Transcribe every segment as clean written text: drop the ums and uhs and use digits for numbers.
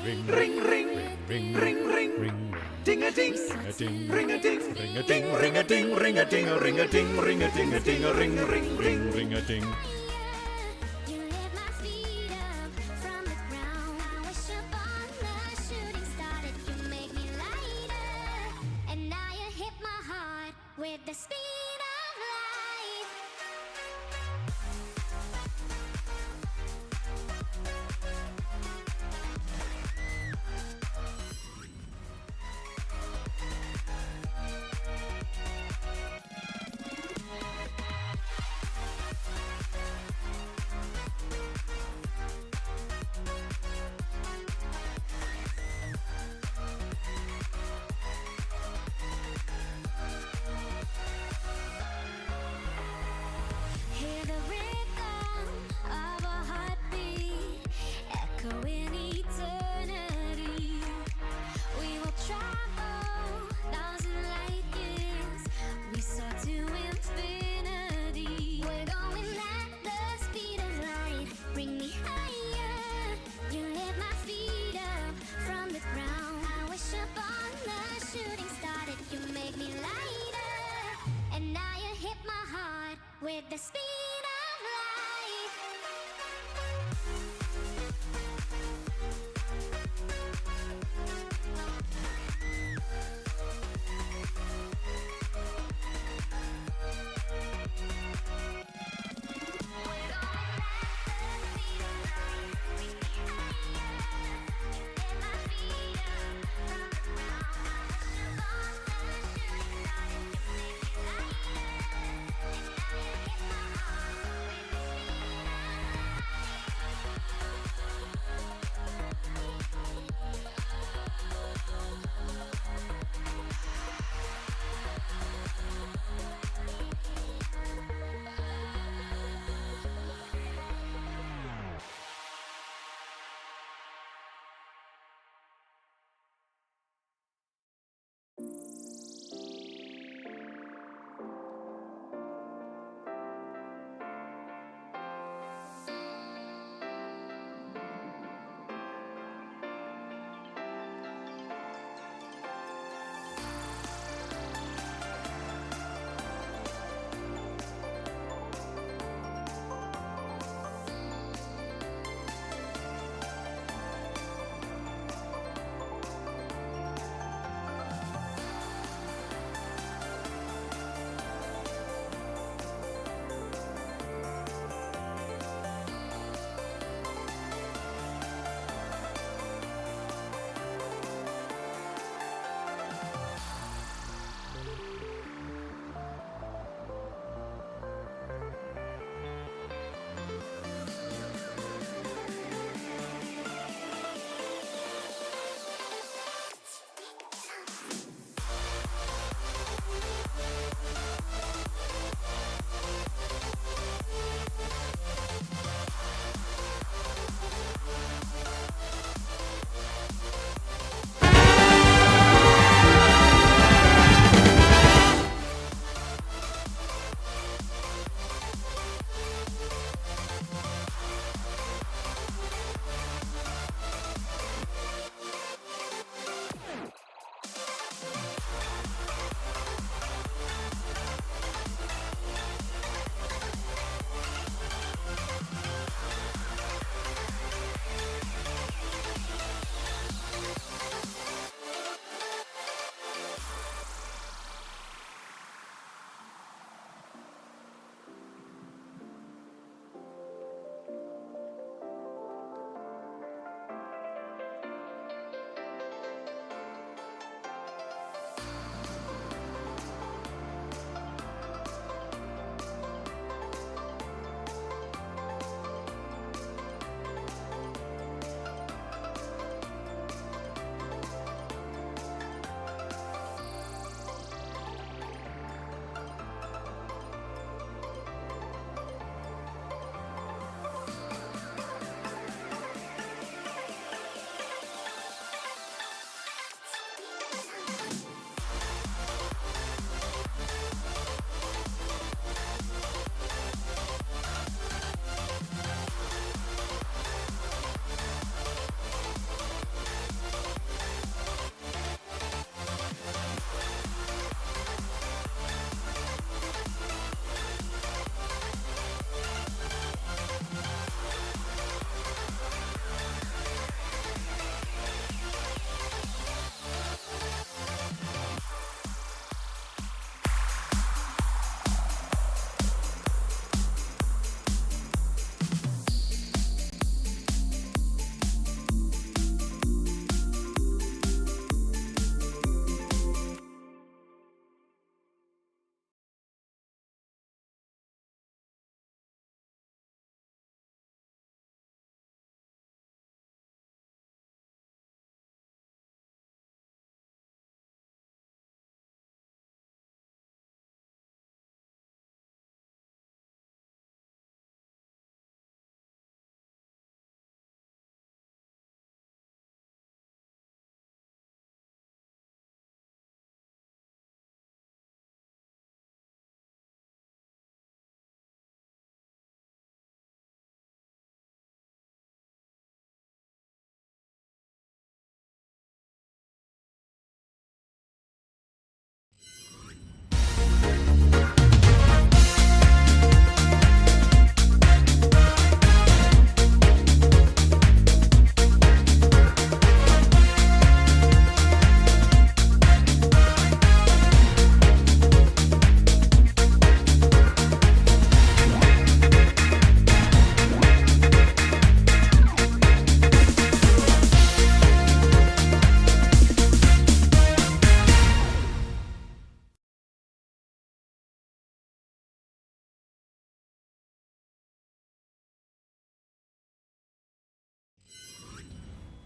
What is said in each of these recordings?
Ring, ring, ring, ring, ring, ring, ring, ding a ding, ring a ding, ring a ding, ring a ding, ring a ding, ring a ding, ring a ding, a ding, a ring, ring, ring, ring a ding. With the speed of light.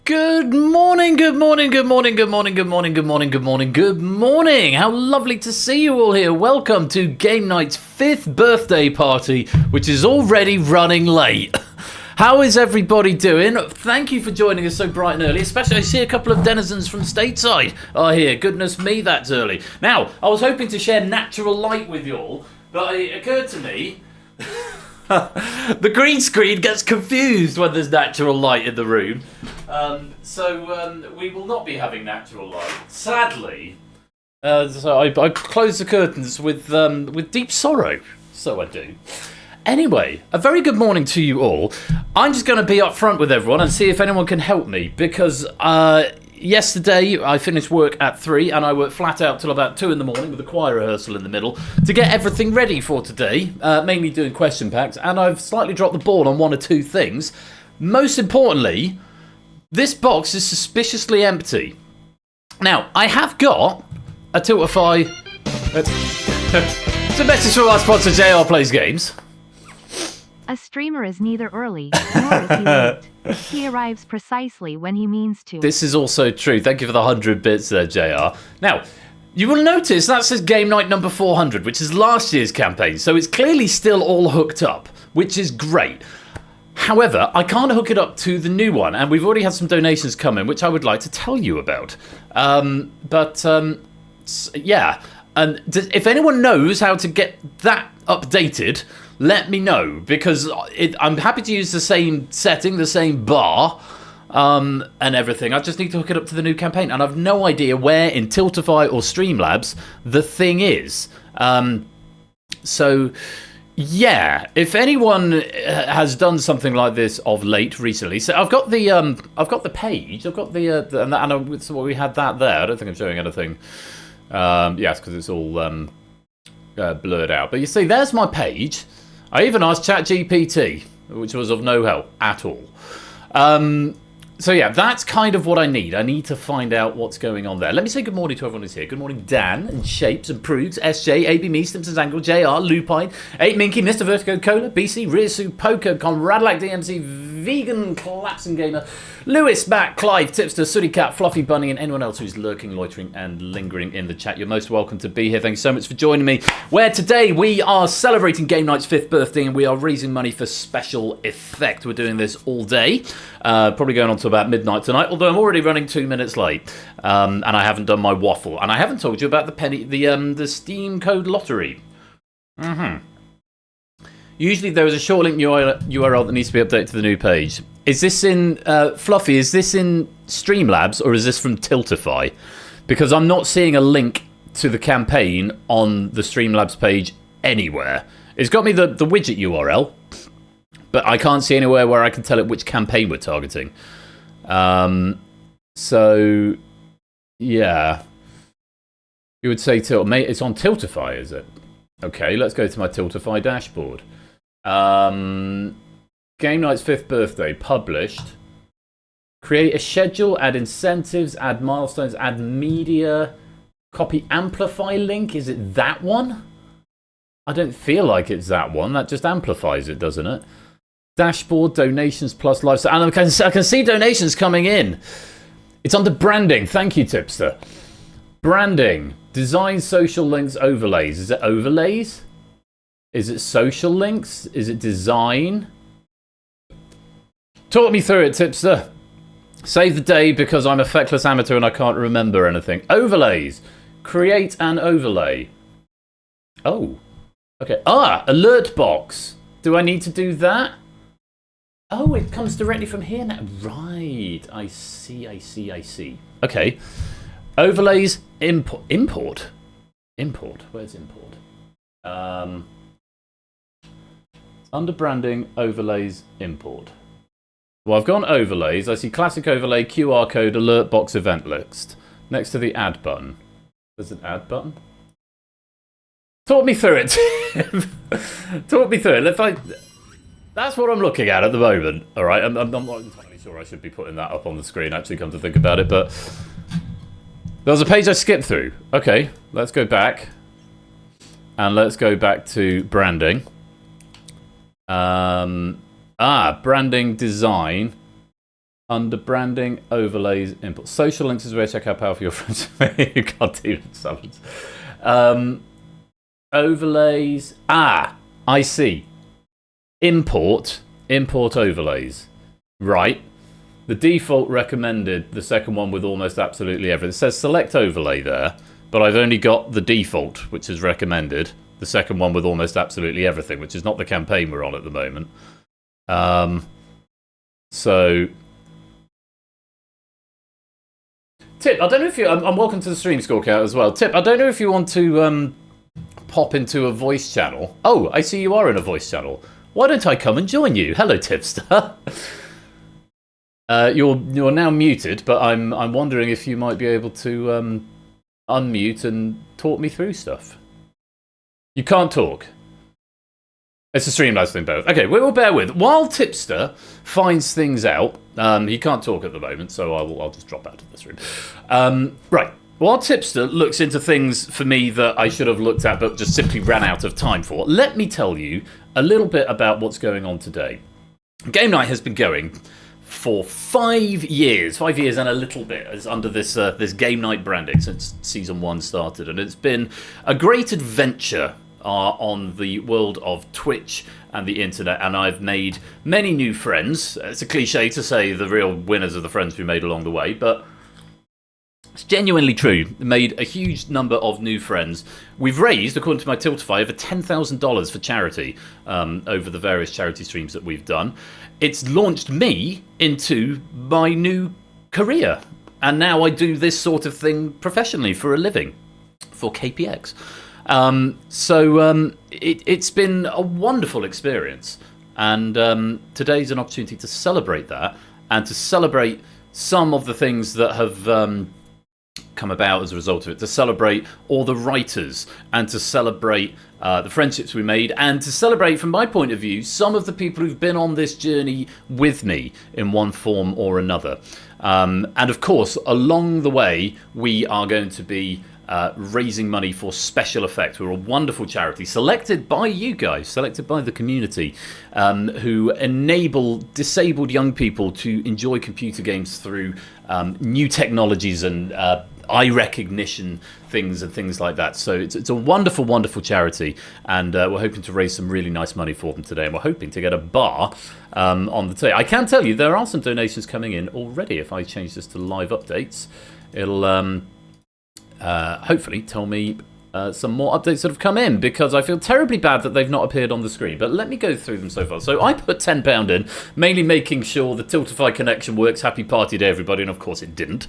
Good morning, good morning, good morning, good morning, good morning, good morning, good morning, good morning. How lovely to see you all here. Welcome to Game Night's 5th birthday party, which is already running late. How is everybody doing? Thank you for joining us so bright and early, especially I see a couple of denizens from stateside are here. Goodness me, that's early. Now, I was hoping to share natural light with you all, but it occurred to me the green screen gets confused when there's natural light in the room. So we will not be having natural light, sadly. So I close the curtains with deep sorrow. So I do. Anyway, a very good morning to you all. I'm just going to be upfront with everyone and see if anyone can help me, because yesterday I finished work at 3 and I worked flat out till about 2 in the morning with a choir rehearsal in the middle to get everything ready for today, mainly doing question packs, and I've slightly dropped the ball on one or two things. Most importantly, this box is suspiciously empty. Now, I have got a Tiltify. It's a message from our sponsor, JR Plays Games. A streamer is neither early nor is he late. He arrives precisely when he means to. This is also true. Thank you for the 100 bits there, JR. Now, you will notice that says Game Night number 400, which is last year's campaign, so it's clearly still all hooked up, which is great. However, I can't hook it up to the new one, and we've already had some donations come in, which I would like to tell you about. Yeah. And if anyone knows how to get that updated, let me know, because I'm happy to use the same setting, the same bar, and everything. I just need to hook it up to the new campaign, and I've no idea where in Tiltify or Streamlabs the thing is. So, yeah, if anyone has done something like this of late recently, so I've got the page, I've got so we had that there. I don't think I'm showing anything. Yes, because it's all blurred out. But you see, there's my page. I even asked ChatGPT, which was of no help at all. So yeah, that's kind of what I need. I need to find out what's going on there. Let me say good morning to everyone who's here. Good morning, Dan, and Shapes, and Proogs, SJ, AB Me, Simpsons Angle, JR, Lupine, 8 Minky, Mr. Vertigo, Cola, BC, Rirsu, Poker, Conradlac, DMC, Vegan, Collapsing Gamer, Lewis, Matt, Clive, Tipster, Sooty Cat, Fluffy Bunny, and anyone else who's lurking, loitering, and lingering in the chat. You're most welcome to be here. Thank you so much for joining me, where today we are celebrating Game Night's 5th birthday, and we are raising money for Special Effect. We're doing this all day, probably going on to about midnight tonight, although I'm already running 2 minutes late, and I haven't done my waffle, and I haven't told you about the Steam code lottery. Usually there is a short link URL that needs to be updated to the new page. Is this in, Fluffy, is this in Streamlabs or is this from Tiltify? Because I'm not seeing a link to the campaign on the Streamlabs page anywhere. It's got me the widget URL, but I can't see anywhere where I can tell it which campaign we're targeting. So, yeah. You would say it's on Tiltify, is it? Okay, let's go to my Tiltify dashboard. Game Night's 5th birthday, published. Create a schedule, add incentives, add milestones, add media, copy amplify link. Is it that one? I don't feel like it's that one. That just amplifies it, doesn't it? Dashboard, donations plus lifestyle. And I can see donations coming in. It's under branding. Thank you, Tipster. Branding. Design social links overlays. Is it overlays? Is it social links? Is it design? Talk me through it, Tipster. Save the day because I'm a feckless amateur and I can't remember anything. Overlays. Create an overlay. Oh. Okay. Alert box. Do I need to do that? Oh, it comes directly from here now. Right. I see. Okay. Overlays. Import. Where's import? Under branding, overlays, import. Well, I've gone overlays. I see classic overlay, QR code, alert box, event list. Next to the add button. There's an add button. Talk me through it. Talk me through it. That's what I'm looking at the moment. All right, I'm not entirely sure I should be putting that up on the screen, actually, come to think about it, but there was a page I skipped through. Okay, let's go back. And let's go back to branding. Branding design. Under branding, overlays, import. Social links is where you check out powerful your friends. You can't do summons. Overlays. I see. Import overlays. Right. The default recommended, the second one with almost absolutely everything. It says select overlay there, but I've only got the default, which is recommended. The second one with almost absolutely everything, which is not the campaign we're on at the moment. So, Tip, I don't know if you... I'm welcome to the stream scorecard as well. Tip, I don't know if you want to pop into a voice channel. Oh, I see you are in a voice channel. Why don't I come and join you? Hello, Tipster. You're now muted, but I'm wondering if you might be able to unmute and talk me through stuff. You can't talk. It's a Streamlabs thing, both. Okay, we will bear with. While Tipster finds things out, he can't talk at the moment, so I'll just drop out of this room. Right. While Tipster looks into things for me that I should have looked at but just simply ran out of time for, let me tell you a little bit about what's going on today. Game night has been going for 5 years. 5 years and a little bit as under this game night branding since season 1 started, and it's been a great adventure on the world of Twitch and the internet, and I've made many new friends. It's a cliche to say the real winners are the friends we made along the way, but it's genuinely true. Made a huge number of new friends. We've raised, according to my Tiltify, over $10,000 for charity over the various charity streams that we've done. It's launched me into my new career, and now I do this sort of thing professionally for a living for KPX. It's been a wonderful experience, and today's an opportunity to celebrate that and to celebrate some of the things that have come about as a result of it, to celebrate all the writers and to celebrate the friendships we made, and to celebrate, from my point of view, some of the people who've been on this journey with me in one form or another. And of course, along the way, we are going to be raising money for Special Effect. We're a wonderful charity selected by you guys, selected by the community, who enable disabled young people to enjoy computer games through new technologies and eye recognition things and things like that. So it's a wonderful, wonderful charity, and we're hoping to raise some really nice money for them today, and we're hoping to get a bar on the table. I can tell you there are some donations coming in already. If I change this to live updates, it'll hopefully tell me some more updates that have come in, because I feel terribly bad that they've not appeared on the screen. But let me go through them so far. So I put £10 in, mainly making sure the Tiltify connection works. Happy party to everybody, and of course it didn't.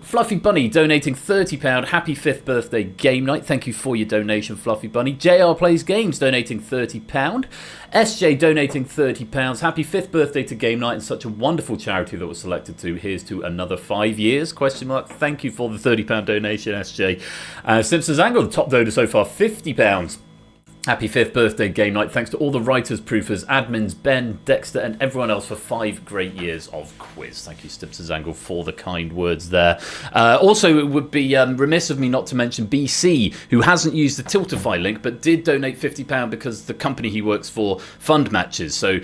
Fluffy Bunny donating £30. Happy 5th birthday game night. Thank you for your donation, Fluffy Bunny. JR Plays Games donating £30. SJ donating £30. Happy 5th birthday to Game Night and such a wonderful charity that was selected to. Here's to another 5 years, question mark. Thank you for the £30 donation, SJ. Simpsons Angle, the top donor so far, £50. Happy 5th birthday, Game Night. Thanks to all the writers, proofers, admins, Ben, Dexter, and everyone else for 5 great years of quiz. Thank you, Stimpsons Angle, for the kind words there. Also, it would be remiss of me not to mention BC, who hasn't used the Tiltify link, but did donate £50 because the company he works for fund matches. So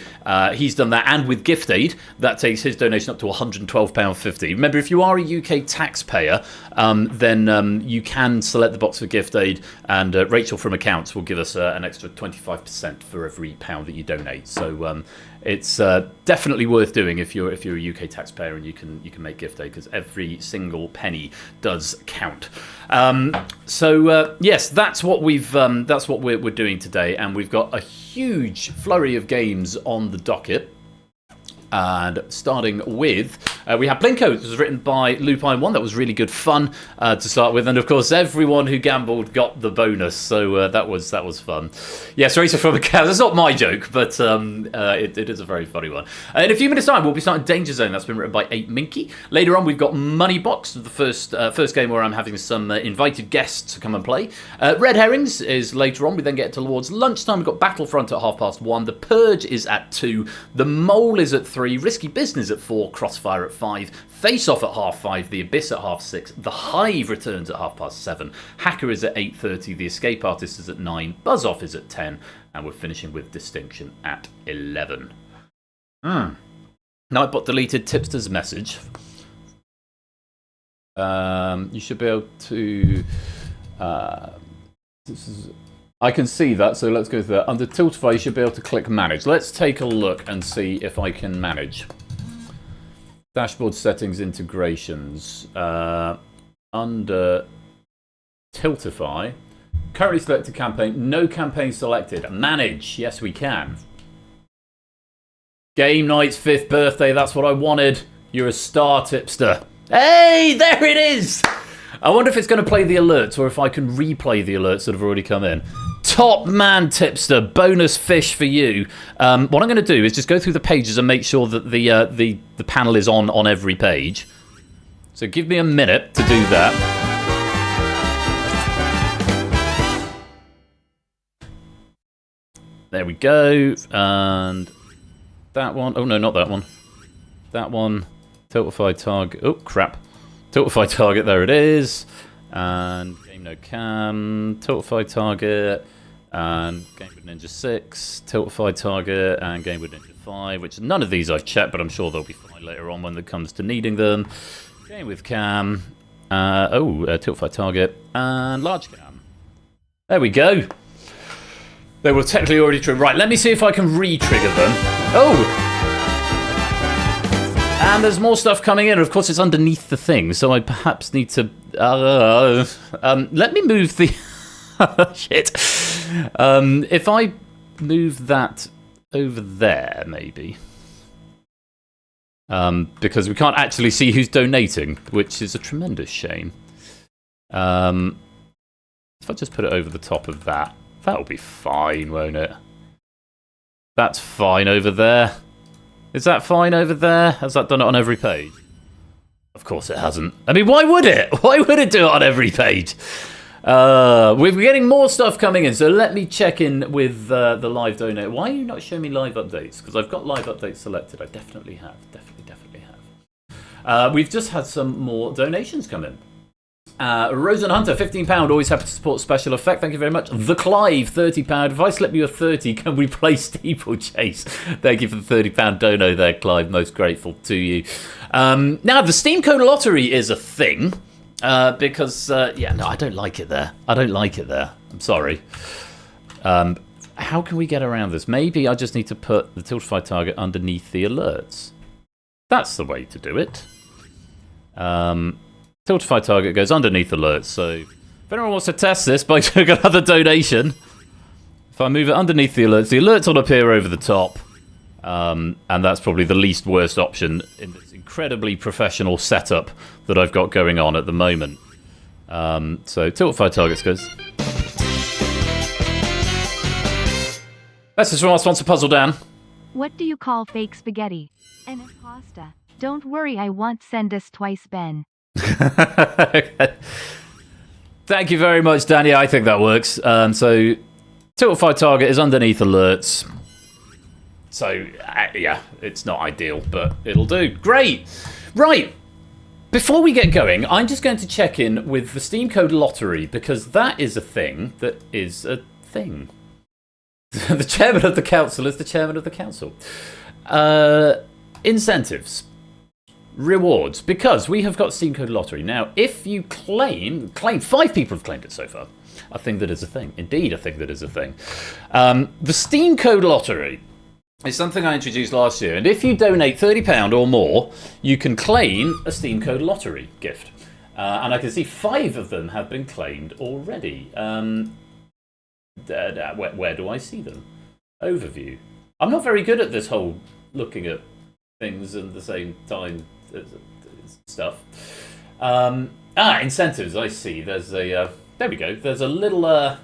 he's done that, and with Gift Aid, that takes his donation up to £112.50. Remember, if you are a UK taxpayer, then you can select the box for Gift Aid, and Rachel from Accounts will give us an extra 25% for every pound that you donate. So it's definitely worth doing if you're a UK taxpayer and you can make Gift Aid, because every single penny does count. Yes, that's what we're doing today, and we've got a huge flurry of games on the docket. And starting with, we have Plinko. It was written by Lupine1. That was really good fun to start with, and of course, everyone who gambled got the bonus. So that was fun. Yes, Racer from a Cow. That's not my joke, but it is a very funny one. In a few minutes' time, we'll be starting Danger Zone. That's been written by 8Minky. Later on, we've got Money Box, the first game where I'm having some invited guests to come and play. Red Herrings is later on. We then get towards lunchtime. We've got Battlefront at 1:30. The Purge is at 2. The Mole is at 3. Risky Business at 4, Crossfire at 5, Face Off at 5:30, The Abyss at 6:30, The Hive returns at 7:30, Hacker is at 8:30, The Escape Artist is at 9, Buzz Off is at 10, and we're finishing with Distinction at 11. Nightbot deleted Tipster's message. You should be able to... I can see that, so let's go through that. Under Tiltify, you should be able to click Manage. Let's take a look and see if I can manage. Dashboard settings, integrations. Under Tiltify, currently selected campaign, no campaign selected. Manage, yes we can. Game Night's 5th birthday, that's what I wanted. You're a star, Tipster. Hey, there it is! I wonder if it's going to play the alerts or if I can replay the alerts that have already come in. Top man, Tipster. Bonus fish for you. What I'm going to do is just go through the pages and make sure that the panel is on every page. So give me a minute to do that. There we go. And that one. Oh, no, not that one. That one. Tiltify target. Oh, crap. Tiltify target, there it is. And Game No Cam. Tiltify target. And Game with Ninja 6. Tiltify target. And Game with Ninja 5. Which none of these I've checked, but I'm sure they'll be fine later on when it comes to needing them. Game with Cam. Tiltify target. And Large Cam. There we go. They were technically already triggered. Right, let me see if I can re-trigger them. Oh! And there's more stuff coming in. Of course, it's underneath the thing, so I perhaps need to... let me move the... Shit. If I move that over there, maybe. Because we can't actually see who's donating, which is a tremendous shame. If I just put it over the top of that, that'll be fine, won't it? That's fine over there. Is that fine over there? Has that done it on every page? Of course it hasn't. I mean, why would it? Why would it do it on every page? We're getting more stuff coming in, so let me check in with the live donate. Why are you not showing me live updates? Because I've got live updates selected. I definitely have. Definitely have. We've just had some more donations come in. Rosen Hunter, £15. Always happy to support Special Effect. Thank you very much. The Clive, £30. If I slip you a 30, can we play Steeplechase? Thank you for the £30 dono there, Clive. Most grateful to you. Now, the Steam Code Lottery is a thing. Because, I don't like it there. I'm sorry. How can we get around this? Maybe I just need to put the Tiltify target underneath the alerts. That's the way to do it. Tiltify target goes underneath alerts, so if anyone wants to test this by doing another donation, if I move it underneath the alerts will appear over the top, and that's probably the least worst option in this incredibly professional setup that I've got going on at the moment. So Tiltify targets goes... This is from our sponsor, Puzzle Dan. What do you call fake spaghetti? An pasta. Don't worry, I won't send us twice, Ben. Thank you very much, Danny. I think that works. So Tiltify target is underneath alerts. So, yeah, it's not ideal, but it'll do. Great. Right. Before we get going, I'm just going to check in with the Steam Code Lottery, because that is a thing that is a thing. The chairman of the council is the chairman of the council. Incentives. Rewards, because we have got Steam Code Lottery. Now, if you claim 5 people have claimed it so far. A thing that is a thing. Indeed, a thing that is a thing. The Steam Code Lottery is something I introduced last year, and if you donate £30 or more, you can claim a Steam Code Lottery gift. And I can see 5 of them have been claimed already. Where do I see them? Overview. I'm not very good at this whole looking at things at the same time stuff. Incentives, I see. There's a there we go. There's a little a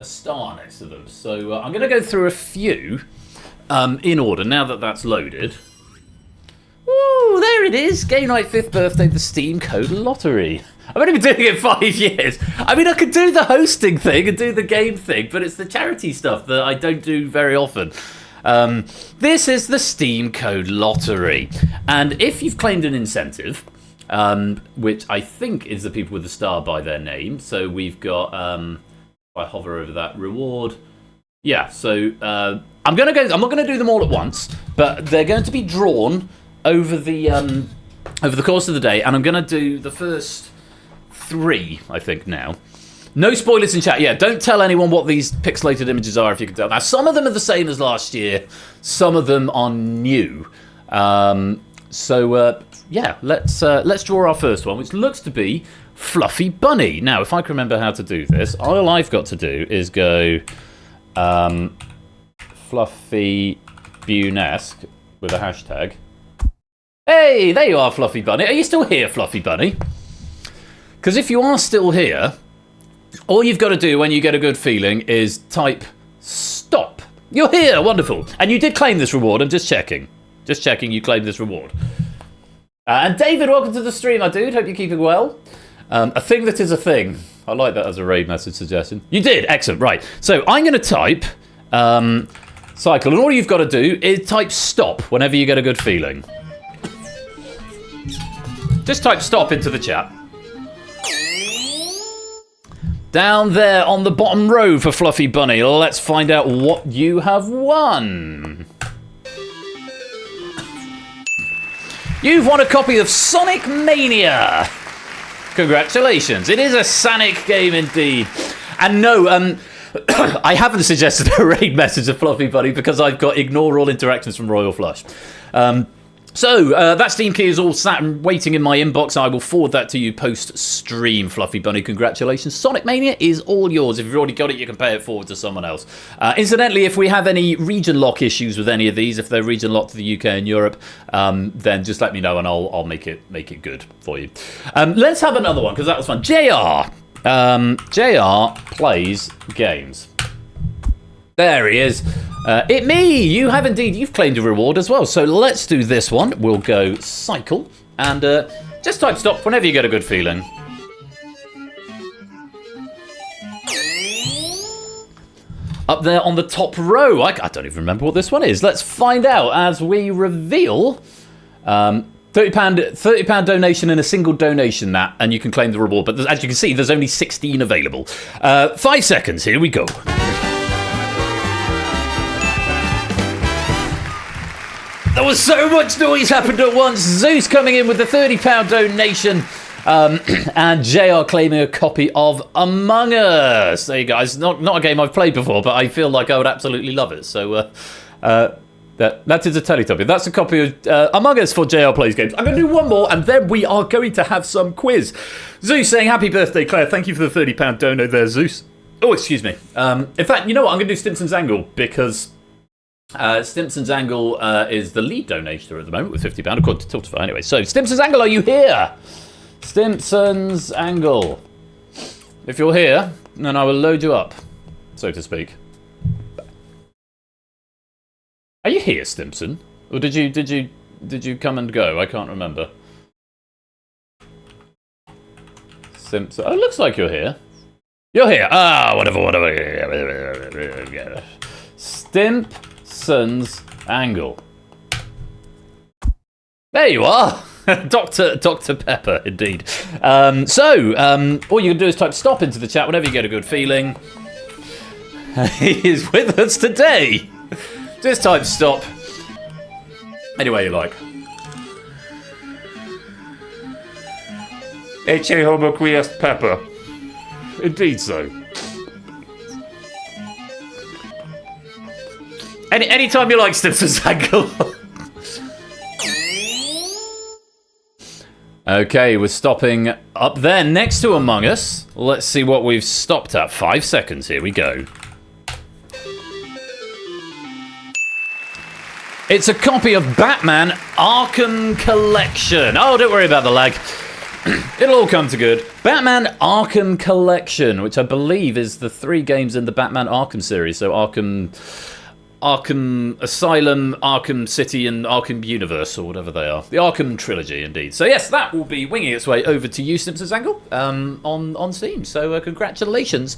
star next to them. So I'm going to go through a few in order now that that's loaded. Ooh, there it is. Game Night 5th birthday, the Steam Code Lottery. I've only been doing it 5 years. I mean, I could do the hosting thing and do the game thing, but it's the charity stuff that I don't do very often. This is the Steam Code Lottery. And if you've claimed an incentive, which I think is the people with the star by their name, so we've got, if I hover over that, reward, Yeah, so I'm not gonna do them all at once, but they're going to be drawn over the course of the day, and I'm gonna do the first 3, I think, now. No spoilers in chat. Yeah, don't tell anyone what these pixelated images are if you can tell. Now, some of them are the same as last year. Some of them are new. Yeah, let's draw our first one, which looks to be Fluffy Bunny. Now, if I can remember how to do this, all I've got to do is go Fluffy Bunesque with a hashtag. Hey, there you are, Fluffy Bunny. Are you still here, Fluffy Bunny? Because if you are still here, all you've got to do when you get a good feeling is type stop. You're here, wonderful. And you did claim this reward, I'm just checking. Just checking you claimed this reward. And David, welcome to the stream, my dude. Hope you're keeping well. A thing that is a thing. I like that as a raid message suggestion. You did, excellent, right. So I'm going to type cycle, and all you've got to do is type stop whenever you get a good feeling. Just type stop into the chat. Down there on the bottom row for Fluffy Bunny, let's find out what you have won. You've won a copy of Sonic Mania. Congratulations. It is a Sonic game indeed. And no, I haven't suggested a raid message of Fluffy Bunny because I've got ignore all interactions from Royal Flush. So, that Steam key is all sat and waiting in my inbox. I will forward that to you post-stream, Fluffy Bunny. Congratulations. Sonic Mania is all yours. If you've already got it, you can pay it forward to someone else. Incidentally, if we have any region lock issues with any of these, if they're region locked to the UK and Europe, then just let me know and I'll make it good for you. Let's have another one, because that was fun. JR. JR plays games. There he is. You've claimed a reward as well. So let's do this one. We'll go cycle and just type stop whenever you get a good feeling. Up there on the top row, I don't even remember what this one is. Let's find out as we reveal. £30 donation and a single donation that, and you can claim the reward. But as you can see, there's only 16 available. 5 seconds, here we go. There was so much noise happened at once. Zeus coming in with the £30 donation. And JR claiming a copy of Among Us. There you go. It's not a game I've played before, but I feel like I would absolutely love it. So that is a Teletubby. That's a copy of Among Us for JR Plays Games. I'm going to do one more, and then we are going to have some quiz. Zeus saying, happy birthday, Claire. Thank you for the £30 dono there, Zeus. Oh, excuse me. In fact, you know what? I'm going to do Stimpson's Angle, because Stimpson's Angle is the lead donator at the moment with £50, according to Tiltify. Anyway, so Stimpson's Angle, are you here? Stimpson's Angle. If you're here, then I will load you up, so to speak. Are you here, Stimpson? Or did you come and go? I can't remember. Stimpson. Oh, it looks like you're here. You're here. Ah, whatever. Stimpson's Angle. There you are. Dr. Pepper, indeed. All you can do is type stop into the chat whenever you get a good feeling. He is with us today. Just type stop. Any way you like. H.A. homoquiest Pepper. Indeed so. Anytime you like, Stimpson's Angle. Okay, we're stopping up there next to Among Us. Let's see what we've stopped at. 5 seconds, here we go. It's a copy of Batman Arkham Collection. Oh, don't worry about the lag. It'll all come to good. Batman Arkham Collection, which I believe is the 3 games in the Batman Arkham series. So Arkham Asylum, Arkham City, and Arkham Universe, or whatever they are. The Arkham Trilogy, indeed. So yes, that will be winging its way over to you, Stimpson's Angle, on Steam. So congratulations.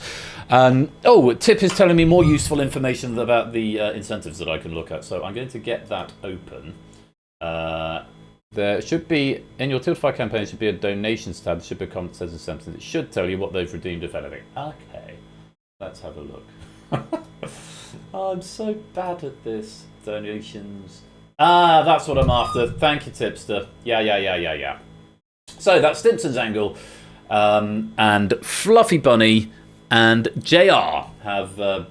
Tip is telling me more useful information about the incentives that I can look at. So I'm going to get that open. There should be, in your Tiltify campaign, there should be a donations tab. There should be a comment that says incentives. It should tell you what they've redeemed, if anything. Okay, let's have a look. Oh, I'm so bad at this. Donations. Ah, that's what I'm after. Thank you, Tipster. Yeah. So that's Stimpson's Angle, and Fluffy Bunny and JR have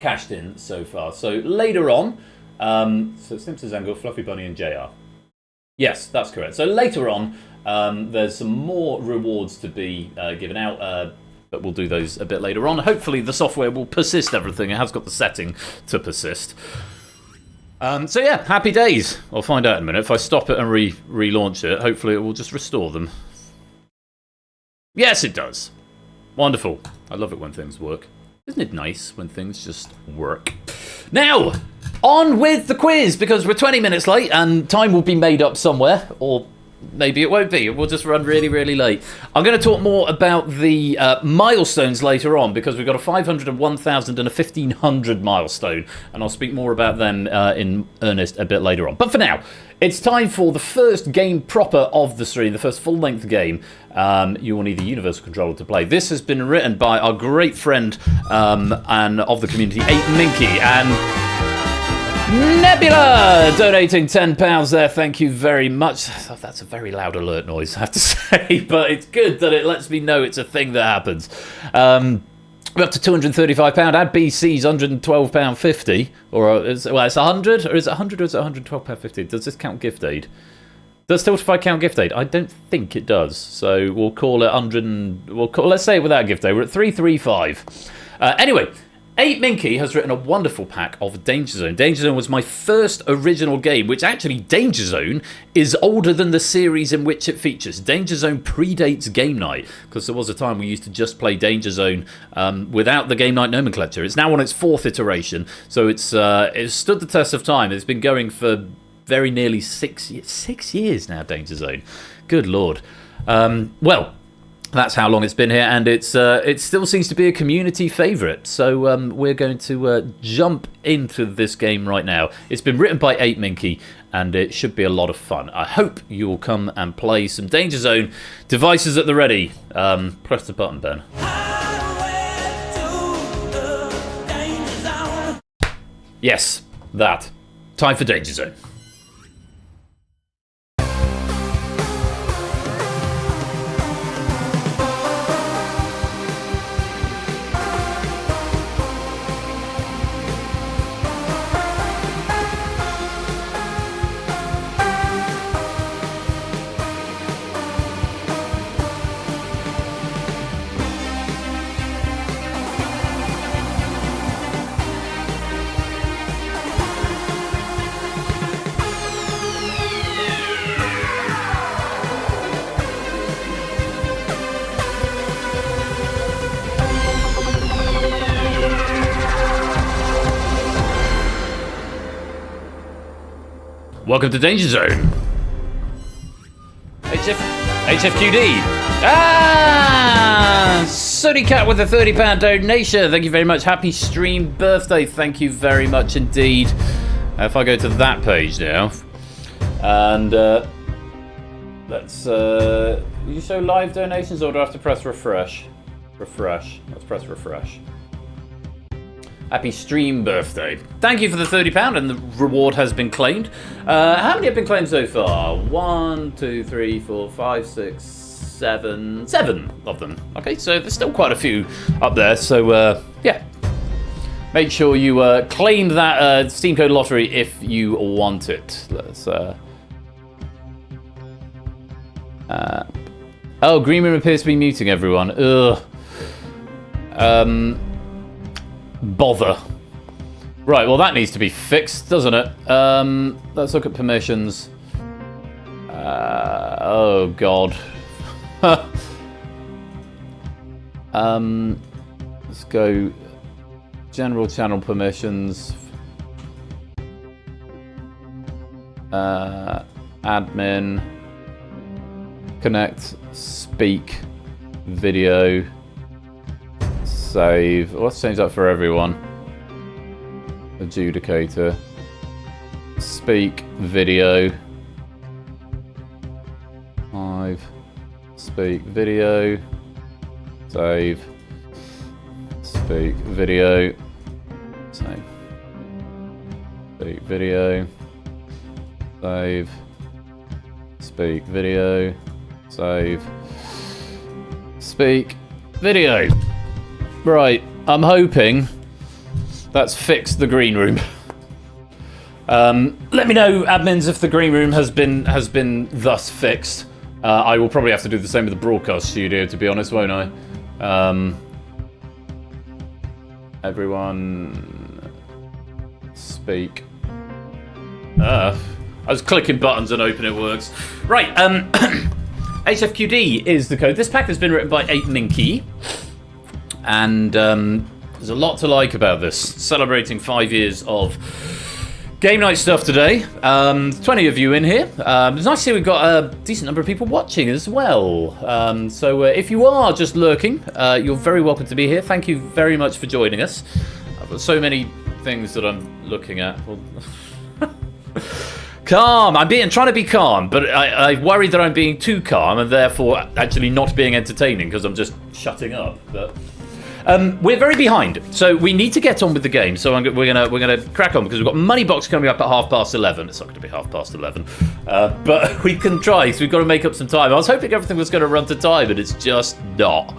cashed in so far. So later on, so Stimpson's Angle, Fluffy Bunny and JR. Yes, that's correct. So later on, there's some more rewards to be given out, but we'll do those a bit later on. Hopefully the software will persist everything. It has got the setting to persist. So yeah, happy days. I'll find out in a minute. If I stop it and relaunch it, hopefully it will just restore them. Yes, it does. Wonderful. I love it when things work. Isn't it nice when things just work? Now, on with the quiz, because we're 20 minutes late and time will be made up somewhere, or maybe it won't be. We'll just run really, really late. I'm going to talk more about the milestones later on, because we've got a 500, a 1,000 and a 1,500 milestone, and I'll speak more about them in earnest a bit later on. But for now, it's time for the first game proper of the stream, the first full-length game. You will need a Universal Controller to play. This has been written by our great friend and of the community, 8Minky, and Nebula donating £10 there. Thank you very much. Oh, that's a very loud alert noise, I have to say, but it's good that it lets me know it's a thing that happens. We're up to £235. Add BC's £112.50, or it's 100, or is it 100, or is it £112.50? Does this count gift aid? Does Tiltify count gift aid? I don't think it does. So we'll call it 100. Let's say it without gift aid. We're at 335. Anyway. 8Minky has written a wonderful pack of Danger Zone. Danger Zone was my first original game, which actually, Danger Zone is older than the series in which it features. Danger Zone predates Game Night, because there was a time we used to just play Danger Zone without the Game Night nomenclature. It's now on its 4th iteration, so it's stood the test of time. It's been going for very nearly 6 years now, Danger Zone. Good Lord. Well, that's how long it's been here, and it still seems to be a community favourite. So we're going to jump into this game right now. It's been written by 8Minky, and it should be a lot of fun. I hope you will come and play some Danger Zone. Devices at the ready. Press the button, Ben. Yes, that. Time for Danger Zone. Welcome to Danger Zone. HFQD. Sody Cat with a £30 donation. Thank you very much. Happy stream birthday. Thank you very much indeed. If I go to that page now, and let's you show live donations, or do I have to press refresh? Refresh. Let's press refresh. Happy stream birthday. Thank you for the £30, and the reward has been claimed. How many have been claimed so far? 1, 2, 3, 4, 5, 6, 7. 7 of them. Okay, so there's still quite a few up there. So, yeah. Make sure you claim that Steam Code Lottery if you want it. Let's... oh, Green Room appears to be muting everyone. Ugh. Bother. Right, well that needs to be fixed, doesn't it? Let's look at permissions. Oh god. Let's go general channel permissions. Admin. Connect. Speak. Video. Save. Let's change that for everyone. Adjudicator. Speak. Video. 5. Speak. Video. Save. Speak. Video. Save. Speak video. Save. Speak video. Save. Speak video. Right, I'm hoping that's fixed the green room. Let me know, admins, if the green room has been thus fixed. I will probably have to do the same with the broadcast studio, to be honest, won't I? Everyone speak. I was clicking buttons and hoping it works. Right, HFQD is the code. This pack has been written by 8Minky. And there's a lot to like about this. Celebrating 5 years of game night stuff today. 20 of you in here. It's nice to see we've got a decent number of people watching as well. So if you are just lurking, you're very welcome to be here. Thank you very much for joining us. I've got so many things that I'm looking at. Calm. I'm trying to be calm, but I worry that I'm being too calm and therefore actually not being entertaining because I'm just shutting up. But we're very behind, so we need to get on with the game. So we're gonna crack on because we've got Money Box coming up at 11:30. It's not going to be 11:30, but we can try. So we've got to make up some time. I was hoping everything was going to run to time, but it's just not.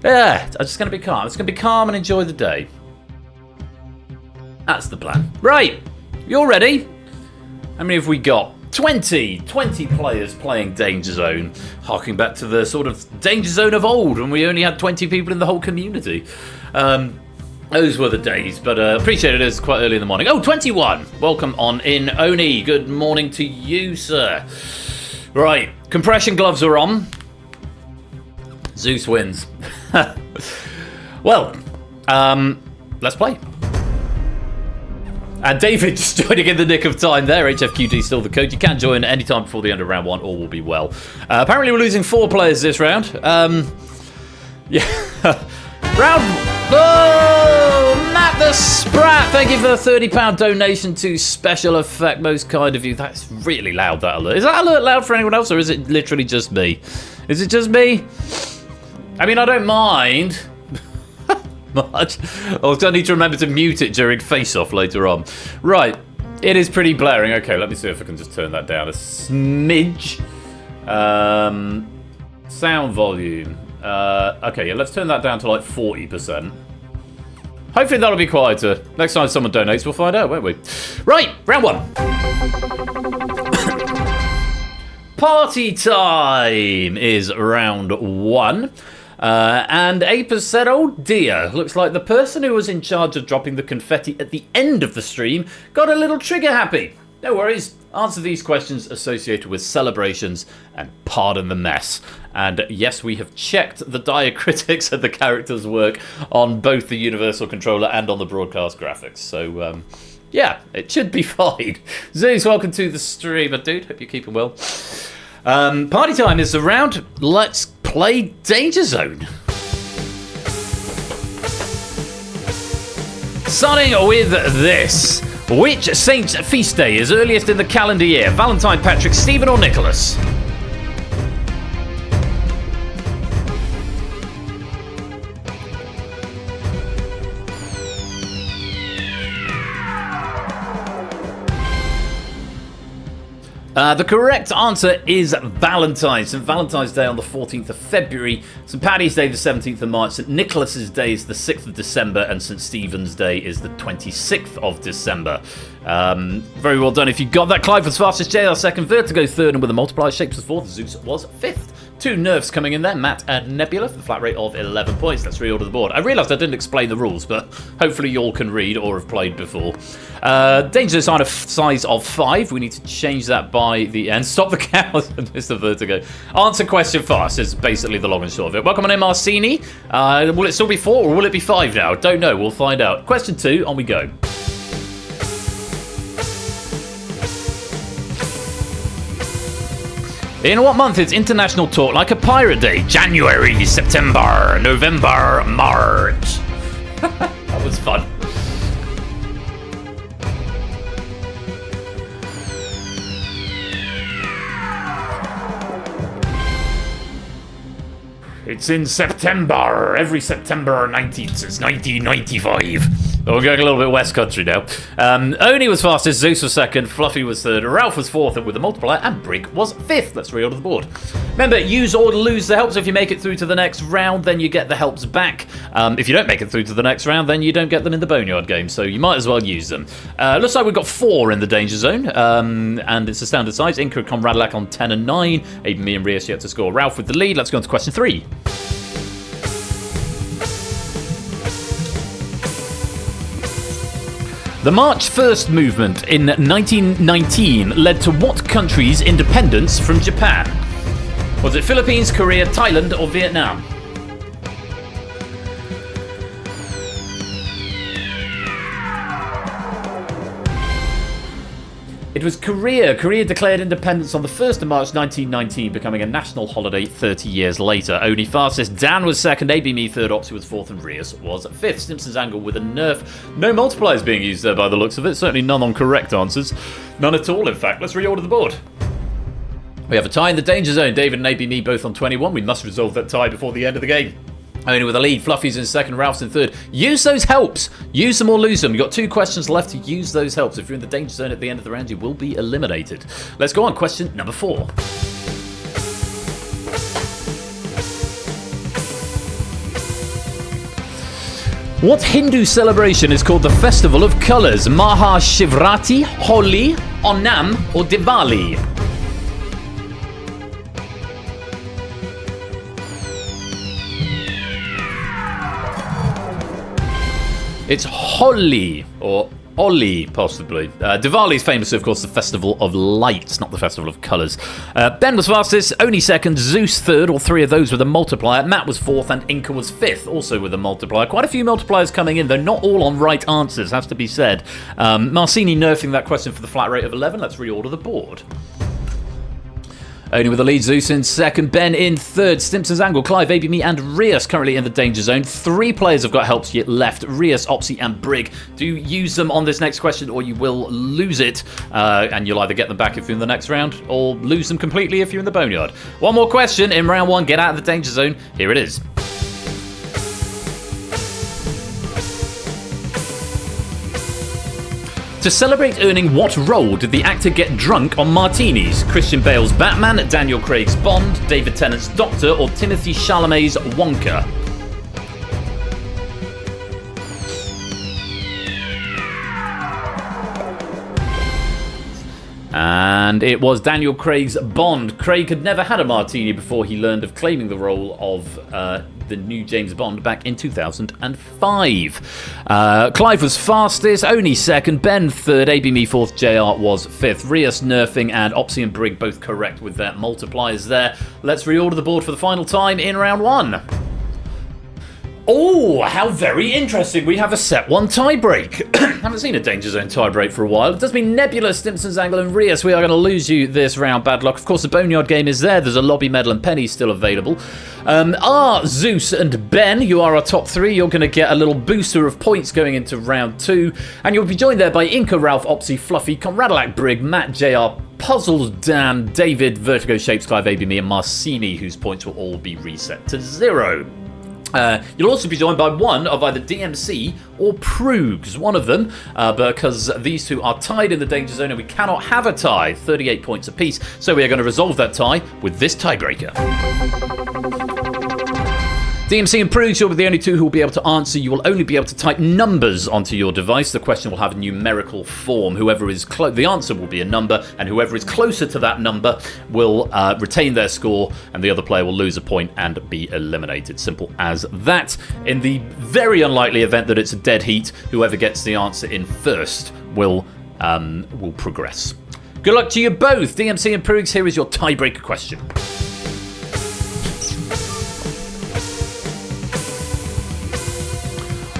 Yeah, I'm just going to be calm. It's going to be calm and enjoy the day. That's the plan. Right, you all ready? How many have we got? 20 players playing Danger Zone, harking back to the sort of Danger Zone of old when we only had 20 people in the whole community. Those were the days, but appreciate it is quite early in the morning. Oh, 21! Welcome on in, Oni. Good morning to you, sir. Right, compression gloves are on. Zeus wins. Well, let's play. And David just joining in the nick of time there. HFQD still the code. You can join any time before the end of round one. All will be well. Apparently we're losing 4 players this round. Yeah. Round... Oh! Matt the Sprat! Thank you for the £30 donation to Special Effect. Most kind of you. That's really loud, that alert. Is that alert loud for anyone else, or is it literally just me? Is it just me? I mean, I don't mind much. Oh, I need to remember to mute it during face-off later on. Right, it is pretty blaring. Okay, let me see if I can just turn that down a smidge. Sound volume. Okay, yeah, let's turn that down to like 40%. Hopefully that'll be quieter. Next time someone donates, we'll find out, won't we? Right, round one. Party time is round one. And Ape has said, oh dear, looks like the person who was in charge of dropping the confetti at the end of the stream got a little trigger happy. No worries, answer these questions associated with celebrations and pardon the mess. And yes, we have checked the diacritics of the character's work on both the Universal Controller and on the broadcast graphics. So, yeah, it should be fine. Zeus, welcome to the stream, dude. Hope you're keeping well. Party time is around. Let's play Danger Zone. Starting with this. Which saint's feast day is earliest in the calendar year? Valentine, Patrick, Stephen, or Nicholas? The correct answer is Valentine's. St. Valentine's Day on the 14th of February, St. Paddy's Day the 17th of March, St. Nicholas's Day is the 6th of December, and St. Stephen's Day is the 26th of December. Very well done. If you got that, Clive was fastest, JR second, Vertigo third, and with a multiplier, Shapes was fourth, Zeus was fifth. 2 nerfs coming in there, Matt and Nebula, for the flat rate of 11 points. Let's reorder the board. I realised I didn't explain the rules, but hopefully you all can read or have played before. Danger sign of size of 5. We need to change that by the end. Stop the cows, Mr. Vertigo. Answer question fast is basically the long and short of it. Welcome on in, Marcini. Will it still be 4 or will it be 5 now? Don't know. We'll find out. Question 2, on we go. In what month is International Talk Like a Pirate Day? January, September, November, March. That was fun. It's in September. Every September 19th since 1995. We're going a little bit West Country now. Oni was fastest, Zeus was second, Fluffy was third, Ralph was fourth with a multiplier, and Brig was fifth. Let's reorder the board. Remember, use or lose the helps. If you make it through to the next round, then you get the helps back. If you don't make it through to the next round, then you don't get them in the Boneyard game, so you might as well use them. Looks like we've got 4 in the danger zone, and it's a standard size. Inca, Comradlac on 10 and 9. Aiden, me, and Rias yet to score. Ralph with the lead. Let's go on to question 3. The March 1st movement in 1919 led to what country's independence from Japan? Was it Philippines, Korea, Thailand, or Vietnam? It was Korea. Korea declared independence on the 1st of March 1919, becoming a national holiday 30 years later. Only fastest, Dan was second, AB Me third, Oxy was fourth, and Rias was fifth. Simpsons angle with a nerf. No multipliers being used there by the looks of it. Certainly none on correct answers. None at all, in fact. Let's reorder the board. We have a tie in the danger zone. David and AB Me both on 21. We must resolve that tie before the end of the game. Only with a lead. Fluffy's in second, Ralph's in third. Use those helps. Use them or lose them. You've got 2 questions left to use those helps. If you're in the danger zone at the end of the round, you will be eliminated. Let's go on. Question number 4. What Hindu celebration is called the Festival of Colours? Maha Shivrati, Holi, Onam, or Diwali? It's Holi, or Oli, possibly. Diwali is famous, of course, the Festival of Lights, not the Festival of Colours. Ben was fastest, Oni second, Zeus third, all 3 of those with a multiplier. Matt was fourth, and Inca was fifth, also with a multiplier. Quite a few multipliers coming in, though not all on right answers, has to be said. Marcini nerfing that question for the flat rate of 11. Let's reorder the board. Only with the lead, Zeus in second, Ben in third, Stimpson's angle, Clive, AB Me, and Rias currently in the danger zone. 3 players have got helps yet left, Rias, Opsy, and Brig. Do use them on this next question or you will lose it, and you'll either get them back if you're in the next round or lose them completely if you're in the Boneyard. One more question in round 1, get out of the danger zone. Here it is. To celebrate earning what role did the actor get drunk on martinis? Christian Bale's Batman, Daniel Craig's Bond, David Tennant's Doctor, or Timothy Chalamet's Wonka? And it was Daniel Craig's Bond. Craig had never had a martini before he learned of claiming the role of the new James Bond back in 2005. Clive was fastest, Oni second, Ben third, AB Me fourth, JR was fifth. Rias nerfing and Opsy and Brig both correct with their multipliers there. Let's reorder the board for the final time in round 1. Oh, how very interesting. We have a set 1 tiebreak. Haven't seen a danger zone tiebreak for a while. It does mean Nebula, Stimpson's angle, and Rias. We are going to lose you this round. Bad luck. Of course, the Boneyard game is there. There's a lobby medal and pennies still available. Zeus and Ben, you are our top 3. You're going to get a little booster of points going into round 2. And you'll be joined there by Inca, Ralph, Opsy, Fluffy, Comradlac, Brig, Matt, JR, Puzzles, Dan, David, Vertigo, Shapes, Clive, AB Me, and Marcini, whose points will all be reset to 0. You'll also be joined by one of either DMC or Proogs, one of them, because these 2 are tied in the danger zone and we cannot have a tie, 38 points apiece, so we are going to resolve that tie with this tiebreaker. DMC and Proogs, you'll be the only 2 who will be able to answer. You will only be able to type numbers onto your device. The question will have a numerical form. Whoever is the answer will be a number, and whoever is closer to that number will retain their score, and the other player will lose a point and be eliminated. Simple as that. In the very unlikely event that it's a dead heat, whoever gets the answer in first will progress. Good luck to you both. DMC and Proogs, here is your tiebreaker question.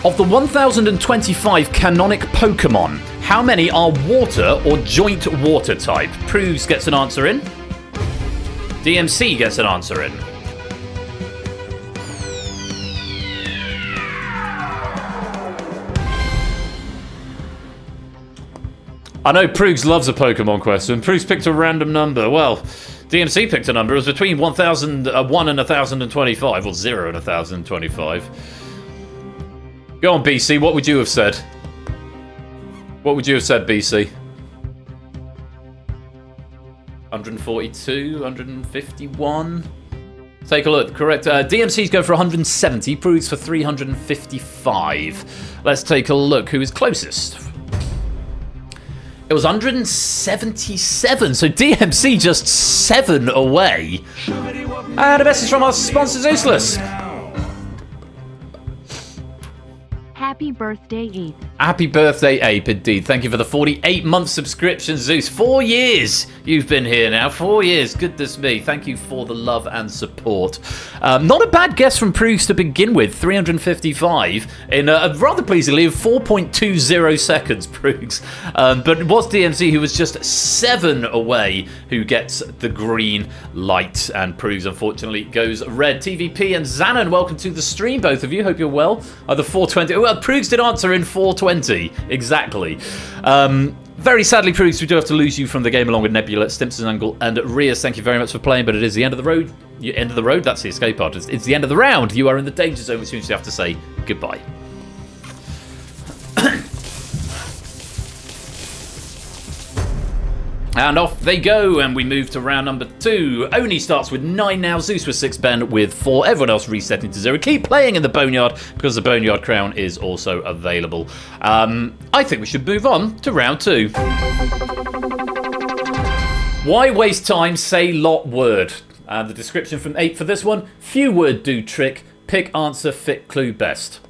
Of the 1025 canonic Pokemon, how many are water or joint water type? Proogs gets an answer in. DMC gets an answer in. I know Proogs loves a Pokemon question. Proogs picked a random number. Well, DMC picked a number. It was between 1001 and 1025, or 0 and 1025. Go on, BC. What would you have said? What would you have said, BC? 142, 151. Take a look. Correct. DMC's going for 170. Proves for 355. Let's take a look. Who is closest? It was 177. So DMC just 7 away. And a message from our sponsors, Useless. Happy birthday, Ape. Happy birthday, Ape, indeed. Thank you for the 48-month subscription, Zeus. 4 years you've been here now. 4 years. Goodness me. Thank you for the love and support. Not a bad guess from Proofs to begin with. 355 in rather pleasingly 4.20 seconds, Proofs. But it was DMC who was just 7 away who gets the green light. And Proofs, unfortunately, goes red. TVP and Xanon, welcome to the stream, both of you. Hope you're well. The 420. Well, Proofs did answer in 420. Exactly. Very sadly, Proofs, we do have to lose you from the game along with Nebula, Stimson Angle, and Rias. Thank you very much for playing, but it is the end of the road. End of the road? That's the escape artist. It's the end of the round. You are in the danger zone, which means you have to say goodbye. And off they go, and we move to round number 2. Oni starts with 9 now, Zeus with 6, Ben with 4, everyone else resetting to 0. Keep playing in the Boneyard, because the Boneyard Crown is also available. I think we should move on to round 2. Why waste time, say lot word. The description from 8 for this one: few word do trick, pick answer fit clue best.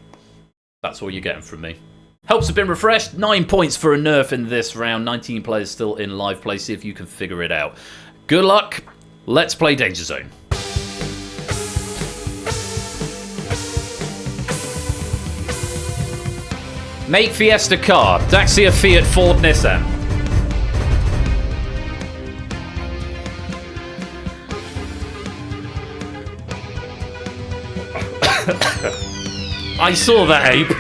That's all you're getting from me. Helps have been refreshed. 9 points for a nerf in this round. 19 players still in live play. See if you can figure it out. Good luck. Let's play Danger Zone. Make Fiesta car. Dacia, Fiat, Ford, Nissan. I saw that, Ape.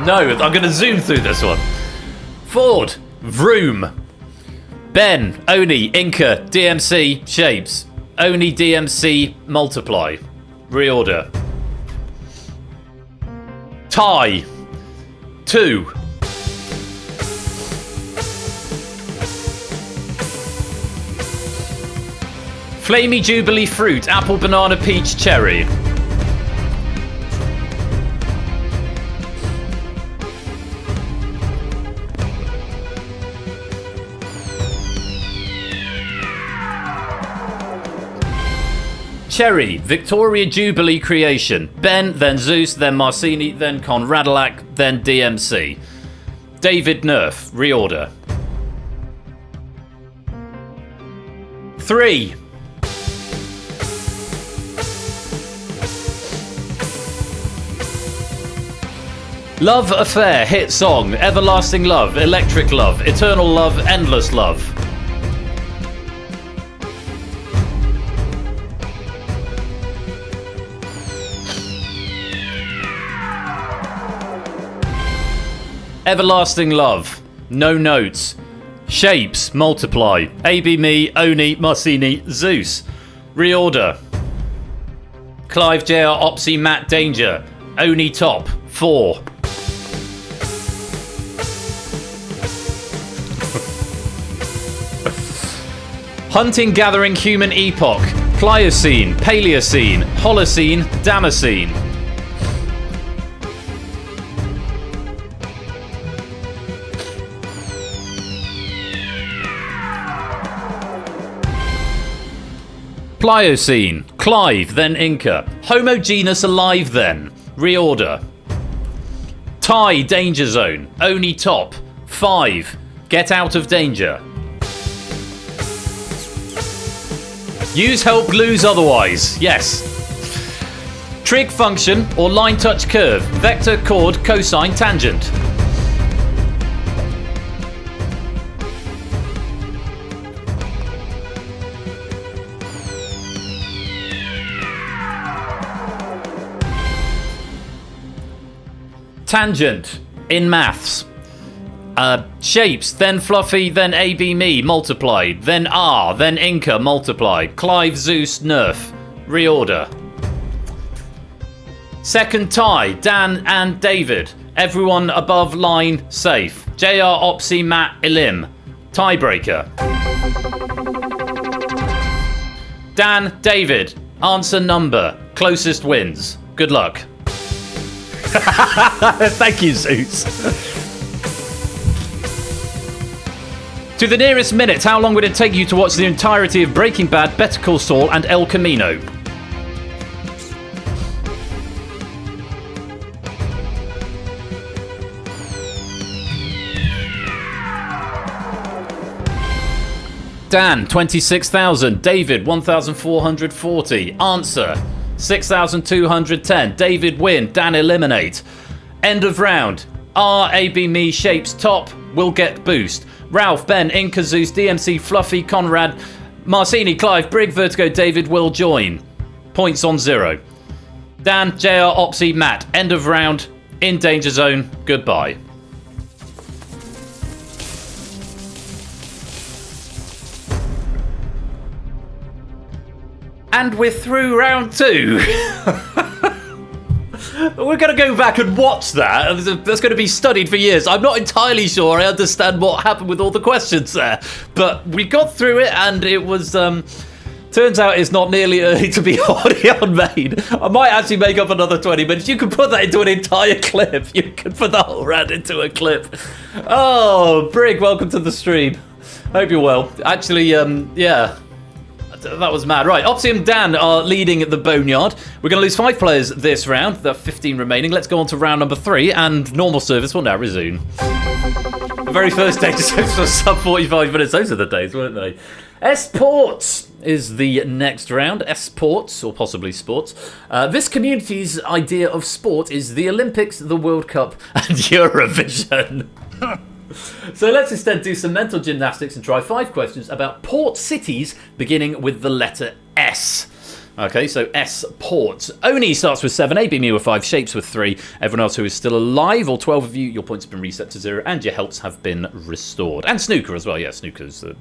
No, I'm going to zoom through this one. Ford, Vroom. Ben, Oni, Inca, DMC, Shapes. Oni, DMC, Multiply. Reorder. Tie. 2. Flamey Jubilee Fruit, Apple, Banana, Peach, Cherry. Cherry, Victoria Jubilee Creation. Ben, then Zeus, then Marcini, then Conradalac, then DMC. David Nerf, reorder. 3. Love Affair, hit song, Everlasting Love, Electric Love, Eternal Love, Endless Love. Everlasting Love. No notes. Shapes. Multiply. AB Me, Oni, Marcini, Zeus. Reorder. Clive, JR, Opsy, Matt, Danger. Oni Top. 4. Hunting, Gathering, Human Epoch. Pliocene. Paleocene. Holocene. Damascene. Pliocene, Clive, then Inca. Homogeneous Alive, then. Reorder. Tie, Danger Zone. Oni Top. 5. Get Out of Danger. Use Help, lose otherwise. Yes. Trig function or line touch curve. Vector, chord, cosine, tangent. Tangent in maths. Shapes, then Fluffy, then AB Me, multiplied, then R, then Inca, multiplied. Clive, Zeus, Nerf. Reorder. Second tie, Dan and David. Everyone above line safe. JR, Opsy, Matt, Elim. Tiebreaker. Dan, David. Answer number. Closest wins. Good luck. Thank you, Zeus. To the nearest minute, how long would it take you to watch the entirety of Breaking Bad, Better Call Saul, and El Camino? Dan, 26,000. David, 1,440. Answer, 6,210. David win. Dan eliminate. End of round. R, A, B, me, shapes, top, will get boost. Ralph, Ben, Inca, Zeus, DMC, Fluffy, Conrad, Marcini, Clive, Brig, Vertigo, David will join. Points on 0. Dan, JR, Opsy, Matt. End of round. In danger zone. Goodbye. And we're through round 2. We're going to go back and watch that. That's going to be studied for years. I'm not entirely sure I understand what happened with all the questions there. But we got through it, and it was... turns out it's not nearly early to be already on main. I might actually make up another 20 minutes. You can put that into an entire clip. You can put the whole round into a clip. Oh, Brig, welcome to the stream. Hope you're well. Actually, yeah... That was mad. Right, Opsy and Dan are leading the Boneyard. We're going to lose 5 players this round. There are 15 remaining. Let's go on to round number 3, and normal service will now resume. The very first day just was sub 45 minutes. Those are the days, weren't they? S-Ports is the next round. S-Ports, or possibly sports. This community's idea of sport is the Olympics, the World Cup, and Eurovision. So let's instead do some mental gymnastics and try 5 questions about port cities beginning with the letter S. Okay, so S, ports. Oni starts with 7, AB me with 5, Shapes with 3. Everyone else who is still alive, all 12 of you, your points have been reset to 0, and your helps have been restored. And snooker as well, yeah, snooker's a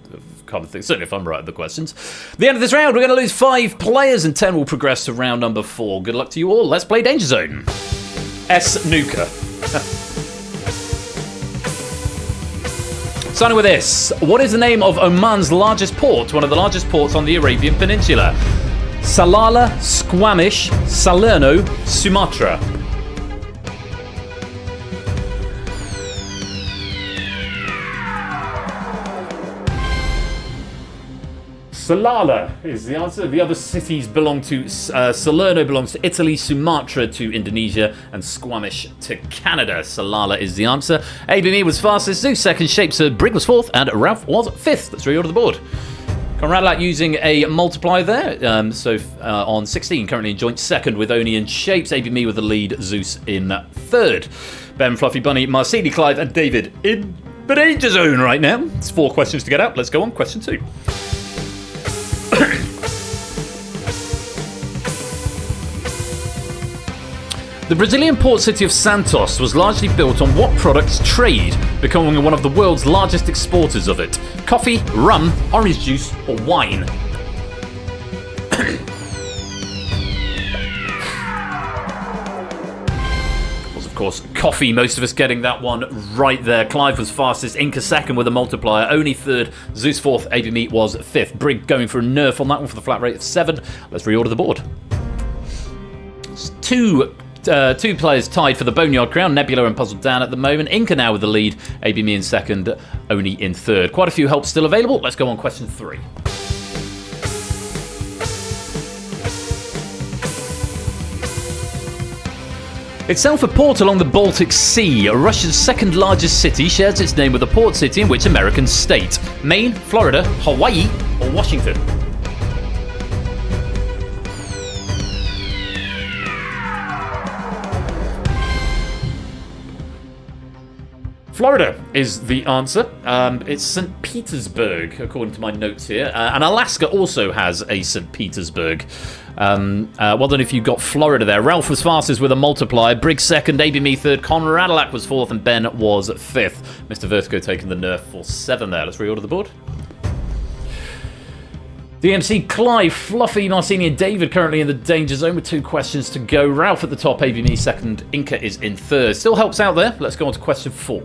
common thing, certainly if I'm right at the questions. At the end of this round, we're going to lose 5 players, and 10 will progress to round number 4. Good luck to you all. Let's play Danger Zone. S, snooker. Starting with this. What is the name of Oman's largest port, one of the largest ports on the Arabian Peninsula? Salalah, Squamish, Salerno, Sumatra. Salalah is the answer. The other cities belong to... Salerno belongs to Italy, Sumatra to Indonesia, and Squamish to Canada. Salalah is the answer. ABME was fastest, Zeus second, Shapes Brig was 4th, and Ralph was 5th. Let's reorder the board. Conradlat using a multiplier there. On 16, currently in joint 2nd with Oni and Shapes. ABME with the lead, Zeus in 3rd. Ben, Fluffy Bunny, Marcini, Clive, and David in the danger zone right now. It's 4 questions to get out. Let's go on. Question 2. The Brazilian port city of Santos was largely built on what product's trade, becoming one of the world's largest exporters of it? Coffee, rum, orange juice, or wine? Was, of course, coffee. Most of us getting that one right there. Clive was fastest, Inca 2nd with a multiplier, Oni 3rd, Zeus 4th, ABME was 5th. Brig going for a nerf on that one for the flat rate of 7. Let's reorder the board. It's 2 players tied for the Boneyard crown, Nebula and Puzzle Dan at the moment. Inca now with the lead, ABME in 2nd, Oni in 3rd. Quite a few helps still available. Let's go on question 3. Itself a port along the Baltic Sea, Russia's 2nd largest city, shares its name with a port city in which American state? Maine, Florida, Hawaii, or Washington? Florida is the answer. It's St. Petersburg, according to my notes here. And Alaska also has a St. Petersburg. Well done if you got Florida there. Ralph was fastest with a multiplier. Briggs 2nd, ABME 3rd, Conradalak was 4th, and Ben was 5th. Mr. Vertigo taking the nerf for 7 there. Let's reorder the board. DMC, Clive, Fluffy, Marcini and David currently in the danger zone with 2 questions to go. Ralph at the top, ABME second, Inca is in third. Still helps out there. Let's go on to question 4.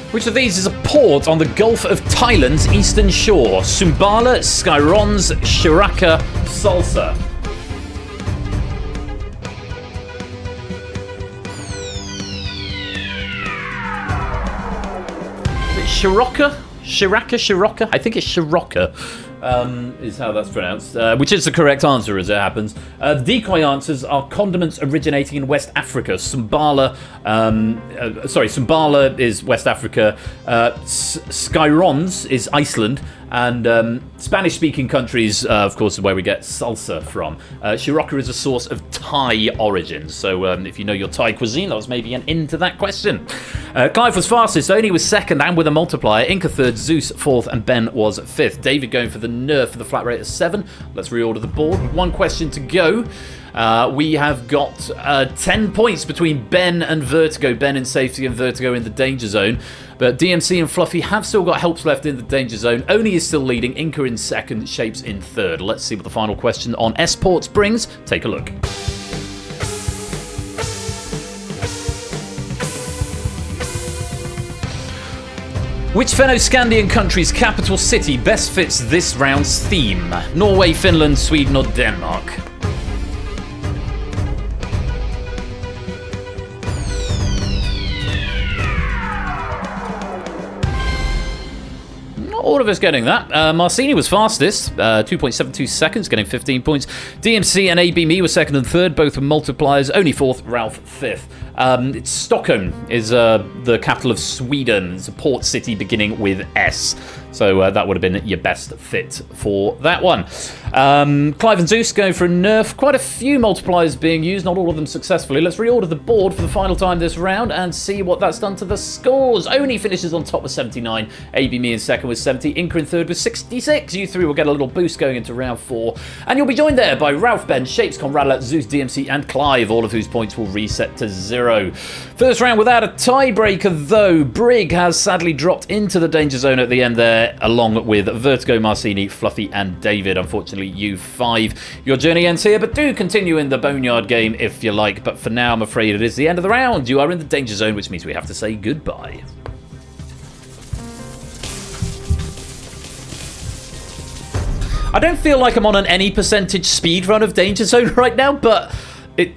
Which of these is a port on the Gulf of Thailand's eastern shore? Sumbawa, Skyrons, Shiraka, Salsa. Shiraka? Shiraka? I think it's Shiraka, is how that's pronounced, which is the correct answer as it happens. The decoy answers are condiments originating in West Africa. Sumbawa is West Africa, Skyrons is Iceland, and Spanish-speaking countries, of course, are where we get salsa from. Shiraka is a source of Thai origins, so if you know your Thai cuisine, that was maybe an into that question. Clive was fastest, Oni was second and with a multiplier, Inca third, Zeus fourth, and Ben was fifth. David going for the nerf for the flat rate of 7. Let's reorder the board. 1 question to go. We have got 10 points between Ben and Vertigo. Ben in safety and Vertigo in the danger zone. But DMC and Fluffy have still got helps left in the danger zone. Oni is still leading, Inca in second, Shapes in third. Let's see what the final question on S-Ports brings. Take a look. Which Fennoscandian country's capital city best fits this round's theme? Norway, Finland, Sweden or Denmark? Not all of us getting that. Marcini was fastest, 2.72 seconds, getting 15 points. DMC and ABME were second and third, both with multipliers. Only fourth, Ralph fifth. Stockholm is the capital of Sweden. It's a port city beginning with S. So that would have been your best fit for that one. Clive and Zeus going for a nerf. Quite a few multipliers being used, not all of them successfully. Let's reorder the board for the final time this round and see what that's done to the scores. Oni finishes on top with 79. ABME in second with 70. Inca in third with 66. You three will get a little boost going into round 4. And you'll be joined there by Ralph, Ben, Shapes, Conradlet, Zeus, DMC and Clive, all of whose points will reset to 0. First round without a tiebreaker though. Brig has sadly dropped into the danger zone at the end there, along with Vertigo, Marcini, Fluffy and David. Unfortunately, you 5. Your journey ends here, but do continue in the Boneyard game if you like. But for now, I'm afraid it is the end of the round. You are in the danger zone, which means we have to say goodbye. I don't feel like I'm on an any percentage speed run of danger zone right now, but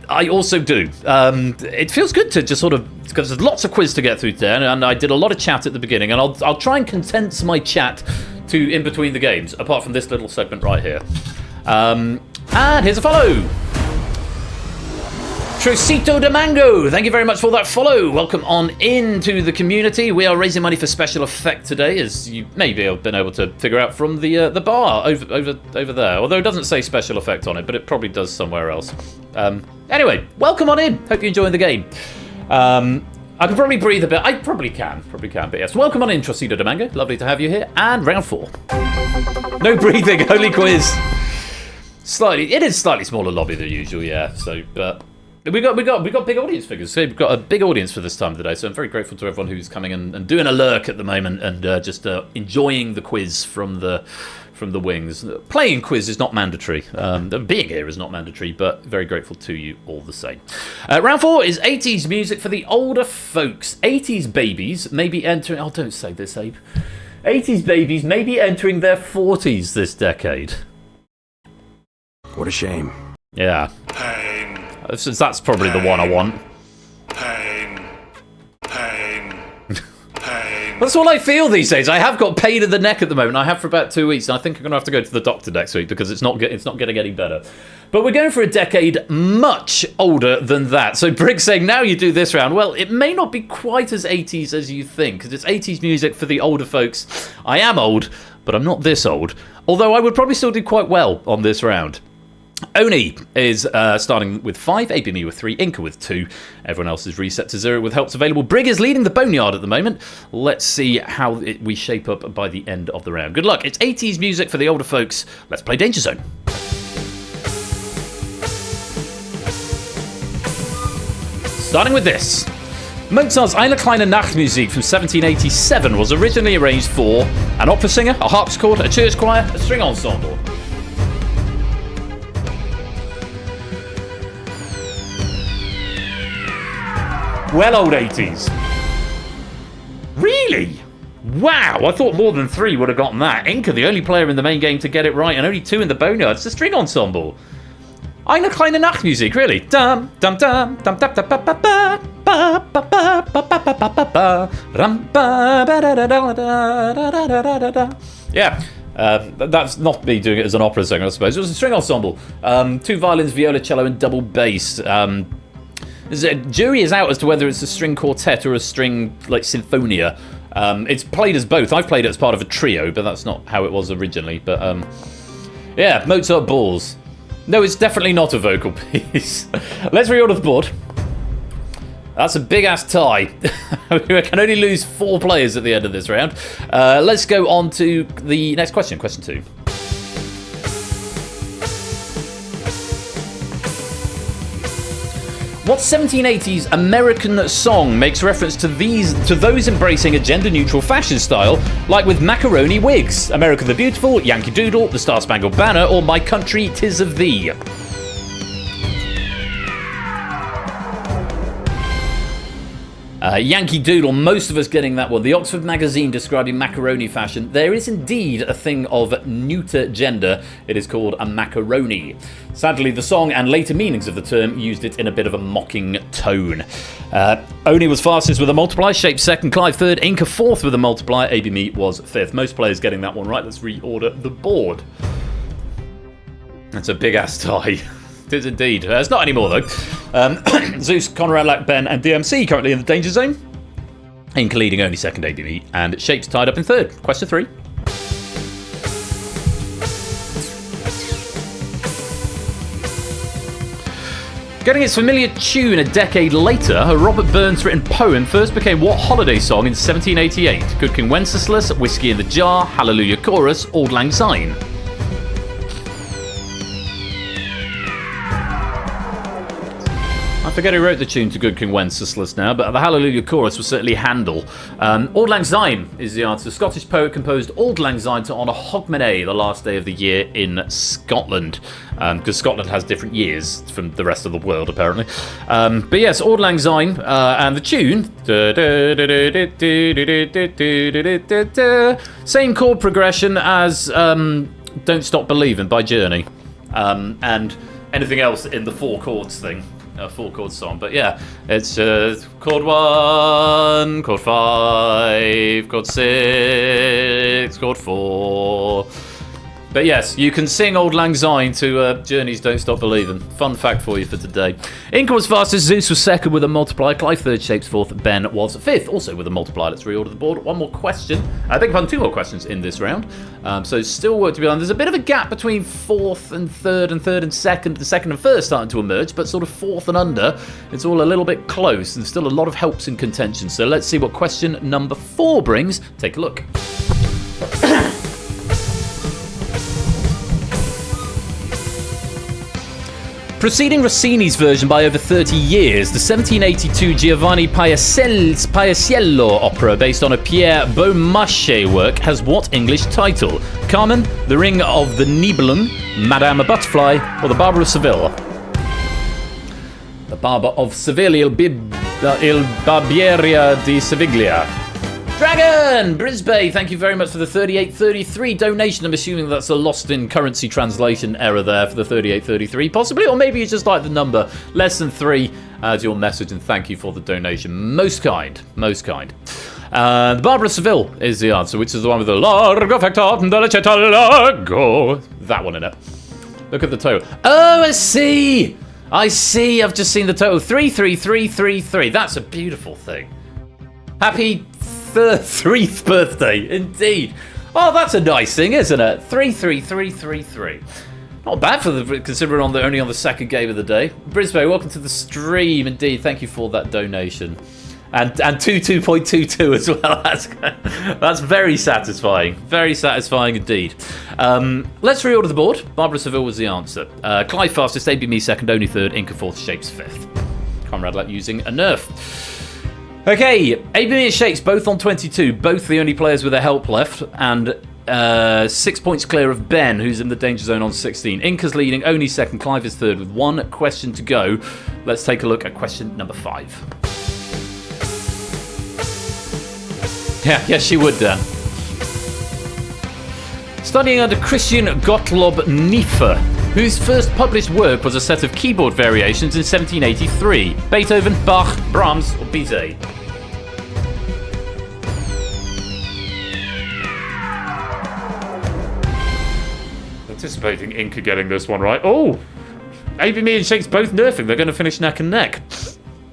I also do. It feels good to just sort of, because there's lots of quiz to get through there, and I did a lot of chat at the beginning, and I'll try and condense my chat to in between the games, apart from this little segment right here. And here's a follow. Trocito de Mango, thank you very much for that follow. Welcome on into the community. We are raising money for special effect today, as you maybe have been able to figure out from the bar over there. Although it doesn't say special effect on it, but it probably does somewhere else. Anyway, welcome on in. Hope you're enjoying the game. I can probably breathe a bit. I probably can, but yes. Welcome on in, Trocito de Mango. Lovely to have you here. And round 4. No breathing, only quiz. It is slightly smaller lobby than usual, yeah. So, but we got big audience figures. So we've got a big audience for this time of the day. So I'm very grateful to everyone who's coming and doing a lurk at the moment and just enjoying the quiz from the wings. Playing quiz is not mandatory. Being here is not mandatory, but very grateful to you all the same. Round 4 is 80s music for the older folks. 80s babies may be entering... Oh, don't say this, Abe. 80s babies may be entering their 40s this decade. What a shame. Yeah. Pain. That's probably the one I want. Pain. Pain. Pain. That's all I feel these days. I have got pain in the neck at the moment. I have for about 2 weeks, and I think I'm going to have to go to the doctor next week because it's not getting any better. But we're going for a decade much older than that. So Briggs saying, now you do this round. Well, it may not be quite as 80s as you think, because it's 80s music for the older folks. I am old, but I'm not this old. Although I would probably still do quite well on this round. Oni is starting with 5, ABME with 3, Inca with 2. Everyone else is reset to 0 with helps available. Brig is leading the Boneyard at the moment. Let's see how we shape up by the end of the round. Good luck. It's 80s music for the older folks. Let's play Danger Zone. Starting with this. Mozart's Eine kleine Nachtmusik from 1787 was originally arranged for an opera singer, a harpsichord, a church choir, a string ensemble. Well, old 80s. Really? Wow, I thought more than 3 would have gotten that. Inca, the only player in the main game to get it right, and only 2 in the boneyard. It's a string ensemble. Eine kleine Nachtmusik, really. Dum dum dum dum dum dum dum dum yeah, that's not me doing it as an opera singer, I suppose. It was a string ensemble. 2 violins, viola, cello, and double bass. Jury is out as to whether it's a string quartet or a string like sinfonia. It's played as both. I've played it as part of a trio, but that's not how it was originally. But yeah, Mozart balls. No, it's definitely not a vocal piece. Let's reorder the board. That's a big-ass tie. We can only lose 4 players at the end of this round. Let's go on to the next question. Question 2. What 1780s American song makes reference to those embracing a gender-neutral fashion style, like with macaroni wigs, America the Beautiful, Yankee Doodle, The Star-Spangled Banner, or My Country 'Tis of Thee? Yankee Doodle, most of us getting that one. The Oxford magazine describing macaroni fashion. There is indeed a thing of neuter gender. It is called a macaroni. Sadly, the song and later meanings of the term used it in a bit of a mocking tone. Oni was fastest with a multiply, Shape second, Clive third, Inca fourth with a multiply, ABME was fifth. Most players getting that one right. Let's reorder the board. That's a big-ass tie. It is indeed. It's not anymore, though. Zeus, Conrad, Lack, Ben, and DMC currently in the danger zone. Inca leading only second, ABME, and Shapes tied up in third. Question 3. Getting its familiar tune a decade later, a Robert Burns written poem first became what holiday song in 1788? Good King Wenceslas, Whiskey in the Jar, Hallelujah Chorus, Auld Lang Syne. I forget who wrote the tune to Good King Wenceslas now, but the Hallelujah Chorus was certainly Handel. Auld Lang Syne is the answer. The Scottish poet composed Auld Lang Syne to honour Hogmanay, the last day of the year in Scotland. Because Scotland has different years from the rest of the world, apparently. But yes, Auld Lang Syne, and the tune... same chord progression as Don't Stop Believin' by Journey. And anything else in the 4 chords thing. 4 chord song, but yeah, it's chord 1, chord 5, chord 6, chord 4. But yes, you can sing Auld Lang Syne to Journey's Don't Stop Believin'. Fun fact for you for today. Inca was fastest, Zeus was second with a multiply, Clive third, Shapes fourth, Ben was fifth, also with a multiply. Let's reorder the board. One more question. I think I've done 2 more questions in this round. So still work to be done. There's a bit of a gap between fourth and third and second. The second and first starting to emerge, but sort of fourth and under, it's all a little bit close. There's still a lot of helps in contention. So let's see what question number 4 brings. Take a look. Preceding Rossini's version by over 30 years, the 1782 Giovanni Paisiello opera, based on a Pierre Beaumarchais work, has what English title? Carmen, The Ring of the Nibelung, Madame Butterfly, or The Barber of Seville? The Barber of Seville, Il Barbiere di Seviglia. Dragon! Brisbane, thank you very much for the 3833 donation. I'm assuming that's a lost in currency translation error there for the 3833, possibly, or maybe you just like the number less than 3 as your message, and thank you for the donation. Most kind, most kind. The Barbara Seville is the answer, which is the one with the Largo Factor della Città Largo. That one in it. Look at the total. Oh, I see! I see, I've just seen the total. 33333. That's a beautiful thing. Happy 3rd birthday, indeed. Oh, that's a nice thing, isn't it? 33333. Not bad for considering only on the second game of the day. Brisbane, welcome to the stream. Indeed, thank you for that donation, and 22.22 as well. That's very satisfying. Very satisfying indeed. Let's reorder the board. Barbara Seville was the answer. Clive fastest, ABME second, only third, Inca fourth, Shapes fifth. Conrad Lack using a nerf. Okay, AB and Shakes both on 22, both the only players with a help left, and 6 points clear of Ben, who's in the danger zone on 16. Inca's leading, Oni second, Clive is third with one question to go. Let's take a look at question number 5. Yeah, yes, she would, Dan. Studying under Christian Gottlob Niefe, whose first published work was a set of keyboard variations in 1783. Beethoven, Bach, Brahms, or Bizet? Anticipating Inca getting this one right. Oh! AB, me and Shakes both nerfing. They're going to finish neck and neck.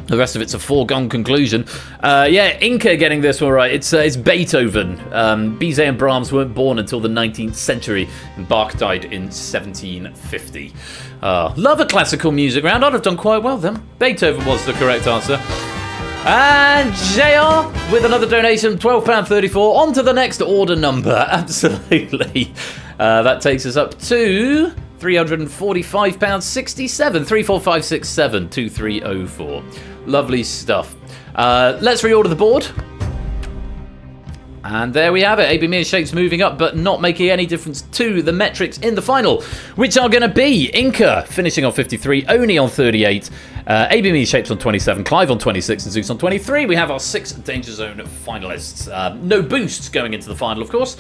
The rest of it's a foregone conclusion. Yeah, Inca getting this one right. It's Beethoven. Bizet and Brahms weren't born until the 19th century, and Bach died in 1750. Love a classical music round. I'd have done quite well then. Beethoven was the correct answer. And JR with another donation, £12.34. On to the next order number. Absolutely. That takes us up to £345.67. 34567 2304. Lovely stuff. Let's reorder the board. And there we have it. AB Mir Shakes moving up, but not making any difference to the metrics in the final, which are going to be Inca finishing on 53, Oni on 38, AB Mir Shakes on 27, Clive on 26, and Zeus on 23. We have our 6 Danger Zone finalists. No boosts going into the final, of course.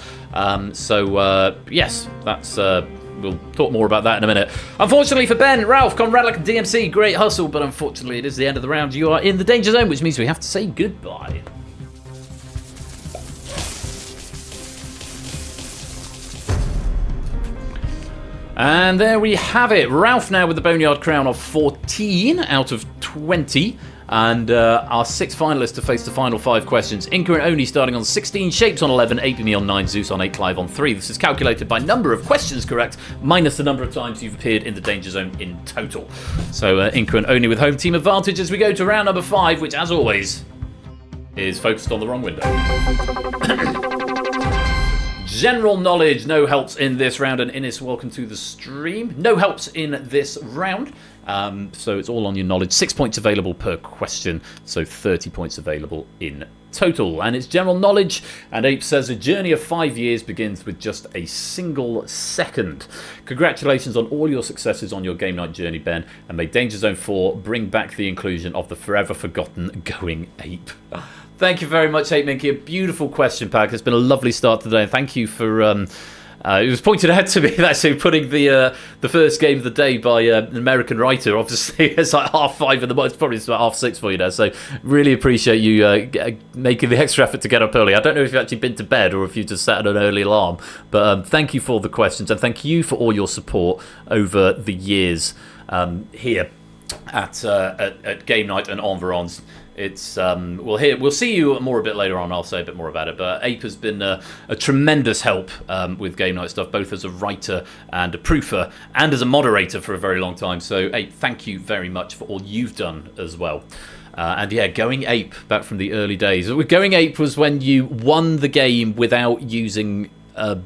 Yes, that's... we'll talk more about that in a minute. Unfortunately for Ben, Ralph, Conradlic, and DMC, great hustle, but unfortunately it is the end of the round. You are in the Danger Zone, which means we have to say goodbye. And there we have it. Ralph now with the Boneyard Crown of 14 out of 20. And our 6 finalists to face the final 5 questions. Inca and Oni starting on 16, Shapes on 11, Apemy on 9, Zeus on 8, Clive on 3. This is calculated by number of questions correct, minus the number of times you've appeared in the Danger Zone in total. So Inca and Oni with home team advantage as we go to round number 5, which as always is focused on the wrong window. General knowledge, no helps in this round, and Innes, welcome to the stream. No helps in this round, so it's all on your knowledge. 6 points available per question, so 30 points available in total. And it's general knowledge, and Ape says a journey of 5 years begins with just a single second. Congratulations on all your successes on your game night journey, Ben, and may Danger Zone 4 bring back the inclusion of the forever forgotten Going Ape. Thank you very much, Ape Minky. A beautiful question pack. It's been a lovely start today. Thank you for... it was pointed out to me that actually putting the first game of the day by an American writer. Obviously, it's like 5:30 in the morning. It's probably about 6:30 for you now. So really appreciate you making the extra effort to get up early. I don't know if you've actually been to bed or if you just set an early alarm. But thank you for the questions, and thank you for all your support over the years here at Game Night and Environs. It's we'll see you more a bit later on. I'll say a bit more about it. But Ape has been a tremendous help with Game Night stuff, both as a writer and a proofer, and as a moderator for a very long time. So Ape, thank you very much for all you've done as well. And yeah, Going Ape back from the early days. Going Ape was when you won the game without using a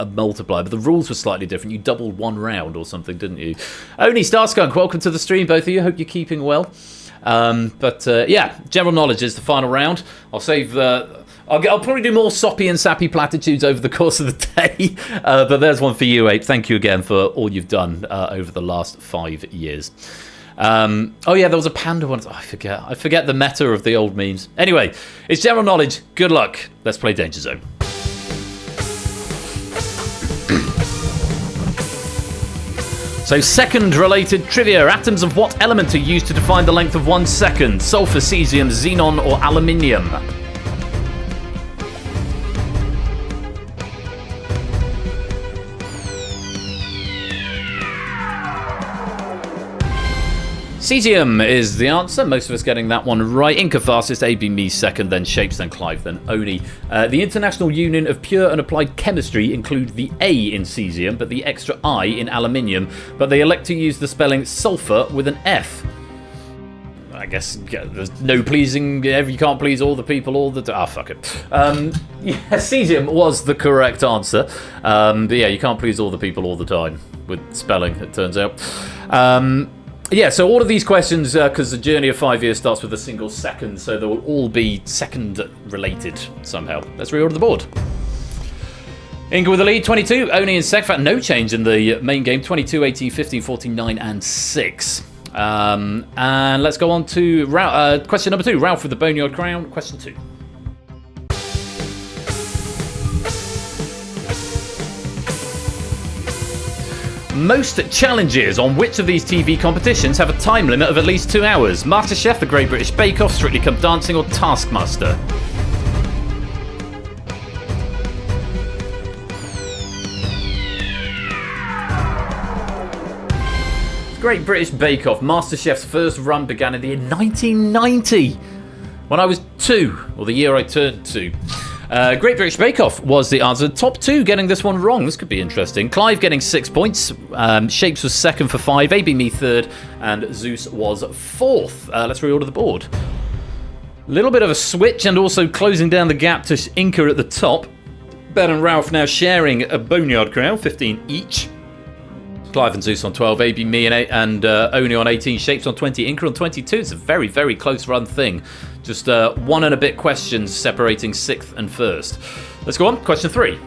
multiplier, but the rules were slightly different. You doubled one round or something, didn't you? Oni Starskunk, welcome to the stream, both of you. Hope you're keeping well. Yeah, general knowledge is the final round. I'll save. I'll probably do more soppy and sappy platitudes over the course of the day. But there's one for you, Ape. Thank you again for all you've done over the last 5 years. Oh yeah, there was a panda one. Oh, I forget the meta of the old memes. Anyway, it's general knowledge. Good luck. Let's play Danger Zone. So second related trivia. Atoms of what element are used to define the length of 1 second? Sulfur, cesium, xenon, or aluminium? Cesium is the answer. Most of us getting that one right. Inca fastest, AB me second, then Shapes, then Clive, then Oni. The International Union of Pure and Applied Chemistry include the A in cesium, but the extra I in aluminium. But they elect to use the spelling sulfur with an F. I guess there's no pleasing. You can't please all the people all the time. Fuck it. Yeah, cesium was the correct answer. But yeah, you can't please all the people all the time with spelling, it turns out. Yeah, so all of these questions, because the journey of 5 years starts with a single second, so they will all be second-related somehow. Let's reorder the board. Inga with the lead, 22. Oni in second. In fact, no change in the main game. 22, 18, 15, 14, 9, and 6. And let's go on to question number 2. Ralph with the Boneyard Crown. Question 2. Most challenges on which of these TV competitions have a time limit of at least 2 hours? MasterChef, The Great British Bake Off, Strictly Come Dancing, or Taskmaster? Great British Bake Off. MasterChef's first run began in the year 1990, when I was 2, or the year I turned 2. Great British Bake Off was the answer. Top 2 getting this one wrong. This could be interesting. Clive getting 6 points. Shapes was second for 5. AB Me third. And Zeus was fourth. Let's reorder the board. A little bit of a switch and also closing down the gap to Inca at the top. Ben and Ralph now sharing a Boneyard Crown, 15 each. Clive and Zeus on 12, AB Me and Oni on 18, Shapes on 20, Inca on 22. It's a very, very close run thing. Just 1 and a bit questions separating 6th and 1st. Let's go on. Question 3.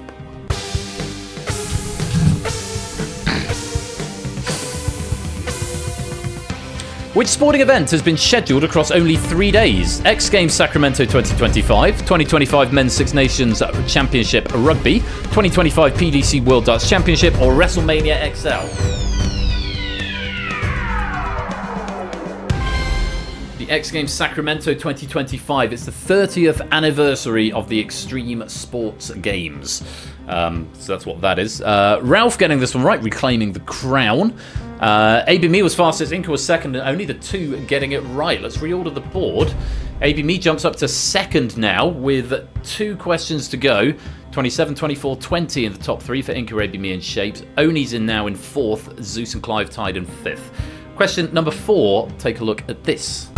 Which sporting event has been scheduled across only 3 days? X Games Sacramento 2025, 2025 Men's Six Nations Championship Rugby, 2025 PDC World Darts Championship, or WrestleMania XL? The X Games Sacramento 2025. It's the 30th anniversary of the Extreme Sports Games. So that's what that is. Ralph getting this one right, reclaiming the crown. AB Me was fastest, Inca was second, and only the 2 getting it right. Let's reorder the board. AB Me jumps up to second now with 2 questions to go. 27, 24, 20 in the top 3 for Inca, AB Me, and Shapes. Oni's in now in 4th, Zeus and Clive tied in 5th. Question number 4, take a look at this.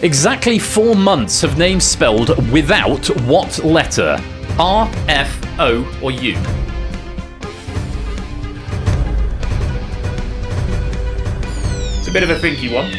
Exactly 4 months have names spelled without what letter? R, F, O, or U? It's a bit of a thinky one.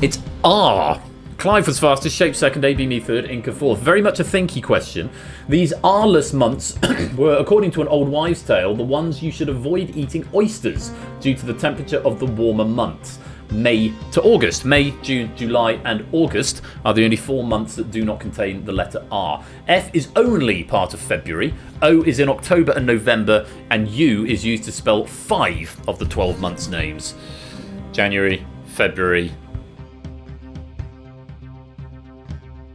It's R. Clive was fastest, Shape second, AB Me third, Inca fourth. Very much a thinky question. These R-less months were, according to an old wives' tale, the ones you should avoid eating oysters due to the temperature of the warmer months. May to August. May, June, July, and August are the only 4 months that do not contain the letter R. F is only part of February, O is in October and November, and U is used to spell 5 of the 12 months' names. January, February,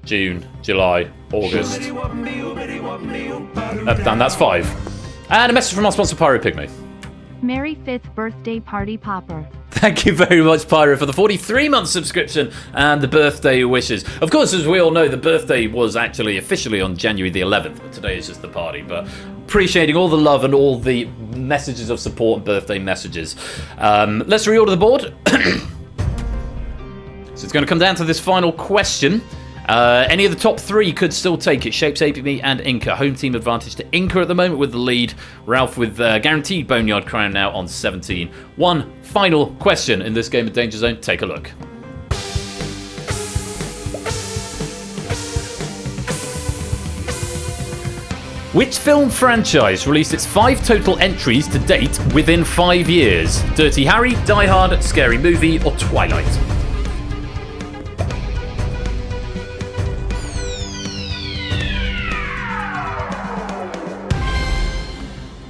June, July, August. And that's 5. And a message from our sponsor, Pyro Pygmy. Merry 5th birthday party, Popper. Thank you very much, Pyro, for the 43-month subscription and the birthday wishes. Of course, as we all know, the birthday was actually officially on January the 11th, but today is just the party. But appreciating all the love and all the messages of support and birthday messages. Let's reorder the board. So it's going to come down to this final question. Any of the top 3 could still take it. Shapes, AB Me, and Inca. Home team advantage to Inca at the moment with the lead. Ralph with guaranteed Boneyard Crown now on 17. One final question in this game of Danger Zone. Take a look. Which film franchise released its 5 total entries to date within 5 years? Dirty Harry, Die Hard, Scary Movie, or Twilight?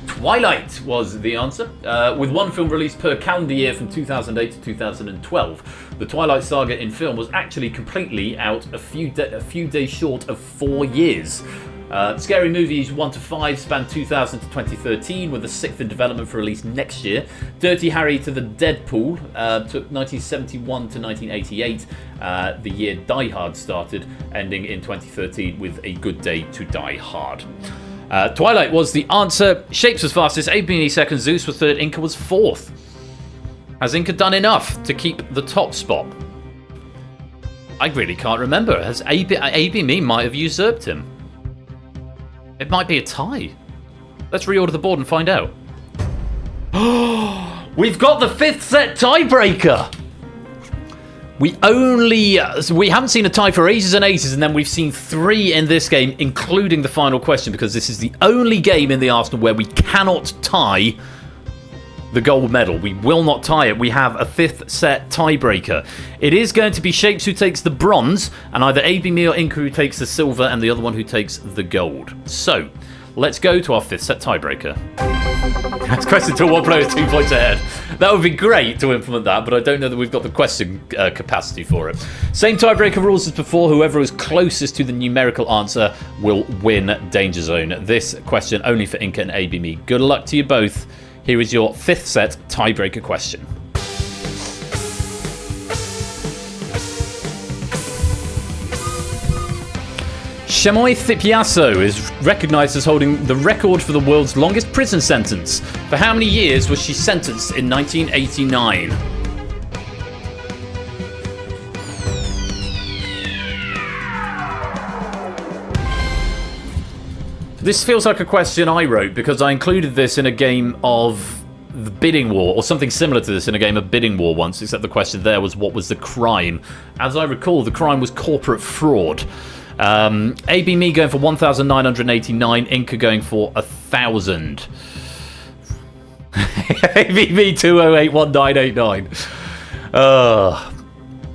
Twilight was the answer, with 1 film released per calendar year from 2008 to 2012. The Twilight saga in film was actually completely out a few days short of 4 years. Scary Movies 1 to 5 spanned 2000 to 2013, with a 6th in development for release next year. Dirty Harry to the Deadpool took 1971 to 1988, the year Die Hard started, ending in 2013 with A Good Day to Die Hard. Twilight was the answer. Shapes was fastest, AB second, Zeus was third, Inca was fourth. Has Inca done enough to keep the top spot? I really can't remember. Has AB Me might have usurped him. It might be a tie. Let's reorder the board and find out. We've got the 5th set tiebreaker. We haven't seen a tie for ages and ages, and then we've seen 3 in this game, including the final question, because this is the only game in the Arsenal where we cannot tie the gold medal. We will not tie it. We have a 5th set tiebreaker. It is going to be Shapes who takes the bronze, and either AB Me or Inca who takes the silver, and the other one who takes the gold. So, let's go to our 5th set tiebreaker. That's question till one player is 2 points ahead. That would be great to implement that, but I don't know that we've got the question capacity for it. Same tiebreaker rules as before. Whoever is closest to the numerical answer will win Danger Zone. This question only for Inca and AB Me. Good luck to you both. Here is your 5th set tiebreaker question. Shemoy Thipiasso is recognised as holding the record for the world's longest prison sentence. For how many years was she sentenced in 1989? This feels like a question I wrote because I included this in a game of the bidding war, or something similar to this in a game of bidding war once, except the question there was what was the crime. As I recall, the crime was corporate fraud. AB Me going for 1,989, Inca going for 1,000. AB Me 2081989.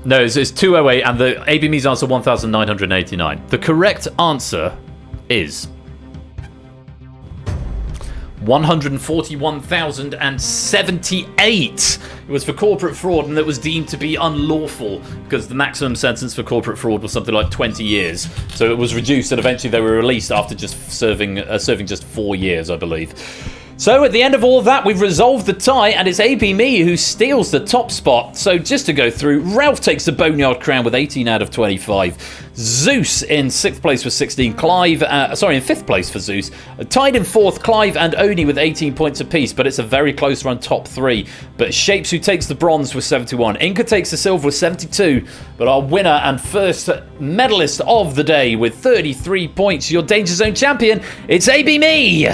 No, it's 208, and the AB Me's answer 1,989. The correct answer is 141,078. It was for corporate fraud, and it was deemed to be unlawful because the maximum sentence for corporate fraud was something like 20 years. So it was reduced, and eventually they were released after just serving just 4 years, I believe. So at the end of all of that, we've resolved the tie, and it's AB Me who steals the top spot. So just to go through, Ralph takes the Boneyard crown with 18 out of 25. Zeus in 6th place with 16. Clive, in 5th place for Zeus. Tied in 4th, Clive and Oni with 18 points apiece, but it's a very close run top 3. But Shapes who takes the bronze with 71. Inca takes the silver with 72. But our winner and first medalist of the day with 33 points, your Danger Zone champion, it's AB Me!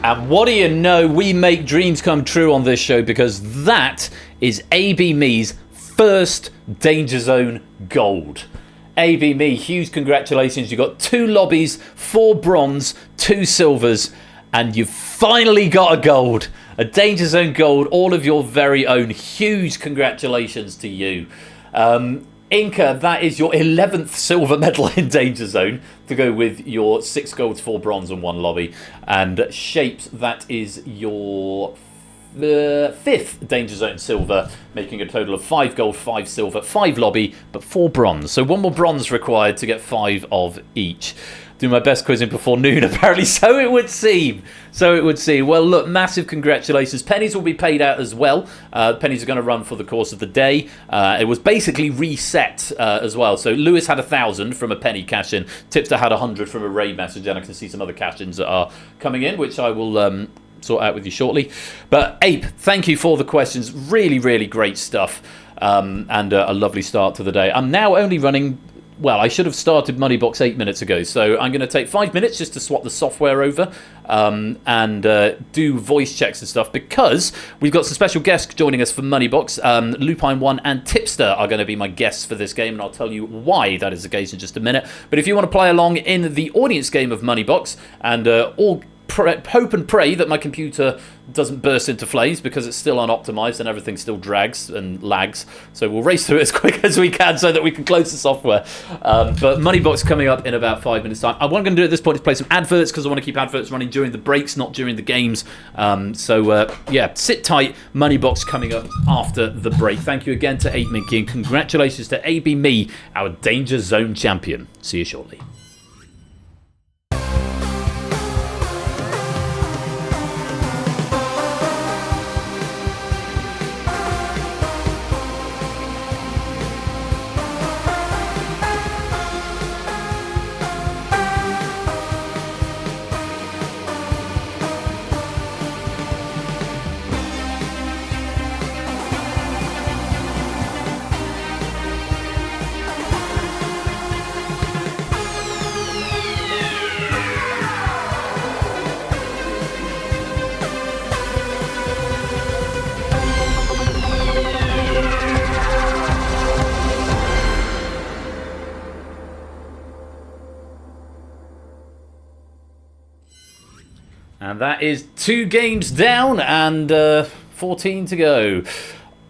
And what do you know? We make dreams come true on this show because that is AB Me's first Danger Zone gold. AB Me, huge congratulations. You got 2 lobbies, 4 bronze, 2 silvers, and you've finally got a gold. A Danger Zone gold, all of your very own. Huge congratulations to you. Inca, that is your 11th silver medal in Danger Zone to go with your 6 golds, 4 bronze and 1 lobby. And Shapes, that is your 5th Danger Zone silver, making a total of 5 gold, 5 silver, 5 lobby, but 4 bronze. So 1 more bronze required to get 5 of each. Do my best quizzing before noon, apparently, so it would seem. Well, look, massive congratulations. Pennies will be paid out as well. Pennies are going to run for the course of the day. It was basically reset as well. So Lewis had 1,000 from a penny cash-in. Tipster had 100 from a raid message, and I can see some other cash-ins that are coming in, which I will sort out with you shortly. But Ape, thank you for the questions. Really, really great stuff. And a lovely start to the day. I'm now only running... Well, I should have started Moneybox 8 minutes ago, so I'm going to take 5 minutes just to swap the software over and do voice checks and stuff, because we've got some special guests joining us for Moneybox. Lupine1 and Tipster are going to be my guests for this game, and I'll tell you why that is the case in just a minute. But if you want to play along in the audience game of Moneybox and all hope and pray that my computer doesn't burst into flames, because it's still unoptimized and everything still drags and lags, so we'll race through it as quick as we can so that we can close the software. But Moneybox coming up in about 5 minutes time. What I'm going to do at this point is play some adverts, because I want to keep adverts running during the breaks, not during the games. Yeah, sit tight. Moneybox coming up after the break. Thank you again to 8Minky, and congratulations to AB Me, our Danger Zone champion. See you shortly. And that is 2 games down and 14 to go.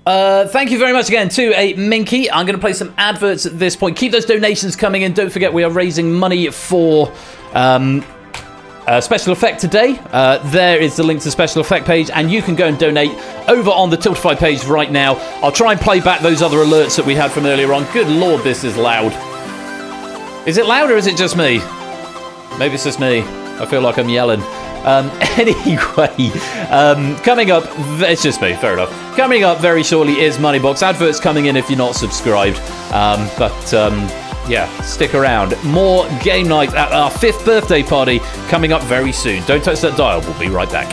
Thank you very much again to a Minky. I'm going to play some adverts at this point. Keep those donations coming in. Don't forget we are raising money for Special Effect today. There is the link to the Special Effect page, and you can go and donate over on the Tiltify page right now. I'll try and play back those other alerts that we had from earlier on. Good lord, this is loud. Is it loud or is it just me? Maybe it's just me. I feel like I'm yelling. Anyway, coming up, it's just me, fair enough. Coming up very shortly is Moneybox. Adverts coming in if you're not subscribed. Yeah, stick around. More game night at our 5th birthday party coming up very soon. Don't touch that dial. We'll be right back.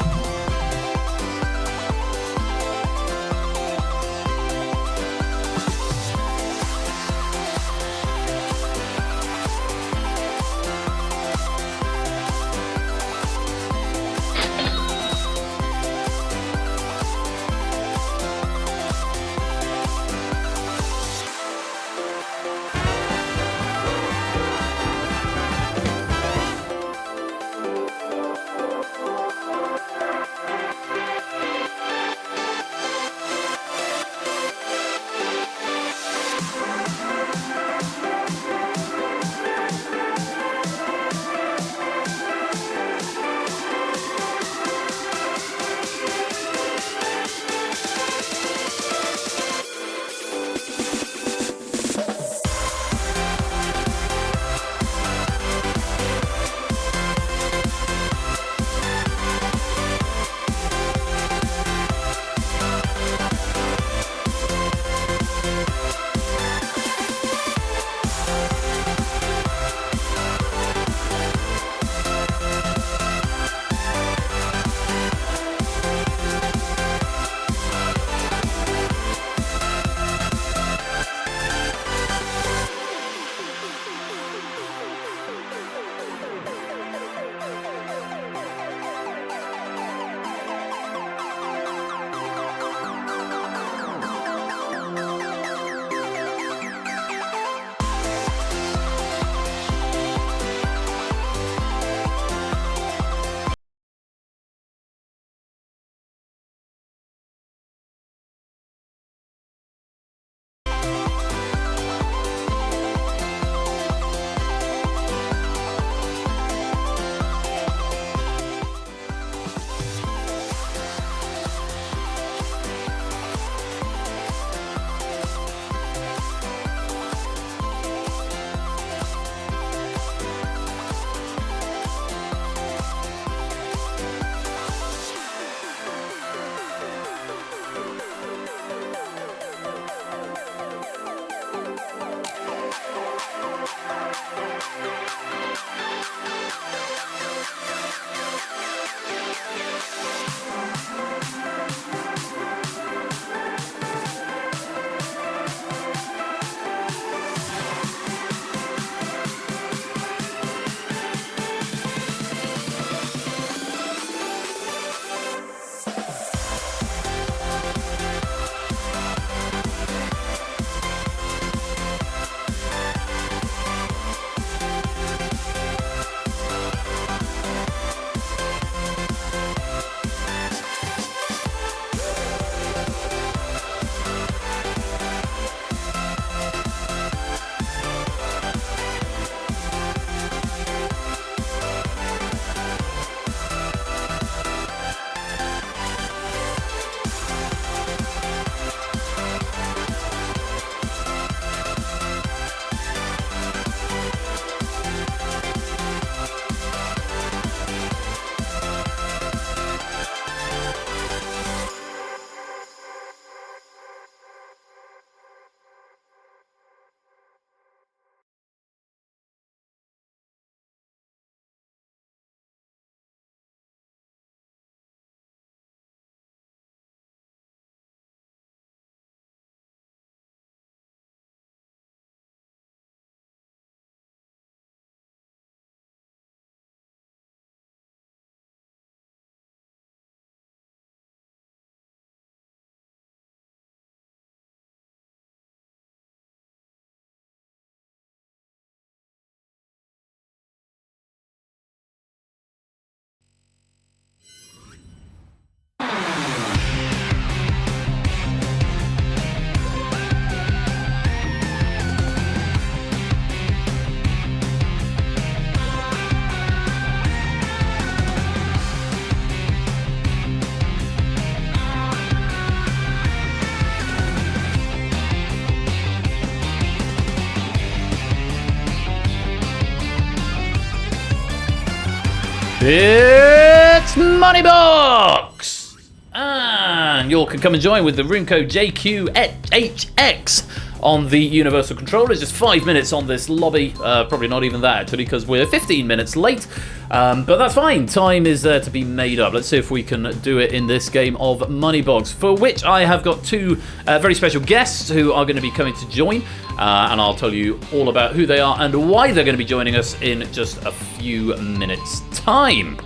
It's Moneybox! And you all can come and join with the room code JQHX on the Universal Controller. It's just 5 minutes on this lobby. Probably not even that, actually, because we're 15 minutes late. But that's fine. Time is there to be made up. Let's see if we can do it in this game of Moneybox, for which I have got two very special guests who are going to be coming to join. And I'll tell you all about who they are and why they're going to be joining us in just a few minutes' time.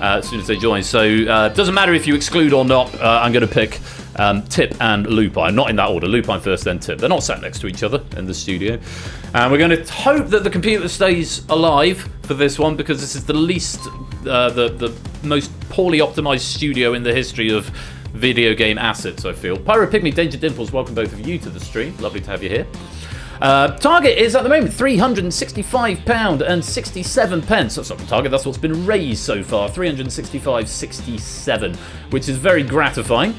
As soon as they join. So it doesn't matter if you exclude or not. I'm going to pick Tip and Lupine. Not in that order. Lupine first, then Tip. They're not sat next to each other in the studio. And we're going to hope that the computer stays alive for this one, because this is the least, the most poorly optimized studio in the history of video game assets, I feel. Pyro Pygmy, Danger Dimples, welcome both of you to the stream. Lovely to have you here. Target is at the moment £365.67. That's not the target, that's what's been raised so far. 365.67, which is very gratifying.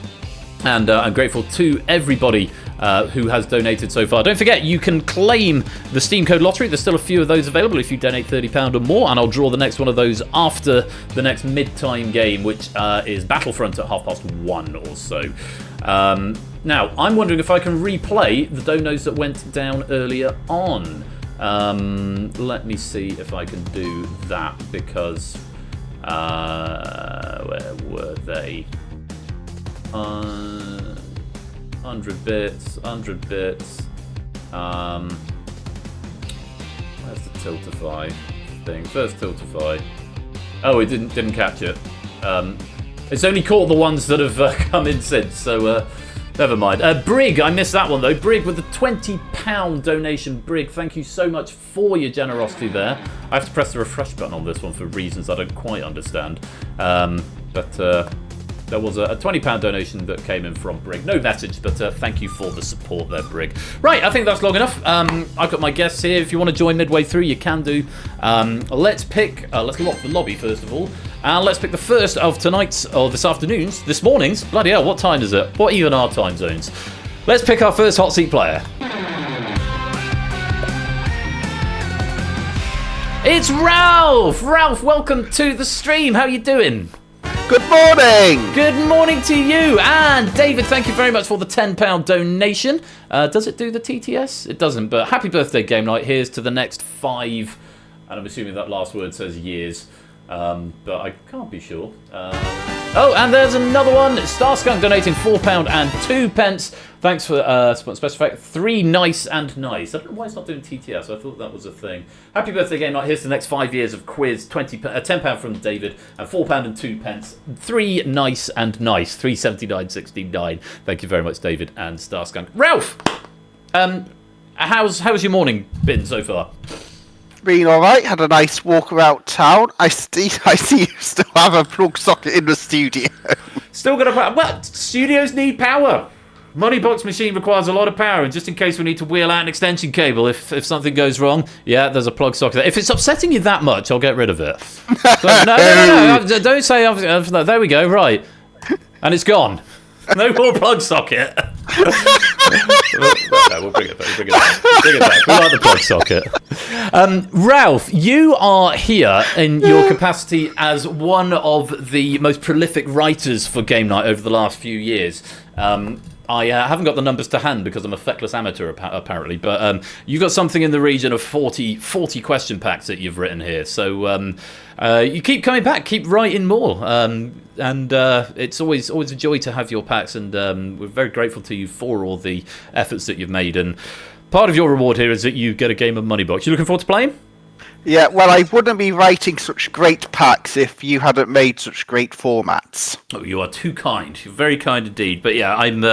And I'm grateful to everybody who has donated so far. Don't forget, you can claim the Steam Code Lottery. There's still a few of those available if you donate £30 or more, and I'll draw the next one of those after the next mid-time game, which is Battlefront at 1:30 or so. Now, I'm wondering if I can replay the donos that went down earlier on. Let me see if I can do that, because where were they? 100 bits. Where's the Tiltify thing? First Tiltify. Oh, it didn't catch it. It's only caught the ones that have come in since, so never mind. Brig, I missed that one though. Brig with the £20 donation. Brig, thank you so much for your generosity there. I have to press the refresh button on this one for reasons I don't quite understand. But there was a £20 donation that came in from Brig. No message, but thank you for the support there, Brig. Right, I think that's long enough. I've got my guests here. If you want to join midway through, you can do. Let's lock the lobby first of all. And let's pick the first of tonight's, or this afternoon's, this morning's. Bloody hell, what time is it? What even are time zones? Let's pick our first hot seat player. It's Ralph! Ralph, welcome to the stream. How are you doing? Good morning! Good morning to you. And David, thank you very much for the £10 donation. Does it do the TTS? It doesn't, but happy birthday, Game Night. Here's to the next 5, and I'm assuming that last word says years. But I can't be sure. Oh, and there's another one. Starskunk donating £4 and 2p. Thanks for specifying 3 nice and nice. I don't know why it's not doing TTS. I thought that was a thing. Happy birthday, Game Night. Here's the next 5 years of quiz. £10 from David and £4 and 2p. 3 nice and nice. 379.69. Thank you very much, David and Starskunk. Ralph, how's your morning been so far? Been alright, had a nice walk around town. I see you still have a plug socket in the studio. Still got a power. Well, studios need power. Moneybox machine requires a lot of power, and just in case we need to wheel out an extension cable if something goes wrong, yeah, there's a plug socket. If it's upsetting you that much, I'll get rid of it. No, don't say there we go, right. And it's gone. No more plug socket. We'll bring it back. We like the plug socket. Ralph, you are here in your capacity as one of the most prolific writers for Game Night over the last few years. I haven't got the numbers to hand because I'm a feckless amateur, apparently, but you've got something in the region of 40 question packs that you've written here. So you keep coming back, keep writing more, and it's always a joy to have your packs, and we're very grateful to you for all the efforts that you've made. And part of your reward here is that you get a game of Moneybox. You looking forward to playing? Yeah, well, I wouldn't be writing such great packs if you hadn't made such great formats. Oh, you are too kind. You're very kind indeed. But yeah, I'm.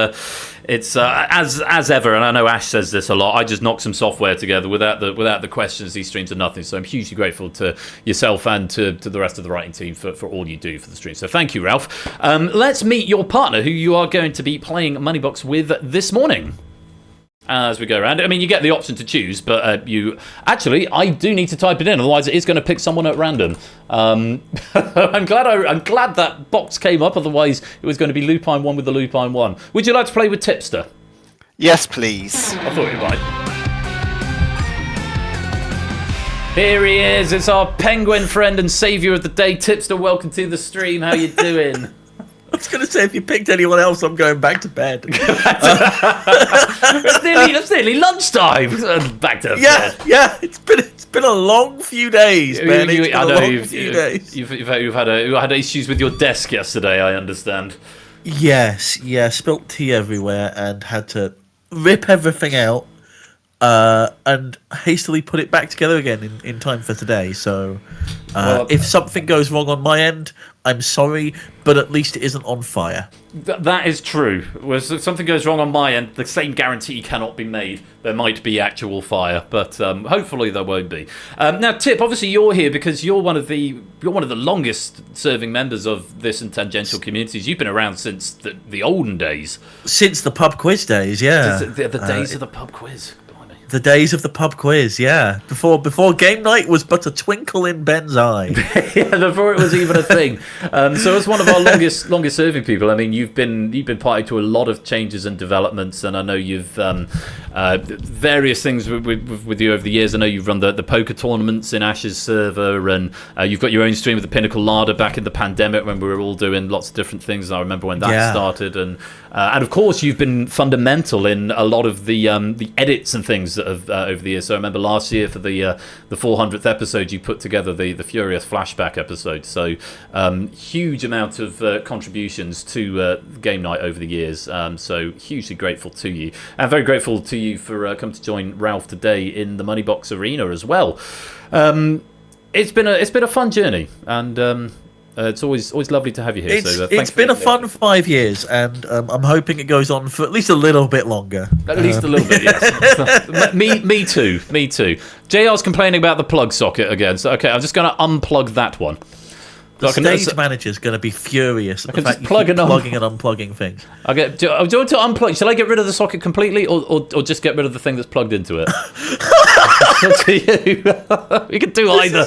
It's as ever, and I know Ash says this a lot. I just knock some software together without the questions. These streams are nothing. So I'm hugely grateful to yourself and to the rest of the writing team for all you do for the stream. So thank you, Ralph. Let's meet your partner, who you are going to be playing Moneybox with this morning. As we go around, I mean, you get the option to choose, but I do need to type it in, otherwise it is going to pick someone at random. I'm glad that box came up, otherwise it was going to be Lupine 1 with the Lupine 1. Would you like to play with Tipster? Yes, please. I thought you might. Here he is. It's our penguin friend and saviour of the day, Tipster. Welcome to the stream. How you doing? I was going to say, if you picked anyone else, I'm going back to bed. It's nearly lunchtime. Back to bed. Yeah. It's been a long few days, man. You've had issues with your desk yesterday, I understand. Yes, spilt tea everywhere and had to rip everything out and hastily put it back together again in time for today. So if something goes wrong on my end, I'm sorry, but at least it isn't on fire. That is true. If something goes wrong on my end, the same guarantee cannot be made. There might be actual fire, but hopefully there won't be. Now, Tip, obviously you're here because you're one of the longest serving members of this and tangential communities. You've been around since the olden days. Since the pub quiz days, yeah. The days of the pub quiz. The days of the pub quiz, yeah. Before game night was but a twinkle in Ben's eye. Yeah, before it was even a thing. So as one of our longest serving people, I mean, you've been party to a lot of changes and developments, and I know you've various things with you over the years. I know you've run the poker tournaments in Ash's server, and you've got your own stream with the Pinnacle Larder back in the pandemic when we were all doing lots of different things. I remember when that started, and of course you've been fundamental in a lot of the edits and things that have over the years. So I remember last year for the 400th episode, you put together the Furious flashback episode. So huge amount of contributions to game night over the years. So hugely grateful to you, and very grateful to you for coming to join Ralph today in the Money Box Arena as well. It's been a fun journey, and it's always lovely to have you here. It's been a fun 5 years, and I'm hoping it goes on for at least a little bit longer. At least a little bit, yes. Me too. JR's complaining about the plug socket again, so okay, I'm just going to unplug that one. The stage manager's going to be furious at the fact you keep plugging and unplugging things. Okay, do you want to unplug? Shall I get rid of the socket completely, or just get rid of the thing that's plugged into it? Up to you. We can do either.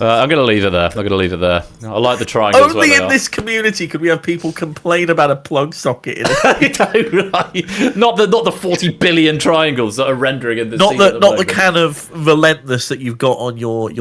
I'm going to leave it there. I like the triangles. Only in this community could we have people complain about a plug socket in it. I know, right? Not the 40 billion triangles that are rendering in this. Not the can of Relentless that you've got on your desk.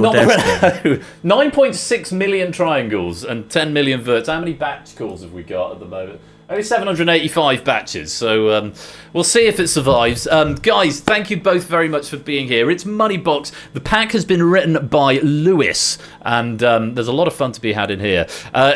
9.6 million triangles and 10 million verts. How many batch calls have we got at the moment? Only 785 batches, so we'll see if it survives. Guys, thank you both very much for being here. It's Moneybox. The pack has been written by Lewis, and there's a lot of fun to be had in here.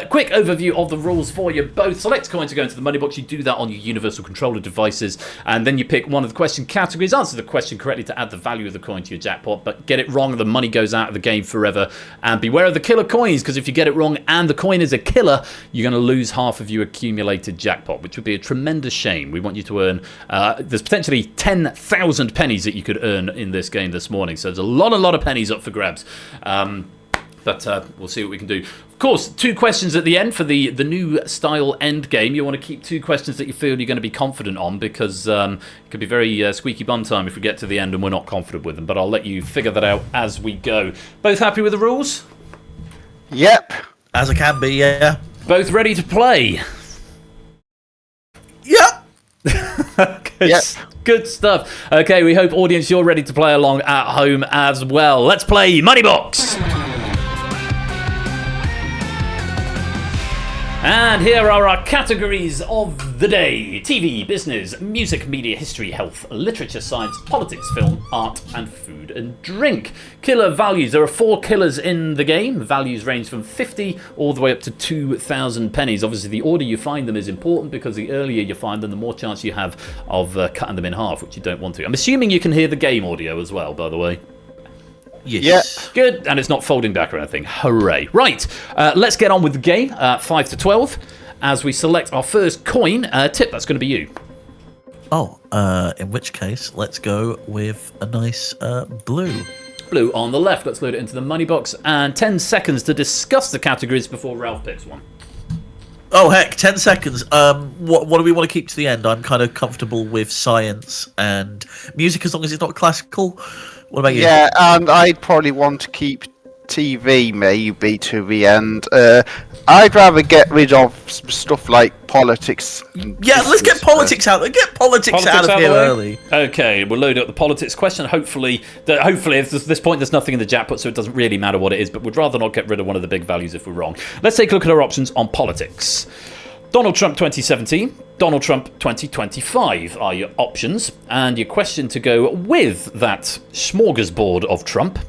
Quick overview of the rules for you both. Select a coin to go into the Moneybox. You do that on your universal controller devices, and then you pick one of the question categories, answer the question correctly to add the value of the coin to your jackpot, but get it wrong, the money goes out of the game forever. And beware of the killer coins, because if you get it wrong and the coin is a killer, you're going to lose half of your accumulated jackpot, which would be a tremendous shame. We want you to earn there's potentially 10,000 pennies that you could earn in this game this morning, so there's a lot of pennies up for grabs, but we'll see what we can do. Of course, 2 questions at the end for the new style end game. You want to keep 2 questions that you feel you're going to be confident on, because it could be very squeaky bum time if we get to the end and we're not confident with them, but I'll let you figure that out as we go. Both happy with the rules? Yep. As I can be, yeah. Both ready to play? Yep. Good stuff. Okay, we hope, audience, you're ready to play along at home as well. Let's play Moneybox. And here are our categories of the day: TV, business, music, media, history, health, literature, science, politics, film, art, and food and drink. Killer values. There are 4 killers in the game. Values range from 50 all the way up to 2,000 pennies. Obviously, the order you find them is important, because the earlier you find them, the more chance you have of cutting them in half, which you don't want to. I'm assuming you can hear the game audio as well, by the way. Yes. Yep. Good, and it's not folding back or anything. Hooray. Right, let's get on with the game. 5 to 12. As we select our first coin. Tip, that's going to be you. Oh, in which case, let's go with a nice blue. Blue on the left. Let's load it into the money box. And 10 seconds to discuss the categories before Ralph picks one. Oh, heck, 10 seconds. What do we want to keep to the end? I'm kind of comfortable with science and music, as long as it's not classical. What about you? Yeah, and I'd probably want to keep TV maybe to the end. I'd rather get rid of some stuff like politics. Yeah, let's get politics out. Get politics out of here early. Okay, we'll load up the politics question. Hopefully, at this point, there's nothing in the jackpot, so it doesn't really matter what it is. But we'd rather not get rid of one of the big values if we're wrong. Let's take a look at our options on politics. Donald Trump 2017, Donald Trump 2025 are your options, and your question to go with that smorgasbord of Trump.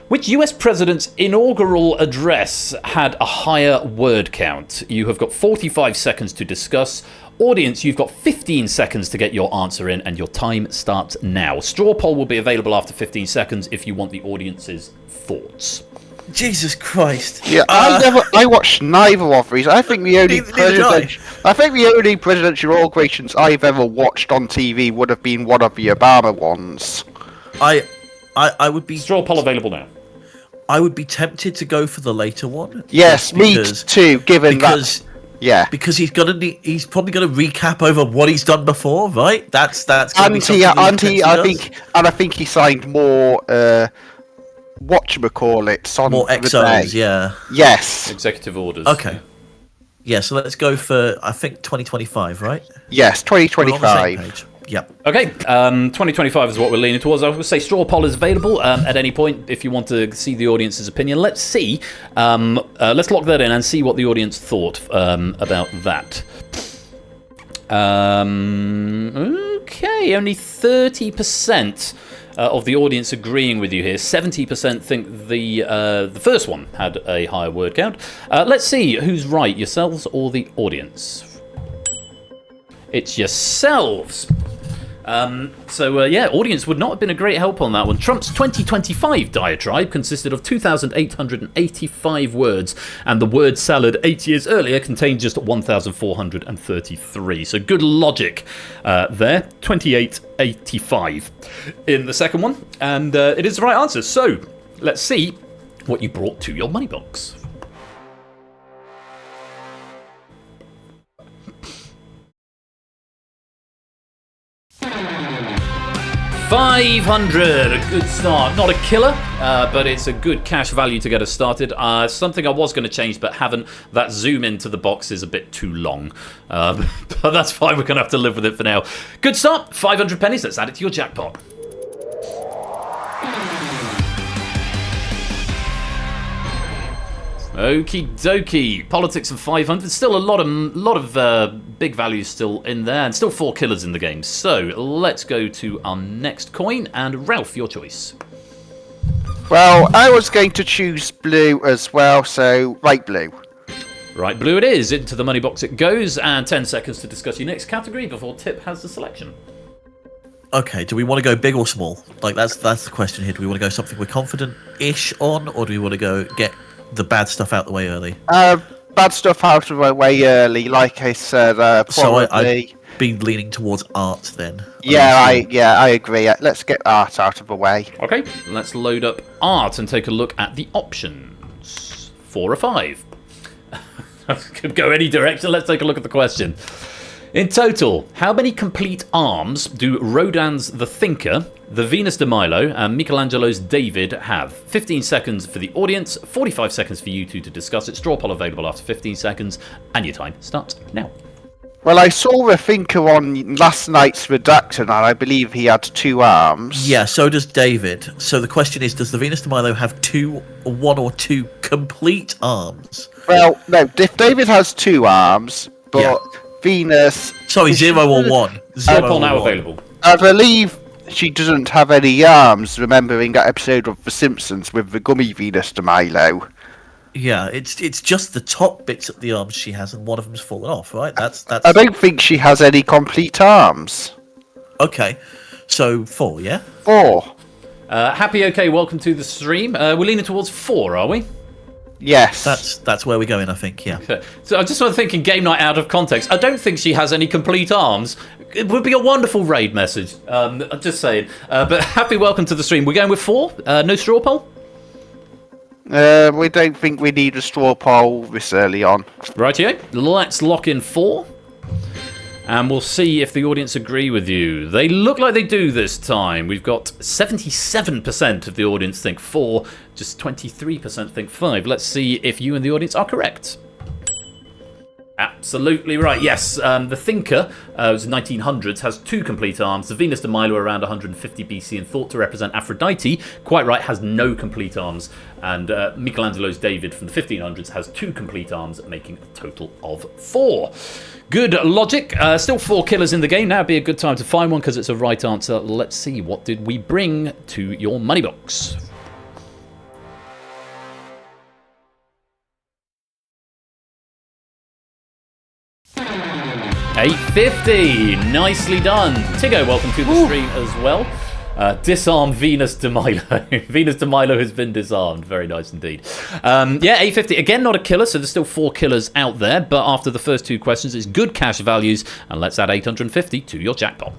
Which US president's inaugural address had a higher word count? You have got 45 seconds to discuss. Audience, you've got 15 seconds to get your answer in, and your time starts now. Straw poll will be available after 15 seconds if you want the audience's thoughts. Jesus Christ! Yeah, I watched neither of these. I think the only presidential inaugurations I've ever watched on TV would have been one of the Obama ones. I would be straw poll available now. I would be tempted to go for the later one. Yes, me too. Because he's probably gonna recap over what he's done before, right? That's I think he signed more whatchamacallits on more XOs, yeah. Yes. Executive orders. Okay. Yeah, so let's go for I think 2025, right? Yes, 2025. Yep. Okay, 2025 is what we're leaning towards. I would say straw poll is available at any point if you want to see the audience's opinion. Let's see. Let's lock that in and see what the audience thought about that. Okay, only 30% of the audience agreeing with you here. 70% think the first one had a higher word count. Let's see who's right, yourselves or the audience. It's yourselves. Audience would not have been a great help on that one. Trump's 2025 diatribe consisted of 2,885 words, and the word salad 8 years earlier contained just 1,433. So good logic there. 2885 in the second one, and it is the right answer. So let's see what you brought to your money box. 500, a good start. Not a killer, but it's a good cash value to get us started. Something I was going to change but haven't. That zoom into the box is a bit too long. But that's fine, we're going to have to live with it for now. Good start, 500 pennies. Let's add it to your jackpot. Okie dokie. Politics of 500. Still a lot of big values still in there, and still 4 killers in the game. So let's go to our next coin, and Ralph, your choice. Well, I was going to choose blue as well, so right blue. Right blue it is. Into the money box it goes, and 10 seconds to discuss your next category before Tip has the selection. Okay, do we want to go big or small? Like that's the question here. Do we want to go something we're confident-ish on, or do we want to go get the bad stuff out the way early? Bad stuff out of the way early, like I said. Probably. So I've been leaning towards art then. I agree. Let's get art out of the way. Okay, let's load up art and take a look at the options. 4 or 5. Could go any direction. Let's take a look at the question. In total, how many complete arms do Rodin's The Thinker, the Venus de Milo, and Michelangelo's David have? 15 seconds for the audience, 45 seconds for you two to discuss it. Straw poll available after 15 seconds, and your time starts now. Well, I saw The Thinker on last night's Redactor, and I believe he had 2 arms. Yeah, so does David. So the question is, does the Venus de Milo have 1 or 2 complete arms? Well, no, David has 2 arms, but... Yeah. Venus... Sorry, 0 or 1. Straw poll now available. I believe she doesn't have any arms, remembering that episode of The Simpsons with the gummy Venus de Milo. Yeah, it's just the top bits of the arms she has, and one of them's fallen off, right? That's. I don't think she has any complete arms. Okay, so 4, yeah? 4. Happy, okay, welcome to the stream. We're leaning towards 4, are we? Yes. That's where we're going, I think, yeah. Okay. So I just want to think in game night out of context. I don't think she has any complete arms. It would be a wonderful raid message. I'm just saying. But happy welcome to the stream. We're going with 4? No straw poll? We don't think we need a straw poll this early on. Rightio. Let's lock in 4. And we'll see if the audience agree with you. They look like they do this time. We've got 77% of the audience think 4, just 23% think 5. Let's see if you and the audience are correct. Absolutely right. Yes, the Thinker, was 1900s, has 2 complete arms. The Venus de Milo, around 150 BC and thought to represent Aphrodite, quite right, has no complete arms. And Michelangelo's David from the 1500s has 2 complete arms, making a total of 4. Good logic. Still 4 killers in the game. Now would be a good time to find one because it's a right answer. Let's see, what did we bring to your money box? $8.50. Nicely done. Tiggo, welcome to the stream as well. Disarm Venus de Milo. Venus de Milo has been disarmed. Very nice indeed. Yeah, $8.50. Again, not a killer, so there's still 4 killers out there. But after the first 2 questions, it's good cash values. And let's add $850 to your jackpot.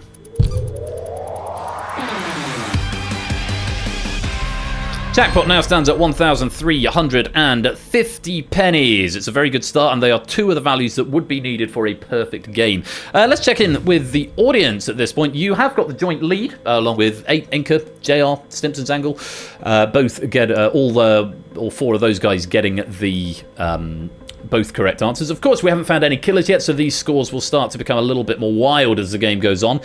Jackpot now stands at 1,350 pennies. It's a very good start, and they are 2 of the values that would be needed for a perfect game. Let's check in with the audience at this point. You have got the joint lead, along with 8 Inca, JR, Stimpson's Angle. Both get all 4 of those guys getting the both correct answers. Of course, we haven't found any killers yet, so these scores will start to become a little bit more wild as the game goes on.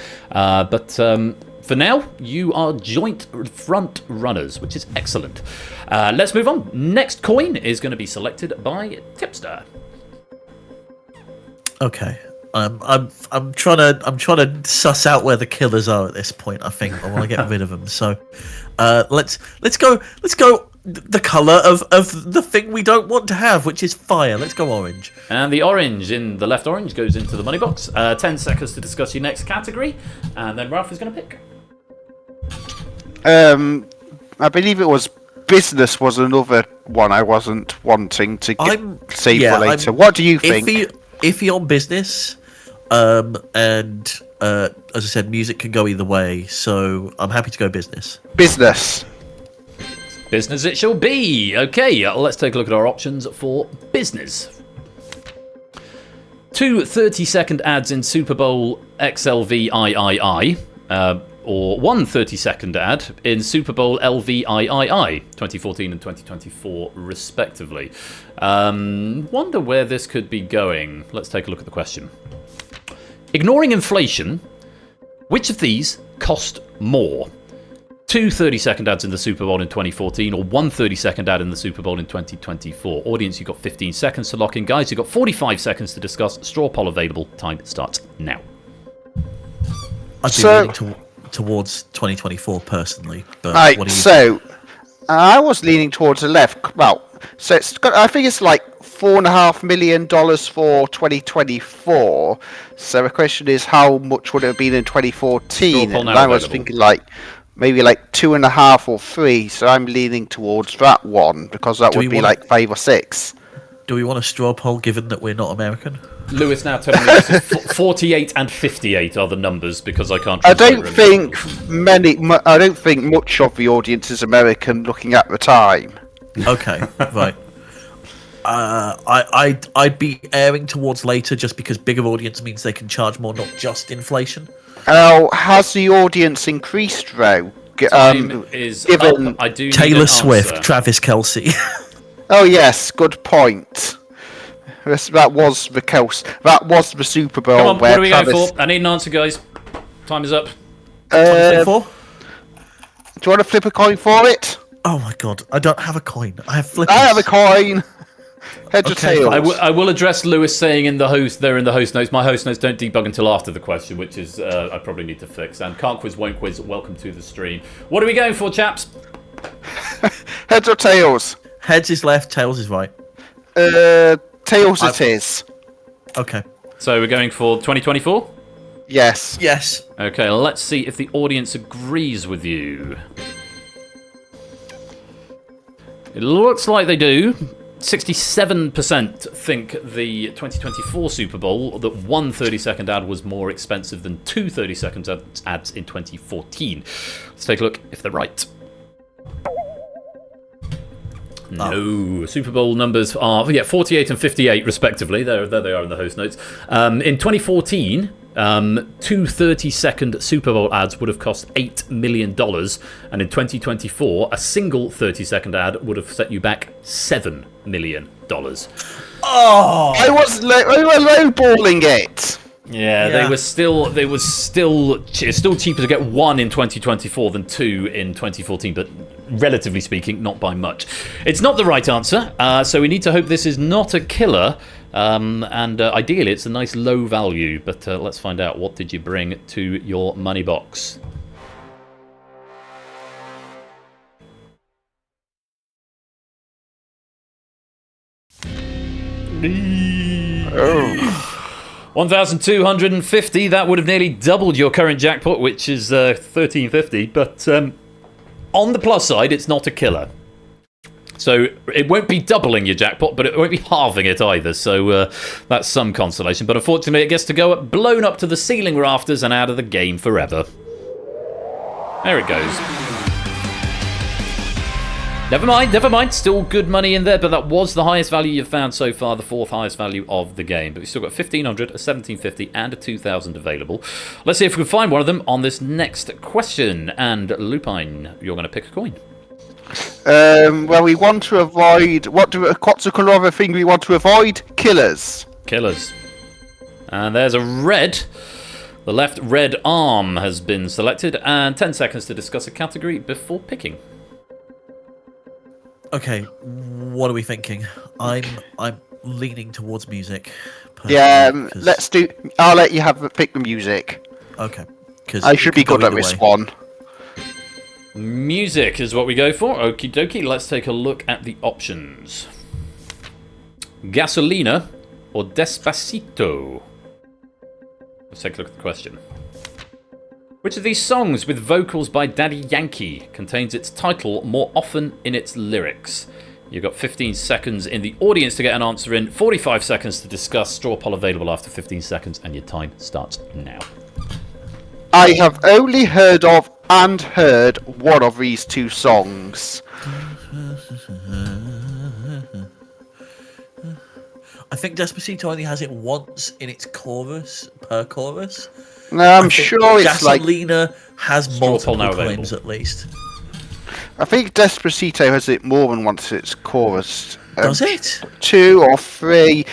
For now, you are joint front runners, which is excellent. Let's move on. Next coin is going to be selected by Tipster. Okay. I'm trying to suss out where the killers are at this point. I think I want to get rid of them. So, let's go the colour of the thing we don't want to have, which is fire. Let's go orange. And the orange in the left orange goes into the money box. 10 seconds to discuss your next category, and then Ralph is going to pick. I believe it was business was another one I wasn't wanting to save for later. What do you think? Iffy on business, and as I said, music can go either way, so I'm happy to go business. Business it shall be. Okay, let's take a look at our options for business. 2 30-second ads in Super Bowl XLVIII. Or 1 30-second ad in Super Bowl LVIII, 2014 and 2024, respectively. Wonder where this could be going. Let's take a look at the question. Ignoring inflation, which of these cost more? 2 30-second ads in the Super Bowl in 2014 or 1 30-second ad in the Super Bowl in 2024? Audience, you've got 15 seconds to lock in. Guys, you've got 45 seconds to discuss. Straw poll available. Time starts now. I'd be leaning towards 2024 personally, but right, what do you think? I was leaning towards the left. Well, so I think it's like $4.5 million for 2024. So the question is, how much would it have been in 2014? And I was thinking maybe 2.5 or 3. So I'm leaning towards that one because that would be 5 or 6. Do we want a straw poll given that we're not American? Lewis now telling me this is 48 and 58 are the numbers because I can't. I don't think much of the audience is American looking at the time. Okay, right. I'd be erring towards later just because bigger audience means they can charge more, not just inflation. Has the audience increased though? Time is given up. I do Taylor Swift, Travis Kelce. Oh yes, good point. That was the Super Bowl. Come on, what are we going for? I need an answer, guys. Time is up. 24? Do you want to flip a coin for it? Oh my god, I don't have a coin. I have flippers. I have a coin. Heads or tails? I will address Lewis saying in the host notes. My host notes don't debug until after the question, which is I probably need to fix. And can't quiz, won't quiz. Welcome to the stream. What are we going for, chaps? Heads or tails? Heads is left, tails is right. Tails it is. Okay. So we're going for 2024? Yes. Yes. Okay, let's see if the audience agrees with you. It looks like they do. 67% think the 2024 Super Bowl, that 1 30-second ad was more expensive than 2 30-second ads in 2014. Let's take a look if they're right. No, Super Bowl numbers are 48 and 58 respectively. There they are in the host notes. In 2014, Two 30-second Super Bowl ads would have cost $8 million, and in 2024, a single 30-second ad would have set you back $7 million. Oh, I was lowballing it. Yeah, they were still. It's still cheaper to get one in 2024 than two in 2014, but relatively speaking, not by much. It's not the right answer, so we need to hope this is not a killer. And ideally, it's a nice low value. But let's find out. What did you bring to your money box? Oh. 1,250. That would have nearly doubled your current jackpot, which is 1,350. But on the plus side, it's not a killer. So it won't be doubling your jackpot, but it won't be halving it either. So that's some consolation. But unfortunately, it gets to go blown up to the ceiling rafters and out of the game forever. There it goes. Never mind. Still good money in there, but that was the highest value you've found so far, the fourth highest value of the game. But we've still got 1,500, a 1,750, and a 2,000 available. Let's see if we can find one of them on this next question. And Lupine, you're going to pick a coin. Well, we want to avoid... What's the colour of a thing we want to avoid? Killers. And there's a red. The left red arm has been selected, and 10 seconds to discuss a category before picking. Okay, what are we thinking? I'm leaning towards music. Yeah, let's do... I'll let you pick the music. Okay. I should be good at this one. Music is what we go for. Okie dokie, let's take a look at the options. Gasolina or Despacito? Let's take a look at the question. Which of these songs with vocals by Daddy Yankee contains its title more often in its lyrics? You've got 15 seconds in the audience to get an answer in, 45 seconds to discuss, straw poll available after 15 seconds, and your time starts now. I have only heard of and heard one of these two songs. I think Despacito only has it once in its chorus, per chorus. No, I'm sure it's like... Gasolina has multiple claims at least. I think Despacito has it more than once in its chorus. Does it? 2 or 3.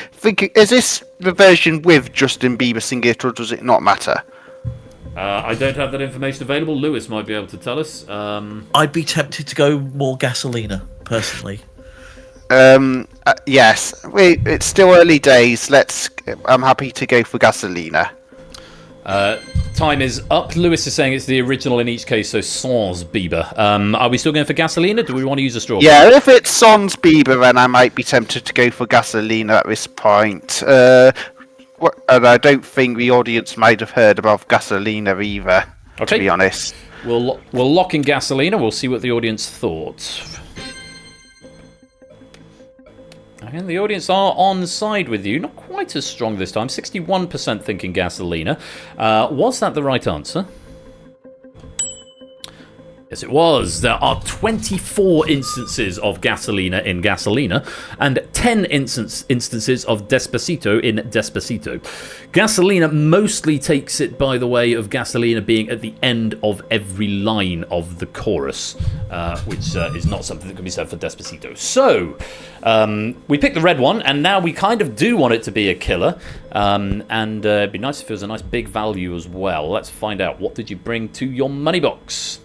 Is this the version with Justin Bieber singing it, or does it not matter? I don't have that information available. Lewis might be able to tell us. I'd be tempted to go more Gasolina, personally. Yes. It's still early days. I'm happy to go for Gasolina. Time is up. Lewis is saying it's the original in each case, so sans Bieber. Are we still going for Gasolina? Do we want to use a straw? Yeah, if it's sans Bieber, then I might be tempted to go for Gasolina at this point. And I don't think the audience might have heard about Gasolina either, to be honest. We'll lock in Gasolina. We'll see what the audience thought. And the audience are on side with you. Not quite as strong this time. 61% thinking Gasolina. Was that the right answer? Yes, it was. There are 24 instances of Gasolina in Gasolina and 10 instances of Despacito in Despacito. Gasolina mostly takes it by the way of Gasolina being at the end of every line of the chorus, which is not something that can be said for Despacito. So, we picked the red one, and now we kind of do want it to be a killer, and it'd be nice if it was a nice big value as well. Let's find out. What did you bring to your money box?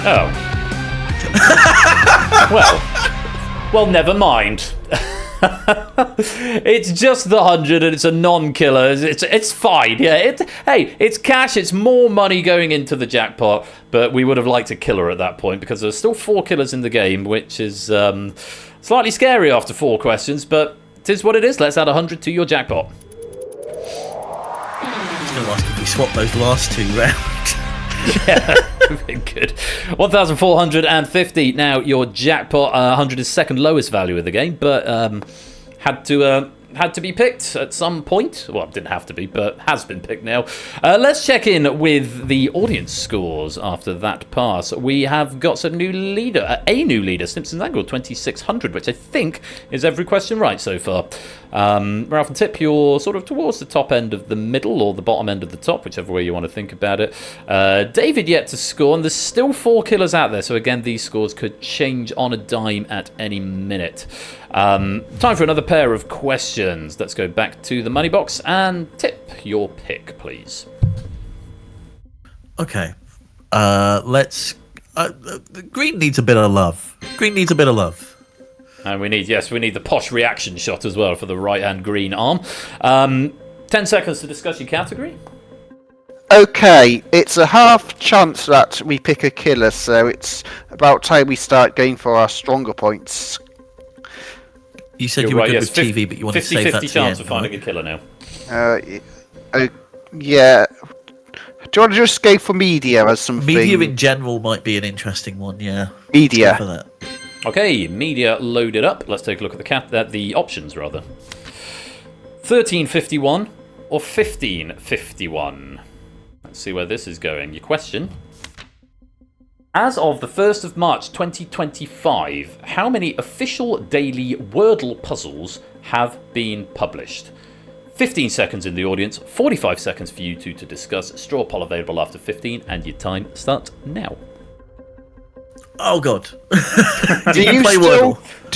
Oh. Well, never mind. It's just the 100 and it's a non-killer. It's fine. Yeah. Hey, it's cash. It's more money going into the jackpot. But we would have liked a killer at that point because there's still 4 killers in the game, which is slightly scary after 4 questions. But it is what it is. Let's add 100 to your jackpot. I was going to ask if we swap those last 2 rounds. Yeah, good. 1,450. Now your jackpot, 100 is second lowest value of the game, but had to had to be picked at some point. Well, it didn't have to be, but has been picked now. Let's check in with the audience scores after that pass. We have got a new leader, Simpsons Angle 2600, which I think is every question right so far. Ralph and Tip, you're sort of towards the top end of the middle or the bottom end of the top, whichever way you want to think about it. David yet to score, and there's still 4 killers out there, so again, these scores could change on a dime at any minute. Time for another pair of questions. Let's go back to the money box, and Tip, your pick, please. Okay. Let's... Green needs a bit of love. Green needs a bit of love. And we need the posh reaction shot as well for the right-hand green arm. 10 seconds to discuss your category. Okay, it's a half chance that we pick a killer, so it's about time we start going for our stronger points. You said you were good with TV, but you want to save that to 50-50 chance the of finding a killer now. Yeah. Do you want to just go for media as something? Media in general might be an interesting one, yeah. Media. Let's go for that. Okay, media loaded up. Let's take a look at the options, rather. 1351 or 1551? Let's see where this is going. Your question. As of the 1st of March 2025, how many official daily Wordle puzzles have been published? 15 seconds in the audience, 45 seconds for you two to discuss. Straw poll available after 15, and your time starts now. Oh God! Do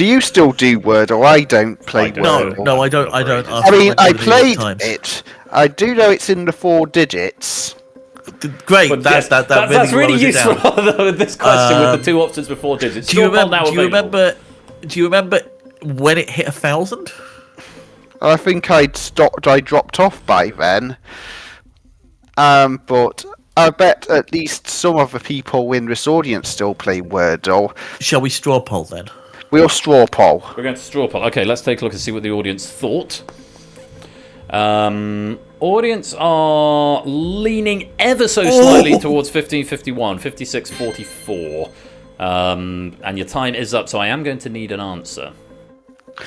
you still do Wordle? I don't play Wordle. No, I don't. I mean, I played it. I do know it's in the 4 digits. Great. But that's really useful though, with this question with the 2 options for 4 digits. Do you remember when it hit 1,000? I think I dropped off by then. But I bet at least some of the people in this audience still play Wordle. Shall we straw poll then? We'll straw poll. We're going to straw poll. Okay, let's take a look and see what the audience thought. Audience are leaning ever so slightly towards 1551, 5644. And your time is up, so I am going to need an answer. Do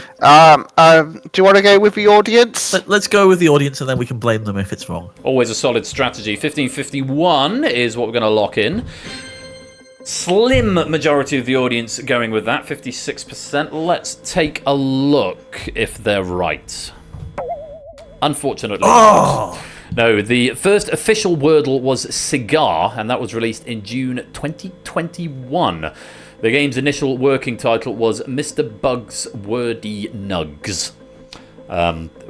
you want to go with the audience? Let's go with the audience, and then we can blame them if it's wrong. Always a solid strategy. 1551 is what we're going to lock in. Slim majority of the audience going with that, 56%. Let's take a look if they're right. Unfortunately not. No, the first official Wordle was Cigar, and that was released in June 2021. The game's initial working title was Mr. Bug's Wordy Nugs,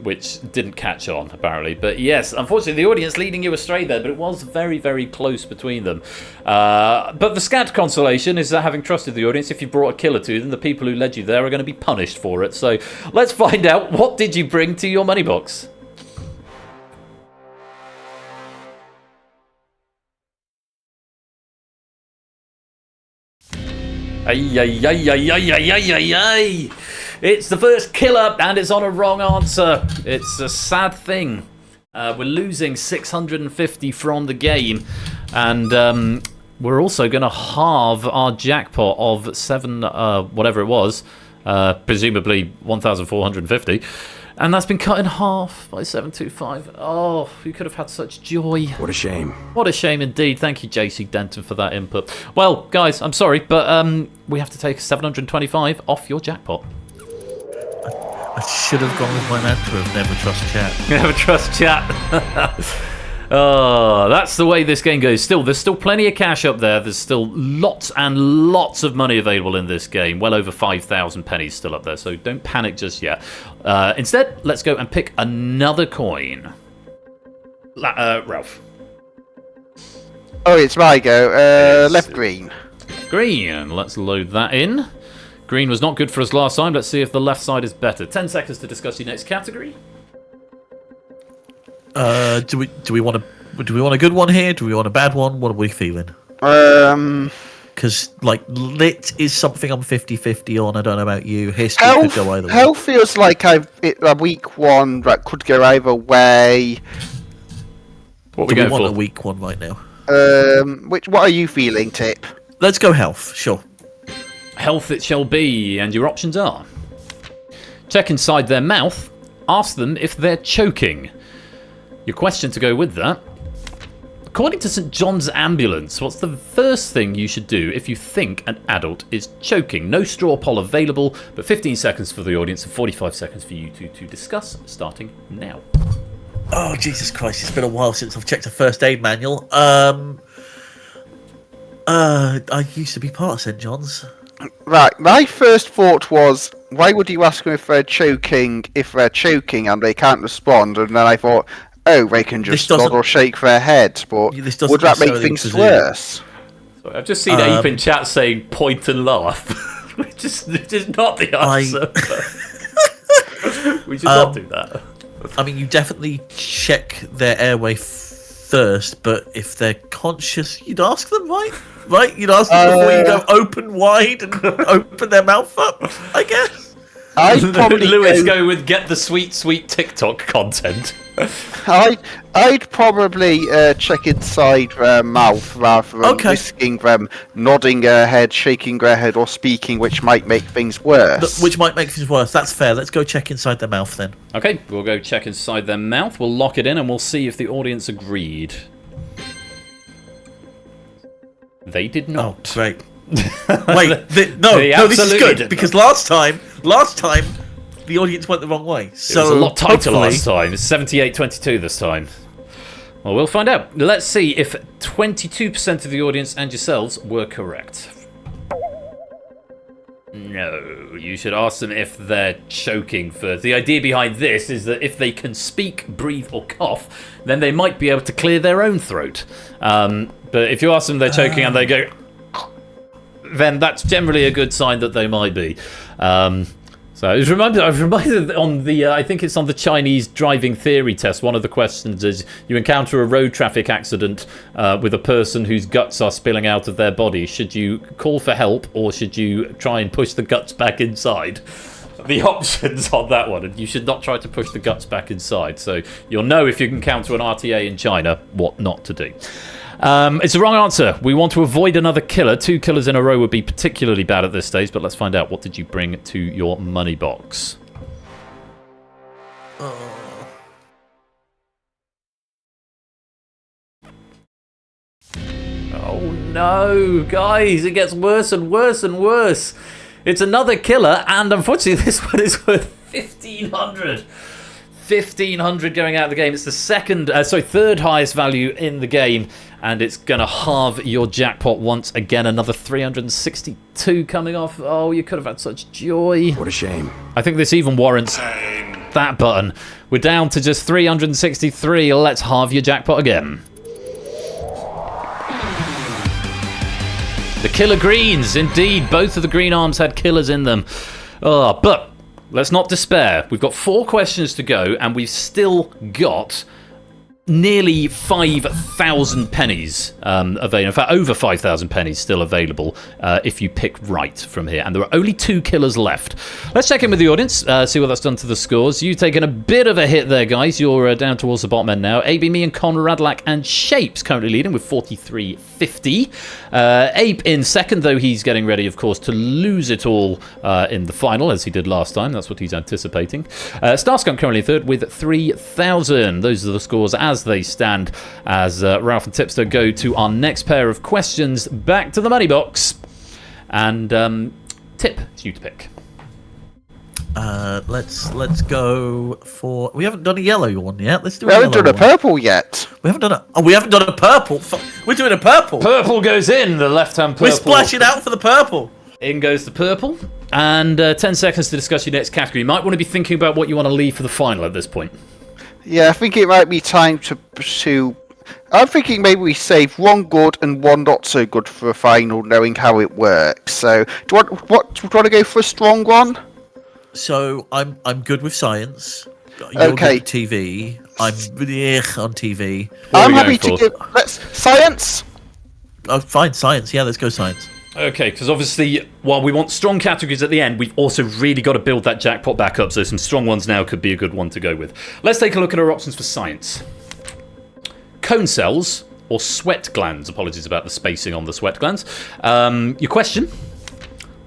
which didn't catch on, apparently. But yes, unfortunately, the audience leading you astray there, but it was very, very close between them. But the scant consolation is that having trusted the audience, if you brought a killer to them, the people who led you there are going to be punished for it. So let's find out, what did you bring to your money box? It's the first killer, and it's on a wrong answer. It's a sad thing. We're losing 650 from the game, and we're also going to halve our jackpot of 7, whatever it was, presumably 1,450. And that's been cut in half by 725. Oh, we could have had such joy. What a shame. What a shame indeed. Thank you, JC Denton, for that input. Well, guys, I'm sorry, but we have to take 725 off your jackpot. I should have gone with my mantra of never trust chat. Never trust chat. Oh, that's the way this game goes. Still, there's still plenty of cash up there. There's still lots and lots of money available in this game. Well over 5,000 pennies still up there, so don't panic just yet. Instead, let's go and pick another coin. Ralph. Oh, it's my go. Left green. Green. Let's load that in. Green was not good for us last time. Let's see if the left side is better. 10 seconds to discuss your next category. Do we want a good one here? Do we want a bad one? What are we feeling? Because like lit is something I'm 50-50 on. I don't know about you. History could go either way. Health feels like a weak one that could go either way. What do we want for? a weak one right now? What are you feeling, Tip? Let's go health. Sure. Health it shall be, and your options are: check inside their mouth, ask them if they're choking. Your question to go with that. According to St. John's Ambulance, what's the first thing you should do if you think an adult is choking? No straw poll available, but 15 seconds for the audience and 45 seconds for you two to discuss, starting now. Oh, Jesus Christ, it's been a while since I've checked a first aid manual. I used to be part of St. John's. Right, my first thought was, why would you ask them if they're choking and they can't respond? And then I thought, oh, they can just nod or shake their head, but would that make things worse? Sorry, I've just seen Ape in chat saying point and laugh, which is not the answer. We should not do that. I mean, you definitely check their airway first, but if they're conscious, you'd ask them, right? Right? You'd ask them before you go open wide and open their mouth up, I guess. I'd probably Lewis go with get the sweet TikTok content. I'd probably check inside their mouth rather than risking them nodding their head, shaking their head, or speaking, which might make things worse. Which might make things worse. That's fair. Let's go check inside their mouth then. Okay, we'll go check inside their mouth. We'll lock it in and we'll see if the audience agreed. They did not. Oh, great. Wait, this is good because last time the audience went the wrong way. So it was a lot tighter last time. It's 78-22 this time. Well, we'll find out. Let's see if 22% of the audience and yourselves were correct. No, you should ask them if they're choking first. The idea behind this is that if they can speak, breathe, or cough, then they might be able to clear their own throat. But if you ask them they're choking and they go, then that's generally a good sign that they might be. So I was reminded on the, I think it's on the Chinese driving theory test, one of the questions is you encounter a road traffic accident with a person whose guts are spilling out of their body. Should you call for help or should you try and push the guts back inside? The options on that one, and you should not try to push the guts back inside. So you'll know if you encounter an RTA in China what not to do. It's the wrong answer. We want to avoid another killer. 2 killers in a row would be particularly bad at this stage, but let's find out. What did you bring to your money box? Oh no, guys, it gets worse and worse and worse. It's another killer, and unfortunately this one is worth 1,500. 1,500 going out of the game. It's the third highest value in the game, and it's going to halve your jackpot once again. Another 362 coming off. Oh, you could have had such joy. What a shame. I think this even warrants that button. We're down to just 363. Let's halve your jackpot again. The killer greens, indeed. Both of the green arms had killers in them. But let's not despair. We've got 4 questions to go, and we've still got nearly 5,000 pennies available. In fact, over 5,000 pennies still available if you pick right from here. And there are only 2 killers left. Let's check in with the audience, see what that's done to the scores. You've taken a bit of a hit there, guys. You're down towards the bottom end now. AB, me, and Conradlac and Shapes currently leading with 43.50. Ape in second, though he's getting ready, of course, to lose it all in the final, as he did last time. That's what he's anticipating. Starskunk currently third with 3,000. Those are the scores as they stand, as Ralph and Tipster go to our next pair of questions. Back to the money box. And Tip, it's you to pick. Let's go for. We haven't done a yellow one yet. Let's do. We haven't done a purple yet. We haven't done a. Oh, we haven't done a purple. We're doing a purple. Purple goes in. The left-hand purple. We're splashing out for the purple. In goes the purple. And 10 seconds to discuss your next category. You might want to be thinking about what you want to leave for the final at this point. Yeah, I think it might be time to pursue. I'm thinking maybe we save one good and one not so good for a final, knowing how it works. So, do you want to go for a strong one? So I'm good with science. You're okay. Good with TV. I'm on TV. I'm happy to give. Let's science. Oh, fine, science. Yeah, let's go science. Okay, because obviously, while we want strong categories at the end, we've also really got to build that jackpot back up, so some strong ones now could be a good one to go with. Let's take a look at our options for science. Cone cells, or sweat glands. Apologies about the spacing on the sweat glands. Your question,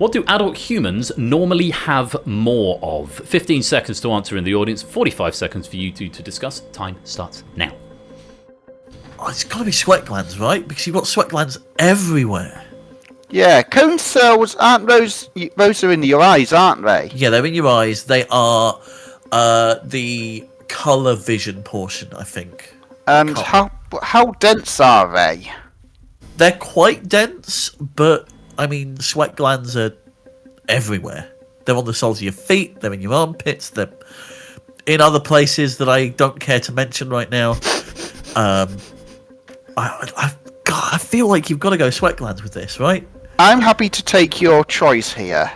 What do adult humans normally have more of? 15 seconds to answer in the audience, 45 seconds for you two to discuss. Time starts now. Oh, it's got to be sweat glands, right? Because you've got sweat glands everywhere. Yeah, cone cells aren't those? Those are in your eyes, aren't they? Yeah, they're in your eyes. They are the color vision portion, I think. And how dense are they? They're quite dense, but I mean, sweat glands are everywhere. They're on the soles of your feet. They're in your armpits. They're in other places that I don't care to mention right now. I feel like you've got to go sweat glands with this, right? I'm happy to take your choice here.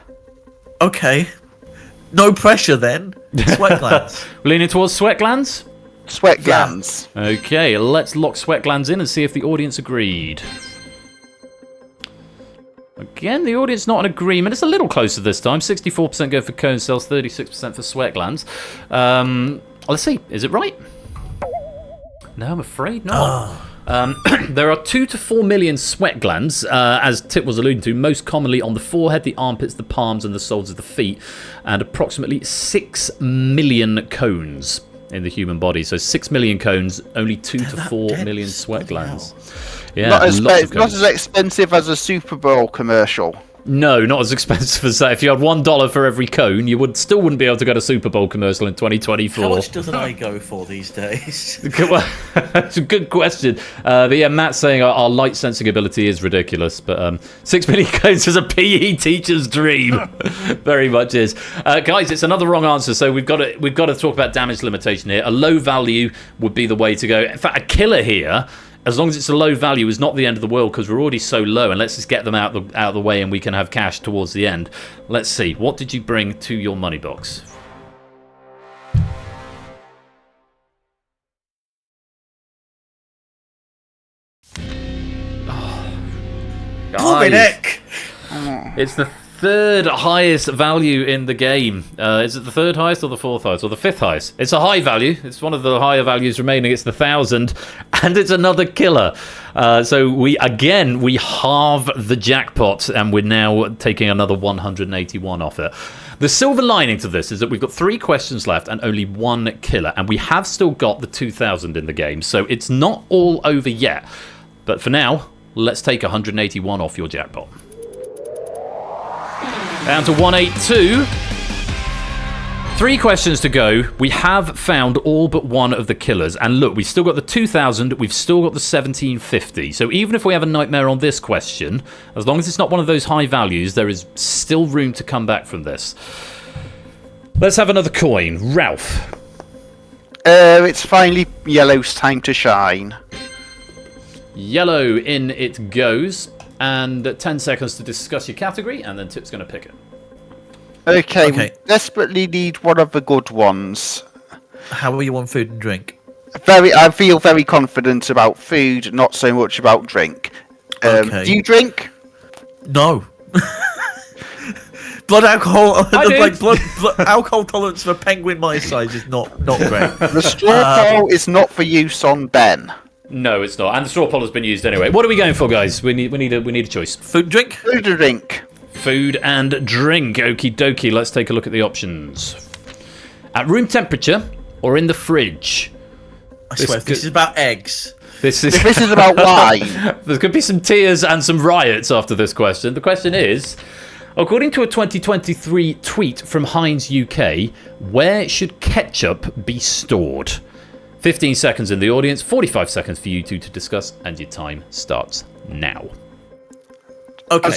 Okay. No pressure then. Sweat glands. Leaning towards sweat glands? Sweat glands. Okay, let's lock sweat glands in and see if the audience agreed. Again, the audience not in agreement. It's a little closer this time. 64% go for cone cells, 36% for sweat glands. Let's see. Is it right? No, I'm afraid not. There are 2 to 4 million sweat glands, as Tip was alluding to, most commonly on the forehead, the armpits, the palms, and the soles of the feet, and approximately 6 million cones in the human body. So 6 million cones, only 2 to 4 million sweat glands. Yeah, Not lots of not cones. as expensive as a Super Bowl commercial. No, not as expensive as that. If you had $1 for every cone, you still wouldn't be able to get a Super Bowl commercial in 2024. How much does an eye go for these days? That's a good question. But yeah, Matt's saying our light sensing ability is ridiculous, but 6 million cones is a PE teacher's dream. Very much is. Guys, it's another wrong answer, so we've got to talk about damage limitation here. A low value would be the way to go. In fact, a killer here, as long as it's a low value, is not the end of the world because we're already so low, and let's just get them out of the way and we can have cash towards the end. Let's see. What did you bring to your money box? Guys, it's the third highest value in the game. Is it the third highest or the fourth highest or the fifth highest? It's a high value. It's one of the higher values remaining. It's the 1,000, and it's another killer. So we halve the jackpot, and we're now taking another 181 off it. The silver lining to this is that we've got 3 questions left and only 1 killer, and we have still got the 2,000 in the game, so it's not all over yet. But for now, let's take 181 off your jackpot. Down to 182. 3 questions to go. We have found all but one of the killers. And look, we've still got the 2,000. We've still got the 1750. So even if we have a nightmare on this question, as long as it's not one of those high values, there is still room to come back from this. Let's have another coin. Ralph. It's finally yellow's time to shine. Yellow in it goes. And 10 seconds to discuss your category, and then Tip's going to pick it. Okay, we desperately need one of the good ones. How are you on food and drink? I feel very confident about food, not so much about drink. Okay. Do you drink? No. Blood alcohol, blood alcohol tolerance for a penguin my size is not great. The straw poll is not for use on Ben. No, it's not. And the straw poll has been used anyway. What are we going for, guys? We need a choice. Food and drink? Food and drink. Food and drink. Okie dokie. Let's take a look at the options. At room temperature or in the fridge? I swear, this is about eggs. This is about wine. There's going to be some tears and some riots after this question. The question is, according to a 2023 tweet from Heinz UK, where should ketchup be stored? 15 seconds in the audience, 45 seconds for you two to discuss, and your time starts now. Okay.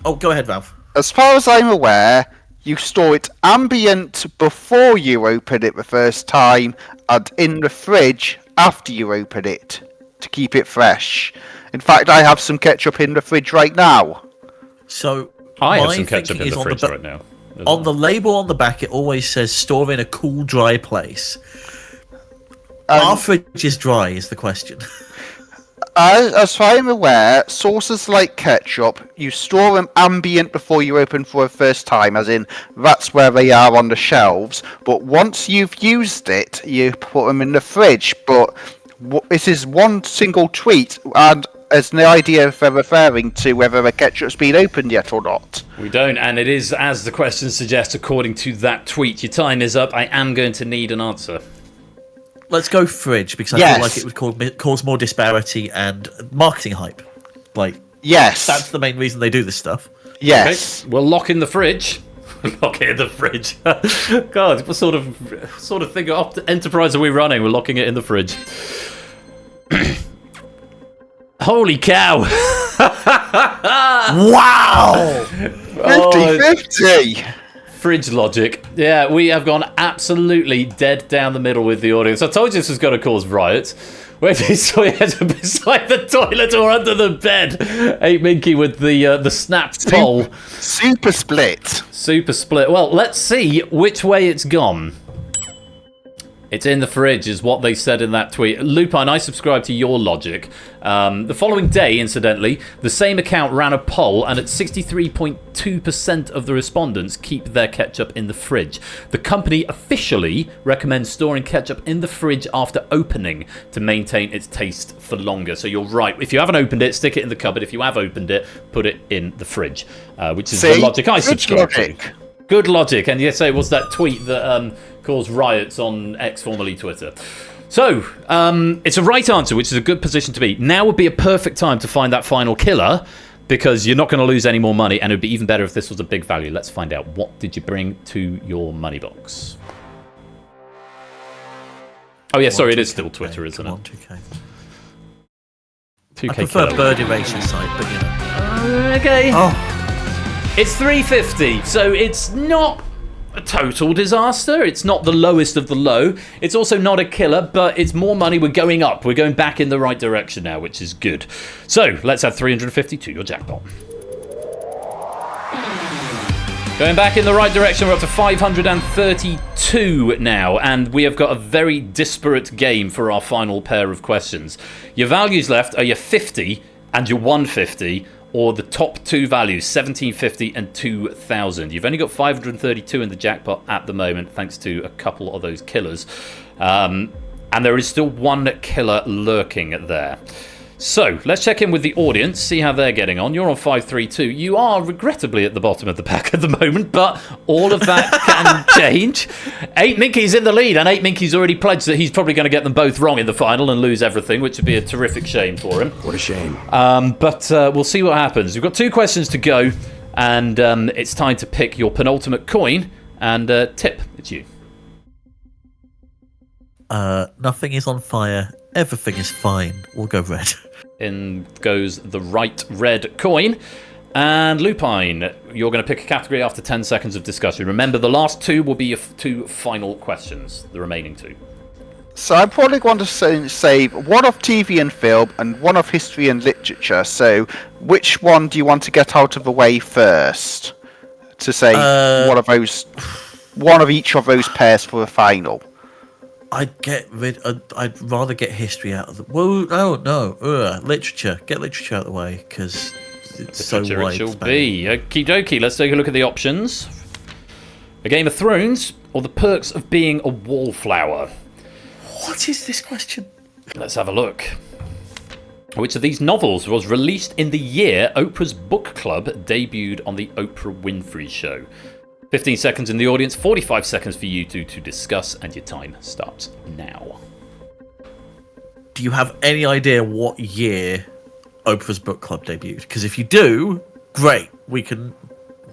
Go ahead, Ralph. As far as I'm aware, you store it ambient before you open it the first time, and in the fridge after you open it, to keep it fresh. In fact, I have some ketchup in the fridge right now. So I have some ketchup in the fridge right now. On the label on the back, it always says store in a cool, dry place. Our fridge is dry, is the question. As far as I'm aware, sauces like ketchup, you store them ambient before you open for the first time, as in that's where they are on the shelves. But once you've used it, you put them in the fridge. But this is one single tweet, and has no idea if they're referring to whether the ketchup's been opened yet or not. We don't, and it is, as the question suggests, according to that tweet. Your time is up. I am going to need an answer. Let's go fridge, because I feel like it would cause more disparity and marketing hype. Yes. That's the main reason they do this stuff. Yes. Okay, we'll lock in the fridge. Lock it in the fridge. God, what sort of thing enterprise are we running? We're locking it in the fridge. Holy cow! Wow! 50-50! Fridge logic. Yeah, we have gone absolutely dead down the middle with the audience. I told you this was going to cause riots. Where did he saw you beside the toilet or under the bed? 8Minky with the snapped poll. Super split. Super split. Well, let's see which way it's gone. It's in the fridge, is what they said in that tweet. Lupine, I subscribe to your logic. The following day, incidentally, the same account ran a poll, and at 63.2% of the respondents keep their ketchup in the fridge. The company officially recommends storing ketchup in the fridge after opening to maintain its taste for longer. So you're right. If you haven't opened it, stick it in the cupboard. If you have opened it, put it in the fridge, which is the logic I subscribe to. Good logic. And yes, it was that tweet that caused riots on X, formerly Twitter. So, it's a right answer, which is a good position to be. Now would be a perfect time to find that final killer, because you're not going to lose any more money, and it would be even better if this was a big value. Let's find out. What did you bring to your money box? Oh, yeah, sorry, it is still Twitter, isn't it? 2K I prefer bird erasure site, but you know. Okay. Oh. It's 350, so it's not a total disaster. It's not the lowest of the low. It's also not a killer, but it's more money. We're going up. We're going back in the right direction now, which is good. So let's add 350 to your jackpot. Going back in the right direction, we're up to 532 now, and we have got a very disparate game for our final pair of questions. Your values left are your 50 and your 150, or the top two values, 1750 and 2000. You've only got 532 in the jackpot at the moment, thanks to a couple of those killers. And there is still one killer lurking there. So, let's check in with the audience, see how they're getting on. You're on 532. You are regrettably at the bottom of the pack at the moment, but all of that can change. 8Minky's in the lead, and 8Minky's already pledged that he's probably going to get them both wrong in the final and lose everything, which would be a terrific shame for him. What a shame. But we'll see what happens. We've got 2 questions to go, and it's time to pick your penultimate coin. And Tip, it's you. Nothing is on fire. Everything is fine. We'll go red. In goes the right red coin. And Lupine, you're going to pick a category after 10 seconds of discussion. Remember, the last 2 will be your 2 final questions, the remaining 2. So I probably want to say one of TV and film and one of history and literature. So which one do you want to get out of the way first? To say one of each of those pairs for the final. I'd rather get history out of the. Whoa, no. Literature. Get literature out of the way, because it's so wide. It shall be. Okie dokie. Let's take a look at the options. A Game of Thrones, or the perks of being a wallflower. What is this question? Let's have a look. Which of these novels was released in the year Oprah's book club debuted on the Oprah Winfrey Show? 15 seconds in the audience, 45 seconds for you two to discuss, and your time starts now. Do you have any idea what year Oprah's book club debuted? Because if you do, great, we can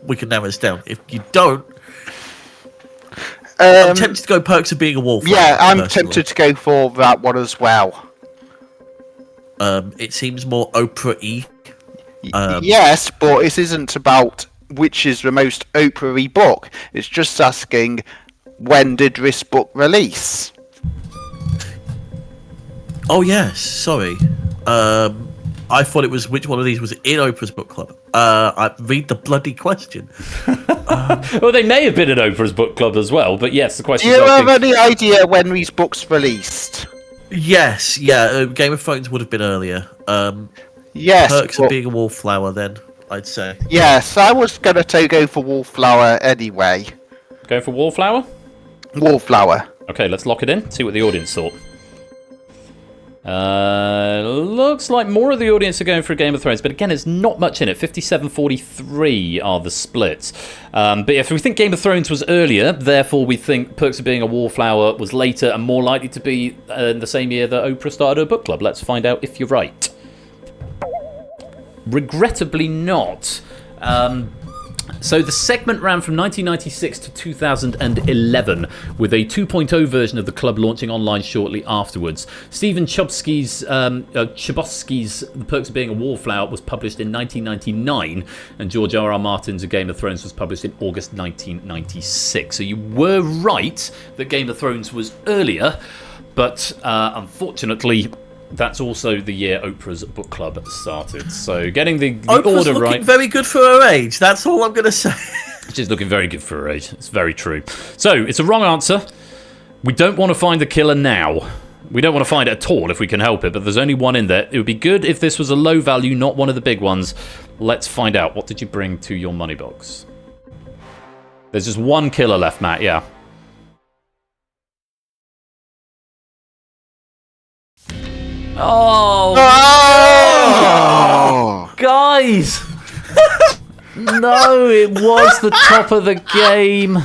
narrow this down. If you don't, I'm tempted to go perks of being a wallflower. Yeah, I'm tempted to go for that one as well. It seems more Oprah-y. Yes, but it isn't about which is the most Oprah-y book. It's just asking, when did this book release? Oh yes, sorry. I thought it was which one of these was in Oprah's book club. I read the bloody question. Well, they may have been in Oprah's book club as well, but yes, the question. Do you have any idea when these books released? Yes, yeah. Game of Thrones would have been earlier. Yes. Perks of being a wallflower, then I'd say. Yes, I was gonna go for wallflower anyway. Going for wallflower? Wallflower. Okay, let's lock it in. See what the audience thought. Looks like more of the audience are going for Game of Thrones, but again, it's not much in it. 57-43 are the splits. But if we think Game of Thrones was earlier, therefore we think Perks of Being a Wallflower was later and more likely to be in the same year that Oprah started her book club. Let's find out if you're right. Regrettably not. So the segment ran from 1996 to 2011, with a 2.0 version of the club launching online shortly afterwards. Stephen Chbosky's The Perks of Being a Wallflower was published in 1999, and George R.R. Martin's A Game of Thrones was published in August 1996. So you were right that Game of Thrones was earlier, but unfortunately, that's also the year Oprah's book club started. So getting the Oprah's order right. looking very good for her age. That's all I'm going to say. She's looking very good for her age. It's very true. So it's a wrong answer. We don't want to find the killer now. We don't want to find it at all if we can help it, but there's only one in there. It would be good if this was a low value, not one of the big ones. Let's find out. What did you bring to your money box? There's just one killer left, Matt, yeah. Oh! Guys! No, it was the top of the game.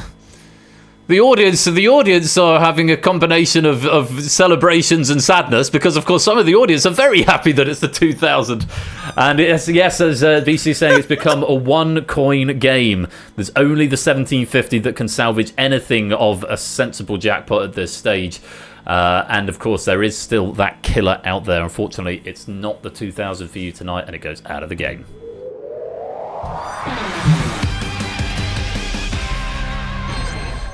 The audience are having a combination of celebrations and sadness, because of course some of the audience are very happy that it's the 2000. And yes, as BC is saying, it's become a one-coin game. There's only the 1750 that can salvage anything of a sensible jackpot at this stage. And of course there is still that killer out there. Unfortunately, it's not the 2000 for you tonight, and it goes out of the game.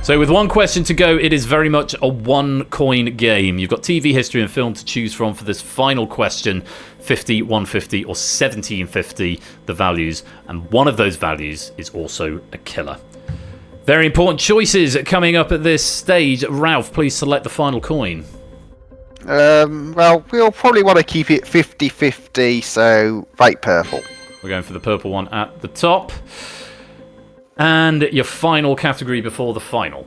So with one question to go, it is very much a one-coin game. You've got TV, history and film to choose from for this final question. 50, 150 or 1750, the values. And one of those values is also a killer. Very important choices coming up at this stage. Ralph, please select the final coin. Well, we'll probably want to keep it 50-50, so right purple. We're going for the purple one at the top. And your final category before the final.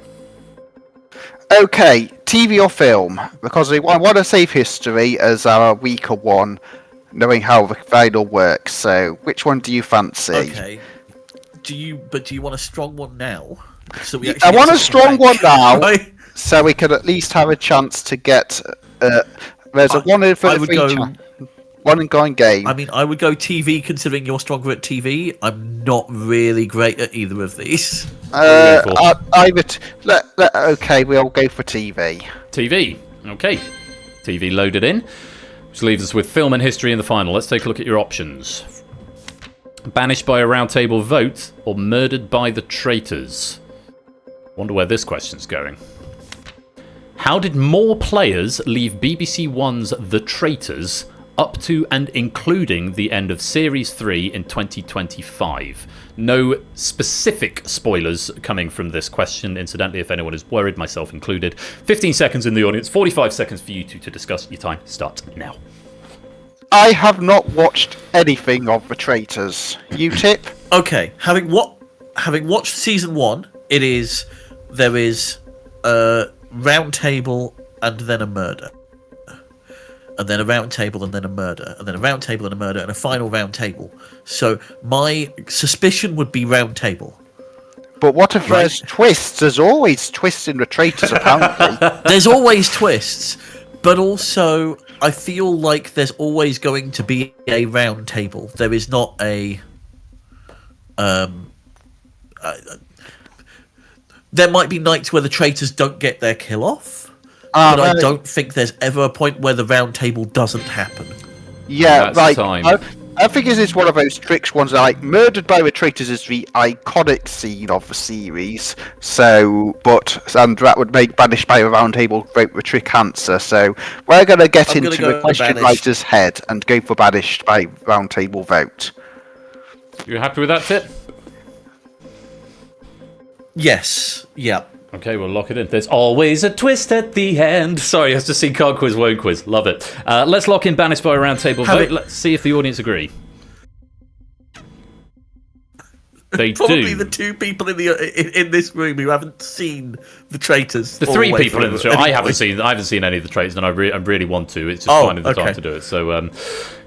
Okay, TV or film? Because I want to save history as our weaker one, knowing how the final works. So, which one do you fancy? Okay. Do you want a strong one now? So we I want a strong one now, right? so we can at least have a chance to get. There's a one in for the feature. One going game. I mean, I would go TV, considering you're stronger at TV. I'm not really great at either of these. Okay, we'll go for TV. TV. Okay. TV loaded in. Which leaves us with film and history in the final. Let's take a look at your options. Banished by a round table vote or murdered by the traitors? Wonder where this question's going. How did more players leave BBC One's The Traitors up to and including the end of Series 3 in 2025? No specific spoilers coming from this question, incidentally, if anyone is worried, myself included. 15 seconds in the audience, 45 seconds for you two to discuss. Your time starts now. I have not watched anything of The Traitors. You tip? Okay, having watched season 1, there is a round table and then a murder. And then a round table and then a murder. And then a round table and a murder and a final round table. So my suspicion would be round table. But what if there's twists? There's always twists in The Traitors, apparently. There's always twists, but also I feel like there's always going to be a round table. There is not a... there might be nights where the traitors don't get their kill off. But I don't think there's ever a point where the round table doesn't happen. Yeah, right. I think this is one of those tricks ones like Murdered by the Traitors is the iconic scene of the series. So, and that would make Banished by a Round Table vote the trick answer. So, we're going to get into the question writer's head and go for Banished by Round Table vote. You happy with that tip? Yes. Yeah. Okay, we'll lock it in. There's always a twist at the end. Sorry, I have to see Card Quiz, Won't Quiz. Love it. Let's lock in Banished by a Round Table vote. Let's see if the audience agree. They Probably do. the two people in this room who haven't seen the traitors. The all three way people in through this room. I anyway. haven't seen any of the traitors, and I really want to. It's just finding the time to do it. So,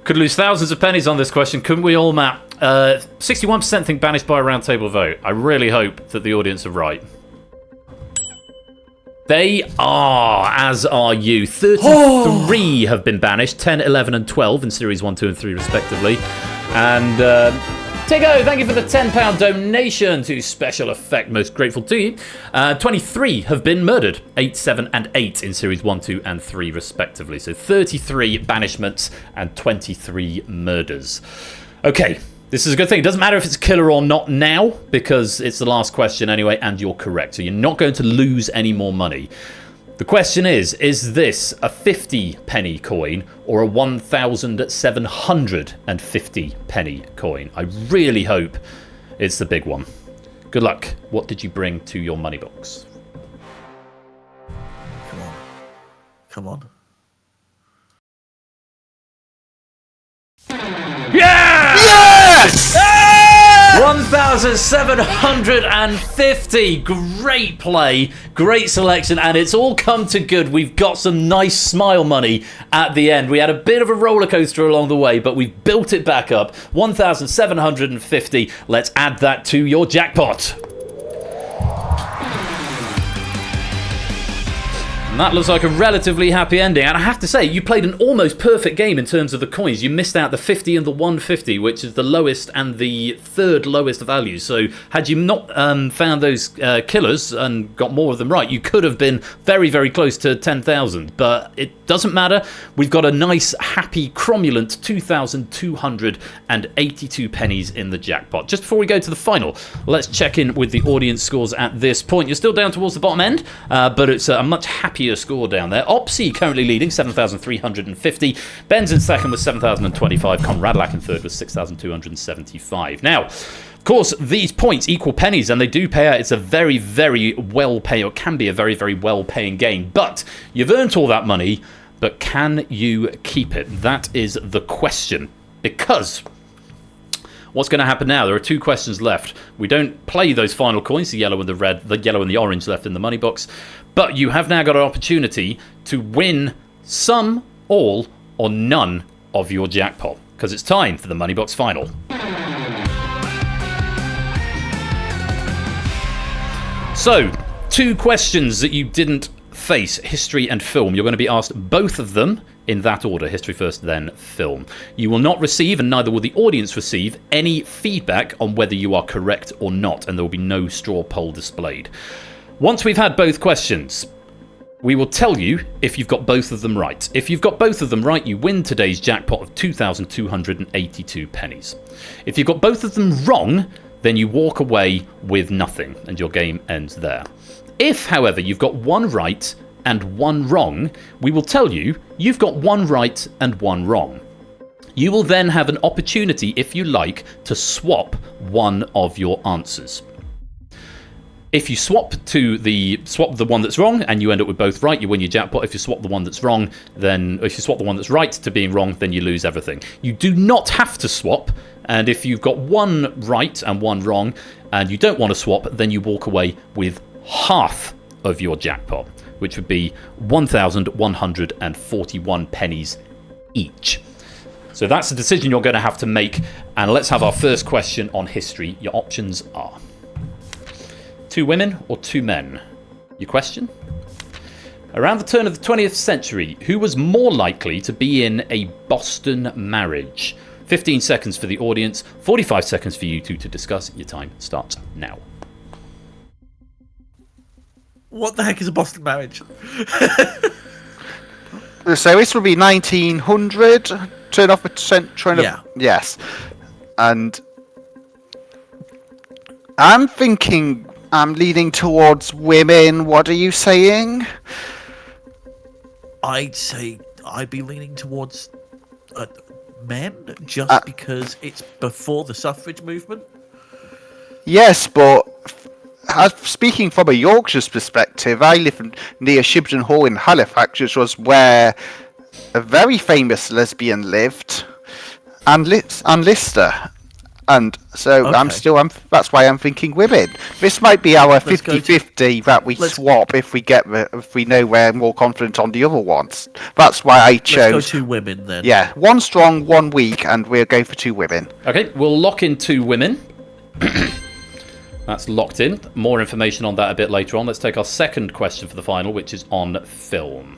could lose thousands of pennies on this question, couldn't we all, Matt? 61% think banished by a round table vote. I really hope that the audience are right. They are, as are you. 33 have been banished, 10, 11, and 12 in Series 1, 2, and 3, respectively. And Tigo, thank you for the £10 donation to Special Effect. Most grateful to you. 23 have been murdered, 8, 7, and 8 in Series 1, 2, and 3, respectively. So 33 banishments and 23 murders. Okay. This is a good thing. It doesn't matter if it's a killer or not now, because it's the last question anyway, and you're correct. So you're not going to lose any more money. The question is this a 50 penny coin or a 1,750 penny coin? I really hope it's the big one. Good luck. What did you bring to your money box? Come on. Yeah! Yes! 1,750. Great play, great selection, and it's all come to good. We've got some nice smile money at the end. We had a bit of a roller coaster along the way, but we've built it back up. 1,750. Let's add that to your jackpot. And that looks like a relatively happy ending. And I have to say, you played an almost perfect game in terms of the coins. You missed out the 50 and the 150, which is the lowest and the third lowest value. So had you not found those killers and got more of them right, you could have been very, very close to 10,000. But it doesn't matter. We've got a nice, happy, cromulent 2,282 pennies in the jackpot. Just before we go to the final, let's check in with the audience scores at this point. You're still down towards the bottom end, but it's a much happier score down there. Opsy currently leading, 7,350. Ben's in second with 7,025. Conradlack in third with 6,275. Now, of course, these points equal pennies, and they do pay out. It's a very, very well-paying, or can be a very, very well-paying game. But you've earned all that money, but can you keep it? That is the question. Because what's going to happen now? There are two questions left. We don't play those final coins, the yellow and the red, the yellow and the orange left in the money box. But you have now got an opportunity to win some, all, or none of your jackpot. Because it's time for the money box final. So, two questions that you didn't face, history and film. You're going to be asked both of them in that order, history first, then film. You will not receive, and neither will the audience receive, any feedback on whether you are correct or not, and there will be no straw poll displayed. Once we've had both questions, we will tell you if you've got both of them right. If you've got both of them right, you win today's jackpot of 2,282 pennies. If you've got both of them wrong, then you walk away with nothing, and your game ends there. If, however, you've got one right and one wrong, we will tell you you've got one right and one wrong. You will then have an opportunity, if you like, to swap one of your answers. If you swap the one that's wrong and you end up with both right, you win your jackpot. If you swap the one that's wrong, then if you swap the one that's right to being wrong, then you lose everything. You do not have to swap, and if you've got one right and one wrong and you don't want to swap, then you walk away with half of your jackpot, which would be 1,141 pennies each. So that's the decision you're going to have to make. And let's have our first question on history. Your options are 2 women or 2 men? Your question? Around the turn of the 20th century, who was more likely to be in a Boston marriage? 15 seconds for the audience, 45 seconds for you two to discuss. Your time starts now. What the heck is a Boston marriage? So this would be 1900, turn off a century. Yeah. Yes. And I'm thinking I'm leaning towards women. What are you saying? I'd say I'd be leaning towards men, just because it's before the suffrage movement. Yes, but speaking from a Yorkshire's perspective, I live near Shibden Hall in Halifax, which was where a very famous lesbian lived, and Lister. And so Okay. that's why I'm thinking women. This might be our Let's go to- 50-50 that we let's- swap if we know we're more confident on the other ones. That's why I Let's go chose. 2 women then. Yeah, one strong, one weak, and we're going for 2 women. Okay, we'll lock in 2 women. That's locked in. More information on that a bit later on. Let's take our second question for the final, which is on film.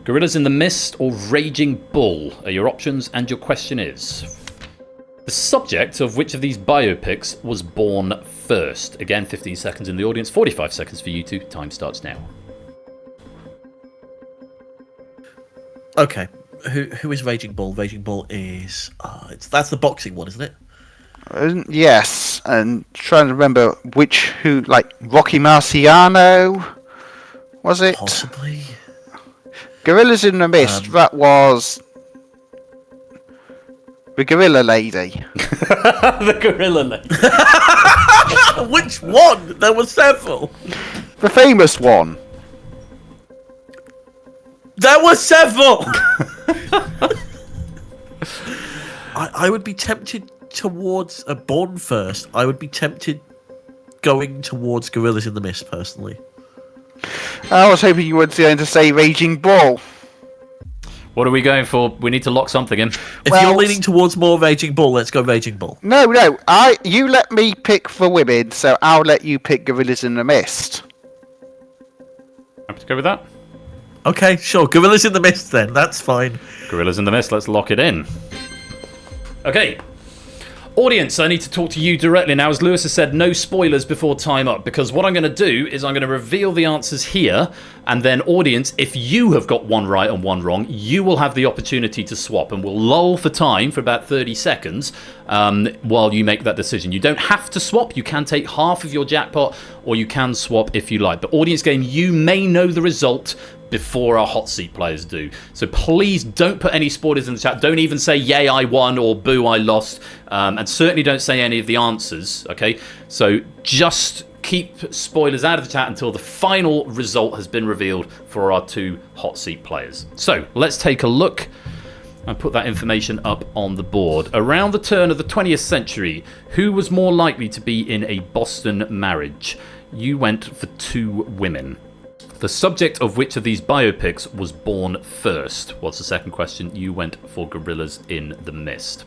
Gorillas in the Mist or Raging Bull are your options, and your question is: the subject of which of these biopics was born first? Again, 15 seconds in the audience, 45 seconds for you two. Time starts now. Okay. Who is Raging Bull? Raging Bull is that's the boxing one, isn't it? Yes, and trying to remember like Rocky Marciano, was it? Possibly. Gorillas in the Mist, that was the Gorilla Lady. The Gorilla Lady. Which one? There were several. The famous one. There were several. I would be tempted towards Born First. I would be tempted going towards Gorillas in the Mist, personally. I was hoping you were going to say Raging Bull. What are we going for? We need to lock something in. If you're leaning towards more Raging Bull, let's go Raging Bull. No. You let me pick for women, so I'll let you pick Gorillas in the Mist. Happy to go with that? Okay, sure. Gorillas in the Mist, then. That's fine. Gorillas in the Mist. Let's lock it in. Okay. Audience, I need to talk to you directly now. As Lewis has said, no spoilers before time up, because what I'm going to do is I'm going to reveal the answers here, and then audience, if you have got one right and one wrong, you will have the opportunity to swap, and we'll lull for time for about 30 seconds while you make that decision. You don't have to swap. You can take half of your jackpot, or you can swap if you like. But audience game, you may know the result before our hot seat players do. So please don't put any spoilers in the chat. Don't even say, yay, I won, or boo, I lost. And certainly don't say any of the answers, okay? So just keep spoilers out of the chat until the final result has been revealed for our 2 hot seat players. So let's take a look and put that information up on the board. Around the turn of the 20th century, who was more likely to be in a Boston marriage? You went for 2 women. The subject of which of these biopics was born first? What's the second question? You went for Gorillas in the Mist.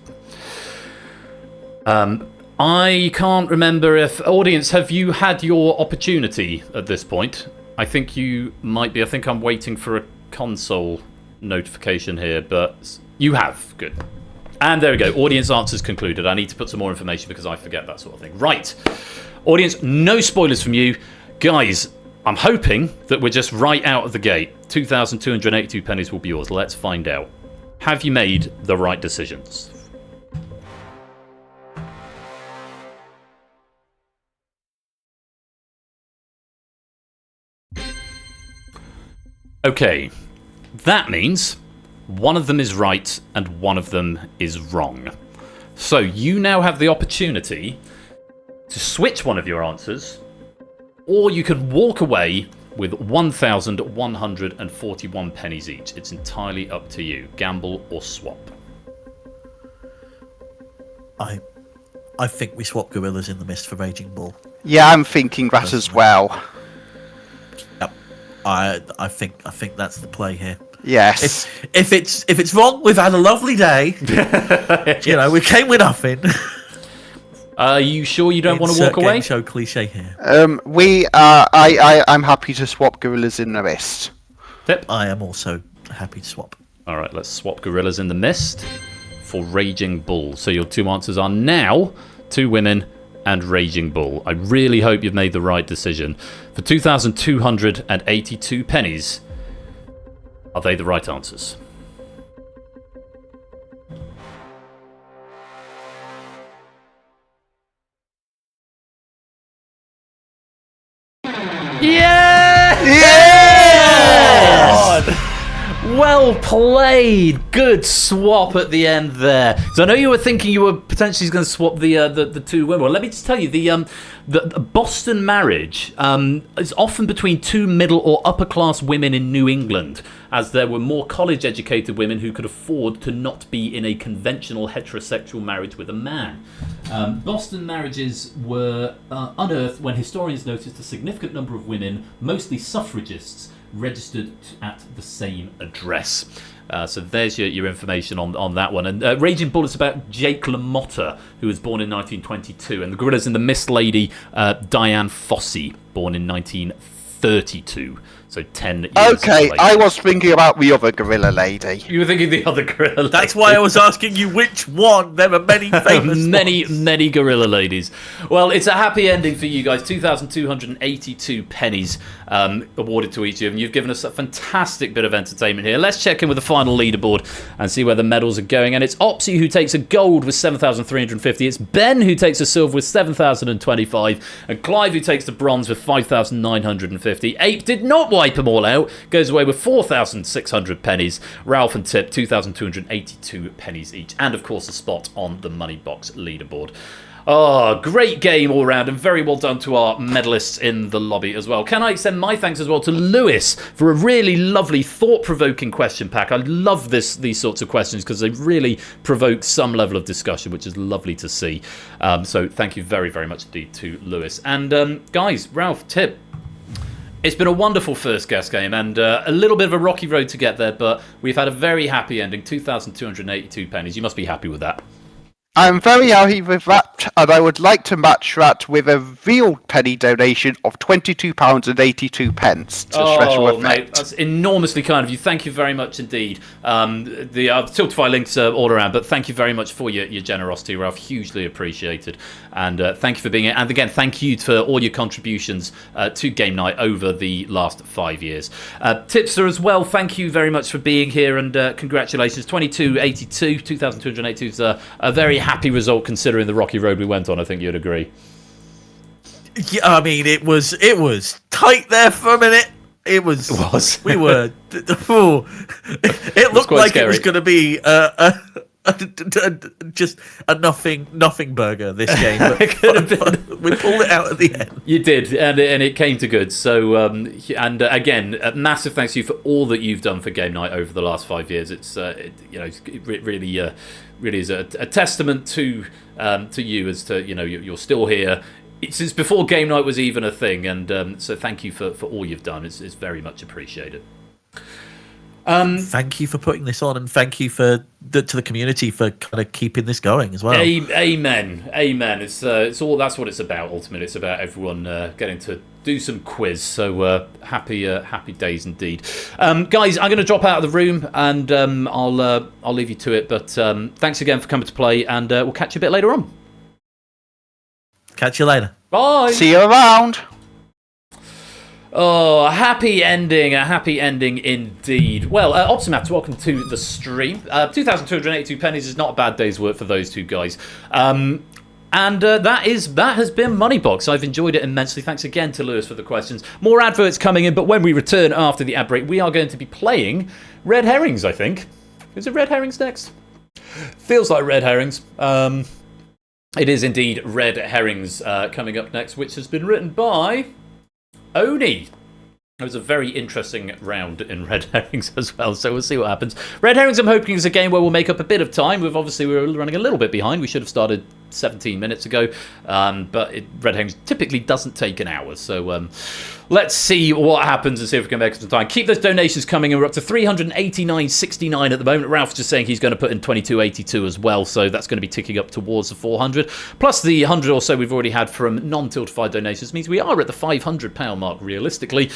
I can't remember if... Audience, have you had your opportunity at this point? I think you might be. I think I'm waiting for a console notification here, but you have. Good. And there we go. Audience answers concluded. I need to put some more information because I forget that sort of thing. Right. Audience, no spoilers from you. Guys, I'm hoping that we're just right out of the gate. 2,282 pennies will be yours. Let's find out. Have you made the right decisions? Okay, that means one of them is right and one of them is wrong. So you now have the opportunity to switch one of your answers, or you could walk away with 1,141 pennies each. It's entirely up to you. Gamble or swap. I think we swap Gorillas in the Mist for Raging Bull. Yeah, I'm thinking that as well. Yep. I think that's the play here. Yes. If it's wrong, we've had a lovely day. Yes. You know, we came with nothing. Are you sure you don't want to walk away? Game show cliche here. I'm happy to swap Gorillas in the Mist. Yep. I am also happy to swap. All right, let's swap Gorillas in the Mist for Raging Bull. So your 2 answers are now 2 women and Raging Bull. I really hope you've made the right decision. For 2,282 pennies, are they the right answers? Yeah! Yes! Well played. Good swap at the end there. So I know you were thinking you were potentially going to swap the two women. Well, let me just tell you, the Boston marriage is often between two middle or upper class women in New England, as there were more college educated women who could afford to not be in a conventional heterosexual marriage with a man. Boston marriages were unearthed when historians noticed a significant number of women, mostly suffragists, registered at the same address. So there's your information on that one. And Raging Bullets about Jake LaMotta, who was born in 1922, and the Gorillas in the Mist Lady, Diane Fossey, born in 1932. So 10 years Okay, later. I was thinking about the other gorilla lady. You were thinking the other gorilla lady. That's why I was asking you which one. There are many famous many gorilla ladies. Well, it's a happy ending for you guys. 2,282 pennies awarded to each of you, and you've given us a fantastic bit of entertainment here. Let's check in with the final leaderboard and see where the medals are going. And it's Opsy who takes a gold with 7,350. It's Ben who takes a silver with 7,025, and Clive who takes the bronze with 5,950. Ape did not wipe them all out, goes away with 4,600 pennies. Ralph and Tip, 2,282 pennies each, and of course a spot on the Money Box leaderboard. Oh, great game all round, and very well done to our medalists in the lobby as well. Can I extend my thanks as well to Lewis for a really lovely, thought-provoking question pack. I love these sorts of questions because they really provoke some level of discussion, which is lovely to see. So thank you very, very much indeed to Lewis. And guys, Ralph, Tip, it's been a wonderful first guest game, and a little bit of a rocky road to get there, but we've had a very happy ending. 2,282 pennies. You must be happy with that. I'm very happy with that, and I would like to match that with a real penny donation of £22.82 to Special Effect. Mate, that's enormously kind of you. Thank you very much indeed. The Tiltify links are all around, but thank you very much for your generosity, Ralph. Hugely appreciated. And thank you for being here. And again, thank you for all your contributions to Game Night over the last 5 years. Tipster as well, thank you very much for being here, and congratulations. 2,282 is a very happy result considering the rocky road we went on. I think you'd agree. Yeah, I mean, it was tight there for a minute. It was. We were. Oh, it looked like scary. It was going to be just a nothing burger this game. But we pulled it out at the end. You did, and it came to good. So, and again, a massive thanks to you for all that you've done for Game Night over the last 5 years. It's it really is a testament to you as to you're still here. Since before Game Night was even a thing, and so thank you for all you've done. It's very much appreciated. Thank you for putting this on, and thank you to the community for kind of keeping this going as well. Amen. It's all that's what it's about. Ultimately, it's about everyone getting to do some quiz. So happy days indeed, guys. I'm going to drop out of the room, and I'll leave you to it. But thanks again for coming to play, and we'll catch you a bit later on. Catch you later. Bye. See you around. Oh, a happy ending indeed. Well, Optimax, welcome to the stream. 2,282 pennies is not a bad day's work for those two guys. And that has been Moneybox. I've enjoyed it immensely. Thanks again to Lewis for the questions. More adverts coming in, but when we return after the ad break, we are going to be playing Red Herrings, I think. Is it Red Herrings next? Feels like Red Herrings. It is indeed Red Herrings coming up next, which has been written by Oni. It was a very interesting round in Red Herrings as well, so we'll see what happens. Red Herrings, I'm hoping, is a game where we'll make up a bit of time. We were running a little bit behind. We should have started 17 minutes ago, but Red Herrings typically doesn't take an hour, so let's see what happens and see if we can make some time. Keep those donations coming, and we're up to 389.69 at the moment. Ralph's just saying he's going to put in 22.82 as well, so that's going to be ticking up towards the 400. Plus the 100 or so we've already had from non-tiltified donations means we are at the £500 mark realistically,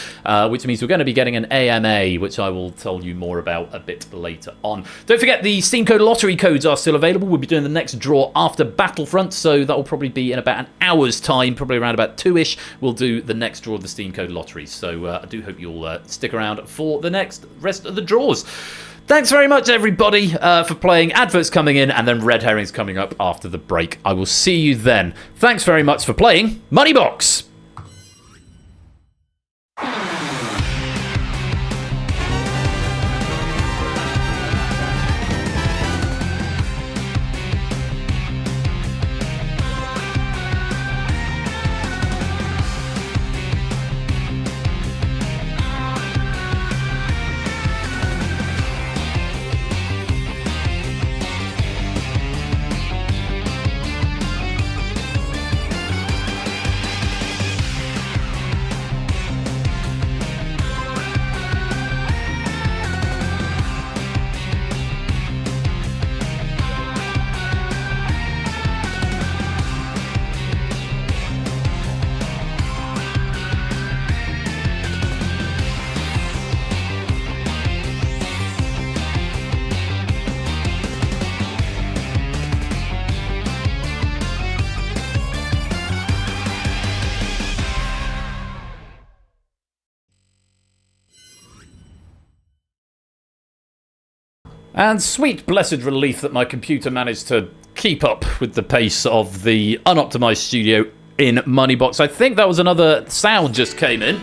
which means we're going to be getting an AMA, which I will tell you more about a bit later on. Don't forget the Steam Code lottery codes are still available. We'll be doing the next draw after Battlefront, so that will probably be in about an hour's time, probably around about 2ish. We'll do the next draw of the Steam Code lotteries, so I do hope you'll stick around for the rest of the draws. Thanks very much, everybody, for playing. Adverts coming in, and then Red Herrings coming up after the break. I will see you then. Thanks very much for playing Moneybox. And sweet blessed relief that my computer managed to keep up with the pace of the unoptimized studio in Moneybox. I think that was another sound just came in.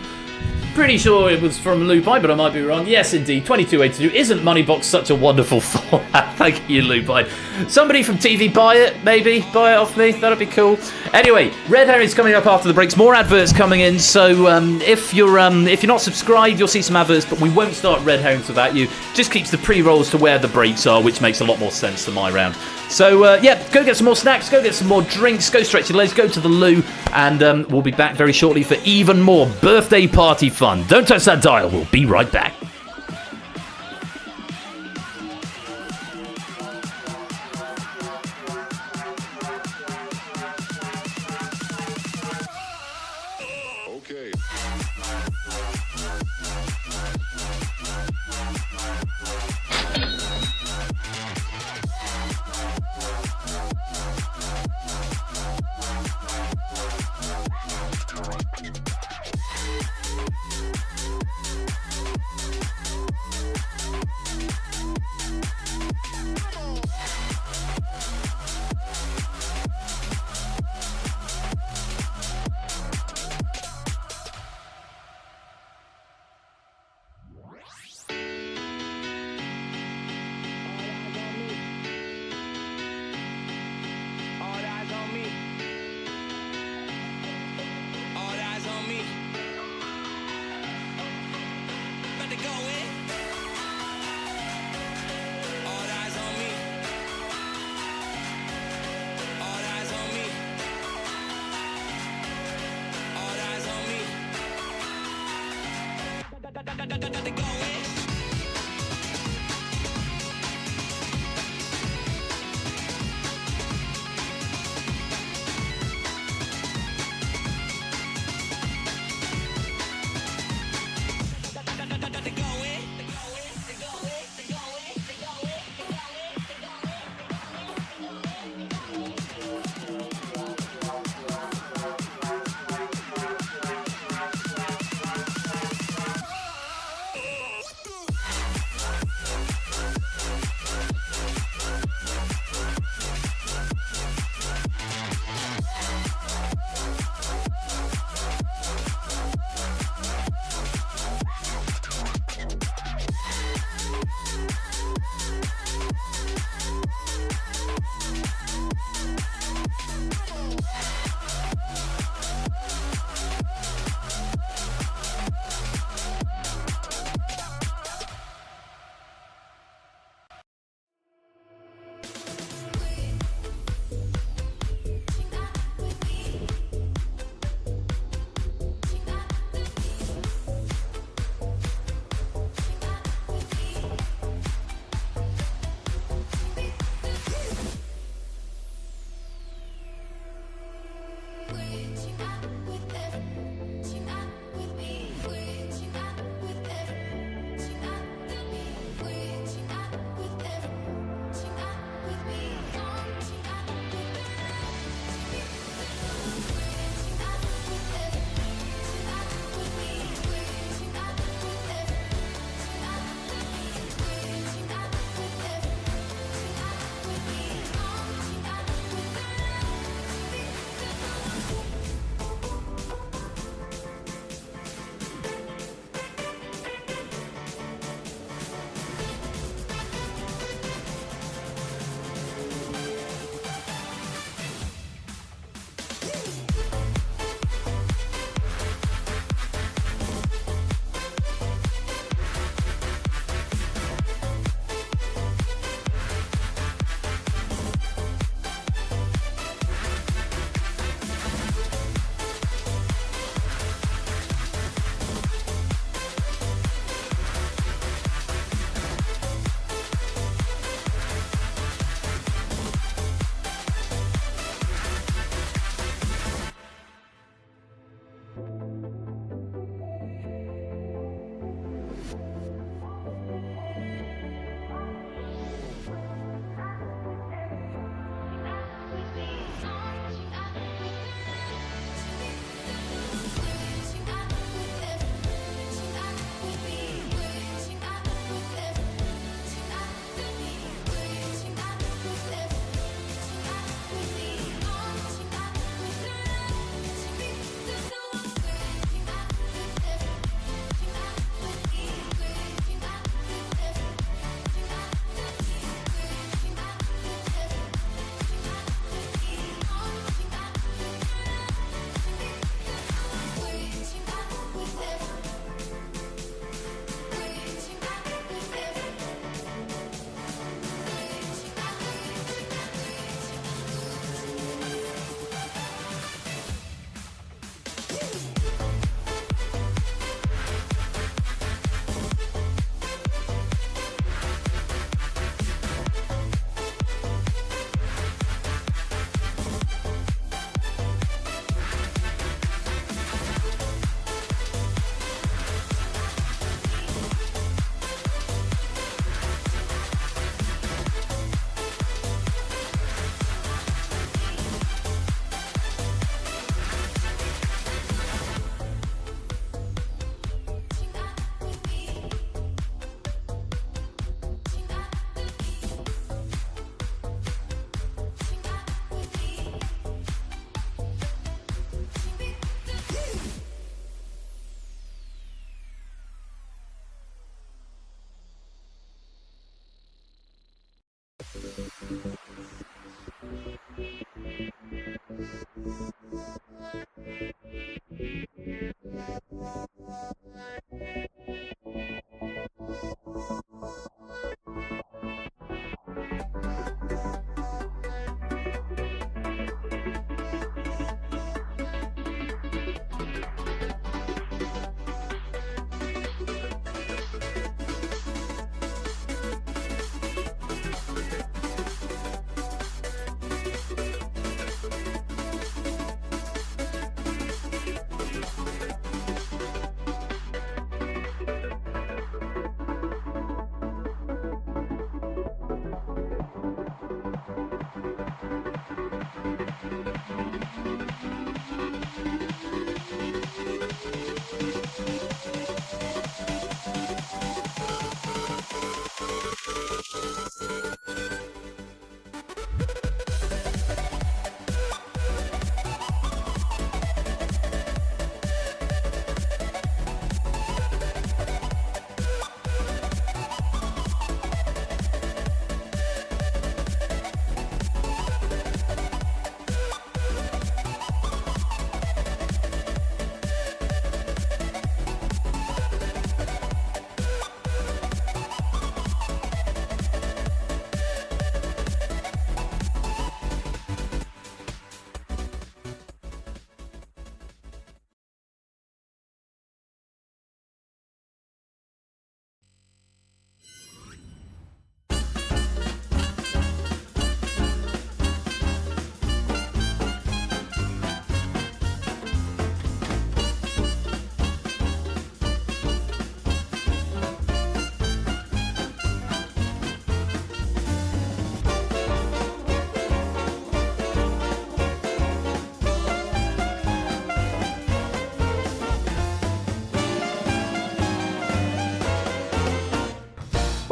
Pretty sure it was from Lupi, but I might be wrong. Yes, indeed, 2282. Isn't Moneybox such a wonderful format? Thank you, Lupi. Somebody from TV buy it, maybe. Buy it off me. That'd be cool. Anyway, Red Herring's coming up after the breaks. More adverts coming in. So if you're not subscribed, you'll see some adverts, but we won't start Red Herrings without you. Just keeps the pre-rolls to where the breaks are, which makes a lot more sense to my round. So, yeah, go get some more snacks, go get some more drinks, go stretch your legs, go to the loo, and we'll be back very shortly for even more birthday party fun. Don't touch that dial, we'll be right back.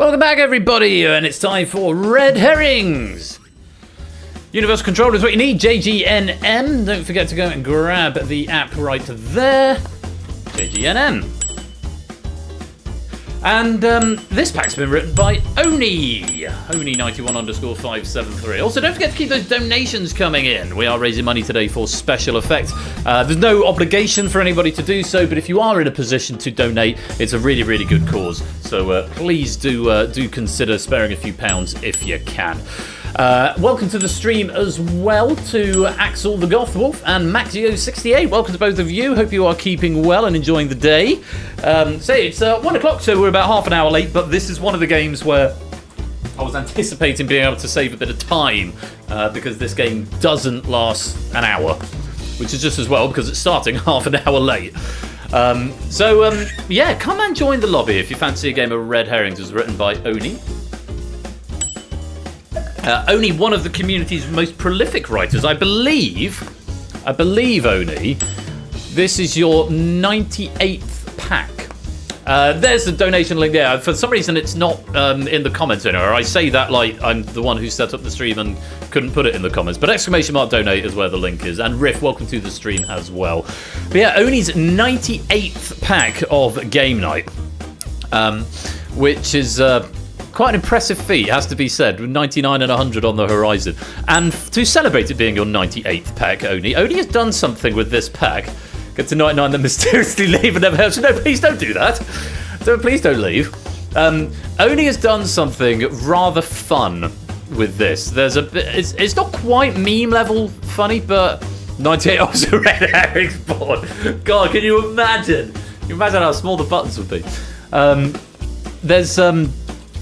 Welcome back, everybody, and it's time for Red Herrings. Universal Controller is what you need, JGNM. Don't forget to go and grab the app right there, JGNM. And this pack's been written by Oni 91_573. Also, don't forget to keep those donations coming in. We are raising money today for special effects. There's no obligation for anybody to do so, but if you are in a position to donate, it's a really, really good cause. So please do consider sparing a few pounds if you can. Welcome to the stream as well to Axel the Goth Wolf and Maxio68. Welcome to both of you. Hope you are keeping well and enjoying the day. It's 1 o'clock, so we're about half an hour late, but this is one of the games where I was anticipating being able to save a bit of time because this game doesn't last an hour, which is just as well because it's starting half an hour late. Yeah, come and join the lobby if you fancy a game of Red Herrings. It was written by Oni. Oni, one of the community's most prolific writers, I believe, Oni, this is your 98th pack. There's the donation link there. For some reason, it's not in the comments anywhere. I say that like I'm the one who set up the stream and couldn't put it in the comments. But !donate is where the link is. And Riff, welcome to the stream as well. But yeah, Oni's 98th pack of Game Night, which is... quite an impressive feat, has to be said, with 99 and 100 on the horizon. And to celebrate it being your 98th pack, Oni has done something with this pack. Get to 99, then mysteriously leave and never helps. No, please don't do that. Please don't leave. Oni has done something rather fun with this. There's a bit, it's not quite meme level funny, but 98 also Red Herrings board. God, can you imagine? Can you imagine how small the buttons would be?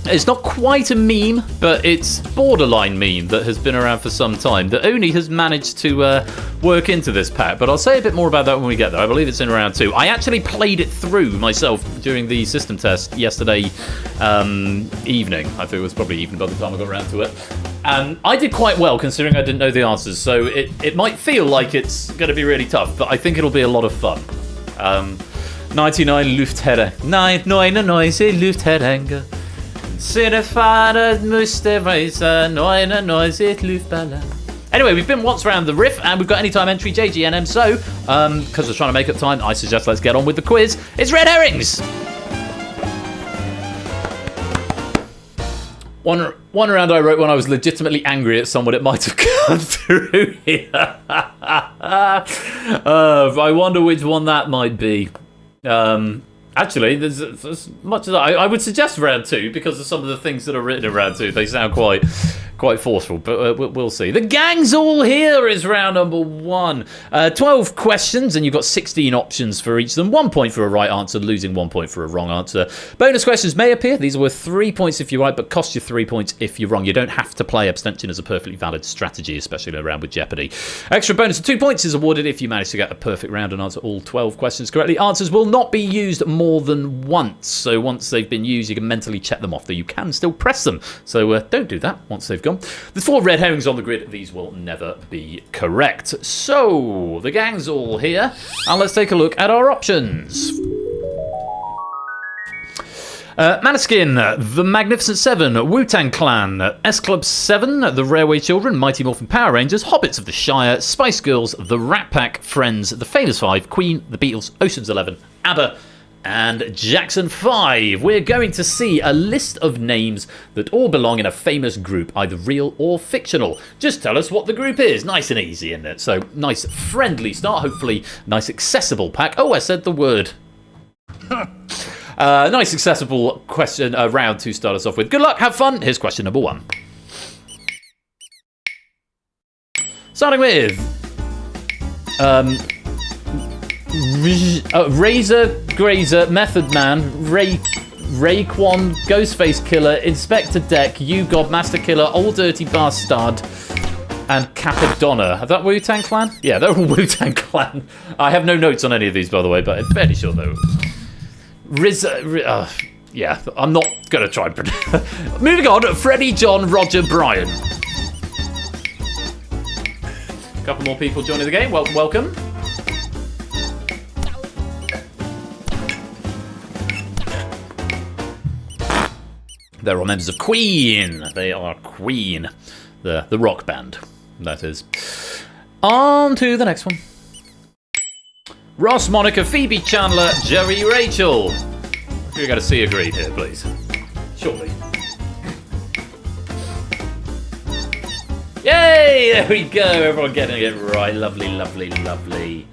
It's not quite a meme, but it's borderline meme that has been around for some time that Oni has managed to work into this pack. But I'll say a bit more about that when we get there. I believe it's in round 2. I actually played it through myself during the system test yesterday evening. I think it was probably evening by the time I got around to it. And I did quite well considering I didn't know the answers. So it might feel like it's going to be really tough, but I think it'll be a lot of fun. 99 Luftherren. 99 Luftherren. Anyway, we've been once around the riff and we've got anytime entry JGNM, so because we're trying to make up time, I suggest let's get on with the quiz. It's Red Herrings! One round I wrote when I was legitimately angry at someone it might have come through here. I wonder which one that might be. Actually, there's as much as I would suggest round 2 because of some of the things that are written in round 2. They sound quite forceful, but we'll see. The gang's all here is round number 1. 12 questions, and you've got 16 options for each of them. 1 point for a right answer, losing 1 point for a wrong answer. Bonus questions may appear. These are worth 3 points if you're right, but cost you 3 points if you're wrong. You don't have to play abstention as a perfectly valid strategy, especially in a round with Jeopardy. Extra bonus of 2 points is awarded if you manage to get a perfect round and answer all 12 questions correctly. Answers will not be used more than once, so once they've been used, you can mentally check them off, though you can still press them. So don't do that once they've gone. There's 4 red herrings on the grid. These will never be correct. So, the gang's all here. And let's take a look at our options. Maneskin, The Magnificent Seven, Wu-Tang Clan, S-Club 7, The Railway Children, Mighty Morphin Power Rangers, Hobbits of the Shire, Spice Girls, The Rat Pack, Friends, The Famous Five, Queen, The Beatles, Ocean's 11, ABBA, and Jackson 5. We're going to see a list of names that all belong in a famous group, either real or fictional. Just tell us what the group is. Nice and easy, isn't it? So, nice friendly start. Hopefully, nice accessible pack. Oh, I said the word. Nice accessible question round to start us off with. Good luck, have fun. Here's question number 1. Starting with... Razor, Grazer, Method Man, Raekwon, Ghostface Killer, Inspector Deck, You God, Master Killer, Old Dirty Bastard, and Capadonna. Are that Wu-Tang Clan? Yeah, they're all Wu-Tang Clan. I have no notes on any of these, by the way, but I'm fairly sure they were. Yeah, I'm not going to try and pronounce. Moving on, Freddie, John, Roger, Brian. A couple more people joining the game. Welcome. They're all members of Queen. They are Queen, the rock band, that is. On to the next one. Ross, Monica, Phoebe, Chandler, Jerry, Rachel. We've got a C agreed here, please. Surely. Yay! There we go. Everyone getting it right. Lovely, lovely, lovely.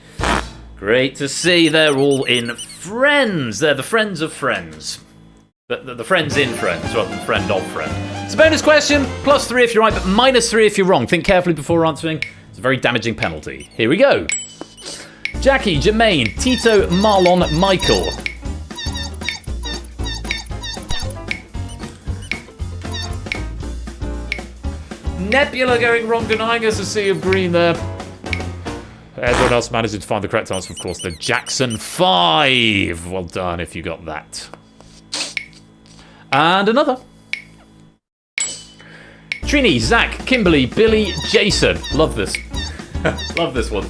Great to see. They're all in Friends. They're the friends of Friends. The friends in Friends rather than friend of friend. It's a bonus question. +3 if you're right, but -3 if you're wrong. Think carefully before answering. It's a very damaging penalty. Here we go. Jackie, Jermaine, Tito, Marlon, Michael. Nebula going wrong, denying us a sea of green there. Everyone else managing to find the correct answer, of course, the Jackson 5. Well done if you got that. And another. Trini, Zach, Kimberly, Billy, Jason. Love this. Love this one.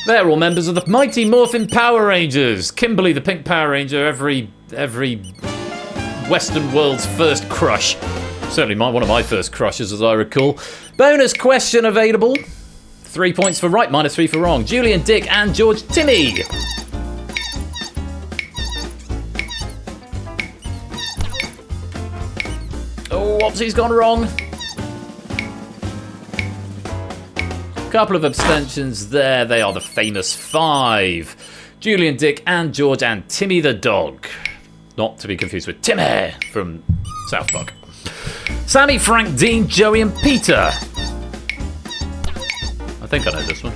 They're all members of the Mighty Morphin Power Rangers. Kimberly, the Pink Power Ranger, every Western world's first crush. Certainly one of my first crushes, as I recall. Bonus question available. 3 points for right, -3 for wrong. Julian, Dick, and George Timmy. Oh, whoopsie's gone wrong. Couple of abstentions there. They are the famous 5. Julian, Dick, and George, and Timmy the dog. Not to be confused with Timmy from South Park. Sammy, Frank, Dean, Joey, and Peter. I think I know this one.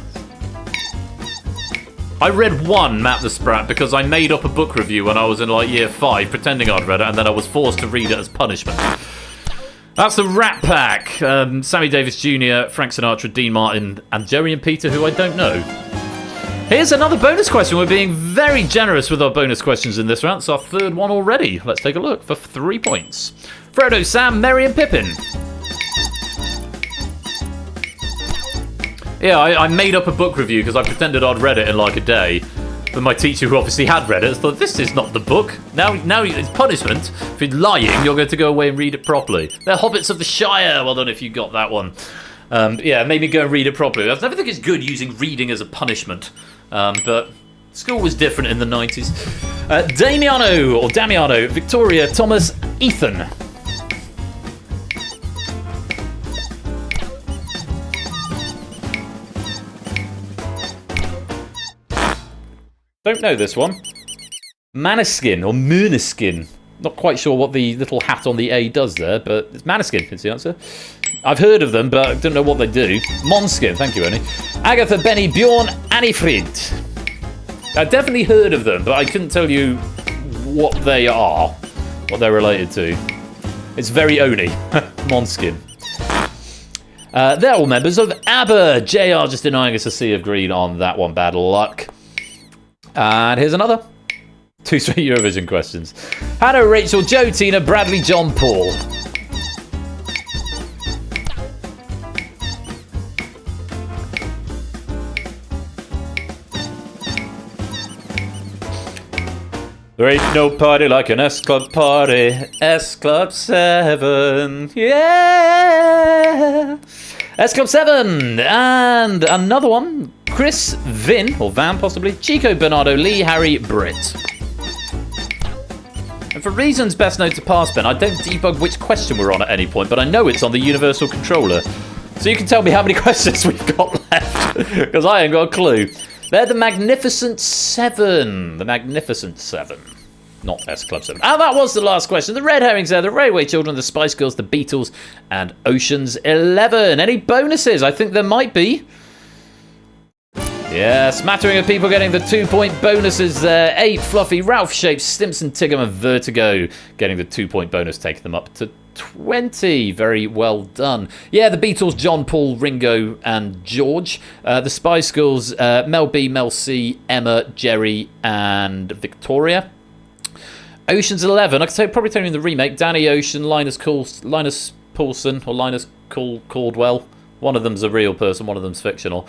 I read one Map the Sprat because I made up a book review when I was in like year 5, pretending I'd read it, and then I was forced to read it as punishment. That's the Rat Pack. Sammy Davis Jr., Frank Sinatra, Dean Martin, and Joey and Peter, who I don't know. Here's another bonus question. We're being very generous with our bonus questions in this round. It's our third one already. Let's take a look for 3 points. Frodo, Sam, Merry, and Pippin. Yeah, I made up a book review because I pretended I'd read it in like a day. But my teacher, who obviously had read it, thought, this is not the book. Now it's punishment. If you're lying, you're going to go away and read it properly. They're Hobbits of the Shire. Well done if you got that one. Yeah, made me go and read it properly. I never think it's good using reading as a punishment. But school was different in the 90s. Damiano, Victoria, Thomas, Ethan. Don't know this one. Maniskin or Mooniskin. Not quite sure what the little hat on the A does there, but it's Maniskin is the answer. I've heard of them, but I don't know what they do. Monskin, thank you, Ernie. Agatha, Benny, Bjorn, Annifrid. I've definitely heard of them, but I couldn't tell you what they are, what they're related to. It's very Oni. Monskin. They're all members of ABBA. JR just denying us a sea of green on that one. Bad luck. And here's another. 2 straight Eurovision questions. Hannah, Rachel, Joe, Tina, Bradley, John, Paul. There ain't no party like an S-Club party. S-Club 7. Yeah! S-Club 7. And another one. Chris, Vin, or Van possibly, Chico, Bernardo, Lee, Harry, Britt. And for reasons best known to past Ben, I don't debug which question we're on at any point, but I know it's on the Universal Controller. So you can tell me how many questions we've got left, because I ain't got a clue. They're the Magnificent 7. The Magnificent 7. Not S Club 7. And that was the last question. The Red Herrings there, the Railway Children, the Spice Girls, the Beatles, and Ocean's 11. Any bonuses? I think there might be. Yeah, smattering of people getting the 2-point bonuses there. 8, Fluffy, Ralph Shapes, Stimson, Tiggum, and Vertigo getting the 2-point bonus, taking them up to 20. Very well done. Yeah, the Beatles, John, Paul, Ringo, and George. The Spice Girls, Mel B, Mel C, Emma, Jerry, and Victoria. Ocean's 11, I could probably tell you in the remake, Danny Ocean, Linus Paulson, or Linus Caldwell. One of them's a real person, one of them's fictional.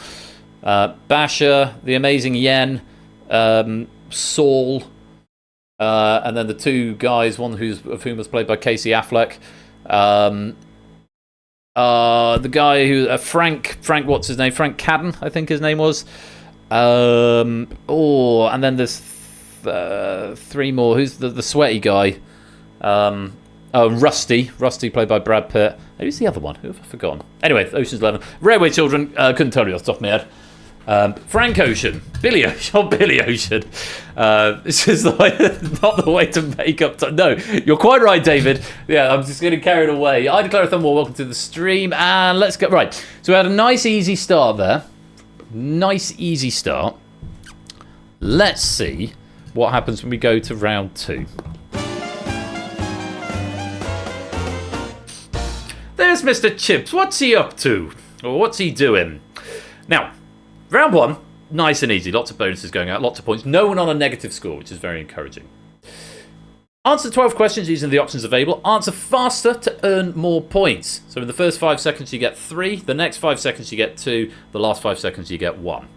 Basher, the amazing Yen, Saul, and then the two guys, one of whom was played by Casey Affleck. The guy who Frank, what's his name? Frank Cadden, I think his name was. And then there's three more. Who's the sweaty guy? Rusty, played by Brad Pitt. Who's the other one? Who have I forgotten? Anyway, Ocean's 11. Railway Children, couldn't tell you off the top of my head. Frank Ocean, Billy Ocean. This is not the way to make up time. No, you're quite right, David. Yeah, I'm just getting carried away. I declare a thumb war. Welcome to the stream, and let's get right. So we had a nice, easy start there. Nice, easy start. Let's see what happens when we go to round 2. There's Mr. Chips. What's he up to? Or what's he doing? Now, round 1, nice and easy. Lots of bonuses going out, lots of points. No one on a negative score, which is very encouraging. Answer 12 questions using the options available. Answer faster to earn more points. So in the first 5 seconds you get 3. The next 5 seconds you get 2. The last 5 seconds you get 1.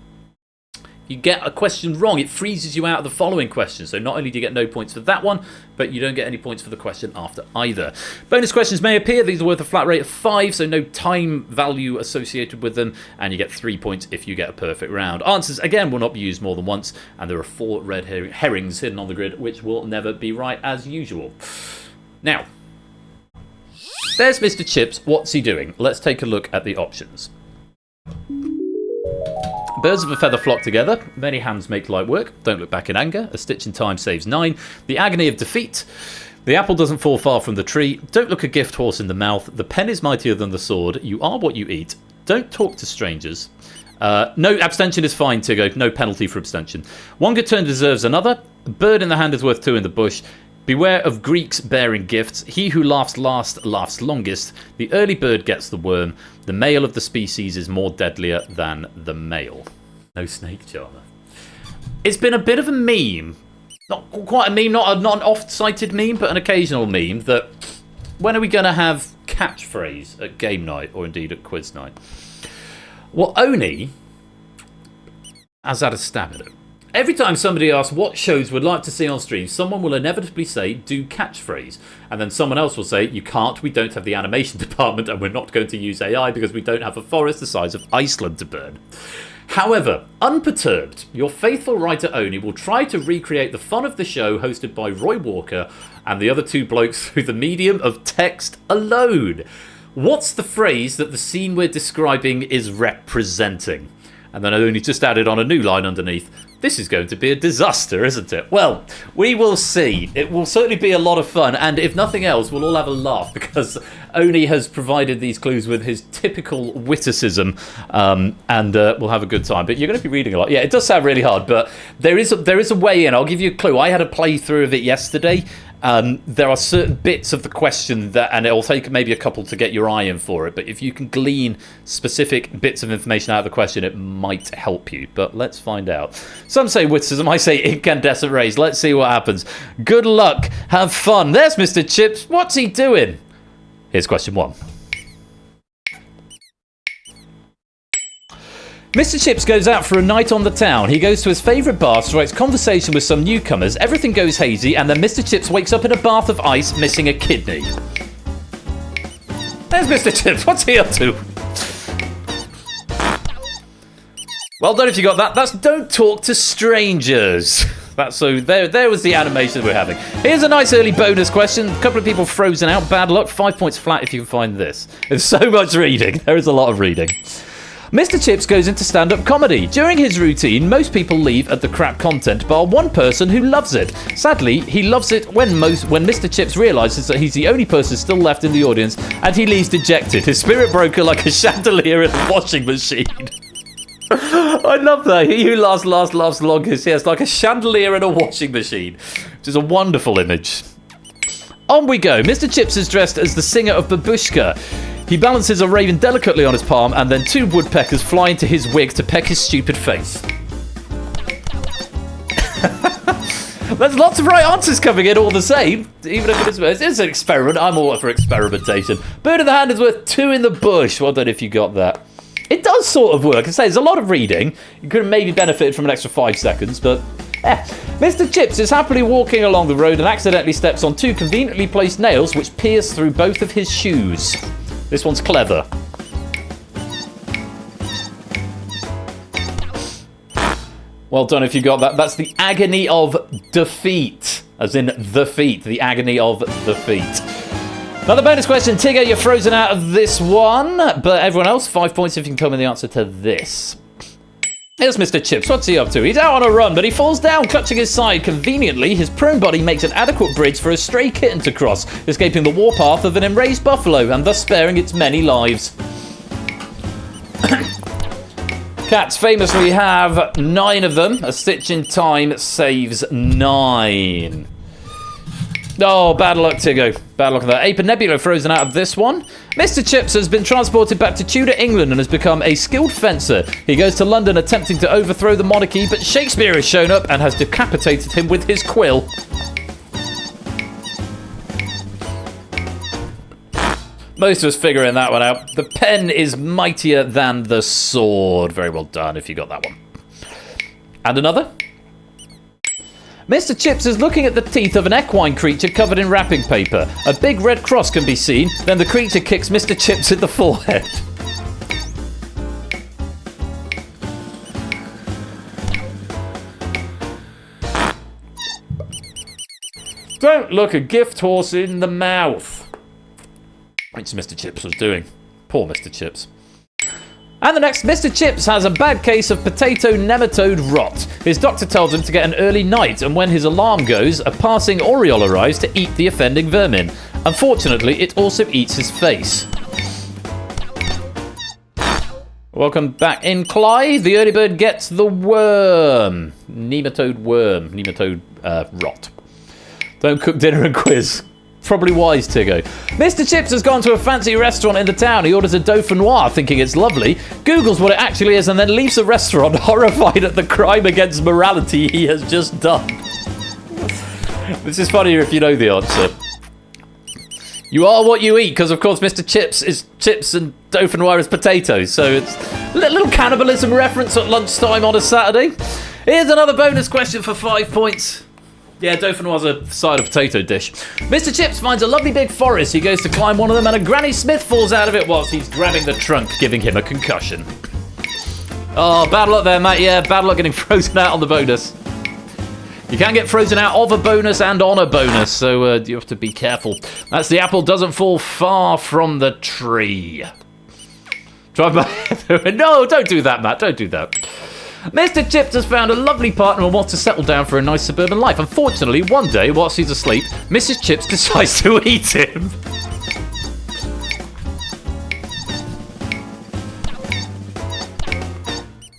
You get a question wrong, it freezes you out of the following question. So not only do you get no points for that one, but you don't get any points for the question after either. Bonus questions may appear. These are worth a flat rate of 5, so no time value associated with them. And you get 3 points if you get a perfect round. Answers, again, will not be used more than once. And there are 4 red herrings hidden on the grid, which will never be right as usual. Now, there's Mr. Chips. What's he doing? Let's take a look at the options. Birds of a feather flock together. Many hands make light work. Don't look back in anger. A stitch in time saves 9. The agony of defeat. The apple doesn't fall far from the tree. Don't look a gift horse in the mouth. The pen is mightier than the sword. You are what you eat. Don't talk to strangers. No, abstention is fine, Tigo. No penalty for abstention. One good turn deserves another. A bird in the hand is worth 2 in the bush. Beware of Greeks bearing gifts. He who laughs last laughs longest. The early bird gets the worm. The male of the species is more deadlier than the male. No snake charmer. It's been a bit of a meme. Not quite a meme, not an oft-cited meme, but an occasional meme that when are we going to have catchphrase at game night or indeed at quiz night? Well, Oni has had a stab at it. Every time somebody asks what shows would like to see on stream, someone will inevitably say, do catchphrase. And then someone else will say, you can't, we don't have the animation department and we're not going to use AI because we don't have a forest the size of Iceland to burn. However, unperturbed, your faithful writer Oni will try to recreate the fun of the show hosted by Roy Walker and the other 2 blokes through the medium of text alone. What's the phrase that the scene we're describing is representing? And then I only just added on a new line underneath. This is going to be a disaster, isn't it? Well, we will see. It will certainly be a lot of fun. And if nothing else, we'll all have a laugh because Oni has provided these clues with his typical witticism. And we'll have a good time. But you're going to be reading a lot. Yeah, it does sound really hard, but there is a way in. I'll give you a clue. I had a playthrough of it yesterday. There are certain bits of the question that, and it'll take maybe a couple to get your eye in for it, but if you can glean specific bits of information out of the question, it might help you. But let's find out. Some say witticism, I say incandescent rays. Let's see what happens. Good luck. Have fun. There's Mr. Chips. What's he doing? Here's question 1. Mr. Chips goes out for a night on the town. He goes to his favourite bar, strikes conversation with some newcomers. Everything goes hazy, and then Mr. Chips wakes up in a bath of ice, missing a kidney. There's Mr. Chips. What's he up to? Well done if you got that. That's don't talk to strangers. So there was the animation we're having. Here's a nice early bonus question. A couple of people frozen out. Bad luck. 5 points flat if you can find this. There's so much reading. There is a lot of reading. Mr. Chips goes into stand-up comedy. During his routine, most people leave at the crap content, bar one person who loves it. Sadly, he loves it when Mr. Chips realises that he's the only person still left in the audience, and he leaves dejected, his spirit broken like a chandelier in a washing machine. I love that. He who laughs longest. Yes, like a chandelier in a washing machine, which is a wonderful image. On we go. Mr. Chips is dressed as the singer of Babushka. He balances a raven delicately on his palm, and then 2 woodpeckers fly into his wig to peck his stupid face. There's lots of right answers coming in all the same, even if it's an experiment. I'm all for experimentation. Bird in the hand is worth 2 in the bush. Well done if you got that. It does sort of work. I say there's a lot of reading. You could have maybe benefited from an extra 5 seconds, but Mr. Chips is happily walking along the road and accidentally steps on 2 conveniently placed nails which pierce through both of his shoes. This one's clever. Well done if you got that. That's the agony of defeat. As in the feet. The agony of the feet. Another bonus question. Tigger, you're frozen out of this one. But everyone else, 5 points if you can tell me the answer to this. Here's Mr. Chips. What's he up to? He's out on a run, but he falls down, clutching his side. Conveniently, his prone body makes an adequate bridge for a stray kitten to cross, escaping the warpath of an enraged buffalo, and thus sparing its many lives. Cats famously have 9 of them. A stitch in time saves 9. Oh, bad luck, Tiggo. Bad luck on that. Ape and Nebula frozen out of this one. Mr. Chips has been transported back to Tudor England and has become a skilled fencer. He goes to London attempting to overthrow the monarchy, but Shakespeare has shown up and has decapitated him with his quill. Most of us figuring that one out. The pen is mightier than the sword. Very well done if you got that one. And another. Mr. Chips is looking at the teeth of an equine creature covered in wrapping paper. A big red cross can be seen. Then the creature kicks Mr. Chips in the forehead. Don't look a gift horse in the mouth. Which Mr. Chips was doing. Poor Mr. Chips. And the next, Mr. Chips has a bad case of potato nematode rot. His doctor tells him to get an early night, and when his alarm goes, a passing oriole arrives to eat the offending vermin. Unfortunately, it also eats his face. Welcome back in, Clyde. The early bird gets the worm. Nematode worm. Nematode rot. Don't cook dinner and quiz. Probably wise, Tiggo. Mr. Chips has gone to a fancy restaurant in the town. He orders a dauphinoise, thinking it's lovely, Googles what it actually is, and then leaves the restaurant horrified at the crime against morality he has just done. This is funnier if you know the answer. You are what you eat, because of course Mr. Chips is chips and dauphinoise is potatoes, so it's a little cannibalism reference at lunchtime on a Saturday. Here's another bonus question for 5 points. Yeah, dauphinoise was a side of potato dish. Mr. Chips finds a lovely big forest. He goes to climb one of them and a Granny Smith falls out of it whilst he's grabbing the trunk, giving him a concussion. Oh, bad luck there, mate. Yeah, bad luck getting frozen out on the bonus. You can get frozen out of a bonus and on a bonus, so you have to be careful. That's the apple doesn't fall far from the tree. Drive by... No, don't do that, Matt. Don't do that. Mr. Chips has found a lovely partner and wants to settle down for a nice suburban life. Unfortunately, one day, whilst he's asleep, Mrs. Chips decides to eat him.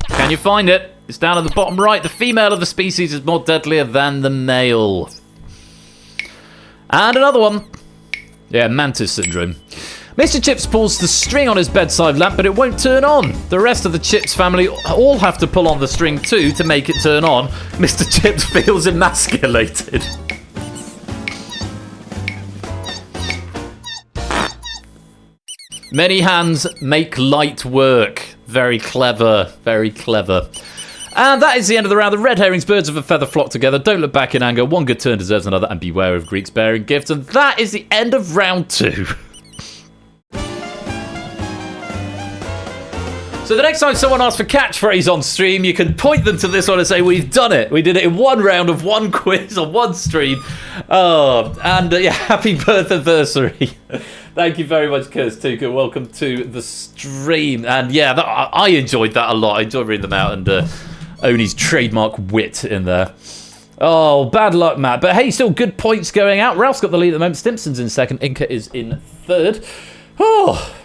Can you find it? It's down at the bottom right. The female of the species is more deadlier than the male. And another one. Yeah, mantis syndrome. Mr. Chips pulls the string on his bedside lamp, but it won't turn on. The rest of the Chips family all have to pull on the string too to make it turn on. Mr. Chips feels emasculated. Many hands make light work. Very clever, very clever. And that is the end of the round. The red herrings, birds of a feather flock together. Don't look back in anger. One good turn deserves another, and beware of Greeks bearing gifts. And that is the end of round 2. So the next time someone asks for catchphrase on stream, you can point them to this one and say, we've done it. We did it in one round of one quiz on one stream. Oh, and yeah, happy birth anniversary. Thank you very much, Kurstuka. Welcome to the stream. And yeah, I enjoyed that a lot. I enjoyed reading them out and Oni's trademark wit in there. Oh, bad luck, Matt. But hey, still good points going out. Ralph's got the lead at the moment. Stimpson's in second. Inca is in third. Oh,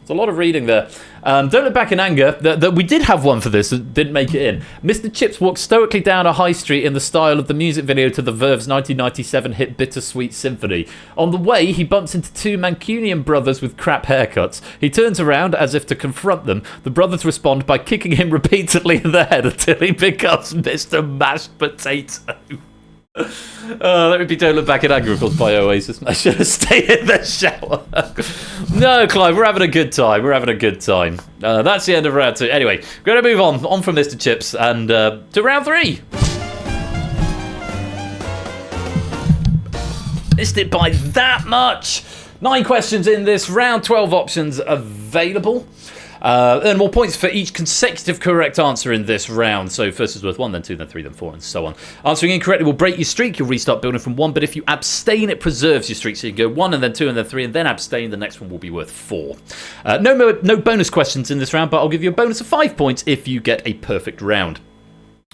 it's a lot of reading there. Don't look back in anger. We did have one for this that didn't make it in. Mr. Chips walks stoically down a high street in the style of the music video to the Verve's 1997 hit Bittersweet Symphony. On the way, he bumps into 2 Mancunian brothers with crap haircuts. He turns around as if to confront them. The brothers respond by kicking him repeatedly in the head until he becomes Mr. Mashed Potato. Let me be Don't Look Back in Anger, of course, by Oasis. I should have stayed in the shower. No, Clive, we're having a good time. We're having a good time. That's the end of round 2. Anyway, we're going to move on from Mr. Chips and to round 3. Missed it by that much. 9 questions in this round, 12 options available. Earn more points for each consecutive correct answer in this round. So first is worth 1, then 2, then 3, then 4, and so on. Answering incorrectly will break your streak. You'll restart building from 1, but if you abstain, it preserves your streak. So you go 1, and then 2, and then 3, and then abstain. The next one will be worth 4. No bonus questions in this round, but I'll give you a bonus of 5 points if you get a perfect round.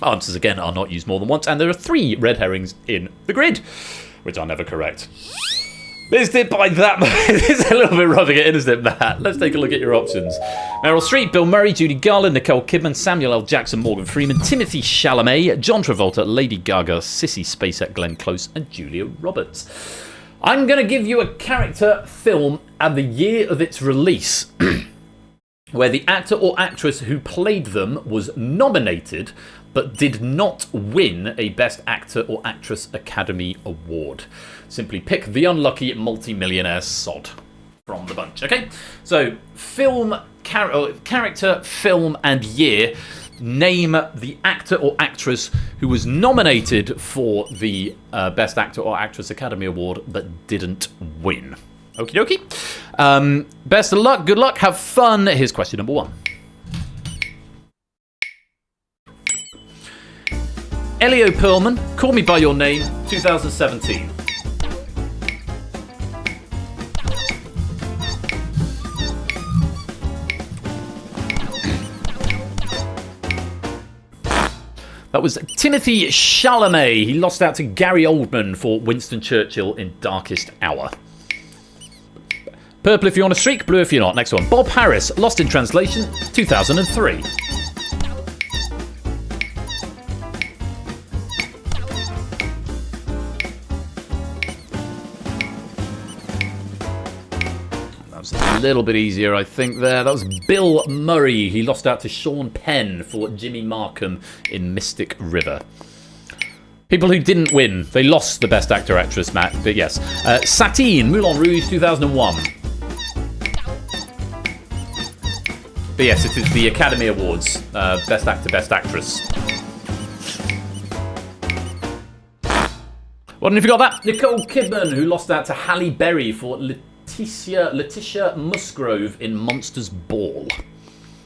Answers, again, are not used more than once, and there are 3 red herrings in the grid, which are never correct. Missed it by that much. It's a little bit rubbing it in, isn't it, Matt? Let's take a look at your options. Meryl Streep, Bill Murray, Judy Garland, Nicole Kidman, Samuel L. Jackson, Morgan Freeman, Timothy Chalamet, John Travolta, Lady Gaga, Sissy Spacek, Glenn Close, and Julia Roberts. I'm going to give you a character, film, and the year of its release, where the actor or actress who played them was nominated but did not win a Best Actor or Actress Academy Award. Simply pick the unlucky multi-millionaire sod from the bunch, okay? So, film, character, film, and year. Name the actor or actress who was nominated for the Best Actor or Actress Academy Award but didn't win. Okie dokie. Best of luck, good luck, have fun. Here's question number 1. Elio Pearlman, Call Me By Your Name, 2017. That was Timothy Chalamet. He lost out to Gary Oldman for Winston Churchill in Darkest Hour. Purple if you're on a streak, blue if you're not. Next one. Bob Harris, Lost in Translation, 2003. A little bit easier, I think, there. That was Bill Murray. He lost out to Sean Penn for Jimmy Markham in Mystic River. People who didn't win, they lost the Best Actor Actress, Matt, but yes. Satine, Moulin Rouge, 2001. But yes, it is the Academy Awards. Best Actor, Best Actress. Well, and if you got that, Nicole Kidman, who lost out to Halle Berry for Letitia Musgrove in Monsters Ball.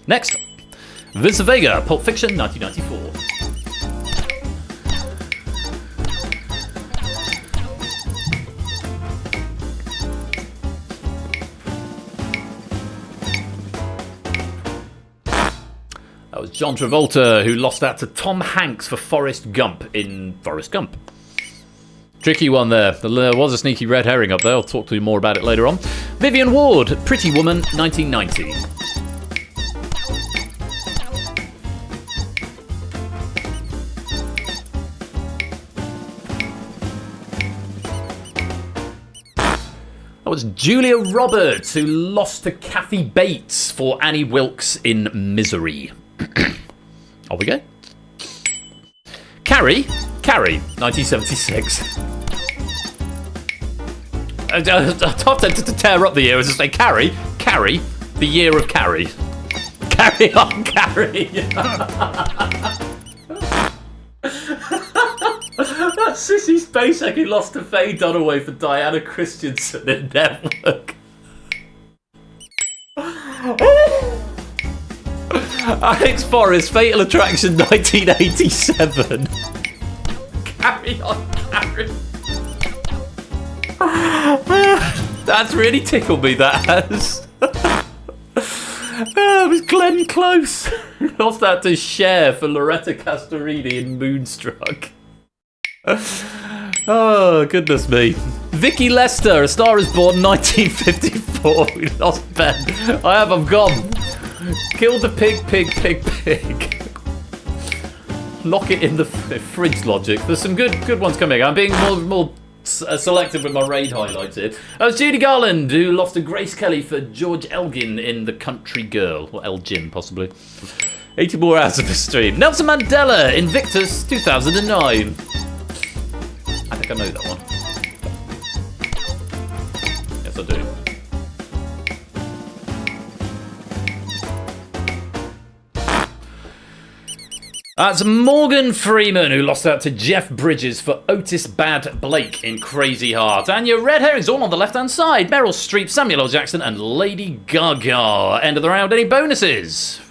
Next, Vince Vega, Pulp Fiction, 1994. That was John Travolta, who lost out to Tom Hanks for Forrest Gump in Forrest Gump. Tricky one there. There was a sneaky red herring up there. I'll talk to you more about it later on. Vivian Ward, Pretty Woman, 1990. That was Julia Roberts, who lost to Kathy Bates for Annie Wilkes in Misery. Off we go. Carrie, 1976. I'm tempted to tear up the year and just say Carrie, the year of Carrie. Carry on, Carrie. That's Sissy Spacek who lost to Faye Dunaway for Diana Christensen in Network. Alex Forrest, Fatal Attraction 1987. Carry on, Carrie. That's really tickled me, that has. It was Glenn Close. Lost out to Cher for Loretta Castorini in Moonstruck. Oh, goodness me. Vicky Lester, A Star Is Born 1954. We lost Ben. I'm gone. Kill the pig. Lock it in the fridge logic. There's some good ones coming. I'm being more selective with my raid highlights here. That was Judy Garland, who lost to Grace Kelly for George Elgin in The Country Girl. Or Elgin, possibly. 80 more hours of the stream. Nelson Mandela, Invictus, 2009. I think I know that one. Yes, I do. That's Morgan Freeman, who lost out to Jeff Bridges for Otis Bad Blake in Crazy Heart. And your red herrings all on the left-hand side. Meryl Streep, Samuel L. Jackson, and Lady Gaga. End of the round. Any bonuses?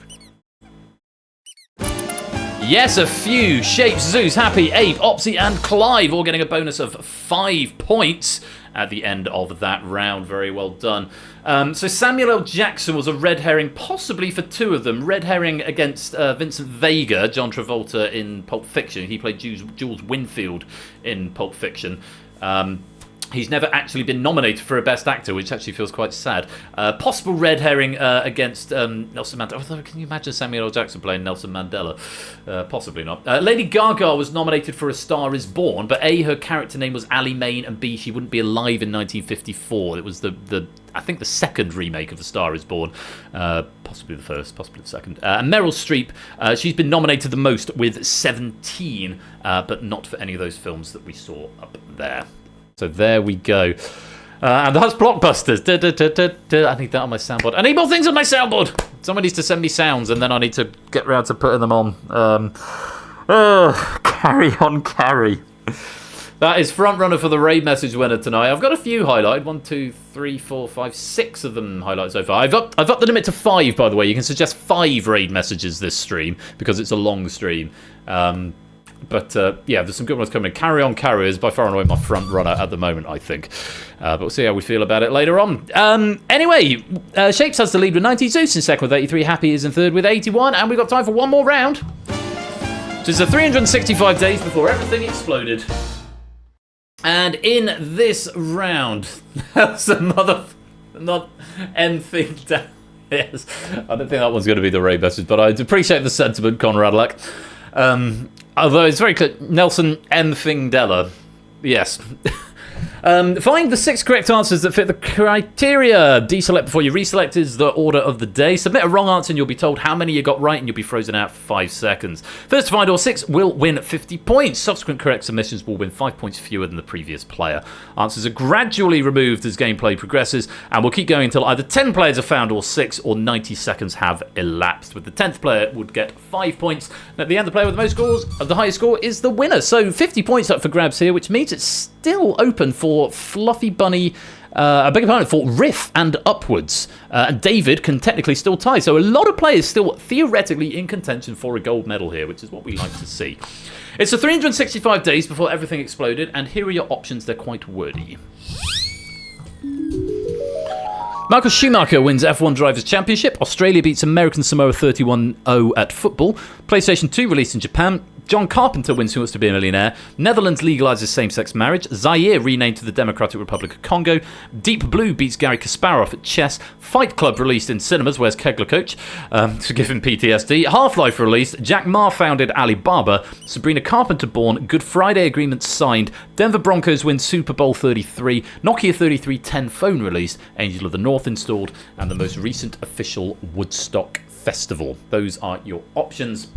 Yes, a few. Shapes, Zeus, Happy, Abe, Opsy, and Clive all getting a bonus of 5 points at the end of that round. Very well done. So Samuel L. Jackson was a red herring, possibly for 2 of them. Red herring against Vincent Vega, John Travolta in Pulp Fiction. He played Jules Winfield in Pulp Fiction. He's never actually been nominated for a Best Actor, which actually feels quite sad. Possible red herring against Nelson Mandela. Although, can you imagine Samuel L. Jackson playing Nelson Mandela? Possibly not. Lady Gaga was nominated for A Star Is Born, but A, her character name was Ally Main, and B, she wouldn't be alive in 1954. It was I think the second remake of A Star Is Born. Possibly the first, possibly the second. And Meryl Streep, she's been nominated the most with 17, but not for any of those films that we saw up there. So there we go. And that's Blockbusters. I need that on my soundboard. I need more things on my soundboard. Someone needs to send me sounds, and then I need to get round to putting them on. Carry on, Carrie. That is front runner for the raid message winner tonight. I've got a few highlighted. 1, 2, 3, 4, 5, 6 of them highlighted so far. I've upped the limit to 5, by the way. You can suggest 5 raid messages this stream because it's a long stream. But yeah, there's some good ones coming. Carry on, Carrie is by far and away my front runner at the moment, I think. But we'll see how we feel about it later on. Anyway, Shapes has the lead with 90. Zeus in second with 83. Happy is in third with 81. And we've got time for one more round. Which is the 365 days before everything exploded. And in this round, that's another not M thing down. Yes, I don't think that one's going to be the raid message, but I appreciate the sentiment, Conrad Lack. Although it's very clear, Nelson M. Fingdella. Yes. Find the 6 correct answers that fit the criteria. Deselect before you reselect is the order of the day. Submit a wrong answer and you'll be told how many you got right and you'll be frozen out for 5 seconds. First to find all 6 will win 50 points. Subsequent correct submissions will win 5 points fewer than the previous player. Answers are gradually removed as gameplay progresses and will keep going until either 10 players have found all 6 or 90 seconds have elapsed. With the 10th player would get 5 points. And at the end, the player with the most scores, the highest score, is the winner. So 50 points up for grabs here, which means it's still open for Fluffy Bunny, I beg your pardon, for Riff and upwards. And David can technically still tie. So a lot of players still theoretically in contention for a gold medal here, which is what we like to see. It's the 365 days before everything exploded, and here are your options. They're quite wordy. Michael Schumacher wins F1 Drivers' Championship. Australia beats American Samoa 31-0 at football. PlayStation 2 released in Japan. John Carpenter wins Who Wants to Be a Millionaire. Netherlands legalises same-sex marriage. Zaire renamed to the Democratic Republic of Congo. Deep Blue beats Gary Kasparov at chess. Fight Club released in cinemas. Where's Kegler Coach? To give him PTSD. Half-Life released. Jack Ma founded Alibaba. Sabrina Carpenter born. Good Friday Agreement signed. Denver Broncos win Super Bowl 33. Nokia 3310 phone released. Angel of the North installed. And the most recent official Woodstock Festival. Those are your options.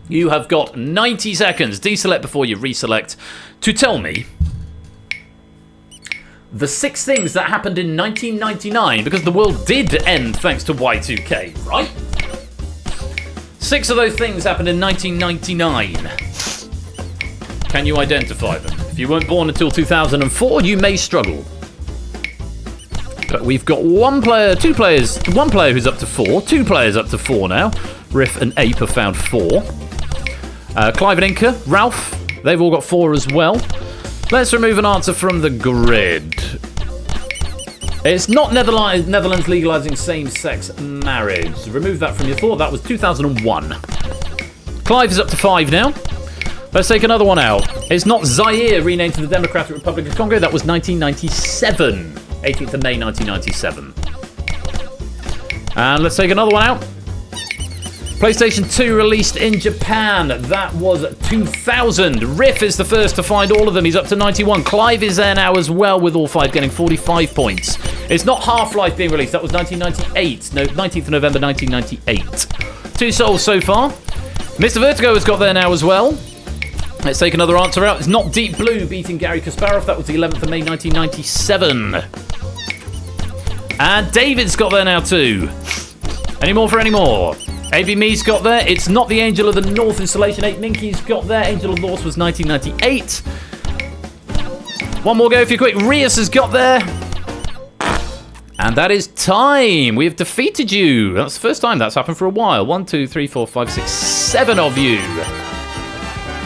You have got 90 seconds, deselect before you reselect, to tell me the 6 things that happened in 1999, because the world did end thanks to Y2K, right? 6 of those things happened in 1999. Can you identify them? If you weren't born until 2004, you may struggle. But we've got one player who's up to 4, 2 players up to 4 now. Riff and Ape have found 4. Clive and Inca, Ralph, they've all got 4 as well. Let's remove an answer from the grid. It's not Netherlands legalising same-sex marriage. Remove that from your thought. That was 2001. Clive is up to 5 now. Let's take another one out. It's not Zaire renamed to the Democratic Republic of Congo. That was 1997. 18th of May 1997. And let's take another one out. PlayStation 2 released in Japan. That was 2000. Riff is the first to find all of them. He's up to 91. Clive is there now as well with all 5 getting 45 points. It's not Half-Life being released. That was 1998. No, 19th of November 1998. 2 souls so far. Mr. Vertigo has got there now as well. Let's take another answer out. It's not Deep Blue beating Gary Kasparov. That was the 11th of May 1997. And David's got there now too. Any more for any more? AB Me's got there. It's not the Angel of the North installation. 8 Minky's got there. Angel of the North was 1998. One more go if you're quick. Rias has got there. And that is time. We have defeated you. That's the first time that's happened for a while. 1, 2, 3, 4, 5, 6, 7 of you.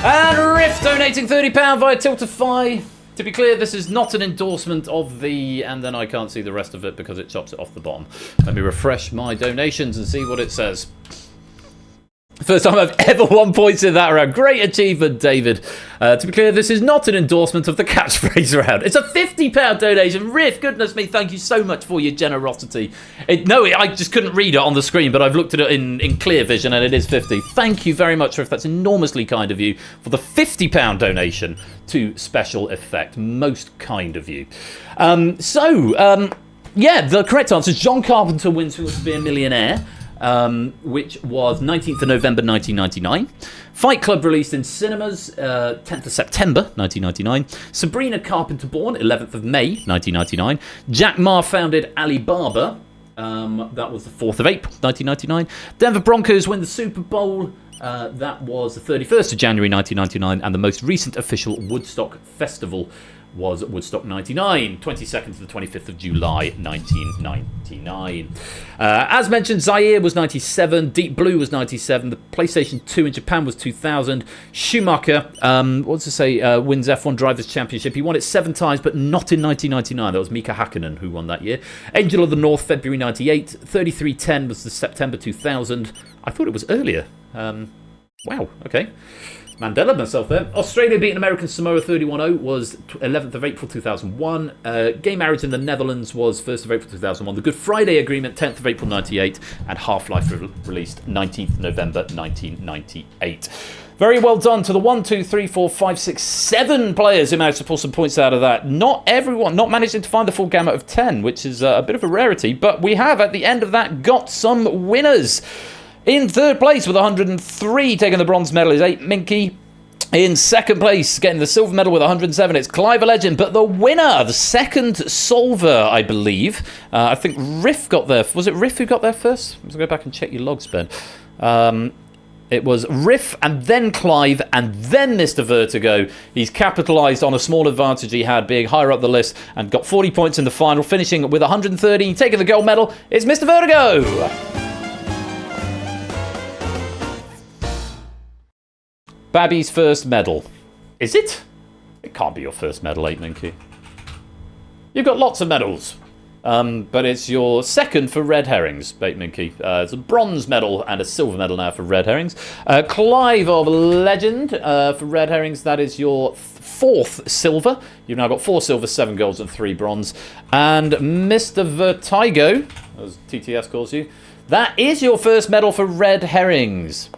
And Riff donating £30 via Tiltify. To be clear, this is not an endorsement of the... And then I can't see the rest of it because it chops it off the bottom. Let me refresh my donations and see what it says. First time I've ever won points in that round. Great achievement, David. To be clear, this is not an endorsement of the catchphrase round. It's a £50 donation. Riff, goodness me, thank you so much for your generosity. I just couldn't read it on the screen, but I've looked at it in clear vision, and it is 50. Thank you very much, Riff. That's enormously kind of you for the £50 donation to Special Effect. Most kind of you. Yeah, the correct answer is John Carpenter wins Who Wants to Be a Millionaire. Which was 19th of November 1999. Fight Club released in cinemas 10th of September 1999. Sabrina Carpenter born 11th of May 1999. Jack Ma founded Alibaba. That was the 4th of April 1999. Denver Broncos win the Super Bowl. That was the 31st of January 1999. And the most recent official Woodstock Festival was Woodstock 99, 22nd to the 25th of July 1999. As mentioned, Zaire was 97, Deep Blue was 97, the PlayStation 2 in Japan was 2000. Schumacher, wins F1 Drivers' Championship. He won it 7 times, but not in 1999. That was Mika Hakkinen who won that year. Angel of the North, February 98. 3310 was the September 2000. I thought it was earlier. Wow, okay. Mandela myself there. Australia beating American Samoa 31-0 was 11th of April 2001. Gay marriage in the Netherlands was 1st of April 2001. The Good Friday Agreement 10th of April 98. And Half-Life released 19th November 1998. Very well done to the 1, 2, 3, 4, 5, 6, 7 players who managed to pull some points out of that. Not everyone, not managing to find the full gamut of 10, which is a bit of a rarity. But we have, at the end of that, got some winners. In third place with 103, taking the bronze medal is 8 Minky. In second place, getting the silver medal with 107, it's Clive a Legend. But the winner, the second solver, I believe. I think Riff got there. Was it Riff who got there first? Let's go back and check your logs, Ben. It was Riff and then Clive and then Mr. Vertigo. He's capitalised on a small advantage he had being higher up the list and got 40 points in the final, finishing with 130. Taking the gold medal, it's Mr. Vertigo. Babby's first medal. Is it? It can't be your first medal, 8 Minky. You've got lots of medals. But it's your second for red herrings, 8 Minky. It's a bronze medal and a silver medal now for red herrings. Clive of Legend for red herrings. That is your 4th silver. You've now got 4 silver, 7 golds and 3 bronze. And Mr. Vertigo, as TTS calls you, that is your first medal for red herrings.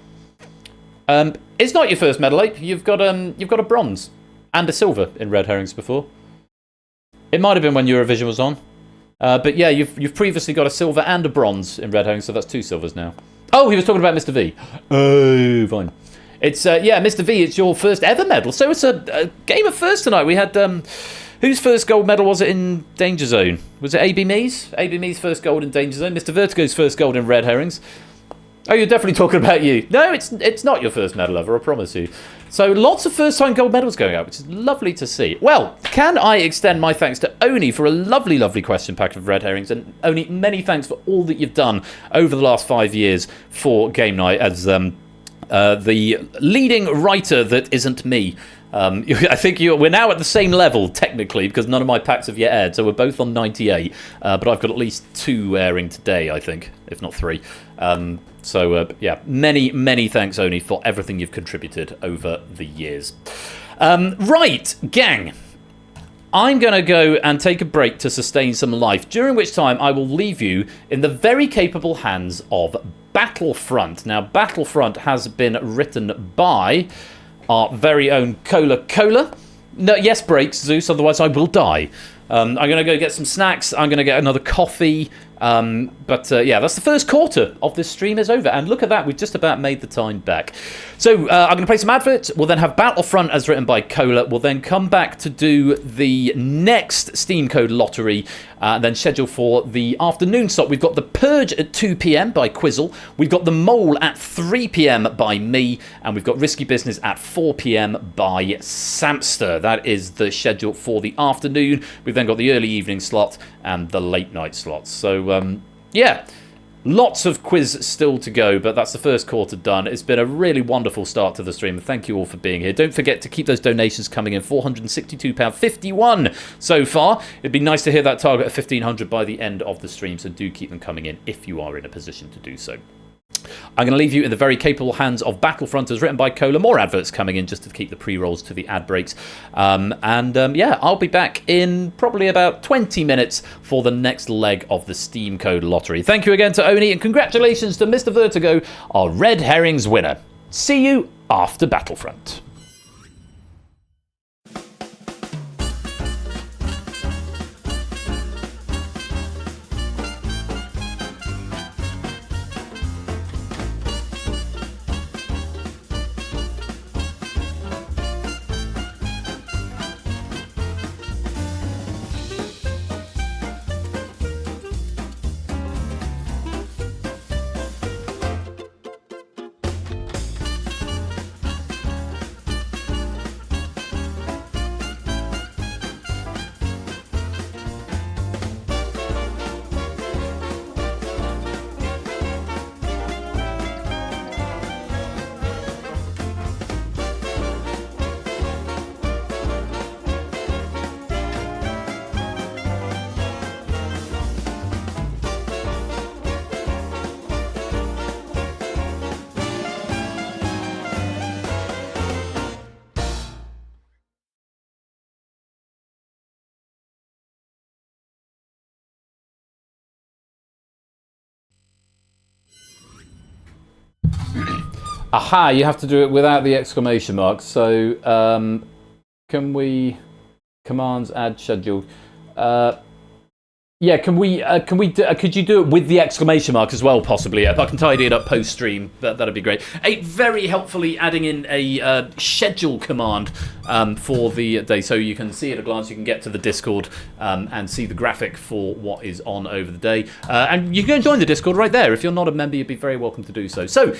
It's not your first medal, Ape. You've got a bronze and a silver in red herrings before. It might have been when Eurovision was on. But yeah, you've previously got a silver and a bronze in red herrings, so that's 2 silvers now. Oh, he was talking about Mr. V. Oh, fine. It's Mr. V, it's your first ever medal. So it's a game of first tonight. We had whose first gold medal was it in Danger Zone? Was it AB Me's? AB Me's first gold in Danger Zone. Mr. Vertigo's first gold in red herrings. Oh, you're definitely talking about you. No, it's not your first medal ever, I promise you. So lots of first-time gold medals going out, which is lovely to see. Well, can I extend my thanks to Oni for a lovely, lovely question pack of red herrings, and Oni, many thanks for all that you've done over the last 5 years for Game Night as the leading writer that isn't me. I think we're now at the same level, technically, because none of my packs have yet aired, so we're both on 98, but I've got at least 2 airing today, I think, if not 3. Yeah, many thanks, Oni, for everything you've contributed over the years. Right, gang. I'm going to go and take a break to sustain some life, during which time I will leave you in the very capable hands of Battlefront. Now, Battlefront has been written by our very own Cola. No, yes, breaks, Zeus, otherwise I will die. I'm going to go get some snacks. I'm going to get another coffee. Yeah, that's the first quarter of this stream is over. And look at that, we've just about made the time back. So I'm going to play some adverts. We'll then have Battlefront as written by Cola. We'll then come back to do the next Steam Code Lottery, then schedule for the afternoon slot. We've got The Purge at 2 p.m. by Quizzle. We've got The Mole at 3 p.m. by me. And we've got Risky Business at 4 p.m. by Samster. That is the schedule for the afternoon. We've then got the early evening slot and the late night slots. So, yeah. Lots of quiz still to go, but that's the first quarter done. It's been a really wonderful start to the stream. Thank you all for being here. Don't forget to keep those donations coming in. £462.51 so far. It'd be nice to hear that target of £1,500 by the end of the stream, so do keep them coming in if you are in a position to do so. I'm going to leave you in the very capable hands of Battlefront as written by Cola. More adverts coming in just to keep the pre-rolls to the ad breaks. Yeah, I'll be back in probably about 20 minutes for the next leg of the Steam Code Lottery. Thank you again to Oni, and congratulations to Mr. Vertigo, our Red Herrings winner. See you after Battlefront. Aha, you have to do it without the exclamation mark. So, can we... Commands, add schedule. Yeah, could you do it with the exclamation mark as well, possibly? If I can tidy it up post-stream, that'd be great. Very helpfully adding in a schedule command for the day, so you can see at a glance, you can get to the Discord and see the graphic for what is on over the day. And you can join the Discord right there. If you're not a member, you'd be very welcome to do so. So,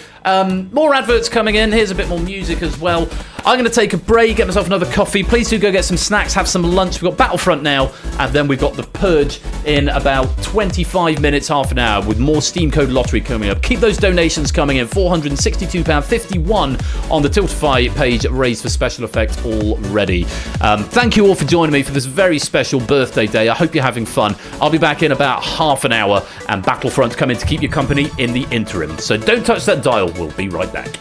more adverts coming in. Here's a bit more music as well. I'm going to take a break, get myself another coffee. Please do go get some snacks, have some lunch. We've got Battlefront now, and then we've got The Purge in about 25 minutes, half an hour, with more Steam Code Lottery coming up. Keep those donations coming in. £462.51 on the Tiltify page raised for special effects already. Thank you all for joining me for this very special birthday day. I hope you're having fun. I'll be back in about half an hour, and Battlefront coming to keep you company in the interim. So don't touch that dial. We'll be right back.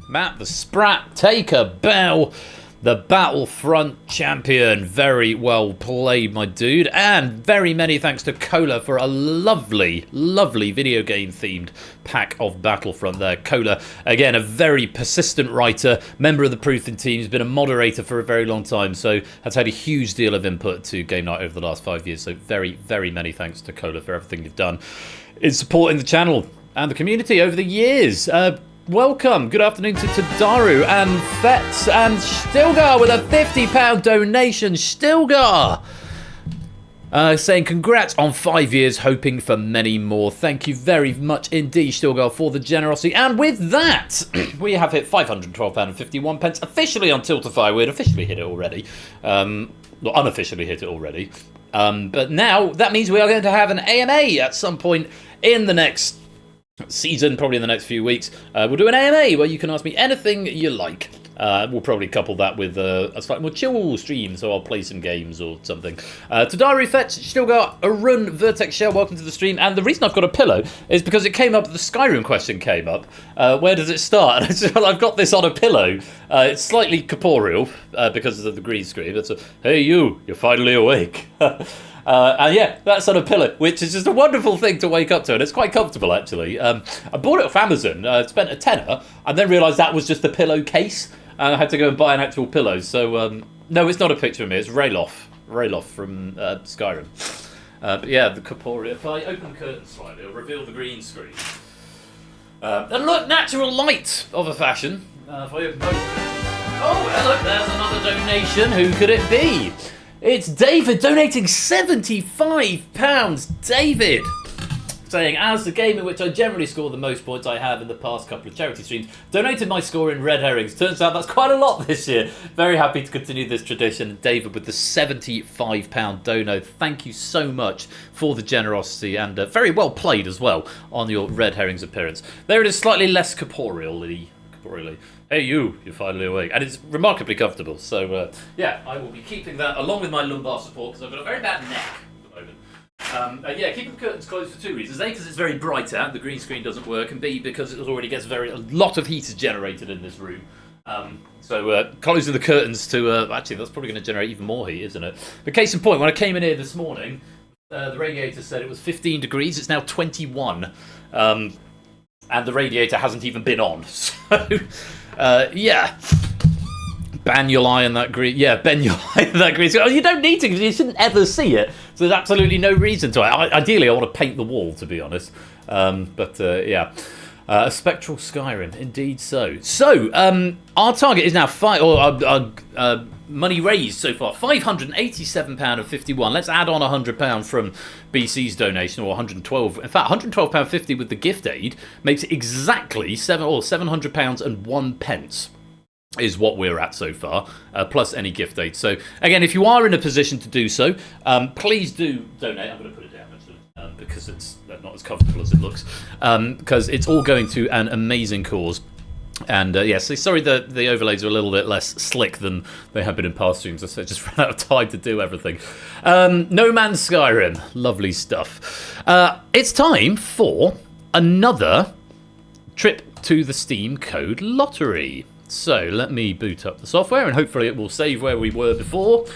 Matt the Sprat, take a bow. The Battlefront champion. Very well played, my dude. And very many thanks to Cola for a lovely, lovely video game themed pack of Battlefront there. Cola, again, a very persistent writer, member of the Proofing team, has been a moderator for a very long time, so has had a huge deal of input to Game Night over the last 5 years. So very, very many thanks to Cola for everything you've done in supporting the channel and the community over the years. Welcome, good afternoon to Tadaru and Fetz and Stilgar with a £50 donation. Stilgar saying congrats on 5 years, hoping for many more. Thank you very much indeed, Stilgar, for the generosity. And with that, we have hit £512.51 officially on Tiltify. We'd officially hit it already. Well, unofficially hit it already. But now that means we are going to have an AMA at some point in the next season, probably in the next few weeks. We'll do an AMA where you can ask me anything you like. We'll probably couple that with a slightly more chill stream, so I'll play some games or something. Tadaru Fetch, Stilgar, Arun, Vertex Shell, welcome to the stream. And the reason I've got a pillow is because it came up, the Skyrim question came up. Where does it start? And I said, well, I've got this on a pillow. It's slightly corporeal because of the green screen. It's a, hey you're finally awake. And yeah, that's on a pillow, which is just a wonderful thing to wake up to, and it's quite comfortable, actually. I bought it off Amazon, spent a tenner, and then realised that was just a pillowcase, and I had to go and buy an actual pillow. So, no, it's not a picture of me, it's Rayloff from Skyrim. But yeah, the corporeal. If I open the curtain slightly, it'll reveal the green screen. And look, natural light of a fashion. If I open both. Oh, and look, there's another donation. Who could it be? It's David donating £75. David saying, as the game in which I generally score the most points I have in the past couple of charity streams, donated my score in red herrings. Turns out that's quite a lot this year. Very happy to continue this tradition. David with the £75 dono. Thank you so much for the generosity, and very well played as well on your red herrings appearance. There it is, slightly less corporeally. Hey you're finally awake. And it's remarkably comfortable, so yeah, I will be keeping that along with my lumbar support because I've got a very bad neck at the moment. Yeah, keeping the curtains closed for two reasons. A, because it's very bright out, the green screen doesn't work, and B, because it already gets a lot of heat is generated in this room. So closing the curtains to, actually that's probably going to generate even more heat, isn't it? But case in point, when I came in here this morning, the radiator said it was 15 degrees, it's now 21. And the radiator hasn't even been on, so... yeah. Ban your eye in that green. Yeah, ban your eye in that green. Oh, you don't need to because you shouldn't ever see it. So there's absolutely no reason to. Ideally, I want to paint the wall, to be honest. But yeah. A spectral Skyrim, indeed so. So, our target is now money raised so far, £587.51. Let's add on £100 from BC's donation, or 112. In fact, £112.50 with the gift aid makes it exactly £700 and 1 pence. Is what we're at so far, plus any gift aid. So, again, if you are in a position to do so, please do donate. I'm going to put it down, actually, because it's not as comfortable as it looks, because it's all going to an amazing cause. And yes, sorry that the overlays are a little bit less slick than they have been in past streams. I just ran out of time to do everything. No Man's Skyrim, lovely stuff. It's time for another trip to the Steam Code Lottery. So let me boot up the software, and hopefully it will save where we were before.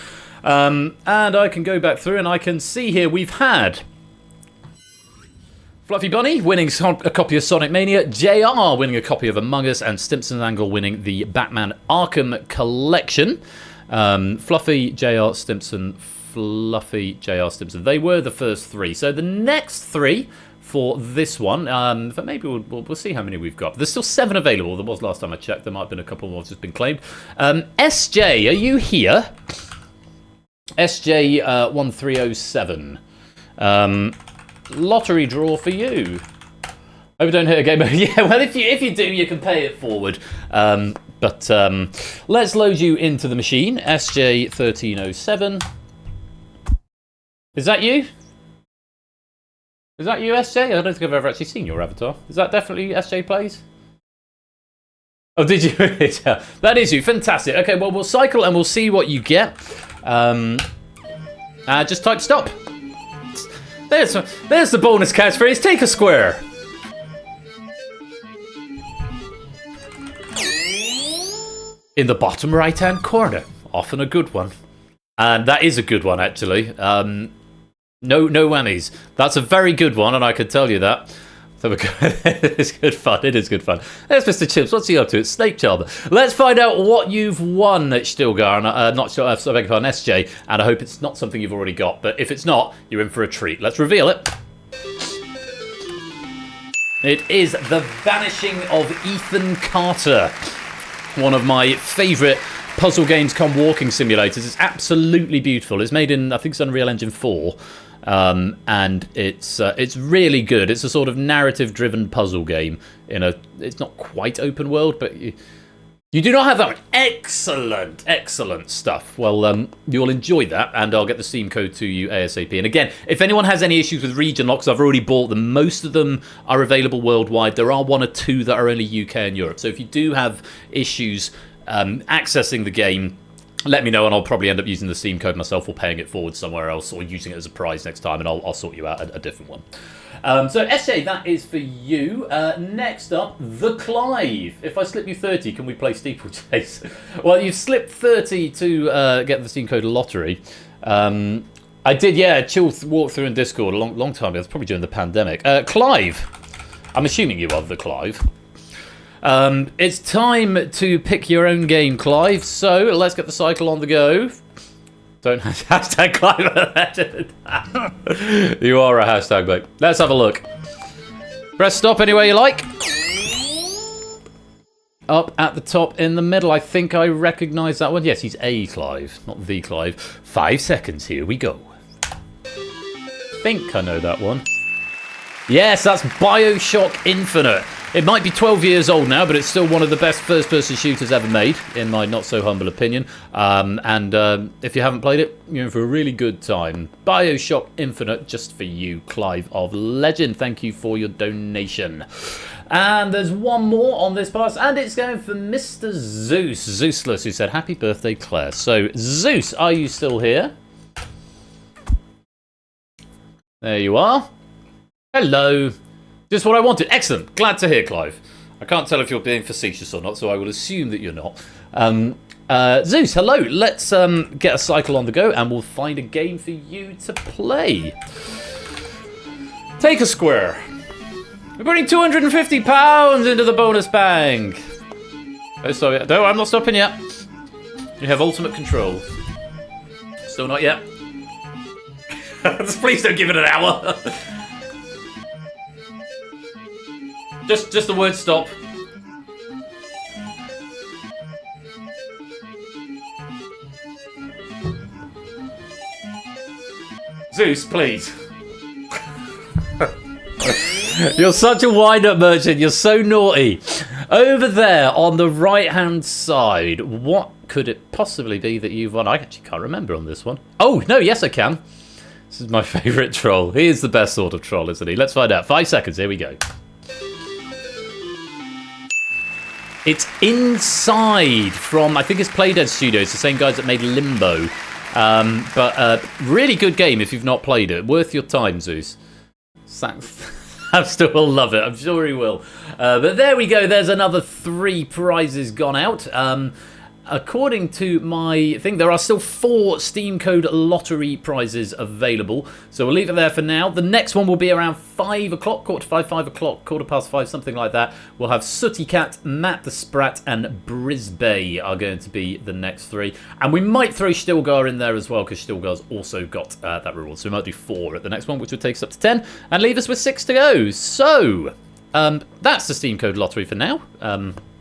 And I can go back through, and I can see here we've had Fluffy Bunny winning a copy of Sonic Mania, JR winning a copy of Among Us, and Stimpson Angle winning the Batman Arkham Collection. Fluffy, JR, Stimpson, Fluffy, JR, Stimpson. They were the first three. So the next three for this one, but maybe we'll see how many we've got. There's still 7 available. There was last time I checked. There might have been a couple more just been claimed. SJ, are you here? SJ 1307. Lottery draw for you. Hope you don't hit a game. Yeah, well, if you do, you can pay it forward. But let's load you into the machine. SJ 1307. Is that you? Is that you, SJ? I don't think I've ever actually seen your avatar. Is that definitely SJ Plays? Oh, did you? That is you. Fantastic. Okay, well, we'll cycle and we'll see what you get. Just type stop. There's the bonus catchphrase. Take a square. in the bottom right-hand corner. Often a good one. And that is a good one, actually. No whammies. That's a very good one, and I can tell you that. So it's good fun. It is good fun. There's Mr. Chips. What's he up to? It's Snake Charmer. Let's find out what you've won, Stilgar. Not sure. I beg your pardon, SJ. And I hope it's not something you've already got. But if it's not, you're in for a treat. Let's reveal it. It is The Vanishing of Ethan Carter. One of my favourite puzzle games come walking simulators. It's absolutely beautiful. It's made in, I think it's Unreal Engine 4. And it's really good. It's a sort of narrative-driven puzzle game. It's not quite open world, but you do not have that one. Excellent stuff. Well, you'll enjoy that, and I'll get the Steam code to you ASAP. And again, if anyone has any issues with region locks, I've already bought them. Most of them are available worldwide. There are 1 or 2 that are only UK and Europe. So if you do have issues accessing the game, let me know, and I'll probably end up using the Steam code myself or paying it forward somewhere else or using it as a prize next time, and I'll sort you out a different one. So, SJ, that is for you. Next up, The Clive. If I slip you 30, can we play Steeplechase? Well, you've slipped 30 to get the Steam code lottery. I did, yeah, chill walkthrough in Discord a long time ago. It's probably during the pandemic. Clive. I'm assuming you are The Clive. It's time to pick your own game, Clive. So let's get the cycle on the go. Don't hashtag Clive. You are a hashtag, mate. Let's have a look. Press stop anywhere you like. Up at the top in the middle. I think I recognise that one. Yes, he's a Clive, not the Clive. 5 seconds. Here we go. Think I know that one. Yes, that's BioShock Infinite. It might be 12 years old now, but it's still one of the best first-person shooters ever made, in my not-so-humble opinion. If you haven't played it, you're in for a really good time. BioShock Infinite, just for you, Clive of Legend. Thank you for your donation. And there's one more on this pass, and it's going for Mr. Zeus. Zeusless, who said, happy birthday, Claire. So, Zeus, are you still here? There you are. Hello. Just what I wanted. Excellent. Glad to hear, Clive. I can't tell if you're being facetious or not, so I will assume that you're not. Zeus, hello. Let's get a cycle on the go, and we'll find a game for you to play. Take a square. We're putting £250 into the bonus bank. Oh, sorry. No, I'm not stopping yet. You have ultimate control. Still not yet. Please don't give it an hour. Just the word stop. Zeus, please. You're such a wind-up merchant. You're so naughty. Over there on the right-hand side, what could it possibly be that you've won? I actually can't remember on this one. Oh, no, yes I can. This is my favourite troll. He is the best sort of troll, isn't he? Let's find out. 5 seconds. Here we go. It's Inside from, I think it's Playdead Studios, the same guys that made Limbo. But really good game if you've not played it. Worth your time, Zeus. I still will love it. I'm sure he will. But there we go. There's another 3 prizes gone out. According to my thing, there are still 4 Steam Code Lottery prizes available. So we'll leave it there for now. The next one will be around 5 o'clock, 4:45, 5 o'clock, 5:15, something like that. We'll have Sooty Cat, Matt the Sprat, and Brisbane are going to be the next 3. And we might throw Stilgar in there as well, because Stilgar's also got that reward. So we might do 4 at the next one, which would take us up to 10, and leave us with 6 to go. So, that's the Steam Code Lottery for now.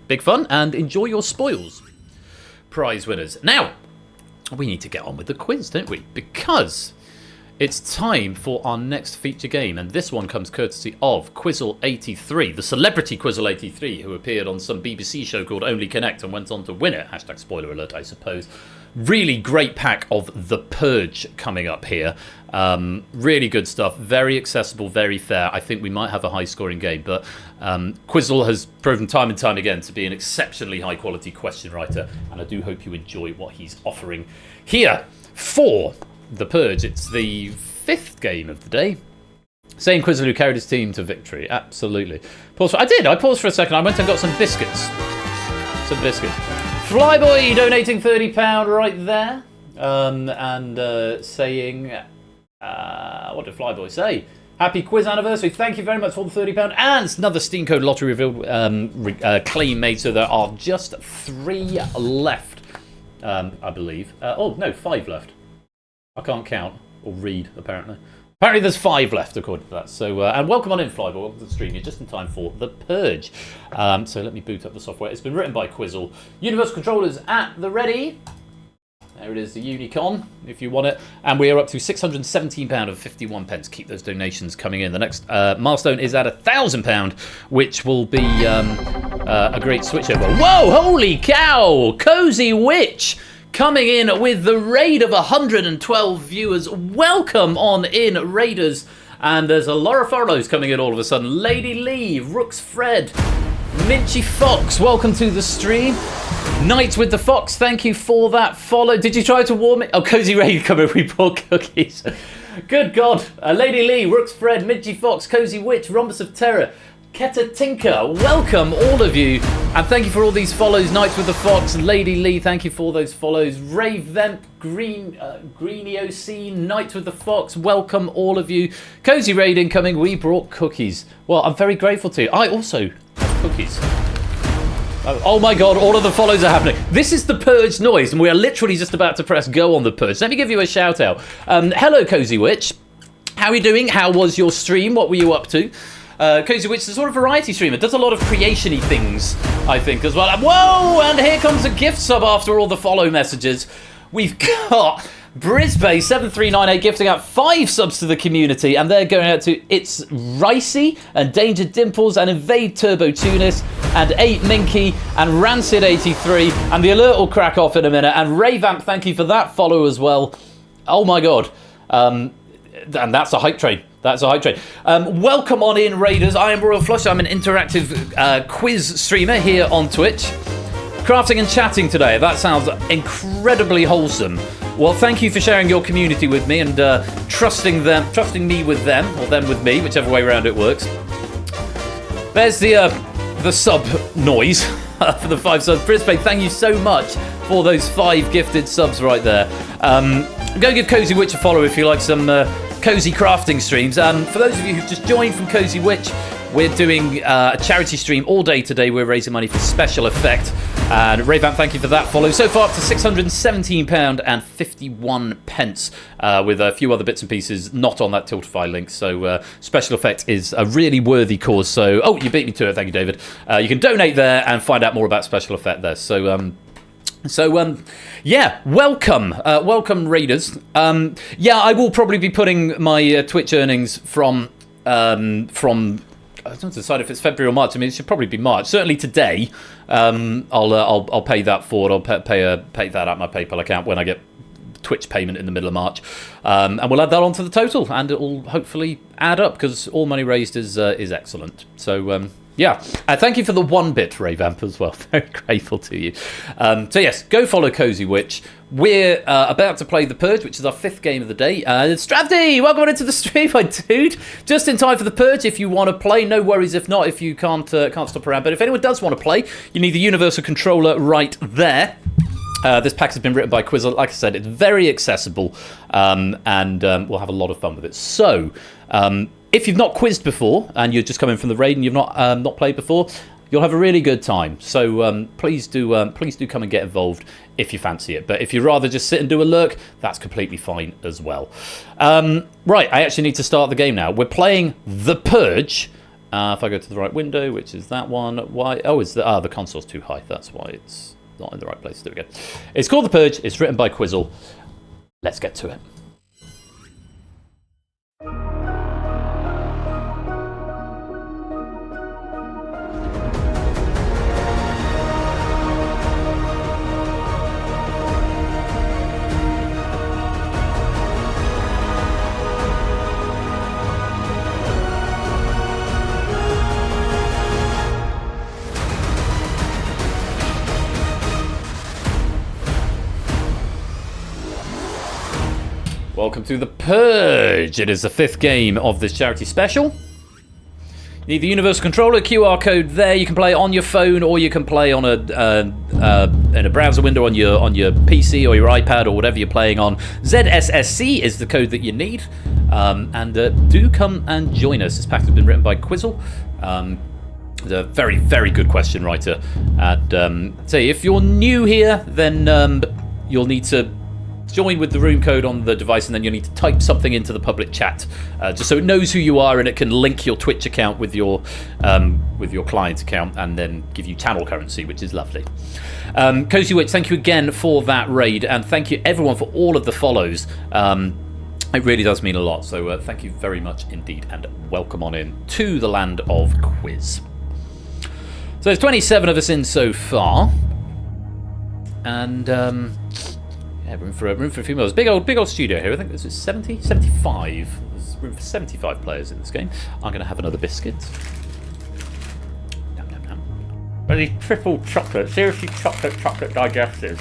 Big fun, and enjoy your spoils. Prize winners. Now, we need to get on with the quiz, don't we? Because it's time for our next feature game, and this one comes courtesy of Quizzle83, the celebrity Quizzle83, who appeared on some BBC show called Only Connect and went on to win it. Hashtag spoiler alert, I suppose. Really great pack of The Purge coming up here. Really good stuff. Very accessible, very fair. I think we might have a high-scoring game, but Quizzle has proven time and time again to be an exceptionally high-quality question writer, and I do hope you enjoy what he's offering here for The Purge. It's the 5th game of the day. Same Quizzle who carried his team to victory. Absolutely. I paused for a second. I went and got some biscuits. Flyboy donating £30 right there. Saying, what did Flyboy say? Happy quiz anniversary. Thank you very much for the £30. And another Steam Code Lottery revealed claim made, so there are just 3 left, I believe. Oh, no, 5 left. I can't count or read, apparently. Apparently there's 5 left, according to that. So, and welcome on in, Flyboy. Welcome to the stream. You're just in time for The Purge. So let me boot up the software. It's been written by Quizzle. Universal Controllers at the ready. There it is, the Unicon, if you want it. And we are up to £617.51. Keep those donations coming in. The next milestone is at £1,000, which will be a great switchover. Whoa, holy cow! Cozy Witch coming in with the raid of 112 viewers. Welcome on in, Raiders. And there's a lot of follows coming in all of a sudden. Lady Lee, Rooks Fred, Minchy Fox, welcome to the stream. Night with the Fox, thank you for that follow. Did you try to warm it? Oh, Cozy Raid coming, we bought cookies. Good God. Lady Lee, Rooks Fred, Minchy Fox, Cozy Witch, Rhombus of Terror, Keta Tinker, welcome all of you. And thank you for all these follows. Nights with the Fox, Lady Lee, thank you for those follows. Ray Vemp, Greeny OC, Night with the Fox, welcome all of you. Cozy Raid incoming, we brought cookies. Well, I'm very grateful to you. I also have cookies. Oh my God, all of the follows are happening. This is the Purge noise, and we are literally just about to press go on the Purge. Let me give you a shout out. Hello, Cozy Witch. How are you doing? How was your stream? What were you up to? Cozy Witch is a sort of variety streamer. Does a lot of creation-y things, I think, as well. Whoa, and here comes a gift sub after all the follow messages. We've got Brisbane 7398 gifting out 5 subs to the community, and they're going out to It's Ricey and Danger Dimples and Invade Turbo Tunis and 8 Minky and Rancid 83, and the alert will crack off in a minute. And Rayvamp, thank you for that follow as well. Oh my God. And that's a hype train. That's a hype train. Welcome on in, Raiders. I am Royal Flush. I'm an interactive quiz streamer here on Twitch. Crafting and chatting today. That sounds incredibly wholesome. Well, thank you for sharing your community with me and trusting me with them, or them with me, whichever way around it works. There's the sub noise for the 5 subs. Brisbane, thank you so much for those 5 gifted subs right there. Go give Cozy Witch a follow if you like some cozy crafting streams. For those of you who've just joined from Cozy Witch, we're doing a charity stream all day today. We're raising money for Special Effect. And Rayvan, thank you for that follow. So far up to £617.51, with a few other bits and pieces not on that Tiltify link. So Special Effect is a really worthy cause. So, oh, you beat me to it. Thank you, David. You can donate there and find out more about Special Effect there. So, yeah, welcome, Raiders. Yeah, I will probably be putting my Twitch earnings from I don't decide if it's February or March. I mean, it should probably be March. Certainly today, I'll pay that forward. I'll pay that out my PayPal account when I get Twitch payment in the middle of March, and we'll add that onto the total, and it will hopefully add up because all money raised is excellent. So. Yeah, thank you for the 1-bit, Rayvamp, as well. Very grateful to you. So yes, go follow Cozy Witch. We're about to play The Purge, which is our 5th game of the day. Stravdy, welcome on into the stream, my dude. Just in time for The Purge. If you want to play, no worries. If not, if you can't stop around. But if anyone does want to play, you need the Universal Controller right there. This pack has been written by Quizzle. Like I said, it's very accessible, and we'll have a lot of fun with it. So, if you've not quizzed before and you're just coming from the raid and you've not played before, you'll have a really good time. So please do come and get involved if you fancy it. But if you'd rather just sit and do a lurk, that's completely fine as well. Right, I actually need to start the game now. We're playing The Purge. If I go to the right window, which is that one, why? Oh, the console's too high. That's why it's not in the right place. There we go. It's called The Purge. It's written by Quizzle. Let's get to it. Welcome to The Purge. It is the 5th game of this charity special. The Universal Controller QR code there. You can play on your phone, or you can play on in a browser window on your PC or your iPad or whatever you're playing on. ZSSC is the code that you need. And do come and join us. This pack has been written by Quizzle. He's a very, very good question writer. And say if you're new here, then you'll need to join with the room code on the device, and then you'll need to type something into the public chat, just so it knows who you are and it can link your Twitch account with your client account, and then give you channel currency, which is lovely. Cozy Witch, thank you again for that raid, and thank you everyone for all of the follows. It really does mean a lot, so thank you very much indeed, and welcome on in to the land of quiz. So there's 27 of us in so far, and yeah, room for a few more. It's big old studio here. I think this is 70, 75. There's room for 75 players in this game. I'm going to have another biscuit. Yum, yum, yum. Really triple chocolate, seriously chocolate digestives.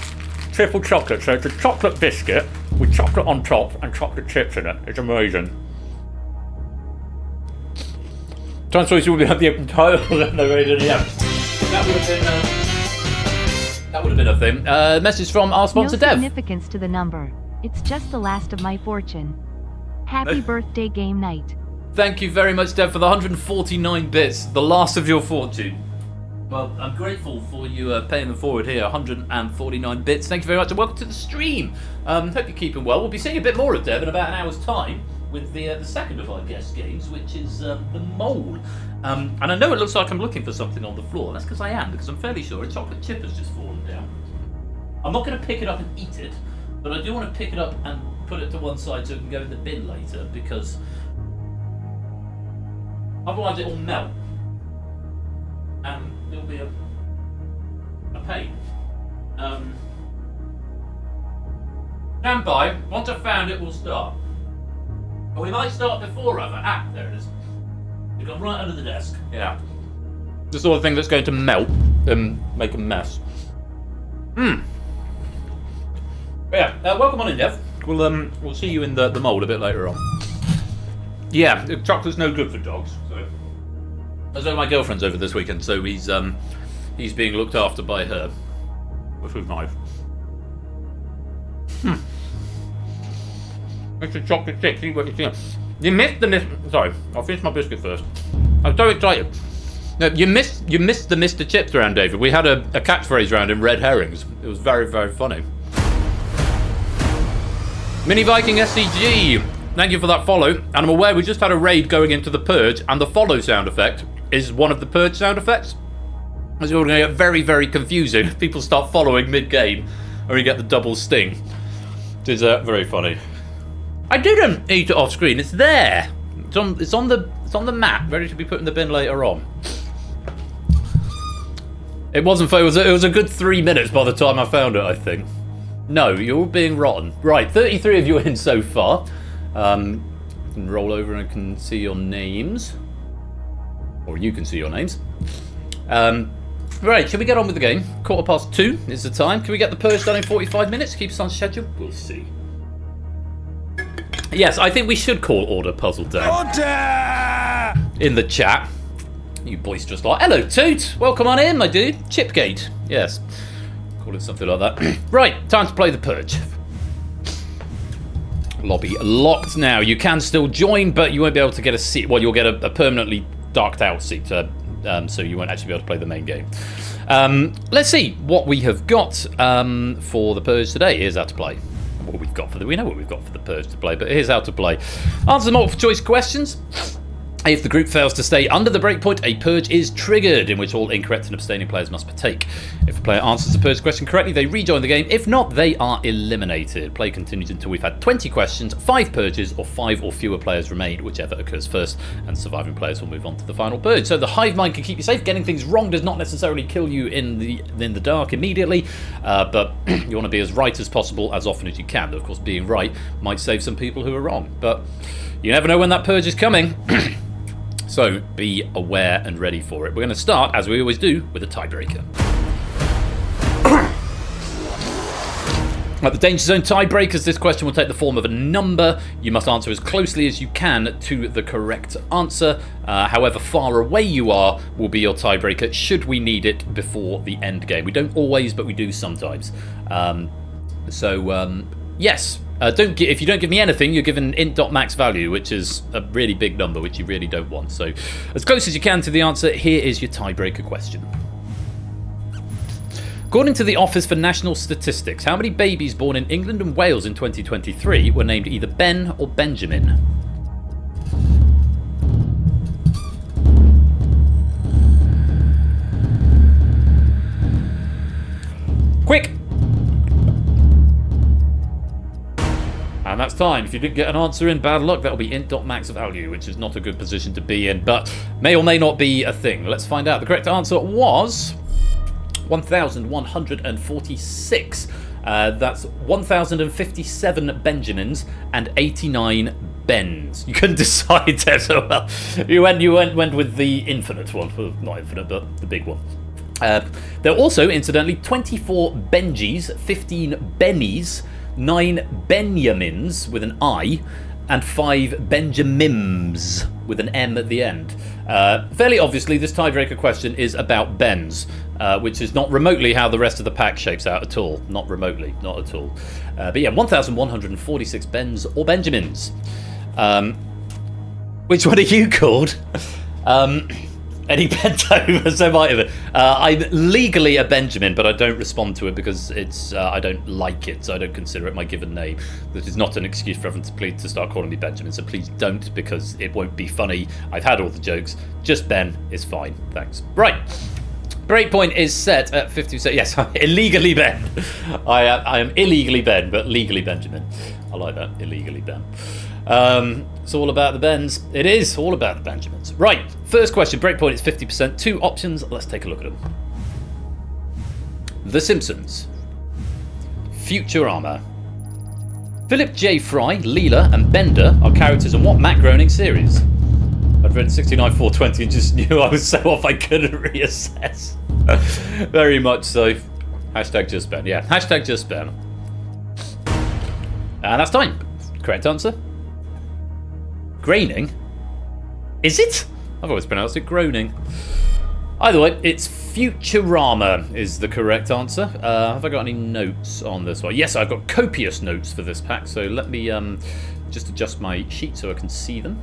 Triple chocolate, so it's a chocolate biscuit with chocolate on top and chocolate chips in it. It's amazing. Transfer will be at the open title and the raid in the end. That would have been a thing. Message from our sponsor, No Dev. significance to the number. It's just the last of my fortune. Happy birthday game night. Thank you very much, Dev, for the 149 bits. The last of your fortune. Well, I'm grateful for you paying them forward here. 149 bits. Thank you very much, and welcome to the stream. Hope you're keeping well. We'll be seeing a bit more of Dev in about an hour's time with the second of our guest games, which is the Mole. And I know it looks like I'm looking for something on the floor. That's because I am, because I'm fairly sure a chocolate chip has just fallen down. I'm not going to pick it up and eat it, but I do want to pick it up and put it to one side so it can go in the bin later, because otherwise it will melt. And it'll be a pain. Stand by. Once I've found it, we'll start. But we might start before either. Ah, there it is. It's gone right under the desk. Yeah. The sort of thing that's going to melt and make a mess. Yeah, welcome on in, Dev. We'll see you in the mould a bit later on. Yeah, chocolate's no good for dogs. So, as though my girlfriend's over this weekend, so he's being looked after by her, which was nice. Mr. Chocolate Chip, see what you see. You missed the sorry, I'll finish my biscuit first. I'm so excited. No, you missed the Mr. Chips round, David. We had a catchphrase round in red herrings. It was very, very funny. Mini Viking SCG, thank you for that follow. And I'm aware we just had a raid going into the purge, and the follow sound effect is one of the purge sound effects. It's going to get very, very confusing if people start following mid-game, or you get the double sting. It's very funny. I didn't eat it off screen. It's there. It's on the mat, ready to be put in the bin later on. It wasn't. It was a good 3 minutes by the time I found it, I think. No, you're all being rotten. Right, 33 of you in so far. Can roll over and I can see your names, or you can see your names. Right, shall we get on with the game? 2:15 is the time. Can we get the purge done in 45 minutes? Keep us on schedule. We'll see. Yes, I think we should call Order Puzzle down. Order! In the chat. You boisterous lot. Hello, Toot! Welcome on in, my dude. Chipgate. Yes. Call it something like that. Right, time to play the Purge. Lobby locked now. You can still join, but you won't be able to get a seat. Well, you'll get a permanently darked out seat, so you won't actually be able to play the main game. Let's see what we have got for the Purge today. Here's how to play. We know what we've got for the Purge to play, but here's how to play. Answer the multiple choice questions. If the group fails to stay under the breakpoint, a purge is triggered, in which all incorrect and abstaining players must partake. If a player answers the purge question correctly, they rejoin the game. If not, they are eliminated. Play continues until we've had 20 questions, 5 purges, or 5 or fewer players remain, whichever occurs first, and surviving players will move on to the final purge. So the hive mind can keep you safe. Getting things wrong does not necessarily kill you in the dark immediately, but you want to be as right as possible as often as you can. Of course, being right might save some people who are wrong, but you never know when that purge is coming. So be aware and ready for it. We're going to start, as we always do, with a tiebreaker. At the Danger Zone tiebreakers, this question will take the form of a number. You must answer as closely as you can to the correct answer. However far away you are will be your tiebreaker should we need it before the end game. We don't always, but we do sometimes. Yes. If you don't give me anything, you're given int.max value, which is a really big number, which you really don't want. So as close as you can to the answer, here is your tiebreaker question. According to the Office for National Statistics, how many babies born in England and Wales in 2023 were named either Ben or Benjamin? Quick! And that's time. If you didn't get an answer in, bad luck. That'll be int.max value, which is not a good position to be in, but may or may not be a thing. Let's find out. The correct answer was 1,146. That's 1,057 Benjamins and 89 Bens. You couldn't decide there so well. You went with the infinite one. Well, not infinite, but the big one. There are also, incidentally, 24 Benjis, 15 Bennies, 9 Benjamins with an I, and 5 Benjamims with an M at the end. Fairly obviously, this tiebreaker question is about Bens, which is not remotely how the rest of the pack shapes out at all. Not remotely, not at all. But yeah, 1,146 Bens or Benjamins. Which one are you called? Any bent over, so might have it. I'm legally a Benjamin, but I don't respond to it because it's I don't like it, so I don't consider it my given name. This is not an excuse for everyone to start calling me Benjamin, so please don't, because it won't be funny. I've had all the jokes. Just Ben is fine. Thanks. Right. Breakpoint is set at 50%. Yes, I'm illegally Ben. I am illegally Ben, but legally Benjamin. I like that. Illegally Ben. It's all about the Bens. It is all about the Benjamins. Right, first question. Breakpoint is 50%. 2 options. Let's take a look at them. The Simpsons. Futurama. Philip J. Fry, Leela, and Bender are characters in what Matt Groening series? I'd read 69,420 and just knew I was so off I couldn't reassess. Very much so. Hashtag just Ben. Yeah, hashtag just Ben. And that's time. Correct answer. Graining? Is it? I've always pronounced it groaning. Either way, it's Futurama is the correct answer. Have I got any notes on this one? Yes, I've got copious notes for this pack, so let me just adjust my sheet so I can see them.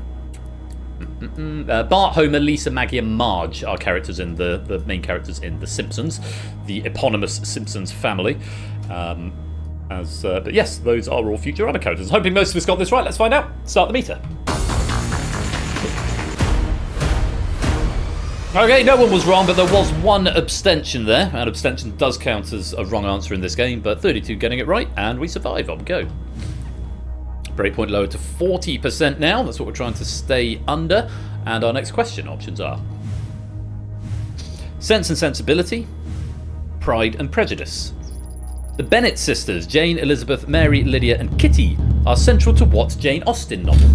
Bart, Homer, Lisa, Maggie, and Marge are characters in the main characters in The Simpsons, the eponymous Simpsons family. But yes, those are all Futurama characters. Hoping most of us got this right. Let's find out. Start the meter. Okay, no one was wrong, but there was one abstention there. And abstention does count as a wrong answer in this game, but 32 getting it right, and we survive. On we go. Breakpoint lowered to 40% now. That's what we're trying to stay under. And our next question options are Sense and Sensibility, Pride and Prejudice. The Bennett sisters, Jane, Elizabeth, Mary, Lydia, and Kitty, are central to what Jane Austen novel?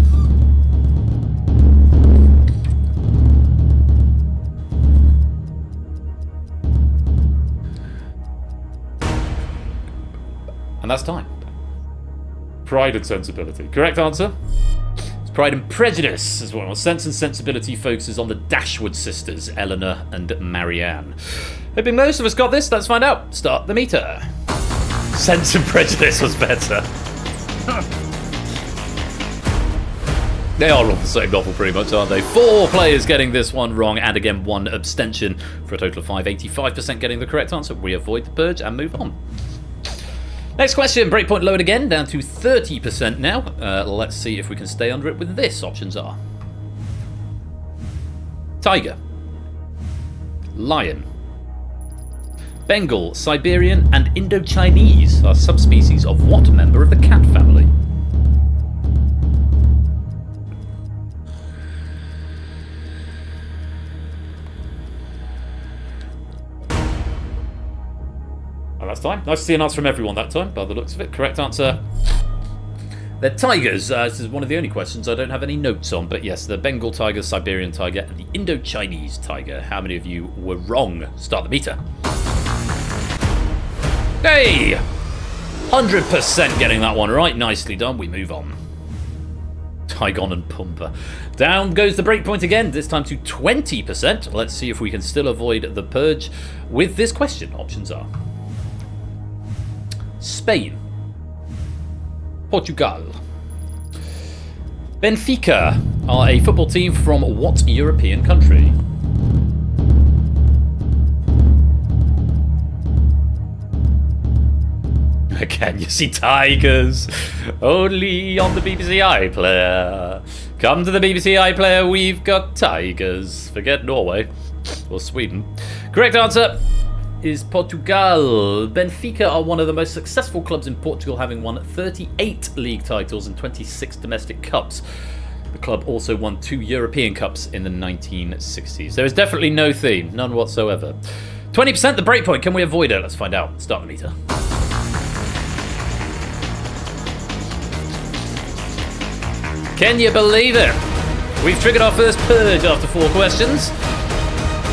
And that's time. Pride and Sensibility. Correct answer? It's Pride and Prejudice as well. Sense and Sensibility focuses on the Dashwood sisters, Eleanor and Marianne. Hoping most of us got this. Let's find out. Start the meter. Sense and Prejudice was better. They are all the same novel pretty much, aren't they? 4 players getting this one wrong, and again 1 abstention for a total of 5. 85% getting the correct answer. We avoid the purge and move on. Next question, breakpoint lowered again, down to 30% now. Let's see if we can stay under it with this. Options are Tiger, Lion, Bengal, Siberian, and Indo-Chinese are subspecies of what member of the cat family? That's time. Nice to see an answer from everyone that time, by the looks of it. Correct answer. They're tigers. This is one of the only questions I don't have any notes on, but yes, the Bengal tiger, Siberian tiger, and the Indo-Chinese tiger. How many of you were wrong? Start the meter. Hey! 100% getting that one right. Nicely done. We move on. Tygon and Pumper. Down goes the breakpoint again, this time to 20%. Let's see if we can still avoid the purge with this question. Options are Spain, Portugal, Benfica are a football team from what European country? Again, you see tigers only on the BBC iPlayer. Come to the BBC iPlayer, we've got tigers. Forget Norway or Sweden. Correct answer is Portugal. Benfica are one of the most successful clubs in Portugal, having won 38 league titles and 26 domestic cups. The club also won 2 European Cups in the 1960s. There is definitely no theme, none whatsoever. 20% the breakpoint, can we avoid it? Let's find out. Start the meter. Can you believe it? We've triggered our first purge after 4 questions.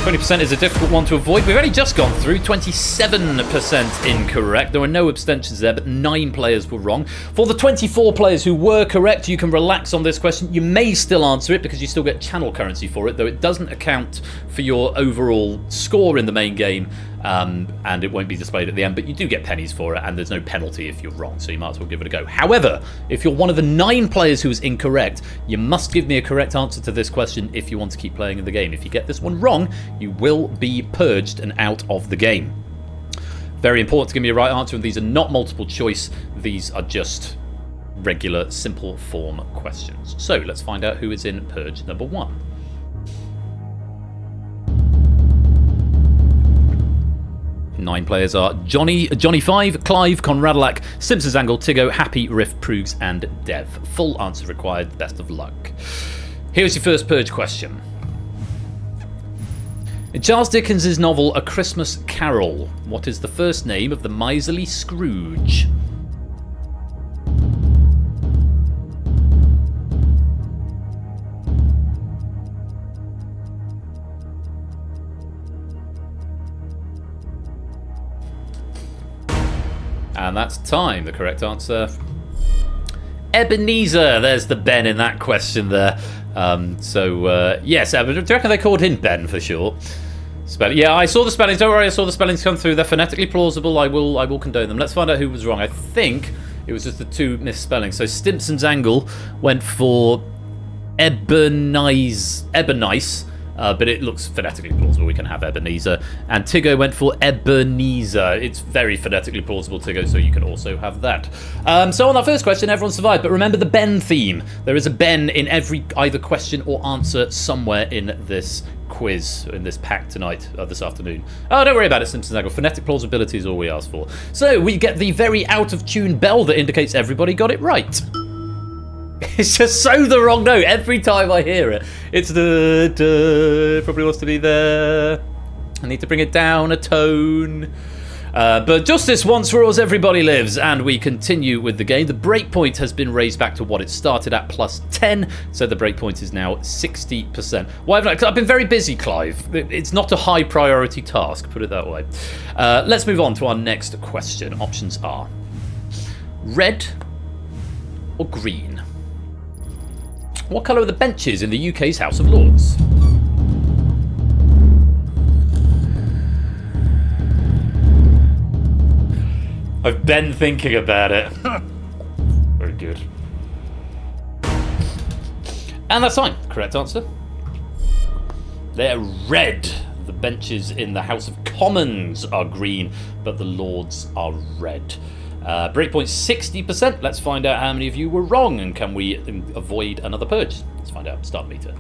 20% is a difficult one to avoid. We've only just gone through 27% incorrect. There were no abstentions there, but 9 players were wrong. For the 24 players who were correct, you can relax on this question. You may still answer it because you still get channel currency for it, though it doesn't account for your overall score in the main game, and it won't be displayed at the end, but you do get pennies for it, and there's no penalty if you're wrong, so you might as well give it a go. However, if you're one of the 9 players who is incorrect, you must give me a correct answer to this question if you want to keep playing in the game. If you get this one wrong, you will be purged and out of the game. Very important to give me a right answer, and these are not multiple choice. These are just regular, simple form questions. So let's find out who is in purge number 1. Nine players are Johnny 5, Clive, Conradalac, Simpsons Angle, Tiggo, Happy, Riff, Proogs, and Dev. Full answer required. Best of luck. Here's your first purge question. In Charles Dickens' novel A Christmas Carol, what is the first name of the miserly Scrooge? And that's time. The correct answer, Ebenezer. There's the Ben in that question there. Yes, do you reckon they called him Ben for short? Yeah, I saw the spellings. Don't worry, I saw the spellings come through. They're phonetically plausible. I will condone them. Let's find out who was wrong. I think it was just the 2 misspellings. So Stimpson's Angle went for Ebonice. But it looks phonetically plausible. We can have Ebenezer. And Tiggo went for Ebenezer. It's very phonetically plausible, Tiggo, so you can also have that. So on that first question, everyone survived. But remember the Ben theme. There is a Ben in every either question or answer somewhere in this quiz, in this pack tonight, this afternoon. Oh, don't worry about it, Simpsons Angle. Phonetic plausibility is all we ask for. So we get the very out-of-tune bell that indicates everybody got it right. It's just so the wrong note every time I hear it. It's the it probably wants to be there. I need to bring it down a tone. But justice once rules, everybody lives, and we continue with the game. The breakpoint has been raised back to what it started at, plus 10, so the breakpoint is now 60%. Why haven't I? I've been very busy, Clive. It's not a high priority task, put it that way. Let's move on to our next question. Options are red or green. What colour are the benches in the UK's House of Lords? I've been thinking about it. Very good. And that's fine. Correct answer. They're red. The benches in the House of Commons are green, but the Lords are red. Breakpoint 60%. Let's find out how many of you were wrong, and can we avoid another purge? Let's find out. Start meter.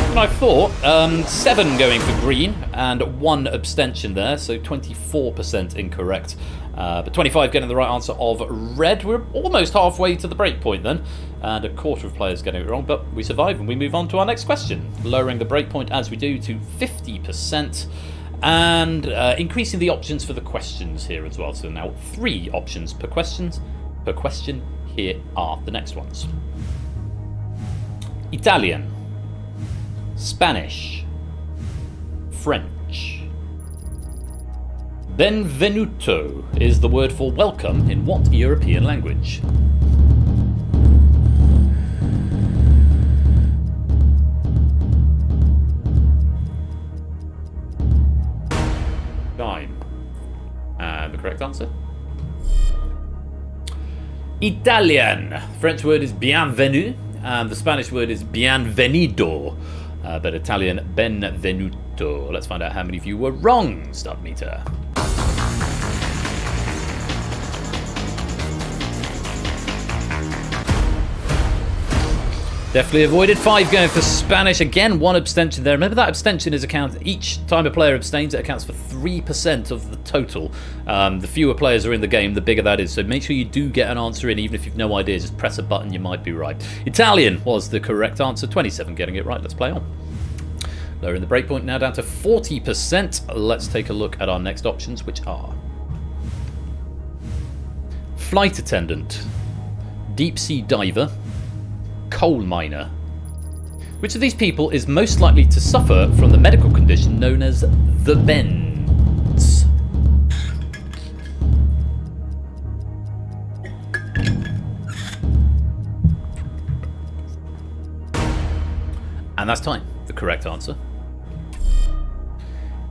And I thought 7 going for green and 1 abstention there, so 24% incorrect. But 25 getting the right answer of red. We're almost halfway to the breakpoint then, and a quarter of players getting it wrong, but we survive and we move on to our next question, lowering the breakpoint as we do to 50%, and increasing the options for the questions here as well. So now 3 options per question. Here are the next ones: Italian, Spanish. French. Benvenuto is the word for welcome in what European language? Time. And the correct answer? Italian. French word is bienvenue, and the Spanish word is bienvenido, but Italian benvenuto. Let's find out how many of you were wrong. Start meter. Definitely avoided. 5 going for Spanish. Again, 1 abstention there. Remember that abstention is each time a player abstains, it accounts for 3% of the total. The fewer players are in the game, the bigger that is. So make sure you do get an answer in, even if you've no idea. Just press a button, you might be right. Italian was the correct answer. 27 getting it right. Let's play on. Lowering the breakpoint now down to 40%. Let's take a look at our next options, which are flight attendant, deep sea diver, coal miner. Which of these people is most likely to suffer from the medical condition known as the bends? And that's time. The correct answer.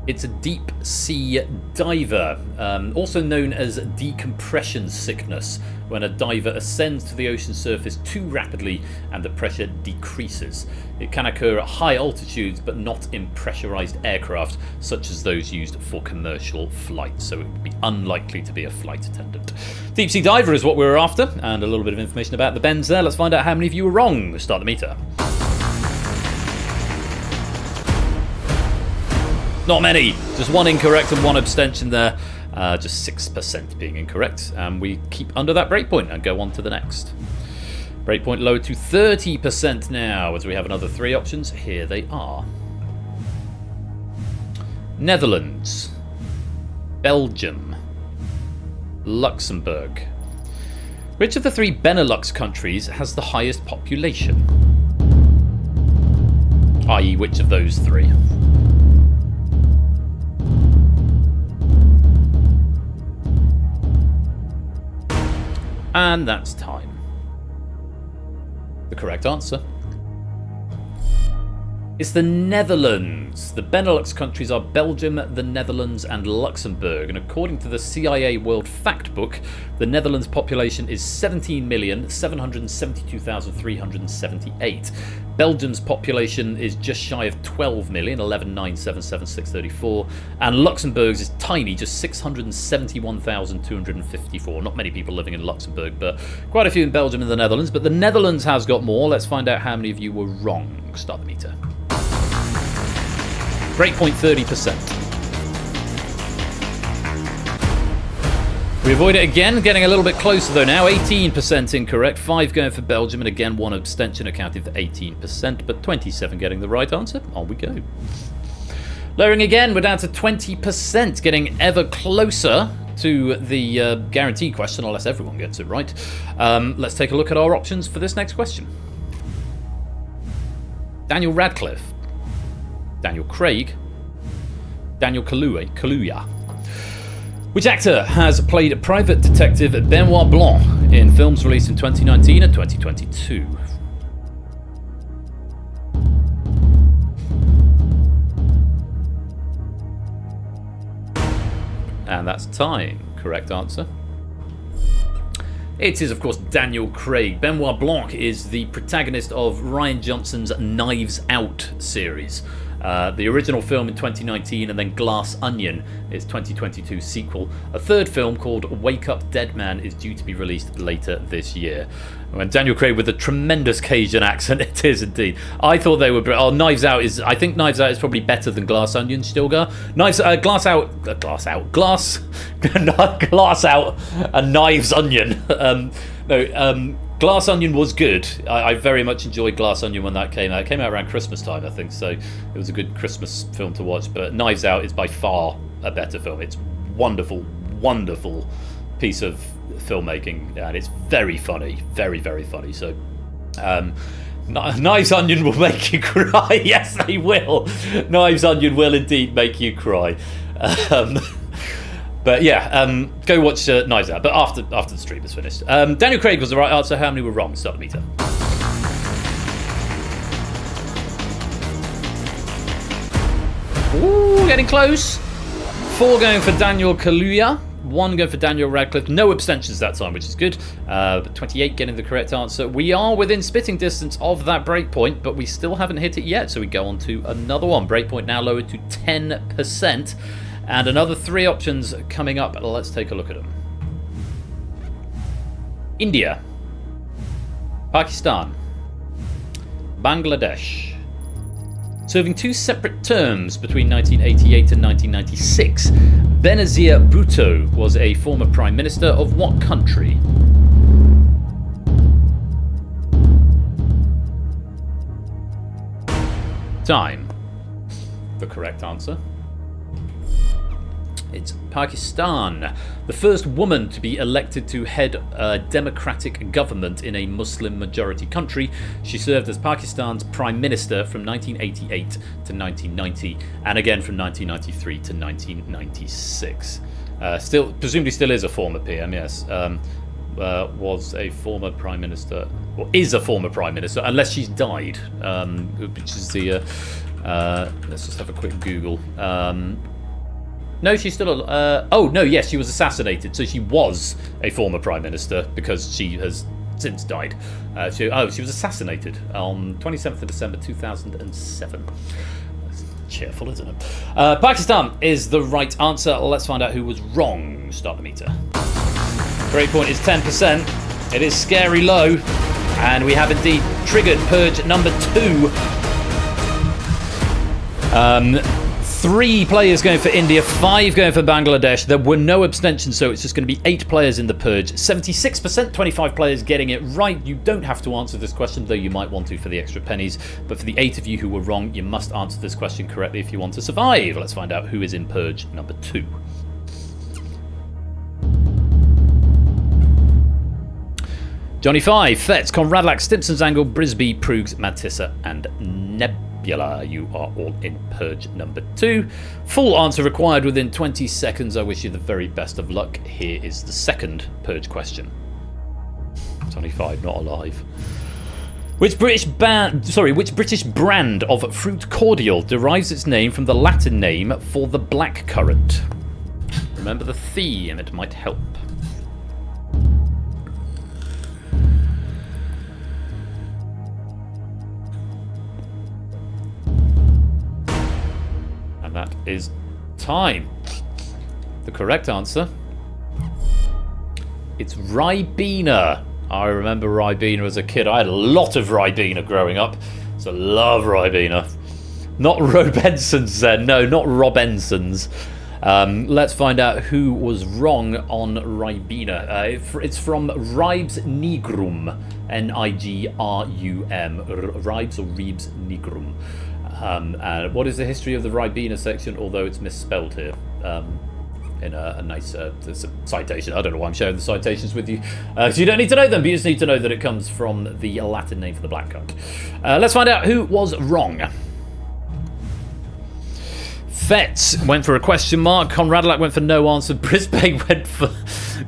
It's a deep sea diver, also known as decompression sickness, when a diver ascends to the ocean surface too rapidly and the pressure decreases. It can occur at high altitudes, but not in pressurized aircraft, such as those used for commercial flights, so it would be unlikely to be a flight attendant. Deep sea diver is what we were after, and a little bit of information about the bends there. Let's find out how many of you were wrong. Start the meter. Not many, just 1 incorrect and 1 abstention there, just 6% being incorrect, and we keep under that breakpoint and go on to the next. Breakpoint lowered to 30% now, as we have another 3 options. Here they are. Netherlands, Belgium, Luxembourg. Which of the 3 Benelux countries has the highest population? I.e., which of those 3? And that's time. The correct answer is the Netherlands. The Benelux countries are Belgium, the Netherlands, and Luxembourg. And according to the CIA World Factbook, the Netherlands population is 17,772,378. Belgium's population is just shy of 12 million, 11,977,634. And Luxembourg's is tiny, just 671,254. Not many people living in Luxembourg, but quite a few in Belgium and the Netherlands. But the Netherlands has got more. Let's find out how many of you were wrong. Start the meter. Breakpoint 30%. We avoid it again, getting a little bit closer though now. 18% incorrect, 5 going for Belgium, and again 1 abstention accounting for 18%, but 27 getting the right answer. On we go. Lowering again, we're down to 20%, getting ever closer to the guaranteed question, unless everyone gets it right. Let's take a look at our options for this next question. Daniel Radcliffe, Daniel Craig, Daniel Kaluuya. Which actor has played private detective Benoit Blanc in films released in 2019 and 2022? And that's time. Correct answer. It is, of course, Daniel Craig. Benoit Blanc is the protagonist of Rian Johnson's Knives Out series. The original film in 2019, and then Glass Onion, its 2022 sequel. A third film called Wake Up Dead Man is due to be released later this year. And Daniel Craig with a tremendous Cajun accent, it is indeed. I thought they were... Oh, Knives Out is... I think Knives Out is probably better than Glass Onion, Stilgar. Glass Out and Knives Onion. Glass Onion was good. I very much enjoyed Glass Onion when that came out. It came out around Christmas time, I think, so it was a good Christmas film to watch. But Knives Out is by far a better film. It's wonderful, wonderful piece of filmmaking, and it's very funny, very, very funny. So Knives Onion will make you cry. Yes, they will. Knives Onion will indeed make you cry. But yeah, go watch Knives Out. But after the stream is finished. Daniel Craig was the right answer. How many were wrong? Start the meter. Ooh, getting close. 4 going for Daniel Kaluuya. 1 going for Daniel Radcliffe. No abstentions that time, which is good. But 28 getting the correct answer. We are within spitting distance of that breakpoint, but we still haven't hit it yet. So we go on to another one. Breakpoint now lowered to 10%. And another 3 options coming up. Let's take a look at them. India. Pakistan. Bangladesh. Serving 2 separate terms between 1988 and 1996, Benazir Bhutto was a former Prime Minister of what country? Time. The correct answer. It's Pakistan, the first woman to be elected to head a democratic government in a Muslim-majority country. She served as Pakistan's Prime Minister from 1988 to 1990, and again from 1993 to 1996. Presumably still is a former PM, yes. Was a former Prime Minister, or is a former Prime Minister, unless she's died, which is the... let's just have a quick Google. No, she's still... yes, she was assassinated. So she was a former Prime Minister because she has since died. She was assassinated on 27th of December 2007. That's cheerful, isn't it? Pakistan is the right answer. Let's find out who was wrong. Start the meter. Breakpoint is 10%. It is scary low. And we have indeed triggered purge number 2. 3 players going for India, 5 going for Bangladesh. There were no abstentions, so it's just going to be 8 players in the purge. 76%, 25 players getting it right. You don't have to answer this question, though you might want to for the extra pennies. But for the 8 of you who were wrong, you must answer this question correctly if you want to survive. Let's find out who is in purge number 2. Johnny 5, Fetz, Conradlac, Stimpson's Angle, Brisby, Proogs, Mantissa, and Nebula. You are all in purge number 2. Full answer required within 20 seconds. I wish you the very best of luck. Here is the second purge question. 25, not alive. Which British brand of fruit cordial derives its name from the Latin name for the blackcurrant? Remember the theme, it might help. And that is time. The correct answer. It's Ribena. I remember Ribena as a kid. I had a lot of Ribena growing up. So I love Ribena. Not Robensons then. No, not Robinsons. Let's find out who was wrong on Ribena. It's from Ribes Nigrum. N-I-G-R-U-M. Ribes or Ribes Nigrum. What is the history of the Ribena section, although it's misspelled here in a nice citation. I don't know why I'm sharing the citations with you. So you don't need to know them, but you just need to know that it comes from the Latin name for the blackcurrant. Let's find out who was wrong. Fetz went for a question mark. Conradlac went for no answer. Brisbane went for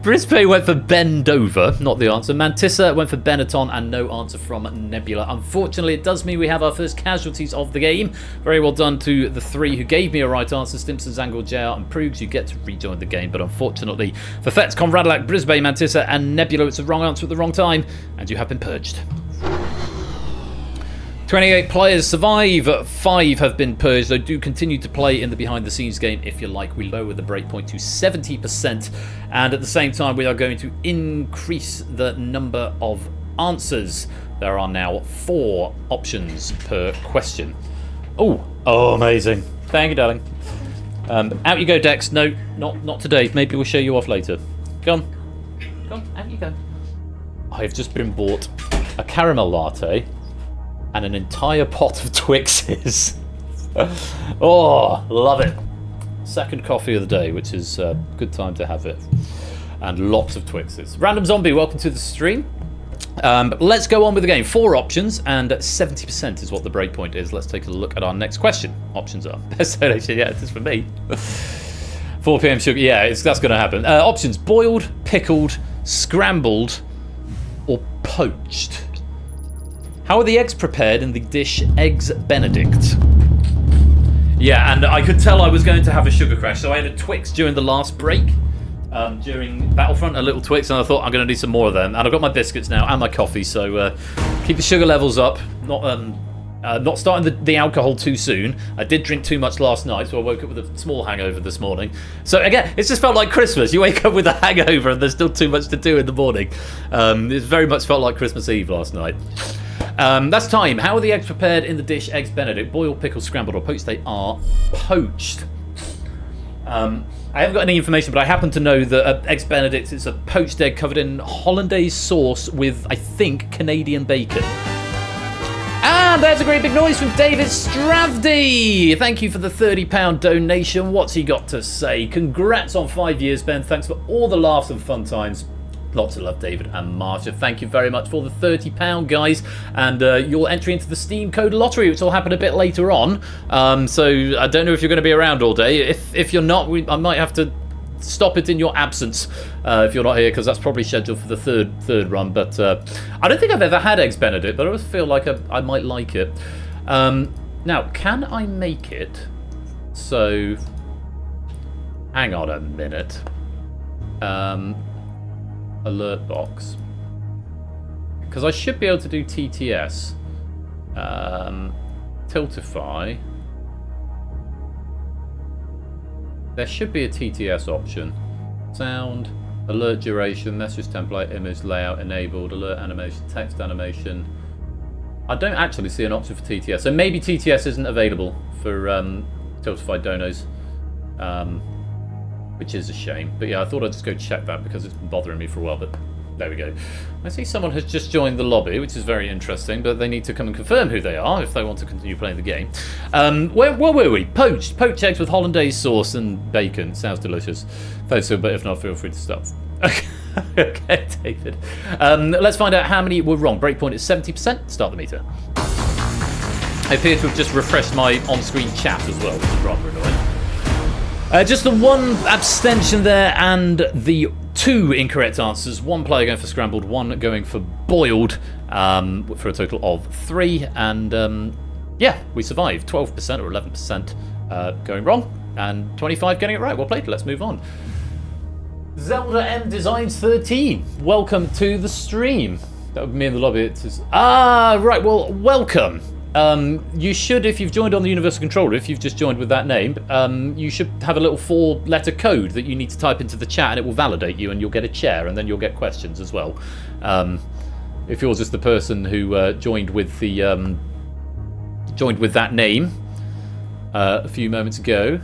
Bendover, not the answer. Mantissa went for Benetton, and no answer from Nebula. Unfortunately, it does mean we have our first casualties of the game. Very well done to the 3 who gave me a right answer. Stimpson's Angle, JR, and Proogs. You get to rejoin the game, but unfortunately for Fetz, Conradlac, Brisbane, Mantissa, and Nebula, it's the wrong answer at the wrong time, and you have been purged. 28 players survive, 5 have been purged, though do continue to play in the behind the scenes game if you like. We lower the breakpoint to 70%, and at the same time we are going to increase the number of answers. There are now 4 options per question. Oh, amazing. Thank you, darling. Out you go, Dex. No, not today. Maybe we'll show you off later. Go on, out you go. I've just been bought a caramel latte and an entire pot of Twixes. Oh, love it. Second coffee of the day, which is a good time to have it. And lots of Twixes. Random Zombie, welcome to the stream. But let's go on with the game. 4 options, and 70% is what the breakpoint is. Let's take a look at our next question. Options are best donation. Yeah, it's for me. 4 p.m. sugar. Yeah, that's going to happen. Options: boiled, pickled, scrambled, or poached. How are the eggs prepared in the dish Eggs Benedict? Yeah, and I could tell I was going to have a sugar crash, so I had a Twix during the last break. During Battlefront, a little Twix, and I thought I'm going to need some more of them. And I've got my biscuits now and my coffee, so keep the sugar levels up. Not starting the alcohol too soon. I did drink too much last night, so I woke up with a small hangover this morning. So again, it's just felt like Christmas. You wake up with a hangover and there's still too much to do in the morning. It very much felt like Christmas Eve last night. That's time. How are the eggs prepared in the dish Eggs Benedict? Boiled, pickled, scrambled, or poached? They are poached. I haven't got any information, but I happen to know that Eggs Benedict is a poached egg covered in hollandaise sauce with, I think, Canadian bacon. And there's a great big noise from David Stravdy. Thank you for the £30 donation. What's he got to say? Congrats on 5 years, Ben. Thanks for all the laughs and fun times. Lots of love, David and Marsha. Thank you very much for the £30, guys. And your entry into the Steam Code Lottery, which will happen a bit later on. So I don't know if you're going to be around all day. If you're not, I might have to stop it in your absence if you're not here, because that's probably scheduled for the third run. But I don't think I've ever had Eggs Benedict, but I always feel like I might like it. Now, can I make it so... Hang on a minute. Alert box, because I should be able to do TTS, Tiltify. There should be a TTS option. Sound, alert duration, message template, image layout enabled, alert animation, text animation. I don't actually see an option for TTS, so maybe TTS isn't available for Tiltify donos. Which is a shame. But yeah, I thought I'd just go check that because it's been bothering me for a while, but there we go. I see someone has just joined the lobby, which is very interesting, but they need to come and confirm who they are if they want to continue playing the game. Where were we? Poached eggs with hollandaise sauce and bacon. Sounds delicious. Thanks, but if not, feel free to stop. Okay, David. Let's find out how many were wrong. Breakpoint is 70%. Start the meter. I appear to have just refreshed my on-screen chat as well, which is rather annoying. Just the one abstention there and the 2 incorrect answers. 1 player going for scrambled, 1 going for boiled, for a total of 3. And yeah, we survived. 12% or 11% going wrong, and 25 getting it right. Well played. Let's move on. Zelda M Designs 13. Welcome to the stream. That would be me in the lobby. Right. Well, welcome. You should, if you've joined on the Universal Controller, if you've just joined with that name, you should have a little 4-letter code that you need to type into the chat, and it will validate you, and you'll get a chair, and then you'll get questions as well. If you're just the person who joined with that name a few moments ago,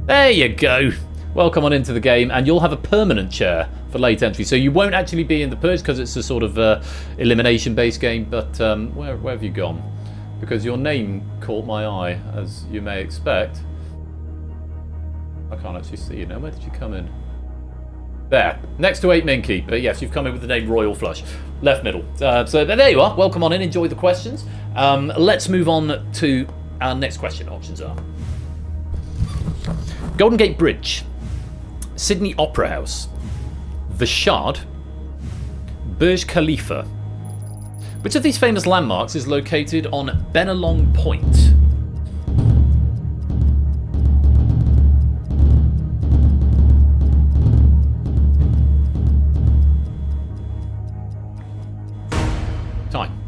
there you go. Welcome on into the game, and you'll have a permanent chair for late entry. So you won't actually be in the purge because it's a sort of elimination-based game. But where have you gone? Because your name caught my eye, as you may expect. I can't actually see you now. Where did you come in? There, next to 8 Minky. But yes, you've come in with the name Royal Flush. Left middle. So there you are. Welcome on in. Enjoy the questions. Let's move on to our next question. Options are Golden Gate Bridge, Sydney Opera House, the Shard, Burj Khalifa. Which of these famous landmarks is located on Benelong Point? Time.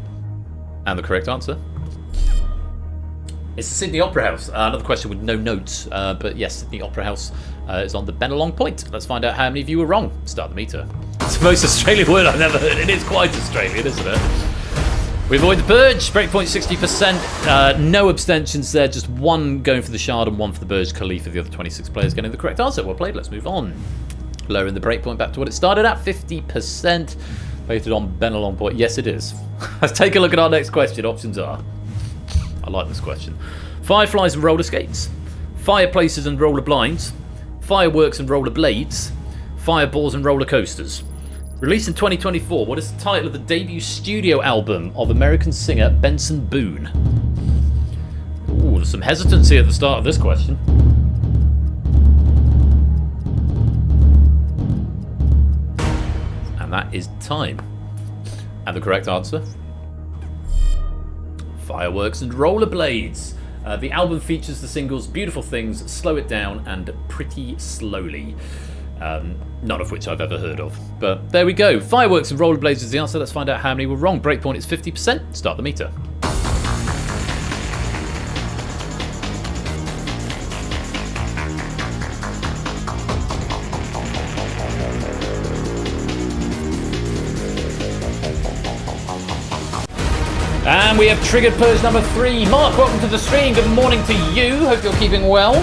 And the correct answer is the Sydney Opera House. Another question with no notes, but yes, Sydney Opera House is on the Benelong Point. Let's find out how many of you were wrong. Start the meter. It's the most Australian word I've ever heard. It is quite Australian, isn't it? We avoid the purge. Breakpoint 60%. No abstentions there. Just 1 going for the Shard and 1 for the Burj Khalifa. The other 26 players getting the correct answer. Well played. Let's move on. Lowering the breakpoint back to what it started at, 50%. Rated on Benelong Point. Yes, it is. Let's take a look at our next question. Options are... I like this question. Fireflies and roller skates. Fireplaces and roller blinds. Fireworks and roller blades. Fireballs and roller coasters. Released in 2024, what is the title of the debut studio album of American singer Benson Boone? Ooh, there's some hesitancy at the start of this question. And that is time. And the correct answer? Fireworks and Rollerblades. The album features the singles Beautiful Things, Slow It Down, and Pretty Slowly. None of which I've ever heard of. But there we go. Fireworks and Rollerblades is the answer. Let's find out how many were wrong. Breakpoint is 50%. Start the meter. And we have triggered purge number 3. Mark, welcome to the stream. Good morning to you. Hope you're keeping well.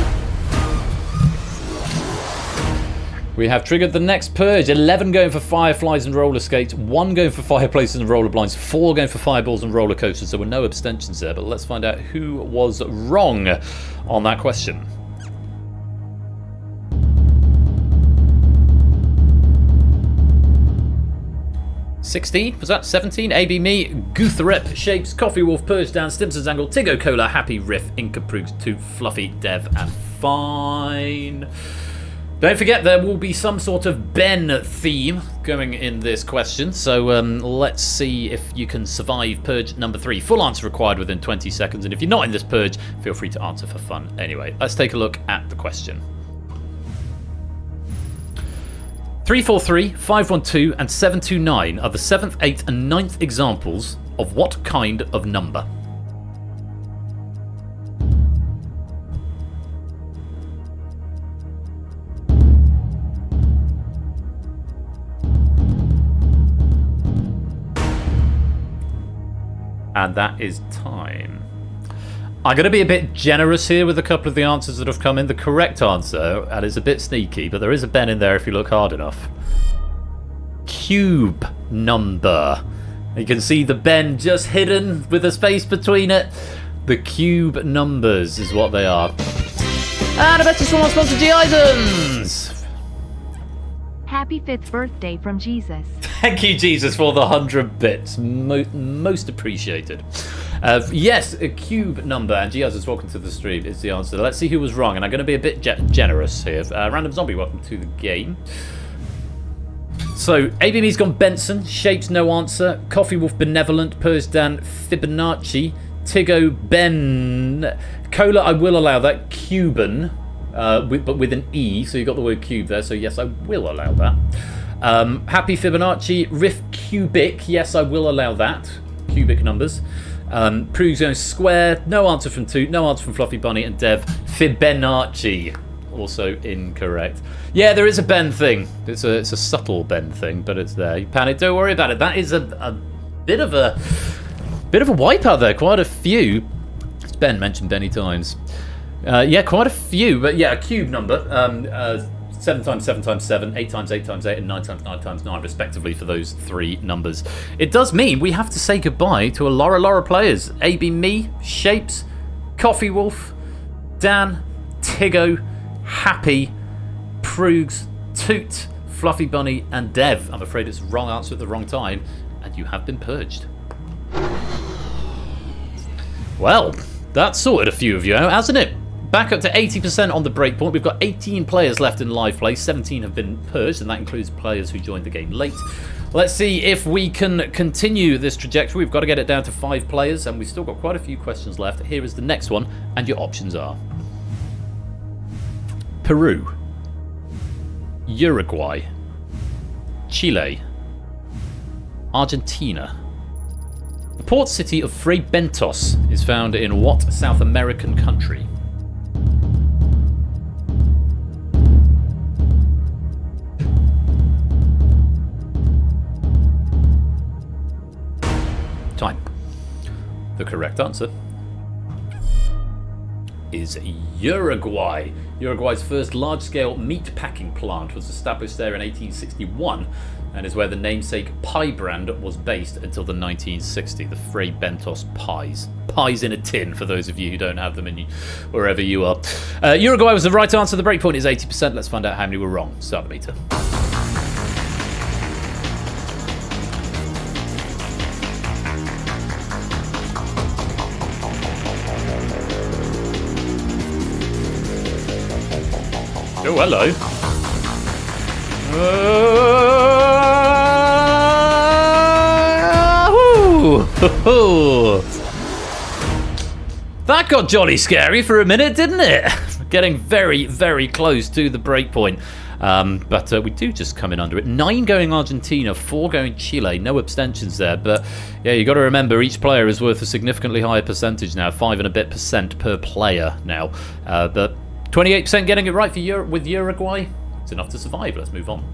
We have triggered the next purge. 11 going for fireflies and roller skates, 1 going for fireplaces and roller blinds, 4 going for fireballs and roller coasters. There were no abstentions there, but let's find out who was wrong on that question. $16, was that 17? AB Me, Goothrep, Shapes, Coffee Wolf, Purge Dan, Stimson's Angle, Tigo Cola, Happy Riff, Inca Proogs, 2, Fluffy, Dev, and Fine. Don't forget there will be some sort of Ben theme going in this question, so let's see if you can survive purge number 3. Full answer required within 20 seconds, and if you're not in this purge, feel free to answer for fun. Anyway, let's take a look at the question. 343, 512, and 729 are the 7th, 8th, and 9th examples of what kind of number? And that is time. I'm going to be a bit generous here with a couple of the answers that have come in. The correct answer, and it's a bit sneaky, but there is a Ben in there if you look hard enough. Cube number. You can see the Ben just hidden with a space between it. The cube numbers is what they are. And I bet you someone sponsor G items. Happy 5th birthday from Jesus. Thank you, Jesus, for the 100 bits. Most appreciated. Yes, a cube number, and Jesus, welcome to the stream, is the answer. Let's see who was wrong, and I'm going to be a bit generous here. Random Zombie, welcome to the game. So, ABME's gone Benson, Shapes, no answer. Coffee Wolf, Benevolent, Purge Dan, Fibonacci, Tigo, Ben, Cola, I will allow that, Cuban, but with an E, so you got the word cube there, so yes, I will allow that. Happy Fibonacci, Riff Cubic, yes, I will allow that. Cubic numbers. Proogs going square, no answer from Toot, no answer from Fluffy Bunny, and Dev, Fibonacci, also incorrect. Yeah, there is a Ben thing. It's a subtle Ben thing, but it's there. You panic, don't worry about it. That is a bit of a wipeout there. Quite a few. It's Ben mentioned many times. Yeah, quite a few, but yeah, a cube number. 7 times 7 times 7, 8 times 8 times 8, and 9 times 9 times 9, respectively, for those 3 numbers. It does mean we have to say goodbye to a Laura players. AB Me, Shapes, Coffee Wolf, Dan, Tigo, Happy, Proogs, Toot, Fluffy Bunny, and Dev. I'm afraid it's the wrong answer at the wrong time, and you have been purged. Well, that sorted a few of you out, hasn't it? Back up to 80% on the breakpoint. We've got 18 players left in live play. 17 have been purged, and that includes players who joined the game late. Let's see if we can continue this trajectory. We've got to get it down to 5 players, and we've still got quite a few questions left. Here is the next one, and your options are Peru, Uruguay, Chile, Argentina. The port city of Fray Bentos is found in what South American country? Time. The correct answer is Uruguay. Uruguay's first large-scale meat packing plant was established there in 1861 and is where the namesake pie brand was based until the 1960s, the Fray Bentos pies. Pies in a tin, for those of you who don't have them in wherever you are. Uruguay was the right answer. The breakpoint is 80%. Let's find out how many were wrong. Start the meter. Oh, hello. That got jolly scary for a minute, didn't it? Getting very, very close to the breakpoint. But we do just come in under it. 9 going Argentina, 4 going Chile. No abstentions there. But yeah, you got to remember each player is worth a significantly higher percentage now. 5 and a bit % per player now. But 28% getting it right for with Uruguay. It's enough to survive. Let's move on.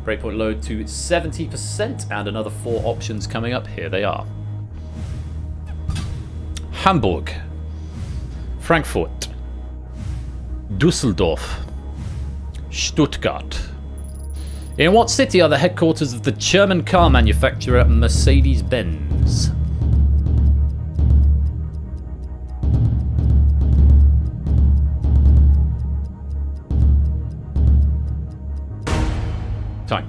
Breakpoint load to 70% and another 4 options coming up. Here they are. Hamburg, Frankfurt, Dusseldorf, Stuttgart. In what city are the headquarters of the German car manufacturer Mercedes-Benz? Time.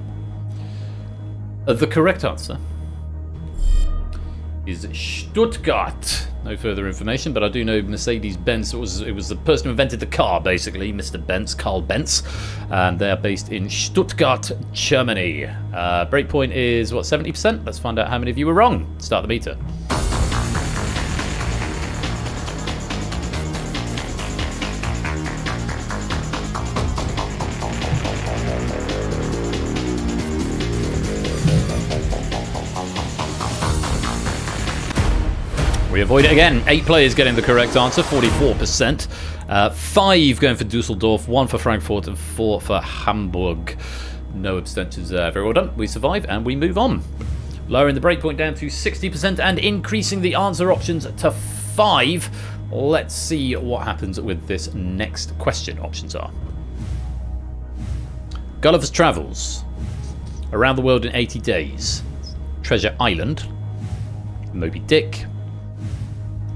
The correct answer is Stuttgart. No further information, but I do know Mercedes-Benz. It was the person who invented the car, basically, Mr. Benz, Carl Benz, and they are based in Stuttgart, Germany. Breakpoint is what, 70%? Let's find out how many of you were wrong. Start the meter. We avoid it again. 8 players getting the correct answer, 44%. 5 going for Dusseldorf, 1 for Frankfurt, and 4 for Hamburg. No abstentions there. Very well done. We survive and we move on. Lowering the breakpoint down to 60% and increasing the answer options to 5. Let's see what happens with this next question. Options are Gulliver's Travels, Around the World in 80 Days, Treasure Island, Moby Dick,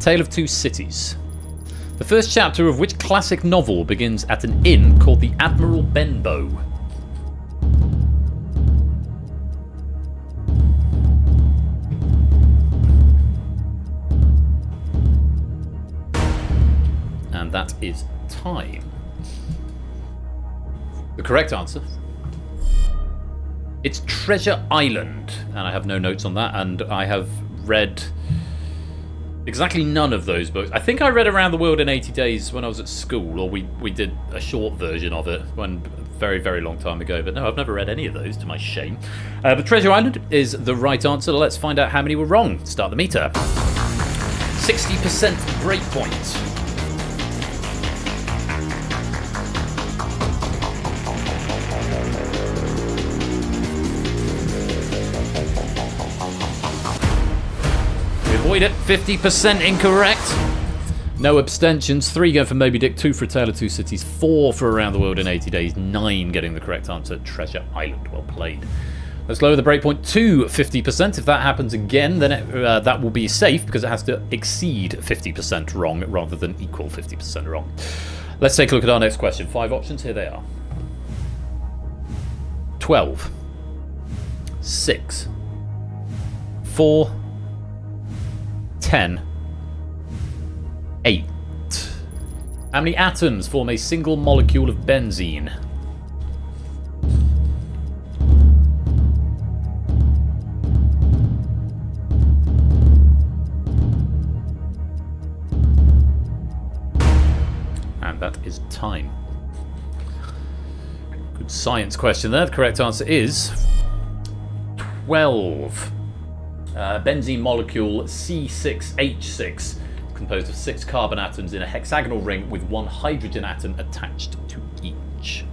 Tale of Two Cities. The first chapter of which classic novel begins at an inn called the Admiral Benbow? And that is time. The correct answer, it's Treasure Island, and I have no notes on that, and I have read exactly none of those books. I think I read Around the World in 80 Days when I was at school, or we did a short version of it a very, very long time ago. But no, I've never read any of those, to my shame. But Treasure Island is the right answer. Let's find out how many were wrong. Start the meter. 60% breakpoint. Avoid it. 50% incorrect. No abstentions. 3 going for Moby Dick, 2 for A Tale of Two Cities, 4 for Around the World in 80 Days, 9 getting the correct answer, Treasure Island. Well played. Let's lower the breakpoint to 50%. If that happens again, then that will be safe because it has to exceed 50% wrong rather than equal 50% wrong. Let's take a look at our next question. 5 options. Here they are. 12, 6, 4, 10, 8. How many atoms form a single molecule of benzene? And that is time. Good science question there. The correct answer is 12. Benzene molecule C6H6, composed of 6 carbon atoms in a hexagonal ring with 1 hydrogen atom attached to each.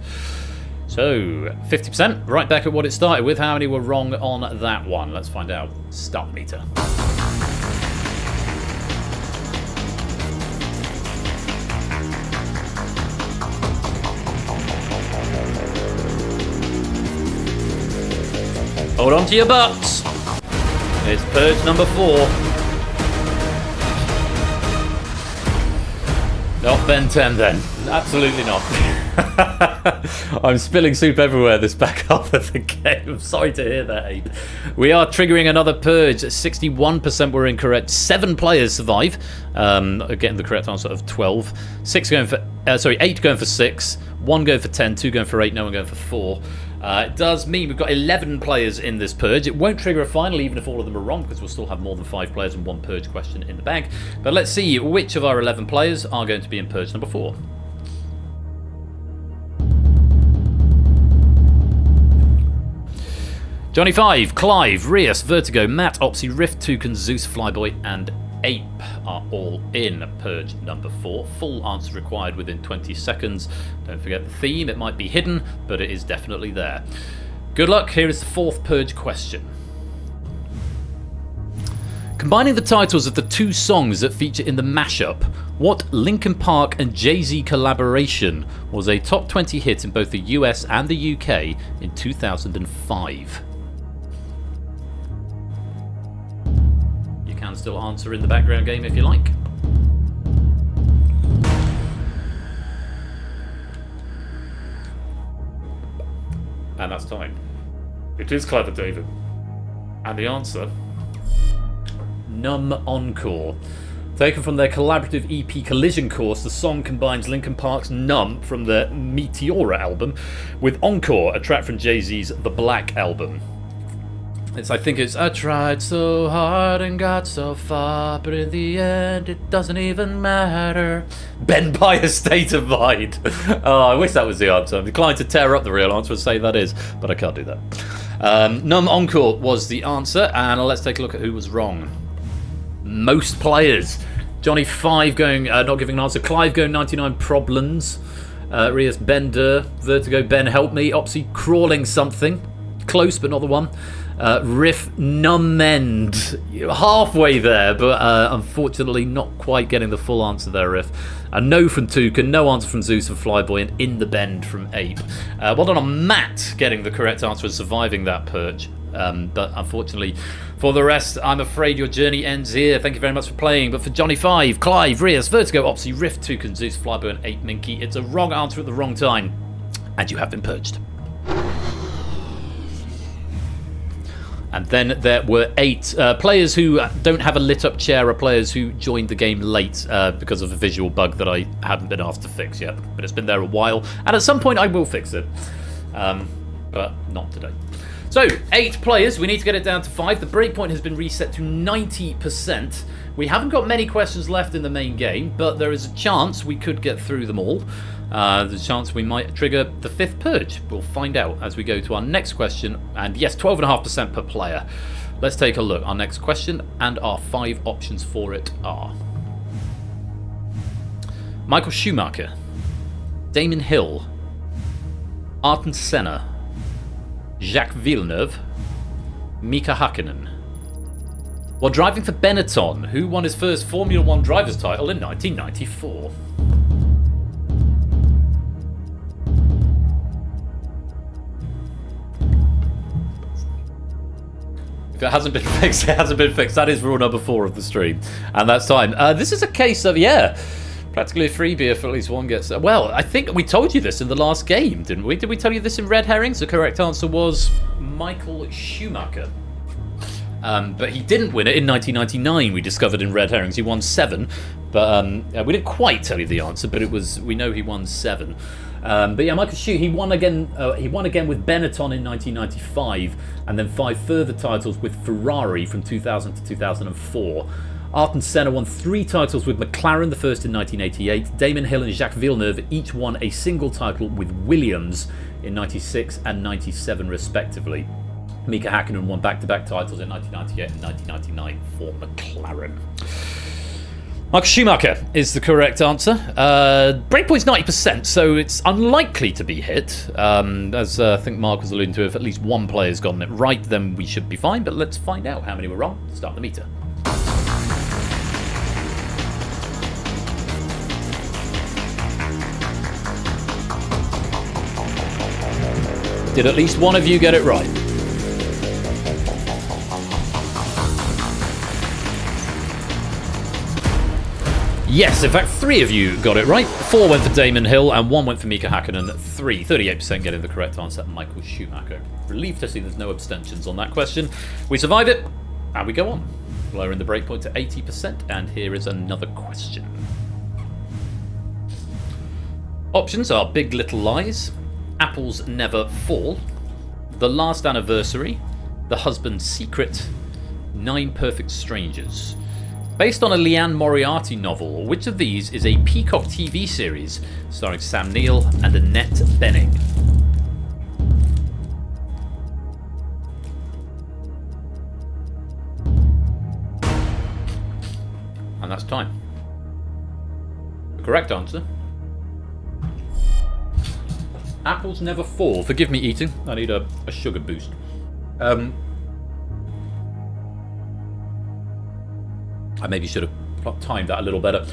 So, 50%, right back at what it started with. How many were wrong on that one? Let's find out. Start the meter. Hold on to your butts. It's purge number 4. Not Ben 10 then. Absolutely not. I'm spilling soup everywhere this back half of the game. I'm sorry to hear that, Abe. We are triggering another purge. 61% were incorrect. 7 players survive. Getting the correct answer of 12. 8 going for 6. 1 going for 10. 2 going for 8. No one going for 4. It does mean we've got 11 players in this purge. It won't trigger a final even if all of them are wrong, because we'll still have more than 5 players and 1 purge question in the bag. But let's see which of our 11 players are going to be in purge number 4. Johnny 5, Clive, Rias, Vertigo, Matt, Opsy, Rift, Toucan, Zeus, Flyboy, and Ape are all in purge number 4. Full answers required within 20 seconds. Don't forget the theme, it might be hidden, but it is definitely there. Good luck, here is the 4th purge question. Combining the titles of the 2 songs that feature in the mashup, what Linkin Park and Jay-Z collaboration was a top 20 hit in both the US and the UK in 2005? Can still answer in the background game if you like. And that's time. It is Clever David. And the answer, Numb Encore. Taken from their collaborative EP Collision Course, the song combines Linkin Park's Numb from their Meteora album with Encore, a track from Jay-Z's The Black album. I think it's I tried so hard and got so far, but in the end it doesn't even matter. Bent by a state of mind. Oh, I wish that was the answer. I'm inclined to tear up the real answer and say that is, but I can't do that. Numb Encore was the answer, and let's take a look at who was wrong. Most players. Johnny 5 going, not giving an answer. Clive going 99 Problems. Rias Bender. Vertigo Ben Help Me. Opsy Crawling Something. Close, but not the one. Riff Numbend, halfway there, but unfortunately not quite getting the full answer there, Riff. A no from Toucan, no answer from Zeus and Flyboy, and In the Bend from Ape. Well done on Matt getting the correct answer and surviving that purge. But unfortunately, for the rest, I'm afraid your journey ends here. Thank you very much for playing. But for Johnny 5, Clive, Rias, Vertigo, Opsy, Riff, Toucan, Zeus, Flyboy, and Ape Minky, it's a wrong answer at the wrong time, and you have been purged. And then there were 8 players who don't have a lit-up chair, are players who joined the game late because of a visual bug that I haven't been asked to fix yet. But it's been there a while, and at some point I will fix it. But not today. So, 8 players. We need to get it down to 5. The breakpoint has been reset to 90%. We haven't got many questions left in the main game, but there is a chance we could get through them all. There's a chance we might trigger the 5th purge. We'll find out as we go to our next question. And yes, 12.5% per player. Let's take a look. Our next question and our 5 options for it are Michael Schumacher, Damon Hill, Ayrton Senna, Jacques Villeneuve, Mika Hakkinen. While driving for Benetton, who won his first Formula 1 driver's title in 1994? If it hasn't been fixed, it hasn't been fixed. That is rule number 4 of the stream. And that's time. This is a case of, practically a free beer for at least one gets... Well, I think we told you this in the last game, didn't we? Did we tell you this in Red Herrings? The correct answer was Michael Schumacher. But he didn't win it in 1999, we discovered in Red Herrings. He won 7. But we didn't quite tell you the answer, but we know he won 7. But yeah, Michael Schumacher, he won again with Benetton in 1995, and then 5 further titles with Ferrari from 2000 to 2004. Ayrton Senna won 3 titles with McLaren, the first in 1988. Damon Hill and Jacques Villeneuve each won a single title with Williams in 96 and 97 respectively. Mika Hakkinen won back-to-back titles in 1998 and 1999 for McLaren. Michael Schumacher is the correct answer. Breakpoint's 90%, so it's unlikely to be hit. As I think Mark was alluding to, if at least one player's gotten it right, then we should be fine. But let's find out how many were wrong. Start the meter. Did at least one of you get it right? Yes, in fact, 3 of you got it right. 4 went for Damon Hill, and 1 went for Mika Hakkinen. 38% getting the correct answer, Michael Schumacher. Relieved to see there's no abstentions on that question. We survive it, and we go on. Lowering the breakpoint to 80%, and here is another question. Options are Big Little Lies, Apples Never Fall, The Last Anniversary, The Husband's Secret, 9 Perfect Strangers. Based on a Leanne Moriarty novel, which of these is a Peacock TV series starring Sam Neill and Annette Bening? And that's time. The correct answer. Apples Never Fall. Forgive me eating. I need a sugar boost. I maybe should have timed that a little better.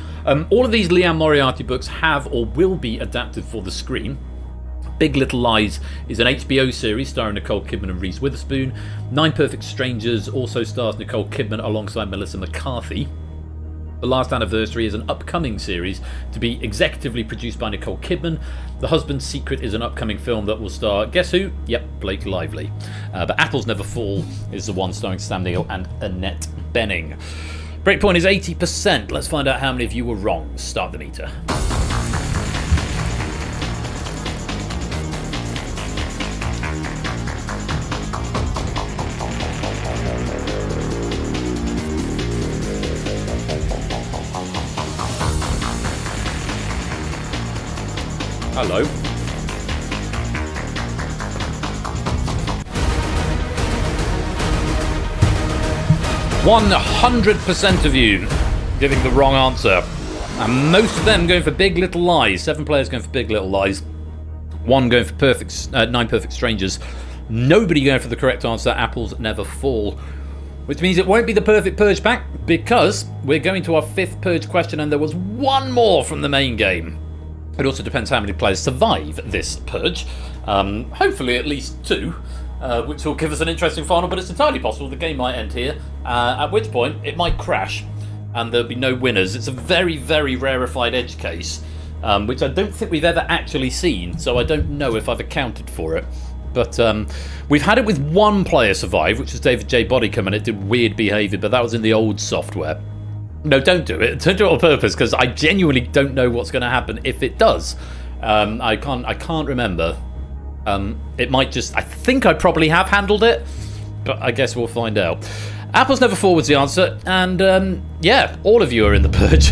All of these Leanne Moriarty books have or will be adapted for the screen. Big Little Lies is an HBO series starring Nicole Kidman and Reese Witherspoon. 9 Perfect Strangers also stars Nicole Kidman alongside Melissa McCarthy. The Last Anniversary is an upcoming series to be executively produced by Nicole Kidman. The Husband's Secret is an upcoming film that will star, guess who? Yep, Blake Lively. But Apples Never Fall is the one starring Sam Neill and Annette Bening. Breakpoint is 80%. Let's find out how many of you were wrong. Start the meter. Hello. 100% of you giving the wrong answer. And most of them going for Big Little Lies. 7 players going for Big Little Lies. 1 going for 9 Perfect Strangers. Nobody going for the correct answer, Apples Never Fall. Which means it won't be the perfect purge pack, because we're going to our 5th purge question and there was 1 more from the main game. It also depends how many players survive this purge. Hopefully at least 2. Which will give us an interesting final, but it's entirely possible the game might end here, at which point it might crash and there'll be no winners. It's a very, very rarefied edge case, which I don't think we've ever actually seen, so I don't know if I've accounted for it. But we've had it with 1 player survive, which was David J. Bodycombe, and it did weird behaviour, but that was in the old software. No, don't do it. Don't do it on purpose, because I genuinely don't know what's going to happen if it does. I can't remember. It might just... I think I probably have handled it, but I guess we'll find out. Apples Never Fall was the answer, and yeah, all of you are in the purge.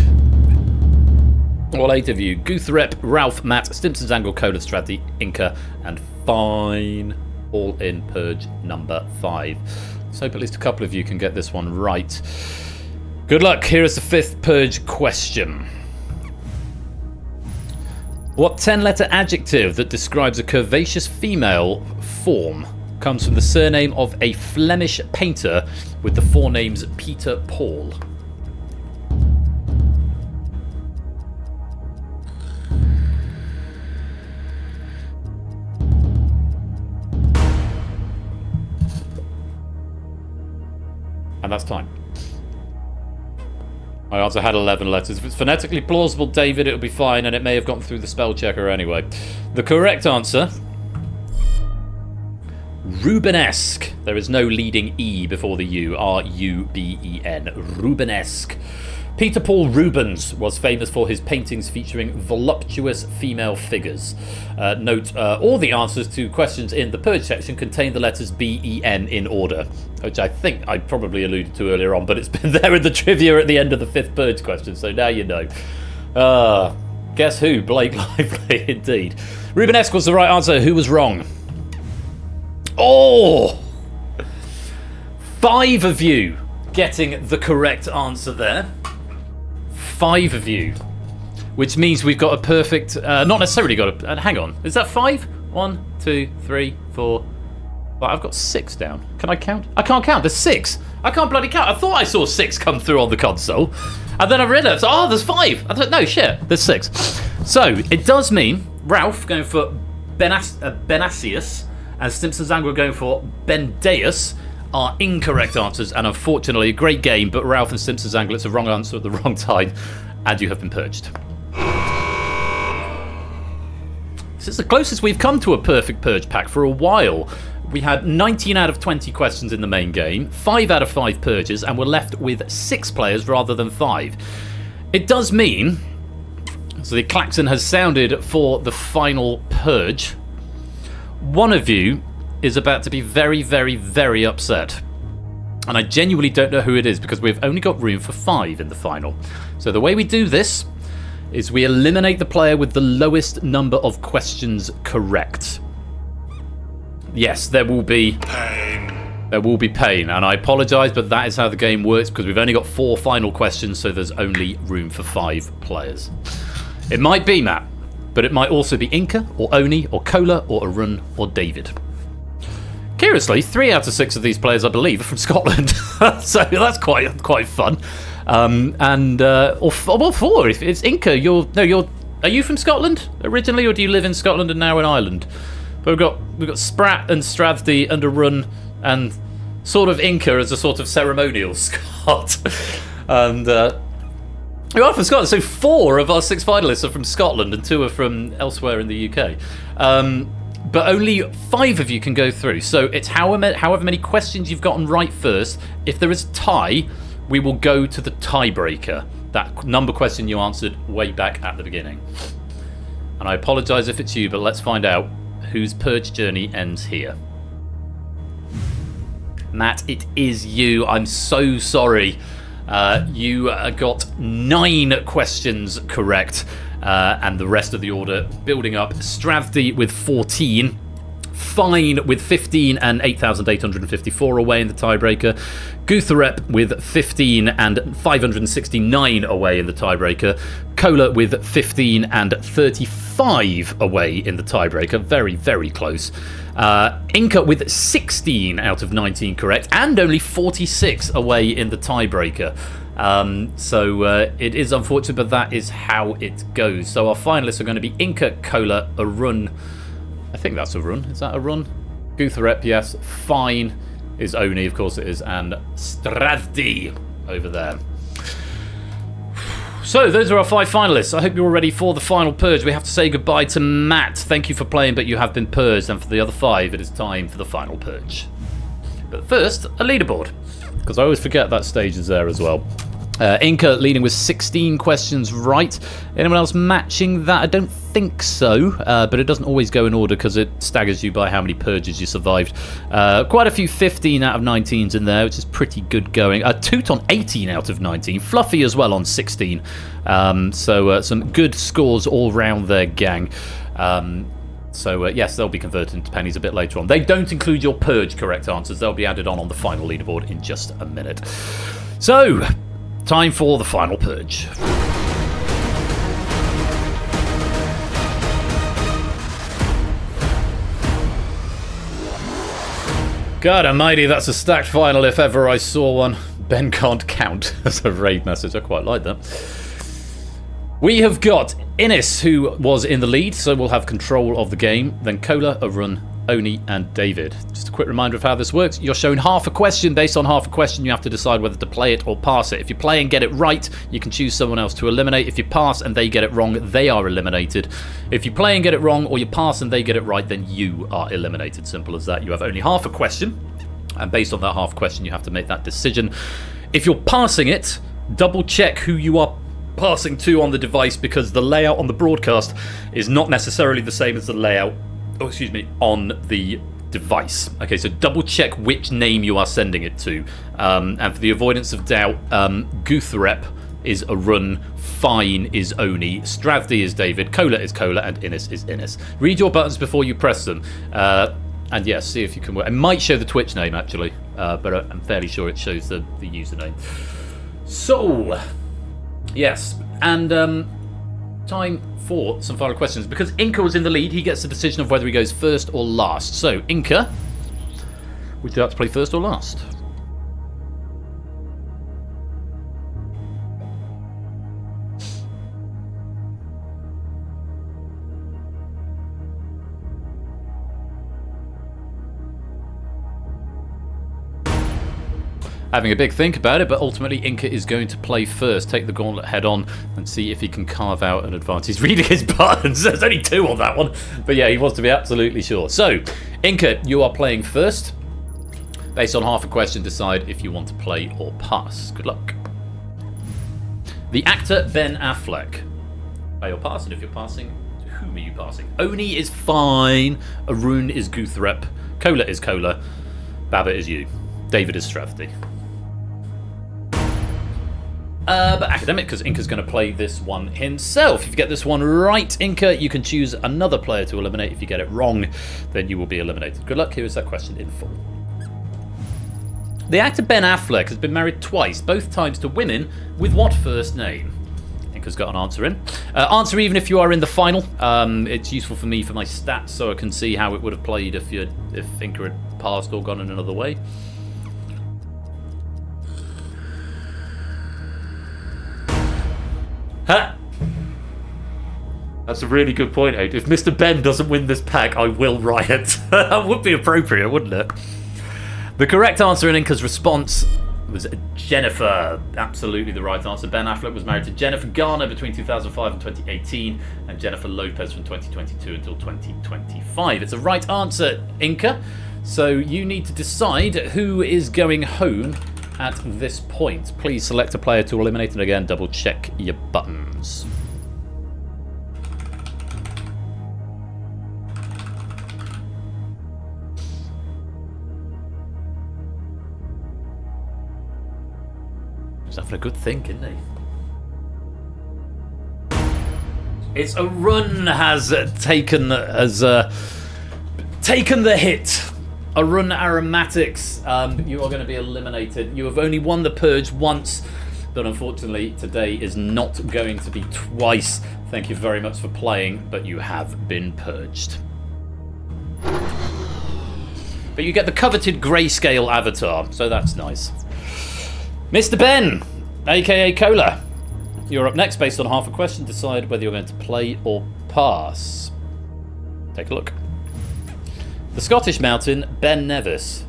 All 8 of you. Guthrep, Ralph, Matt, Stimson, Zangle, Cola, Stratty, Inca, and Fine. All in purge number 5. Let's hope at least a couple of you can get this one right. Good luck. Here is the 5th purge question. What 10-letter adjective that describes a curvaceous female form comes from the surname of a Flemish painter with the forenames Peter Paul? And that's time. My answer had 11 letters. If it's phonetically plausible, David, it'll be fine, and it may have gotten through the spell checker anyway. The correct answer... Rubenesque. There is no leading E before the U. R-U-B-E-N. Rubenesque. Peter Paul Rubens was famous for his paintings featuring voluptuous female figures. Note, all the answers to questions in the purge section contain the letters B-E-N in order, which I think I probably alluded to earlier on, but it's been there in the trivia at the end of the 5th purge question, so now you know. Guess who? Blake Lively, indeed. Rubenesque was the right answer. Who was wrong? Oh! 5 of you getting the correct answer there. 5 of you, which means we've got a perfect, not necessarily got a, hang on, is that 5? 1, 2, 3, 4, well, I've got 6 down. Can I count? I can't count, there's 6. I can't bloody count. I thought I saw 6 come through on the console, and then I realised, oh, there's 5. I thought, no, shit, there's 6. So, it does mean Ralph going for Benacius, and Stimson Zangra going for Bendeus, are incorrect answers, and unfortunately, a great game, but Ralph and Stimson Zangle, it's a wrong answer at the wrong time, and you have been purged. This is the closest we've come to a perfect purge pack for a while. We had 19 out of 20 questions in the main game, 5 out of 5 purges, and we're left with 6 players rather than 5. It does mean, so the klaxon has sounded for the final purge. One of you is about to be very, very, very upset. And I genuinely don't know who it is because we've only got room for 5 in the final. So the way we do this is we eliminate the player with the lowest number of questions correct. Yes, there will be Pain. There will be pain, and I apologise, but that is how the game works because we've only got 4 final questions, so there's only room for 5 players. It might be Matt, but it might also be Inca, or Oni, or Kola, or Arun, or David. Curiously, 3 out of 6 of these players, I believe, are from Scotland, so that's quite fun. Or 4 if it's Inca. Are you from Scotland originally, or do you live in Scotland and now in Ireland? But we've got Sprat and Strathdee and Arun and sort of Inca as a sort of ceremonial Scot. And who are from Scotland. So 4 of our 6 finalists are from Scotland and 2 are from elsewhere in the UK. But only 5 of you can go through. So it's however many questions you've gotten right first. If there is a tie, we will go to the tiebreaker. That number question you answered way back at the beginning. And I apologise if it's you, but let's find out whose purge journey ends here. Matt, it is you. I'm so sorry. You got 9 questions correct, and the rest of the order building up. Strathdee with 14, Fine with 15 and 8,854 away in the tiebreaker. Gutharep with 15 and 569 away in the tiebreaker. Kola with 15 and 35 away in the tiebreaker. Very, very close. Inca with 16 out of 19 correct and only 46 away in the tiebreaker. So it is unfortunate, but that is how it goes. So our finalists are going to be Inca, Kola, Arun. I think that's Arun. Is that Arun? Gutharep, yes. Fine is Oni, of course it is, and Strathdee over there. So those are our 5 finalists. I hope you're all ready for the final purge. We have to say goodbye to Matt. Thank you for playing, but you have been purged. And for the other 5, it is time for the final purge. But first, a leaderboard, because I always forget that stage is there as well. Inca leading with 16 questions right. Anyone else matching that? I don't think so, but it doesn't always go in order because it staggers you by how many purges you survived. Quite a few 15 out of 19s in there, which is pretty good going. Toot on 18 out of 19. Fluffy as well on 16. So some good scores all round there, gang. So yes, they'll be converted into pennies a bit later on. They don't include your purge correct answers. They'll be added on the final leaderboard in just a minute. So, time for the final purge. God almighty, that's a stacked final if ever I saw one. Ben can't count as a raid message. I quite like that. We have got Innes, who was in the lead, so we'll have control of the game. Then Kola, Arun, Oni, and David. Just a quick reminder of how this works. You're shown half a question. Based on half a question, you have to decide whether to play it or pass it. If you play and get it right, you can choose someone else to eliminate. If you pass and they get it wrong, they are eliminated. If you play and get it wrong, or you pass and they get it right, then you are eliminated. Simple as that. You have only half a question, and based on that half question, you have to make that decision. If you're passing it, double check who you are passing to on the device, because the layout on the broadcast is not necessarily the same as the layout on the device. Okay, so double check which name you are sending it to. And for the avoidance of doubt, Gutharep is Arun, Fine is Oni, Strathdee is David, Kola is Kola, and Innes is Innes. Read your buttons before you press them. And yes, see if you can work. It might show the Twitch name actually, but I'm fairly sure it shows the username. So, yes, and time for some final questions. Because Inca was in the lead, he gets the decision of whether he goes first or last. So, Inca, would you like to play first or last? having a big think about it, but ultimately Inca is going to play first, take the gauntlet head on, and see if he can carve out an advantage. He's reading his buttons. There's only 2 on that one, but yeah, he wants to be absolutely sure. So, Inca, you are playing first. Based on half a question, decide if you want to play or pass. Good luck. The actor Ben Affleck. Play or pass, and if you're passing, to whom are you passing? Oni is fine. Arun is Guthrep. Kola is Kola. Baba is you. David is Stravdi. But academic, because Inca's going to play this one himself. If you get this one right, Inca, you can choose another player to eliminate. If you get it wrong, then you will be eliminated. Good luck. Here is that question in full. The actor Ben Affleck has been married twice, both times to women, with what first name? Inca's got an answer in. Answer even if you are in the final. It's useful for me for my stats, so I can see how it would have played if Inca had passed or gone in another way. Ha! That's a really good point, Aid. If Mr. Ben doesn't win this pack, I will riot. That would be appropriate, wouldn't it? The correct answer in Inca's response was Jennifer. Absolutely the right answer. Ben Affleck was married to Jennifer Garner between 2005 and 2018, and Jennifer Lopez from 2022 until 2025. It's a right answer, Inca. So you need to decide who is going home at this point. Please select a player to eliminate, and again, double check your buttons. He's having a good think, isn't he? It's Arun has taken the hit. Arun Aromatics, you are going to be eliminated. You have only won the purge once, but unfortunately today is not going to be twice. Thank you very much for playing, but you have been purged. But you get the coveted grayscale avatar, so that's nice. Mr. Ben, aka Kola, you're up next. Based on half a question, decide whether you're going to play or pass. Take a look. The Scottish mountain, Ben Nevis.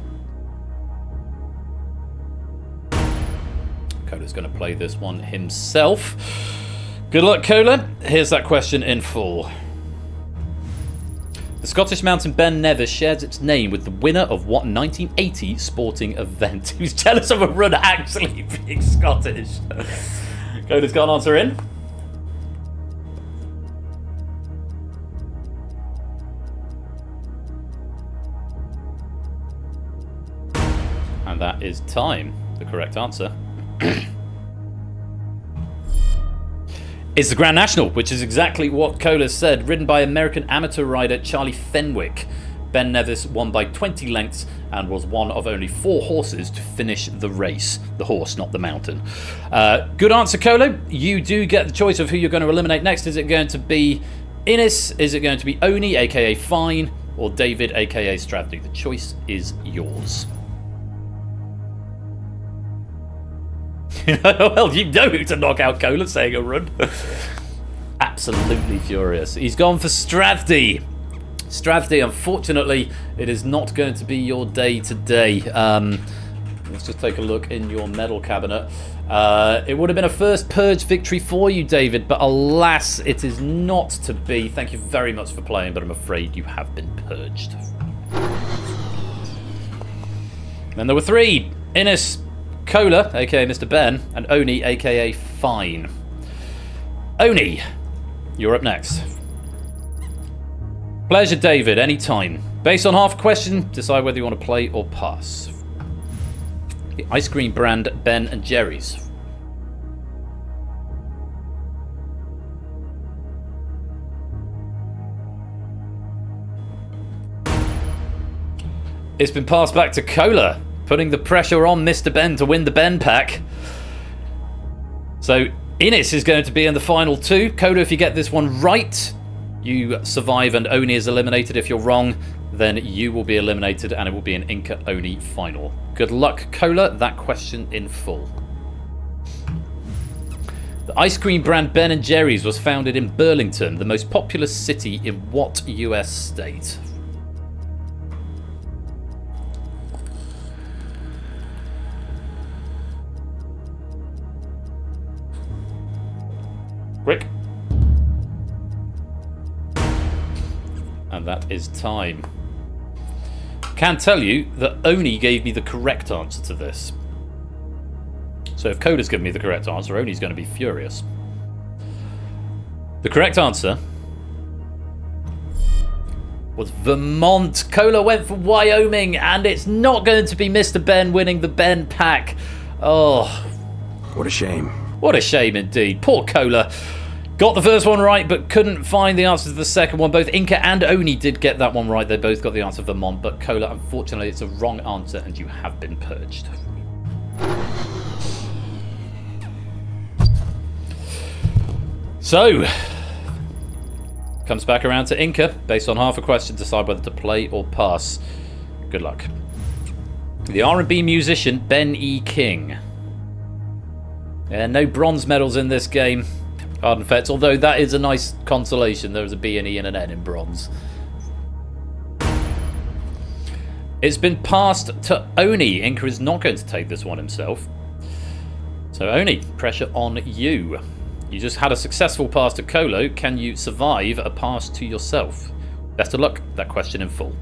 Kola's going to play this one himself. Good luck, Kola. Here's that question in full. The Scottish mountain Ben Nevis shares its name with the winner of what 1980 sporting event? Who's jealous of a run actually being Scottish? Kola's got an answer in. And that is time. The correct answer. It's the Grand National, which is exactly what Kola said, ridden by American amateur rider Charlie Fenwick. Ben Nevis won by 20 lengths and was one of only 4 horses to finish the race. The horse, not the mountain. Good answer, Kola. You do get the choice of who you're going to eliminate next. Is it going to be Innes? Is it going to be Oni, aka Fine? Or David, aka Stravdi? The choice is yours. Well, you know who to knock out Kola, saying a run. Absolutely furious. He's gone for Stravdi. Stravdi, unfortunately, it is not going to be your day today. Let's just take a look in your medal cabinet. It would have been a first purge victory for you, David, but alas, it is not to be. Thank you very much for playing, but I'm afraid you have been purged. Then there were 3. Innes, Kola, aka Mr. Ben, and Oni, aka Fine. Oni, you're up next. Pleasure, David, anytime. Based on half a question, decide whether you want to play or pass. The ice cream brand Ben and Jerry's. It's been passed back to Kola, putting the pressure on Mr. Ben to win the Ben pack. So Innes is going to be in the final 2. Kola, if you get this one right, you survive and Oni is eliminated. If you're wrong, then you will be eliminated and it will be an Inca Oni final. Good luck, Kola. That question in full. The ice cream brand Ben & Jerry's was founded in Burlington, the most populous city in what US state? Quick. And that is time. Can tell you that Oni gave me the correct answer to this. So if Coda's given me the correct answer, Oni's going to be furious. The correct answer was Vermont. Cola went for Wyoming, and it's not going to be Mr. Ben winning the Ben pack. Oh. What a shame. What a shame indeed. Poor Cola. Got the first one right, but couldn't find the answer to the second one. Both Inca and Oni did get that one right. They both got the answer Vermont, but Cola, unfortunately, it's a wrong answer, and you have been purged. So, comes back around to Inca. Based on half a question, decide whether to play or pass. Good luck. The R&B musician Ben E. King. Yeah, no bronze medals in this game. Hard Fets, although that is a nice consolation. There's a B, an E, and an N in bronze. It's been passed to Oni. Inca is not going to take this one himself. So Oni, pressure on you. You just had a successful pass to Colo. Can you survive a pass to yourself? Best of luck. That question in full.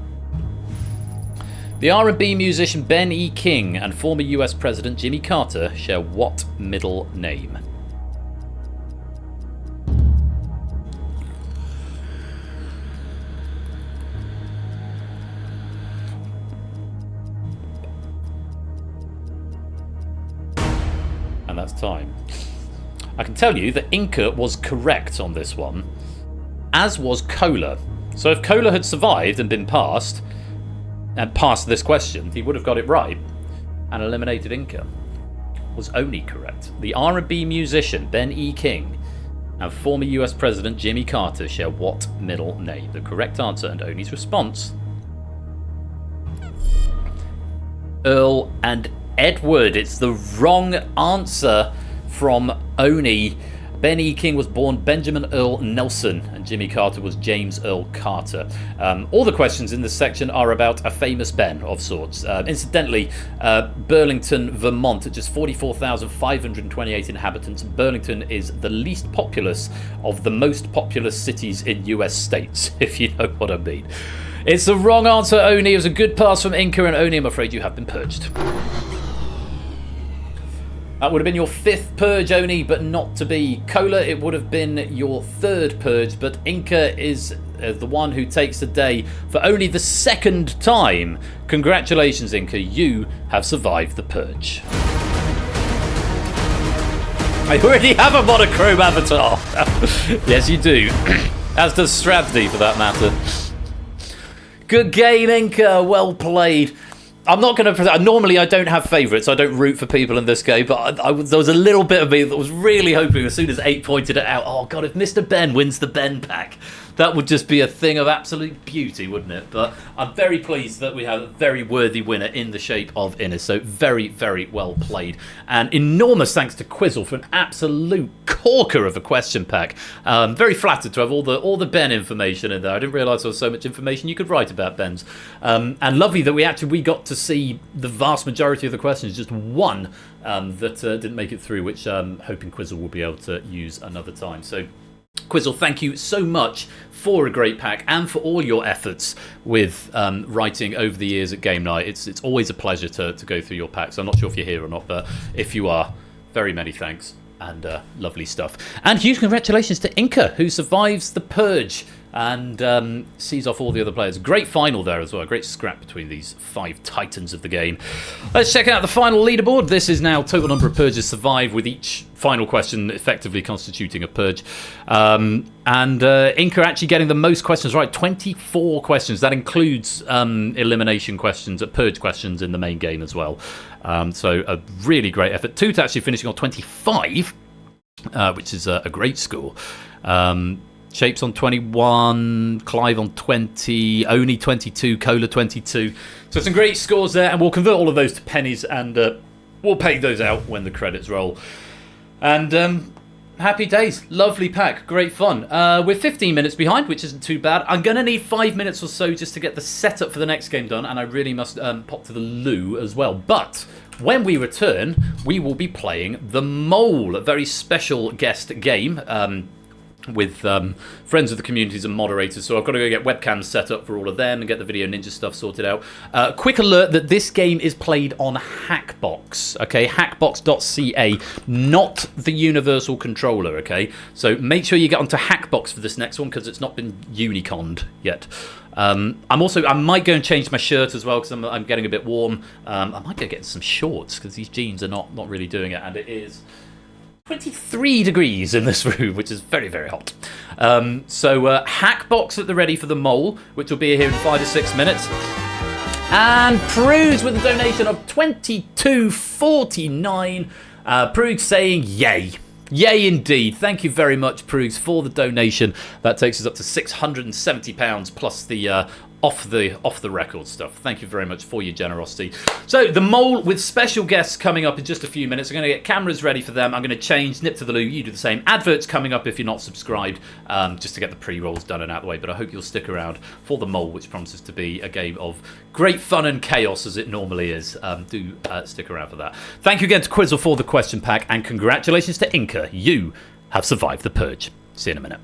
The R&B musician Ben E. King and former US President Jimmy Carter share what middle name? And that's time. I can tell you that Inca was correct on this one, as was Cola. So if Cola had survived and been passed, and passed this question, he would have got it right and eliminated Inca. Was Oni correct? The R&B musician Ben E. King and former US President Jimmy Carter share what middle name? The correct answer and Oni's response: Earl and Edward. It's the wrong answer from Oni. Ben E. King was born Benjamin Earl Nelson, and Jimmy Carter was James Earl Carter. All the questions in this section are about a famous Ben of sorts. Incidentally, Burlington, Vermont, at just 44,528 inhabitants. Burlington is the least populous of the most populous cities in US states, if you know what I mean. It's the wrong answer, Oni. It was a good pass from Inca, and Oni, I'm afraid you have been purged. That would have been your 5th purge, Oni, but not to be. Cola, it would have been your 3rd purge, but Inca is the one who takes the day for only the 2nd time. Congratulations, Inca. You have survived the purge. I already have a monochrome avatar. Yes, you do. As does Stravdi, for that matter. Good game, Inca. Well played. I'm not going to... Normally, I don't have favourites. I don't root for people in this game, but there was a little bit of me that was really hoping, as soon as 8 pointed it out, oh, God, if Mr. Ben wins the Ben pack, that would just be a thing of absolute beauty, wouldn't it? But I'm very pleased that we have a very worthy winner in the shape of Innes. So very, very well played. And enormous thanks to Quizzle for an absolute corker of a question pack. Very flattered to have all the Ben information in there. I didn't realise there was so much information you could write about Ben's. And lovely that we got to see the vast majority of the questions. Just one that didn't make it through, which I'm hoping Quizzle will be able to use another time. So Quizzle, thank you so much for a great pack and for all your efforts with writing over the years at Game Night. It's always a pleasure to go through your packs. I'm not sure if you're here or not, but if you are, very many thanks and lovely stuff. And huge congratulations to Inca, who survives the purge and sees off all the other players. Great final there as well. Great scrap between these 5 titans of the game. Let's check out the final leaderboard. This is now total number of purges survived, with each final question effectively constituting a purge. And Inca actually getting the most questions right. 24 questions. That includes elimination questions, purge questions in the main game as well. So a really great effort. Toot actually finishing on 25, which is a great score. Shapes on 21, Clive on 20, Oni 22, Cola 22. So some great scores there, and we'll convert all of those to pennies, and we'll pay those out when the credits roll. And happy days. Lovely pack. Great fun. We're 15 minutes behind, which isn't too bad. I'm going to need 5 minutes or so just to get the setup for the next game done, and I really must pop to the loo as well. But When we return, we will be playing The Mole, a very special guest game. With friends of the communities and moderators, so I've got to go get webcams set up for all of them and get the Video Ninja stuff sorted out. Quick alert that this game is played on Hackbox, okay? Hackbox.ca, not the Universal Controller, okay? So make sure you get onto Hackbox for this next one because it's not been Uniconned yet. I might go and change my shirt as well because I'm getting a bit warm. I might go get some shorts because these jeans are not really doing it, and it is 23 degrees in this room, which is very, very hot. Hackbox at the ready for The Mole, which will be here in 5 to 6 minutes. And Prudes with a donation of $22.49. Prudes saying yay. Yay indeed. Thank you very much, Prudes, for the donation. That takes us up to £670 plus the off the record stuff. Thank you very much for your generosity. So The Mole with special guests coming up in just a few minutes. I'm going to get cameras ready for them. I'm going to change, nip to the loo, you do the same. Adverts coming up if you're not subscribed, just to get the pre-rolls done and out of the way. But I hope you'll stick around for The Mole, which promises to be a game of great fun and chaos as it normally is. Do stick around for that. Thank you again to Quizzle for the question pack, and congratulations to Inca. You have survived the purge. See you in a minute.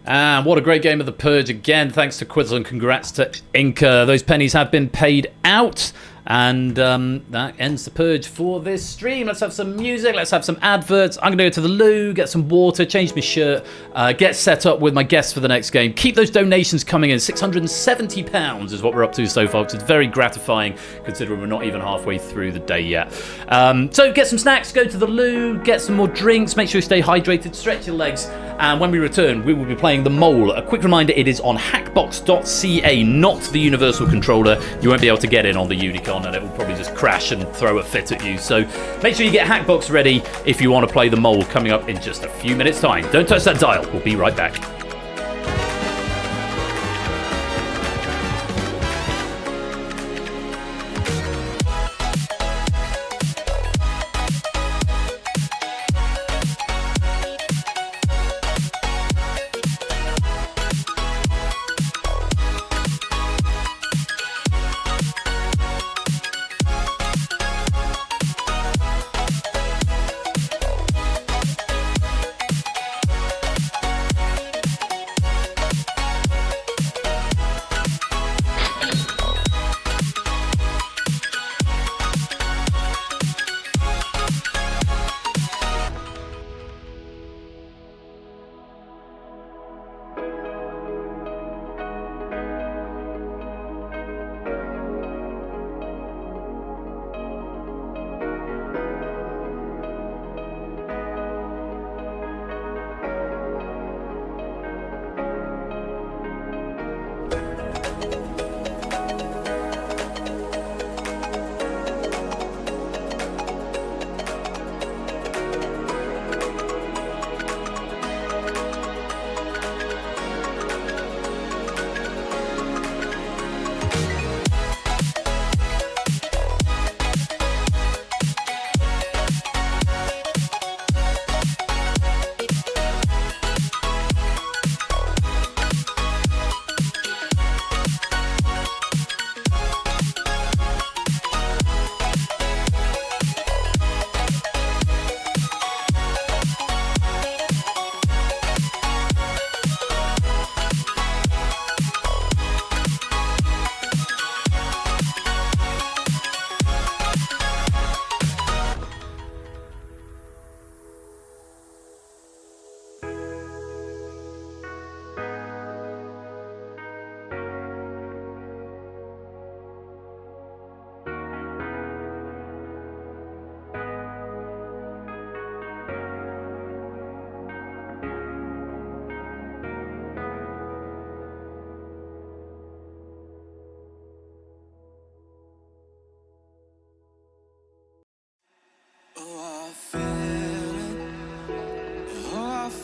And what a great game of the Purge again. Thanks to Quizzle and congrats to Inca. Those pennies have been paid out. And that ends the Purge for this stream. Let's have some music. Let's have some adverts. I'm going to go to the loo, get some water, change my shirt, get set up with my guests for the next game. Keep those donations coming in. £670 is what we're up to so far, which is very gratifying considering we're not even halfway through the day yet. So get some snacks, go to the loo, get some more drinks, make sure you stay hydrated, stretch your legs. And when we return, we will be playing The Mole. A quick reminder, it is on hackbox.ca, not the Universal Controller. You won't be able to get in on the Unicon, and it will probably just crash and throw a fit at you. So make sure you get Hackbox ready if you want to play The Mole, coming up in just a few minutes' time. Don't touch that dial. We'll be right back.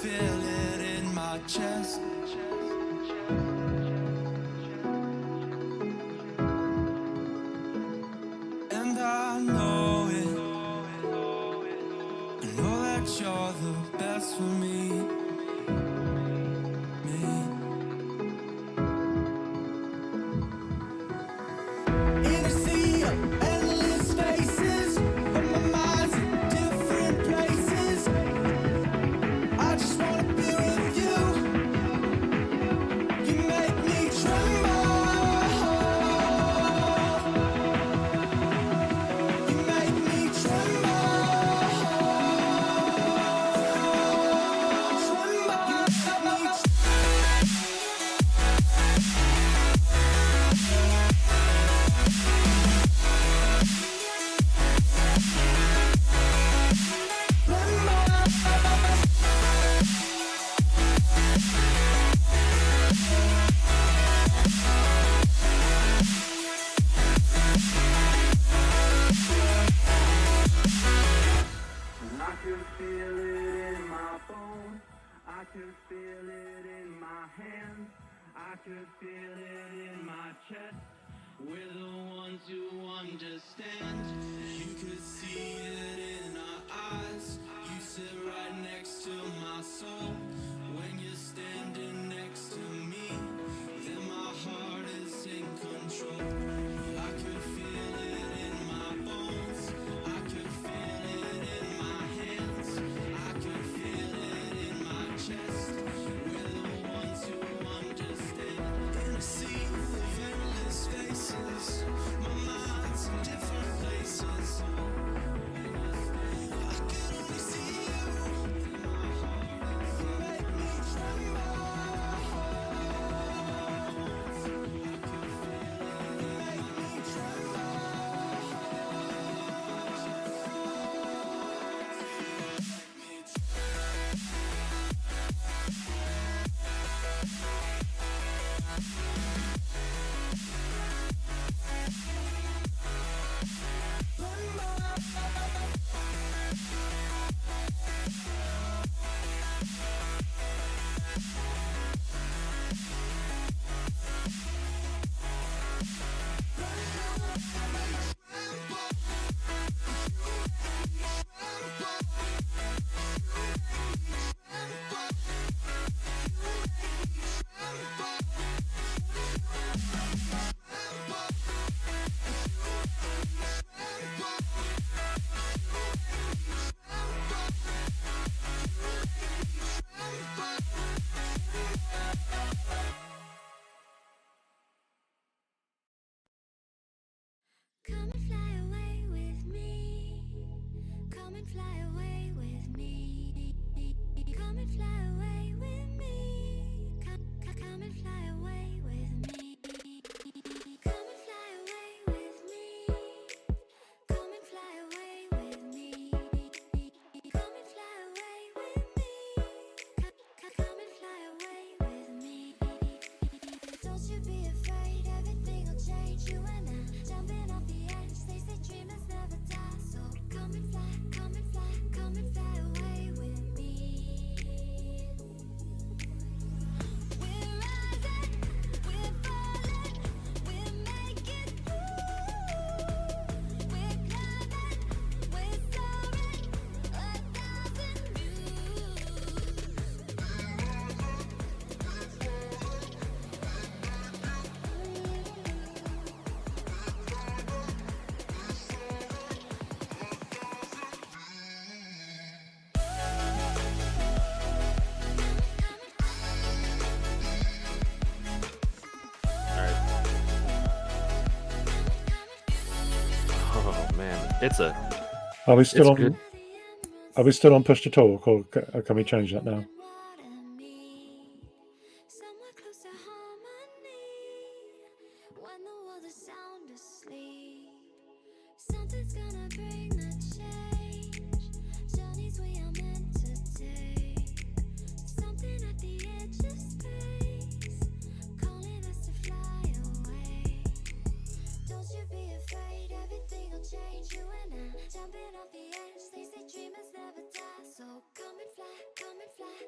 feel it in my chest. And I know it. I know that you're the best for me. In a sea of endless faces, but my mind's in different places. I just wanna be with you. You make me tremble. You make me tremble. I can feel it in my bones. I can feel it in my hands. I can feel it in my chest. We're the ones who understand. You could see it in our eyes. You sit right next to my soul. When you're standing next to me, then my heart is in control. I could feel it in my bones. I could feel it in my hands. I could feel it in my chest. We're the ones who understand. In a sea of endless faces, my mind's in different places. I could only see you. You make me tremble. Come and fly away with me. Come and fly away with me. Come and fly away with me. Come and fly away with me. Come and fly away with me. Come and fly away with me. Come and fly away with me. Come and fly away with me. Don't you be afraid, everything will change. You and I jumping off the edge. They say dreamers never die. So come and fly, come and fly, come and fly away with me. We're rising, we're falling, we're making through. We're climbing, we're soaring, 1,000 views. Oh man, it's a. Are we still It's on? good. Are we still on push to talk, or can we change that now? Somewhere close to harmony. When the world is sound asleep, something's gonna bring the change. Journeys we are meant to take. Something at the edge of space, calling us to fly away. Don't you be afraid, everything will change. You and I jumping off the edge. They say dreamers never die. So come and fly, come and fly,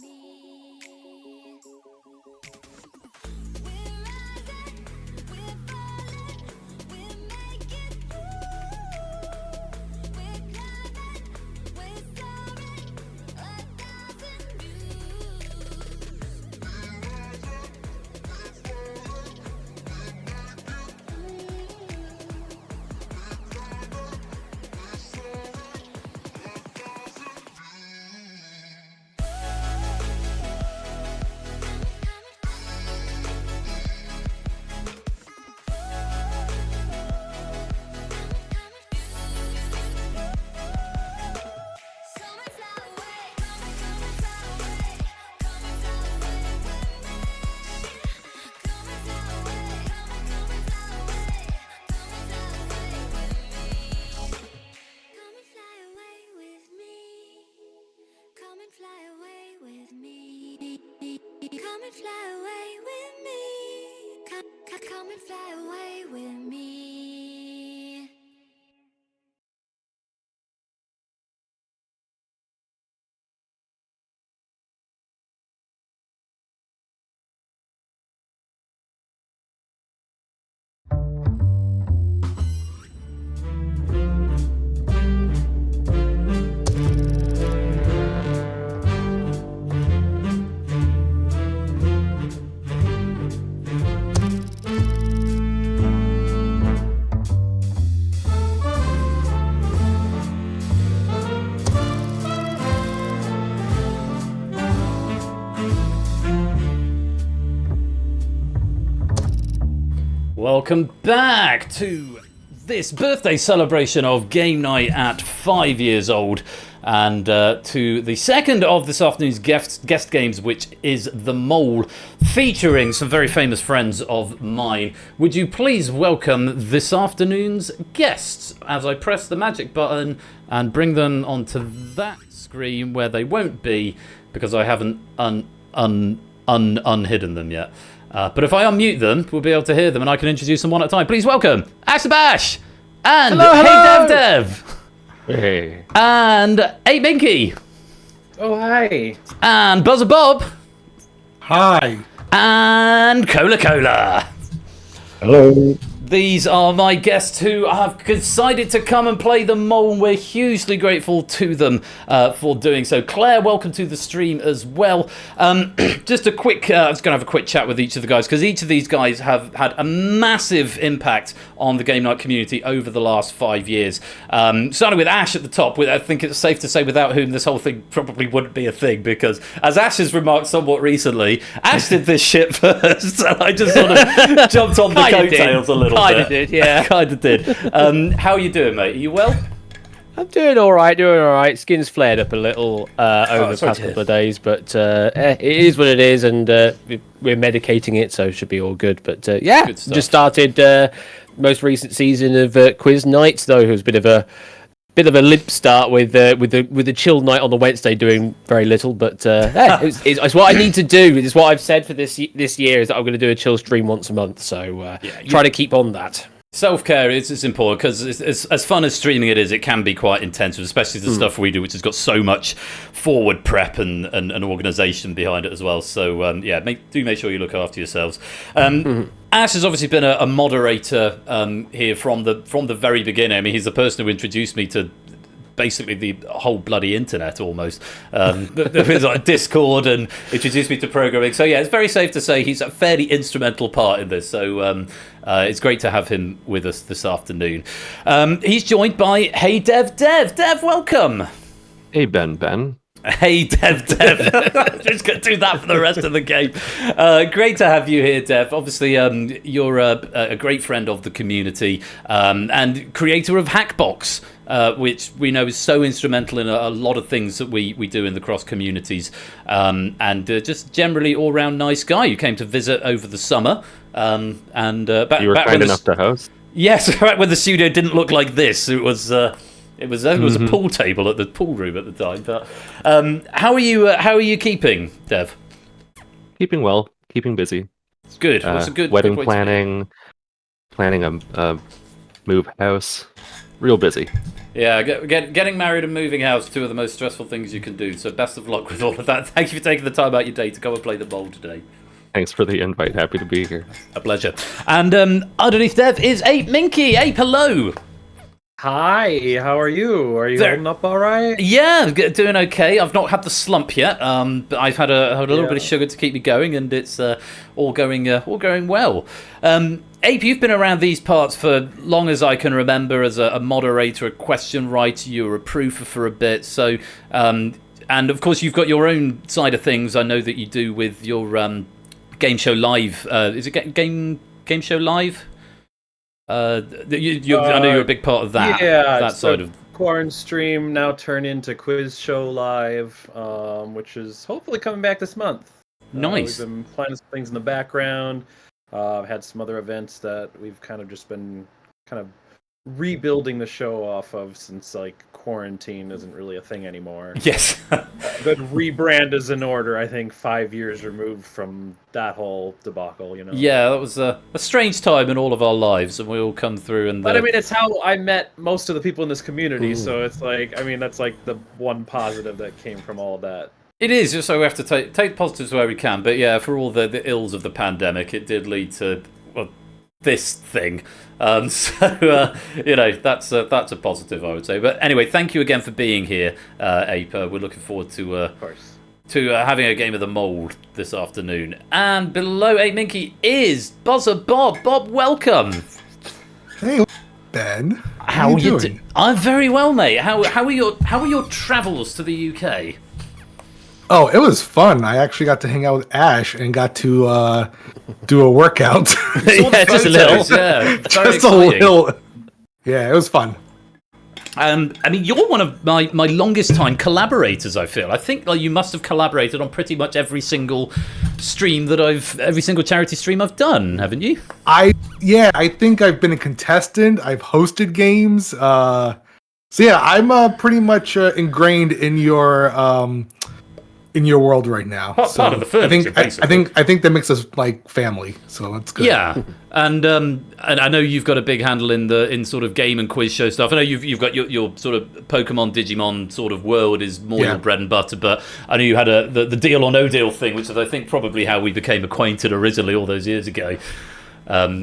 me. We're rising, we're falling, we're making through. We're climbing, we're soaring, 1,000 views. Come and fly away, come and fly away, come and fly away with me. Come and fly away, come and fly away, come and fly away with me. Come and fly away with me. Come and fly away with me. Come and fly away with me. Come and fly away with me. Welcome back to this birthday celebration of Game Night at 5 years old, and to the second of this afternoon's guest games, which is The Mole, featuring some very famous friends of mine. Would you please welcome this afternoon's guests as I press the magic button and bring them onto that screen where they won't be because I haven't unhidden them yet. But if I unmute them, we'll be able to hear them and I can introduce them one at a time. Please welcome Ash the Bash and Hello. Hey Dev. Hey. And 8Minky. Oh, hi. And Buzzer Bob. Hi. And Cola. Hello. These are my guests who have decided to come and play the Mole, and we're hugely grateful to them for doing so. Claire, welcome to the stream as well. Just a quick, I was going to have a quick chat with each of the guys, because each of these guys have had a massive impact on the Game Night community over the last 5 years. Starting with Ash at the top, I think it's safe to say without whom this whole thing probably wouldn't be a thing, because as Ash has remarked somewhat recently, Ash did this shit first, and I just sort of jumped on the coattails a little bit. Kinda did, yeah. Kinda did. How are you doing, mate? Are you well? I'm doing all right. Skin's flared up a little over the past couple of days, but it is what it is, and we're medicating it, so it should be all good. But yeah, Good stuff. just started most recent season of Quiz Nights, though it was a bit of a limp start with the chill night on the Wednesday, doing very little. But hey, it's what I need to do. It's what I've said for this year, is that I'm going to do a chill stream once a month. So try to keep on that. Self-care is important, because as fun as streaming it is, it can be quite intense, especially the stuff we do, which has got so much forward prep and organisation behind it as well. So yeah, do make sure you look after yourselves. Ash has obviously been a moderator here from the very beginning. I mean, he's the person who introduced me to basically the whole bloody internet almost. There was like Discord, and introduced me to programming. So yeah, it's very safe to say he's a fairly instrumental part in this. So it's great to have him with us this afternoon. He's joined by Hey Dev. Dev, welcome. Hey Ben. Hey Dev. Just gonna do that for the rest of the game. Great to have you here, Dev. Obviously, you're a great friend of the community, and creator of Hackbox, which we know is so instrumental in a lot of things that we do in the cross communities, and just generally all round nice guy. You came to visit over the summer, and you were kind enough to host. Yes, right when the studio didn't look like this. It was a pool table at the pool room at the time. But how are you keeping, Dev? Keeping well, keeping busy. Good. What's a good wedding way planning a move house. real busy. Yeah, getting married and moving house, two of the most stressful things you can do. So best of luck with all of that. Thank you for taking the time out your day to come and play the bowl today. Thanks for the invite. Happy to be here. A pleasure. And underneath Dev is Ape Minky. Ape, hello. Hi, how are you? Are you holding up all right? Yeah, doing okay. I've not had the slump yet, but I've had a little bit of sugar to keep me going, and it's all going well. Ape, you've been around these parts for long as I can remember as a moderator, a question writer. You were a proofer for a bit, so and of course you've got your own side of things. I know that you do with your Game Show Live. Is it Game Show Live? I know you're a big part of that. Yeah, that side of Quarren Stream now turned into Quiz Show Live, which is hopefully coming back this month. Nice. We've been planning some things in the background. I've had some other events that we've kind of just been rebuilding the show off of, since like quarantine isn't really a thing anymore. Yes. Good rebrand is in order. I think 5 years removed from that whole debacle. Yeah, that was a strange time in all of our lives, and we all come through. And but I mean, it's how I met most of the people in this community. So it's like, I mean, that's like the one positive that came from all of that. It is, just so we have to take positives where we can. But yeah, for all the ills of the pandemic, it did lead to this thing. That's a positive, I would say. But anyway, thank you again for being here, Ape. We're looking forward to having a game of the mould this afternoon. And below Ape Minky is Buzzer Bob. Bob, welcome. Hey, Ben. How are you doing? I'm very well, mate. How are your travels to the UK? Oh, it was fun. I actually got to hang out with Ash and got to do a workout. Yeah, just a little. Yeah, just a little. Yeah, it was fun. I mean, you're one of my longest time collaborators. I feel. I think you must have collaborated on pretty much every single every single charity stream I've done, haven't you? I think I've been a contestant. I've hosted games. So yeah, I'm pretty much ingrained in your world right now. Part of the furniture, I think that makes us like family, so that's good. Yeah, and I know you've got a big handle in sort of game and quiz show stuff. I know you've got your sort of Pokemon Digimon sort of world is more your bread and butter, but I know you had the Deal or No Deal thing, which is I think probably how we became acquainted originally all those years ago.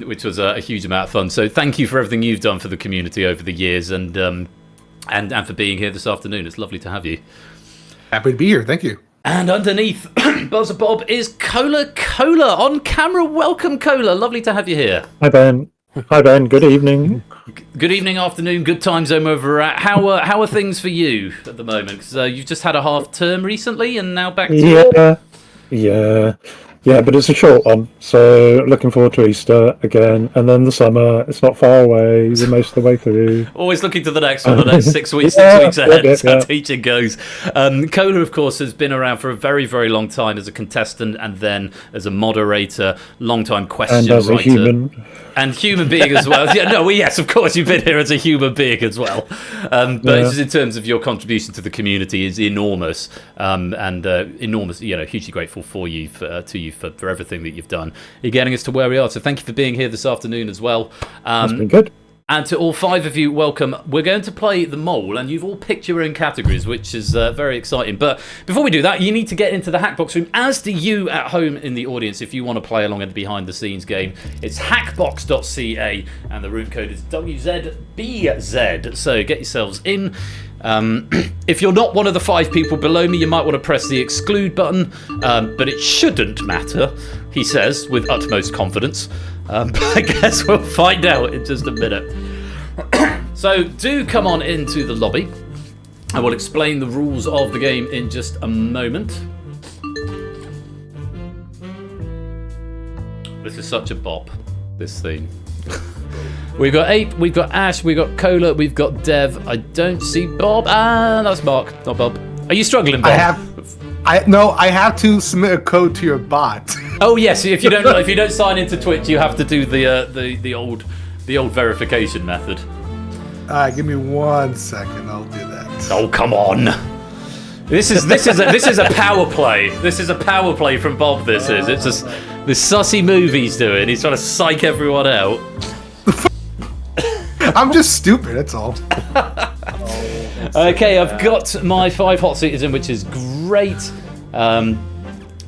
Which was a huge amount of fun. So thank you for everything you've done for the community over the years, and for being here this afternoon. It's lovely to have you. Happy to be here. Thank you. And underneath Buzzer Bob is Cola on camera. Welcome, Cola. Lovely to have you here. Hi, Ben. Good evening. Good evening, afternoon. Good time zone over at. How are things for you at the moment? Because you've just had a half term recently, and now back to Yeah, but it's a short one, so looking forward to Easter again, and then the summer. It's not far away. We're most of the way through. Always looking to the next one, the next 6 weeks. 6 weeks ahead. That's how teaching goes. Cola, of course, has been around for a very, very long time as a contestant, and then as a moderator, long-time question and as writer. A human. And human being as well. Yes, of course, you've been here as a human being as well. But just in terms of your contribution to the community is enormous, and enormous. Hugely grateful to you for everything that you've done. You're getting us to where we are. So thank you for being here this afternoon as well. That's been good. And to all 5 of you, welcome. We're going to play the mole, and you've all picked your own categories, which is very exciting. But before we do that, you need to get into the Hackbox room, as do you at home in the audience, if you want to play along in the behind-the-scenes game. It's hackbox.ca, and the room code is WZBZ. So get yourselves in. If you're not one of the 5 people below me, you might want to press the exclude button, but it shouldn't matter, he says with utmost confidence. But I guess we'll find out in just a minute. So do come on into the lobby. I will explain the rules of the game in just a moment. This is such a bop, this theme. We've got Ape, we've got Ash, we've got Cola, we've got Dev. I don't see Bob. That's Mark, not Bob. Are you struggling, Bob? I have to submit a code to your bot. Oh yes, if you don't sign into Twitch, you have to do the old verification method. Give me 1 second. I'll do that. Oh come on! This is a power play. This is a power play from Bob. This sussy move he's doing. He's trying to psych everyone out. I'm just stupid. That's all. Okay, I've got my 5 hot seaters in, which is great.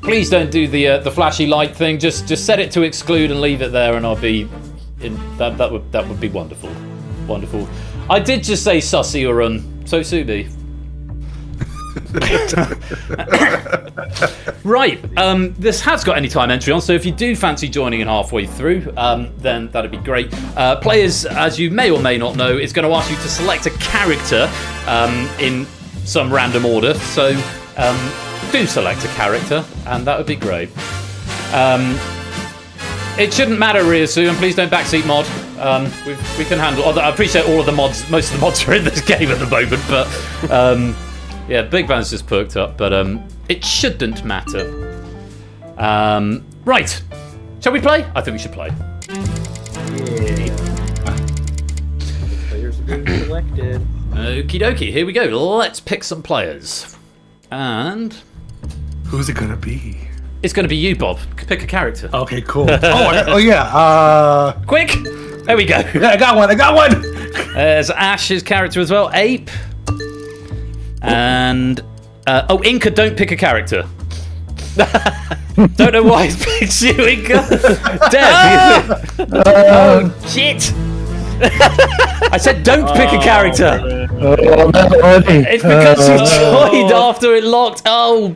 Please don't do the flashy light thing. Just set it to exclude and leave it there, and I'll be in. That would be wonderful, wonderful. I did just say sussy or so Subi. Right, this has got any time entry on, so if you do fancy joining in halfway through, then that'd be great. Players, as you may or may not know, is going to ask you to select a character in some random order, so do select a character, and that would be great. It shouldn't matter, Ryasu, and please don't backseat mod. We can handle. I appreciate all of the mods. Most of the mods are in this game at the moment, but yeah, Big Van's just perked up, but it shouldn't matter. Right, shall we play? I think we should play. Players are being selected. Okie dokie, here we go. Let's pick some players. And who's it gonna be? It's gonna be you, Bob. Pick a character. Okay, cool. Oh yeah. Quick! There we go. Yeah, I got one. There's Ash's character as well. Ape. And Inca, don't pick a character. Don't know why he picks you, Inca. Dev. Oh shit! I said don't pick a character. It's because you joined after it locked. Oh,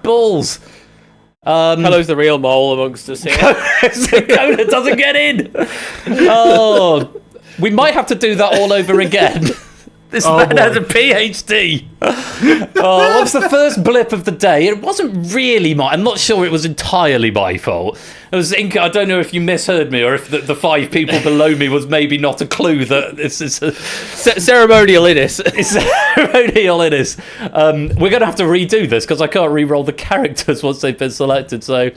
balls. Hello's the real mole amongst us here. Coda doesn't get in. Oh, we might have to do that all over again. This man has a PhD. Oh, what's the first blip of the day? It wasn't really I'm not sure it was entirely my fault. It was Inca. I don't know if you misheard me or if the 5 people below me was maybe not a clue that this is a ceremonial inness. It's ceremonial inness. We're going to have to redo this because I can't re-roll the characters once they've been selected. So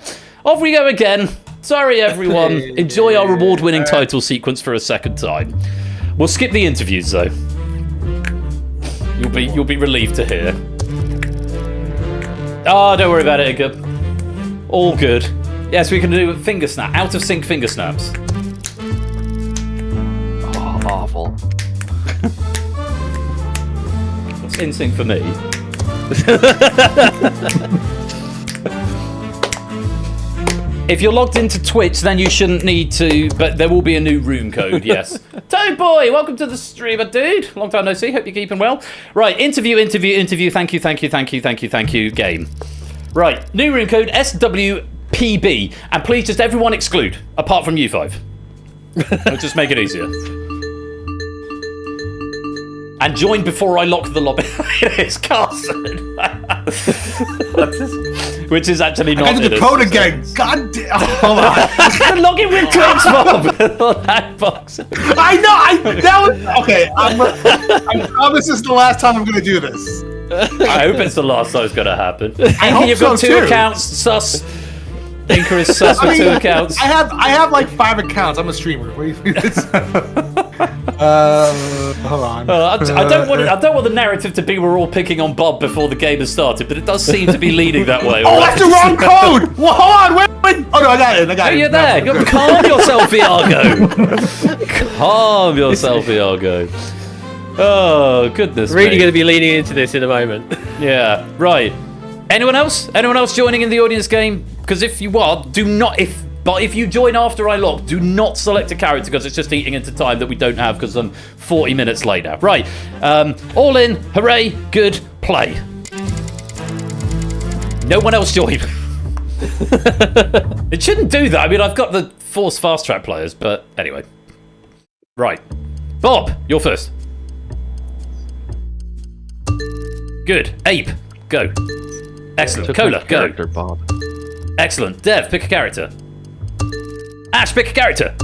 off we go again. Sorry, everyone. Enjoy our award-winning title sequence for a second time. We'll skip the interviews though. You'll be relieved to hear. Oh, don't worry about it, Inca. All good. Yes, we can do finger snap. Out of sync finger snaps. Oh, awful. It's in sync for me. If you're logged into Twitch, then you shouldn't need to, but there will be a new room code, yes. Toad Boy, welcome to the streamer, dude. Long time no see, hope you're keeping well. Right, interview, thank you, game. Right, new room code, SWPB, and please just everyone exclude, apart from you 5. I'll just make it easier. And join before I lock the lobby. It's Carson. Which is actually not. I got to the code again. God damn. Hold on. Log in with Twitch, Bob. That box. I know. Okay. I promise this is the last time I'm going to do this. I hope it's the last time it's going to happen. I hope you've got 2 accounts. Sus. Inca is sus with 2 accounts. I have like 5 accounts. I'm a streamer. Hold on. I don't want the narrative to be we're all picking on Bob before the game has started, but it does seem to be leading that way. Oh, that's the wrong code. Well, hold on. Wait. Oh no, I got it. You're there. Calm yourself, Iago. Calm yourself, Iago. Oh goodness. Really going to be leaning into this in a moment. Yeah. Right. Anyone else? Anyone else joining in the audience game? Because if you are, do not. But if you join after I lock, do not select a character because it's just eating into time that we don't have because I'm 40 minutes late now. Right. All in. Hooray. Good. Play. No one else join. It shouldn't do that. I mean, I've got the force fast track players, but anyway. Right. Bob, you're first. Good. Ape, go. Excellent. Cola, go. Bob. Excellent. Dev, pick a character. Ash, pick a character.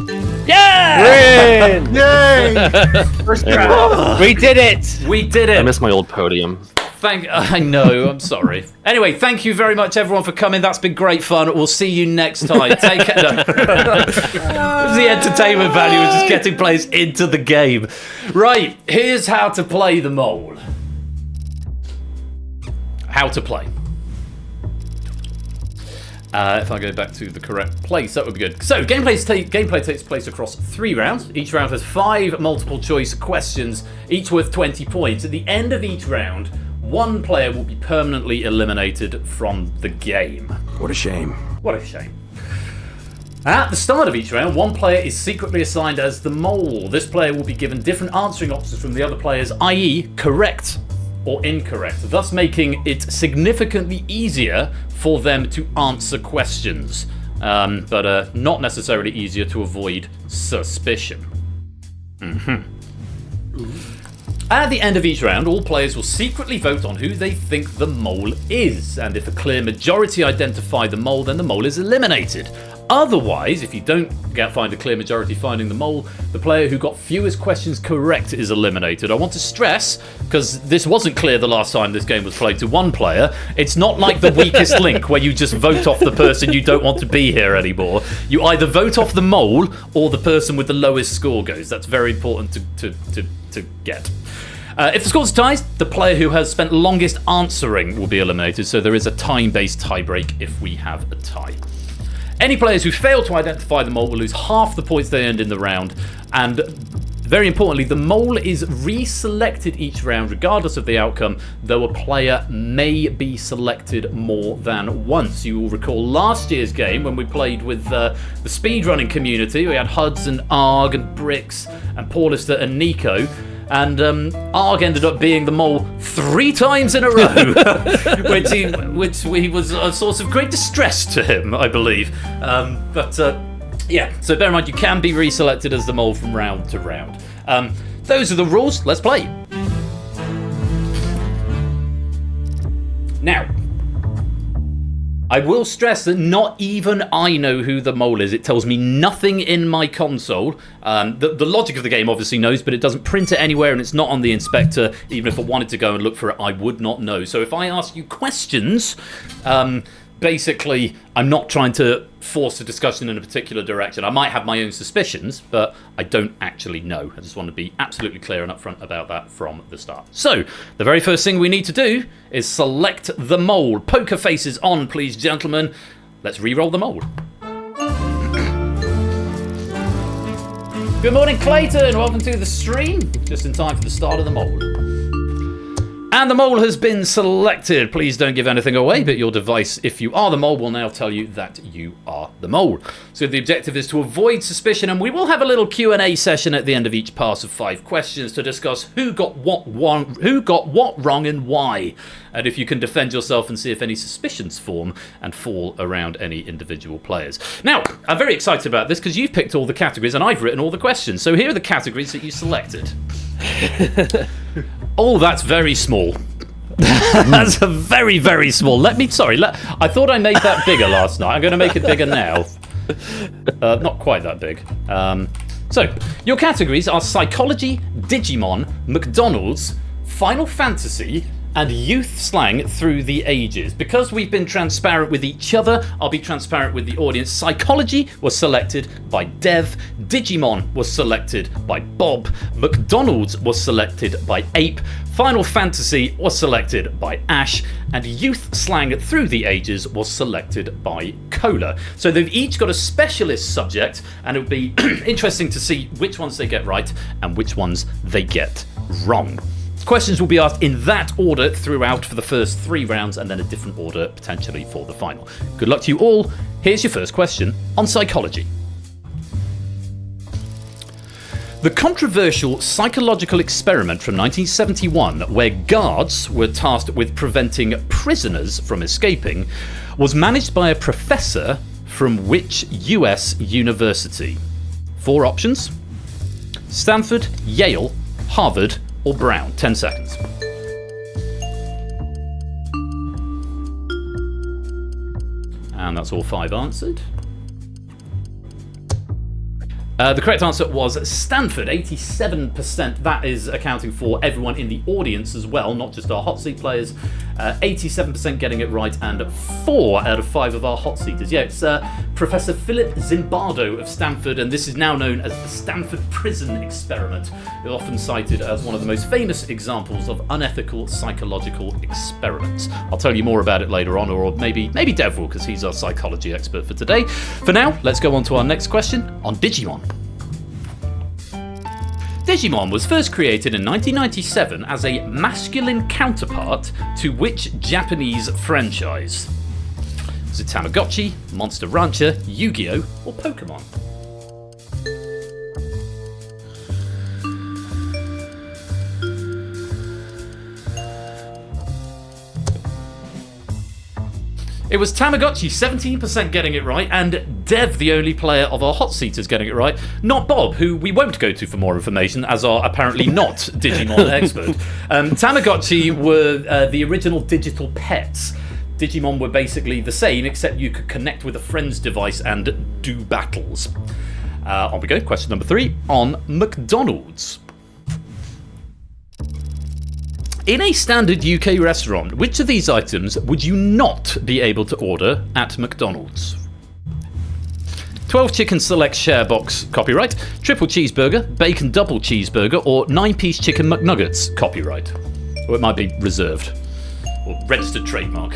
Yeah! Win! Yay! First round. We did it! We did it. I miss my old podium. I know, I'm sorry. Anyway, thank you very much, everyone, for coming. That's been great fun. We'll see you next time. Take care. No. The entertainment value is just getting players into the game. Right, here's how to play the mole. How to play. If I go back to the correct place, that would be good. So, gameplay takes place across 3 rounds. Each round has 5 multiple choice questions, each worth 20 points. At the end of each round, one player will be permanently eliminated from the game. What a shame. What a shame. At the start of each round, one player is secretly assigned as the mole. This player will be given different answering options from the other players, i.e. correct or incorrect, thus making it significantly easier for them to answer questions, but not necessarily easier to avoid suspicion. At the end of each round, all players will secretly vote on who they think the mole is, and if a clear majority identify the mole, then the mole is eliminated. Otherwise, if you don't find a clear majority finding the mole, the player who got fewest questions correct is eliminated. I want to stress, because this wasn't clear the last time this game was played to one player, it's not like the weakest link where you just vote off the person you don't want to be here anymore. You either vote off the mole or the person with the lowest score goes. That's very important to get. If the scores are tied, the player who has spent longest answering will be eliminated, so there is a time-based tiebreak if we have a tie. Any players who fail to identify the mole will lose half the points they earned in the round, and very importantly, the mole is reselected each round regardless of the outcome, though a player may be selected more than once. You will recall last year's game when we played with the speedrunning community. We had Huds and Arg and Bricks and Paulista and Nico. And Arg ended up being the mole 3 times in a row, which was a source of great distress to him, I believe. Yeah, so bear in mind you can be reselected as the mole from round to round. Those are the rules. Let's play. Now, I will stress that not even I know who the mole is. It tells me nothing in my console. The logic of the game obviously knows, but it doesn't print it anywhere and it's not on the inspector. Even if I wanted to go and look for it, I would not know. So if I ask you questions, basically I'm not trying to force a discussion in a particular direction. I might have my own suspicions, but I don't actually know. I just want to be absolutely clear and upfront about that from the start. So, the very first thing we need to do is select the mole. Poker faces on, please, gentlemen. Let's re-roll the mole. Good morning, Clayton. Welcome to the stream. Just in time for the start of the mole. And the mole has been selected. Please don't give anything away, but your device, if you are the mole, will now tell you that you are the mole. So the objective is to avoid suspicion, and we will have a little Q&A session at the end of each pass of 5 questions to discuss who got what wrong and why. And if you can defend yourself and see if any suspicions form and fall around any individual players. Now, I'm very excited about this because you've picked all the categories and I've written all the questions. So here are the categories that you selected. Oh, that's very small. That's a very, very small. I thought I made that bigger last night. I'm going to make it bigger now. Not quite that big. So, your categories are Psychology, Digimon, McDonald's, Final Fantasy, and youth slang through the ages. Because we've been transparent with each other, I'll be transparent with the audience. Psychology was selected by Dev, Digimon was selected by Bob, McDonald's was selected by Ape, Final Fantasy was selected by Ash, and youth slang through the ages was selected by Cola. So they've each got a specialist subject, and it'll be interesting to see which ones they get right and which ones they get wrong. Questions will be asked in that order throughout for the first 3 rounds and then a different order potentially for the final. Good luck to you all. Here's your first question on psychology. The controversial psychological experiment from 1971 where guards were tasked with preventing prisoners from escaping was managed by a professor from which US university? 4 options: Stanford, Yale, Harvard, or Brown. 10 seconds. And that's all 5 answered. The correct answer was Stanford, 87%. That is accounting for everyone in the audience as well, not just our hot seat players. 87% getting it right, and 4 out of 5 of our hot seaters. Yeah, it's Professor Philip Zimbardo of Stanford, and this is now known as the Stanford Prison Experiment. It's often cited as one of the most famous examples of unethical psychological experiments. I'll tell you more about it later on, or maybe Dev will, because he's our psychology expert for today. For now, let's go on to our next question on Digimon. Digimon was first created in 1997 as a masculine counterpart to which Japanese franchise? Was it Tamagotchi, Monster Rancher, Yu-Gi-Oh, or Pokemon? It was Tamagotchi, 17% getting it right, and Dev, the only player of our hot seaters, getting it right. Not Bob, who we won't go to for more information, as our apparently not Digimon expert. Tamagotchi were the original digital pets. Digimon were basically the same, except you could connect with a friend's device and do battles. On we go, question number 3, on McDonald's. In a standard UK restaurant, which of these items would you not be able to order at McDonald's? 12 chicken select share box, copyright. Triple cheeseburger, bacon double cheeseburger, or 9-piece chicken McNuggets, copyright. Or it might be reserved, or registered trademark.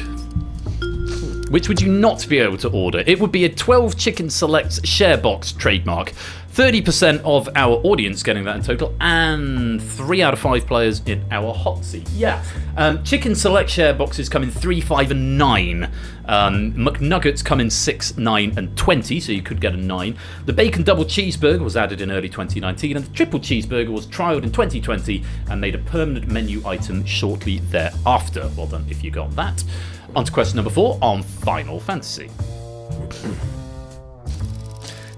Which would you not be able to order? It would be a 12 chicken select share box trademark. 30% of our audience getting that in total, and 3 out of 5 players in our hot seat. Yeah. Chicken select share boxes come in 3, 5, and 9. McNuggets come in 6, 9, and 20, so you could get a 9. The bacon double cheeseburger was added in early 2019, and the triple cheeseburger was trialled in 2020 and made a permanent menu item shortly thereafter. Well done if you got that. On to question number 4 on Final Fantasy.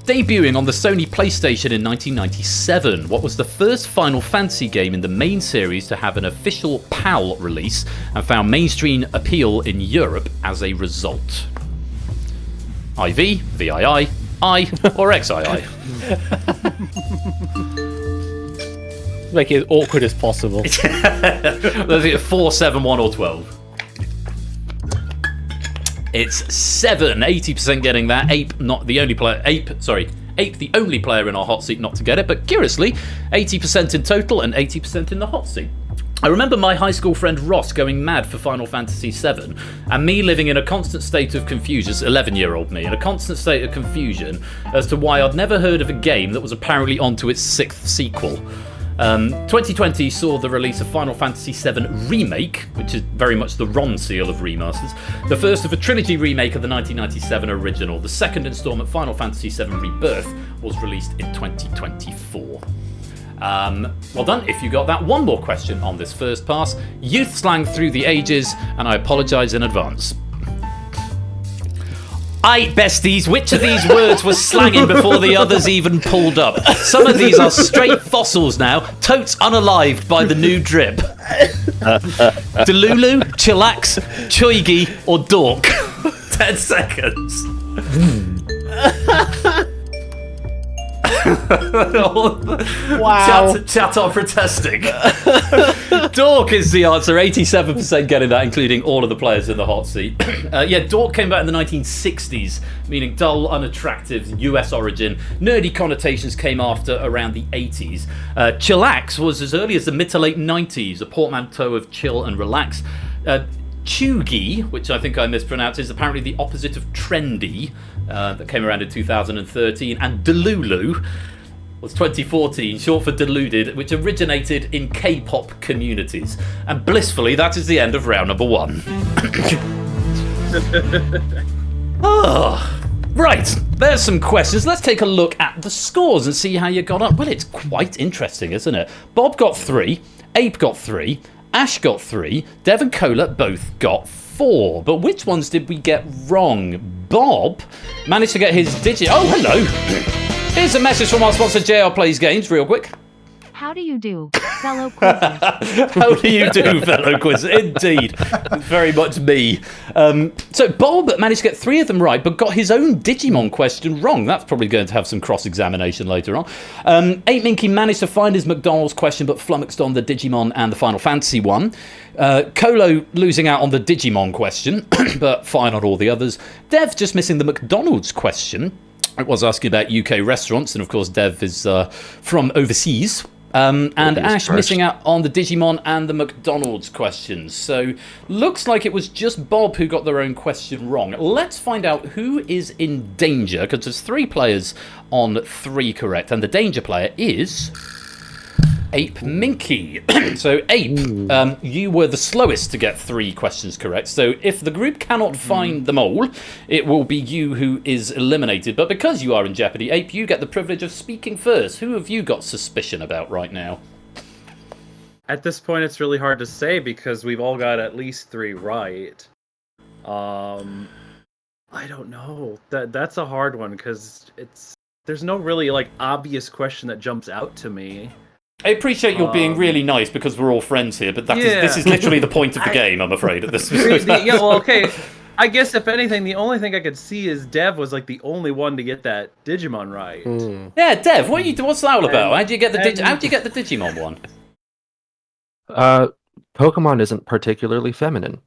Debuting on the Sony PlayStation in 1997, what was the first Final Fantasy game in the main series to have an official PAL release and found mainstream appeal in Europe as a result? IV, VII, I, or XII? Make it as awkward as possible. Let's get 4, 7, 1, or 12. It's 7, 80% getting that. Ape, not the only player. Ape, the only player in our hot seat not to get it. But curiously, 80% in total and 80% in the hot seat. I remember my high school friend Ross going mad for Final Fantasy VII, and me living in a constant state of confusion, 11-year-old me, in a constant state of confusion as to why I'd never heard of a game that was apparently onto its 6th sequel. 2020 saw the release of Final Fantasy VII Remake, which is very much the Ron seal of remasters. The first of a trilogy remake of the 1997 original. The second installment, Final Fantasy VII Rebirth, was released in 2024. Well done if you got that. One more question on this first pass. Youth slang through the ages, and I apologise in advance. Aye, besties, which of these words was slanging before the others even pulled up? Some of these are straight fossils now, totes unalived by the new drip. Delulu, chillax, choigi, or dork? 10 seconds. Wow. Chat are protesting. Dork is the answer, 87% getting that, including all of the players in the hot seat. Dork came back in the 1960s, meaning dull, unattractive, US origin. Nerdy connotations came after around the 80s. Chillax was as early as the mid to late 90s, a portmanteau of chill and relax. Chugi, which I think I mispronounced, is apparently the opposite of trendy, that came around in 2013, and Delulu was 2014, short for deluded, which originated in K-pop communities. And blissfully, that is the end of round number 1. Right, there's some questions. Let's take a look at the scores and see how you got on. Well, it's quite interesting, isn't it? Bob got 3, Ape got 3, Ash got 3, Dev and Cola both got 4. But which ones did we get wrong? Bob managed to get his digit. Oh, hello. Here's a message from our sponsor, JR Plays Games, real quick. How do you do, fellow quizzers? How do you do, fellow quizzers? Indeed. Very much me. So Bob managed to get 3 of them right, but got his own Digimon question wrong. That's probably going to have some cross-examination later on. 8 Minky managed to find his McDonald's question, but flummoxed on the Digimon and the Final Fantasy one. Colo losing out on the Digimon question, but fine on all the others. Dev just missing the McDonald's question. It was asking about UK restaurants, and of course Dev is from overseas. And Ash missing out on the Digimon and the McDonald's questions. So looks like it was just Bob who got their own question wrong. Let's find out who is in danger, because there's 3 players on 3 correct, and the danger player is Ape Minky. So Ape, you were the slowest to get 3 questions correct. So if the group cannot find the mole, it will be you who is eliminated. But because you are in jeopardy, Ape, you get the privilege of speaking first. Who have you got suspicion about right now? At this point, it's really hard to say because we've all got at least 3 right. I don't know. That's a hard one because there's no really like obvious question that jumps out to me. I appreciate you're being really nice because we're all friends here, but this is literally the point of the game, I'm afraid, at this point. Yeah, well, okay. I guess if anything, the only thing I could see is Dev was like the only one to get that Digimon right. Yeah, Dev, what's that all about? How'd you get the Digimon one? Pokemon isn't particularly feminine.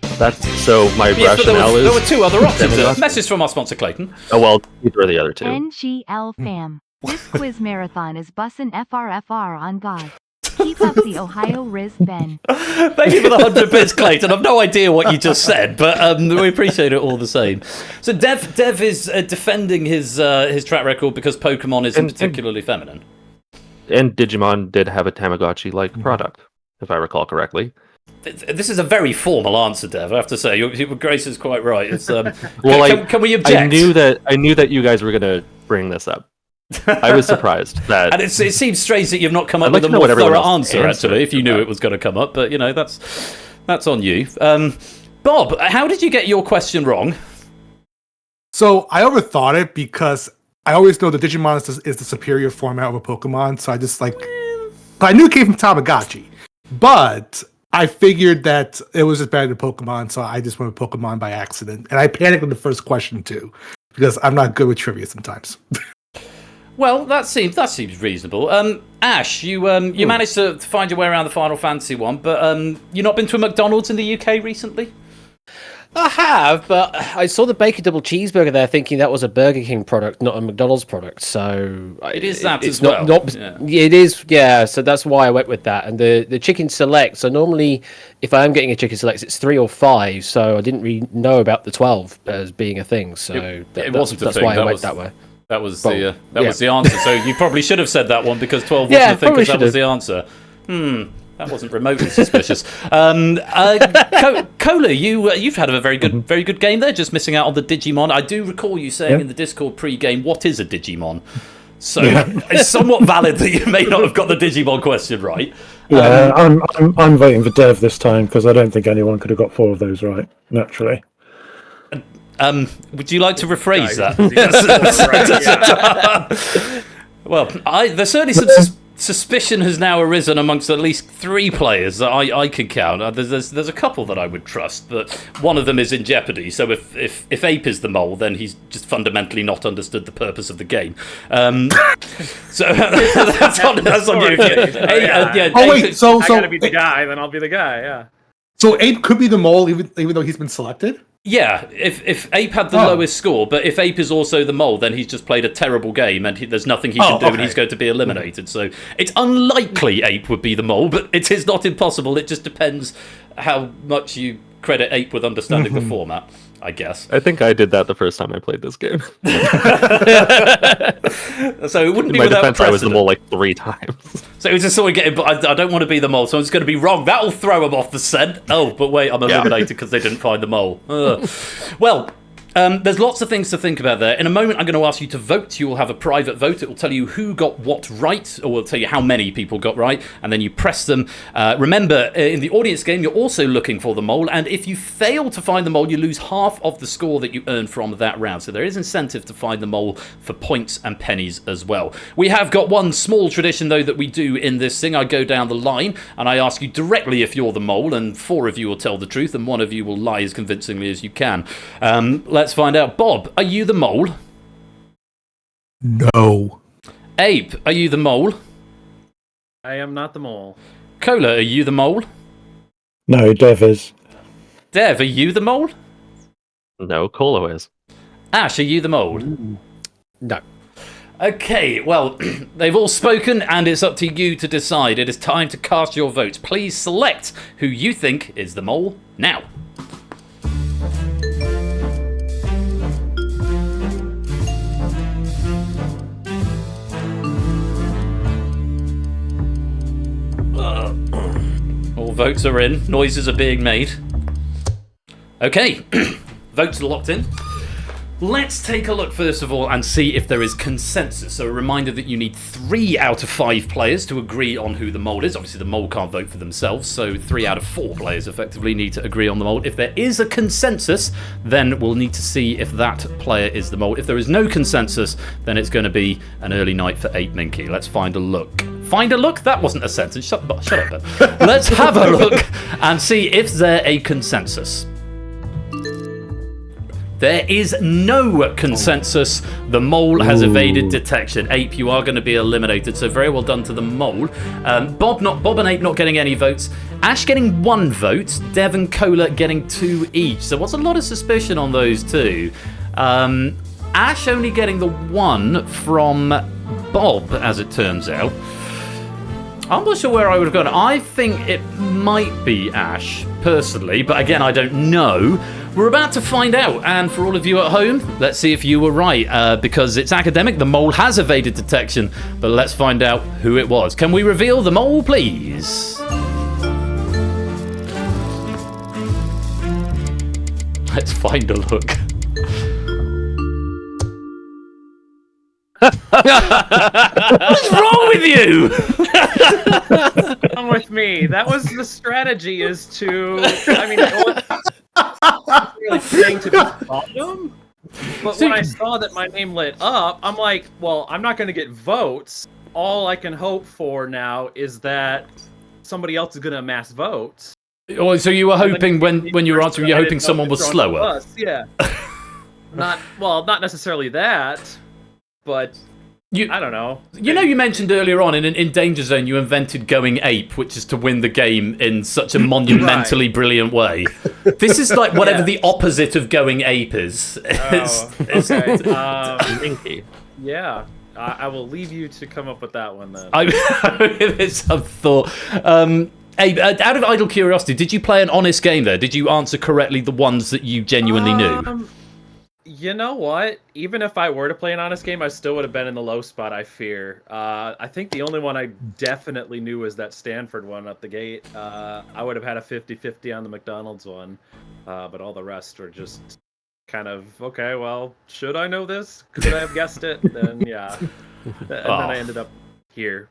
So my rationale there is... were 2 other options. Message from our sponsor, Clayton. Oh, well, these are the other 2. NGL fam. This quiz marathon is bussin' FRFR on God. Keep up the Ohio Riz Ben. Thank you for the 100 bits, Clayton. I've no idea what you just said, but we appreciate it all the same. So Dev is defending his track record because Pokemon isn't particularly feminine. And Digimon did have a Tamagotchi-like product, if I recall correctly. This is a very formal answer, Dev. I have to say, Grace is quite right. It's well, can we object? I knew that you guys were going to bring this up. I was surprised that, and it seems strange that you've not come up with a more thorough answer. Actually, if you knew it was going to come up, but that's on you. Bob, how did you get your question wrong? So I overthought it because I always know that Digimon is the superior format of a Pokemon. So I just I knew it came from Tamagotchi, but I figured that it was just better than Pokemon, so I just went with Pokemon by accident. And I panicked on the first question too, because I'm not good with trivia sometimes. Well, that seems reasonable. Ash, you managed to find your way around the Final Fantasy one, but you not been to a McDonald's in the UK recently? I have, but I saw the bacon double cheeseburger there, thinking that was a Burger King product, not a McDonald's product. So it is that it's as well. It is, yeah. So that's why I went with that. And the chicken select. So normally, if I am getting a chicken select, it's 3 or 5. So I didn't really know about the 12 as being a thing. So that's why I went that way. That was the answer. So you probably should have said that one because 12 wasn't a thing because that was the answer. That wasn't remotely suspicious. Cola, you've had a very good game there, just missing out on the Digimon. I do recall you saying in the Discord pre-game, what is a Digimon? So it's somewhat valid that you may not have got the Digimon question right. Yeah, I'm voting for Dev this time because I don't think anyone could have got 4 of those right, naturally. Would you like to rephrase that? Well, there's certainly some suspicion has now arisen amongst at least 3 players that I can count. There's a couple that I would trust, but one of them is in jeopardy. So if Ape is the mole, then he's just fundamentally not understood the purpose of the game. So that's on you. So I gotta be the guy, then I'll be the guy. Yeah. So Ape could be the mole, even though he's been selected. Yeah, if Ape had the lowest score, but if Ape is also the mole, then he's just played a terrible game and there's nothing he can do and he's going to be eliminated. So it's unlikely Ape would be the mole, but it is not impossible. It just depends how much you credit Ape with understanding the format, I guess. I think I did that the first time I played this game. So it wouldn't be in my without defense, precedent. I was the mole like 3 times. So it was just sort of getting, but I don't want to be the mole, so I'm just going to be wrong. That'll throw him off the scent. Oh, but wait, I'm eliminated because they didn't find the mole. Well, there's lots of things to think about there. In a moment, I'm going to ask you to vote. You will have a private vote. It will tell you who got what right, or will tell you how many people got right, and then you press them. Remember, in the audience game, you're also looking for the mole, and if you fail to find the mole, you lose half of the score that you earn from that round. So there is incentive to find the mole for points and pennies as well. We have got one small tradition, though, that we do in this thing. I go down the line, and I ask you directly if you're the mole, and 4 of you will tell the truth, and 1 of you will lie as convincingly as you can. Let's find out. Bob, are you the mole? No. Abe, are you the mole? I am not the mole. Cola, are you the mole? No, Dev is. Dev, are you the mole? No, Colo is. Ash, are you the mole? No. Okay, well, they've all spoken, and it's up to you to decide. It is time to cast your votes. Please select who you think is the mole now. All votes are in. Noises are being made. Okay, votes are locked in. Let's take a look first of all and see if there is consensus. So a reminder that you need 3 out of 5 players to agree on who the mole is. Obviously the mole can't vote for themselves, so 3 out of 4 players effectively need to agree on the mole. If there is a consensus, then we'll need to see if that player is the mole. If there is no consensus, then it's going to be an early night for 8 Minky. Let's find a look. Find a look? That wasn't a sentence. Shut up, Ben. Let's have a look and see if there's a consensus. There is no consensus. The mole has evaded detection. Ape, you are going to be eliminated, so very well done to the mole. Bob and Ape not getting any votes. Ash getting 1 vote. Dev and Cola getting 2 each. So what's a lot of suspicion on those two? Ash only getting the 1 from Bob, as it turns out. I'm not sure where I would have gone. I think it might be Ash, personally, but again, I don't know. We're about to find out, and for all of you at home, let's see if you were right, because it's academic. The mole has evaded detection, but let's find out who it was. Can we reveal the mole, please? Let's find a look. What's wrong with you? Come with me. That was the strategy, is to, I mean, really trying to be bottom. But when I saw that my name lit up, I'm like, well, I'm not going to get votes. All I can hope for now is that somebody else is going to amass votes. Oh, so you were hoping when you were answering, you're hoping someone was slower. Yeah. Not necessarily that. But I don't know. You know, you mentioned earlier on in Danger Zone, you invented going ape, which is to win the game in such a monumentally brilliant way. This is like whatever the opposite of going ape is. Okay. Yeah. I will leave you to come up with that one then. I give it some thought. Abe, out of idle curiosity, did you play an honest game there? Did you answer correctly the ones that you genuinely knew? You know what? Even if I were to play an honest game, I still would have been in the low spot, I fear. I think the only one I definitely knew was that Stanford one up the gate. I would have had a 50-50 on the McDonald's one, but all the rest were just kind of, okay, well, should I know this? Could I have guessed it? Then, yeah. And then I ended up here.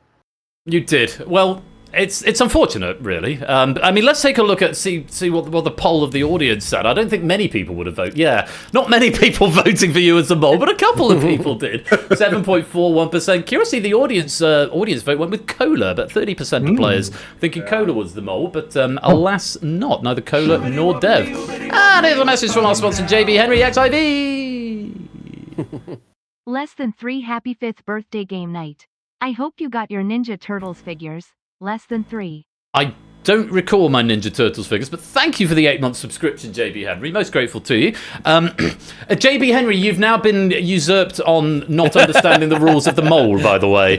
You did. Well, it's unfortunate, really. I mean, let's take a look at see what the poll of the audience said. I don't think many people would have voted. Yeah, not many people voting for you as the mole, but a couple of people did. 7.41%. Curiously, the audience vote went with Cola, but 30% of players thinking Cola was the mole, but alas, not. Neither Cola nor Dev. And here's a message from our sponsor, JB Henry XIV. Less than 3 happy 5th birthday game night. I hope you got your Ninja Turtles figures. Less than 3. I don't recall my Ninja Turtles figures, but thank you for the 8-month subscription, JB Henry. Most grateful to you. JB Henry, you've now been usurped on not understanding the rules of the mole, by the way.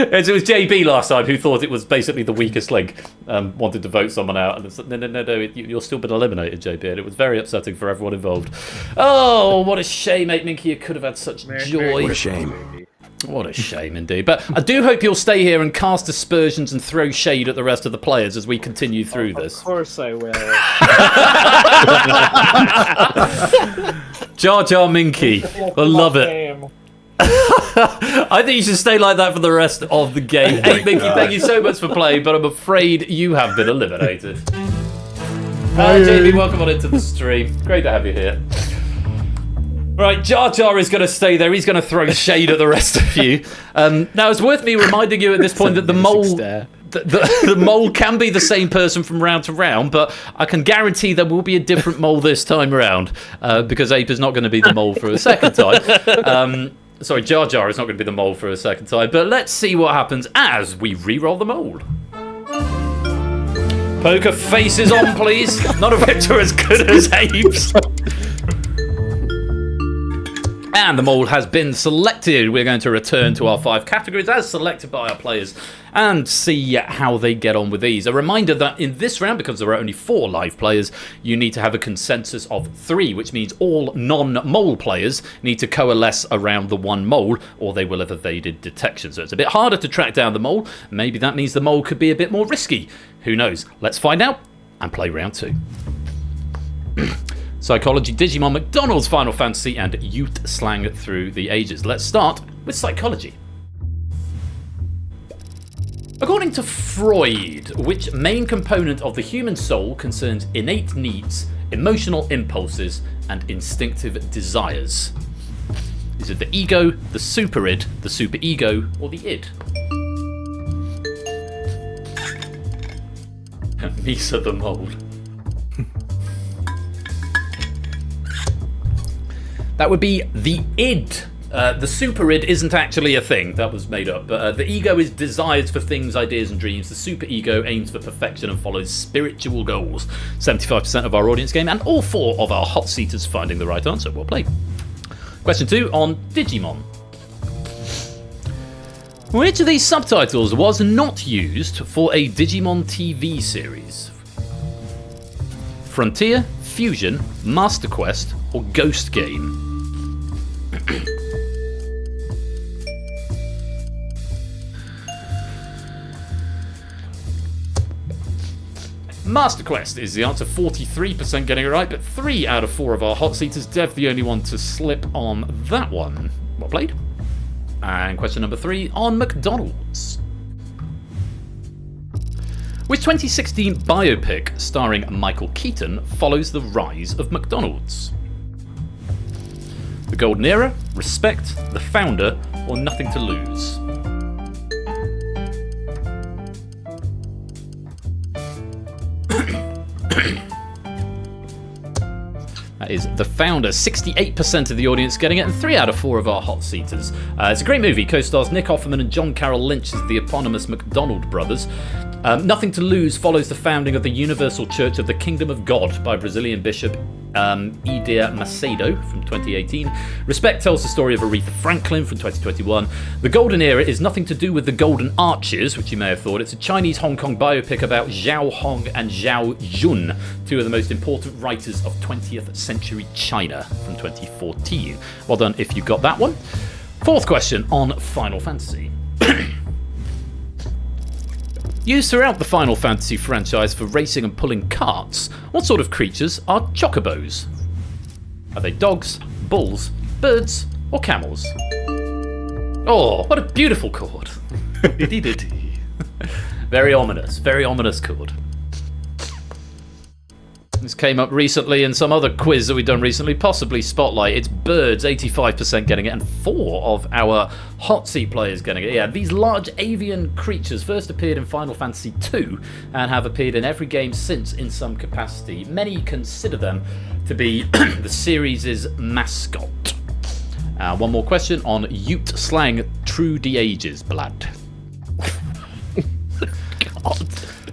It was JB last time who thought it was basically the weakest link, wanted to vote someone out. And it's, no, you're still been eliminated, JB. And it was very upsetting for everyone involved. Oh, what a shame, 8 Minky. You could have had such joy. What a shame. What a shame indeed. But I do hope you'll stay here and cast aspersions and throw shade at the rest of the players as we continue through this. Of course I will. Jar Jar Minky. I love it. I think you should stay like that for the rest of the game. Hey, Minky, thank you so much for playing, but I'm afraid you have been eliminated. Jamie, welcome on into the stream. Great to have you here. Right, Jar Jar is going to stay there. He's going to throw shade at the rest of you. Now, it's worth me reminding you at this point that the mole... The mole can be the same person from round to round, but I can guarantee there will be a different mole this time around, because Ape is not going to be the mole for a second time. Sorry, Jar Jar is not going to be the mole for a second time, but let's see what happens as we re-roll the mold. Poker faces on, please. None of which are as good as Ape's. And the mold has been selected. We're going to return to our 5 categories as selected by our players and see how they get on with these. A reminder that in this round, because there are only 4 live players, you need to have a consensus of 3, which means all non-mole players need to coalesce around the one mole or they will have evaded detection. So it's a bit harder to track down the mole. Maybe that means the mole could be a bit more risky. Who knows? Let's find out and play round 2. Psychology, Digimon, McDonald's, Final Fantasy, and youth slang through the ages. Let's start with psychology. According to Freud, which main component of the human soul concerns innate needs, emotional impulses, and instinctive desires? Is it the ego, the super-id, the super-ego, or the id? Misa the mold. That would be the id. The super id isn't actually a thing. That was made up. But the ego is desires for things, ideas, and dreams. The super ego aims for perfection and follows spiritual goals. 75% of our audience game, and all 4 of our hot seaters finding the right answer. Well played. Question 2 on Digimon. Which of these subtitles was not used for a Digimon TV series? Frontier, Fusion, Master Quest, or Ghost Game? Master Quest is the answer, 43% getting it right, but 3 out of 4 of our hot seaters. Dev, the only one to slip on that one. Well played. And question number 3 on McDonald's. Which 2016 biopic starring Michael Keaton follows the rise of McDonald's? The Golden Era, Respect, The Founder, or Nothing to Lose? That is The Founder. 68% of the audience getting it, and 3 out of 4 of our hot seaters. It's a great movie. Co-stars Nick Offerman and John Carroll Lynch as the eponymous McDonald brothers. Nothing to Lose follows the founding of the Universal Church of the Kingdom of God by Brazilian Bishop Edir Macedo from 2018. Respect tells the story of Aretha Franklin from 2021. The Golden Era is nothing to do with the Golden Arches, which you may have thought. It's a Chinese-Hong Kong biopic about Zhao Hong and Zhao Jun, 2 of the most important writers of 20th century China from 2014. Well done if you got that one. 4th question on Final Fantasy. Used throughout the Final Fantasy franchise for racing and pulling carts, what sort of creatures are chocobos? Are they dogs, bulls, birds, or camels? Oh, what a beautiful chord. Very ominous chord. This came up recently in some other quiz that we've done recently, possibly Spotlight. It's birds, 85% getting it, and 4 of our hot seat players getting it. Yeah, these large avian creatures first appeared in Final Fantasy II and have appeared in every game since in some capacity. Many consider them to be the series' mascot. One more question on Ute slang, True de Ages, blood. God.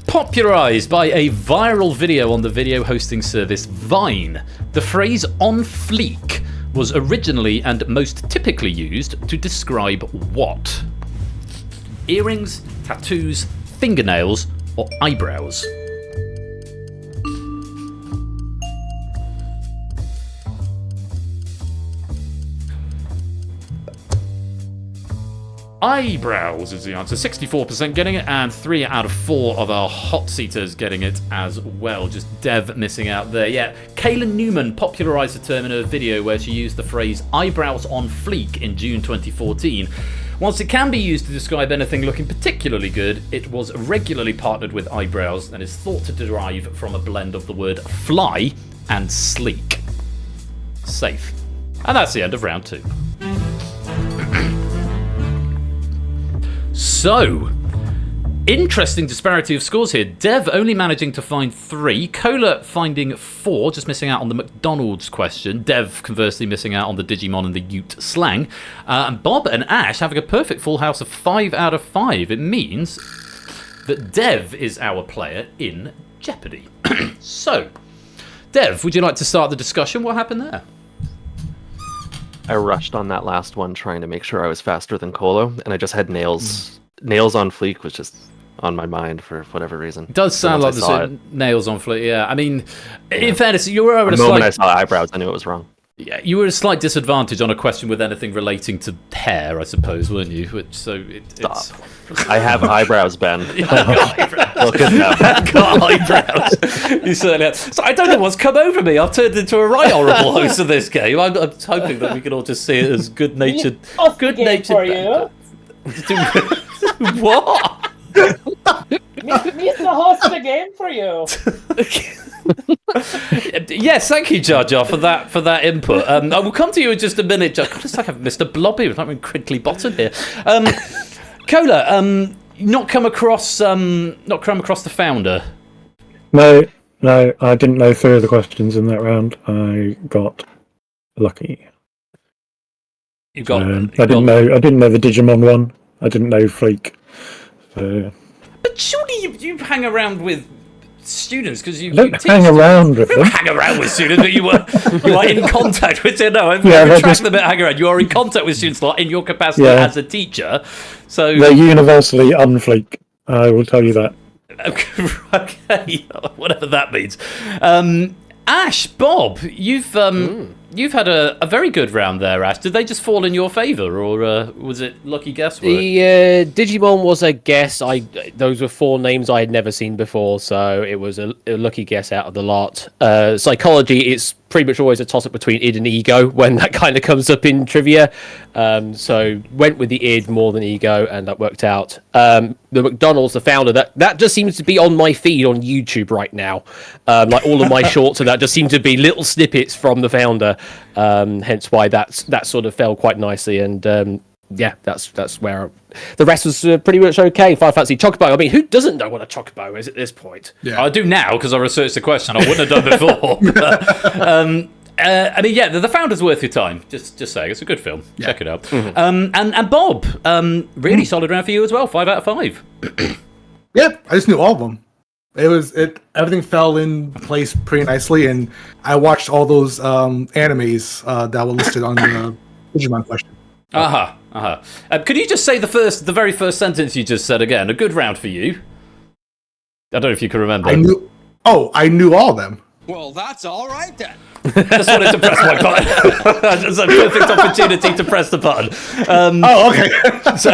Popularised by a viral video on the video hosting service Vine, the phrase on fleek was originally and most typically used to describe what? Earrings, tattoos, fingernails, or eyebrows? Eyebrows is the answer. 64% getting it, and 3 out of 4 of our hot seaters getting it as well. Just Dev missing out there. Yeah, Kaylin Newman popularised the term in a video where she used the phrase eyebrows on fleek in June 2014. Whilst it can be used to describe anything looking particularly good, it was regularly partnered with eyebrows and is thought to derive from a blend of the word fly and sleek. Safe. And that's the end of round 2. So, interesting disparity of scores here. Dev only managing to find 3, Cola finding 4, just missing out on the McDonald's question. Dev conversely missing out on the Digimon and the Ute slang. And Bob and Ash having a perfect full house of 5 out of 5. It means that Dev is our player in Jeopardy. So, Dev, would you like to start the discussion? What happened there? I rushed on that last one trying to make sure I was faster than Colo, and I just had nails. Nails on fleek was just on my mind for whatever reason. It does sound like the nails on fleek, yeah. I mean, in fairness, you were at the moment I saw eyebrows, I knew it was wrong. Yeah, you were at a slight disadvantage on a question with anything relating to hair, I suppose, weren't you? It's... I have eyebrows, Ben. Look at that. I've got eyebrows. You certainly have. So I don't know what's come over me. I've turned into a right horrible host of this game. I'm hoping that we can all just see it as good-natured. Good-natured for you. What? Me's the host of the game for you. Yes, thank you, Jar Jar, for that input. I will come to you in just a minute, Jar. It's like I've missed a blobby. It's like we're crinkly bottom here. Cola, not come across the founder. No, I didn't know 3 of the questions in that round. I got lucky. I didn't know the Digimon one. I didn't know Fleek. So. But surely you hang around with students because you don't hang around with them. Hang around with students, but you are in contact with them. No, I'm retract the bit hang around. You are in contact with students in your capacity as a teacher. So they're universally unfleek. I will tell you that. Okay, whatever that means. Ash, Bob, you've had a very good round there, Ash. Did they just fall in your favour, or was it lucky guesswork? The Digimon was a guess. Those were 4 names I had never seen before, so it was a lucky guess out of the lot. Psychology, it's pretty much always a toss-up between id and ego when that kind of comes up in trivia. So went with the id more than ego, and that worked out. The McDonald's, the founder, that just seems to be on my feed on YouTube right now. Like all of my shorts and that just seem to be little snippets from the founder. Hence why that sort of fell quite nicely. And that's where the rest was pretty much okay. Final Fantasy Chocobo. I mean, who doesn't know what a Chocobo is at this point? Yeah. I do now because I researched the question. I wouldn't have done before. I mean, yeah, the Founder's worth your time. Just saying, it's a good film. Yeah. Check it out. Mm-hmm. And Bob, really solid round for you as well. 5 out of 5. Yeah, I just knew all of them. Everything fell in place pretty nicely, and I watched all those animes that were listed on the Digimon question. Could you just say the very first sentence you just said again? A good round for you. I don't know if you can remember. I knew all of them. Well, that's all right then. Just wanted to press my button. Just a perfect opportunity to press the button. Okay. So,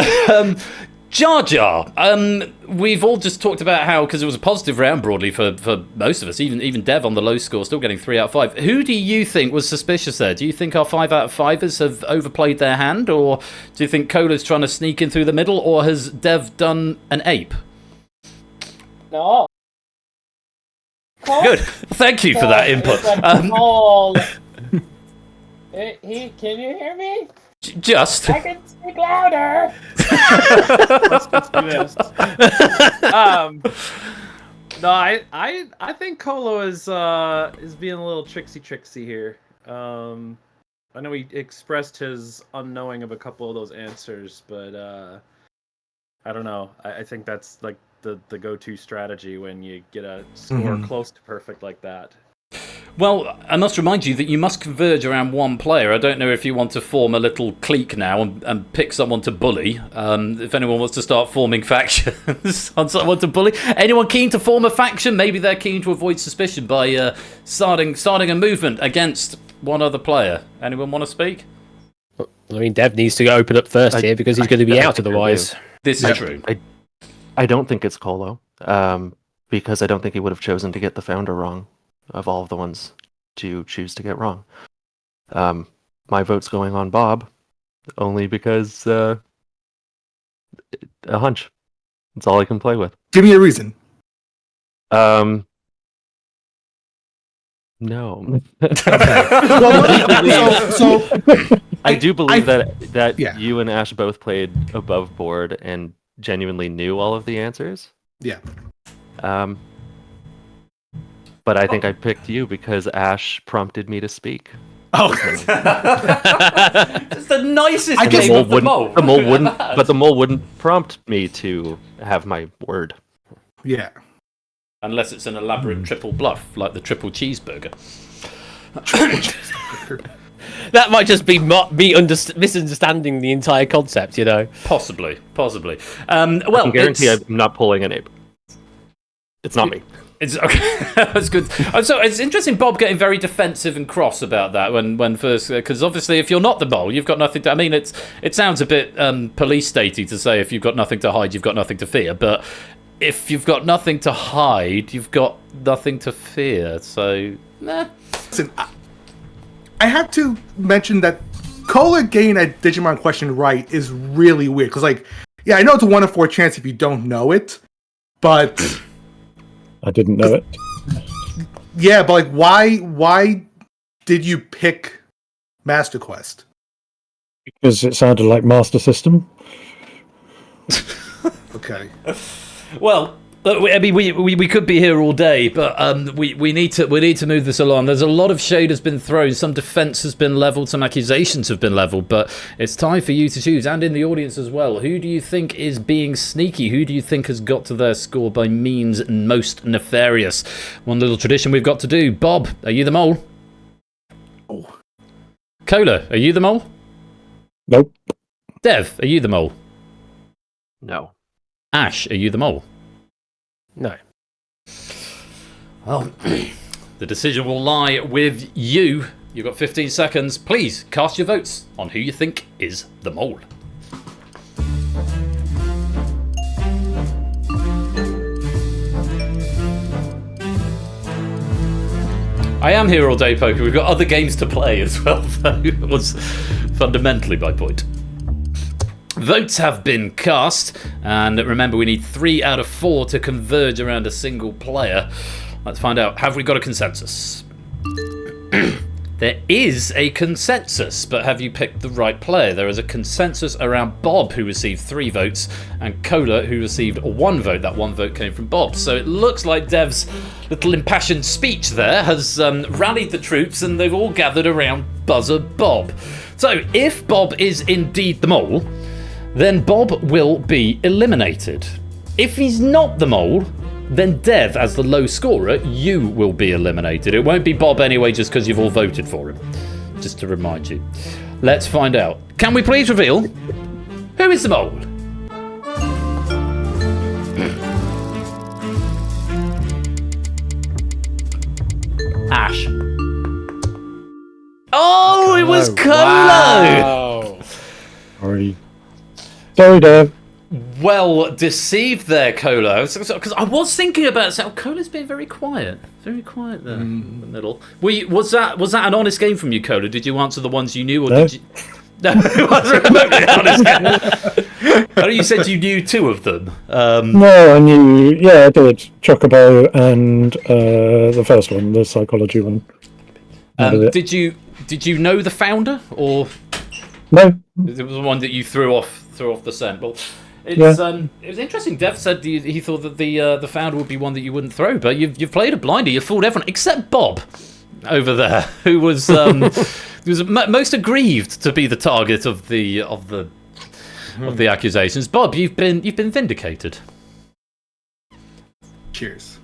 Jar Jar, we've all just talked about how, because it was a positive round broadly for most of us, even Dev on the low score, still getting 3 out of 5. Who do you think was suspicious there? Do you think our 5 out of 5ers have overplayed their hand, or do you think Cola's trying to sneak in through the middle, or has Dev done an ape? No. Good. Thank you for that input. Can you hear me? Just. I can speak louder. No, I think Colo is being a little tricksy here. I know he expressed his unknowing of a couple of those answers, but I don't know. I think that's like the go-to strategy when you get a score close to perfect like that. Well, I must remind you that you must converge around one player. I don't know if you want to form a little clique now and pick someone to bully. If anyone wants to start forming factions on someone to bully. Anyone keen to form a faction? Maybe they're keen to avoid suspicion by starting a movement against one other player. Anyone want to speak? I mean, Dev needs to open up first here because he's going to be out otherwise. This is true. I don't think it's Colo, because I don't think he would have chosen to get the founder wrong of all of the ones to choose to get wrong. My vote's going on Bob, only because a hunch. That's all I can play with. Give me a reason. No. So I do believe that you and Ash both played above board and genuinely knew all of the answers. Yeah. But I think I picked you because Ash prompted me to speak. Oh, it's the nicest And game of the mole. The mole wouldn't prompt me to have my word. Yeah. Unless it's an elaborate triple bluff, like the triple cheeseburger. That might just be me misunderstanding the entire concept, you know. Possibly. I can guarantee I'm not pulling an ape. It's not me. It's okay. That's good. So it's interesting, Bob getting very defensive and cross about that when first, because obviously if you're not the mole, you've got nothing to. I mean, it sounds a bit police statey to say if you've got nothing to hide, you've got nothing to fear. But if you've got nothing to hide, you've got nothing to fear. So, nah. Listen, I have to mention that Cola getting a Digimon question right is really weird. Because, like, yeah, I know it's a 1 in 4 chance if you don't know it, but I didn't know it. Yeah, but like, why did you pick Master Quest? Because it sounded like Master System. Okay. Well, I mean, we could be here all day, but we need to move this along. There's a lot of shade has been thrown, some defence has been levelled, some accusations have been levelled, but it's time for you to choose, and in the audience as well. Who do you think is being sneaky? Who do you think has got to their score by means most nefarious? One little tradition we've got to do. Bob, are you the mole? Oh. Cola, are you the mole? Nope. Dev, are you the mole? No. Ash, are you the mole? No. Well, the decision will lie with you. You've got 15 seconds. Please cast your votes on who you think is the mole. I am here all day, Poker. We've got other games to play as well, though. It was fundamentally my point. Votes have been cast, and remember we need 3 out of 4 to converge around a single player. Let's find out, have we got a consensus? There is a consensus, but have you picked the right player? There is a consensus around Bob, who received 3 votes, and Cola, who received 1 vote. That 1 vote came from Bob. So it looks like Dev's little impassioned speech there has rallied the troops, and they've all gathered around Buzzer Bob. So if Bob is indeed the mole, then Bob will be eliminated. If he's not the mole, then Dev, as the low scorer, you will be eliminated. It won't be Bob anyway, just because you've all voted for him. Just to remind you. Let's find out. Can we please reveal who is the mole? Ash. Oh, it was Colo! Wow. Sorry, Dev. Well deceived there, Cola. Because I was thinking about it. Cola's been very quiet there in the middle. Was that an honest game from you, Cola? Did you answer the ones you knew, or did you? No, it wasn't remotely honest game. I know you said you knew 2 of them. No, I knew. Yeah, I did. Chocobo and the first one, the psychology one. Did you know the founder, or no? It was the one that you threw off the scent. Well, it was interesting. Dev said he thought that the founder would be one that you wouldn't throw, but you've played a blinder. You fooled everyone except Bob over there, who was most aggrieved to be the target of the accusations. Bob, you've been vindicated. Cheers.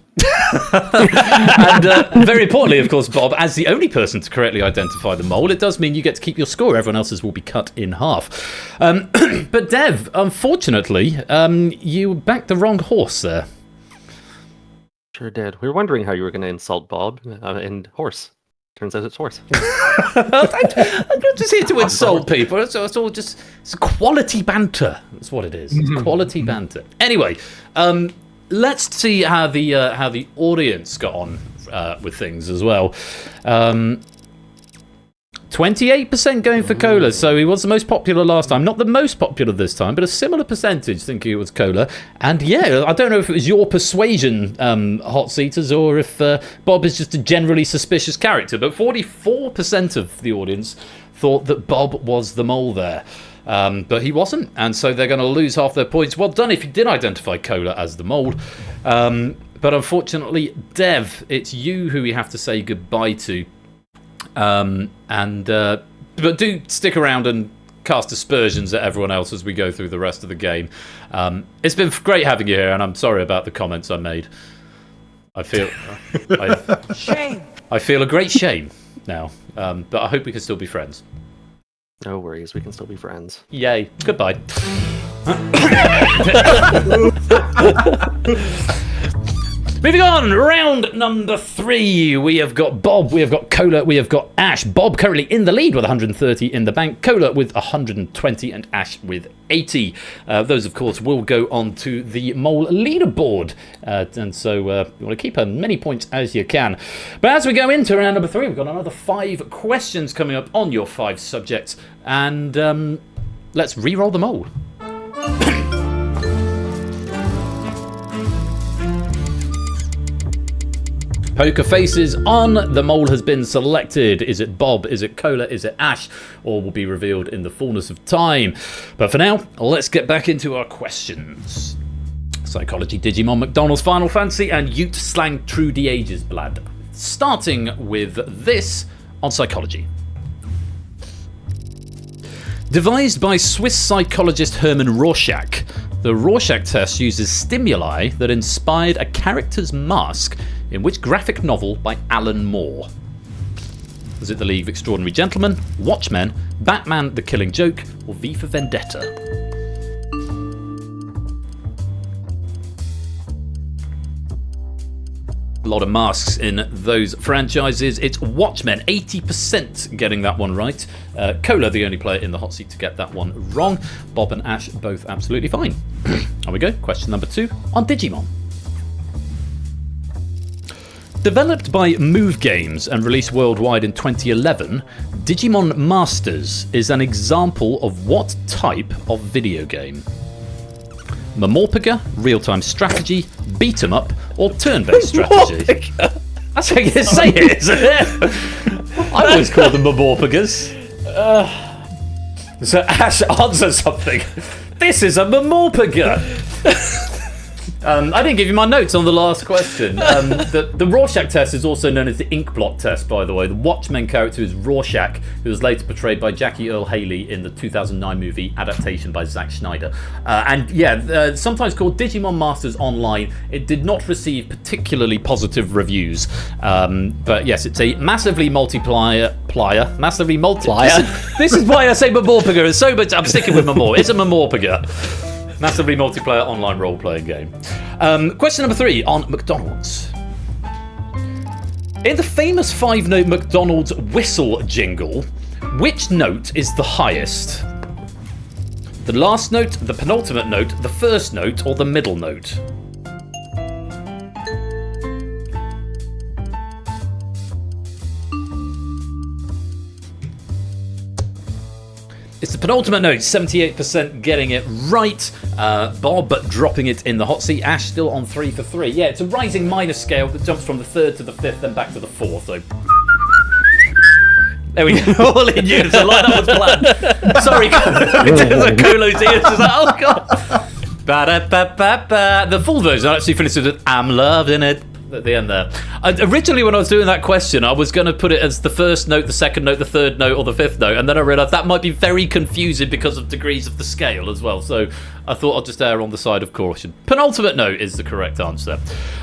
And very importantly, of course, Bob, as the only person to correctly identify the mole, it does mean you get to keep your score. Everyone else's will be cut in half. But Dev, unfortunately, you backed the wrong horse there. Sure did. We were wondering how you were going to insult Bob and horse. Turns out it's horse. I'm not just here to insult people. It's all just quality banter. That's what it is. It's quality banter. Anyway, let's see how the audience got on with things as well. 28% going for Cola, so he was the most popular last time. Not the most popular this time, but a similar percentage thinking it was Cola. And yeah, I don't know if it was your persuasion, hot seaters, or if Bob is just a generally suspicious character, but 44% of the audience thought that Bob was the mole there. But he wasn't, and so they're going to lose half their points. Well done if you did identify Cola as the mole. But unfortunately, Dev, it's you who we have to say goodbye to. But do stick around and cast aspersions at everyone else as we go through the rest of the game. It's been great having you here, and I'm sorry about the comments I made. I feel Shame. I feel a great shame now, but I hope we can still be friends. No worries, we can still be friends. Yay. Goodbye. Moving on, round number 3. We have got Bob, we have got Cola, we have got Ash. Bob currently in the lead with 130 in the bank, Cola with 120 and Ash with 80. Those, of course, will go on to the mole leaderboard. And so you want to keep as many points as you can. But as we go into round number 3, we've got another 5 questions coming up on your 5 subjects. And let's re-roll the mole. Poker faces on. The mole has been selected. Is it Bob? Is it Cola? Is it Ash? All will be revealed in the fullness of time. But for now, let's get back into our questions. Psychology, Digimon, McDonald's, Final Fantasy, and Ute slang True de Ages Blad. Starting with this on psychology. Devised by Swiss psychologist Hermann Rorschach, the Rorschach test uses stimuli that inspired a character's mask in which graphic novel by Alan Moore? Was it The League of Extraordinary Gentlemen, Watchmen, Batman the Killing Joke, or V for Vendetta? A lot of masks in those franchises. It's Watchmen, 80% getting that one right. Cola, the only player in the hot seat to get that one wrong. Bob and Ash both absolutely fine. On we go. Question number 2 on Digimon. Developed by Move Games and released worldwide in 2011, Digimon Masters is an example of what type of video game? Mamorpaga, real-time strategy, beat-em-up, or turn-based strategy? That's how you say it, isn't it? I always call them Mamorpagas. So Ash, answer something. This is a Mamorpaga. I didn't give you my notes on the last question. The Rorschach test is also known as the Inkblot test, by the way. The Watchmen character is Rorschach, who was later portrayed by Jackie Earle Haley in the 2009 movie adaptation by Zack Snyder. Sometimes called Digimon Masters Online, it did not receive particularly positive reviews. But yes, it's a massively multiplier. This is why I say Mamorpaga. It's so much. I'm sticking with Mamor. It's a Mamorpaga. Massively multiplayer online role-playing game. Question number 3 on McDonald's. In the famous 5-note McDonald's whistle jingle, which note is the highest? The last note, the penultimate note, the first note, or the middle note? It's the penultimate note, 78% getting it right. Bob dropping it in the hot seat. Ash still on 3 for 3. Yeah, it's a rising minor scale that jumps from the 3rd to the 5th, then back to the 4th. So there we go. All in unison, like that was planned. Sorry, Colo's ears. Just like, oh god. Ba-da-ba-ba-ba. The full version actually finishes with "I'm loving it" at the end there. Originally, when I was doing that question, I was going to put it as the first note, the second note, the third note, or the 5th note, and then I realised that might be very confusing because of degrees of the scale as well. So I thought I'd just err on the side of caution. Penultimate note is the correct answer.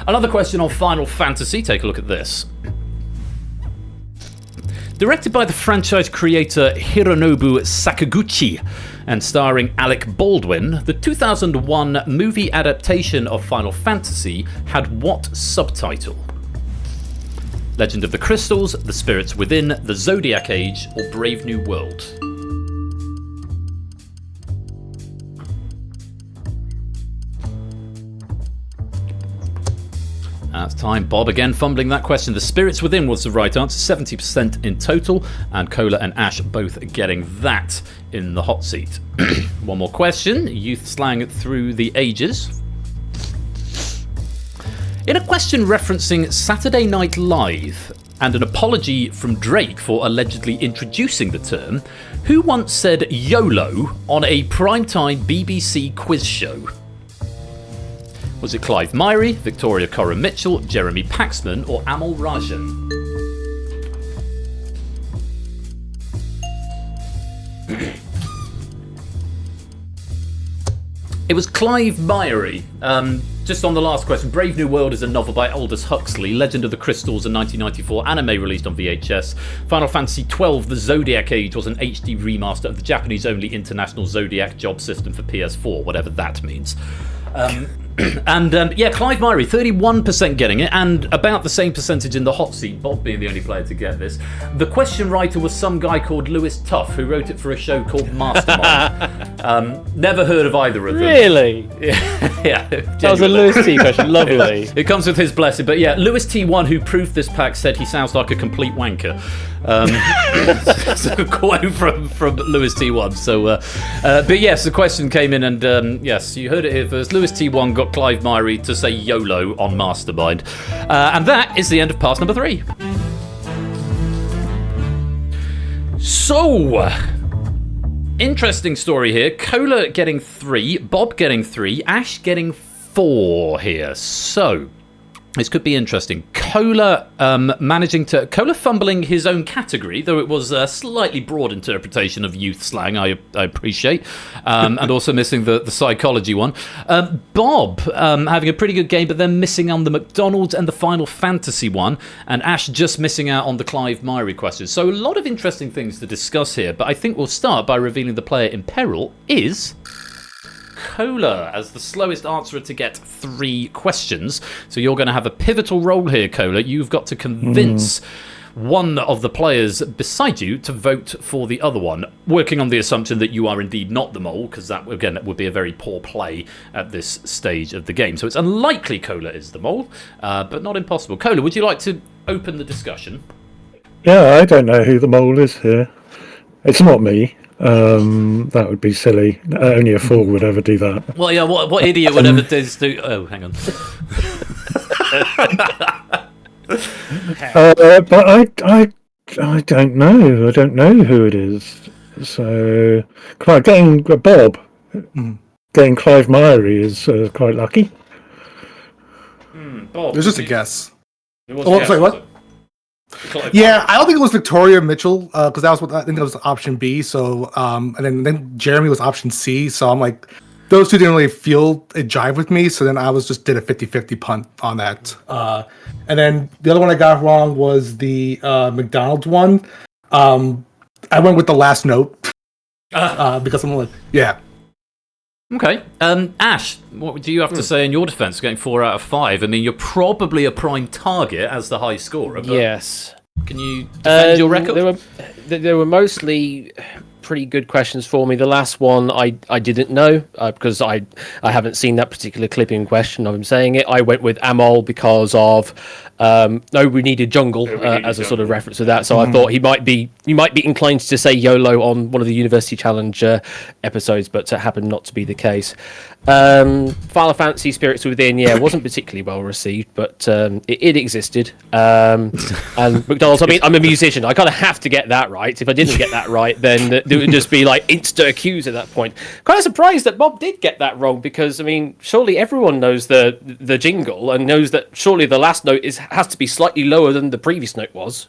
Another question on Final Fantasy. Take a look at this. Directed by the franchise creator Hironobu Sakaguchi and starring Alec Baldwin, the 2001 movie adaptation of Final Fantasy had what subtitle? Legend of the Crystals, The Spirits Within, The Zodiac Age, or Brave New World? That's time. Bob again fumbling that question. The Spirits Within was the right answer, 70% in total, and Cola and Ash both getting that in the hot seat. One more question. Youth slang through the ages. In a question referencing Saturday Night Live and an apology from Drake for allegedly introducing the term, who once said YOLO on a primetime BBC quiz show? Was it Clive Myrie, Victoria Coren Mitchell, Jeremy Paxman, or Amal Rajan? It was Clive Myrie. Just on the last question, Brave New World is a novel by Aldous Huxley. Legend of the Crystals, a 1994 anime released on VHS. Final Fantasy XII, The Zodiac Age, was an HD remaster of the Japanese-only International Zodiac job system for PS4, whatever that means. Yeah, Clive Myrie, 31% getting it, and about the same percentage in the hot seat, Bob being the only player to get this. The question writer was some guy called Lewis Tuff, who wrote it for a show called Mastermind. Never heard of either of them. Really? Yeah. That was a Lewis T question, lovely. It comes with his blessing, but yeah, Lewis T1, who proved this pack, said he sounds like a complete wanker. So a quote from Lewis T1. So, but yes, the question came in, and yes, you heard it here first. Lewis T1 got Clive Myrie to say YOLO on Mastermind. And that is the end of pass number 3. So, interesting story here. Cola getting 3, Bob getting 3, Ash getting 4 here. So, this could be interesting. Cola fumbling his own category, though it was a slightly broad interpretation of youth slang, I appreciate, and also missing the psychology one. Bob having a pretty good game, but then missing on the McDonald's and the Final Fantasy one, and Ash just missing out on the Clive Myrie question. So a lot of interesting things to discuss here, but I think we'll start by revealing the player in peril is Cola as the slowest answerer to get 3 questions. So you're going to have a pivotal role here, Cola. You've got to convince one of the players beside you to vote for the other one, working on the assumption that you are indeed not the mole, because that, again, would be a very poor play at this stage of the game. So it's unlikely Cola is the mole, but not impossible. Cola, would you like to open the discussion? Yeah, I don't know who the mole is here. It's not me. That would be silly. Only a fool would ever do that. Well, yeah, what idiot would ever do? Oh, hang on. But I don't know. I don't know who it is. So, getting Bob, getting Clive Myrie is quite lucky. Bob, it was just a guess. It was a guess, sorry, what? Yeah, I don't think it was Victoria Mitchell because that was what I think that was option B. So, and then Jeremy was option C. So I'm like, those two didn't really feel a jive with me. So then I did a 50-50 punt on that. And then the other one I got wrong was the McDonald's one. I went with the last note because I'm like, yeah. Okay. Ash, what do you have to say in your defense, getting 4 out of 5? I mean, you're probably a prime target as the high scorer. But yes. Can you defend your record? There were mostly pretty good questions for me. The last one I didn't know because I haven't seen that particular clip in question of him saying it. I went with Amol because of we needed jungle as a sort of reference to that. So I thought he might be inclined to say YOLO on one of the University Challenge episodes, but it happened not to be the case. Final Fantasy Spirits Within, wasn't particularly well received, but it existed. And McDonald's, I mean, I'm a musician. I kind of have to get that right. If I didn't get that right, then it would just be like insta accused at that point. Kind of surprised that Bob did get that wrong because, I mean, surely everyone knows the jingle and knows that surely the last note has to be slightly lower than the previous note was.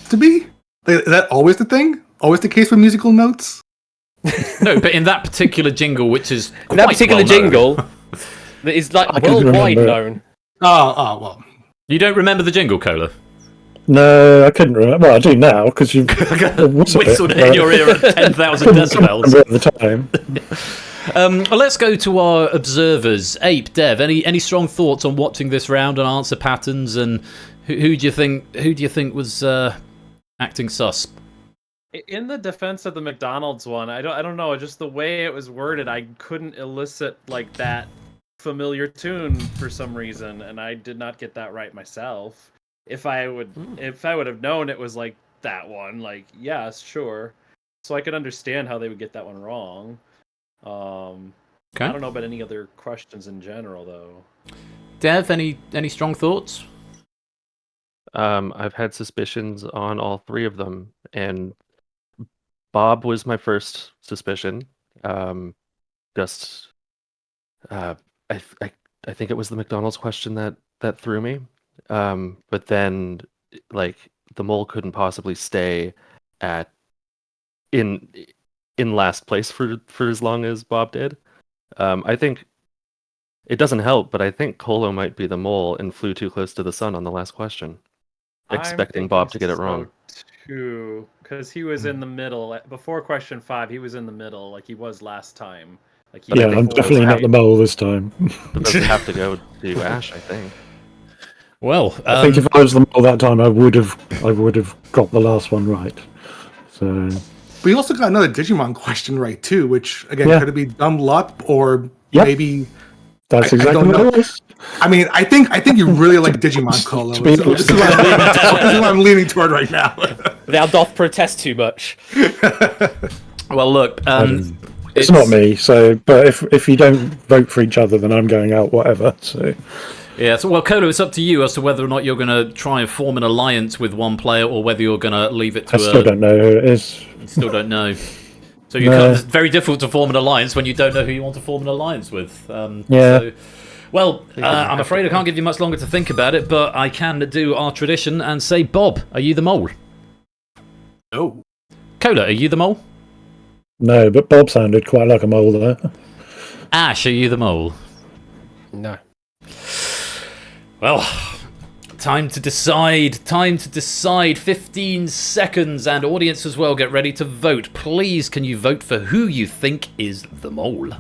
To be? Is that always the thing? Always the case with musical notes? No, but in that particular jingle, which is in that particular jingle, that is like worldwide known. Oh, well. You don't remember the jingle, Cola? No, I couldn't remember. Well, I do now because you whistled it in your ear at 10,000 decibels at the time. Well, let's go to our observers. Ape, Dev, any strong thoughts on watching this round and answer patterns and Who do you think was acting sus? In the defense of the McDonald's one, I don't know, just the way it was worded, I couldn't elicit like that familiar tune for some reason, and I did not get that right myself. If I would have known it was like that one, like yes, sure. So I could understand how they would get that one wrong. Okay. I don't know about any other questions in general though. Dev, any strong thoughts? I've had suspicions on all three of them, and Bob was my first suspicion. I think it was the McDonald's question that threw me. But then, like, the mole couldn't possibly stay in last place for as long as Bob did. I think it doesn't help, but I think Colo might be the mole and flew too close to the sun on the last question, expecting Bob to get it wrong. Too, because he was in the middle before question 5. He was in the middle, like he was last time. Like I'm definitely not the mole this time. But doesn't have to go to Ash, I think. Well, I think if I was the mole that time, I would have got the last one right. So. But you also got another Digimon question right too, which again could it be dumb luck or maybe. That's exactly what it was. I mean, I think you really like Digimon, Colo. So this is what I'm leaning toward right now. Thou doth protest too much. Well, look, it's not me. So, but if you don't vote for each other, then I'm going out. Whatever. So. Yeah, so, well, Colo, it's up to you as to whether or not you're going to try and form an alliance with one player or whether you're going to leave it to I still don't know who it is. You still don't know. So it's very difficult to form an alliance when you don't know who you want to form an alliance with. Yeah. So, I'm afraid I can't give you much longer to think about it, but I can do our tradition and say, Bob, are you the mole? No. Colo, are you the mole? No, but Bob sounded quite like a mole there. Ash, are you the mole? No. Well, time to decide. 15 seconds, and audience as well, get ready to vote. Please, can you vote for who you think is the mole?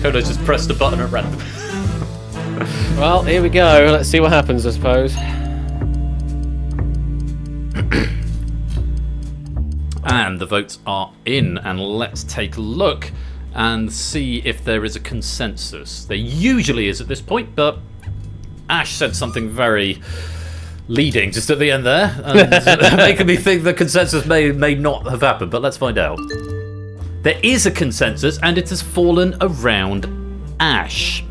Kodo just pressed a button at random. Well, here we go. Let's see what happens, I suppose. And the votes are in, and let's take a look and see if there is a consensus. There usually is at this point, but Ash said something very leading just at the end there, and making me think the consensus may not have happened, but let's find out. There is a consensus, and it has fallen around Ash.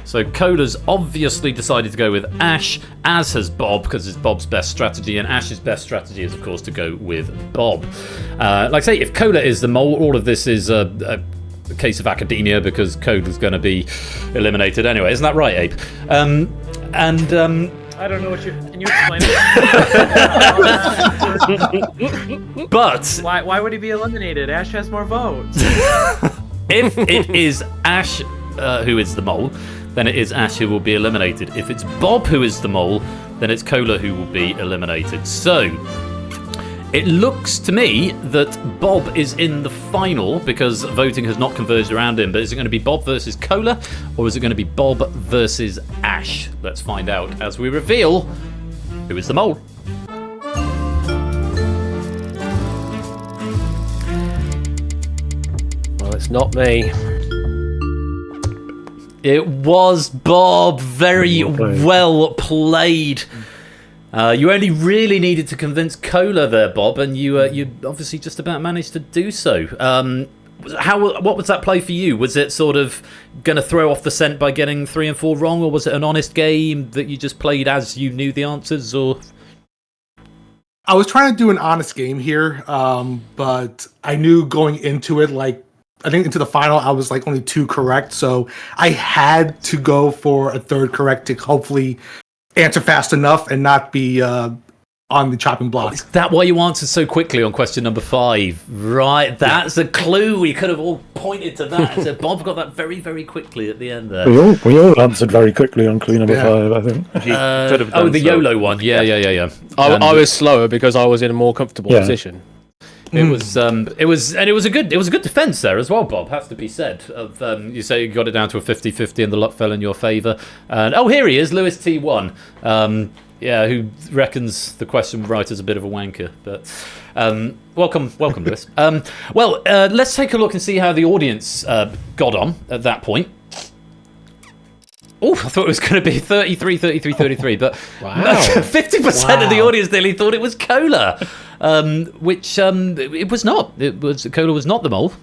So Cola's obviously decided to go with Ash, as has Bob, because it's Bob's best strategy, and Ash's best strategy is, of course, to go with Bob. Like I say, if Cola is the mole, all of this is a case of academia, because Cola's going to be eliminated anyway. Isn't that right, Abe? I don't know what you... Can you explain it? But... Why would he be eliminated? Ash has more votes. If it is Ash who is the mole, then it is Ash who will be eliminated. If it's Bob who is the mole, then it's Cola who will be eliminated. So, it looks to me that Bob is in the final because voting has not converged around him. But is it going to be Bob versus Cola, or is it going to be Bob versus Ash? Let's find out as we reveal who is the mole. Well, it's not me. It was Bob. Very well played. You only really needed to convince Cola there, Bob, and you obviously just about managed to do so. What was that play for you? Was it sort of going to throw off the scent by getting 3 and 4 wrong, or was it an honest game that you just played as you knew the answers? Or I was trying to do an honest game here, but I knew going into it, like, I think into the final, I was like only 2 correct, so I had to go for a 3rd correct to hopefully answer fast enough and not be on the chopping block. Is that why you answered so quickly on question number 5? Right, that's a clue. We could have all pointed to that. So Bob got that very, very quickly at the end there. We all answered very quickly on clue number 5, I think. The YOLO one. Yeah. I was slower because I was in a more comfortable position. It was a good defence there as well, Bob. Has to be said. You say you got it down to a 50-50 and the luck fell in your favour. And here he is, Lewis T1. Who reckons the question writer's a bit of a wanker, but welcome, Lewis. Let's take a look and see how the audience got on at that point. Oh, I thought it was going to be 33, but wow. 50% of the audience nearly thought it was Cola, which it was not. Cola was not the mole.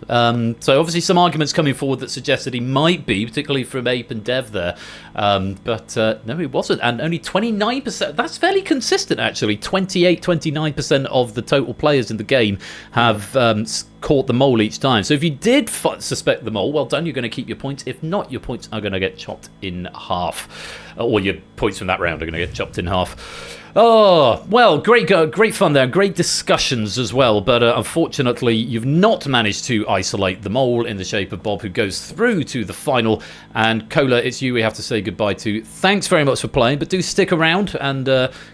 So obviously some arguments coming forward that suggested he might be, particularly from Ape and Dev there. But no, he wasn't. And only 29%, that's fairly consistent actually. 29% of the total players in the game have caught the mole each time. So if you did suspect the mole, well done, you're going to keep your points. If not, your points are going to get chopped in half. Or your points from that round are going to get chopped in half. Oh, well, great fun there. Great discussions as well. But unfortunately, you've not managed to isolate the mole in the shape of Bob, who goes through to the final. And Cola, it's you we have to say goodbye to. Thanks very much for playing, but do stick around and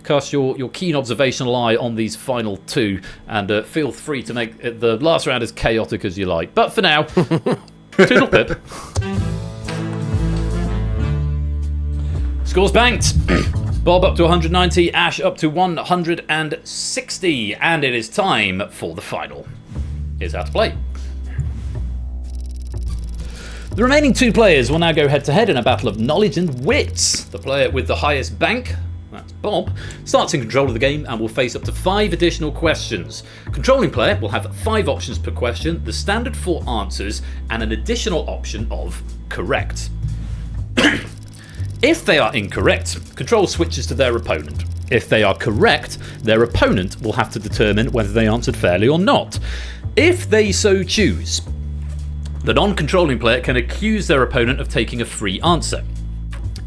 cast your keen observational eye on these final two. And feel free to make the last round as chaotic as you like. But for now, toodle pip. Scores banked. Bob up to 190, Ash up to 160, and it is time for the final. Here's how to play. The remaining two players will now go head-to-head in a battle of knowledge and wits. The player with the highest bank, that's Bob, starts in control of the game and will face up to 5 additional questions. Controlling player will have 5 options per question, the standard 4 answers, and an additional option of correct. If they are incorrect, control switches to their opponent. If they are correct, their opponent will have to determine whether they answered fairly or not. If they so choose, the non-controlling player can accuse their opponent of taking a free answer.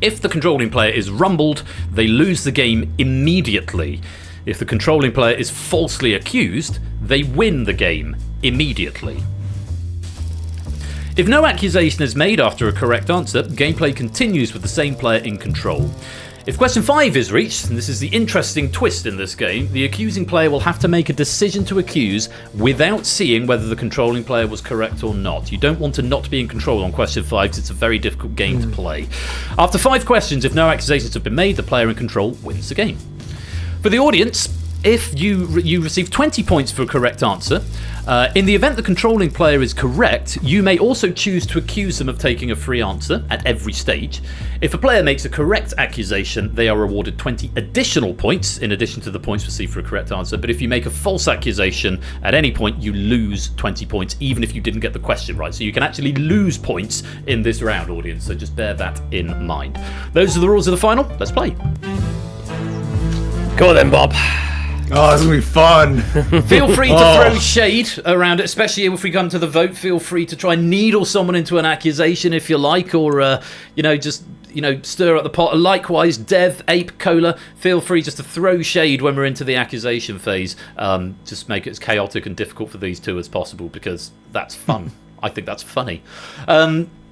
If the controlling player is rumbled, they lose the game immediately. If the controlling player is falsely accused, they win the game immediately. If no accusation is made after a correct answer, gameplay continues with the same player in control. If question 5 is reached, and this is the interesting twist in this game, the accusing player will have to make a decision to accuse without seeing whether the controlling player was correct or not. You don't want to not be in control on question 5 because it's a very difficult game to play. After 5 questions, if no accusations have been made, the player in control wins the game. For the audience, if you receive 20 points for a correct answer, in the event the controlling player is correct, you may also choose to accuse them of taking a free answer at every stage. If a player makes a correct accusation, they are awarded 20 additional points in addition to the points received for a correct answer. But if you make a false accusation at any point, you lose 20 points, even if you didn't get the question right. So you can actually lose points in this round, audience. So just bear that in mind. Those are the rules of the final. Let's play. Go on then, Bob. Oh, it's going to be fun. Feel free to throw shade around it, especially if we come to the vote. Feel free to try and needle someone into an accusation if you like, or, just stir up the pot. Likewise, Dev, Ape, Cola, feel free just to throw shade when we're into the accusation phase. Just make it as chaotic and difficult for these two as possible, because that's fun. I think that's funny.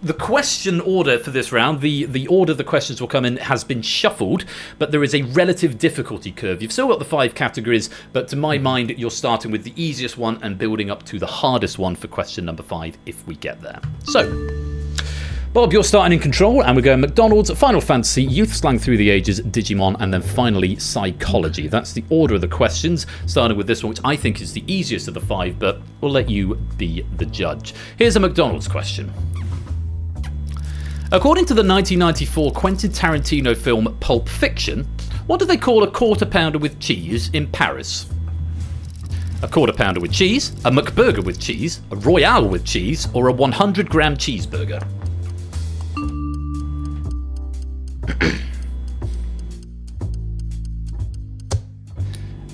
The question order for this round, the order the questions will come in has been shuffled, but there is a relative difficulty curve. You've still got the 5 categories, but to my mind, you're starting with the easiest one and building up to the hardest one for question number 5 if we get there. So, Bob, you're starting in control, and we're going McDonald's, Final Fantasy, Youth Slang Through the Ages, Digimon, and then finally Psychology. That's the order of the questions, starting with this one, which I think is the easiest of the 5, but we'll let you be the judge. Here's a McDonald's question. According to the 1994 Quentin Tarantino film Pulp Fiction, what do they call a quarter pounder with cheese in Paris? A quarter pounder with cheese, a McBurger with cheese, a Royale with cheese, or a 100-gram cheeseburger?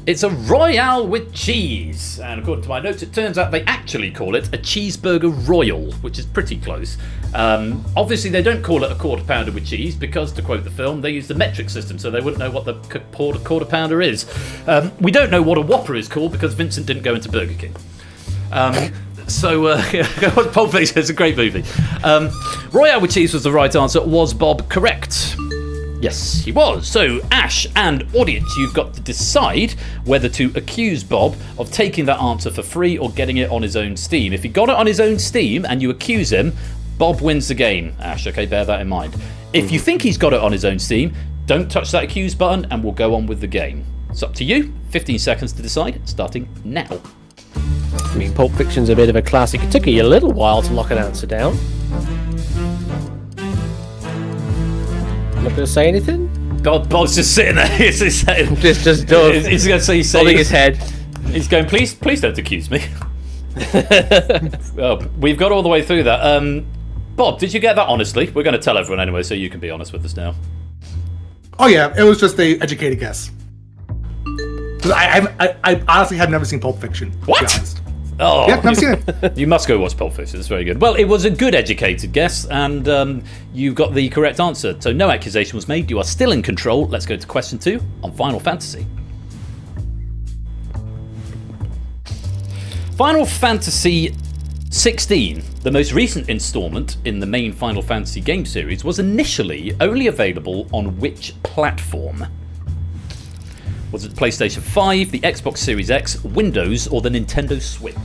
It's a Royale with cheese, and according to my notes, it turns out they actually call it a cheeseburger royal, which is pretty close. Obviously, they don't call it a quarter pounder with cheese because, to quote the film, they use the metric system, so they wouldn't know what the quarter pounder is. We don't know what a Whopper is called because Vincent didn't go into Burger King. Pulp Fiction is a great movie. Royale with cheese was the right answer. Was Bob correct? Yes, he was. So, Ash and audience, you've got to decide whether to accuse Bob of taking that answer for free or getting it on his own Steam. If he got it on his own Steam and you accuse him, Bob wins the game. Ash, okay, bear that in mind. If you think he's got it on his own Steam, don't touch that accuse button and we'll go on with the game. It's up to you. 15 seconds to decide, starting now. I mean, Pulp Fiction's a bit of a classic. It took you a little while to lock an answer down. Not going to say anything? Bob's just sitting there. He's just done. He's going to say, nodding his head. He's going, please don't accuse me. Well, we've got all the way through that. Bob, did you get that honestly? We're going to tell everyone anyway, so you can be honest with us now. Oh yeah, it was just a educated guess. I honestly have never seen Pulp Fiction. What? Oh, yeah, never seen it. You must go watch Pulp Fiction. It's very good. Well, it was a good educated guess, and you got the correct answer. So no accusation was made. You are still in control. Let's go to question 2 on Final Fantasy. Final Fantasy 16, the most recent installment in the main Final Fantasy game series, was initially only available on which platform? Was it the PlayStation 5, the Xbox Series X, Windows, or the Nintendo Switch?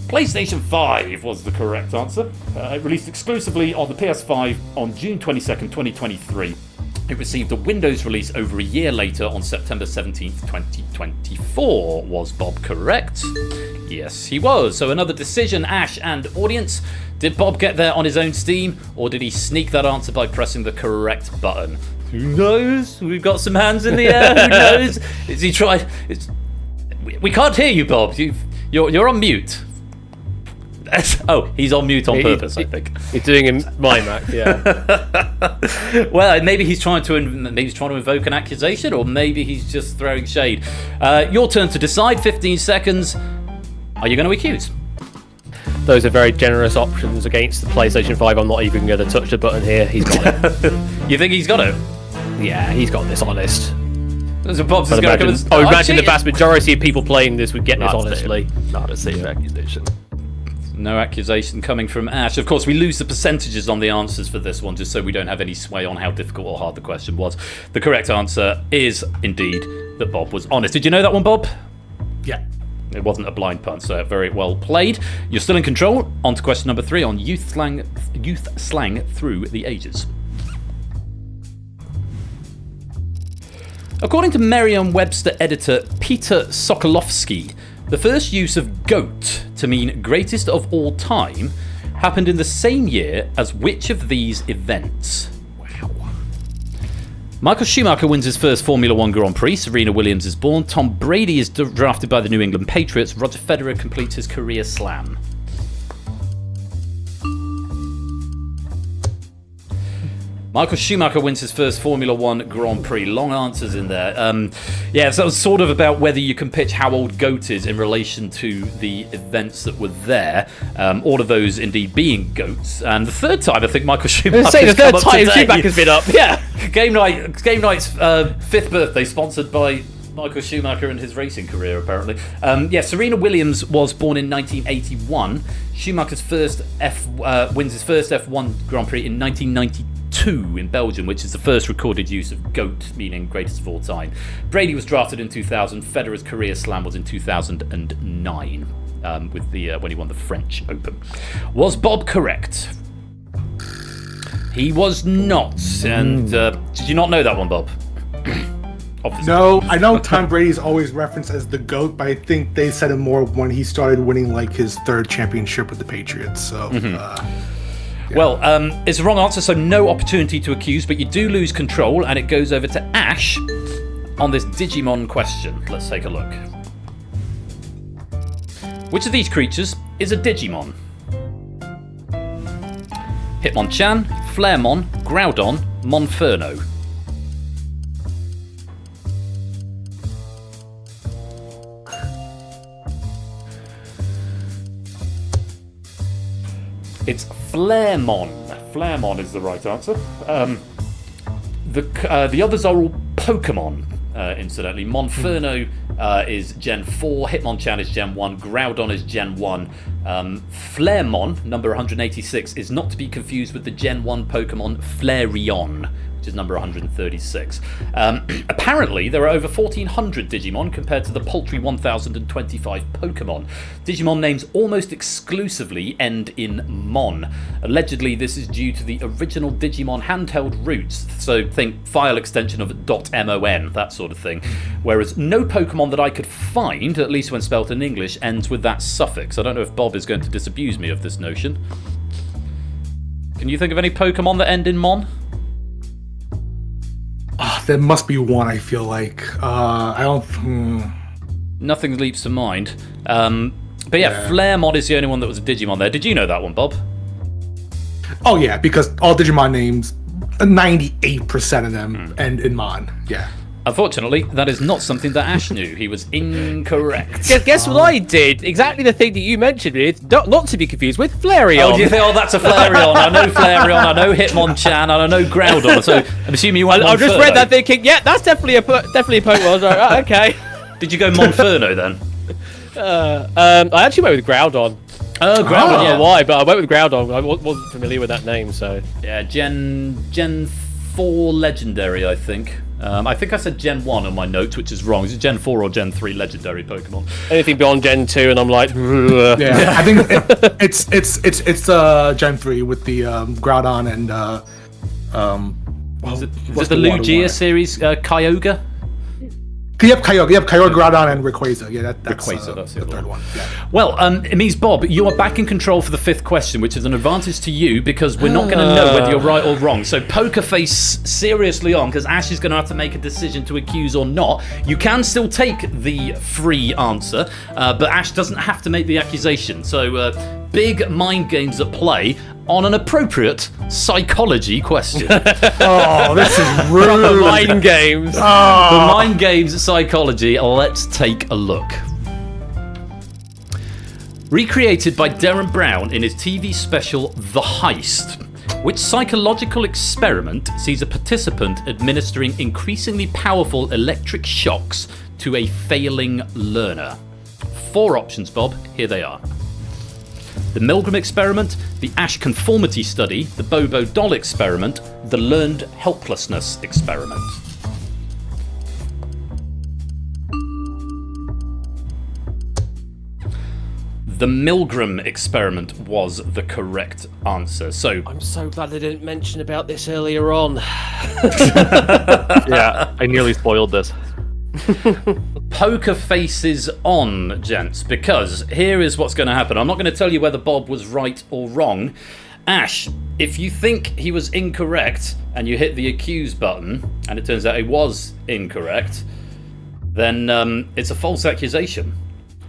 PlayStation 5 was the correct answer. It released exclusively on the PS5 on June 22nd, 2023. It received a Windows release over a year later on September 17th, 2024. Was Bob correct? Yes, he was. So another decision, Ash and audience. Did Bob get there on his own Steam, or did he sneak that answer by pressing the correct button? Who knows? We've got some hands in the air. Who knows? Is he tried? We can't hear you, Bob. You're on mute. Oh, he's on mute on purpose, I think. He's doing a mime act, yeah. Well, maybe he's trying to invoke an accusation, or maybe he's just throwing shade. Your turn to decide. 15 seconds. Are you going to accuse? Those are very generous options against the PlayStation 5. I'm not even going to touch the button here. He's got it. You think he's got it? Yeah, he's got this honest. So Bob's I going to imagine the vast majority of people playing this would get this honestly. Not a safe accusation. No accusation coming from Ash. Of course, we lose the percentages on the answers for this one, just so we don't have any sway on how difficult or hard the question was. The correct answer is indeed that Bob was honest. Did you know that one, Bob? Yeah. It wasn't a blind punt, so very well played. You're still in control. On to question number 3 on youth slang through the ages. According to Merriam-Webster editor Peter Sokolowski, the first use of GOAT to mean greatest of all time happened in the same year as which of these events? Wow. Michael Schumacher wins his first Formula 1 Grand Prix. Serena Williams is born. Tom Brady is drafted by the New England Patriots. Roger Federer completes his career slam. Michael Schumacher wins his first Formula 1 Grand Prix. Long answers in there. Yeah, so it was sort of about whether you can pitch how old GOAT is in relation to the events that were there. All of those indeed being GOATs. And the third time, I think Michael Schumacher the third time Schumacher's been up. Yeah, Game Night's 5th birthday, sponsored by Michael Schumacher and his racing career, apparently. Yeah, Serena Williams was born in 1981. Schumacher's wins his first F1 Grand Prix in 1992 in Belgium, which is the first recorded use of GOAT, meaning greatest of all time. Brady was drafted in 2000. Federer's career slam was in 2009 with when he won the French Open. Was Bob correct? He was not. And did you not know that one, Bob? No, I know Tom Brady's always referenced as the GOAT, but I think they said it more when he started winning like his 3rd championship with the Patriots. So, yeah. Well, it's the wrong answer, so no opportunity to accuse, but you do lose control, and it goes over to Ash on this Digimon question. Let's take a look. Which of these creatures is a Digimon? Hitmonchan, Flaremon, Groudon, Monferno. It's Flaremon. Flaremon is the right answer. The others are all Pokemon. incidentally. Monferno is Gen 4, Hitmonchan is Gen 1, Groudon is Gen 1. Flairmon, number 186, is not to be confused with the Gen 1 Pokemon Flareon, which is number 136. Apparently, there are over 1,400 Digimon compared to the paltry 1,025 Pokemon. Digimon names almost exclusively end in Mon. Allegedly, this is due to the original Digimon handheld roots, so think file extension of .mon, that sort of thing. Whereas no Pokemon that I could find, at least when spelt in English, ends with that suffix. I don't know if Bob is going to disabuse me of this notion. Can you think of any Pokemon that end in Mon? There must be one, I feel like. I don't... Nothing leaps to mind. But yeah, Flairmon is the only one that was a Digimon there. Did you know that one, Bob? Oh yeah, because all Digimon names, 98% of them end in Mon. Yeah. Unfortunately, that is not something that Ash knew. He was incorrect. Guess what I did? Exactly the thing that you mentioned. It's not to be confused with Flareon. Oh, do you think, that's a Flareon? I know Flareon, I know Hitmonchan, and I know Groudon, so I'm assuming you went I've just read that thinking, yeah, that's definitely a Pokemon. Right, okay. Did you go Monferno then? I actually went with Groudon. Oh, Groudon, I don't know why, but I went with Groudon. I wasn't familiar with that name, so... Yeah, Gen 4 Legendary, I think. I think I said Gen 1 on my notes, which is wrong. Is it Gen 4 or Gen 3 Legendary Pokemon? Anything beyond Gen 2, and I'm like... Yeah, I think it's Gen 3 with the Groudon and... is it the Lugia series, Kyogre? Yep, Kyogre, Groudon, and Rayquaza. Yeah, that's Rayquaza, that's the third one. Yeah. Well, it means, Bob, you are back in control for the fifth question, which is an advantage to you because we're not going to know whether you're right or wrong. So Poker Face seriously on, because Ash is going to have to make a decision to accuse or not. You can still take the free answer, but Ash doesn't have to make the accusation. So big mind games at play on an appropriate psychology question. Oh, this is rude. Proper mind games. The mind games psychology. Let's take a look. Recreated by Darren Brown in his TV special The Heist, which psychological experiment sees a participant administering increasingly powerful electric shocks to a failing learner? 4 options, Bob. Here they are. The Milgram experiment, the Ash conformity study, the Bobo doll experiment, the learned helplessness experiment. The Milgram experiment was the correct answer. So I'm so glad they didn't mention about this earlier on. Yeah, I nearly spoiled this. Poker faces on, gents, because here is what's going to happen. I'm not going to tell you whether Bob was right or wrong. Ash, if you think he was incorrect and you hit the accuse button and it turns out he was incorrect, then it's a false accusation.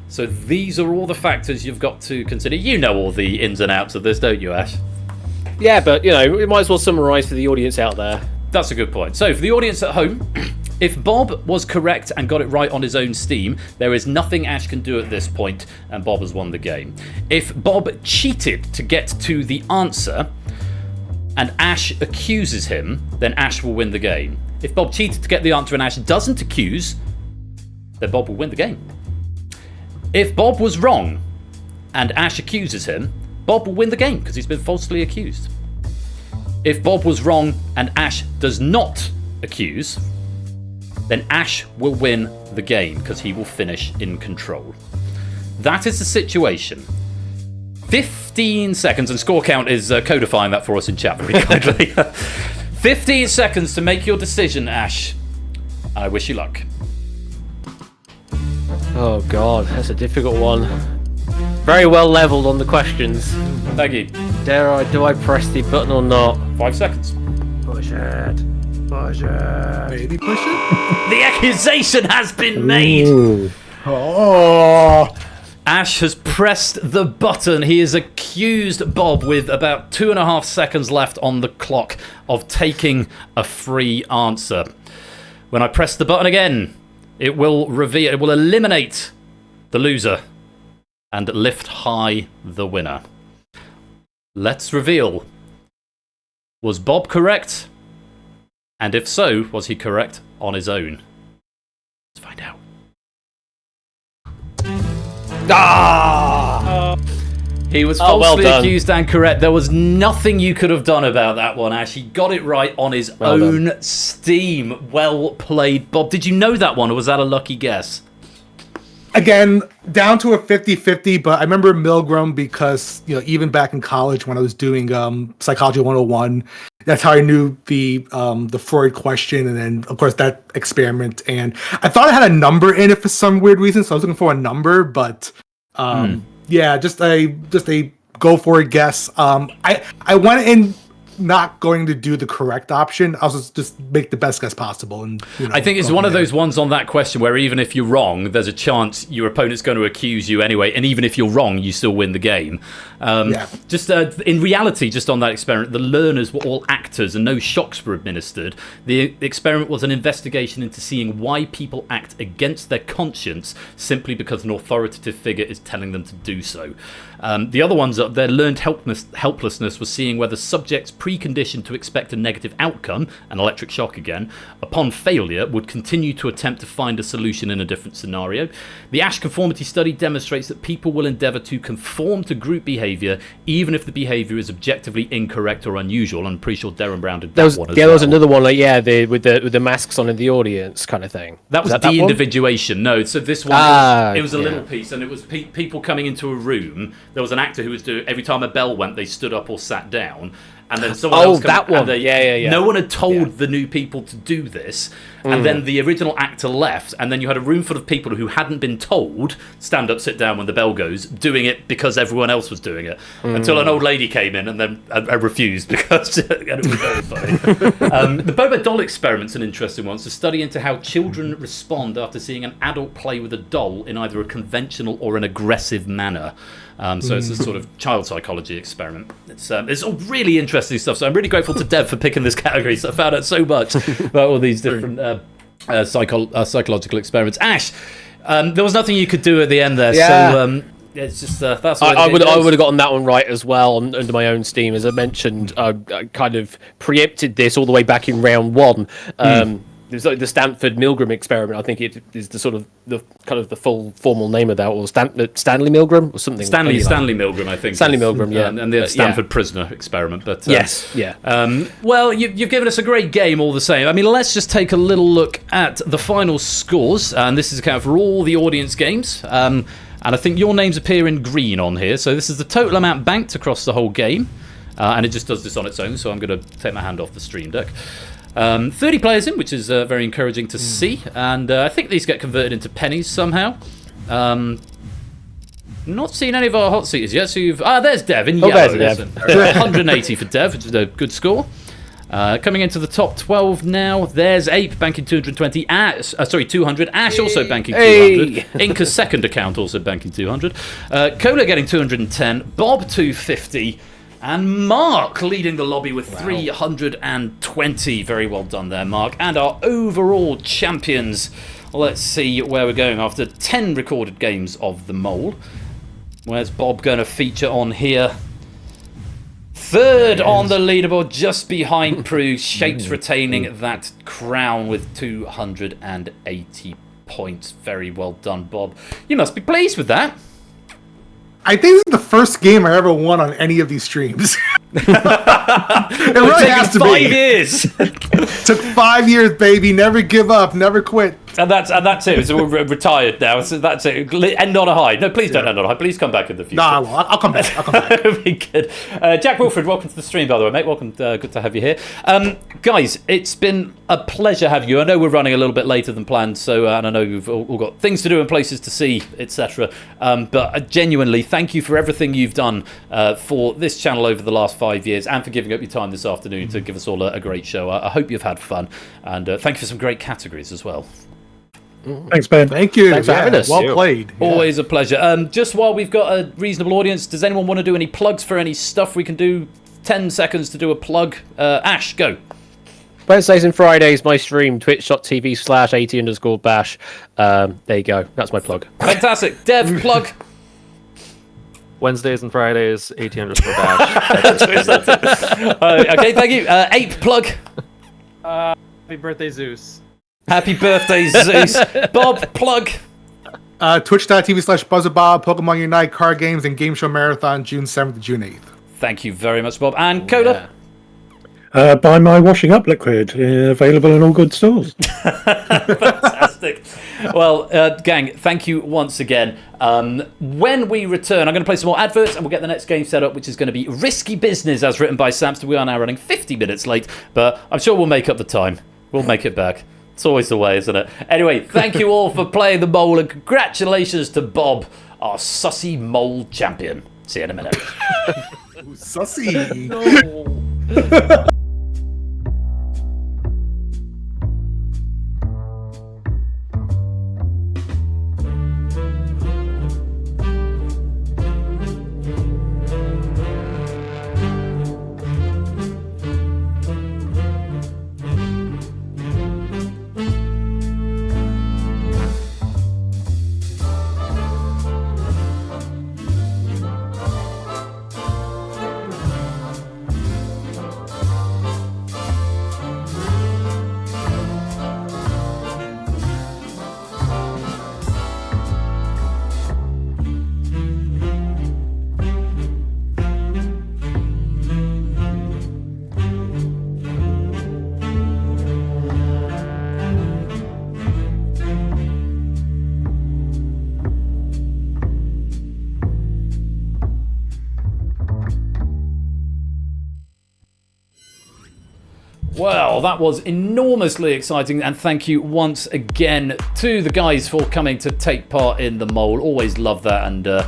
So these are all the factors you've got to consider. You know all the ins and outs of this, don't you, Ash? Yeah, but, you know, we might as well summarise for the audience out there. That's a good point. So for the audience at home, if Bob was correct and got it right on his own steam, there is nothing Ash can do at this point, and Bob has won the game. If Bob cheated to get to the answer, and Ash accuses him, then Ash will win the game. If Bob cheated to get the answer and Ash doesn't accuse, then Bob will win the game. If Bob was wrong, and Ash accuses him, Bob will win the game, because he's been falsely accused. If Bob was wrong, and Ash does not accuse, then Ash will win the game because he will finish in control. That is the situation. 15 seconds, and Score Count is codifying that for us in chat very kindly. 15 seconds to make your decision, Ash. I wish you luck. Oh god, that's a difficult one. Very well levelled on the questions. Thank you. Do I press the button or not? 5 seconds. Push it. Push it. Maybe push it? The accusation has been made! Ooh. Oh. Ash has pressed the button. He has accused Bob with about 2.5 seconds left on the clock of taking a free answer. When I press the button again, it will reveal, it will eliminate the loser and lift high the winner. Let's reveal. Was Bob correct? And if so, was he correct on his own? Let's find out. He was falsely accused and correct. There was nothing you could have done about that one, Ash. He got it right on his own steam. Well played, Bob. Did you know that one, or was that a lucky guess? Again, down to a 50-50, but I remember Milgram because, even back in college when I was doing Psychology 101, that's how I knew the Freud question, and then, of course, that experiment. And I thought it had a number in it for some weird reason, so I was looking for a number, but... Yeah, just a go for it guess. I went in not going to do the correct option. I was just make the best guess possible. And I think it's one of those ones on that question where even if you're wrong, there's a chance your opponent's going to accuse you anyway. And even if you're wrong, you still win the game. Just in reality, just on that experiment, the learners were all actors and no shocks were administered. The experiment was an investigation into seeing why people act against their conscience simply because an authoritative figure is telling them to do so. The other ones, their learned helplessness was seeing whether subjects preconditioned to expect a negative outcome, an electric shock again, upon failure would continue to attempt to find a solution in a different scenario. The Ash conformity study demonstrates that people will endeavour to conform to group behaviour even if the behaviour is objectively incorrect or unusual. I'm pretty sure Darren Brown did that one as well. There was another one, with the masks on in the audience kind of thing. That was de-individuation. No, so this one, it was a little piece, and it was people coming into a room. There was an actor who was doing, every time a bell went, they stood up or sat down. And then someone else that one. No one had told the new people to do this. And then the original actor left. And then you had a room full of people who hadn't been told, stand up, sit down when the bell goes, doing it because everyone else was doing it. Until an old lady came in and then I refused because and it was very funny. The Boba doll experiment's an interesting one. It's a study into how children respond after seeing an adult play with a doll in either a conventional or an aggressive manner. So it's a sort of child psychology experiment. It's all really interesting stuff. So I'm really grateful to Dev for picking this category. So I found out so much about all these different psychological experiments. Ash, there was nothing you could do at the end there. Yeah. So it's just that's. I would have gotten that one right as well under my own steam. As I mentioned, I kind of preempted this all the way back in round one. It's like the Stanford Milgram experiment. I think it is the sort of the full formal name of that, or Stanley Milgram or something. Stanley Milgram, I think. Stanley Milgram, yeah, and the Stanford prisoner experiment. But yes, yeah. Well, you've given us a great game all the same. I mean, let's just take a little look at the final scores, and this is account for all the audience games. And I think your names appear in green on here. So this is the total amount banked across the whole game, and it just does this on its own. So I'm going to take my hand off the stream deck. 30 players in, which is very encouraging to see, and I think these get converted into pennies somehow. Not seen any of our hot seaters yet, so there's Dev in yellow. There's Dev. 180 for Dev, which is a good score. Coming into the top 12 now, there's Ape banking 220. 200. Ash also banking 200. Inca's second account also banking 200. Cola getting 210. Bob 250. And Mark leading the lobby with 320. Very well done there, Mark. And our overall champions. Let's see where we're going after 10 recorded games of the Mole. Where's Bob going to feature on here? Third on the leaderboard, just behind Prue. Shapes retaining that crown with 280 points. Very well done, Bob. You must be pleased with that. I think this is the first game I ever won on any of these streams. It really has to 5 years. Took 5 years, baby. Never give up. Never quit. And that's it. So we're retired now. So that's it. End on a high. No, please don't end on a high. Please come back in the future. No, I won't. I'll come back. That'll be good. Jack Wilfred, welcome to the stream, by the way, mate. Welcome. Good to have you here. Guys, it's been a pleasure having you. I know we're running a little bit later than planned, so and I know you've all got things to do and places to see, etc. But genuinely, thank you for everything you've done for this channel over the last 5 years, and for giving up your time this afternoon to give us all a great show. I hope you've had fun, and thank you for some great categories as well. Thanks, Ben. Thank you. Thanks for having us. Well played. Always a pleasure. Just while we've got a reasonable audience, does anyone want to do any plugs for any stuff we can do? 10 seconds to do a plug. Ash, go. Wednesdays and Fridays, my stream, twitch.tv/AT_bash. There you go. That's my plug. Fantastic. Dev, plug. Wednesdays and Fridays, AT_bash. Okay, thank you. Ape, plug. Happy birthday, Zeus. Happy birthday, Zeus. Bob, plug. Twitch.tv/BuzzerBob, Pokemon Unite, card games, and game show marathon June 7th to June 8th. Thank you very much, Bob. And Coda? Buy my washing up liquid, available in all good stores. Fantastic. Well, gang, thank you once again. When we return, I'm going to play some more adverts and we'll get the next game set up, which is going to be Risky Business, as written by Samster. We are now running 50 minutes late, but I'm sure we'll make up the time. We'll make it back. It's always the way, isn't it? Anyway, thank you all for playing the mole, and congratulations to Bob, our sussy mole champion. See you in a minute. Sussy. No. Well, that was enormously exciting, and thank you once again to the guys for coming to take part in the mole. Always love that, and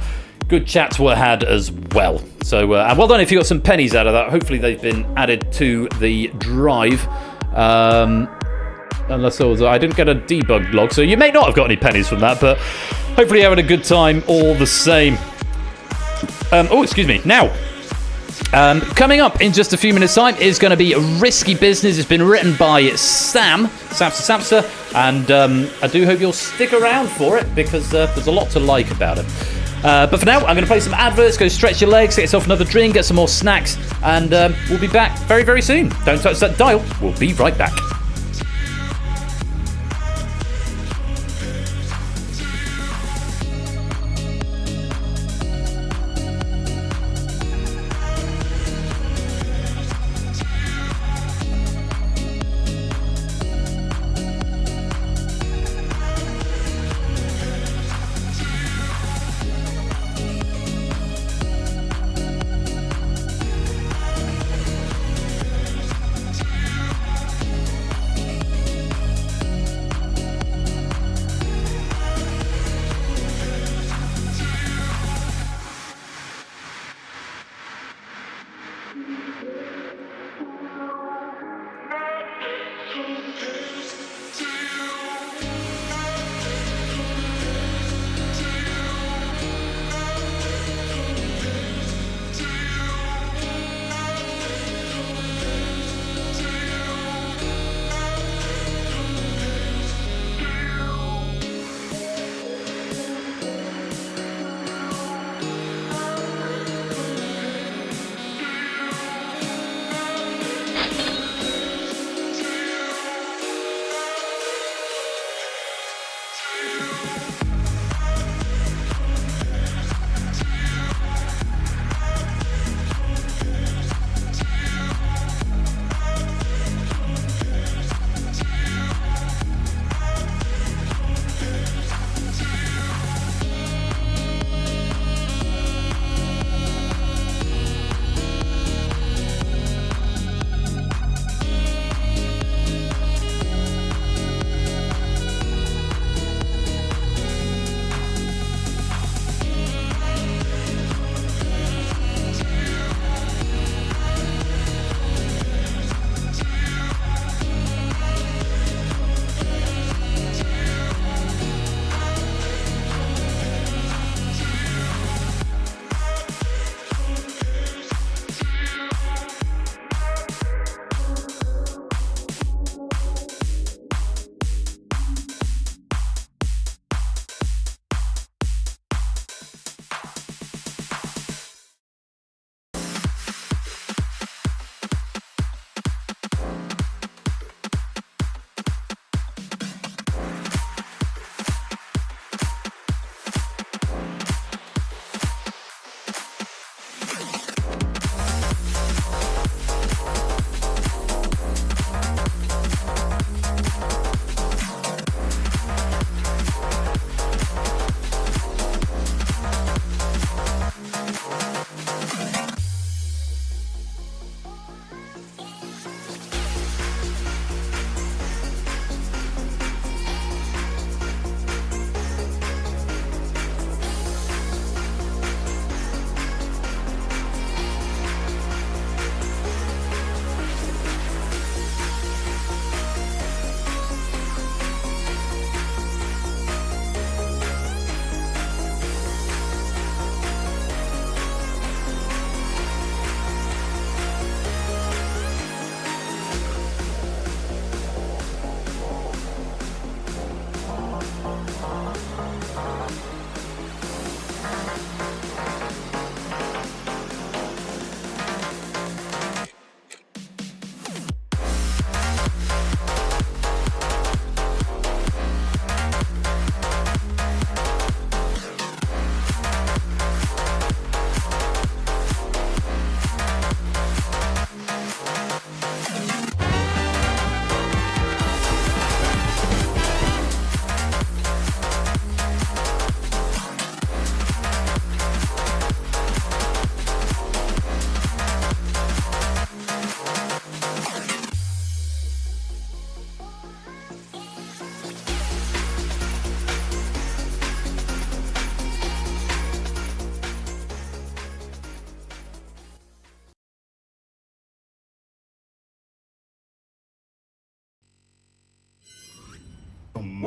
good chats were had as well. So, and well done if you got some pennies out of that. Hopefully they've been added to the drive. Unless I didn't get a debug log, so you may not have got any pennies from that, but hopefully you're having a good time all the same. Oh, excuse me. Now, coming up in just a few minutes' time is going to be Risky Business. It's been written by Samster, and I do hope you'll stick around for it, because there's a lot to like about it. But for now, I'm going to play some adverts, go stretch your legs, get yourself another drink, get some more snacks, and we'll be back very, very soon. Don't touch that dial. We'll be right back.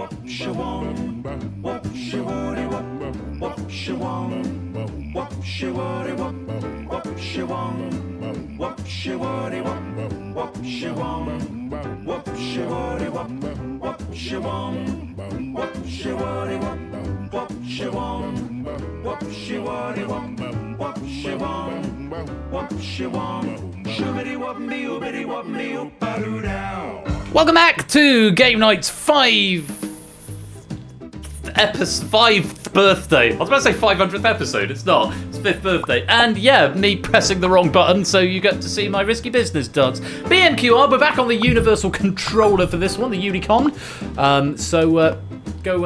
wop shawong, wop shawari wop, wop shawong, wop shawari wop, wop shawong, wop shawari wop, wop shawong, wop shawari wop, wop shawong, wop shawari wop, wop shawong, wop shawari wop, wop shawong, wop shawong, shubidi wop me ubidi wop me uparu down. Welcome back to Game Night's 5th birthday. I was about to say 500th episode. It's not. It's 5th birthday. And yeah, me pressing the wrong button, so you get to see my risky business dance. BMQR, we're back on the Universal Controller for this one, the Unicon. Go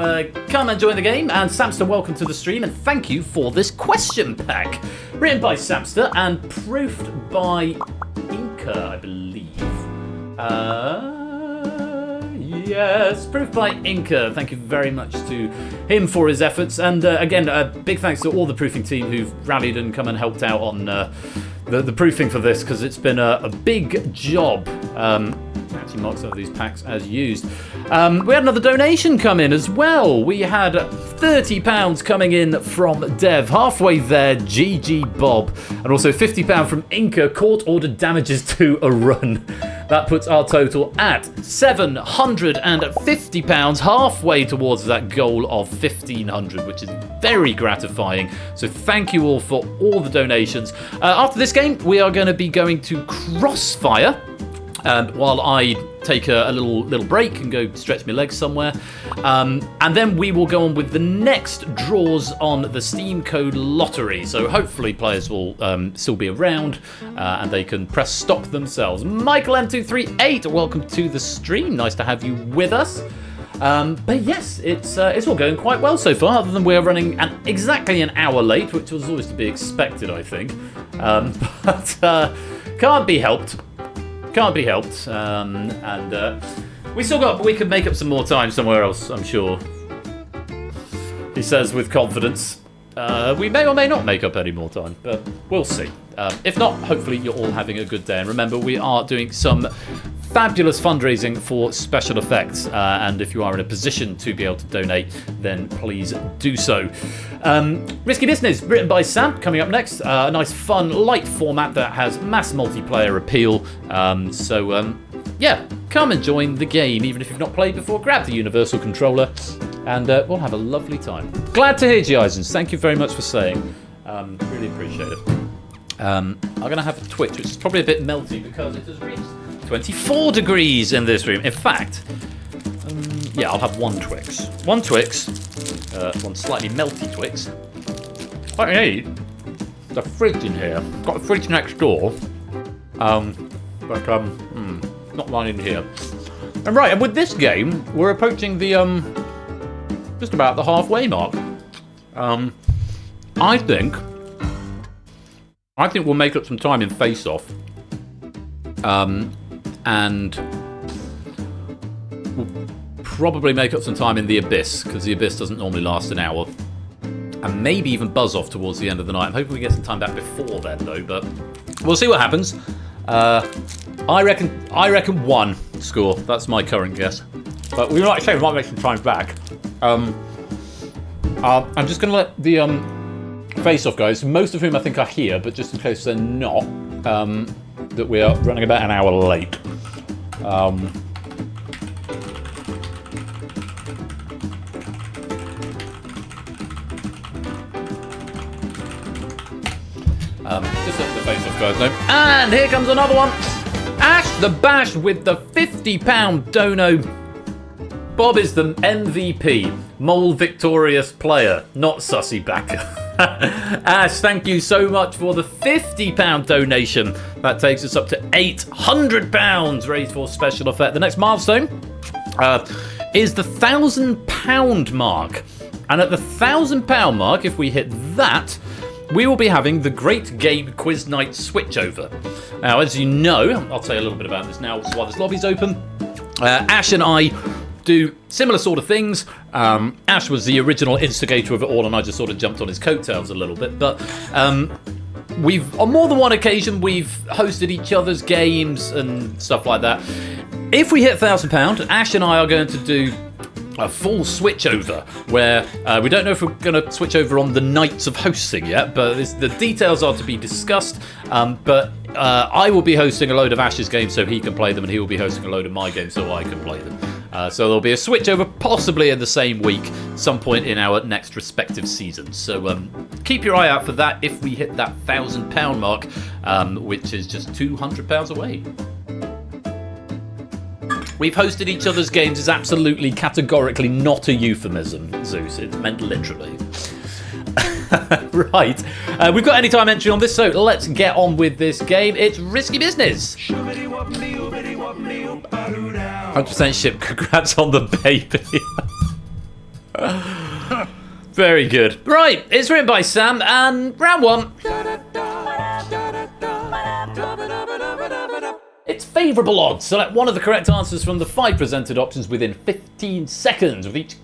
come and join the game. And Samster, welcome to the stream, and thank you for this question pack. Written by Samster and proofed by Inca, I believe. Yes, proofed by Inca. Thank you very much to him for his efforts. And again, big thanks to all the proofing team who've rallied and come and helped out on the proofing for this, because it's been a big job. Actually mark some of these packs as used. We had another donation come in as well. We had £30 coming in from Dev, halfway there, GG Bob, and also £50 from Inca, court-ordered damages to a run. That puts our total at £750, halfway towards that goal of $1,500, which is very gratifying. So thank you all for all the donations. After this game, we are going to be going to Crossfire. While I take a little break and go stretch my legs somewhere. And then we will go on with the next draws on the Steam Code Lottery. So hopefully players will still be around and they can press stop themselves. Michael M238, welcome to the stream. Nice to have you with us. But yes, it's all going quite well so far, other than we're running exactly an hour late, which was always to be expected, I think. But can't be helped. Can't be helped, and we could make up some more time somewhere else, I'm sure. He says with confidence. We may or may not make up any more time, but we'll see. If not, hopefully you're all having a good day. And remember, we are doing some fabulous fundraising for special effects, and if you are in a position to be able to donate, then please do so. Risky Business, written by Sam, coming up next. A nice, fun, light format that has mass multiplayer appeal. Yeah, come and join the game. Even if you've not played before, grab the Universal Controller, and we'll have a lovely time. Glad to hear, G-Isons. Thank you very much for saying. Really appreciate it. I'm going to have a Twitch, which is probably a bit melty because it has reached 24 degrees in this room. In fact, yeah, I'll have one Twix. One Twix, one slightly melty Twix. What I need, the fridge in here. Got a fridge next door, but not one in here. And right, and with this game, we're approaching the just about the halfway mark. I think we'll make up some time in Face Off. And we'll probably make up some time in the Abyss, because the Abyss doesn't normally last an hour. And maybe even Buzz Off towards the end of the night. I'm hoping we get some time back before then, though, but we'll see what happens. I reckon 1 score. That's my current guess. But we might make some time back. I'm just going to let the Face Off guys, most of whom I think are here, but just in case they're not, that we are running about an hour late. Just let the Face Off guys know. And here comes another one. Ash the Bash with the £50 dono. Bob is the MVP. Mole victorious player, not sussy backer. Ash, thank you so much for the £50 donation. That takes us up to £800 raised for special effect. The next milestone is the £1,000 mark. And at the £1,000 mark, if we hit that, we will be having the Great Game Quiz Night switchover. Now, as you know, I'll tell you a little bit about this now while this lobby's open. Ash and I do similar sort of things. Ash was the original instigator of it all, and I just sort of jumped on his coattails a little bit. But we've, on more than one occasion, we've hosted each other's games and stuff like that. If we hit £1,000, Ash and I are going to do a full switch over where we don't know if we're going to switch over on the nights of hosting yet, but the details are to be discussed. But I will be hosting a load of Ash's games so he can play them, and he will be hosting a load of my games so I can play them. So there'll be a switch over possibly in the same week, some point in our next respective seasons. So keep your eye out for that if we hit that £1,000 mark, which is just £200 away. We've hosted each other's games is absolutely categorically not a euphemism, Zeus. It's meant literally. Right. We've got any time entry on this, so let's get on with this game. It's Risky Business. 100% ship. Congrats on the baby. Very good. Right. It's written by Sam, and round one. It's favourable odds. Select one of the correct answers from the 5 presented options within 15 seconds. With each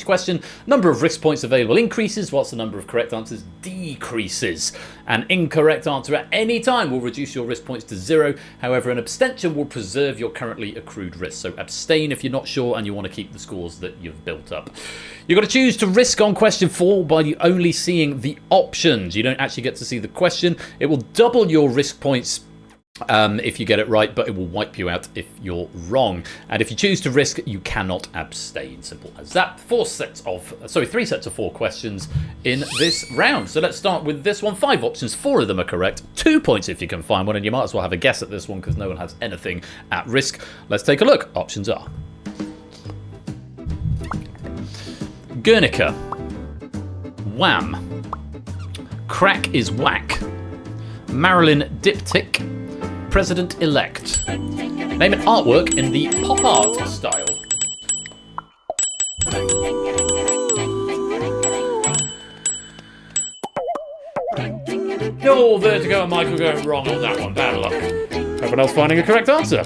question, number of risk points available increases, whilst the number of correct answers decreases. An incorrect answer at any time will reduce your risk points to 0. However, an abstention will preserve your currently accrued risk. So abstain if you're not sure and you want to keep the scores that you've built up. You've got to choose to risk on question 4 by only seeing the options. You don't actually get to see the question. It will double your risk points if you get it right, but it will wipe you out if you're wrong. And if you choose to risk, you cannot abstain. Simple as that. 3 sets of 4 questions in this round. So let's start with this one. 5 options, 4 of them are correct. 2 points if you can find one, and you might as well have a guess at this one because no one has anything at risk. Let's take a look. Options are Guernica, Wham, Crack is Whack, Marilyn Diptych, President-elect. Name an artwork in the pop art style. Oh, Vertigo and Michael going wrong on that one. Bad luck. Everyone else finding a correct answer.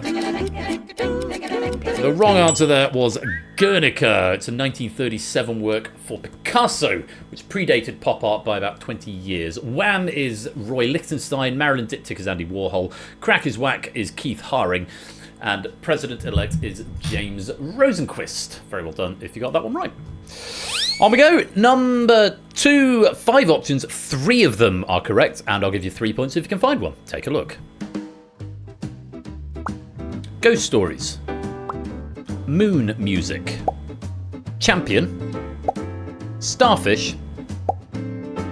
The wrong answer there was Guernica. It's a 1937 work for Picasso, which predated pop art by about 20 years. Wham is Roy Lichtenstein, Marilyn Diptych is Andy Warhol, Crack is Whack is Keith Haring, and President-elect is James Rosenquist. Very well done if you got that one right. On we go. Number 2, 5 options, 3 of them are correct, and I'll give you 3 points if you can find one. Take a look. Ghost stories. Moon music. Champion. Starfish.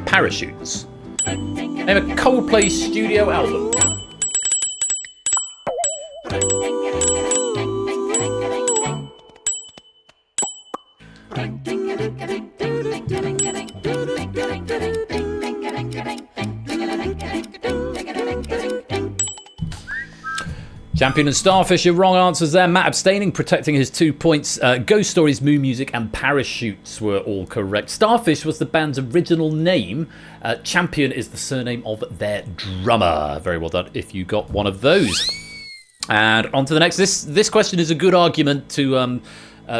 Parachutes. Name a Coldplay studio album. Champion and Starfish are wrong answers there. Matt abstaining, protecting his 2 points. Ghost Stories, Moon Music and Parachutes were all correct. Starfish was the band's original name. Champion is the surname of their drummer. Very well done if you got one of those. And on to the next. This question is a good argument to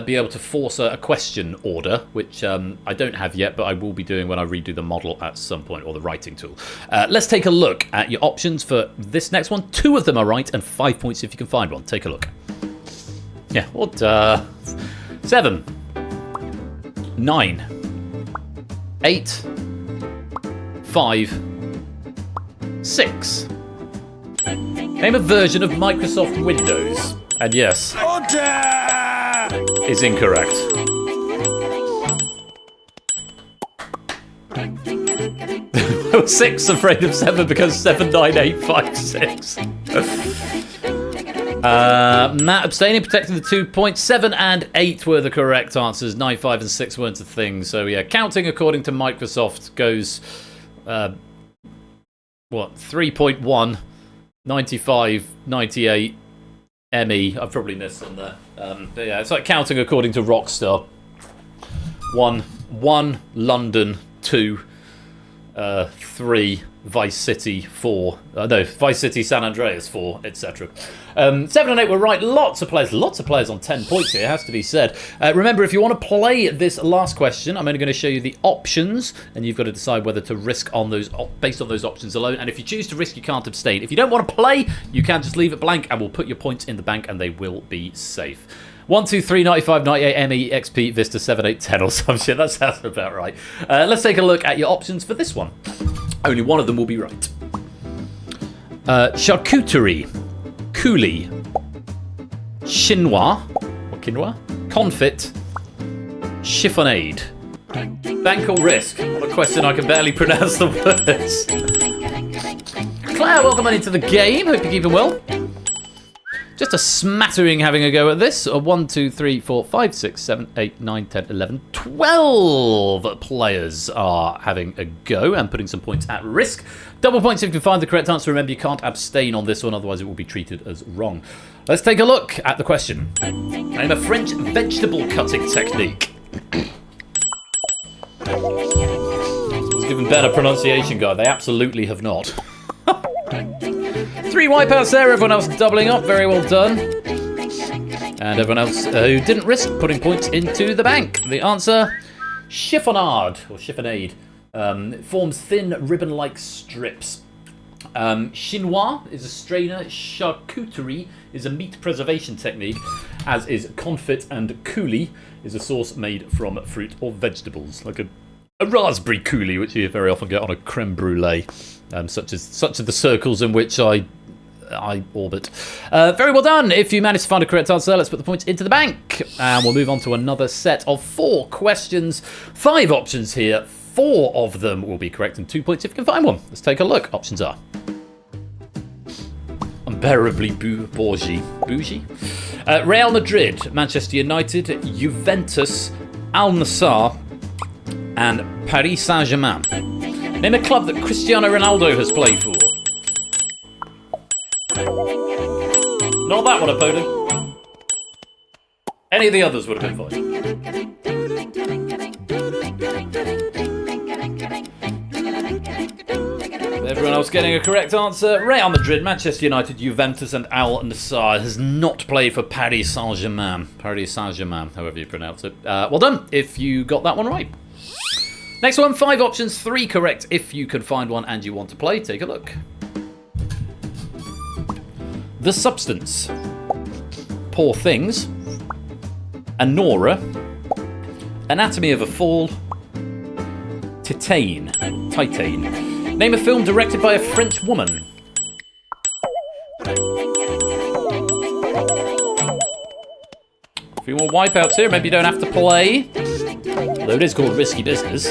be able to force a question order, which I don't have yet, but I will be doing when I redo the model at some point, or the writing tool. Let's take a look at your options for this next one. 2 of them are right, and 5 points if you can find one. Take a look. Yeah, what? 7, 9, 8, 5, 6. Name a version of Microsoft Windows. And yes, is incorrect. I was 6 afraid of 7 because 7, 9, 8, 5, 6. Matt abstaining, protecting the 2 points. 7 and 8 were the correct answers. 9, 5 and 6 weren't a thing. So yeah, counting according to Microsoft goes 3.1, 95, 98, ME. I've probably missed some there. But yeah, it's like counting according to Rockstar. 1, London. 2, 3, Vice City. 4, Vice City, San Andreas. 4, etc. 7 and 8 were right. Lots of players on 10 points here, it has to be said. Remember, if you want to play this last question, I'm only going to show you the options, and you've got to decide whether to risk on those based on those options alone. And if you choose to risk, you can't abstain. If you don't want to play, you can just leave it blank, and we'll put your points in the bank, and they will be safe. 1, 2, 3, 95, 98, ME, XP, Vista, 7, 8, 10 or some shit. That sounds about right. Let's take a look at your options for this one. Only one of them will be right. Charcuterie, coulis, chinois, or quinoa, confit, chiffonade. Bank or risk? On a question I can barely pronounce the words. Claire, welcome on into the game. Hope you're keeping well. Just a smattering having a go at this. 1, 2, 3, 4, 5, 6, 7, 8, 9, 10, 11, 12 players are having a go and putting some points at risk. Double points if you can find the correct answer. Remember, you can't abstain on this one, otherwise it will be treated as wrong. Let's take a look at the question. Name a French vegetable cutting technique. Someone's given better pronunciation, guy. They absolutely have not. 3 wipeouts there, everyone else doubling up, very well done. And everyone else who didn't risk putting points into the bank. The answer, chiffonade, or chiffonade. It forms thin ribbon-like strips. Chinois is a strainer, charcuterie is a meat preservation technique, as is confit, and coulis is a sauce made from fruit or vegetables, like a raspberry coulis, which you very often get on a creme brulee, such are the circles in which I orbit. Very well done. If you manage to find a correct answer, let's put the points into the bank. And we'll move on to another set of 4 questions. 5 options here. 4 of them will be correct and 2 points if you can find one. Let's take a look. Options are unbearably bougie. Real Madrid, Manchester United, Juventus, Al Nassr, and Paris Saint-Germain. Name a club that Cristiano Ronaldo has played for. Not that one, opponent. Any of the others would have been fine. Everyone else getting a correct answer. Real Madrid, Manchester United, Juventus, and Al Nassr has not played for Paris Saint-Germain. Paris Saint-Germain, however you pronounce it. Well done, if you got that one right. Next one, 5 options, 3 correct if you can find one and you want to play. Take a look. The Substance, Poor Things, Anora, Anatomy of a Fall, Titane. Name a film directed by a French woman. A few more wipeouts here, maybe you don't have to play. Although it is called Risky Business.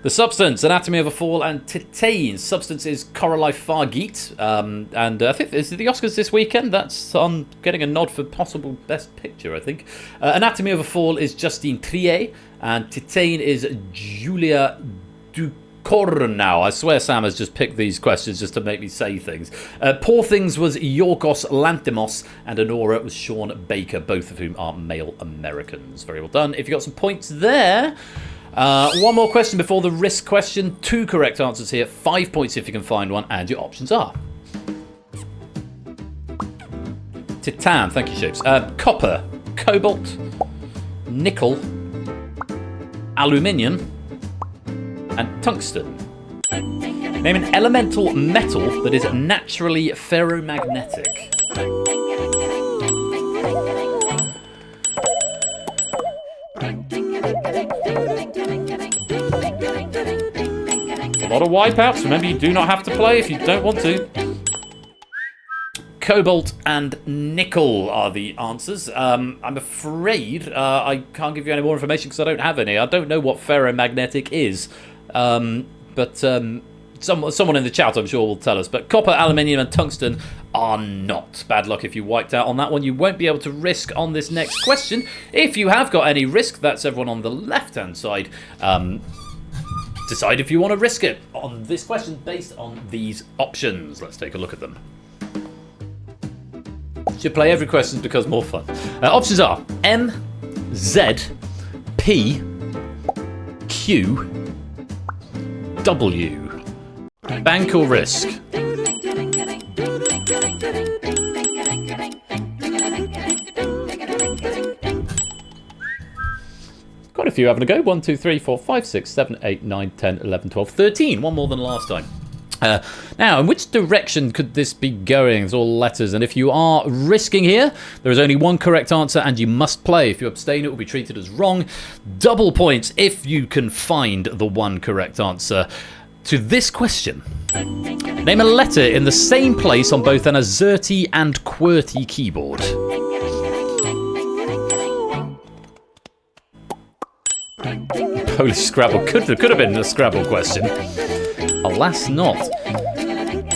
The Substance, Anatomy of a Fall, and Titane. Substance is Coralie Fargeet. And I think, is it the Oscars this weekend? That's on getting a nod for possible Best Picture, I think. Anatomy of a Fall is Justine Triet. And Titane is Julia Ducournau. I swear Sam has just picked these questions just to make me say things. Poor Things was Yorgos Lanthimos. And Anora was Sean Baker, both of whom are male Americans. Very well done. If you got some points there... one more question before the risk question. 2 correct answers here. 5 points if you can find one. And your options are... Titan, thank you, Shapes. Copper, cobalt, nickel, aluminium, and tungsten. Name an elemental metal that is naturally ferromagnetic. A lot of wipeouts. Remember, you do not have to play if you don't want to. Cobalt and nickel are the answers. I'm afraid I can't give you any more information because I don't have any. I don't know what ferromagnetic is. But someone in the chat, I'm sure, will tell us. But copper, aluminium, and tungsten are not. Bad luck if you wiped out on that one. You won't be able to risk on this next question. If you have got any risk, that's everyone on the left-hand side. Decide if you want to risk it on this question based on these options. Let's take a look at them. Should play every question because more fun. Options are M, Z, P, Q, W. Bank or risk? Quite a few having a go. 1, 2, 3, 4, 5, 6, 7, 8, 9, 10, 11, 12, 13. One more than last time. Now, in which direction could this be going? It's all letters, and if you are risking here, there is only one correct answer, and you must play. If you abstain, it will be treated as wrong. Double points if you can find the one correct answer to this question. Name a letter in the same place on both an AZERTY and QWERTY keyboard. Polish Scrabble could have been a Scrabble question. Alas, not.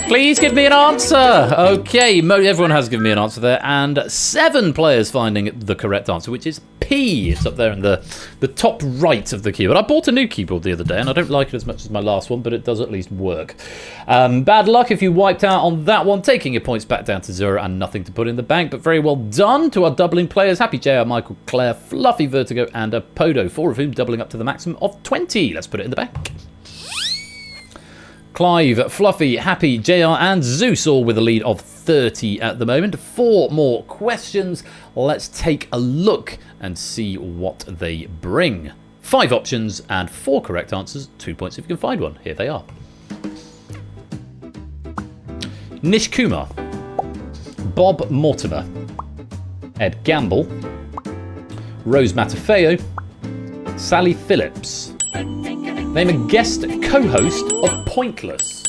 Please give me an answer. Okay, everyone has given me an answer there, and 7 players finding the correct answer, which is P. It's up there in the top right of the keyboard. I bought a new keyboard the other day, and I don't like it as much as my last one, but it does at least work. Bad luck if you wiped out on that one, taking your points back down to 0 and nothing to put in the bank, but very well done to our doubling players. Happy JR, Michael, Claire, Fluffy, Vertigo, and a Podo, 4 of whom doubling up to the maximum of 20. Let's put it in the bank. Clive, Fluffy, Happy, JR, and Zeus all with a lead of 30 at the moment. 4 more questions. Let's take a look and see what they bring. 5 options and 4 correct answers. 2 points if you can find one. Here they are. Nish Kumar, Bob Mortimer, Ed Gamble, Rose Matafeo, Sally Phillips. Name a guest co-host of Pointless.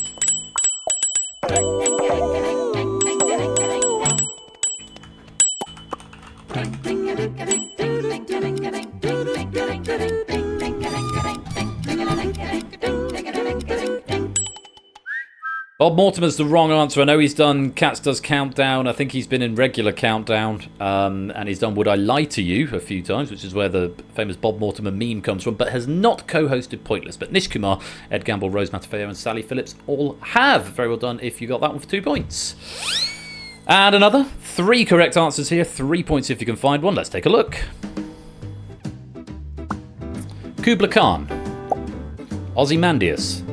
Bob Mortimer's the wrong answer. I know he's done Cats Does Countdown. I think he's been in regular Countdown. And he's done Would I Lie to You a few times, which is where the famous Bob Mortimer meme comes from, but has not co-hosted Pointless. But Nish Kumar, Ed Gamble, Rose Matafeo, and Sally Phillips all have. Very well done if you got that one for 2 points. And another 3 correct answers here. 3 points if you can find one. Let's take a look. Kubla Khan, Ozymandias,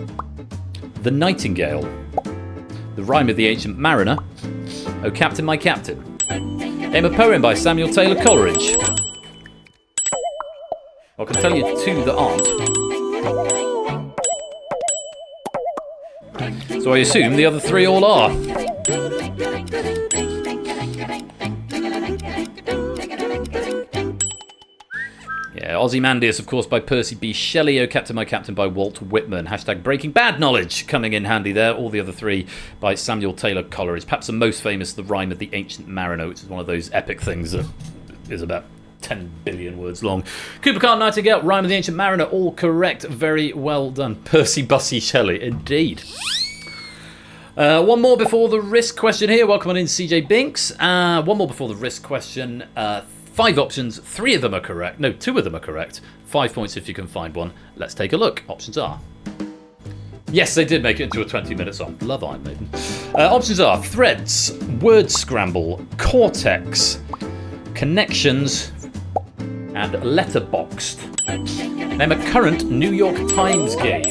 The Nightingale, The Rime of the Ancient Mariner, Oh Captain, My Captain. Name a poem by Samuel Taylor Coleridge. I can tell you 2 that aren't. So I assume the other 3 all are. Yeah, Ozymandias, of course, by Percy B. Shelley. Oh Captain, My Captain by Walt Whitman. Hashtag Breaking Bad knowledge coming in handy there. All the other 3 by Samuel Taylor Coleridge. Perhaps the most famous, The Rime of the Ancient Mariner, which is one of those epic things that is about 10 billion words long. Cooper Khan, Nightingale, Rime of the Ancient Mariner, all correct. Very well done. Percy Bussy Shelley, indeed. One more before the risk question here. Welcome on in, CJ Binks. One more before the risk question. 5 options, 3 of them are correct. No, 2 of them are correct. 5 points if you can find one. Let's take a look. Options are... Yes, they did make it into a 20-minute song. Love Iron Maiden. Options are Threads, Word Scramble, Cortex, Connections, and Letterboxd. Name a current New York Times game.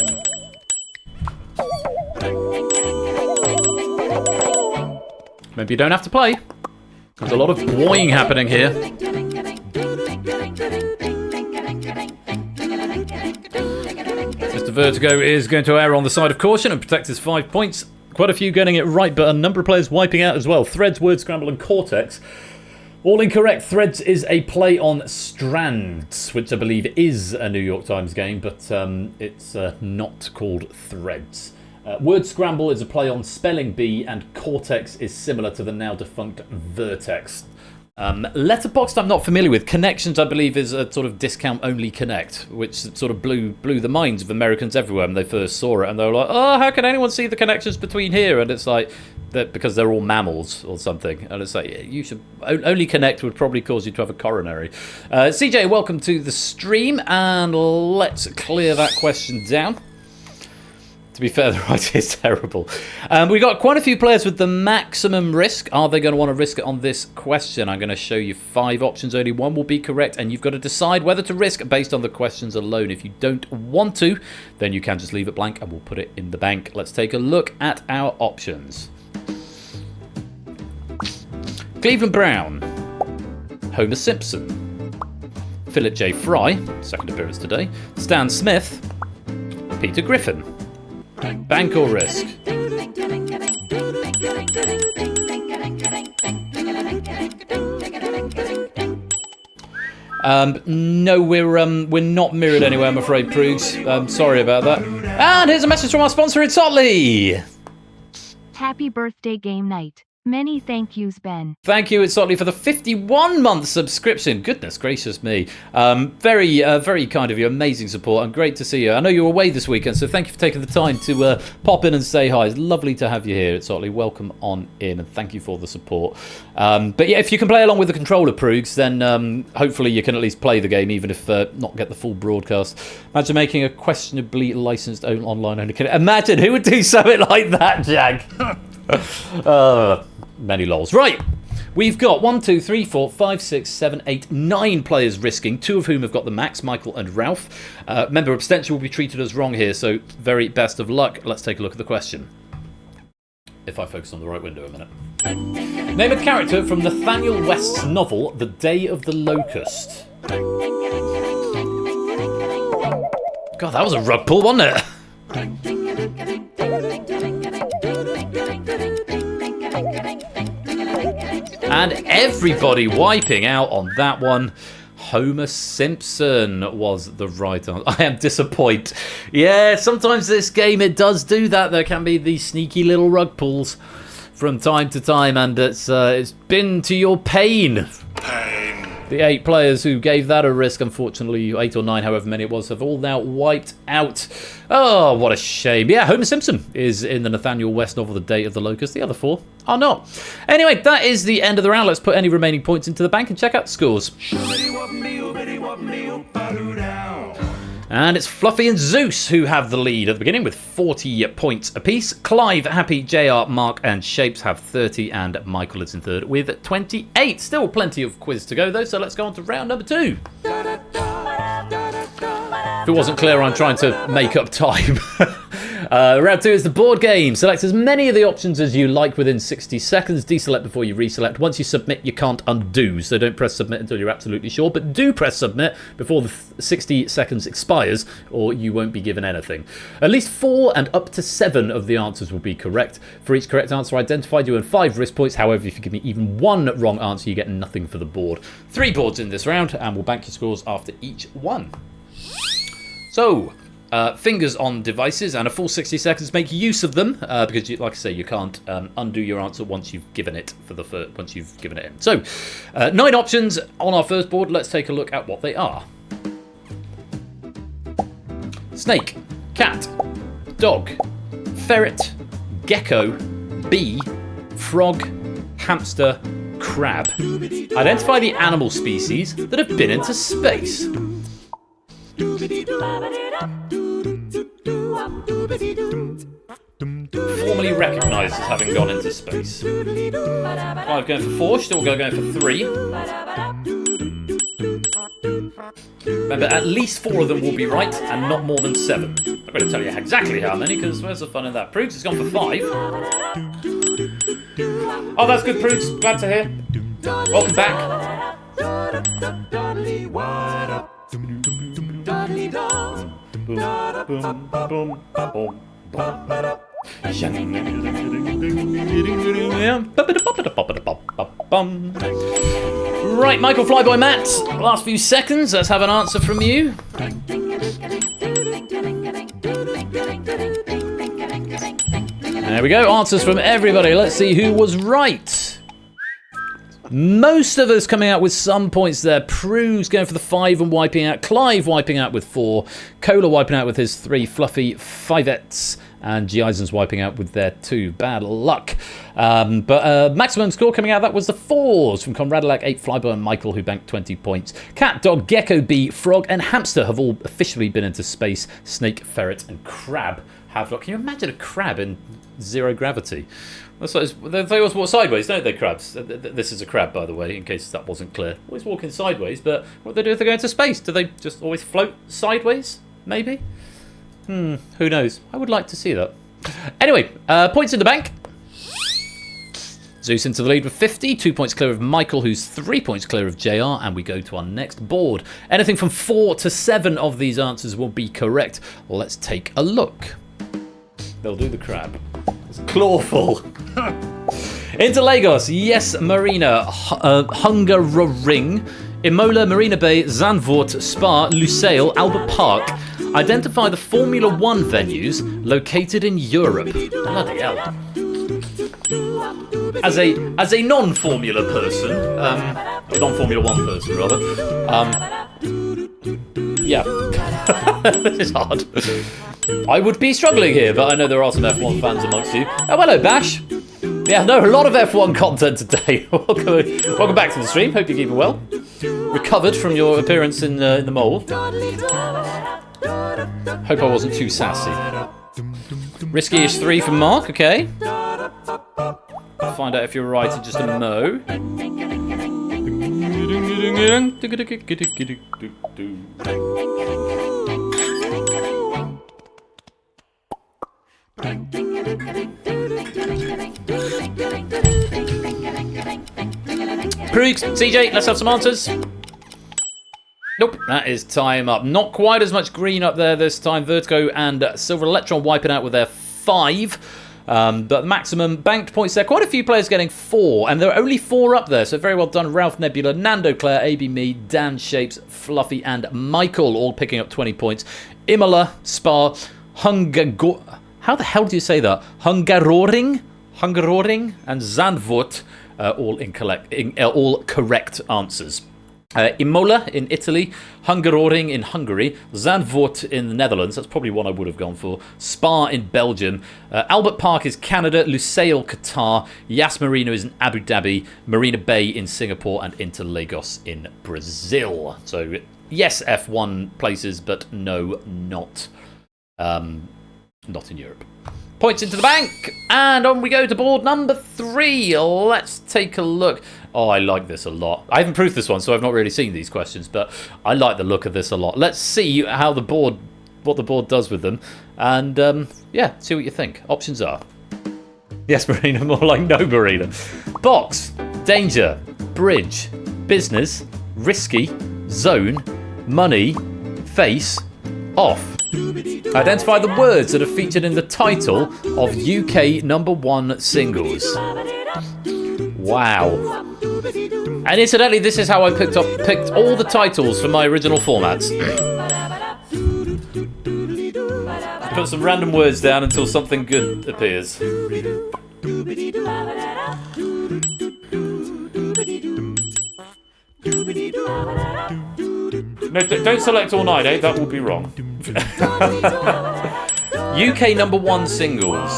Maybe you don't have to play. There's a lot of boing happening here. Mr. Vertigo is going to err on the side of caution and protect his 5 points. Quite a few getting it right, but a number of players wiping out as well. Threads, Word Scramble, and Cortex. All incorrect. Threads is a play on Strands, which I believe is a New York Times game, but it's not called Threads. Word Scramble is a play on Spelling Bee, and Cortex is similar to the now defunct Vertex. Letterboxd I'm not familiar with. Connections I believe is a sort of discount-only connect, which sort of blew the minds of Americans everywhere when they first saw it, and they were like, oh, how can anyone see the connections between here? And it's like, because they're all mammals or something, and it's like, you should only connect would probably cause you to have a coronary. CJ, welcome to the stream, and let's clear that question down. To be fair, the writing is terrible. We've got quite a few players with the maximum risk. Are they going to want to risk it on this question? I'm going to show you 5 options. Only one will be correct, and you've got to decide whether to risk based on the questions alone. If you don't want to, then you can just leave it blank, and we'll put it in the bank. Let's take a look at our options. Cleveland Brown, Homer Simpson, Philip J. Fry, second appearance today, Stan Smith, Peter Griffin. Bank or risk? No, we're not mirrored anywhere, I'm afraid, Proogs. Sorry about that. And here's a message from our sponsor, It's Otley. Happy birthday game night. Many thank yous, Ben. Thank you, It's Otley, for the 51-month subscription. Goodness gracious me. Very kind of you. Amazing support and great to see you. I know you were away this weekend, so thank you for taking the time to pop in and say hi. It's lovely to have you here, It's Otley. Welcome on in and thank you for the support. But yeah, if you can play along with the controller, Proogs, then hopefully you can at least play the game, even if not get the full broadcast. Imagine making a questionably licensed online only. Imagine who would do something like that, Jag. Many lols. Right, we've got 1, 2, 3, 4, 5, 6, 7, 8, 9 players risking, 2 of whom have got the max, Michael and Ralph. Remember, abstention will be treated as wrong here, so very best of luck. Let's take a look at the question. If I focus on the right window a minute. Name a character from Nathaniel West's novel, The Day of the Locust. God, that was a rug pull, wasn't it? And everybody wiping out on that one. Homer Simpson was the right answer. I am disappointed. Yeah, sometimes this game, it does do that. There can be these sneaky little rug pulls from time to time, and it's been to your pain. The 8 players who gave that a risk, unfortunately, 8 or 9, however many it was, have all now wiped out. Oh, what a shame. Yeah, Homer Simpson is in the Nathaniel West novel, The Day of the Locust. The other 4 are not. Anyway, that is the end of the round. Let's put any remaining points into the bank and check out the scores. And it's Fluffy and Zeus who have the lead at the beginning with 40 points apiece. Clive, Happy, JR, Mark and Shapes have 30 and Michael is in third with 28. Still plenty of quiz to go though, so let's go on to round number 2. If it wasn't clear, I'm trying to make up time. Round 2 is the board game. Select as many of the options as you like within 60 seconds. Deselect before you reselect. Once you submit, you can't undo, so don't press submit until you're absolutely sure, but do press submit before the 60 seconds expires, or you won't be given anything. At least 4 and up to 7 of the answers will be correct. For each correct answer identified, you earn 5 risk points. However, if you give me even 1 wrong answer, you get nothing for the board. 3 boards in this round, and we'll bank your scores after each one. So, fingers on devices and a full 60 seconds. Make use of them because, like I say, you can't undo your answer once you've given it once you've given it in. So, 9 options on our first board. Let's take a look at what they are. Snake, cat, dog, ferret, gecko, bee, frog, hamster, crab. Identify the animal species that have been into space. Formally recognised as having gone into space. Clive going for 4, still going for 3. Remember, at least 4 of them will be right, and not more than 7. I'm going to tell you exactly how many, because where's the fun in that? Proogs has gone for 5. Oh, that's good, Proogs. Glad to hear. Welcome back. Right, Michael Flyboy Matt, last few seconds, let's have an answer from you. There we go, answers from everybody. Let's see who was right. Most of us coming out with some points there. Prue's going for the 5 and wiping out. Clive wiping out with 4. Cola wiping out with his 3. Fluffy, 5ettes. And G. Eisen's wiping out with their 2. Bad luck. But maximum score coming out, that was the 4s from Conrad Lack, 8, Flybo and Michael, who banked 20 points. Cat, dog, gecko, bee, frog and hamster have all officially been into space. Snake, ferret and crab have not. Can you imagine a crab in 0 gravity? They always walk sideways, don't they, crabs? This is a crab, by the way, in case that wasn't clear. Always walking sideways, but what do they do if they go into space? Do they just always float sideways? Maybe? Who knows? I would like to see that. Anyway, points in the bank. Zeus into the lead with 50, 2 points clear of Michael, who's 3 points clear of JR, and we go to our next board. Anything from 4 to 7 of these answers will be correct. Let's take a look. They'll do the crab. It's clawful. Into Lagos, yes, Marina. Hunger Ring Imola, Marina Bay, Zandvoort, Spa, Lusail, Albert Park. Identify the Formula One venues located in Europe. Bloody hell. As a non-Formula person, a non-Formula One person rather, yeah, this is hard. I would be struggling here, but I know there are some F1 fans amongst you. Oh, hello, Bash. Yeah, no, a lot of F1 content today. Welcome back to the stream. Hope you're keeping well. Recovered from your appearance in the mole. Hope I wasn't too sassy. Risky-ish 3 from Mark, okay. I'll find out if you're right in just a mo. Proogs, CJ, let's have some answers. Nope, that is time up. Not quite as much green up there this time. Vertigo and Silver Electron wiping out with their 5. But maximum banked points there. Quite a few players getting 4, and there are only 4 up there, so very well done. Ralph Nebula, Nando Claire, AB Me, Dan Shapes, Fluffy, and Michael all picking up 20 points. Imola, Spa, how the hell do you say that? Hungaroring, and Zandvoort, all correct answers. Imola in Italy, Hungaroring in Hungary, Zandvoort in the Netherlands, that's probably one I would have gone for, Spa in Belgium, Albert Park is Canada, Lusail, Qatar, Yas Marina is in Abu Dhabi, Marina Bay in Singapore, and Interlagos in Brazil. So yes, F1 places, but no, not in Europe. Points into the bank, and on we go to board number 3. Let's take a look. Oh, I like this a lot. I haven't proofed this one, so I've not really seen these questions, but I like the look of this a lot. Let's see how what the board does with them, and yeah, see what you think. Options are: yes, Marina, more like no, Marina. Box, danger, bridge, business, risky, zone, money, face, off. Identify the words that are featured in the title of UK #1 singles. Wow. And incidentally, this is how I picked all the titles for my original formats. Put some random words down until something good appears. No, don't select all 9, eh? That will be wrong. UK #1 singles.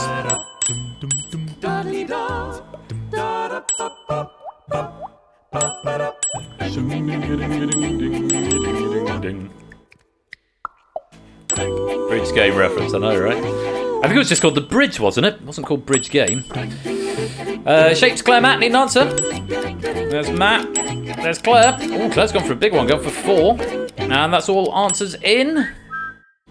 Bridge game reference, I know, right? I think it was just called The Bridge, wasn't it? It wasn't called Bridge Game. Shapes, Claire, Matt, need an answer. There's Matt. There's Claire. Oh, Claire's gone for a big one, gone for 4. And that's all answers in.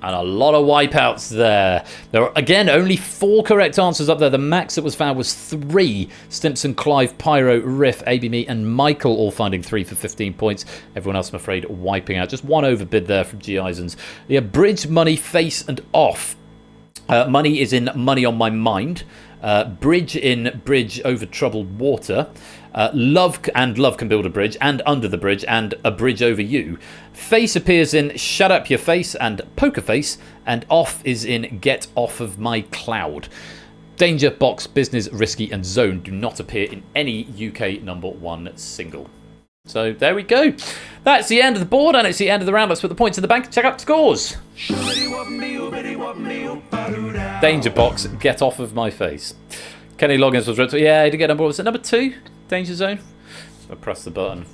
And a lot of wipeouts there. There are, again, only 4 correct answers up there. The max that was found was 3. Stimpson, Clive, Pyro, Riff, ABME, and Michael all finding 3 for 15 points. Everyone else, I'm afraid, wiping out. Just one overbid there from G. Eisens. Yeah, bridge, money, face, and off. Money is in Money on My Mind. Bridge in Bridge Over Troubled Water. Love Can Build a Bridge, and Under the Bridge, and A Bridge Over You. Face appears in Shut Up Your Face and Poker Face, and off is in Get Off of My Cloud. Danger, Box, Business, Risky, and Zone do not appear in any UK #1 single. So there we go. That's the end of the board, and it's the end of the round. Let's put the points in the bank and check out the scores. Danger, Box, Get Off of My Face. Kenny Loggins was retro. Yeah, he did get number. Was it number 2? Danger Zone. I'll press the button.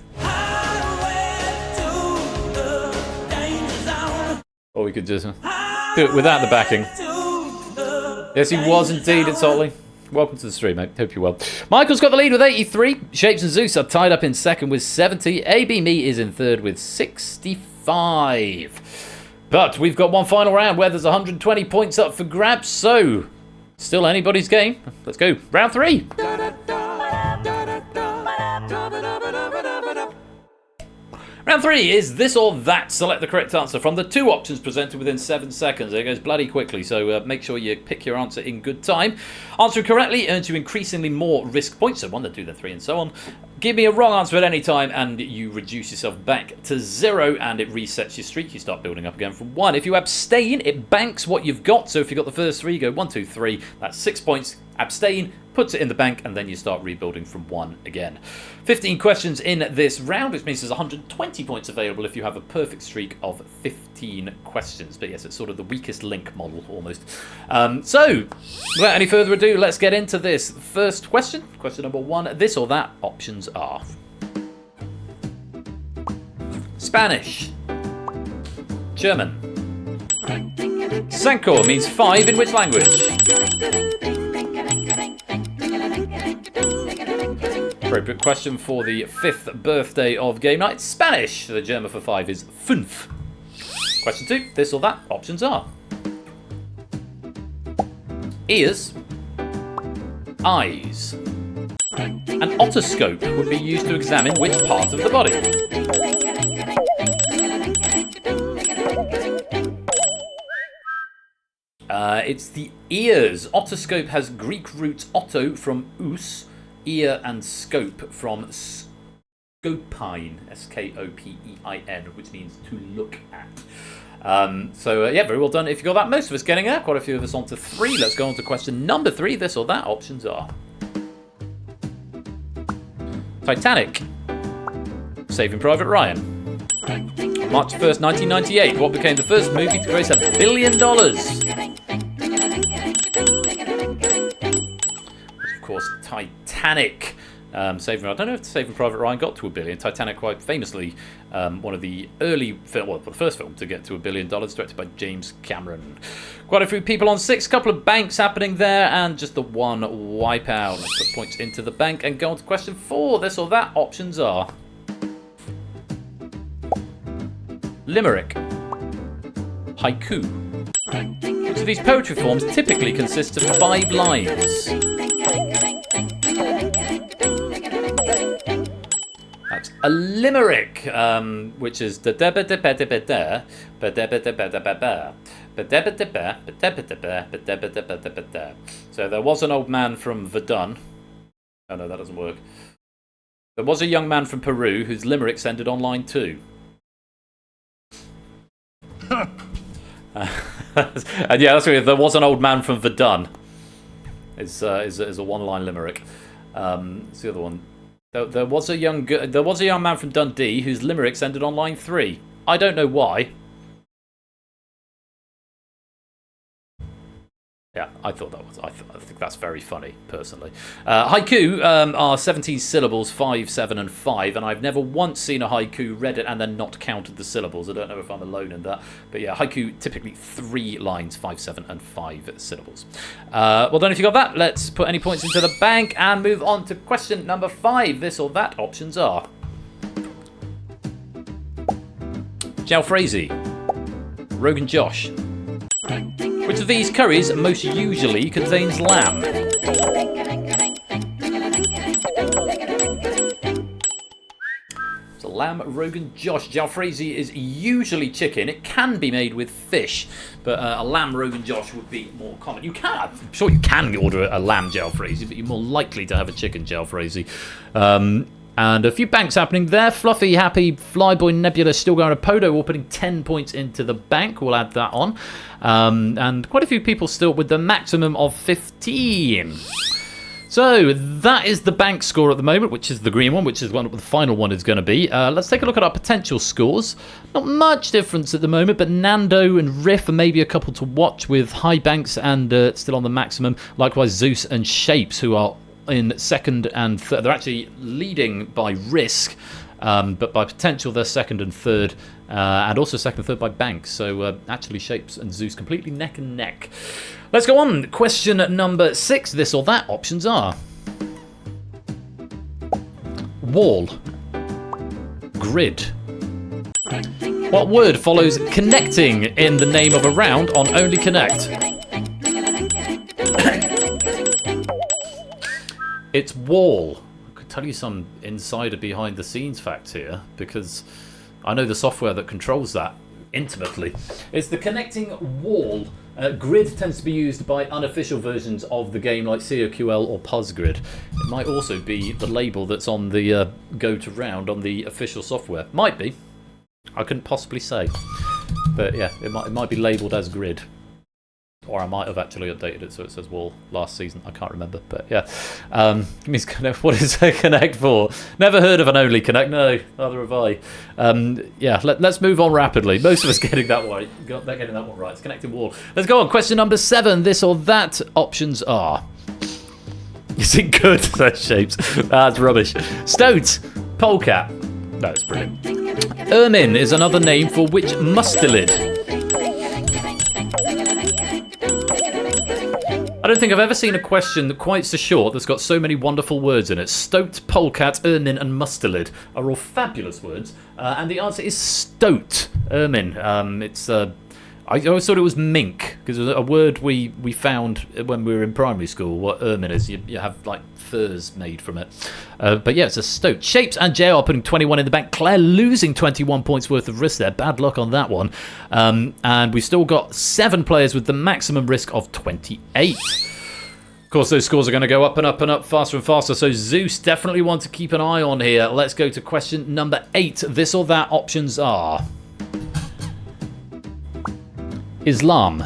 Or we could just do it without the backing. Yes, he was indeed. It's Otley. Welcome to the stream, mate. Hope you're well. Michael's got the lead with 83. Shapes and Zeus are tied up in second with 70. AB Me is in third with 65. But we've got one final round where there's 120 points up for grabs. So, still anybody's game. Let's go. Round 3. Round 3 is this or that. Select the correct answer from the 2 options presented within 7 seconds. It goes bloody quickly, so make sure you pick your answer in good time. Answering correctly earns you increasingly more risk points, so 1, then 2, then 3, and so on. Give me a wrong answer at any time, and you reduce yourself back to 0, and it resets your streak. You start building up again from 1. If you abstain, it banks what you've got. So if you got the first 3, you go 1, 2, 3. That's 6 points. Abstain, puts it in the bank, and then you start rebuilding from 1 again. 15 questions in this round, which means there's 120 points available if you have a perfect streak of 15 questions. But yes, it's sort of the weakest link model, almost. So, without any further ado, let's get into this. First question, question number 1, this or that, options are Spanish, German, Sankor means 5 in which language? Appropriate question for the 5th birthday of game night. Spanish. The German for 5 is 5. Question 2. This or that. Options are ears, eyes. An otoscope would be used to examine which part of the body? It's the ears. Otoscope has Greek roots otto from ous, ear, and scope from scopine, S-K-O-P-E-I-N, which means to look at. So yeah, very well done. If you got that, most of us getting there. Quite a few of us on to 3. Let's go on to question number 3. This or that. Options are Titanic, Saving Private Ryan. March 1st, 1998. What became the first movie to gross $1 billion? Of course, Titanic. I don't know if Saving Private Ryan got to $1 billion. Titanic, quite famously, one of the early the first film to get to $1 billion, directed by James Cameron. Quite a few people on 6, couple of banks happening there, and just the 1 wipeout. Let's put points into the bank and go on to question 4. This or that. Options are limerick, haiku. Which of these poetry forms typically consists of 5 lines? That's a limerick, which is the deba deba deba da, ba deba deba deba ba, ba deba deba, ba deba deba, ba deba deba deba da. So there was an old man from Verdun. Oh no, that doesn't work. There was a young man from Peru whose limericks ended on line 2. And yeah, that's weird. There was an old man from Verdun. Is a one-line limerick. It's the other one. There was a young man from Dundee whose limericks ended on line 3. I don't know why. Yeah, I thought that was. I think that's very funny, personally. Haiku are 17 syllables, 5, 7, and 5, and I've never once seen a haiku, read it, and then not counted the syllables. I don't know if I'm alone in that, but yeah, haiku typically 3 lines, 5, 7, and 5 syllables. Well done if you got that. Let's put any points into the bank and move on to question number 5. This or that. Options are Jalfrezi, Rogan Josh. Which of these curries most usually contains lamb? So lamb, Rogan Josh. Jalfrezi is usually chicken. It can be made with fish, but a lamb Rogan Josh would be more common. I'm sure you can order a lamb Jalfrezi, but you're more likely to have a chicken Jalfrezi. And a few banks happening there. Fluffy, Happy, Flyboy, Nebula still going to Podo. We're putting 10 points into the bank. We'll add that on. And quite a few people still with the maximum of 15. So that is the bank score at the moment, which is the green one, which is what the final one is going to be. Let's take a look at our potential scores. Not much difference at the moment, but Nando and Riff are maybe a couple to watch with high banks and still on the maximum. Likewise, Zeus and Shapes, who are in second and third. They're actually leading by risk, but by potential they're second and third, and also second and third by banks. So actually Shapes and Zeus completely neck and neck. Let's go on. Question number 6. This or that. Options are wall, grid. What word follows connecting in the name of a round on Only Connect? It's wall. I could tell you some insider behind the scenes facts here, because I know the software that controls that intimately. It's the connecting wall. Grid tends to be used by unofficial versions of the game like COQL or PuzzGrid. It might also be the label that's on the go to round on the official software. Might be. I couldn't possibly say. But yeah, it might be labelled as grid. Or I might have actually updated it so it says wall last season. I can't remember, but yeah. What is a Connect for? Never heard of an Only Connect. No, neither have I. Let's move on rapidly. Most of us getting that one right. It's connected wall. Let's go on. Question number 7. This or that options are. Is it good? Those shapes. That's rubbish. Stoat. Polecat. No, it's brilliant. Ermine is another name for which mustelid? I don't think I've ever seen a question quite so short that's got so many wonderful words in it. Stoat, polecat, ermine, and mustelid are all fabulous words. And the answer is stoat, ermine. I always thought it was mink, because it was a word we found when we were in primary school, what ermine is. You have, like, furs made from it. But yeah, it's a stoat. Shapes and JR putting 21 in the bank. Claire losing 21 points worth of risk there. Bad luck on that one. And we've still got 7 players with the maximum risk of 28. Of course, those scores are going to go up and up and up faster and faster, so Zeus definitely want to keep an eye on here. Let's go to question number 8. This or that options are... Islam,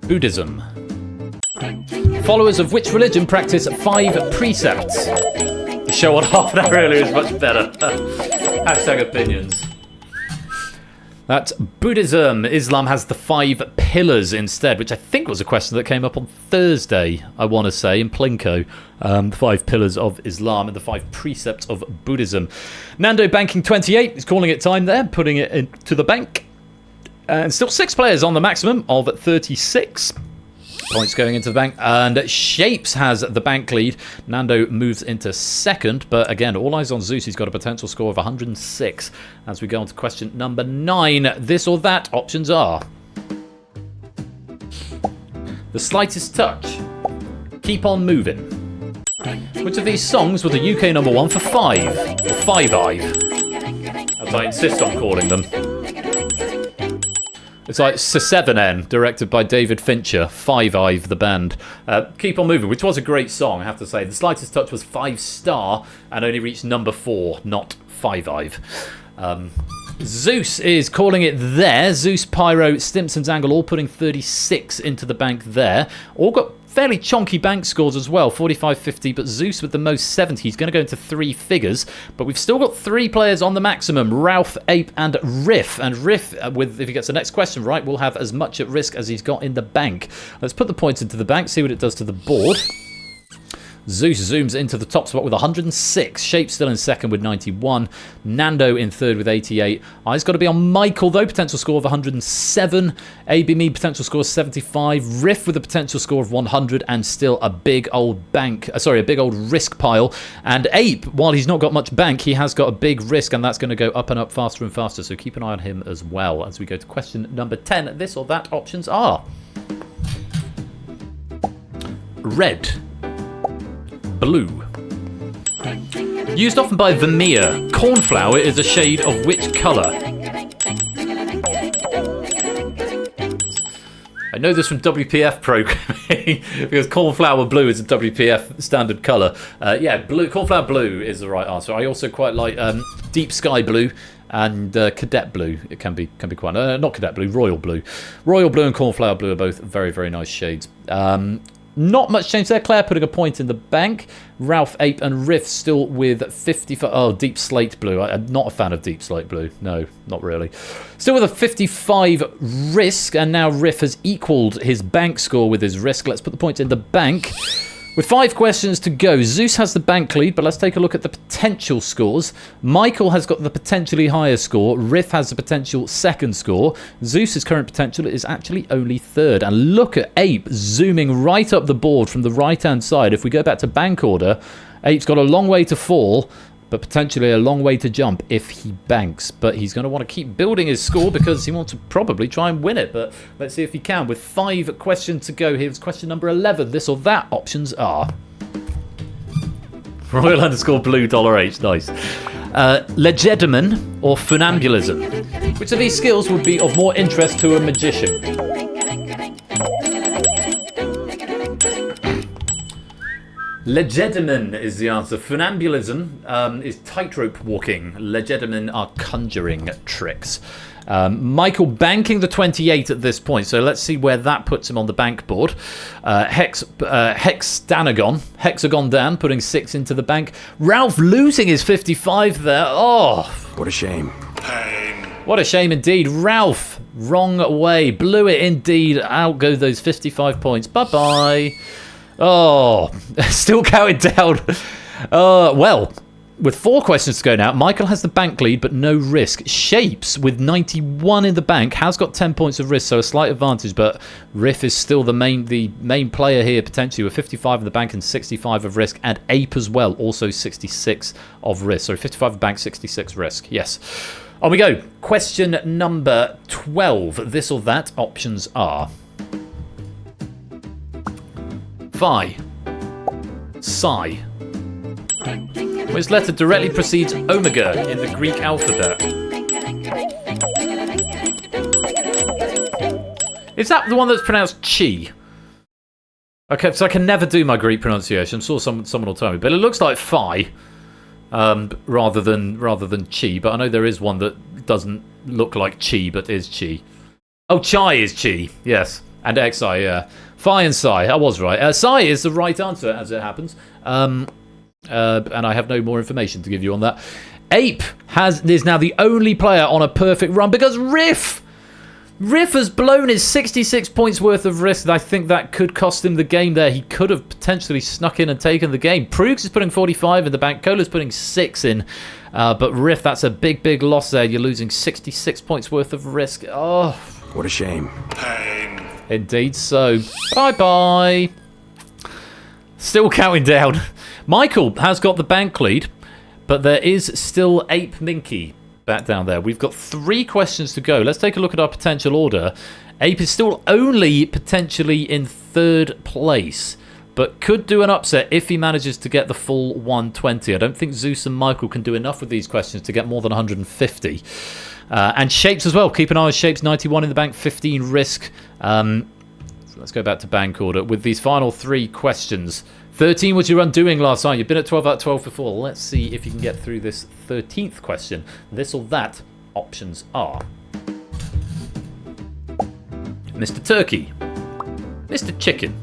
Buddhism. Followers of which religion practice 5 precepts? The show on half an hour earlier is much better. Hashtag opinions. That's Buddhism. Islam has the 5 pillars instead, which I think was a question that came up on Thursday, I want to say, in Plinko. The 5 pillars of Islam and the 5 precepts of Buddhism. Nando banking 28 is calling it time there, putting it into the bank. And still 6 players on the maximum of 36 points going into the bank. And Shapes has the bank lead. Nando moves into second. But again, all eyes on Zeus. He's got a potential score of 106. As we go on to question number 9. This or that options are... The Slightest Touch. Keep On Moving. Which of these songs was the UK number 1 for 5? Or 5-Ive, as I insist on calling them. It's like S17E17, directed by David Fincher. 5-Ive, the band. Keep On Moving, which was a great song, I have to say. The Slightest Touch was 5-star and only reached number 4, not 5-Ive. Zeus is calling it there. Zeus, Pyro, Stimpson's Angle all putting 36 into the bank there. All got fairly chonky bank scores as well, 45-50, but Zeus with the most 70. He's going to go into 3 figures, but we've still got 3 players on the maximum, Ralph, Ape, and Riff. And Riff, if he gets the next question right, will have as much at risk as he's got in the bank. Let's put the points into the bank, see what it does to the board. Zeus zooms into the top spot with 106. Shape still in second with 91. Nando in third with 88. Eyes got to be on Michael, though. Potential score of 107. AB Me, potential score of 75. Riff with a potential score of 100. And still a big old bank. A big old risk pile. And Ape, while he's not got much bank, he has got a big risk. And that's going to go up and up faster and faster. So keep an eye on him as well. As we go to question number 10. This or that options are... Red. Blue. Used often by Vermeer, cornflower is a shade of which colour? I know this from WPF programming because cornflower blue is a WPF standard colour. Blue. Cornflower blue is the right answer. I also quite like deep sky blue and cadet blue. It can be quite not cadet blue, royal blue. Royal blue and cornflower blue are both very, very nice shades. Not much change there. Claire putting a point in the bank. Ralph, Ape, and Riff still with 55. Oh, deep slate blue. I'm not a fan of deep slate blue. No, not really. Still with a 55 risk, and now Riff has equalled his bank score with his risk. Let's put the points in the bank. With 5 questions to go, Zeus has the bank lead, but let's take a look at the potential scores. Michael has got the potentially higher score. Riff has the potential second score. Zeus's current potential is actually only third. And look at Ape zooming right up the board from the right-hand side. If we go back to bank order, Ape's got a long way to fall, but potentially a long way to jump if he banks. But he's going to want to keep building his score because he wants to probably try and win it. But let's see if he can. With 5 questions to go, here's question number 11. This or that options are... Royal _ Blue $H. Nice. Legerdemain or funambulism? Which of these skills would be of more interest to a magician? Legerdemain is the answer. Funambulism is tightrope walking. Legerdemain are conjuring tricks. Michael banking the 28 at this point, so let's see where that puts him on the bank board. Hexagon Dan putting 6 into the bank. Ralph losing his 55 there. Oh, what a shame. What a shame indeed. Ralph, wrong way. Blew it indeed. Out go those 55 points. Bye-bye. Oh, still counting down. Well, with 4 questions to go now, Michael has the bank lead, but no risk. Shapes, with 91 in the bank, has got 10 points of risk, so a slight advantage, but Riff is still the main player here, potentially, with 55 in the bank and 65 of risk, and Ape as well, also 66 of risk. So 55 of bank, 66 risk. Yes. On we go. Question number 12. This or that. Options are... Phi. Psi. Which letter directly precedes omega in the Greek alphabet? Is that the one that's pronounced chi? Okay, so I can never do my Greek pronunciation. I'm sure someone will tell me, but it looks like phi rather than chi. But I know there is one that doesn't look like chi but is chi. Oh, chi is chi. Yes, and xi. Yeah, phi and psi. I was right. Psi is the right answer, as it happens. And I have no more information to give you on that. Ape is now the only player on a perfect run because Riff has blown his 66 points worth of risk. I think that could cost him the game there. He could have potentially snuck in and taken the game. Proogs is putting 45 in the bank. Cola's putting 6 in. But Riff, that's a big loss there. You're losing 66 points worth of risk. Oh, what a shame. Pain. Indeed so. Bye-bye. Still counting down. Michael has got the bank lead, but there is still Ape Minky back down there. We've got 3 questions to go. Let's take a look at our potential order. Ape is still only potentially in 3rd place, but could do an upset if he manages to get the full 120. I don't think Zeus and Michael can do enough with these questions to get more than 150. And Shapes as well. Keep an eye on Shapes. 91 in the bank, 15 risk. Let's go back to bank order with these final 3 questions. 13 was your undoing last night. You've been at 12 out of 12 before. Let's see if you can get through this 13th question. This or that. Options are... Mr. Turkey. Mr. Chicken.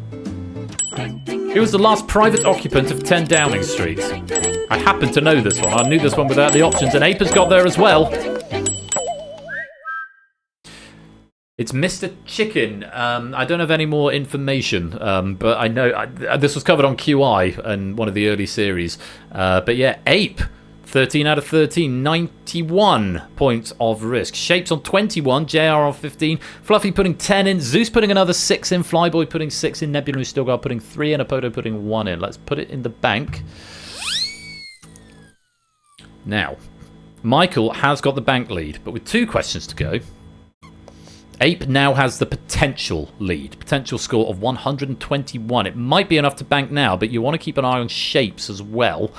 Who was the last private occupant of 10 Downing Street? I happen to know this one. I knew this one without the options, and Ape has got there as well. It's Mr. Chicken. I don't have any more information, but I know this was covered on QI in one of the early series. But yeah, Ape, 13 out of 13, 91 points of risk. Shapes on 21, JR on 15, Fluffy putting 10 in, Zeus putting another 6 in, Flyboy putting 6 in, Nebula Stilgar putting 3 in, Apodo putting 1 in. Let's put it in the bank. Now, Michael has got the bank lead, but with 2 questions to go. Ape now has the potential lead. Potential score of 121. It might be enough to bank now, but you want to keep an eye on Shapes as well.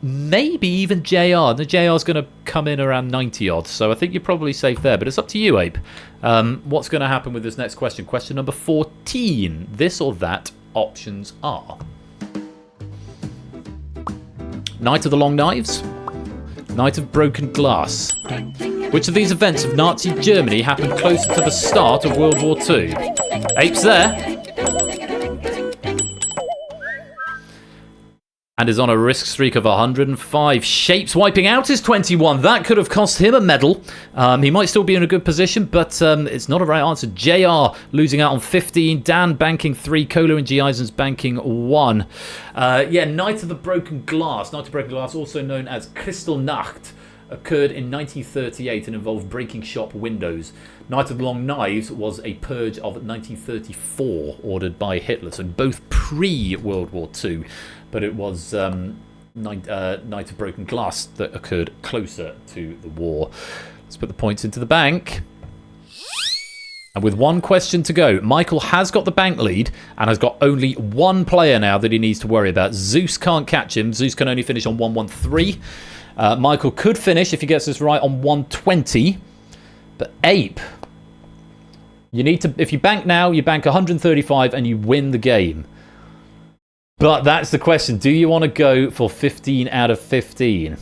Maybe even JR. The JR's going to come in around 90 odd, so I think you're probably safe there. But it's up to you, Ape. What's going to happen with this next question? Question number 14. This or that. Options are... Knight of the Long Knives. Knight of Broken Glass. Which of these events of Nazi Germany happened closer to the start of World War II? Ape's there. And is on a risk streak of 105. Shapes wiping out his 21. That could have cost him a medal. He might still be in a good position, but it's not a right answer. JR losing out on 15. Dan banking 3. Kolo and G. Eisens banking 1. Yeah, Night of the Broken Glass. Night of the Broken Glass, also known as Kristallnacht, occurred in 1938 and involved breaking shop windows. Night of the Long Knives was a purge of 1934 ordered by Hitler, so both pre-World War II, but it was Night of Broken Glass that occurred closer to the war. Let's put the points into the bank. And with 1 question to go, Michael has got the bank lead and has got only 1 player now that he needs to worry about. Zeus can't catch him. Zeus can only finish on 113. Michael could finish if he gets this right on 120. But Ape, you need to, if you bank now, you bank 135 and you win the game. But that's the question. Do you want to go for 15 out of 15?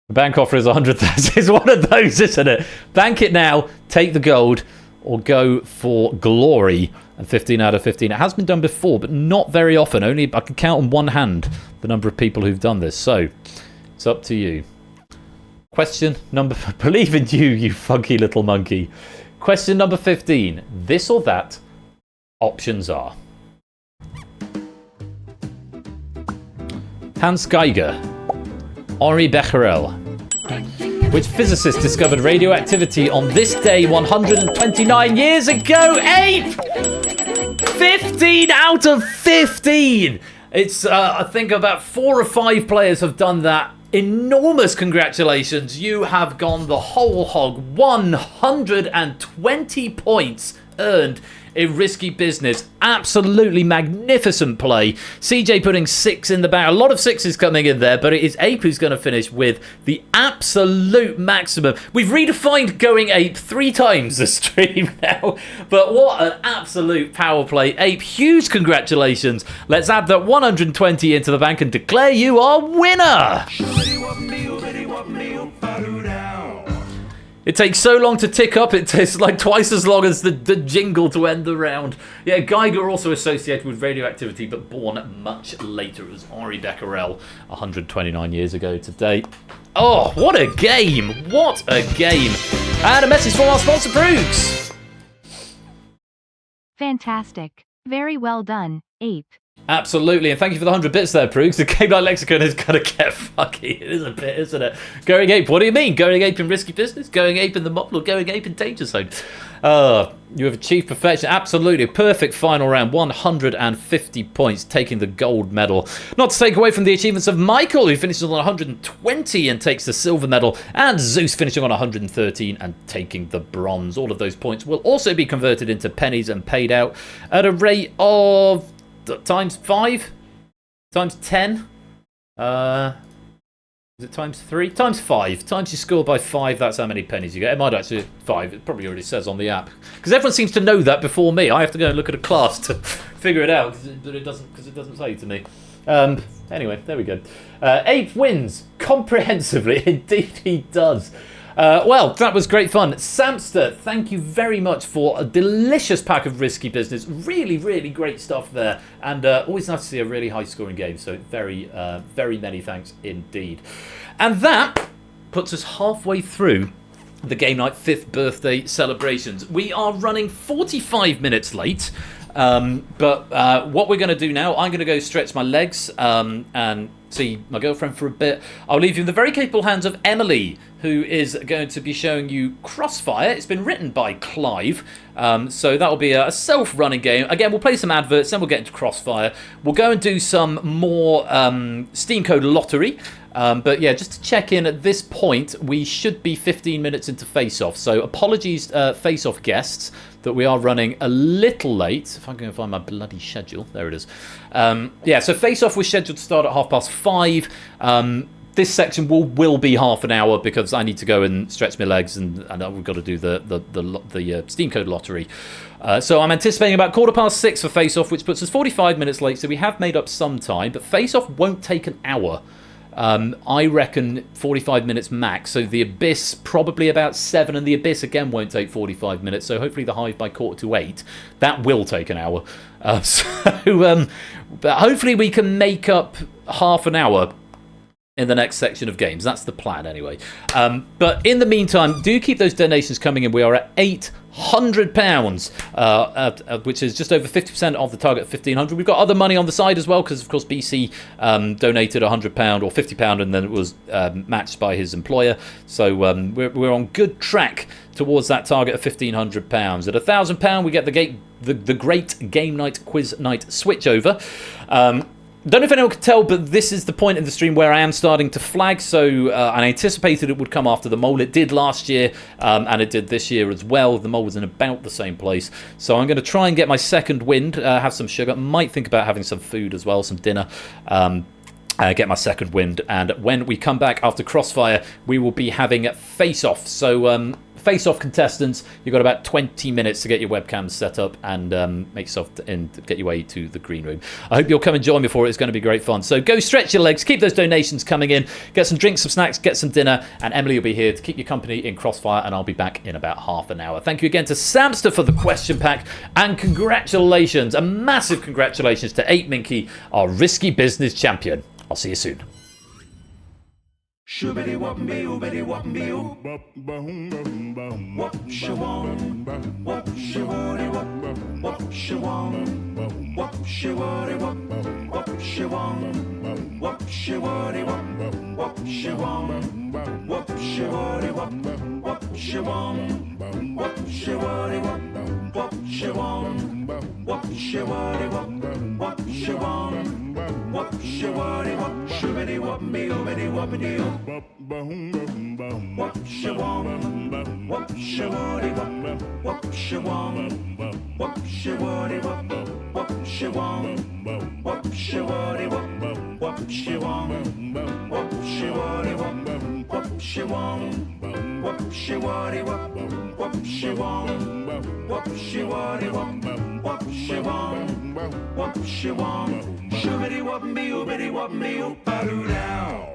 The bank offer is 100,000. It's one of those, isn't it? Bank it now, take the gold, or go for glory and 15 out of 15. It has been done before, but not very often. Only I can count on one hand the number of people who've done this. So it's up to you. Question number... Believe in you, you funky little monkey. Question number 15. This or that? Options are... Hans Geiger, Henri Becquerel. Which physicist discovered radioactivity on this day 129 years ago? Ape! 15 out of 15! It's, I think about 4 or 5 players have done that. Enormous congratulations. You have gone the whole hog. 120 points earned in Risky Business. Absolutely magnificent play. CJ putting 6 in the bag. A lot of 6s coming in there, but it is Ape who's going to finish with the absolute maximum. We've redefined going Ape 3 times this stream now, but what an absolute power play. Ape, huge congratulations. Let's add that 120 into the bank and declare you our winner. It takes so long to tick up, it takes like twice as long as the jingle to end the round. Yeah, Geiger also associated with radioactivity, but born much later. It was Henri Becquerel, 129 years ago today. Oh, what a game! What a game! And a message from our sponsor, Brooks. Fantastic. Very well done, Ape. Absolutely, and thank you for the 100 bits there, Proogs. The Game Night Lexicon is going to get funky. It is a bit, isn't it? Going ape, what do you mean? Going ape in Risky Business? Going ape in the model? Or going ape in Danger Zone? You have achieved perfection. Absolutely, perfect final round. 150 points, taking the gold medal. Not to take away from the achievements of Michael, who finishes on 120 and takes the silver medal, and Zeus finishing on 113 and taking the bronze. All of those points will also be converted into pennies and paid out at a rate of... times 5? Times 10? Is it times 3? Times 5. Times you score by 5, that's how many pennies you get. It might actually be 5. It probably already says on the app. Because everyone seems to know that before me. I have to go and look at a class to figure it out, but it doesn't say to me. Anyway, there we go. Ape wins comprehensively. Indeed he does. Well, that was great fun. Samster, thank you very much for a delicious pack of Risky Business. Really, really great stuff there. And always nice to see a really high-scoring game. So very, very many thanks indeed. And that puts us halfway through the Game Night 5th birthday celebrations. We are running 45 minutes late. But what we're going to do now, I'm going to go stretch my legs and see my girlfriend for a bit. I'll leave you in the very capable hands of Emily, who is going to be showing you Crossfire. It's been written by Clive, so that will be a self-running game. Again, we'll play some adverts, then we'll get into Crossfire. We'll go and do some more Steam Code Lottery. But yeah, just to check in at this point, we should be 15 minutes into Face Off. So apologies, Face Off guests, that we are running a little late. If I can find my bloody schedule, there it is. Yeah, so Face Off was scheduled to start at 5:30. This section will be half an hour because I need to go and stretch my legs, and we've got to do the Steam Code Lottery. So I'm anticipating about 6:15 for Face Off, which puts us 45 minutes late. So we have made up some time, but Face Off won't take an hour. I reckon 45 minutes max. So the Abyss probably about 7, and the Abyss again won't take 45 minutes. So hopefully the Hive by 7:45. That will take an hour. But hopefully we can make up half an hour in the next section of games. That's the plan anyway. But in the meantime, do keep those donations coming in. We are at £800, which is just over 50% of the target of 1,500. We've got other money on the side as well, because of course BC donated £100 or £50, and then it was matched by his employer. So we're on good track towards that target of £1,500. At £1,000, we get the great Game Night Quiz Night switchover. Don't know if anyone can tell, but this is the point in the stream where I am starting to flag. So I anticipated it would come after the mole. It did last year, and it did this year as well. The mole was in about the same place. So I'm going to try and get my second wind, have some sugar. Might think about having some food as well, some dinner. get my second wind. And when we come back after Crossfire, we will be having face-off. So face-off contestants, you've got about 20 minutes to get your webcams set up and make yourself and get your way to the green room. I hope you'll come and join me for it. It's going to be great fun. So go stretch your legs, keep those donations coming in, get some drinks, some snacks, get some dinner, and Emily will be here to keep you company in Crossfire, and I'll be back in about half an hour. Thank you again to Samster for the question pack, and congratulations, a massive congratulations to 8 Minky, our risky business champion. I'll see you soon. Shoobity wop me oobity wop me oo wop shawong wop shawori wop wop shawong wop shawori wop wop shawong wop shawori wop wop shawong wop shawori wop wop shawong wop shawori wop wop shawong wop shawori wop wop shawong wop shawori wop shoobity wop me oobity wop me oo wop shawong wop shawori wop wop shawong wop shawori wop wop shawong wop shawori wop wop shawong wop shawori wop wop shawong wop shawori wop wop shawong wop shawori wop wop shawong wop shawong shoobity wop me oobity wop me oo ba-doo now.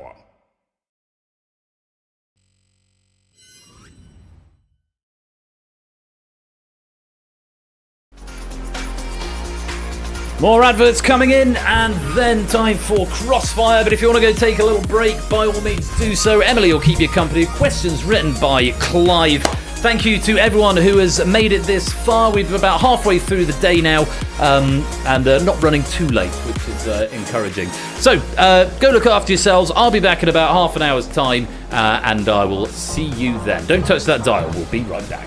More adverts coming in, and then time for Crossfire. But if you want to go take a little break, by all means do so. Emily will keep you company. Questions written by Clive. Thank you to everyone who has made it this far. We're about halfway through the day now, and not running too late, which is encouraging. So go look after yourselves. I'll be back in about half an hour's time, and I will see you then. Don't touch that dial. We'll be right back.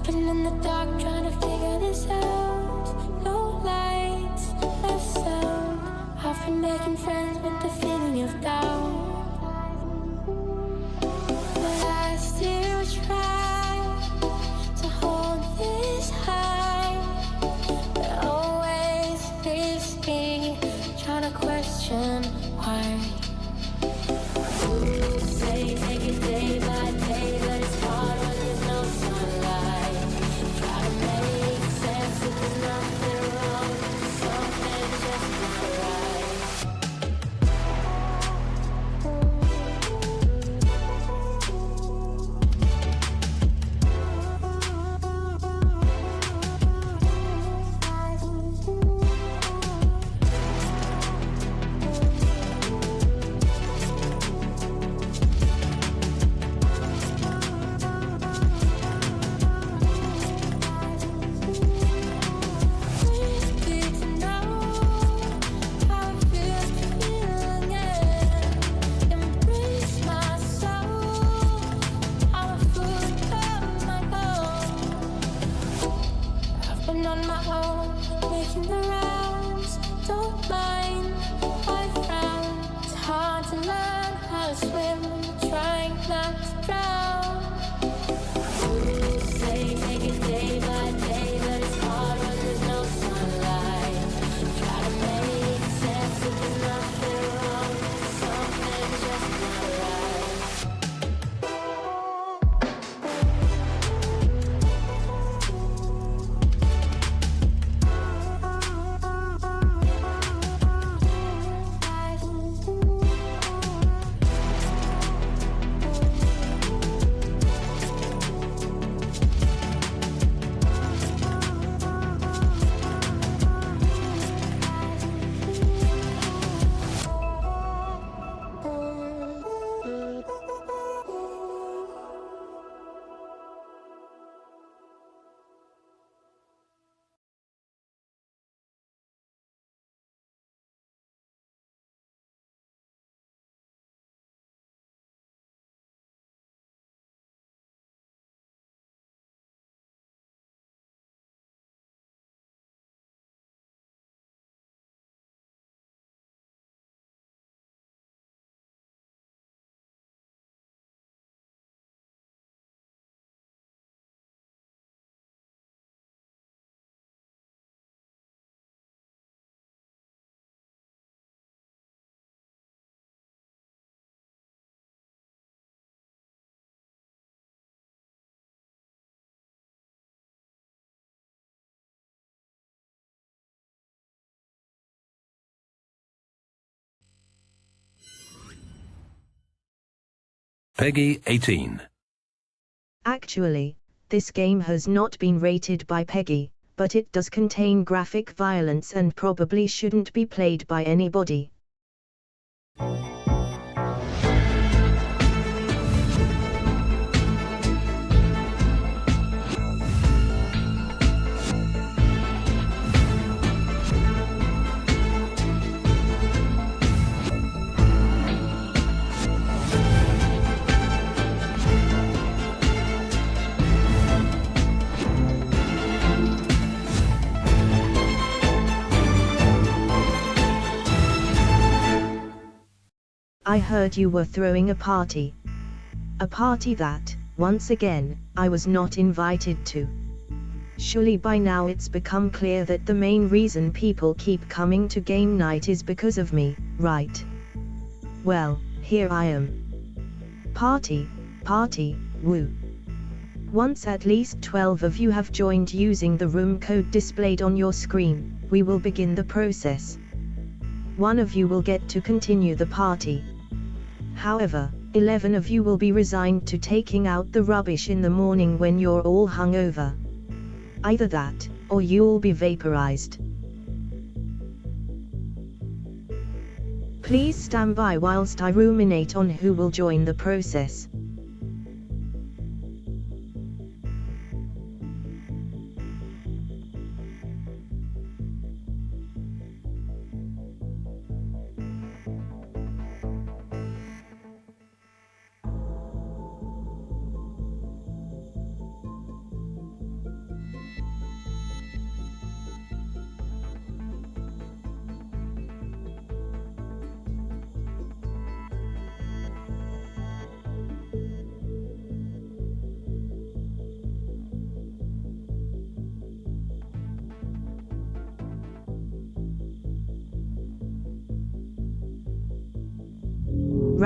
Been in the dark trying to figure this out. No lights, no sound. I've been making friends with the feeling of doubt. But I still try to hold this high. But always risky, trying to question why. Say take it day by day, but it's hard when there's no sunlight. Try to make sense if there's nothing wrong, something's just not right. On my own, making the rounds, don't mind if I frown. It's hard to learn how to swim, trying not to drown. Say take it day by day, but it's hard when there's no sunlight. Try to make sense if there's nothing wrong, something's just not right. Peggy 18. Actually, this game has not been rated by Peggy, but it does contain graphic violence and probably shouldn't be played by anybody. I heard you were throwing a party. A party that, once again, I was not invited to. Surely by now it's become clear that the main reason people keep coming to game night is because of me, right? Well, here I am. Party, woo. Once at least 12 of you have joined using the room code displayed on your screen, we will begin the process. One of you will get to continue the party. However, 11 of you will be resigned to taking out the rubbish in the morning when you're all hungover. Either that, or you'll be vaporized. Please stand by whilst I ruminate on who will join the process.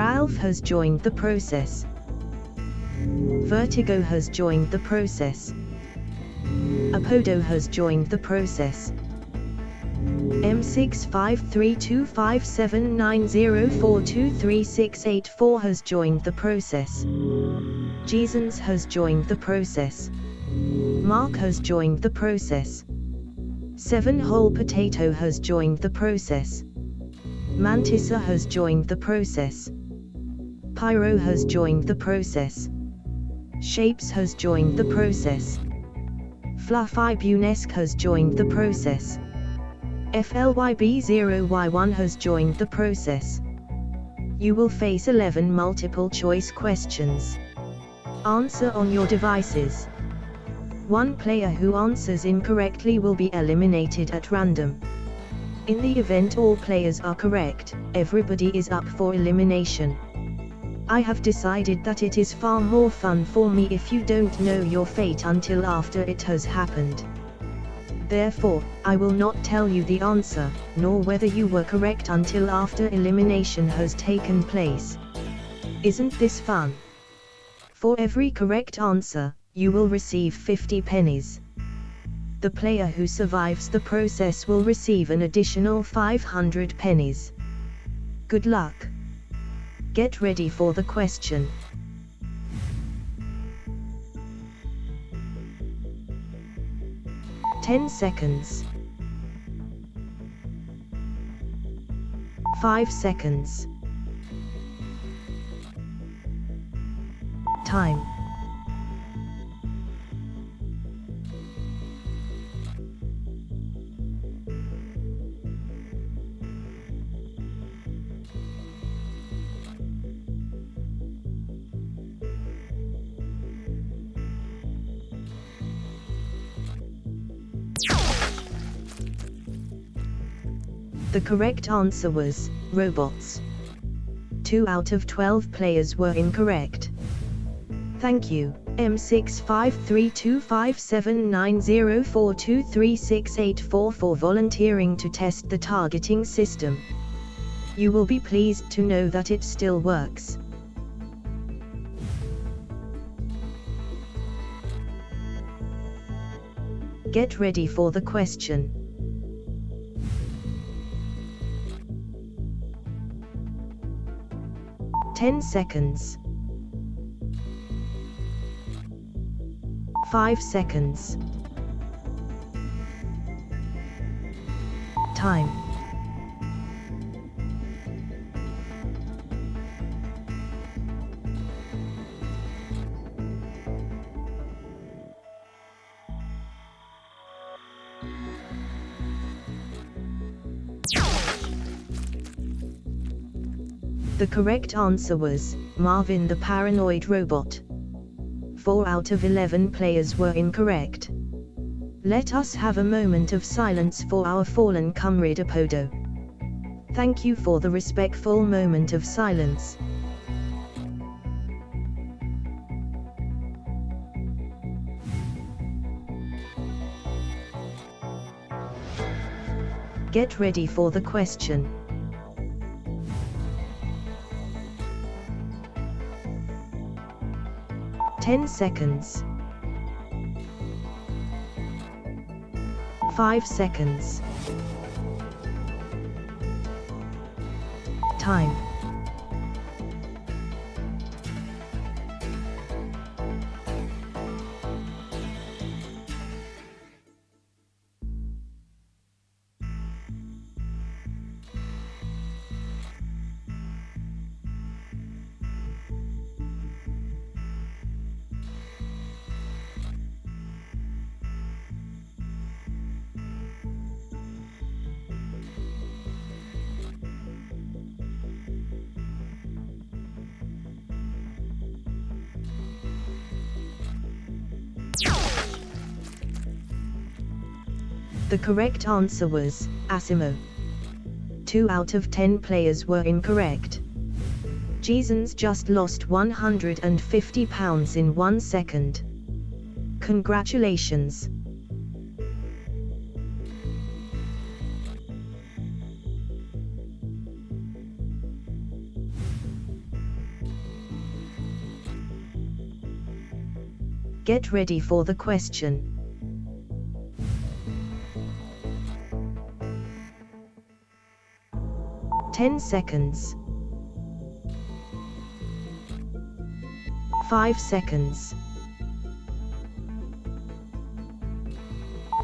Ralph has joined the process. Vertigo has joined the process. Apodo has joined the process. M6532579042368 has joined the process. Jesus has joined the process. Mark has joined the process. 7-Hole Potato has joined the process. Mantissa has joined the process. Pyro has joined the process. Shapes has joined the process. Fluffy Bunesque has joined the process. FLYB0Y1 has joined the process. You will face 11 multiple choice questions. Answer on your devices. One player who answers incorrectly will be eliminated at random. In the event all players are correct, everybody is up for elimination. I have decided that it is far more fun for me if you don't know your fate until after it has happened. Therefore, I will not tell you the answer, nor whether you were correct until after elimination has taken place. Isn't this fun? For every correct answer, you will receive 50 pennies. The player who survives the process will receive an additional 500 pennies. Good luck. Get ready for the question. "10 seconds. 5 seconds. Time. The correct answer was robots. 2 out of 12 players were incorrect. Thank you, M6532579042368 for volunteering to test the targeting system. You will be pleased to know that it still works. Get ready for the question. 10 seconds. 5 seconds. Time. The correct answer was Marvin the Paranoid Robot. 4 out of 11 players were incorrect. Let us have a moment of silence for our fallen comrade Apodo. Thank you for the respectful moment of silence. Get ready for the question. 10 seconds. 5 seconds. Time. The correct answer was Asimo. 2 out of 10 players were incorrect. Jesus just lost £150 in 1 second. Congratulations. Get ready for the question. "10 seconds. 5 seconds.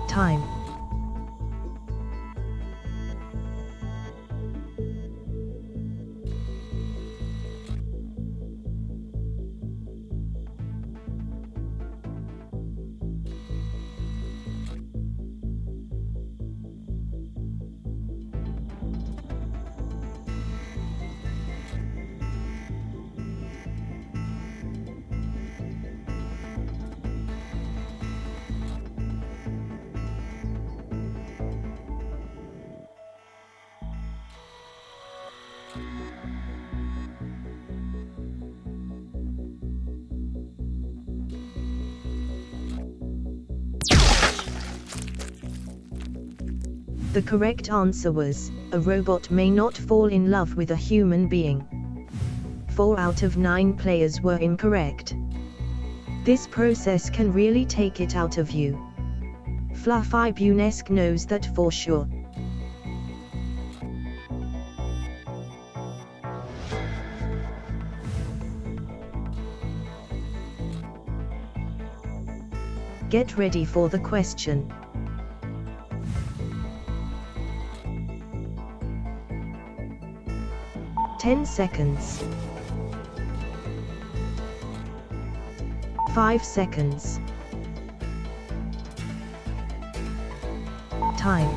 Time. The correct answer was, a robot may not fall in love with a human being. 4 out of 9 players were incorrect. This process can really take it out of you. Fluffy Bunesque knows that for sure. Get ready for the question. "10 seconds. 5 seconds. Time.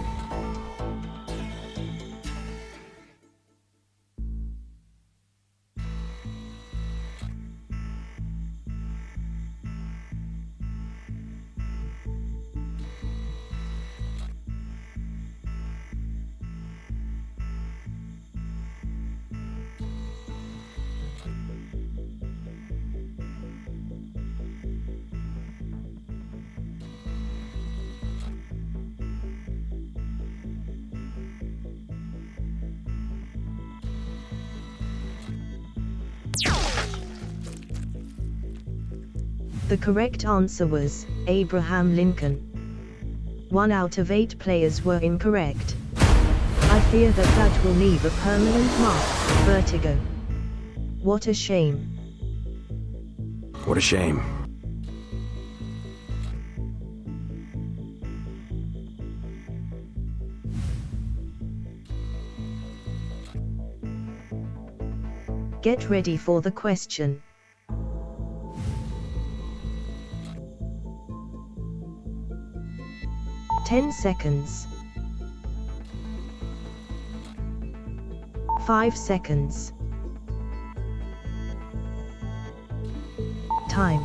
The correct answer was, Abraham Lincoln. 1 out of 8 players were incorrect. I fear that will leave a permanent mark. Vertigo. What a shame. What a shame. Get ready for the question. "10 seconds. 5 seconds. Time.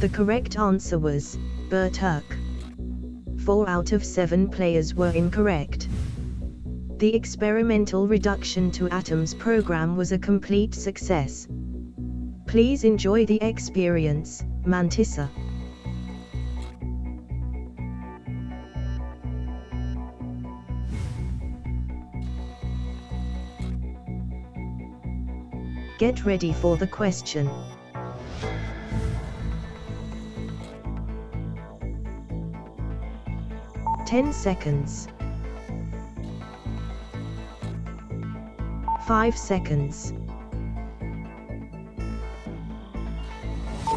The correct answer was, Bertuk. 4 out of 7 players were incorrect. The experimental reduction to atoms program was a complete success. Please enjoy the experience, Mantissa. Get ready for the question. "10 seconds. 5 seconds.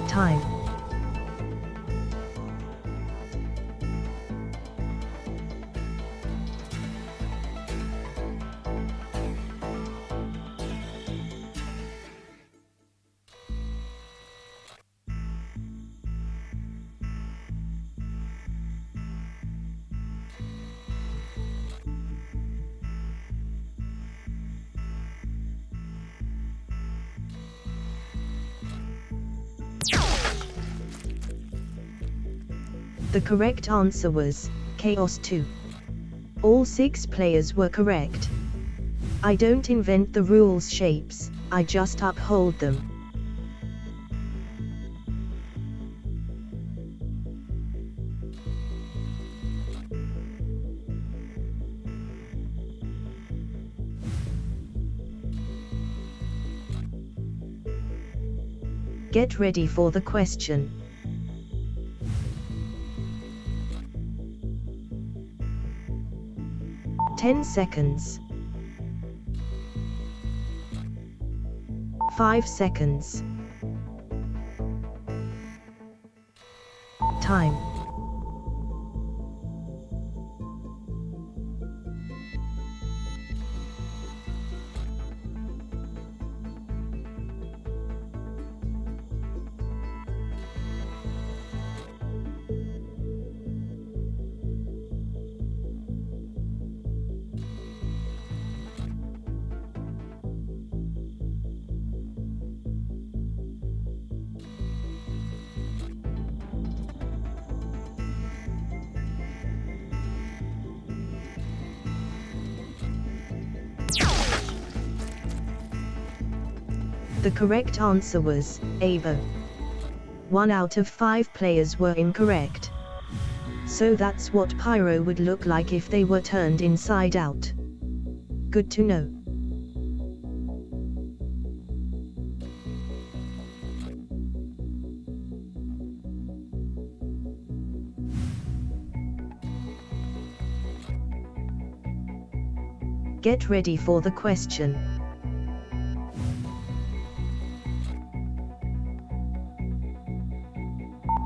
Time. The correct answer was Chaos 2. All 6 players were correct. I don't invent the rules shapes, I just uphold them. Get ready for the question. Ten seconds. 5 seconds. Time. The correct answer was Avo. 1 out of 5 players were incorrect. So that's what Pyro would look like if they were turned inside out. Good to know. Get ready for the question.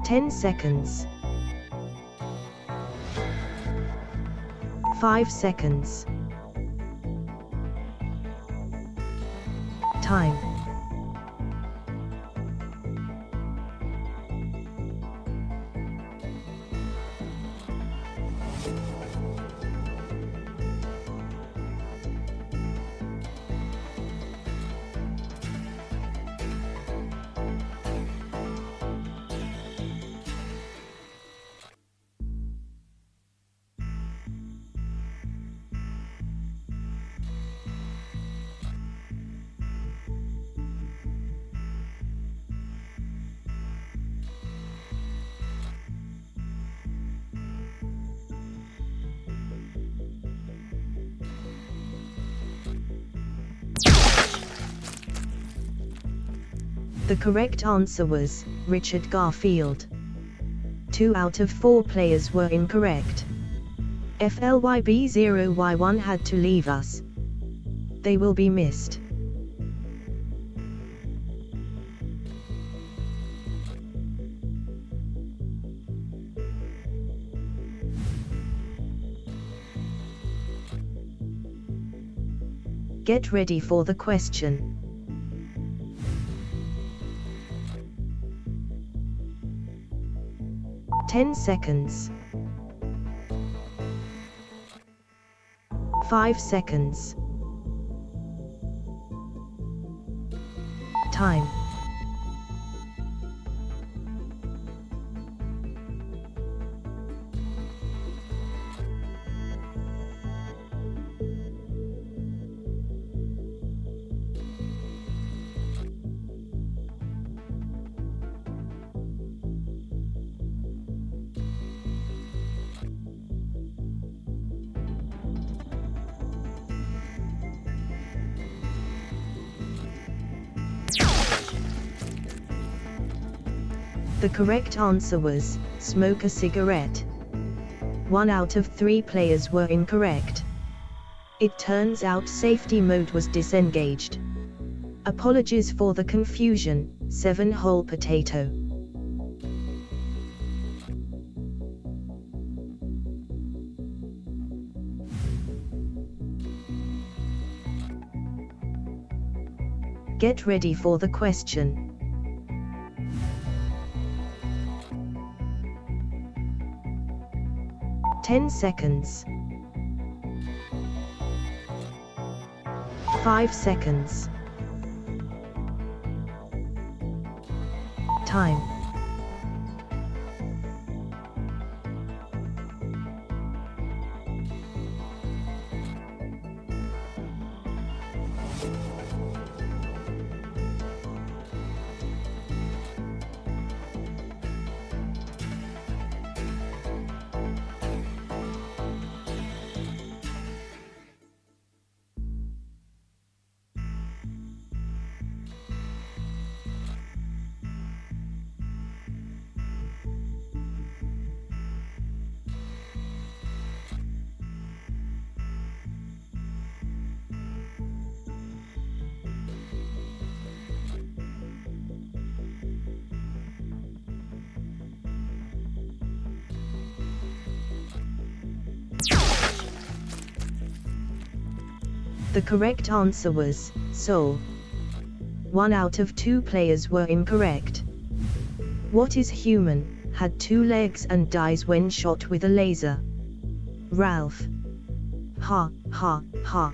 Ten seconds. 5 seconds. Time. The correct answer was Richard Garfield. 2 out of 4 players were incorrect. FLYB0Y1 had to leave us. They will be missed. Get ready for the question. Ten seconds. 5 seconds. Time. The correct answer was smoke a cigarette. 1 out of 3 players were incorrect. It turns out safety mode was disengaged. Apologies for the confusion, 7 whole potato. Get ready for the question. Ten seconds. 5 seconds. Time. The correct answer was soul. 1 out of 2 players were incorrect. What is human, had 2 legs and dies when shot with a laser? Ralph. Ha, ha, ha.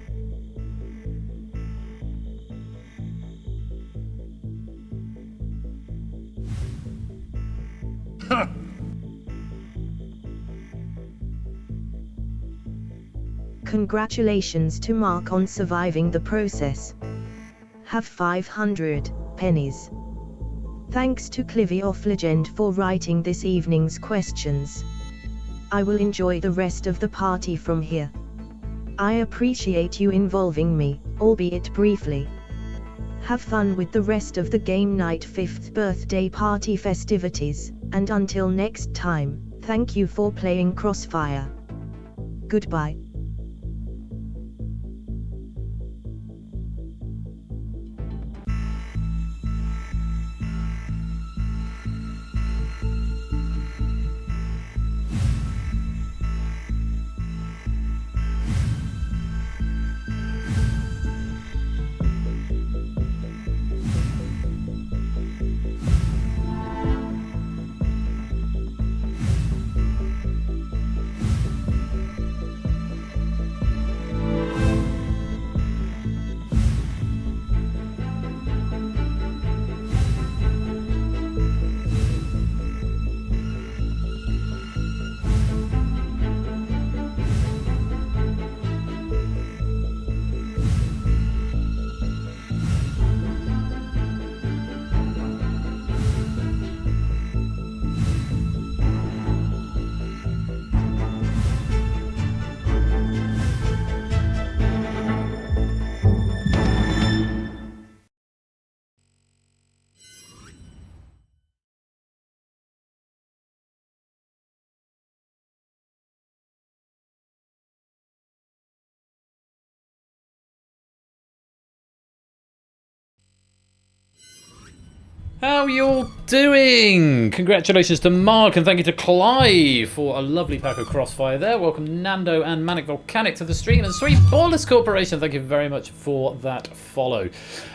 Congratulations to Mark on surviving the process. Have 500 pennies. Thanks to Clivy of Legend for writing this evening's questions. I will enjoy the rest of the party from here. I appreciate you involving me, albeit briefly. Have fun with the rest of the game night 5th birthday party festivities, and until next time, thank you for playing Crossfire. Goodbye. How you all doing? Congratulations to Mark and thank you to Clive for a lovely pack of Crossfire there. Welcome Nando and Manic Volcanic to the stream, and Sweet Ballers Corporation, thank you very much for that follow.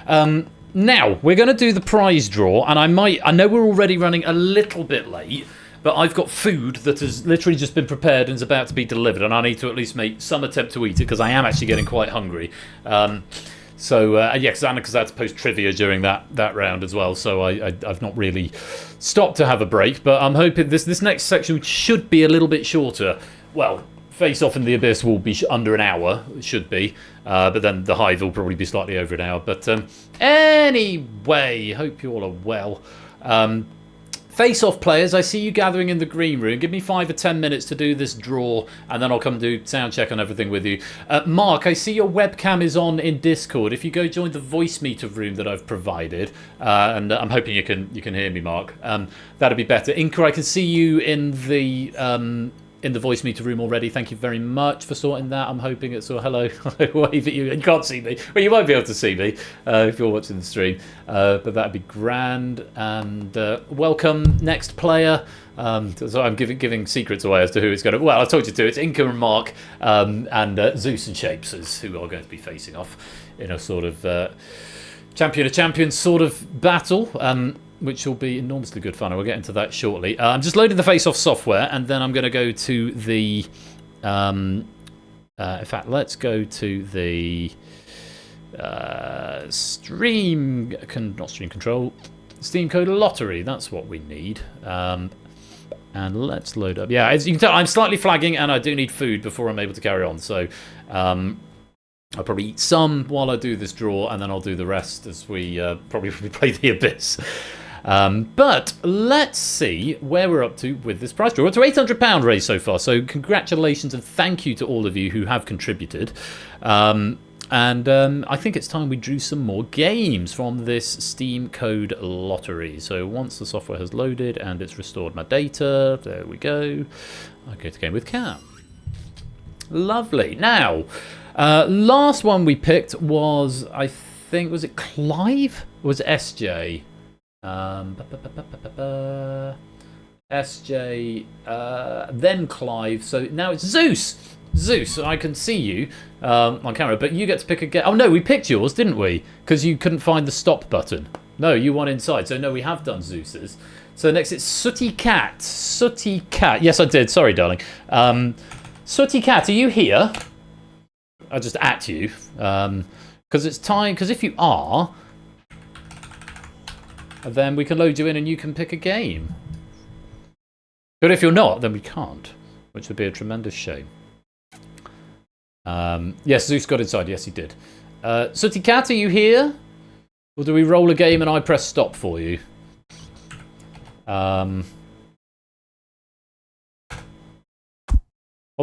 Now, we're going to do the prize draw, and I know we're already running a little bit late, but I've got food that has literally just been prepared and is about to be delivered, and I need to at least make some attempt to eat it because I am actually getting quite hungry. Yeah, because I had to post trivia during that round as well, so I've not really stopped to have a break, but I'm hoping this next section should be a little bit shorter. Well, Face Off in the Abyss will be under an hour, it should be, but then the Hive will probably be slightly over an hour. But anyway, hope you all are well. Face Off players, I see you gathering in the green room. Give me 5 or 10 minutes to do this draw, and then I'll come do sound check on everything with you. Mark, I see your webcam is on in Discord. If you go join the voice meter room that I've provided, and I'm hoping you can hear me, Mark. That'd be better. Inka, I can see you in the voice meter room already. Thank you very much for sorting that. I'm hoping it's all hello, wave at you. You can't see me. Well, you might be able to see me if you're watching the stream, but that'd be grand. And welcome next player. So I'm giving secrets away as to who it's going to. Well, I told you to. It's Inka and Mark and Zeus and Shapes is who are going to be facing off in a sort of champion of champions sort of battle. Which will be enormously good fun. We'll get into that shortly. I'm just loading the Face-Off software, and then I'm going to go to the... in fact, let's go to the not Stream Control, Steam Code Lottery. That's what we need. And let's load up. Yeah, as you can tell, I'm slightly flagging, and I do need food before I'm able to carry on. So I'll probably eat some while I do this draw, and then I'll do the rest as we probably play the Abyss. But let's see where we're up to with this prize draw. We're up to £800 raised so far, so congratulations and thank you to all of you who have contributed. I think it's time we drew some more games from this Steam Code Lottery. So once the software has loaded and it's restored my data, there we go. I go to Game with Cat. Lovely. Now, last one we picked was, I think, was it Clive? Or was it SJ? SJ, then Clive. So now it's Zeus. Zeus, I can see you on camera, but you get to pick a game. Oh no, we picked yours, didn't we? Because you couldn't find the stop button. No, you won inside. So no, we have done Zeus's. So next it's Sooty Cat. Sooty Cat. Yes, I did. Sorry, darling. Sooty Cat, are you here? I'll just at you. Because it's time. Because if you are, then we can load you in and you can pick a game. But if you're not, then we can't, which would be a tremendous shame. Yes, Zeus got inside. Yes, he did. Sooty Cat, are you here? Or do we roll a game and I press stop for you? Well,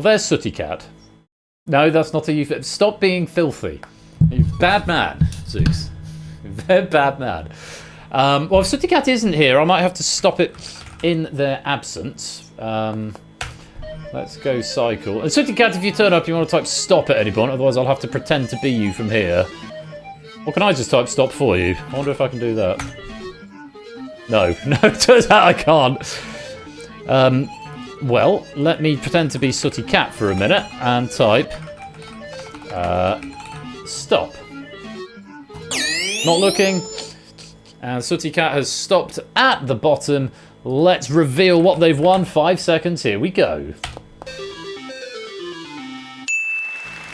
there's Sooty Cat. No, that's not a euphemism. Stop being filthy. You bad man, Zeus. Very bad man. Well, if Sooty Cat isn't here, I might have to stop it in their absence. Let's go cycle. And Sooty Cat, if you turn up, you want to type stop at any point, otherwise I'll have to pretend to be you from here. Or can I just type stop for you? I wonder if I can do that. No, it turns out I can't. Well, let me pretend to be Sooty Cat for a minute and type stop. Not looking. And Sooty Cat has stopped at the bottom. Let's reveal what they've won. 5 seconds. Here we go.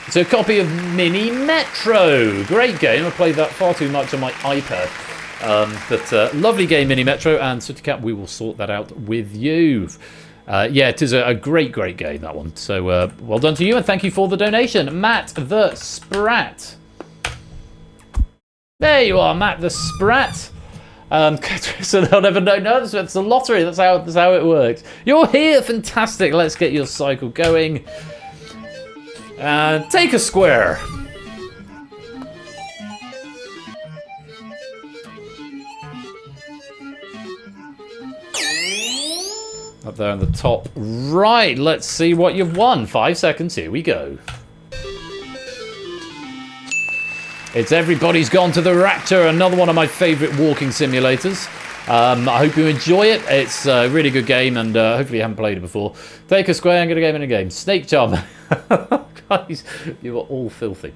It's a copy of Mini Metro. Great game. I played that far too much on my iPad. But lovely game, Mini Metro. And Sooty Cat, we will sort that out with you. Yeah, it is a great game, that one. So well done to you, and thank you for the donation. Matt the Sprat. There you are, Matt the Sprat. So they'll never know. No, it's a lottery. That's how it works. You're here. Fantastic. Let's get your cycle going. And take a square. Up there on the top right. Let's see what you've won. 5 seconds. Here we go. It's Everybody's Gone to the Rapture, another one of my favourite walking simulators. I hope you enjoy it. It's a really good game, and hopefully you haven't played it before. Take a square and get a game in a game. Snake Charm. Guys, you are all filthy.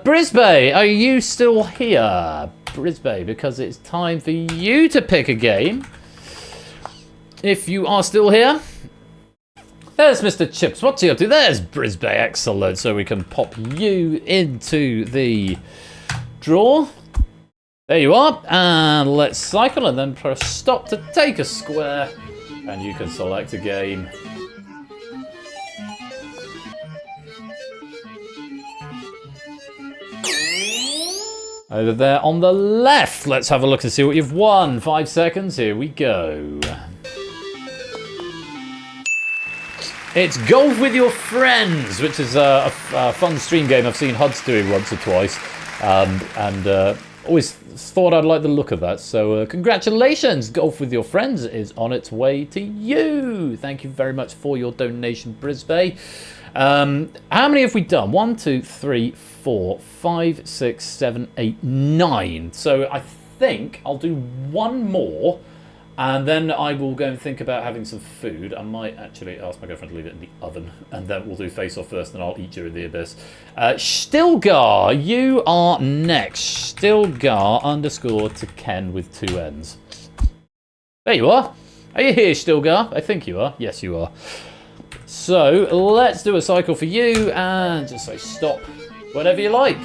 Brisbane, are you still here? Brisbane, because it's time for you to pick a game. If you are still here. There's Mr. Chips. What's he up to? There's Brisbane. Excellent. So we can pop you into the draw. There you are. And let's cycle and then press stop to take a square. And you can select a game. Over there on the left. Let's have a look and see what you've won. 5 seconds. Here we go. It's Golf with Your Friends, which is a fun stream game I've seen Huds doing once or twice. And always thought I'd like the look of that. So congratulations, Golf with Your Friends is on its way to you. Thank you very much for your donation, Brisbane. How many have we done? 1, 2, 3, 4, 5, 6, 7, 8, 9. So I think I'll do one more. And then I will go and think about having some food. I might actually ask my girlfriend to leave it in the oven. And then we'll do face off first, and I'll eat you in the abyss. Stilgar, you are next. Stilgar _ to Ken with 2 N's. There you are. Are you here, Stilgar? I think you are. Yes, you are. So let's do a cycle for you. And just say stop whenever you like.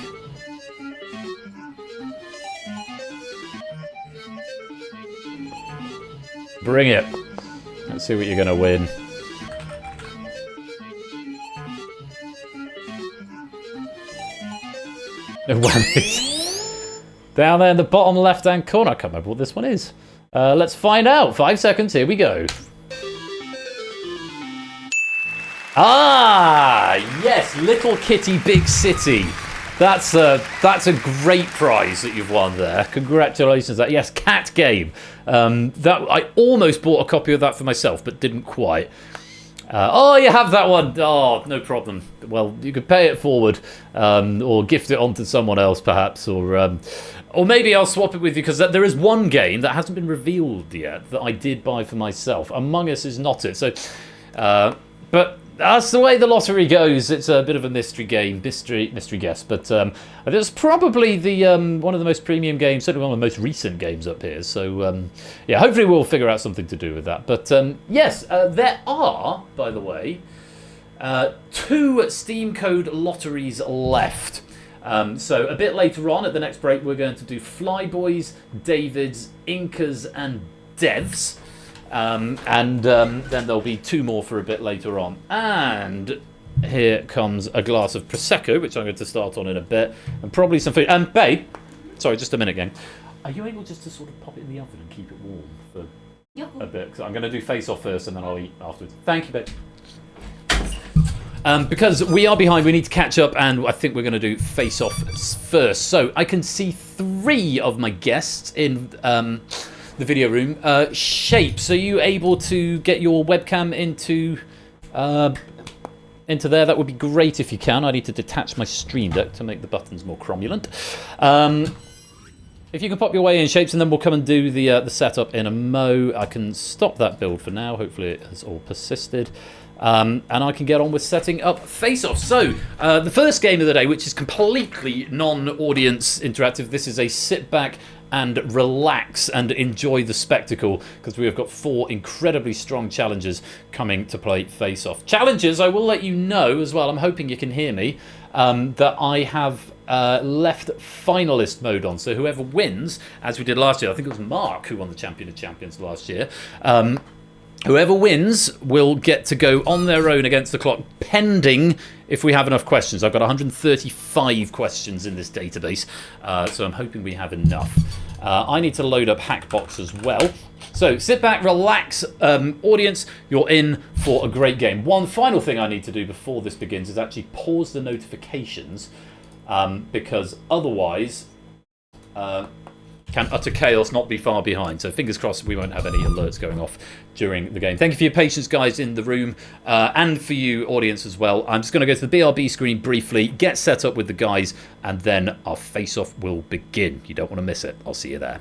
Bring it. Let's see what you're going to win. No whammies. Down there in the bottom left-hand corner. I can't remember what this one is. Let's find out. 5 seconds. Here we go. Ah, yes. Little Kitty, Big City. That's a great prize that you've won there. Congratulations. Yes, cat game. That I almost bought a copy of that for myself, but didn't quite. Oh, you have that one. Oh, no problem. Well, you could pay it forward, or gift it on to someone else, perhaps, or maybe I'll swap it with you, because there is one game that hasn't been revealed yet that I did buy for myself. Among Us is not it. So, but That's the way the lottery goes. It's a bit of a mystery game, mystery guess. But it's probably the one of the most premium games, certainly one of the most recent games up here. So yeah, hopefully we'll figure out something to do with that. But yes, there are, by the way, 2 Steam Code lotteries left. So a bit later on at the next break, we're going to do Flyboys, Davids, Incas, and Devs. And then there'll be 2 more for a bit later on. And here comes a glass of Prosecco, which I'm going to start on in a bit, and probably some food. And babe, sorry, just a minute again. Are you able just to sort of pop it in the oven and keep it warm for a bit? Because I'm going to do Face Off first, and then I'll eat afterwards. Thank you, babe. Because we are behind, we need to catch up, and I think we're going to do Face Off first. So I can see 3 of my guests in the video room. Shapes, are you able to get your webcam into there? That would be great if you can. I need to detach my Stream Deck to make the buttons more cromulent. If you can pop your way in, Shapes, and then we'll come and do the setup in a mo. I can stop that build for now. Hopefully it has all persisted. And I can get on with setting up Face Off. So, the first game of the day, which is completely non-audience interactive. This is a sit back and relax and enjoy the spectacle, because we have got 4 incredibly strong challengers coming to play Face Off. Challengers, I will let you know as well, I'm hoping you can hear me, that I have left finalist mode on. So whoever wins, as we did last year, I think it was Mark who won the Champion of Champions last year, whoever wins will get to go on their own against the clock, pending if we have enough questions. I've got 135 questions in this database, so I'm hoping we have enough. I need to load up Hackbox as well. So sit back, relax, audience, you're in for a great game. One final thing I need to do before this begins is actually pause the notifications, because otherwise can utter chaos not be far behind. So fingers crossed we won't have any alerts going off during the game. Thank you for your patience, guys, in the room, and for you, audience, as well. I'm just going to go to the BRB screen briefly, get set up with the guys, and then our face-off will begin. You don't want to miss it. I'll see you there.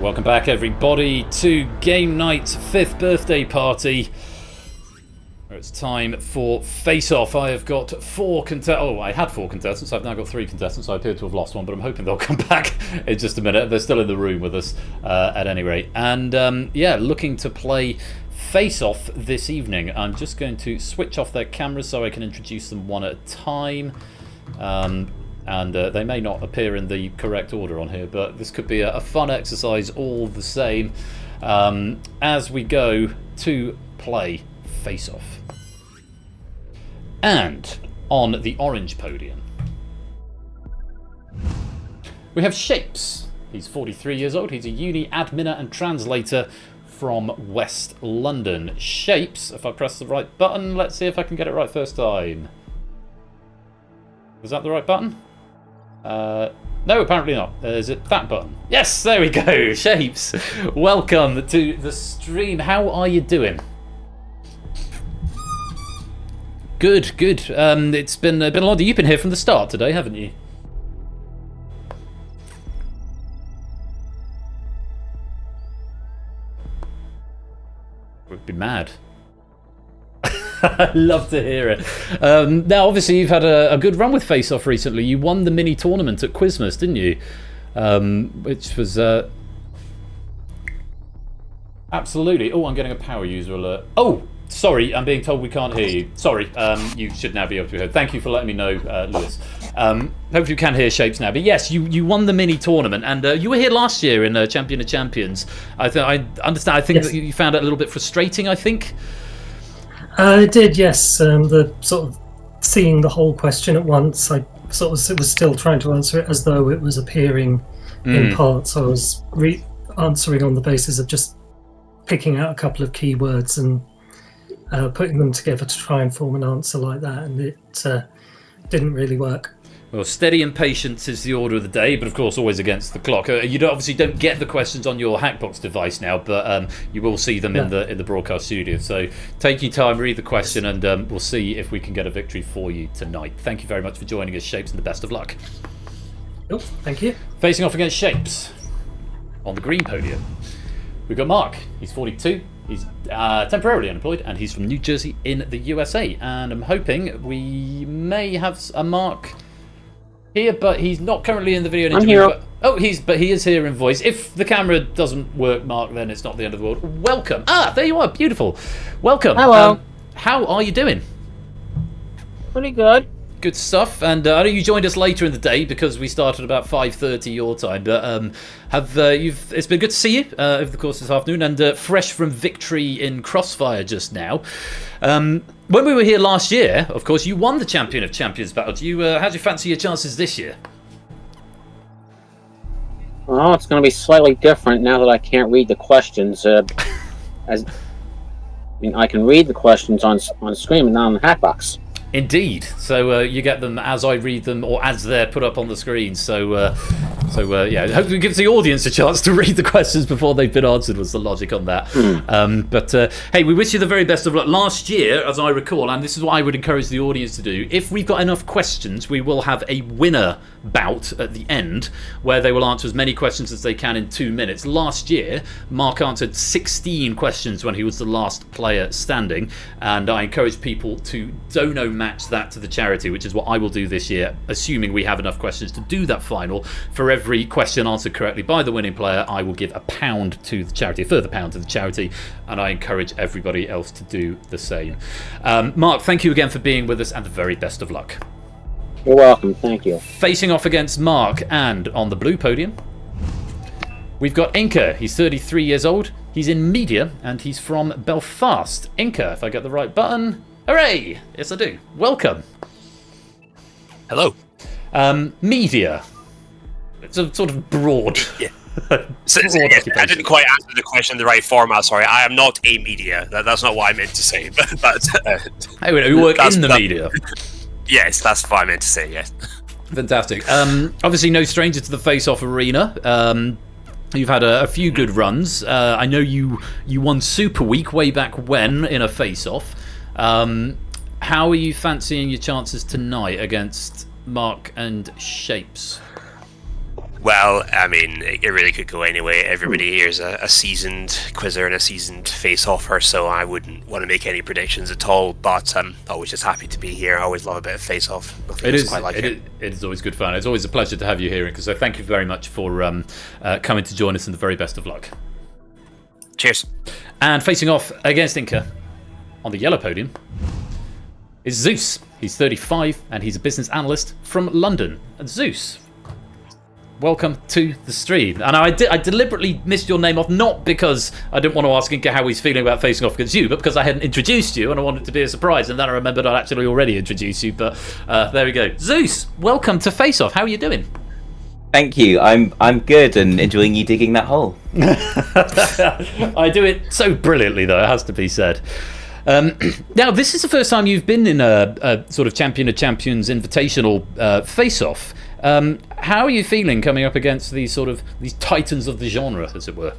Welcome back, everybody, to Game Night's 5th birthday party. It's time for face-off. I have got 4 contestants. Oh, I had 4 contestants. I've now got 3 contestants. I appear to have lost one, but I'm hoping they'll come back in just a minute. They're still in the room with us, at any rate. And yeah, looking to play face-off this evening. I'm just going to switch off their cameras so I can introduce them one at a time. And they may not appear in the correct order on here, but this could be a fun exercise all the same as we go to play face-off. And on the orange podium, we have Shapes. He's 43 years old. He's a uni adminer and translator from West London. Shapes, if I press the right button, let's see if I can get it right first time. Was that the right button? No, apparently not. Is it that button? Yes, there we go. Shapes, welcome to the stream. How are you doing? Good, good. It's been a lot. You've been here from the start today, haven't you? We'd be mad. I'd love to hear it. Now, obviously, you've had a good run with Face Off recently. You won the mini tournament at Quizmas, didn't you? Which was absolutely. Oh, I'm getting a power user alert. Oh, sorry, I'm being told we can't hear you. Sorry, you should now be able to be heard. Thank you for letting me know, Lewis. Hopefully you can hear Shapes now. But yes, you won the mini tournament, and you were here last year in Champion of Champions. I understand. I think that you found it a little bit frustrating. I think. I did, yes. The sort of seeing the whole question at once, I sort of was still trying to answer it as though it was appearing in parts. I was answering on the basis of just picking out a couple of keywords and putting them together to try and form an answer like that, and it didn't really work. Well, steady and patience is the order of the day, but of course always against the clock. You obviously don't get the questions on your Hackbox device now, but you will see them in the broadcast studio. So take your time, read the question, and we'll see if we can get a victory for you tonight. Thank you very much for joining us, Shapes, and the best of luck. Oh, thank you. Facing off against Shapes on the green podium, we've got Mark. He's 42. He's temporarily unemployed, and he's from New Jersey in the USA. And I'm hoping we may have a Mark here, but he's not currently in the video interview. I'm here. But he is here in voice. If the camera doesn't work, Mark, then it's not the end of the world. Welcome. There you are. Beautiful. Welcome. Hello. How are you doing? Pretty good. Good stuff. And I know you joined us later in the day because we started about 5:30 your time. But it's been good to see you over the course of this afternoon, and fresh from victory in Crossfire just now. When we were here last year, of course, you won the Champion of Champions battle. How do you fancy your chances this year? Well, it's going to be slightly different now that I can't read the questions. I can read the questions on screen, but not on the Hackbox. Indeed. So you get them as I read them, or as they're put up on the screen. So yeah, hopefully it gives the audience a chance to read the questions before they've been answered, was the logic on that. But hey, we wish you the very best of luck. Last year, as I recall, and this is what I would encourage the audience to do, if we've got enough questions, we will have a winner bout at the end, where they will answer as many questions as they can in 2 minutes. Last year, Mark answered 16 questions when he was the last player standing, and I encourage people to dono match that to the charity, which is what I will do this year, assuming we have enough questions to do that final. For every question answered correctly by the winning player, I will give £1 to the charity, a further £1 to the charity, and I encourage everybody else to do the same. Mark, thank you again for being with us, and the very best of luck. You're welcome, thank you. Facing off against Mark, and on the blue podium, we've got Inca. He's 33 years old, he's in media, and he's from Belfast. Inca, if I get the right button. Hooray! Yes, I do. Welcome. Hello. Media. It's a sort of broad. Yeah. I didn't quite answer the question in the right format. Sorry, I am not a media. That's not what I meant to say. But hey, you work in the media. Yes, that's what I meant to say. Yes. Fantastic. Obviously, no stranger to the face-off arena. You've had a few good runs. I know you won Super Week way back when in a face-off. How are you fancying your chances tonight against Mark and Shapes? Well, I mean, it really could go anyway. Everybody here is a seasoned quizzer and a seasoned face-offer, so I wouldn't want to make any predictions at all. But I'm always just happy to be here. I always love a bit of face-off. It is quite like it is always good fun. It's always a pleasure to have you here, so thank you very much for coming to join us, and the very best of luck. Cheers. And facing off against Inca on the yellow podium is Zeus. He's 35 and he's a business analyst from London. And Zeus, welcome to the stream. And I deliberately missed your name off, not because I didn't want to ask Inca how he's feeling about facing off against you, but because I hadn't introduced you and I wanted it to be a surprise. And then I remembered I'd actually already introduced you. But there we go. Zeus, welcome to Face Off. How are you doing? Thank you. I'm good and enjoying you digging that hole. I do it so brilliantly, though, it has to be said. Now, this is the first time you've been in a sort of Champion of Champions invitational face-off. How are you feeling coming up against these titans of the genre, as it were?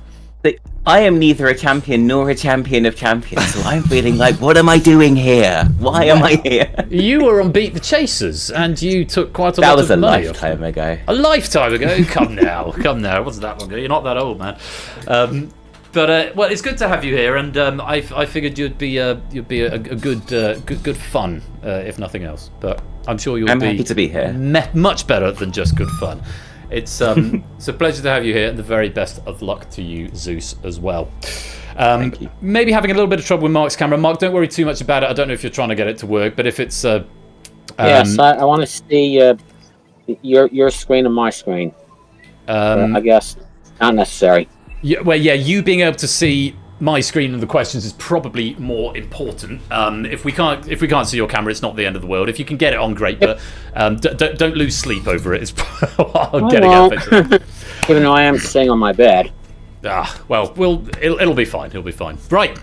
I am neither a champion nor a champion of champions, so I'm feeling like, what am I doing here? Why am I here? You were on Beat the Chasers, and you took quite a lot of money. That was a lifetime ago. A lifetime ago? Come now. It wasn't that long ago. You're not that old, man. But well, it's good to have you here, and I figured you'd be a good fun, if nothing else. But I'm sure you'll be happy to be here. Much better than just good fun. It's it's a pleasure to have you here, and the very best of luck to you, Zeus, as well. Thank you. Maybe having a little bit of trouble with Mark's camera. Mark, don't worry too much about it. I don't know if you're trying to get it to work, but if it's yes, I want to see your screen and my screen. I guess not necessary. Yeah, well, yeah, you being able to see my screen and the questions is probably more important. If we can't see your camera, it's not the end of the world. If you can get it on, great, but don't lose sleep over it. Is what I'm getting at. Even though I am sitting on my bed. Well, it'll be fine. It'll be fine. Right.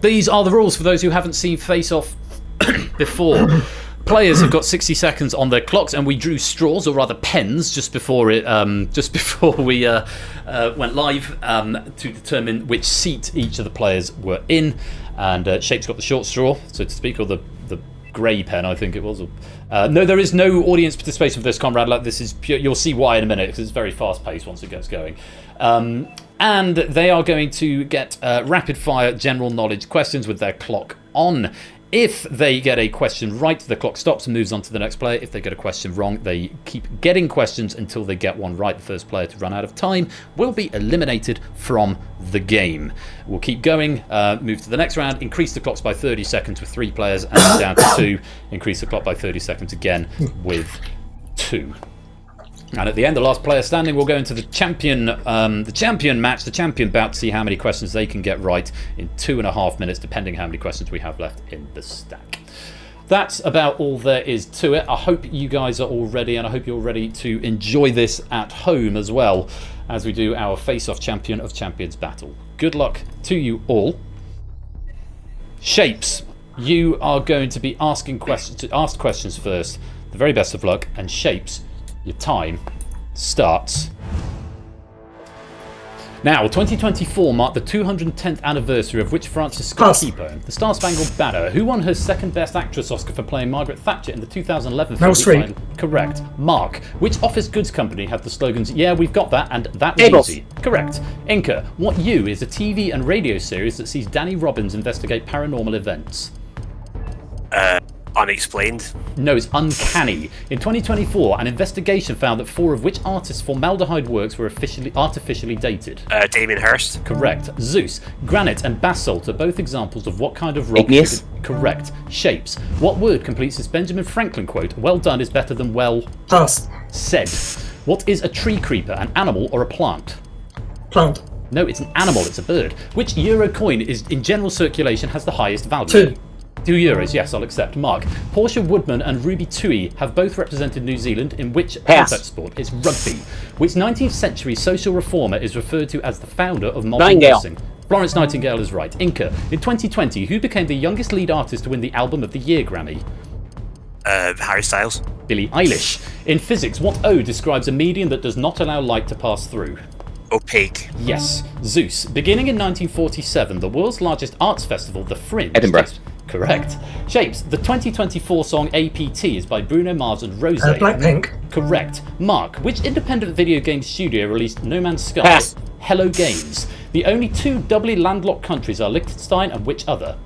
These are the rules for those who haven't seen Face Off before. Players have got 60 seconds on their clocks, and we drew straws, or rather pens, just before we went live to determine which seat each of the players were in. And Shape's got the short straw, so to speak, or the grey pen, I think it was. No, there is no audience participation for this, Comrade. Like, this is pure, you'll see why in a minute, because it's very fast paced once it gets going. And they are going to get rapid fire general knowledge questions with their clock on. If they get a question right, the clock stops and moves on to the next player. If they get a question wrong, they keep getting questions until they get one right. The first player to run out of time will be eliminated from the game. We'll keep going, move to the next round, increase the clocks by 30 seconds with 3 players, and then down to 2, increase the clock by 30 seconds again with 2. And at the end, the last player standing will go into the champion match, the champion bout, to see how many questions they can get right in 2.5 minutes, depending how many questions we have left in the stack. That's about all there is to it. I hope you guys are all ready, and I hope you're ready to enjoy this at home as well, as we do our face-off Champion of Champions battle. Good luck to you all. Shapes, you are going to be asked questions first. The very best of luck, and Shapes, your time starts now. 2024 marked the 210th anniversary of which Francis Scott Key poem, The Star-Spangled Banner? Who won her second Best Actress Oscar for playing Margaret Thatcher in the 2011 film? Meryl Streep. Correct. Mark, which office goods company had the slogans "Yeah, we've got that" and "That was easy"? Correct. Inca, what You is a TV and radio series that sees Danny Robbins investigate paranormal events? Unexplained. No, it's Uncanny. In 2024, an investigation found that 4 of which artists' formaldehyde works were artificially dated? Damien Hirst. Correct. Zeus, granite and basalt are both examples of what kind of rock? Igneous. Correct. Shapes, what word completes this Benjamin Franklin quote? Well done is better than well said. What is a tree creeper, an animal or a plant? Plant. No, it's an animal, it's a bird. Which euro coin is in general circulation has the highest value? 2 euros, yes, I'll accept. Mark, Portia Woodman and Ruby Tui have both represented New Zealand in which contact sport? It's rugby. Which 19th century social reformer is referred to as the founder of modern nursing? Florence Nightingale is right. Inca, in 2020, who became the youngest lead artist to win the Album of the Year Grammy? Harry Styles. Billie Eilish. In physics, what O describes a medium that does not allow light to pass through? Opaque. Yes. Zeus. Beginning in 1947, the world's largest arts festival, the Fringe. Edinburgh. Correct. Shapes, the 2024 song APT is by Bruno Mars and Rose. Blackpink. Correct. Mark, which independent video game studio released No Man's Sky? Pass. Hello Games. The only 2 doubly landlocked countries are Liechtenstein and which other?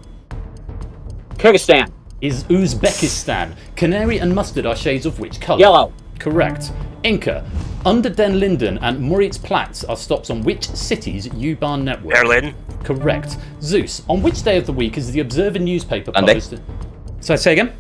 Kyrgyzstan. Is Uzbekistan. Canary and mustard are shades of which colour? Yellow. Correct. Inca. Under Den Linden and Moritzplatz are stops on which city's U-Bahn network? Berlin. Correct. Zeus. On which day of the week is the Observer newspaper Sunday. published? So say again?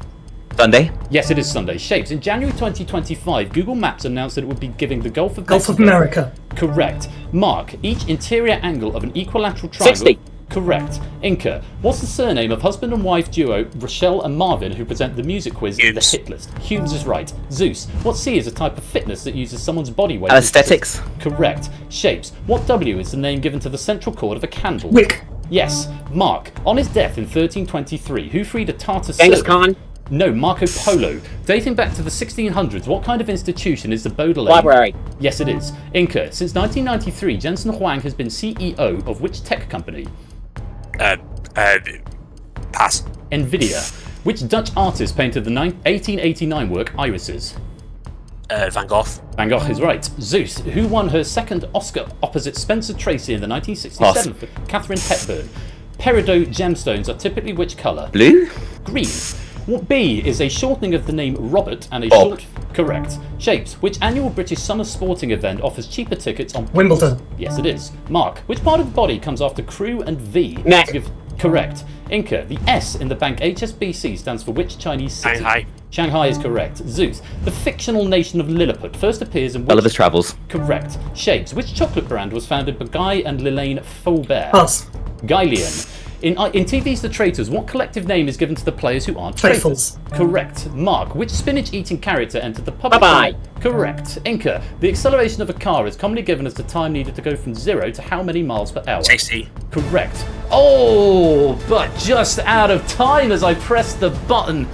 Sunday. Yes, it is Sunday. Shapes. In January 2025, Google Maps announced that it would be giving the Gulf of Gulf of America. Correct. Mark. Each interior angle of an equilateral triangle. 60. Correct. Inca. What's the surname of husband and wife duo Rochelle and Marvin who present the music quiz The Hit List? Humes is right. Zeus. What C is a type of fitness that uses someone's body weight? Aesthetics. Correct. Shapes. What W is the name given to the central cord of a candle? Wick. Yes. Mark. On his death in 1323, who freed a Tartar Genghis servant? Khan. No, Marco Polo. Dating back to the 1600s, what kind of institution is the Baudelaire? Library. Yes, it is. Inca. Since 1993, Jensen Huang has been CEO of which tech company? Pass. Nvidia. Which Dutch artist painted the 1889 work Irises? Van Gogh. Van Gogh is right. Zeus. Who won her second Oscar opposite Spencer Tracy in the 1967 for Catherine Hepburn? Peridot gemstones are typically which colour? Blue. Green. What B is a shortening of the name Robert and a Bob. short... Correct. Shapes. Which annual British summer sporting event offers cheaper tickets on... Wimbledon. Yes, it is. Mark. Which part of the body comes after crew and V? Neck. Correct. Inca. The S in the bank HSBC stands for which Chinese city? Shanghai. Shanghai is correct. Zeus. The fictional nation of Lilliput first appears in which... Gulliver's Travels. Correct. Shapes. Which chocolate brand was founded by Guy and Lillian Faubert? Pass. Guylian. In TV's The Traitors, what collective name is given to the players who aren't Faithfuls. traitors? Correct. Mark. Which spinach-eating character entered the public... Bye-bye. Correct. Inca. The acceleration of a car is commonly given as the time needed to go from 0 to how many miles per hour? 60. Correct. Oh, but just out of time as I pressed the button.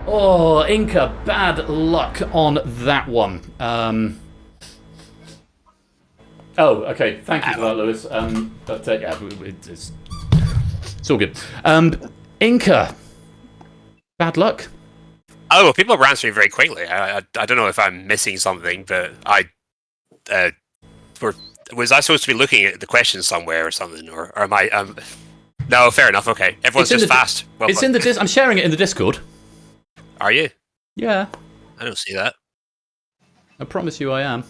Oh, Inca, bad luck on that one. Oh, okay. Thank you for that, Lewis. But yeah, it's all good. Inca, bad luck. Oh, well, people were answering very quickly. I don't know if I'm missing something, but was I supposed to be looking at the questions somewhere or something, or am I? No, fair enough. Okay, everyone's just fast. Well, It's in the I'm sharing it in the Discord. Are you? Yeah. I don't see that. I promise you, I am.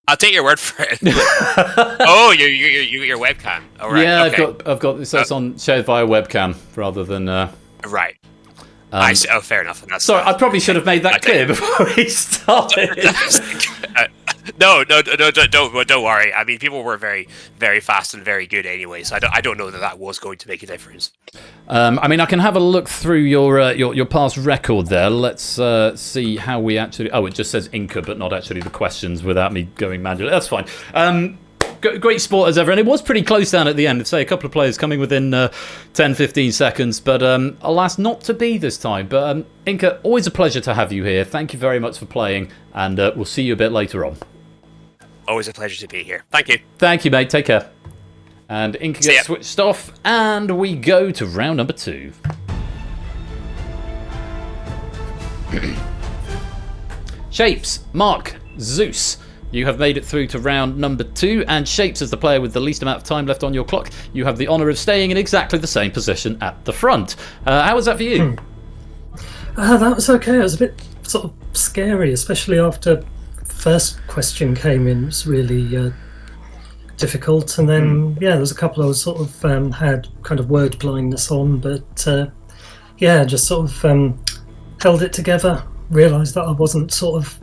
I'll take your word for it. Oh, your webcam. All right. Yeah, okay. I've got. So it's on shared via webcam rather than. Right. I see. Oh, fair enough. That's sorry, I probably should have made that clear before we started. No, don't worry. I mean, people were very, very fast and very good anyway, so I don't know that was going to make a difference. I mean, I can have a look through your past record there. Let's see how we actually... Oh, it just says Inca, but not actually the questions without me going manually. That's fine. Great sport as ever, and it was pretty close down at the end. Say a couple of players coming within 10-15 seconds, but alas, not to be this time. But Inca, always a pleasure to have you here. Thank you very much for playing, and we'll see you a bit later on. Always a pleasure to be here. Thank you. Thank you, mate. Take care. And Inca gets switched off, and we go to round number 2. Shapes, Mark, Zeus. You have made it through to round number 2, and Shapes, as the player with the least amount of time left on your clock, you have the honour of staying in exactly the same position at the front. How was that for you? That was okay. It was a bit sort of scary, especially after first question came in. It was really difficult, and then there was a couple I was sort of had kind of word blindness on, but just sort of held it together. Realised that I wasn't sort of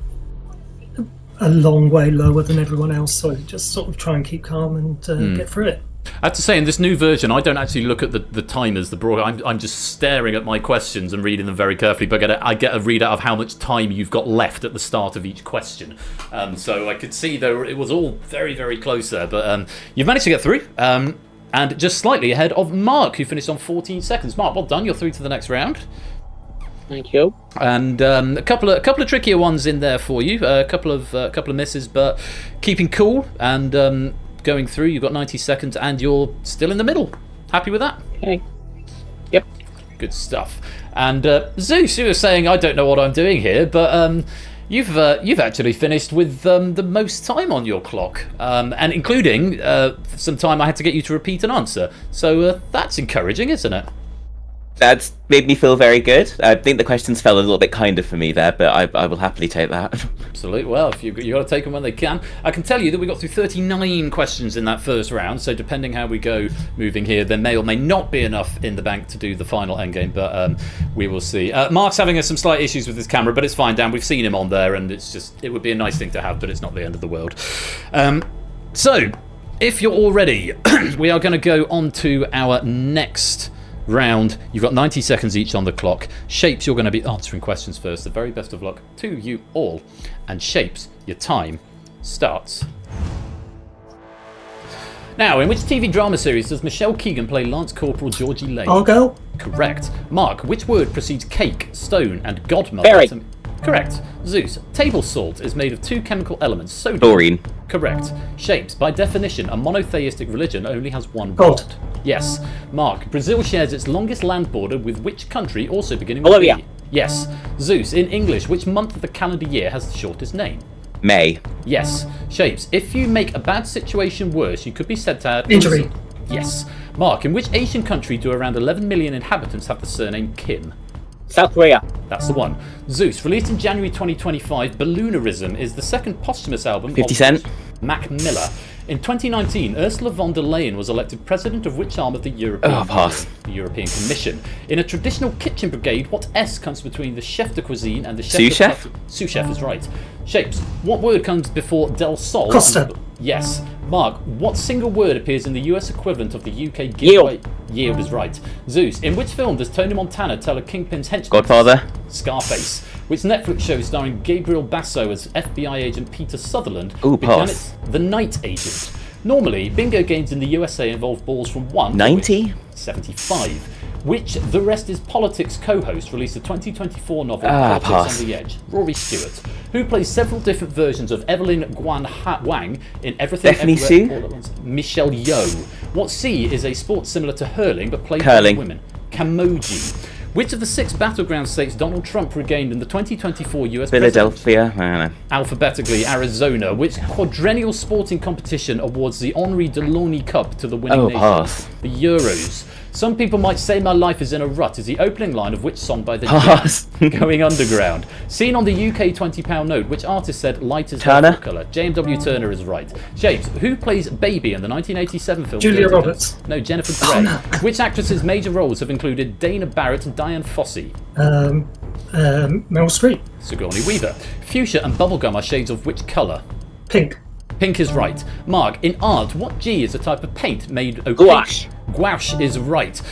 a long way lower than everyone else, so I just sort of try and keep calm and get through it. I have to say, in this new version, I don't actually look at the timers, I'm just staring at my questions and reading them very carefully, but I get a readout of how much time you've got left at the start of each question. So I could see it was all very, very close there, but you've managed to get through, and just slightly ahead of Mark, who finished on 14 seconds. Mark, well done, you're through to the next round. Thank you. And a couple of trickier ones in there for you, a couple of misses, but keeping cool and going through. You've got 90 seconds, and you're still in the middle. Happy with that? Okay. Yep. Good stuff. And Zeus, you were saying, I don't know what I'm doing here, but you've actually finished with the most time on your clock, and including some time I had to get you to repeat an answer. So that's encouraging, isn't it? That's made me feel very good. I think the questions fell a little bit kinder for me there, but I will happily take that. Absolutely. Well, if you got to take them when they can. I can tell you that we got through 39 questions in that first round, so depending how we go moving here, there may or may not be enough in the bank to do the final endgame, but we will see. Mark's having some slight issues with his camera, but it's fine, Dan. We've seen him on there, and it would be a nice thing to have, but it's not the end of the world. So, if you're all ready, we are going to go on to our next round. You've got 90 seconds each on the clock. Shapes, you're going to be answering questions first. The very best of luck to you all. And Shapes, your time starts now. In which TV drama series does Michelle Keegan play Lance Corporal Georgie Lane? Argo. Correct. Mark, which word precedes cake, stone, and godmother? Berry. Correct. Zeus, table salt is made of two chemical elements. Sodium. Chlorine. Correct. Shapes, by definition, a monotheistic religion only has one God. god. Yes. Mark, Brazil shares its longest land border with which country, also beginning with Bolivia. B? Yes. Zeus, in English, which month of the calendar year has the shortest name? May. Yes. Shapes, if you make a bad situation worse, you could be said to have... Injury. Yes. Mark, in which Asian country do around 11 million inhabitants have the surname Kim? South Korea. That's the one. Zeus, released in January 2025, Balloonerism is the second posthumous album 50 Cent. Mac Miller. In 2019, Ursula von der Leyen was elected president of which arm of the European Union? The European Commission. In a traditional kitchen brigade, what S comes between the chef de cuisine and the chef Sous chef? Sous chef is right. Shapes, what word comes before Del Sol? Costa. Yes. Mark, what single word appears in the US equivalent of the UK giveaway? Yield. Yield is right. Zeus, in which film does Tony Montana tell a kingpin's henchman? Godfather. Scarface. Which Netflix show starring Gabriel Basso as FBI agent Peter Sutherland Ooh, began pass. its The Night Agent? Normally, bingo games in the USA involve balls from 1 90? 75. Which The Rest Is Politics co-host released a 2024 novel Politics pass. on the Edge? Rory Stewart, who plays several different versions of Evelyn Wang in Everything Stephanie Everywhere Sue? All at Once. Michelle Yeoh. What C is a sport similar to hurling but played Curling. by women? Camogie. Which of the 6 battleground states Donald Trump regained in the 2024 US Philadelphia. I don't know. Alphabetically, Arizona. Which quadrennial sporting competition awards the Henri Delaunay Cup to the winning nation? pass. The Euros. Some people might say my life is in a rut is the opening line of which song by the Pass. Jam? Going Underground. Seen on the UK £20 note, which artist said light is Turner. her colour? JMW Turner is right. Shapes, who plays Baby in the 1987 film? Julia Dirty Roberts. Dancing? No, Jennifer Grey. Which actresses' major roles have included Dana Barrett and Diane Fossey? Meryl Streep. Sigourney Weaver. Fuchsia and bubblegum are shades of which colour? Pink. Pink is right. Mark, in art, what G is a type of paint made opaque? Gouache. Gouache is right.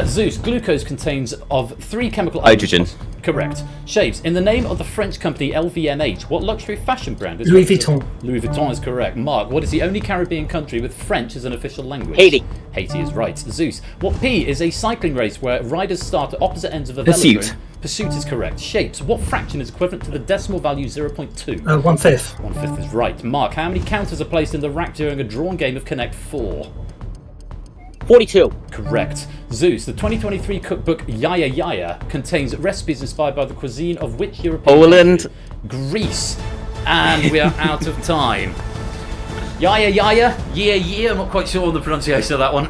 Zeus, glucose contains of 3 chemical elements. Hydrogen. Correct. Shapes, in the name of the French company LVMH, what luxury fashion brand is Louis Vuitton. Louis Vuitton is correct. Mark, what is the only Caribbean country with French as an official language? Haiti. Haiti is right. Zeus, what P is a cycling race where riders start at opposite ends of a Pursuit. velodrome? Pursuit is correct. Shapes, what fraction is equivalent to the decimal value 0.2? 1/5. 1/5 is right. Mark, how many counters are placed in the rack during a drawn game of Connect 4? 42. Correct. Zeus, the 2023 cookbook Yaya Yaya contains recipes inspired by the cuisine of which European Poland. country? Greece. And we are out of time. Yaya Yaya? Yeah, I'm not quite sure on the pronunciation of that one.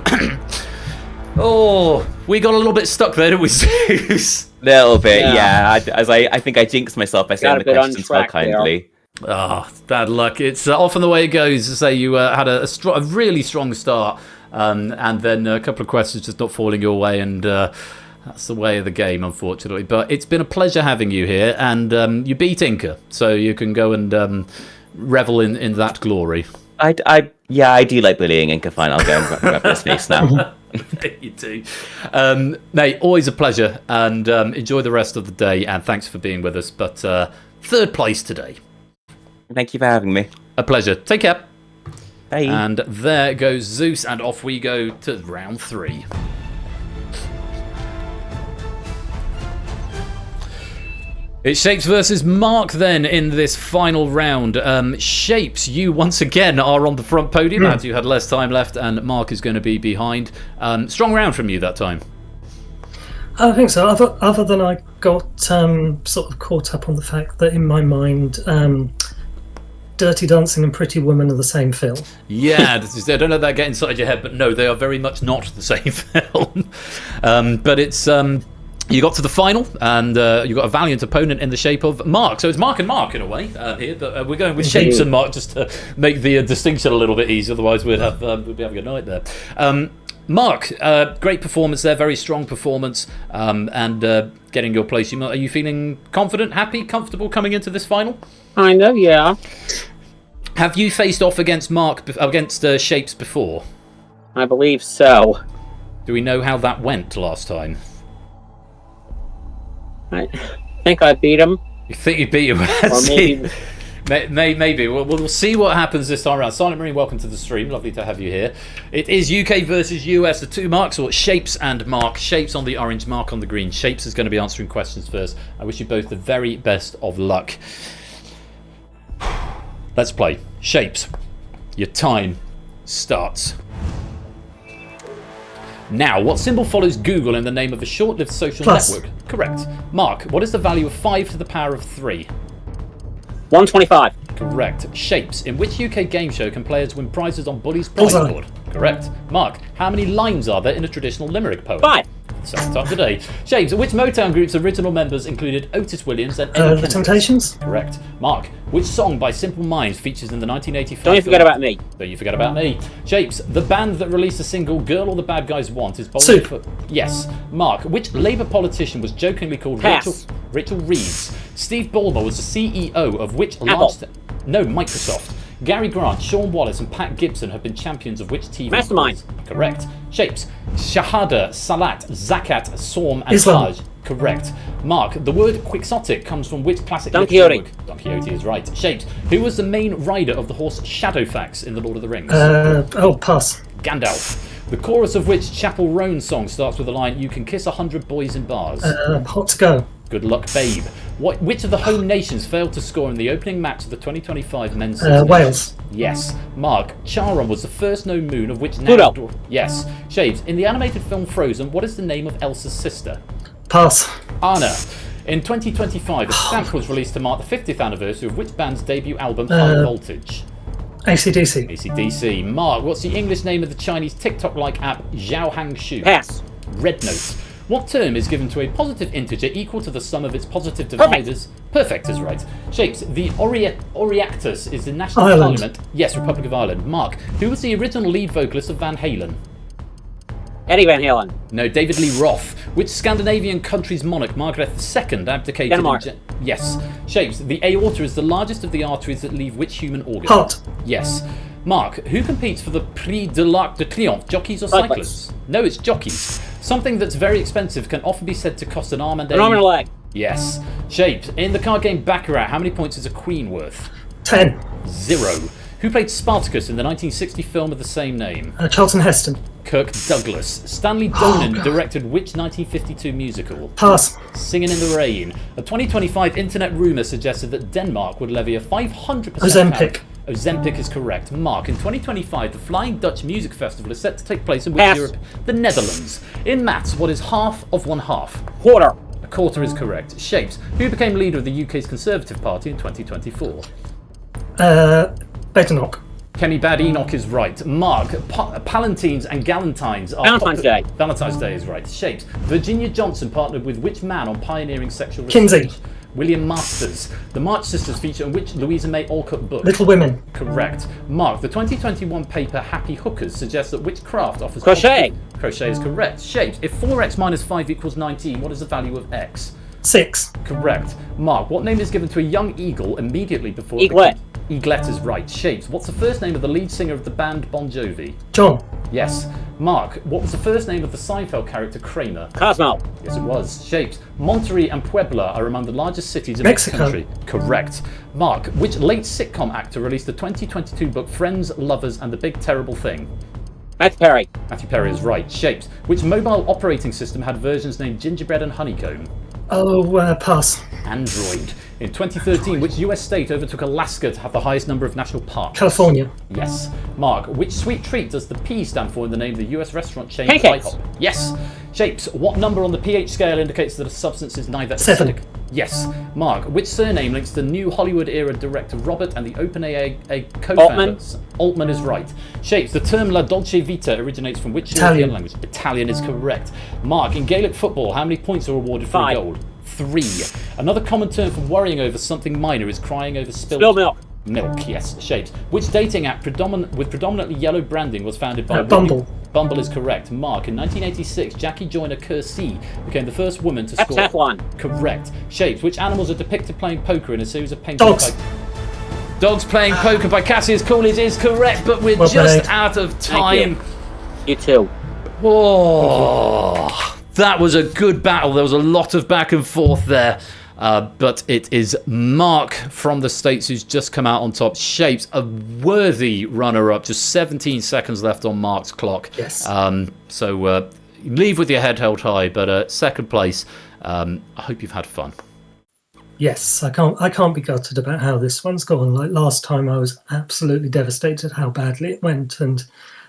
Oh, we got a little bit stuck there, didn't we, Zeus? Little bit, yeah. I think I jinxed myself by saying Got a the bit on questions fell track there. kindly. Ah, bad luck. It's often the way it goes. To say you had a really strong start, and then a couple of questions just not falling your way, and that's the way of the game, unfortunately. But it's been a pleasure having you here, and you beat Inca, so you can go and revel in that glory. I do like bullying Inca. Fine, I'll go and grab his face now. You too. Mate, always a pleasure, and enjoy the rest of the day, and thanks for being with us. But 3rd place today. Thank you for having me. A pleasure. Take care. Bye. And there goes Zeus, and off we go to round 3. It's Shapes versus Mark then in this final round. Shapes, you once again are on the front podium as you had less time left, and Mark is going to be behind. Strong round from you that time. I think so. Other than I got sort of caught up on the fact that in my mind, Dirty Dancing and Pretty Woman are the same film. Yeah, I don't know that get inside your head, but no, they are very much not the same film. But it's you got to the final, and you got a valiant opponent in the shape of Mark. So it's Mark and Mark in a way here, but we're going with Shapes and Mark just to make the distinction a little bit easier. Otherwise, we'd be having a night there. Mark, great performance there, very strong performance, and getting your place. Are you feeling confident, happy, comfortable coming into this final? I know, yeah. Have you faced off against Shapes before? I believe so. Do we know how that went last time? I think I beat him. You think you beat him? Or maybe... Maybe. We'll see what happens this time around. Silent Marine, welcome to the stream. Lovely to have you here. It is UK versus US. The two Marks, or Shapes and Mark. Shapes on the orange, Mark on the green. Shapes is going to be answering questions first. I wish you both the very best of luck. Let's play. Shapes, your time starts now. What symbol follows Google in the name of a short-lived social network? Correct. Mark, what is the value of 5 to the power of 3? 125. Correct. Shapes, in which UK game show can players win prizes on Bully's prize board? Correct. Mark, how many lines are there in a traditional limerick poem? 5. Second time today. Shapes, which Motown group's original members included Otis Williams and The Temptations? Correct. Mark, which song by Simple Minds features in the 1985 Don't You Forget About Me. Don't You Forget About Me. Shapes, the band that released the single Girl All the Bad Guys Want is Soup. Yes. Mark, which Labour politician was jokingly called Rachel Reeves? Steve Ballmer was the CEO of which large... No, Microsoft. Gary Grant, Sean Wallace and Pat Gibson have been champions of which TV? Mastermind. Correct. Shapes, Shahada, Salat, Zakat, Saum and Islam. Hajj. Correct. Mark, the word quixotic comes from which classic Don literature Quixote. work? Don Quixote is right. Shapes, who was the main rider of the horse Shadowfax in The Lord of the Rings? Pass. Gandalf. The chorus of which Chapel Roan song starts with the line, "You can kiss 100 boys in bars"? Hot to Go. Good luck, babe. Which of the home nations failed to score in the opening match of the 2025 Men's Six Nations? Wales. Yes. Mark, Charon was the first known moon of which Pluto. Yes. Shades, in the animated film Frozen, what is the name of Elsa's sister? Pass. Anna. In 2025, a stamp was released to mark the 50th anniversary of which band's debut album, High Voltage? AC/DC. AC/DC. Mark, what's the English name of the Chinese TikTok-like app Xiaohang Shu? Pass. Red Note. What term is given to a positive integer equal to the sum of its positive dividers? Perfect is right. Shapes, the Oreactus is the national parliament. Yes, Republic of Ireland. Mark, who was the original lead vocalist of Van Halen? Eddie Van Halen. No, David Lee Roth. Which Scandinavian country's monarch, Margaret II, abdicated Denmark. Yes. Shapes, the aorta is the largest of the arteries that leave which human organ? Heart. Yes. Mark, who competes for the Prix de l'Arc de Triomphe, jockeys or cyclists? No, it's jockeys. Something that's very expensive can often be said to cost an arm and An arm and a leg. Yes. Shapes, in the card game Baccarat, how many points is a queen worth? 10. 0. Who played Spartacus in the 1960 film of the same name? Charlton Heston. Kirk Douglas. Stanley Donen directed which 1952 musical? Pass. Singing in the Rain. A 2025 internet rumour suggested that Denmark would levy a 500% Ozempic. Ozempic is correct. Mark, in 2025, the Flying Dutch Music Festival is set to take place in which Europe? The Netherlands. In maths, what is half of 1/2? Quarter. A quarter is correct. Shapes, who became leader of the UK's Conservative Party in 2024? Badenoch. Kemi Badenoch is right. Mark, Palantines and Galantines are... Valentine's Day. Valentine's Day is right. Shapes, Virginia Johnson partnered with which man on pioneering sexual Kinsey. research? William Masters. The March Sisters feature in which Louisa May Alcott book? Little Women. Correct. Mark, the 2021 paper Happy Hookers suggests that which craft offers... Crochet. Crochet is correct. Shapes, if 4x minus 5 equals 19, what is the value of x? 6. Correct. Mark, what name is given to a young eagle immediately before... Eaglet. Eaglet is right. Shapes, what's the first name of the lead singer of the band Bon Jovi? John. Yes. Mark, what was the first name of the Seinfeld character Kramer? Cosmo. Yes, it was. Shapes, Monterrey and Puebla are among the largest cities in Mexico. the country. Correct. Mark, which late sitcom actor released the 2022 book Friends, Lovers and the Big Terrible Thing? Matthew Perry. Matthew Perry is right. Shapes, which mobile operating system had versions named Gingerbread and Honeycomb? Pass. Android. In 2013, which US state overtook Alaska to have the highest number of national parks? California. Yes. Mark, which sweet treat does the P stand for in the name of the US restaurant chain Pancakes. IHOP? Yes. Shapes, what number on the pH scale indicates that a substance is neither 7. acidic? Yes. Mark, which surname links the new Hollywood era director Robert and the OpenAI co-founder? Altman is right. Shapes, the term La Dolce Vita originates from which Italian. European language? Italian is correct. Mark, in Gaelic football, how many points are awarded for a 5. goal? 3. Another common term for worrying over something minor is crying over spilled milk. Milk, yes. Shapes. Which dating app with predominantly yellow branding was founded by Bumble. Bumble is correct. Mark, in 1986, Jackie Joyner Kersee became the first woman to score. F1. Correct. Shapes. Which animals are depicted playing poker in a series of paintings? Dogs. Dogs playing poker by Cassius Coolidge is correct, but we're Well just played. out of time. You too. Oh, that was a good battle. There was a lot of back and forth there. But it is Mark from the States who's just come out on top. Shapes, a worthy runner-up. Just 17 seconds left on Mark's clock. Yes. So leave with your head held high. But second place, I hope you've had fun. Yes, I can't be gutted about how this one's gone. Like last time, I was absolutely devastated how badly it went, and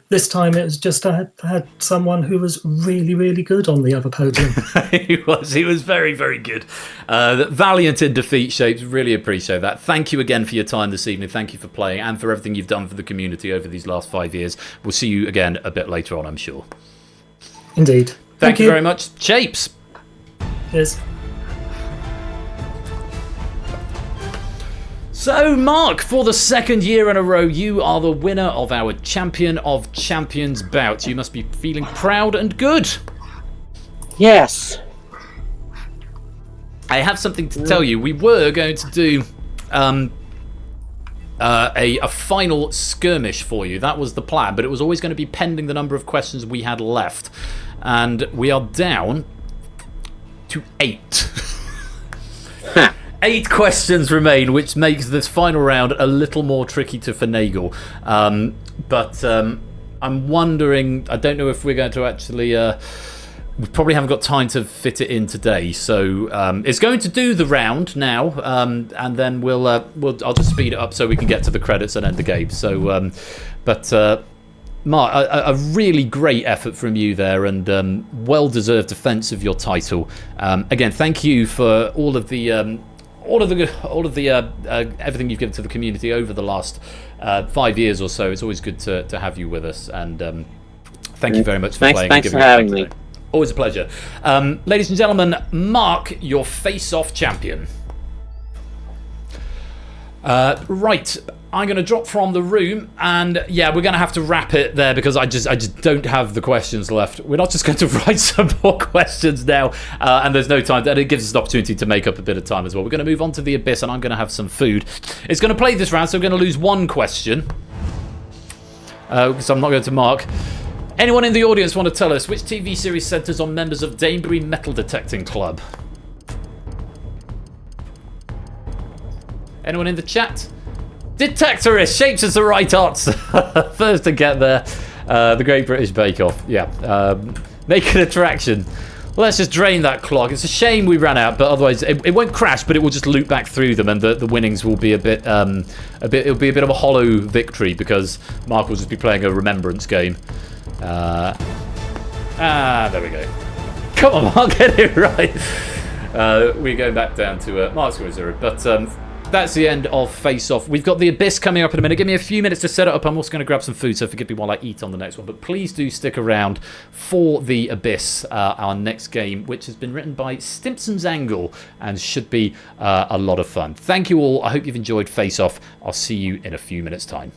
this time it was just I had someone who was really, really good on the other podium. He was very, very good. Valiant in defeat, Shapes. Really appreciate that. Thank you again for your time this evening. Thank you for playing and for everything you've done for the community over these last 5 years. We'll see you again a bit later on, I'm sure. Indeed. Thank you very much, Shapes. Cheers. So, Mark, for the second year in a row, you are the winner of our Champion of Champions bout. You must be feeling proud and good. Yes. I have something to tell you. We were going to do a final skirmish for you. That was the plan, but it was always going to be pending the number of questions we had left. And we are down to 8. 8 questions remain, which makes this final round a little more tricky to finagle. But I'm wondering, I don't know if we're going to actually... we probably haven't got time to fit it in today, so it's going to do the round now, and then I'll just speed it up so we can get to the credits and end the game. So, Mark, a really great effort from you there, and well-deserved defence of your title. Again, thank you for all of the everything you've given to the community over the last 5 years or so. It's always good to have you with us, and thank you very much for playing. Thanks for having me. Always a pleasure. Ladies and gentlemen, Mark, your face-off champion. Right, I'm going to drop from the room, and yeah, we're going to have to wrap it there because I just don't have the questions left. We're not just going to write some more questions now, and there's no time, and it gives us an opportunity to make up a bit of time as well. We're going to move on to the Abyss, and I'm going to have some food. It's going to play this round, so we're going to lose one question, because I'm not going to Mark. Anyone in the audience want to tell us which TV series centres on members of Danebury Metal Detecting Club? Anyone in the chat? Detectorist! Shapes is the right answer. First to get there. The Great British Bake Off. Yeah. Naked Attraction. Let's just drain that clock. It's a shame we ran out, but otherwise it won't crash, but it will just loop back through them, and the winnings will be it'll be a bit of a hollow victory because Mark will just be playing a remembrance game. There we go. Come on, Mark, get it right. We're going back down to Mark's 0, but that's the end of Face Off. We've got the Abyss coming up in a minute. Give me a few minutes to set it up. I'm also going to grab some food, so forgive me while I eat on the next one. But please do stick around for the Abyss, our next game, which has been written by Stimpson's Angle and should be a lot of fun. Thank you all. I hope you've enjoyed Face Off. I'll see you in a few minutes' time.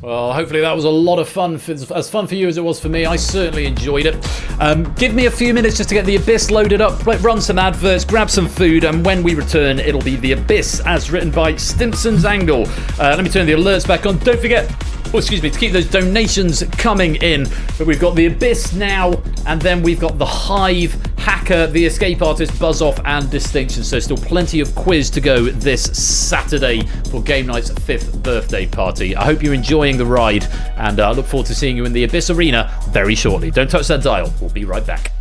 Well, hopefully that was a lot of fun, as fun for you as it was for me. I certainly enjoyed it. Give me a few minutes just to get the Abyss loaded up, run some adverts, grab some food, and when we return, it'll be the Abyss as written by Stimpson's Angle. Let me turn the alerts back on. Don't forget, to keep those donations coming in. But we've got the Abyss now, and then we've got the Hive, Hacker, the Escape Artist, Buzz Off, and Distinction. So still plenty of quiz to go this Saturday for Game Night's 5th birthday party. I hope you're enjoying the ride, and I look forward to seeing you in the Abyss Arena very shortly. Don't touch that dial. We'll be right back.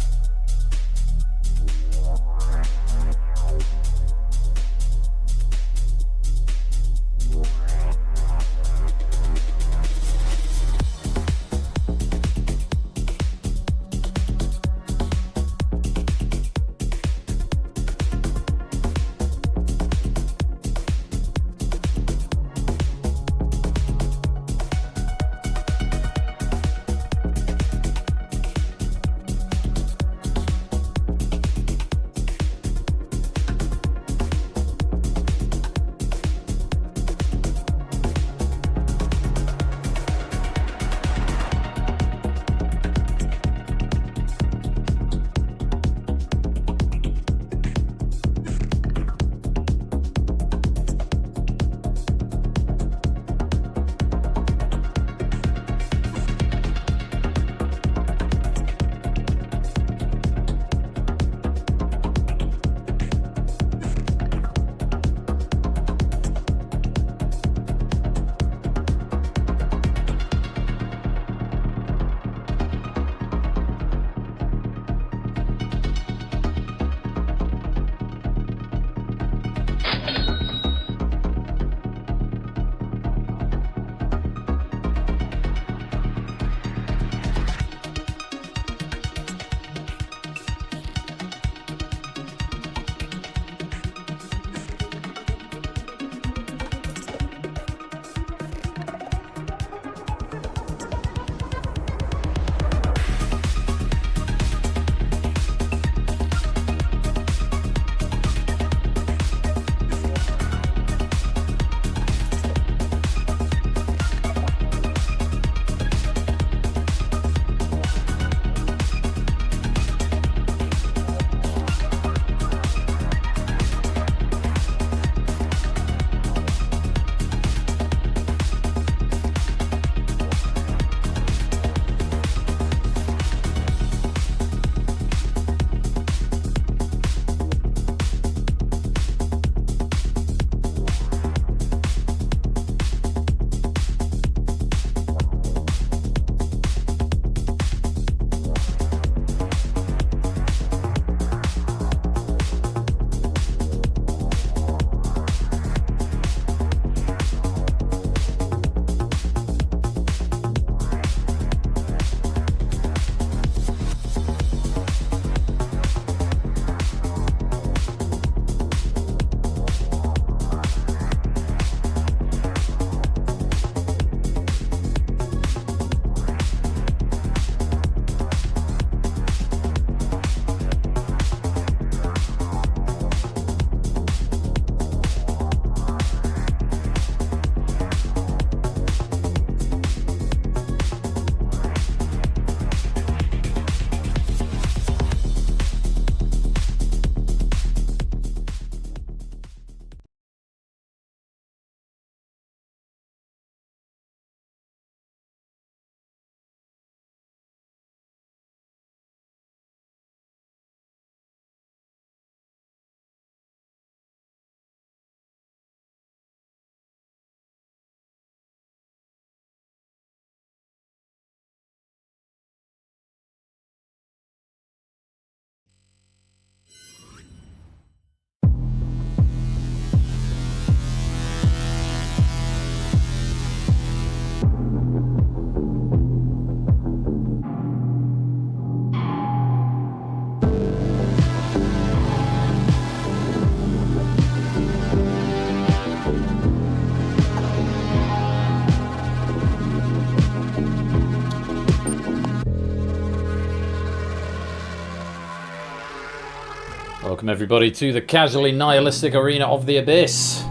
Welcome everybody to the casually nihilistic arena of the Abyss.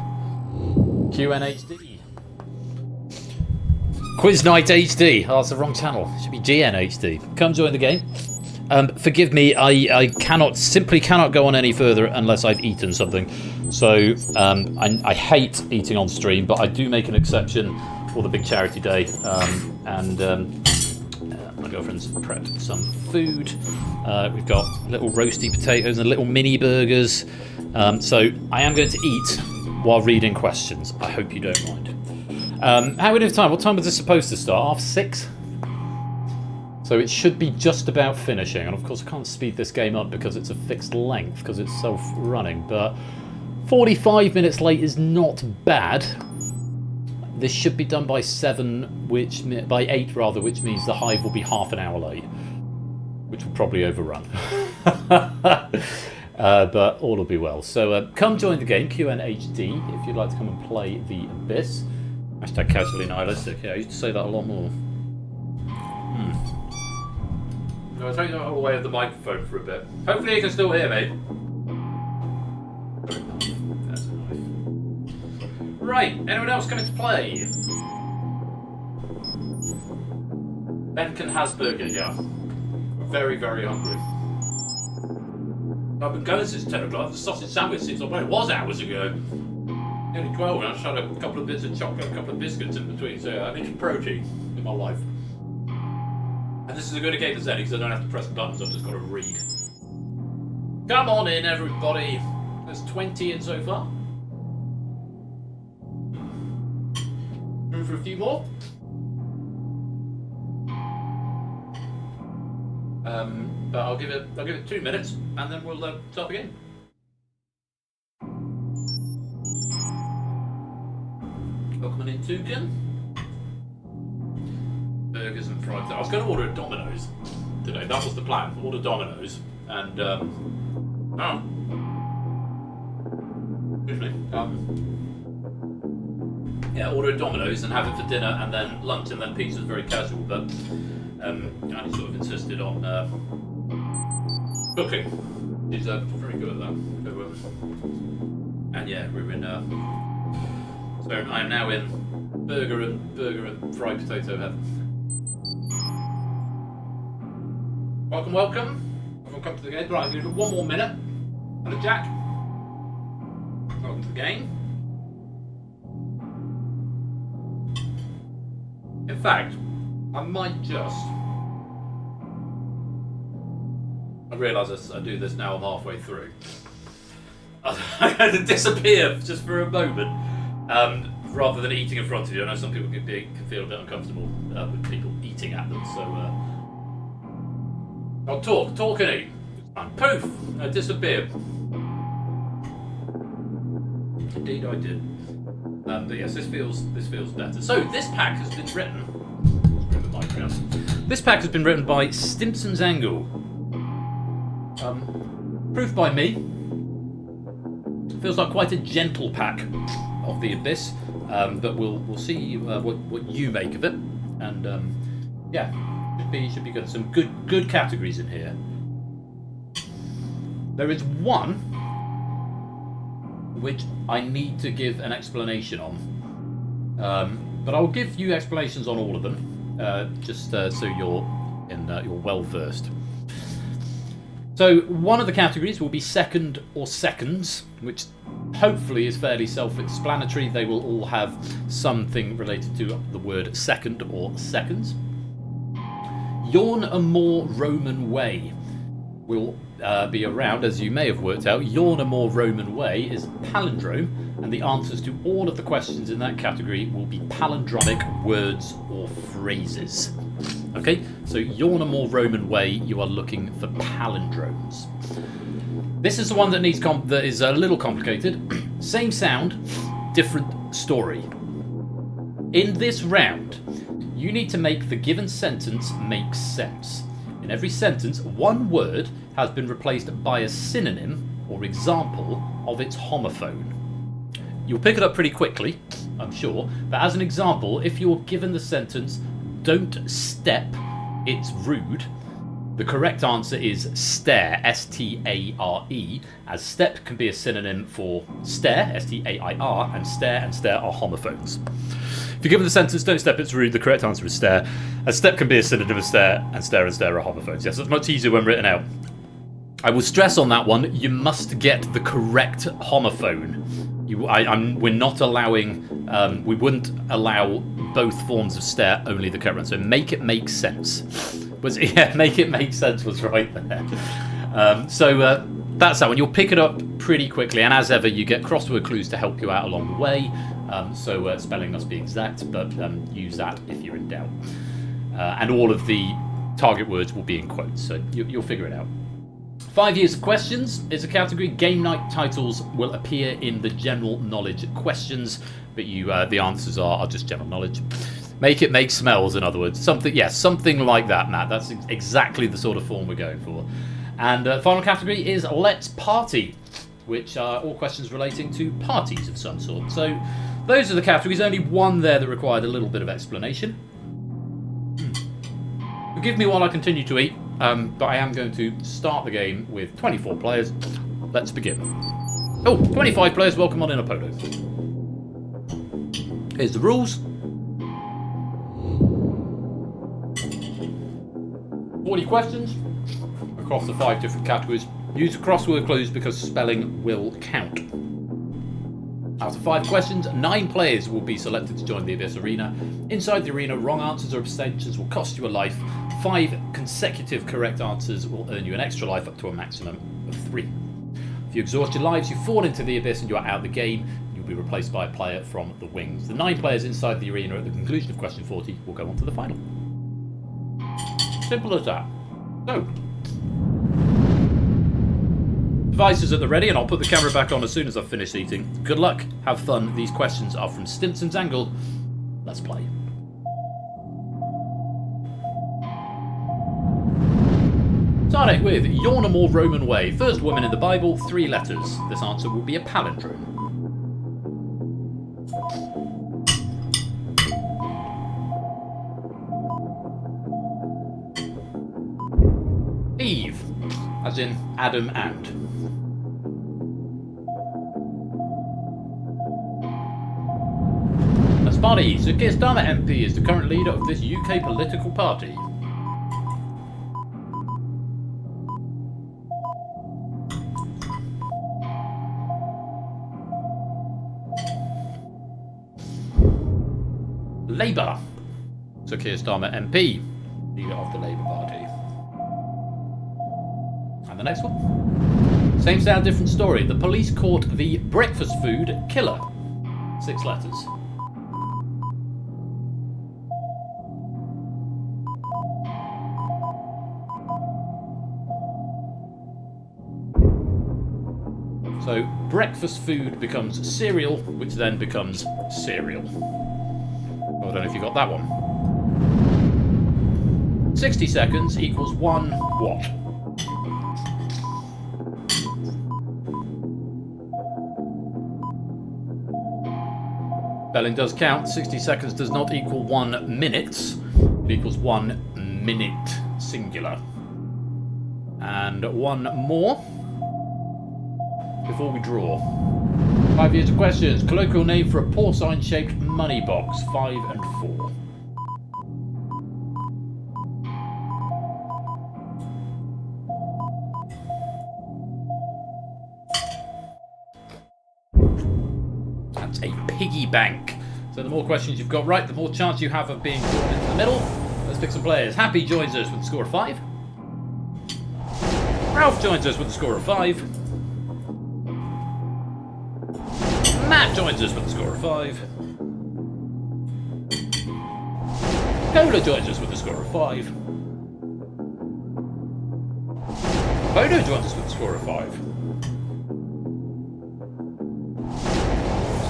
QNHD. Quiz Night HD. Oh, that's the wrong channel. It should be GN HD. Come join the game. Forgive me, I simply cannot go on any further unless I've eaten something. So I hate eating on stream, but I do make an exception for the big charity day. My girlfriend's prepped some food. We've got little roasty potatoes and little mini burgers. So I am going to eat while reading questions. I hope you don't mind. How are we doing time? What time was this supposed to start? 6:30? So it should be just about finishing. And of course I can't speed this game up because it's a fixed length because it's self-running. But 45 minutes late is not bad. This should be done by 8 rather, which means the hive will be half an hour late, which will probably overrun. But all will be well. So come join the game, QNHD, if you'd like to come and play the Abyss. Hashtag casually nihilistic. Yeah, I used to say that a lot more. I'll take that away of the microphone for a bit. Hopefully you can still hear me. That's nice. Right, anyone else coming to play? Benken Hasburger, yeah. Very, very hungry. I've been going since 10 o'clock. The sausage sandwich since, well, it was hours ago. Nearly 12, and I just had a couple of bits of chocolate, a couple of biscuits in between, so I need protein in my life. And this is a good game for Zen because I don't have to press buttons, I've just got to read. Come on in, everybody. There's 20 in so far. Room for a few more. But I'll give it 2 minutes, and then we'll start the game. Welcome in, Toucan. Burgers and fries. I was going to order a Domino's today. That was the plan. Order Domino's, and excuse me. Yeah, order a Domino's and have it for dinner, and then lunch, and then pizza's very casual. But Annie sort of insisted on cooking. She's very good at that. So, and yeah, we're in. So I am now in burger and fried potato heaven. Welcome, welcome. Welcome to the game. Right, I'll give it 1 more minute. Hello, Jack. Welcome to the game. In fact, I might just... I realise I do this now, I'm halfway through. I'm going to disappear just for a moment, rather than eating in front of you. I know some people can feel a bit uncomfortable with people eating at them, so I'll talk and eat. And poof! I disappeared. Indeed I did. But yes, this feels better. So this pack has been written. This pack has been written by Stimpson's Angle. Proof by me. Feels like quite a gentle pack of the Abyss, but we'll see what you make of it. And yeah, should be good. Some good categories in here. There is one which I need to give an explanation on, but I'll give you explanations on all of them, just so you're well versed. So one of the categories will be second or seconds, which hopefully is fairly self-explanatory. They will all have something related to the word second or seconds. Yawn a More Roman Way will be around, as you may have worked out. Yawn a More Roman Way is palindrome, and the answers to all of the questions in that category will be palindromic words or phrases. Okay, so Yawn a More Roman Way, you are looking for palindromes. This is the one that that is a little complicated. Same sound, different story. In this round, you need to make the given sentence make sense. In every sentence, one word has been replaced by a synonym or example of its homophone. You'll pick it up pretty quickly, I'm sure, but as an example, if you're given the sentence, "Don't step, it's rude," the correct answer is stare, S-T-A-R-E, as step can be a synonym for stare, S-T-A-I-R, and stare are homophones. If you're given the sentence, don't step, it's rude, the correct answer is stare. A step can be a synonym of stare, and stare are homophones. Yes, it's much easier when written out. I will stress on that one, you must get the correct homophone. We're not allowing, we wouldn't allow both forms of stare, only the correct one. So make it make sense. Make it make sense was right there. That's that one. You'll pick it up pretty quickly, and as ever, you get crossword clues to help you out along the way. Spelling must be exact, but use that if you're in doubt. And all of the target words will be in quotes, so you'll figure it out. 5 years of questions is a category. Game night titles will appear in the general knowledge questions, but the answers are just general knowledge. Make it make smells, in other words. Something like that, Matt. That's exactly the sort of form we're going for. And the final category is Let's Party, which are all questions relating to parties of some sort. So those are the categories. Only one there that required a little bit of explanation. Forgive me while I continue to eat, but I am going to start the game with 24 players. Let's begin. 25 players, welcome on in Apollo. Here's the rules. 40 questions across the 5 different categories. Use crossword clues because spelling will count. After 5 questions, 9 players will be selected to join the Abyss Arena. Inside the arena, wrong answers or abstentions will cost you a life. 5 consecutive correct answers will earn you an extra life up to a maximum of 3. If you exhaust your lives, you fall into the Abyss and you are out of the game. You'll be replaced by a player from the wings. The 9 players inside the arena at the conclusion of question 40 will go on to the final. Simple as that. So, devices at the ready, and I'll put the camera back on as soon as I've finished eating. Good luck, have fun. These questions are from Stimpson's Angle. Let's play. Starting with Yornam or Roman Way. First woman in the Bible, 3 letters. This answer will be a palindrome. Eve, as in Adam and. That's party. Sir Keir Starmer MP is the current leader of this UK political party. Labour. Sir Keir Starmer MP, leader of the Labour Party. And the next one. Same sound, different story. The police caught the breakfast food killer. 6 letters. So breakfast food becomes cereal, which then becomes cereal. I don't know if you got that one. 60 seconds equals 1 what? Spelling does count. 60 seconds does not equal 1 minute. It equals 1 minute singular. And one more before we draw. 5 years of questions. Colloquial name for a porcine-shaped money box. 5 and 4. That's a piggy bank. So the more questions you've got right, the more chance you have of being drawn into the middle. Let's pick some players. Happy joins us with a score of 5. Ralph joins us with a score of 5. Matt joins us with a score of 5. Cola joins us with a score of 5. Bodo joins us with a score of 5.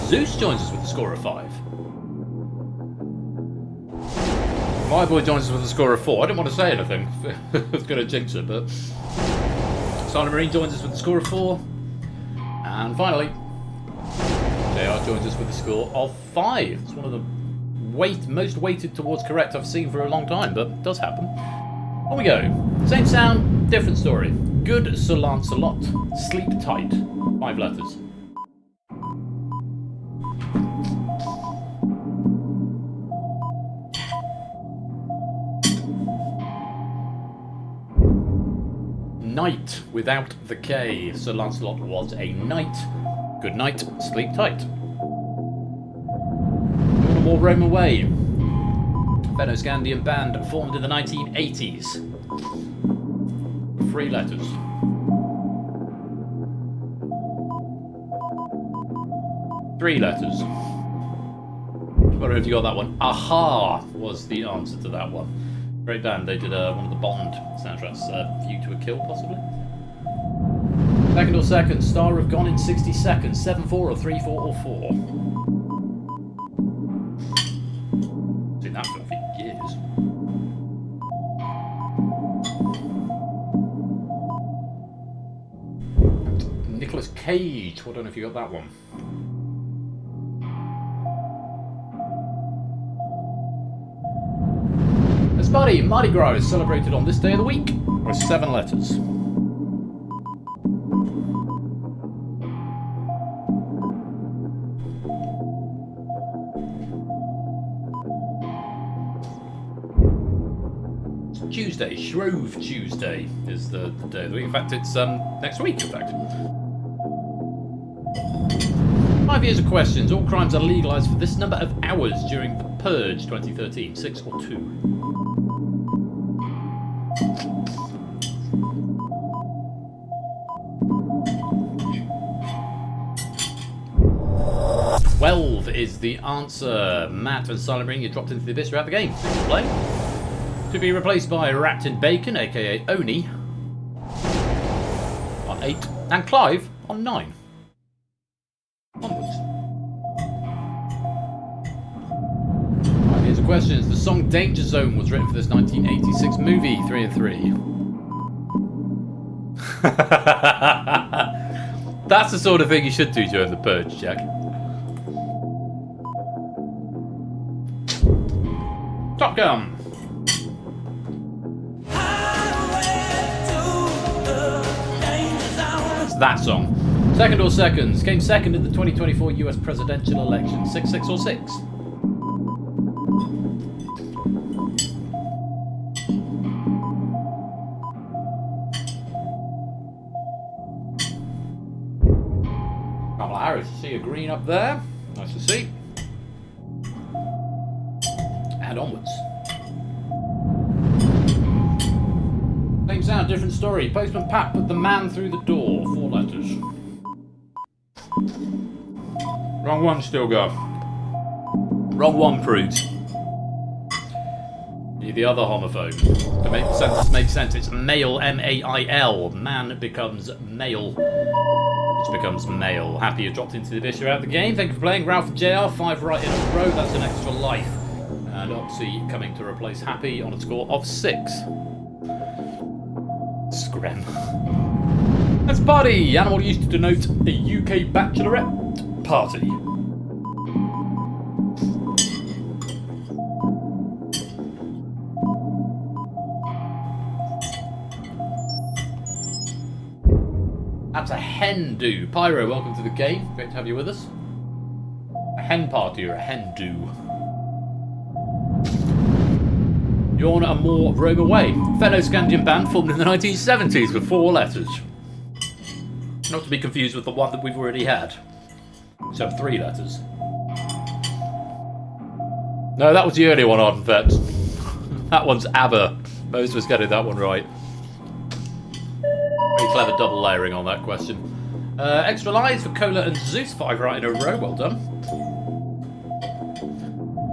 Zeus joins us with a score of 5. My boy joins us with a score of 4. I didn't want to say anything. I was going to jinx it, but Silent Marine joins us with a score of 4. And finally, JR joins us with a score of 5. It's one of the most weighted towards correct I've seen for a long time, but it does happen. On we go. Same sound, different story. Good Sir Lancelot. Sleep tight. 5 letters. knight without the K. Sir Lancelot was a knight. Good night, sleep tight. War Rome Away. Fennoscandian band formed in the 1980s. 3 letters. Three letters. I don't know if you got that one. Aha was the answer to that one. Great band. They did one of the Bond soundtracks. View to a Kill, possibly. Second or second. Star of Gone in 60 seconds. 7-4 or 3-4 or 4. Seen that film for years. Nicolas Cage. Well, I don't know if you got that one. Buddy, Mardi Gras is celebrated on this day of the week with 7 letters. It's Tuesday, Shrove Tuesday is the day of the week. In fact, it's next week, in fact. 5 years of questions. All crimes are legalised for this number of hours during the Purge 2013. 6 or 2. 12 is the answer. Matt and Silent Ring, you dropped into the abyss throughout the game. Thanks for playing. To be replaced by Rat and Bacon, aka Oni, on 8, and Clive on 9. Onwards. 5 years of questions. The song Danger Zone was written for this 1986 movie. 3 and 3. That's the sort of thing you should do during the Purge, Jack. Top Gun. It's that song. Second or seconds. Came second in the 2024 US presidential election. 6, 6 or 6. Kamala Harris. See a green up there. Nice to see. And onwards. Same sound, different story. Postman Pat put the man through the door. 4 letters. Wrong one, still go. Wrong one, prudes. You're the other homophobe. To make the sentence make sense, it's male, M-A-I-L. Man becomes male, which becomes male. Happy you dropped into the abyss throughout the game. Thank you for playing. Ralph and JR, 5 right in a row. That's an extra life. And Oxy coming to replace Happy on a score of 6. Scram. That's party. Animal used to denote a UK bachelorette party. That's a hen do. Pyro, welcome to the game. Great to have you with us. A hen party or a hen do. Yawn and more roam away. Fennoscandian band formed in the 1970s with 4 letters. Not to be confused with the one that we've already had. So 3 letters. No, that was the early one on Vet. That one's ABBA. Most of us getting that one right. Very clever double layering on that question. Extra lives for Cola and Zeus. 5 right in a row. Well done.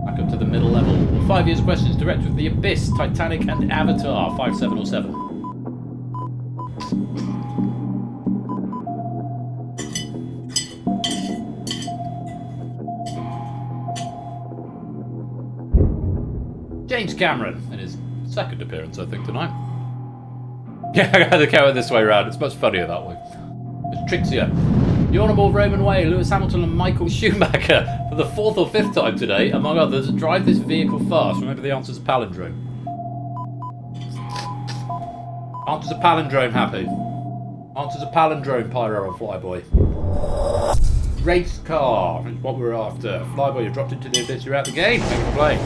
Back up to the middle level. 5 years questions. Director of The Abyss, Titanic and Avatar. 5, 7 or 7. James Cameron in his second appearance, I think, tonight. Yeah, I had to count it this way around. It's much funnier that way. It's trickier. The Honourable Roman Way, Lewis Hamilton and Michael Schumacher for the 4th or 5th time today, among others, drive this vehicle fast. Remember the answer's a palindrome. Answer's a palindrome, Happy. Answer's a palindrome, Pyro and Flyboy. Race car is what we're after. Flyboy, you've dropped into the abyss. You're out the game. Thank you for playing.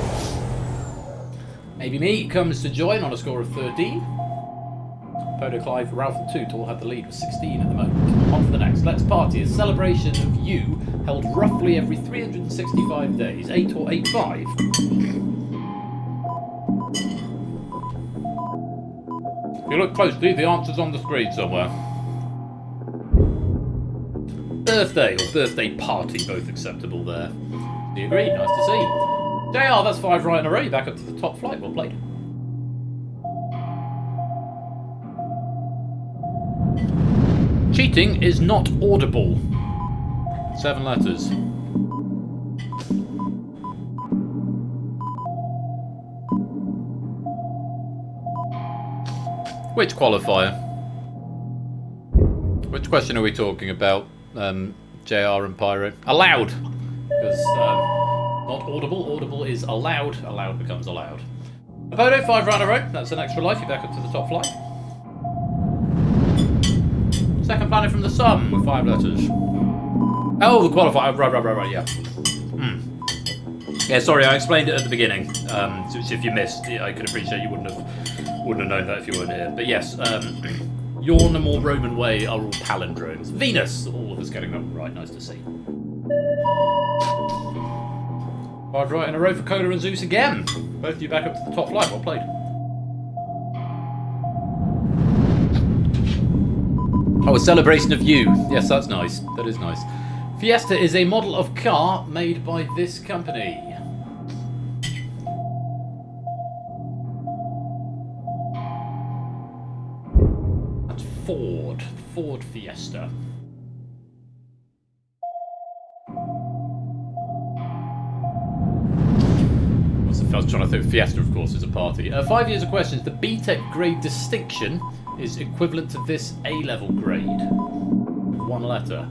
Maybe Me comes to join on a score of 13. Podo Clive, Ralph and Toot all have the lead with 16 at the moment. On to the next. Let's Party, a celebration of you held roughly every 365 days. 8 or 8-5? If you look closely, the answer's on the screen somewhere. Birthday or birthday party, both acceptable there. Do you agree? Nice to see. JR, that's 5 right in a row. You're back up to the top flight. Well played. Cheating is not audible. 7 letters. Which qualifier? Which question are we talking about, JR and Pyro? Allowed! Because not audible. Audible is allowed. Allowed becomes allowed. Apodo, 5 right in a row. That's an extra life. You're back up to the top flight. Second planet from the sun with 5 letters. Oh, the qualifier. Right, yeah. Yeah, sorry, I explained it at the beginning. So if you missed, I could appreciate you wouldn't have known that if you weren't here. But yes, Yornam or Roman Way are all palindromes. Venus, all of us getting that right. Nice to see. 5 right in a row for Coda and Zeus again. Both of you back up to the top flight. Well played. Oh, a celebration of you. Yes, that's nice. That is nice. Fiesta is a model of car made by this company. That's Ford. Ford Fiesta. I was trying to think. Fiesta, of course, is a party. 5 years of questions. The BTEC grade distinction is equivalent to this A-level grade. 1 letter.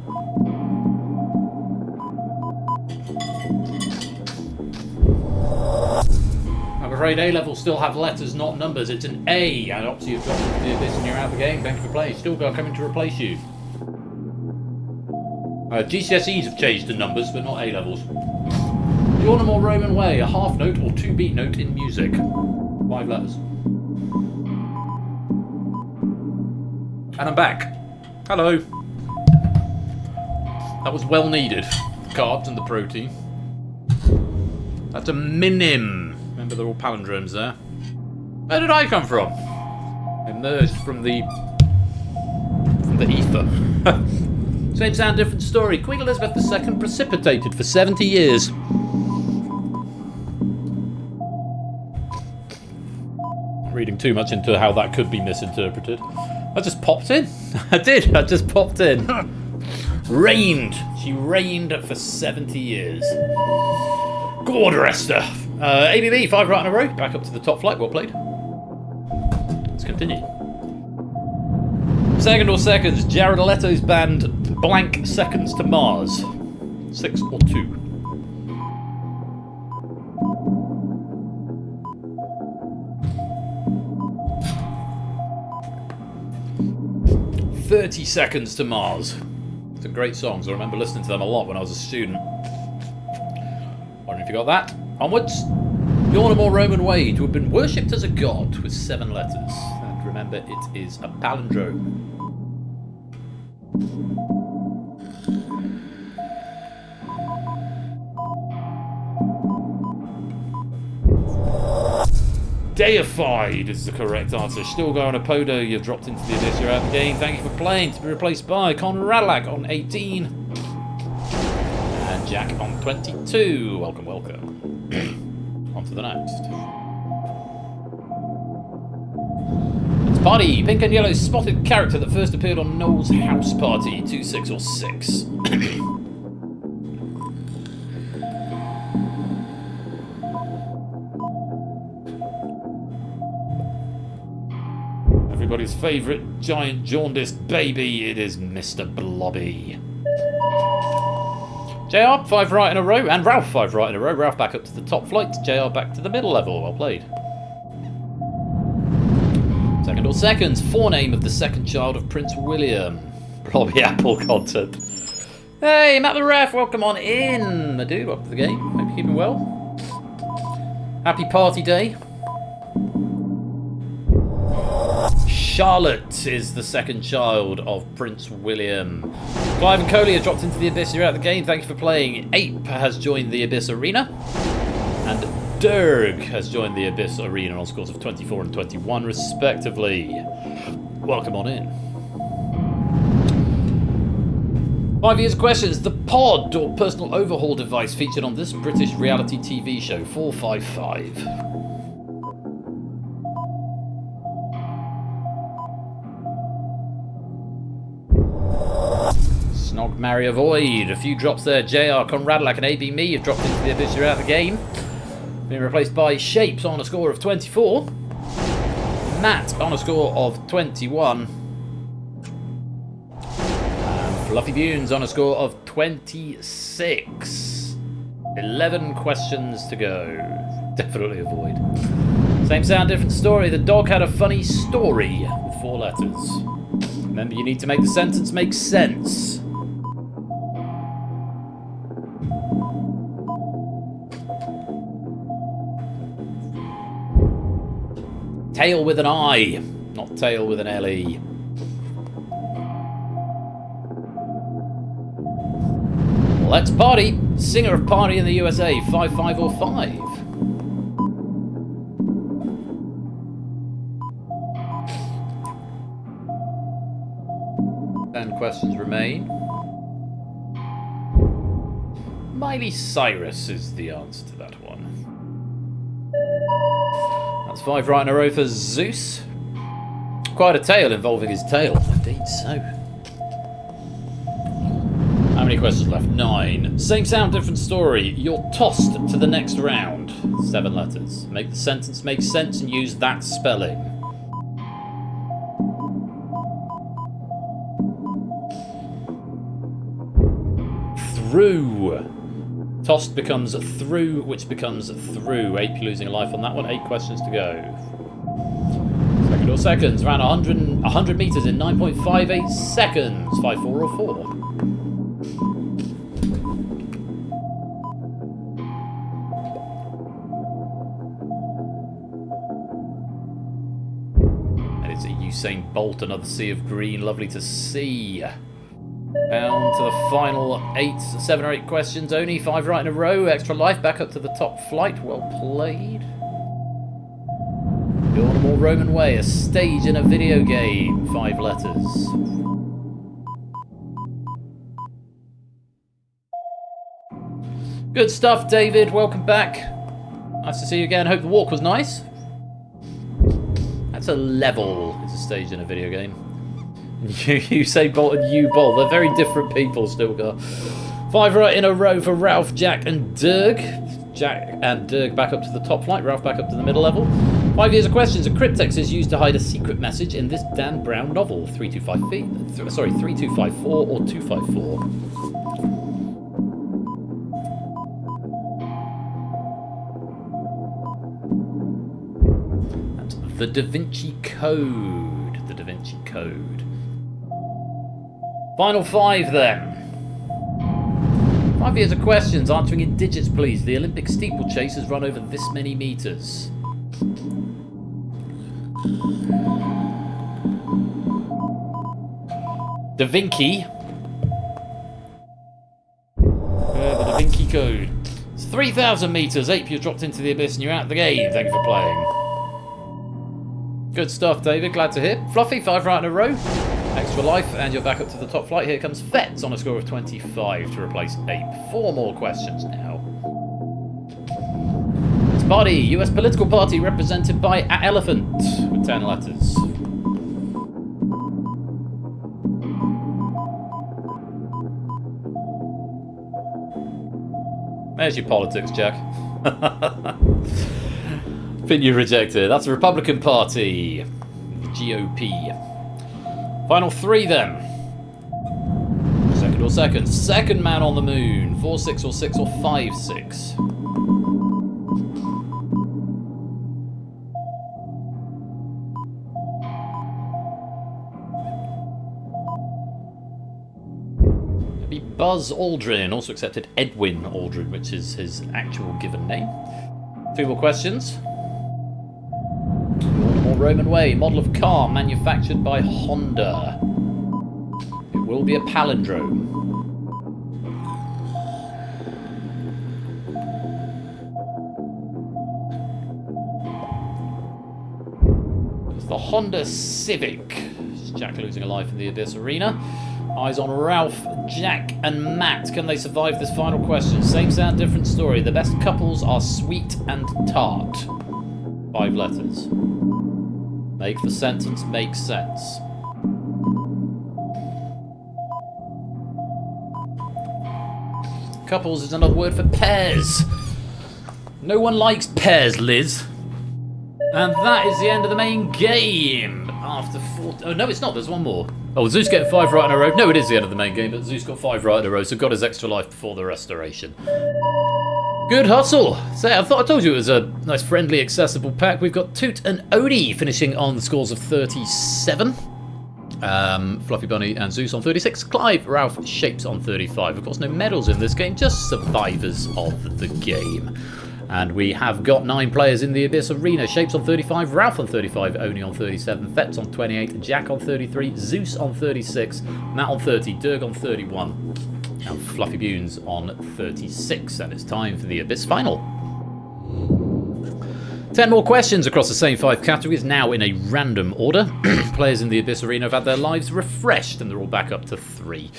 I'm afraid A-levels still have letters, not numbers. It's an A. And obviously you've dropped this and you're out of the game. Thank you for playing. Still coming to replace you. GCSEs have changed to numbers, but not A-levels. Yornam or Roman Way, a half note or 2-beat note in music. 5 letters. And I'm back. Hello. That was well needed. The carbs and the protein. That's a minim. Remember, they're all palindromes there. Where did I come from? Emerged from the ether. Same sound, different story. Queen Elizabeth II precipitated for 70 years. Reading too much into how that could be misinterpreted. I just popped in. I did. I just popped in. Reigned. She reigned for 70 years. God rest her. ABB, 5 right in a row. Back up to the top flight. Well played. Let's continue. Second or seconds. Jared Leto's band Blank Seconds to Mars. 6 or 2. 30 Seconds to Mars. It's a great songs. I remember listening to them a lot when I was a student. Wondering if you got that. Onwards. Yornam or Roman Way, to have been worshipped as a god with 7 letters. And remember, it is a palindrome. Deified is the correct answer. Still going to Podo. You've dropped into the abyss. You're out of the game. Thank you for playing. To be replaced by Conradlak on 18. And Jack on 22. Welcome, welcome. On to the next. It's Party. Pink and yellow spotted character that first appeared on Noel's house party. 2, 6 or 6. Everybody's favourite giant jaundiced baby, it is Mr. Blobby. JR, 5 right in a row, and Ralph, 5 right in a row. Ralph back up to the top flight, JR back to the middle level. Well played. Second or seconds, forename of the second child of Prince William. Blobby Apple content. Hey, Matt the Ref, welcome on in. My dude, welcome to the game. Hope you're keeping well. Happy party day. Charlotte is the second child of Prince William. Clive and Coley have dropped into the Abyss. You're out of the game. Thank you for playing. Ape has joined the Abyss Arena. And Durg has joined the Abyss Arena on scores of 24 and 21, respectively. Welcome on in. 5 years of questions. The pod, or personal overhaul device, featured on this British reality TV show. 455. Snog, marry, avoid. A few drops there. JR, Conradlac, and AB Me have dropped into the Abyss. You're out of the game. Being replaced by Shapes on a score of 24. Matt on a score of 21. And Fluffy Bunes on a score of 26. 11 questions to go. Definitely avoid. Same sound, different story. The dog had a funny story with 4 letters. Remember, you need to make the sentence make sense. Tail with an I, not tail with an L-E. Let's party. Singer of Party in the USA, 5505. 10 questions remain. Miley Cyrus is the answer to that one. That's 5 right in a row for Zeus. Quite a tale involving his tail. Indeed so. How many questions left? 9. Same sound, different story. You're tossed to the next round. 7 letters. Make the sentence make sense and use that spelling. Through. Tossed becomes through, which becomes through. Ape losing a life on that one. 8 questions to go. Second or seconds. Around 100 meters in 9.58 seconds. 5, 4 or 4. And it's a Usain Bolt, another sea of green. Lovely to see. Down to the final 7 or 8 questions only. 5 right in a row. Extra life back up to the top flight. Well played. The Audible Roman Way. A stage in a video game. 5 letters. Good stuff, David. Welcome back. Nice to see you again. Hope the walk was nice. That's a level. It's a stage in a video game. You say Bolt and you Bolt. They're very different people, still got 5 right in a row for Ralph, Jack and Dirk. Jack and Dirk back up to the top flight. Ralph back up to the middle level. 5 years of questions. A cryptex is used to hide a secret message in this Dan Brown novel. 3254 or 254. That's the Da Vinci Code. The Da Vinci Code. Final 5 then. 5 years of questions, answering in digits please. The Olympic steeplechase has run over this many meters. Da Vinci. The Da Vinci Code. It's 3,000 meters. Ape, you've dropped into the abyss and you're out of the game. Thank you for playing. Good stuff, David. Glad to hear. Fluffy, 5 right in a row. Extra life, and you're back up to the top flight. Here comes Fetz on a score of 25 to replace Ape. 4 more questions now. It's Party, US political party represented by a elephant with 10 letters. There's your politics, Jack. Think you rejected. That's the Republican Party. The GOP. Final 3 then. Second or second. Second man on the moon. 4-6 or 6 or 5-6. Maybe Buzz Aldrin. Also accepted Edwin Aldrin, which is his actual given name. 2 more questions. Roman way. Model of car manufactured by Honda. It will be a palindrome. It's the Honda Civic. It's Jack losing a life in the Abyss Arena. Eyes on Ralph, Jack, and Matt. Can they survive this final question? Same sound, different story. The best couples are sweet and tart. 5 letters. Make the sentence make sense. Couples is another word for pairs. No one likes pairs, Liz. And that is the end of the main game. After 4... Oh, no, it's not. There's one more. Oh, Zeus getting 5 right in a row. No, it is the end of the main game, but Zeus got 5 right in a row, so got his extra life before the restoration. Good hustle. So I told you it was a nice, friendly, accessible pack. We've got Toot and Odie finishing on the scores of 37. Fluffy Bunny and Zeus on 36. Clive, Ralph, Shapes on 35. Of course, no medals in this game, just survivors of the game. And we have got 9 players in the Abyss Arena. Shapes on 35, Ralph on 35, Oni on 37, Fetz on 28, Jack on 33, Zeus on 36, Matt on 30, Durg on 31, and Fluffy Bunes on 36. And it's time for the Abyss Final. 10 more questions across the same 5 categories, now in a random order. Players in the Abyss Arena have had their lives refreshed, and they're all back up to 3.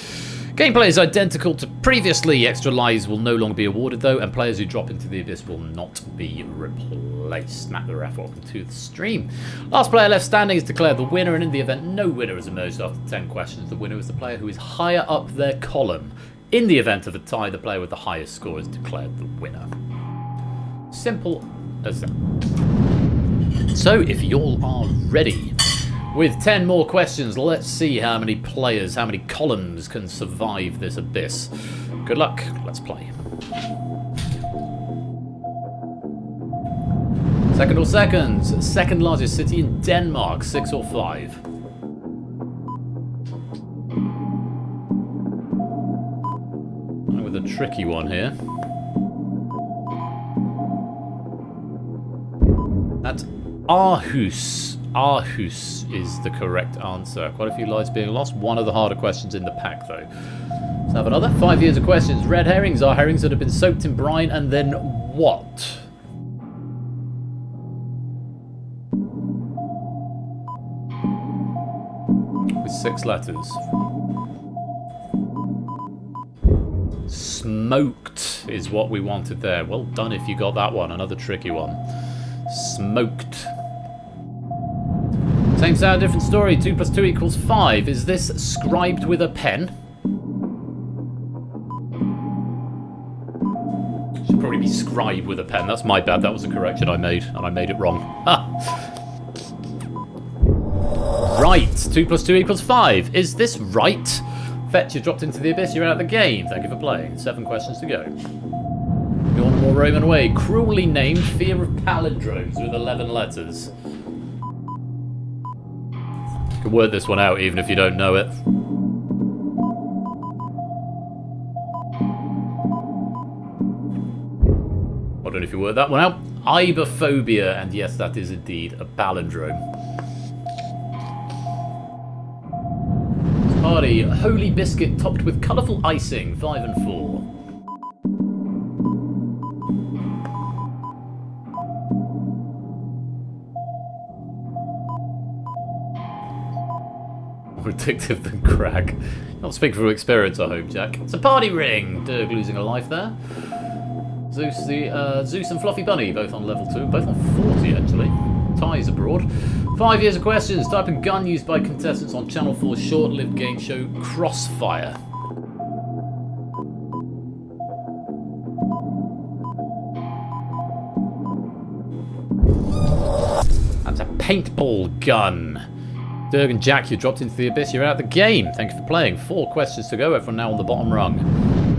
Gameplay is identical to previously. Extra lives will no longer be awarded, though, and players who drop into the Abyss will not be replaced. Matt the Ref, welcome to the stream. Last player left standing is declared the winner, and in the event no winner has emerged after 10 questions, the winner is the player who is higher up their column. In the event of a tie, the player with the highest score is declared the winner. Simple as that. So, if you all are ready, with 10 more questions, let's see how many players, how many columns can survive this abyss. Good luck, let's play. Second or seconds, second largest city in Denmark, 6 or 5. I'm with a tricky one here. That's Aarhus. Aarhus is the correct answer. Quite a few lives being lost. One of the harder questions in the pack, though. Let's have another. 5 years of questions. Red herrings are herrings that have been soaked in brine and then what? With 6 letters. Smoked is what we wanted there. Well done if you got that one. Another tricky one. Smoked. Same sound, different story. 2 + 2 = 5. Is this scribed with a pen? Should probably be scribed with a pen. That's my bad. That was a correction I made, and I made it wrong. Right. 2 + 2 = 5. Is this right? Fetch, you dropped into the abyss. You're out of the game. Thank you for playing. 7 questions to go. You're on a more Roman way. Cruelly named Fear of Palindromes with 11 letters. You can word this one out even if you don't know it. I don't know if you word that one out. Ibophobia, and yes, that is indeed a palindrome. Party, holy biscuit topped with colourful icing, 5 and 4. More addictive than crack. Not speaking from experience, I hope, Jack. It's a party ring. Durg losing a life there. Zeus and Fluffy Bunny, both on level 2, both on 40 actually. Ties abroad. 5 years of questions. Type of gun used by contestants on Channel 4's short-lived game show Crossfire. That's a paintball gun. Durg and Jack, you dropped into the abyss. You're out of the game. Thank you for playing. 4 questions to go. Everyone now on the bottom rung.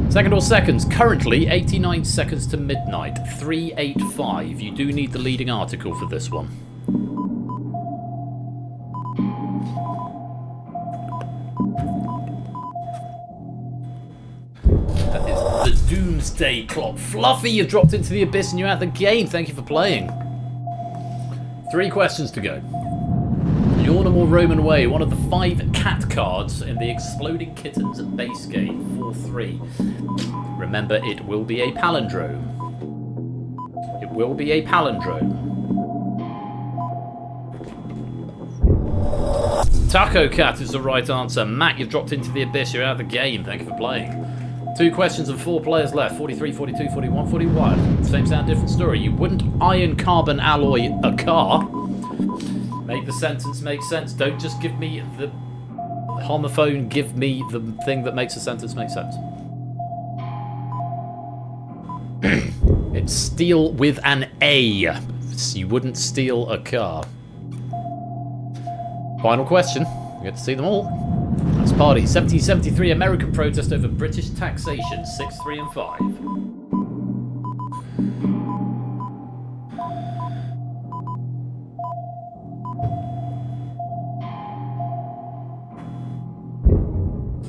Second or seconds. Currently, 89 seconds to midnight. 385. You do need the leading article for this one. That is the Doomsday Clock. Fluffy, you've dropped into the abyss and you're out of the game. Thank you for playing. 3 questions to go. Yordam or Roman Way, one of the 5 cat cards in the Exploding Kittens base game, 4-3. Remember, it will be a palindrome. It will be a palindrome. Taco Cat is the right answer. Matt, you've dropped into the abyss. You're out of the game. Thank you for playing. 2 questions and 4 players left. 43, 42, 41, 41. Same sound, different story. You wouldn't iron carbon alloy a car. Make the sentence make sense. Don't just give me the homophone. Give me the thing that makes a sentence make sense. It's steal with an A. You wouldn't steal a car. Final question. We get to see them all. That's party. 1773 American protest over British taxation. 6, 3, and 5.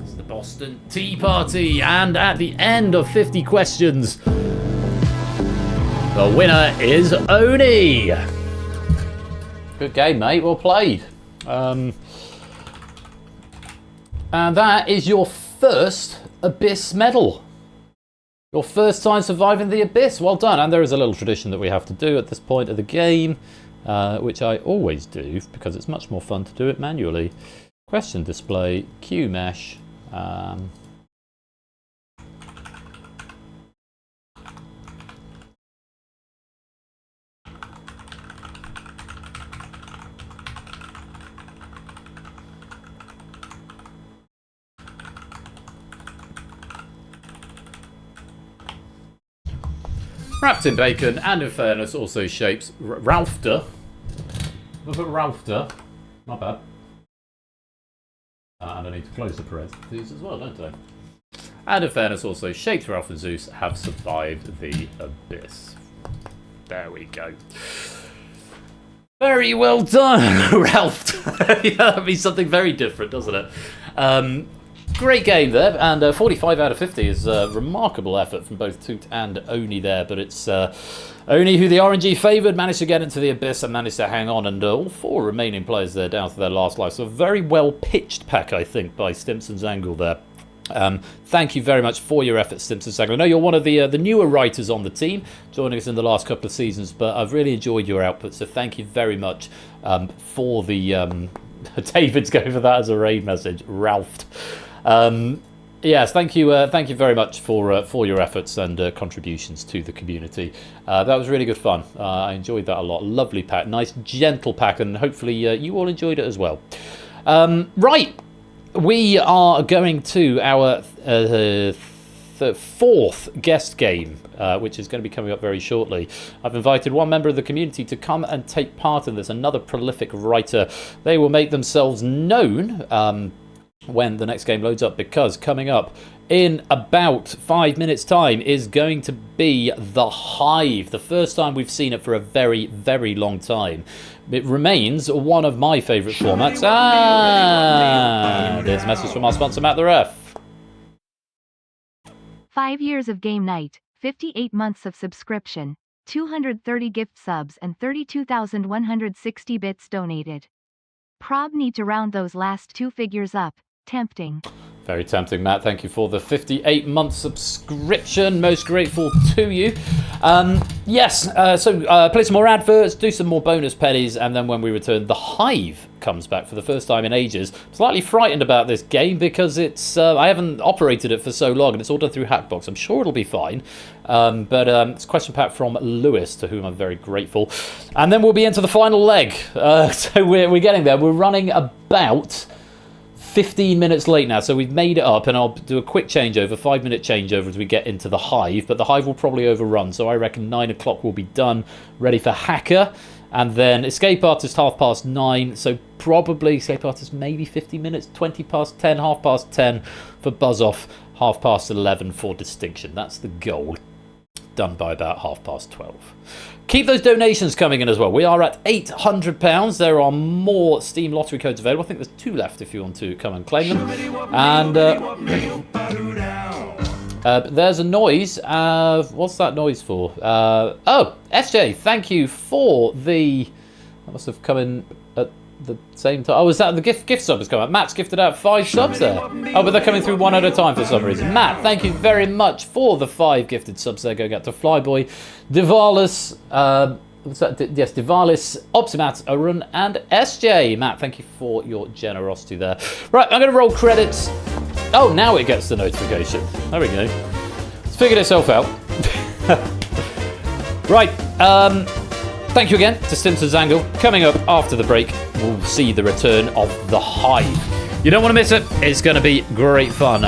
It's the Boston Tea Party. And at the end of 50 questions, the winner is Oni. Good game, mate. Well played. And that is your first Abyss medal. Your first time surviving the Abyss. Well done. And there is a little tradition that we have to do at this point of the game, which I always do because it's much more fun to do it manually. Question display, Q mesh. Wrapped in bacon, and in fairness, also shapes Ralphter. Look at Ralphter. My bad. And I need to close the parentheses as well, don't I? And in fairness, also shaped Ralph and Zeus have survived the Abyss. There we go. Very well done, Ralph. Yeah, that means something very different, doesn't it? Great game there, and 45 out of 50 is a remarkable effort from both Toot and Oni there, but it's Oni, who the RNG favoured, managed to get into the Abyss and managed to hang on, and all 4 remaining players there down to their last life. So a very well pitched pack, I think, by Stimson's Angle there. Thank you very much for your efforts, Stimson's Angle. I know you're one of the newer writers on the team, joining us in the last couple of seasons, but I've really enjoyed your output, so thank you very much for the... David's going for that as a raid message, Ralph. Yes, thank you very much for your efforts and contributions to the community. That was really good fun. I enjoyed that a lot. Lovely pack, nice gentle pack, and hopefully you all enjoyed it as well. Right, we are going to our 4th guest game, which is going to be coming up very shortly. I've invited one member of the community to come and take part in this, another prolific writer. They will make themselves known when the next game loads up, because coming up in about 5 minutes time is going to be The Hive. The first time we've seen it for a very, very long time. It remains one of my favourite formats. There's a message from our sponsor, Matt the Ref. 5 years of game night, 58 months of subscription, 230 gift subs, and 32,160 bits donated. Prob need to round those last 2 figures up. Tempting. Very tempting, Matt. Thank you for the 58-month subscription. Most grateful to you. Yes, so play some more adverts, do some more bonus pennies, and then when we return, The Hive comes back for the first time in ages. I'm slightly frightened about this game because it's I haven't operated it for so long, and it's all done through Hackbox. I'm sure it'll be fine. But it's a question pack from Lewis, to whom I'm very grateful. And then we'll be into the final leg. So we're getting there. We're running about 15 minutes late now, so we've made it up, and I'll do a quick changeover, 5-minute changeover as we get into The Hive, but The Hive will probably overrun, so I reckon 9 o'clock will be done, ready for Hacker, and then Escape Artist 9:30, so probably Escape Artist maybe 50 minutes, 20 past 10, 10:30 for Buzz Off, 11:30 for Distinction. That's the goal. Done by about 12:30. Keep those donations coming in as well. We are at £800. There are more Steam lottery codes available. I think there's 2 left if you want to come and claim them. And there's a noise. What's that noise for? Oh, SJ, thank you for the That must have come in at the same time. Oh, is that the gift sub has come out? Matt's gifted out 5 subs there. Oh, but they're coming through one at a time for some reason. Matt, thank you very much for the 5 gifted subs there. Going out to Flyboy, Divalis, what's that? Yes, Divalis, Optimat, Arun, and SJ. Matt, thank you for your generosity there. Right, I'm going to roll credits. Oh, now it gets the notification. There we go. It's figured itself out. Right, thank you again to Stimpson's Angle. Coming up after the break, we'll see the return of the Hive. You don't want to miss it. It's going to be great fun.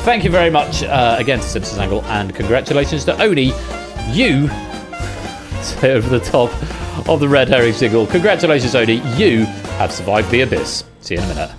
Thank you very much again to Stimpson's Angle, and congratulations to Oni. You, over the top of the red herring signal. Congratulations, Oni. You have survived the abyss. See you in a minute.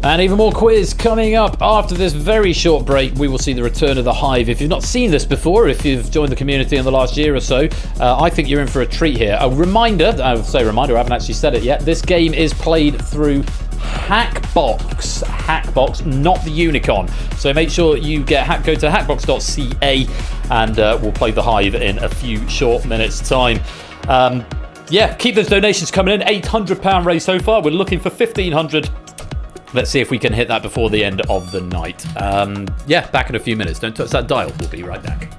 And even more quiz coming up after this very short break. We will see the return of the Hive. If you've not seen this before, if you've joined the community in the last year or so, I think you're in for a treat here. A reminder, I would say reminder, I haven't actually said it yet. This game is played through Hackbox, not the Unicorn. So make sure you go to hackbox.ca and we'll play the Hive in a few short minutes' time. Yeah, keep those donations coming in. £800 raised so far. We're looking for 1,500. Let's see if we can hit that before the end of the night. Yeah, back in a few minutes. Don't touch that dial. We'll be right back.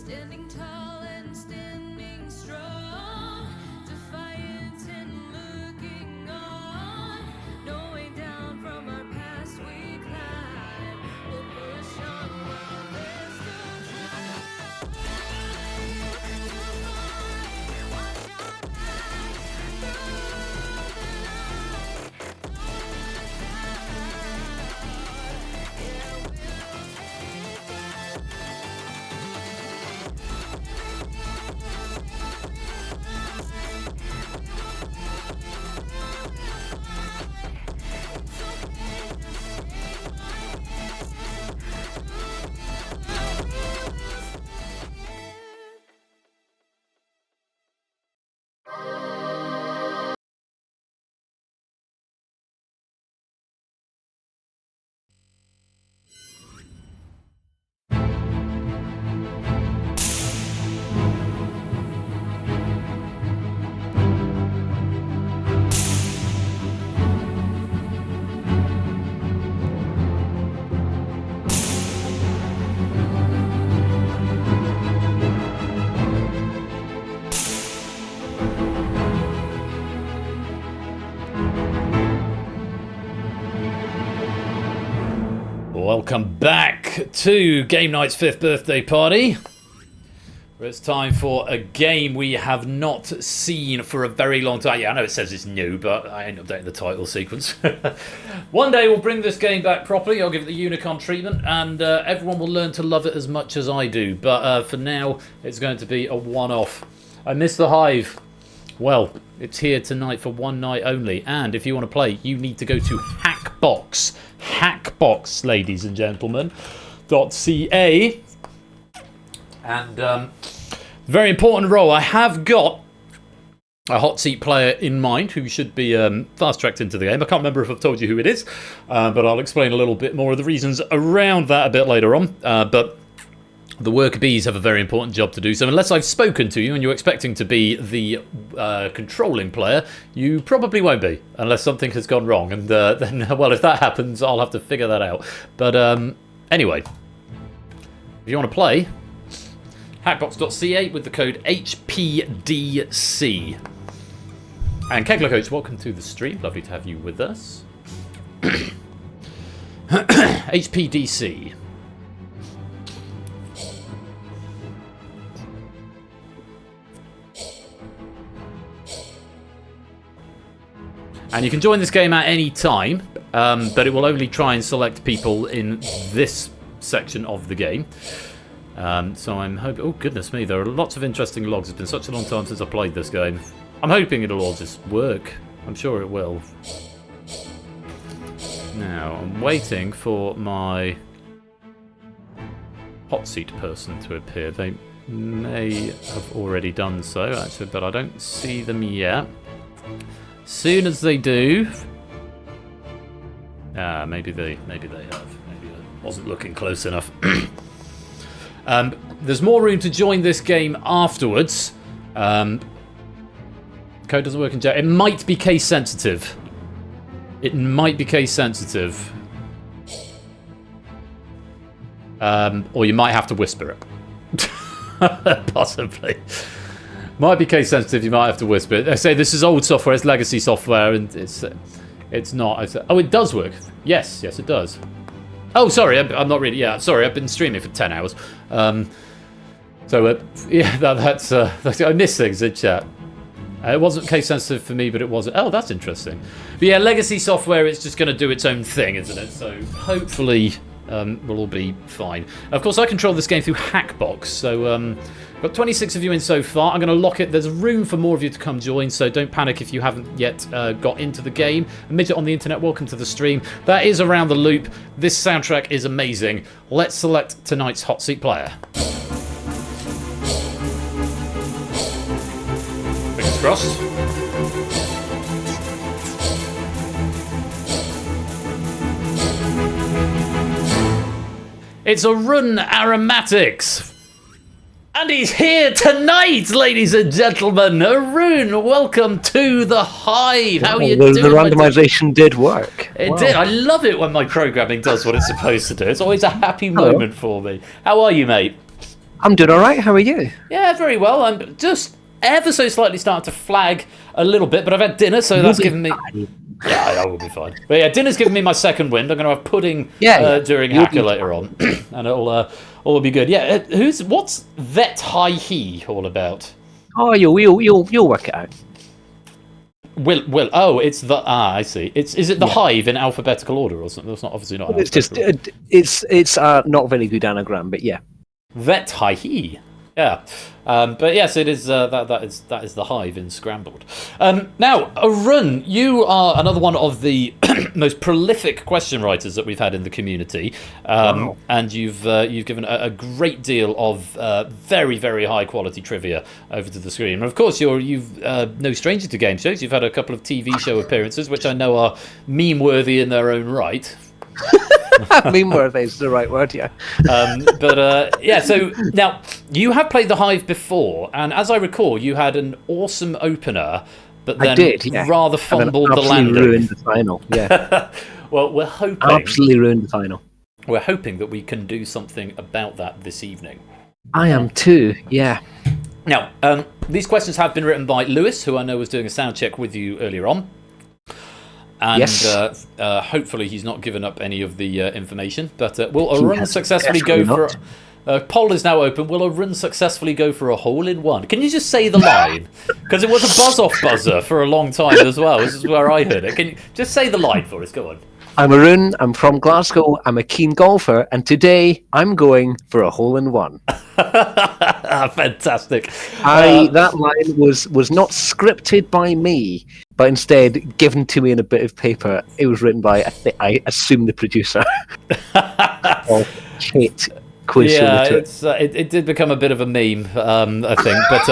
standing tall and standing strong, defiant and looking on. No way down from our past we climb. We'll push on while there's still time. Watch our backs through the night. Welcome back to Game Night's 5th birthday party. It's time for a game we have not seen for a very long time. Yeah, I know it says it's new, but I ain't updating the title sequence. One day we'll bring this game back properly. I'll give it the Unicon treatment, and everyone will learn to love it as much as I do. But for now, it's going to be a one-off. I miss the Hive. Well, it's here tonight for one night only, and if you want to play, you need to go to Hackbox, ladies and gentlemen, .ca, and very important role. I have got a hot seat player in mind who should be fast-tracked into the game. I can't remember if I've told you who it is, but I'll explain a little bit more of the reasons around that a bit later on. But the worker bees have a very important job to do, so unless I've spoken to you and you're expecting to be the controlling player, you probably won't be, unless something has gone wrong, and then, well, if that happens, I'll have to figure that out. But anyway, if you want to play, hackbox.ca with the code HPDC. And Kegler Coach, welcome to the stream, lovely to have you with us. HPDC. And you can join this game at any time, but it will only try and select people in this section of the game. So I'm hoping... Oh, goodness me, there are lots of interesting logs. It's been such a long time since I played this game. I'm hoping it'll all just work. I'm sure it will. Now, I'm waiting for my hot seat person to appear. They may have already done so, actually, but I don't see them yet. Soon as they do, maybe they have. Maybe I wasn't looking close enough. There's more room to join this game afterwards. Code doesn't work in chat. It might be case sensitive. It might be case sensitive, or you might have to whisper it. Possibly. Might be case sensitive, you might have to whisper it. I say this is old software, it's legacy software, and it's not. Oh, it does work. Yes, it does. Oh, sorry, I'm not really. Yeah, sorry, I've been streaming for 10 hours. Yeah, that's I miss things in chat. It wasn't case sensitive for me, but it was. Oh, that's interesting. But yeah, legacy software, it's just going to do its own thing, isn't it? So hopefully we'll all be fine. Of course, I control this game through Hackbox, so got 26 of you in so far. I'm going to lock it. There's room for more of you to come join, so don't panic if you haven't yet got into the game. A midget on the internet, welcome to the stream. That is Around the Loop. This soundtrack is amazing. Let's select tonight's hot seat player. Fingers crossed. It's Arun Aromatics. And he's here tonight, ladies and gentlemen. Arun, welcome to the Hive. How are you doing? The randomization did work. It did. I love it when my programming does what it's supposed to do. It's always a happy moment for me. How are you, mate? I'm doing all right. How are you? Yeah, very well. I'm just ever so slightly starting to flag a little bit, but I've had dinner, so that's given me... Yeah, I will be fine. But yeah, dinner's given me my second wind. I'm going to have pudding during Hacker later on, and it'll all be good. Yeah, what's Vet High He all about? Oh, you'll work it out. Will. Oh, it's the I see. Is it the hive in alphabetical order or something? That's not obviously not. It's just it's not very good anagram, but yeah. Vet High He. Yeah, but yes, it is. That is the hive in scrambled. Now, Arun, you are another one of the most prolific question writers that we've had in the community, and you've given a great deal of very, very high quality trivia over to the screen. And of course, you've no stranger to game shows. You've had a couple of TV show appearances, which I know are meme worthy in their own right. Meme worthy is the right word, yeah. So now you have played the Hive before, and as I recall, you had an awesome opener, but then rather fumbled the landing. Ruined the final. Yeah. Well, we're hoping absolutely ruined the final. We're hoping that we can do something about that this evening. I am too. Yeah. Now, these questions have been written by Lewis, who I know was doing a sound check with you earlier on. And hopefully he's not given up any of the information. But will Arun successfully go for... poll is now open. Will Arun successfully go for a hole-in-one? Can you just say the line? Because it was a buzz-off buzzer for a long time as well. This is where I heard it. Can you just say the line for us? Go on. I'm Arun. I'm from Glasgow. I'm a keen golfer. And today I'm going for a hole-in-one. Fantastic. That line was not scripted by me, but instead given to me in a bit of paper. It was written by, I assume, the producer. Kate Quiz. Yeah, it did become a bit of a meme, I think. But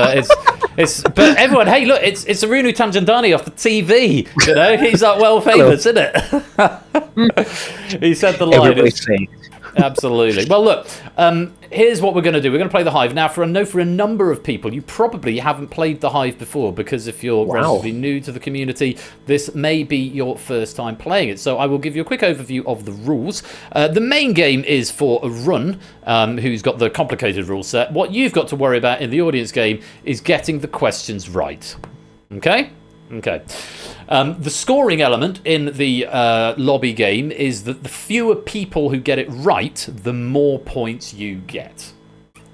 but everyone, hey, look, it's Arunu Tamjandani off the TV. You know, he's that well famous, isn't it? He said the line. Absolutely. Well, look, here's what we're going to do. We're going to play the Hive. Now, for a number of people, you probably haven't played the Hive before, because if you're relatively new to the community, this may be your first time playing it. So I will give you a quick overview of the rules. The main game is for Arun, who's got the complicated rule set. What you've got to worry about in the audience game is getting the questions right. Okay? Okay. The scoring element in the lobby game is that the fewer people who get it right, the more points you get.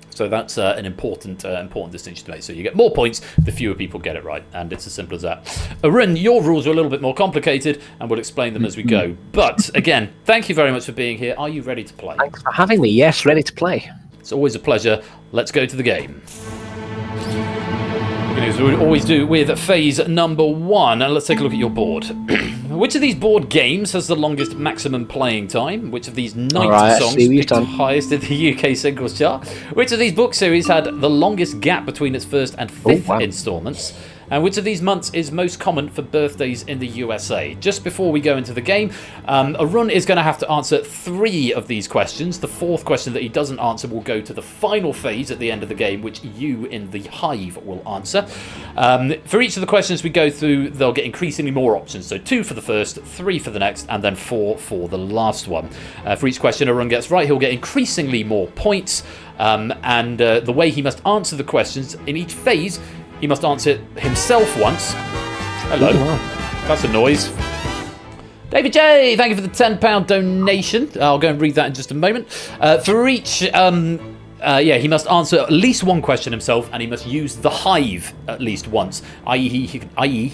So that's an important distinction to make. So you get more points, the fewer people get it right, and it's as simple as that. Arun, your rules are a little bit more complicated, and we'll explain them as we go. But again, thank you very much for being here. Are you ready to play? Thanks for having me. Yes, ready to play. It's always a pleasure. Let's go to the game. As we always do with phase number 1, and let's take a look at your board. Which of these board games has the longest maximum playing time? Which of these 90 songs peaked highest in the UK singles chart? Which of these book series had the longest gap between its first and fifth instalments? And which of these months is most common for birthdays in the USA? Just before we go into the game, Arun is going to have to answer 3 of these questions. The 4th question that he doesn't answer will go to the final phase at the end of the game, which you in the Hive will answer. For each of the questions we go through, they'll get increasingly more options. So 2 for the first, 3 for the next, and then 4 for the last one. For each question Arun gets right, he'll get increasingly more points. And the way he must answer the questions in each phase, he must answer it himself once. Hello. That's a noise. David J, thank you for the £10 donation. I'll go and read that in just a moment. For each, he must answer at least one question himself, and he must use the Hive at least once. I.e., he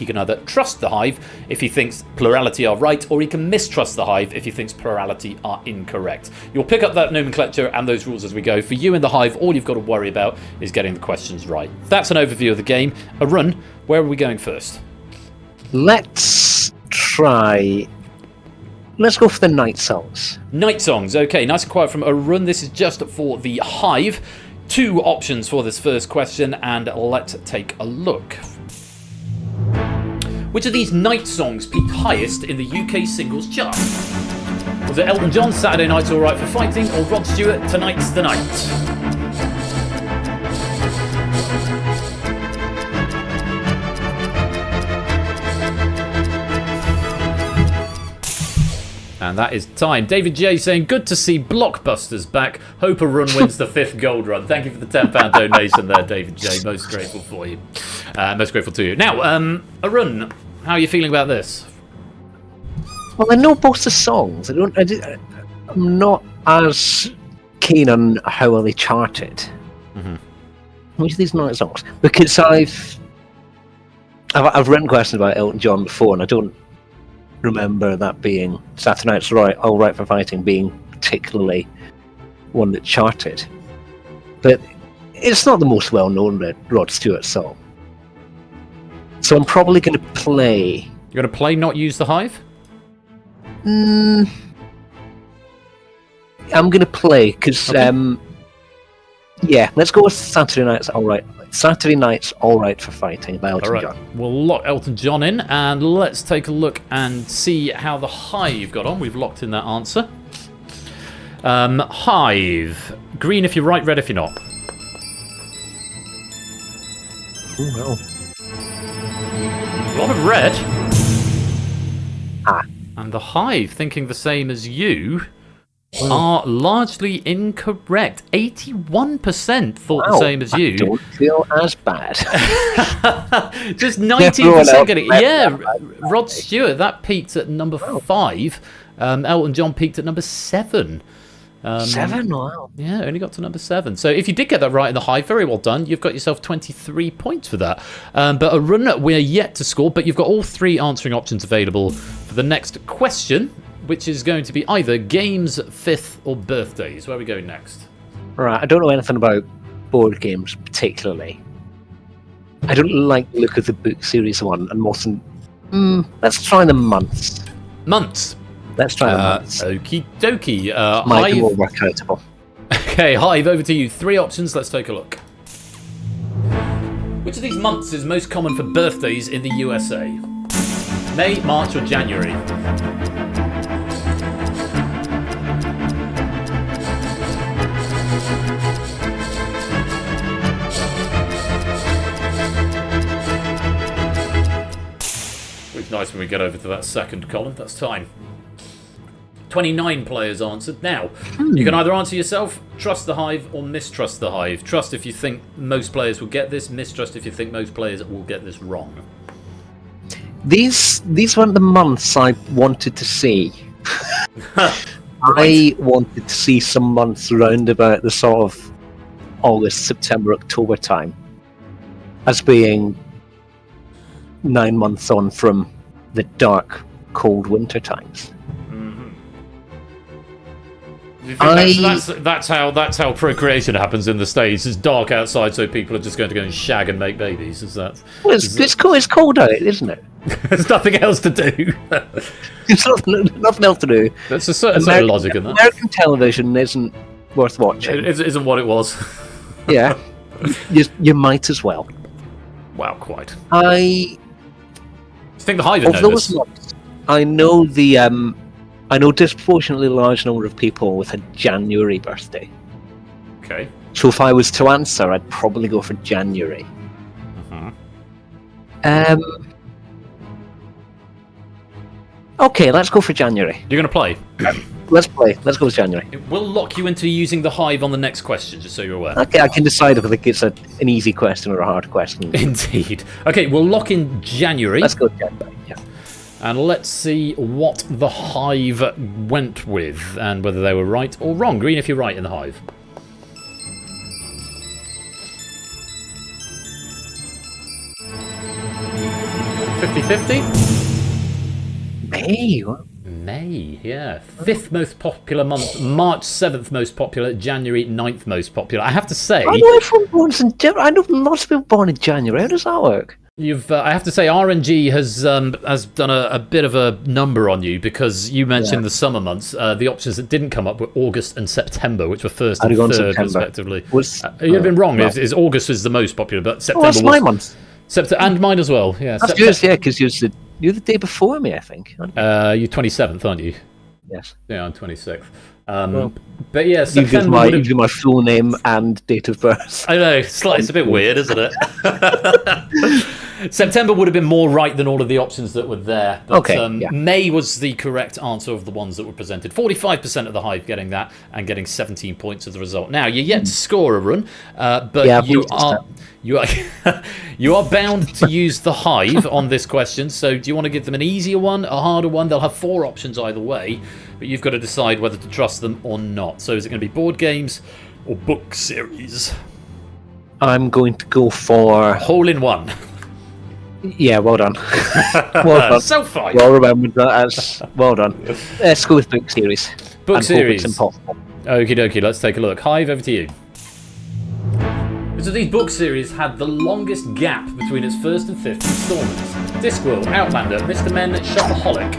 can either trust the Hive if he thinks plurality are right, or he can mistrust the Hive if he thinks plurality are incorrect. You'll pick up that nomenclature and those rules as we go. For you in the Hive, all you've got to worry about is getting the questions right. That's an overview of the game. Arun, where are we going first? Let's go for the night songs. Night songs, okay. Nice and quiet from Arun. This is just for the Hive. 2 options for this first question, and let's take a look. Which of these night songs peaked highest in the UK singles chart? Was it Elton John's Saturday Night's Alright for Fighting, or Rod Stewart, Tonight's the Night? And that is time. David J saying, good to see Blockbusters back. Hope a run wins the 5th gold run. Thank you for the £10 donation there, David J. Most grateful for you. Most grateful to you. Now, Arun, how are you feeling about this? Well, I know both the songs. I'm not as keen on how are they charted. Mm-hmm. Which of these night songs? Because I've written questions about Elton John before, and I don't remember that being Saturday Night's All Right for Fighting being particularly one that charted. But it's not the most well-known Rod Stewart song. So I'm probably going to play... You're going to play Not Use the Hive? I'm going to play, because... Okay. Yeah, let's go with Saturday Night's All Right. Saturday Night's All Right for Fighting by Elton John. We'll lock Elton John in, and let's take a look and see how the Hive got on. We've locked in that answer. Hive. Green if you're right, red if you're not. Oh, well. A lot of red. Ah. And the Hive, thinking the same as you, are largely incorrect. 81% thought the same as you. I don't feel as bad. Just 19% getting it. Yeah, Rod Stewart, that peaked at number 5. Elton John peaked at number 7. 7? Wow. Yeah, only got to number 7. So if you did get that right in the Hive, very well done. You've got yourself 23 points for that. But Arun, we're yet to score, but you've got all 3 answering options available for the next question, which is going to be either games, 5th, or birthdays. Where are we going next? Right, I don't know anything about board games particularly. I don't like the look of the book series one, and more than... let's try the months. Months? Let's try the months. Okie dokie. Might be Hive. more workoutable. Okay, Hive, over to you. 3 options. Let's take a look. Which of these months is most common for birthdays in the USA? May, March, or January? It's nice when we get over to that second column. That's time. 29 players answered. Now, you can either answer yourself, trust the Hive, or mistrust the Hive. Trust if you think most players will get this, mistrust if you think most players will get this wrong. These weren't the months I wanted to see. I wanted to see some months around about the sort of August, September, October time as being 9 months on from the dark, cold winter times. Do you think that's how procreation happens in the States? It's dark outside, so people are just going to go and shag and make babies. Is that? Well, it's cold out, isn't it? There's nothing else to do. There's nothing else to do. There's a certain logic in that. American television isn't worth watching. It isn't what it was. Yeah, you might as well. Wow, quite. I think the Hive of know those this. months, I know I know disproportionately large number of people with a January birthday. Okay. So if I was to answer, I'd probably go for January. Okay, let's go for January. You're going to play? Let's play. Let's go with January. It will lock you into using the Hive on the next question, just so you're aware. Okay, I can decide if I think it's an easy question or a hard question. Indeed. Okay, we'll lock in January. Let's go January, yeah. And let's see what the Hive went with, and whether they were right or wrong. Green if you're right in the Hive. May? May, yeah. 5th most popular month, March 7th most popular, January 9th most popular. I have to say... I know everyone born in January. I know lots of people born in January. How does that work? I have to say, RNG has done a bit of a number on you, because you mentioned the summer months. The options that didn't come up were August and September, which were 1st and 3rd, respectively. You've been wrong. Well, August is the most popular, but September that's my month. And mine as well, yeah. That's yours, yeah, because you're the day before me, I think. You're 27th, aren't you? Yes. Yeah, I'm 26th. But yeah, you give my full name and date of birth. I know, it's a bit weird, isn't it? September would have been more right than all of the options that were there. But, Okay, yeah. May was the correct answer of the ones that were presented. 45% of the Hive getting that and getting 17 points as the result. Now, you're yet to score a run, but Yeah, I've you noticed are... You are, you are bound to use the Hive on this question, so do you want to give them an easier one, a harder one? They'll have 4 options either way, but you've got to decide whether to trust them or not. So is it going to be board games or book series? I'm going to go for... Hole in one. Yeah, well done. Well done. So far. Well remembered that as... Well done. Let's go with book series. Book and series. Hope it's impossible. Okie dokie, let's take a look. Hive, over to you. So these book series had the longest gap between its first and 5th installments. Discworld, Outlander, Mr. Men, Shopaholic.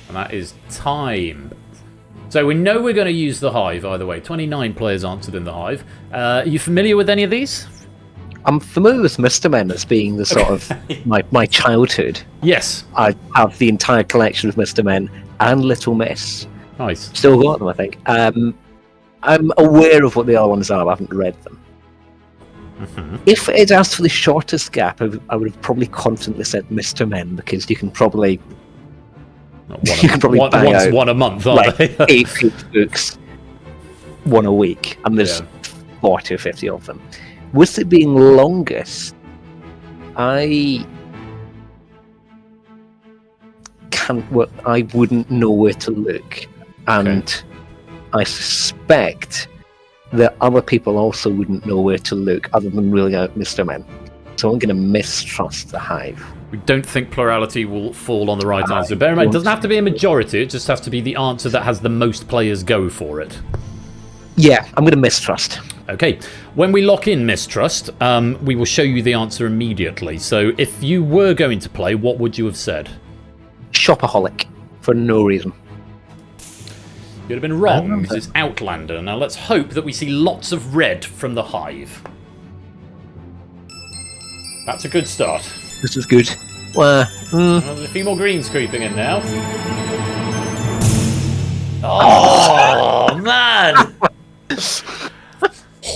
And that is time. So we know we're going to use the Hive either way. 29 players answered in the Hive. Are you familiar with any of these? I'm familiar with Mr. Men as being the sort of my childhood. Yes. I have the entire collection of Mr. Men and Little Miss. Nice. Still got them, I think. I'm aware of what the other ones are, but I haven't read them. If it asked for the shortest gap, I would have probably confidently said Mr. Men, because you can probably... bang out one a month, aren't like they? 8 books, one a week, and there's 40 or 50 of them. With it being longest, I wouldn't know where to look, and I suspect that other people also wouldn't know where to look other than ruling out Mr. Men. So I'm going to mistrust the Hive. We don't think plurality will fall on the right answer. Bear in mind, it doesn't have to be a majority, it just has to be the answer that has the most players go for it. Yeah, I'm going to mistrust. Okay, when we lock in mistrust, we will show you the answer immediately. So if you were going to play, what would you have said? Shopaholic, for no reason. You'd have been wrong, because it's Outlander. Now let's hope that we see lots of red from the Hive. That's a good start. This is good. Well, there's a few more greens creeping in now. Oh, man!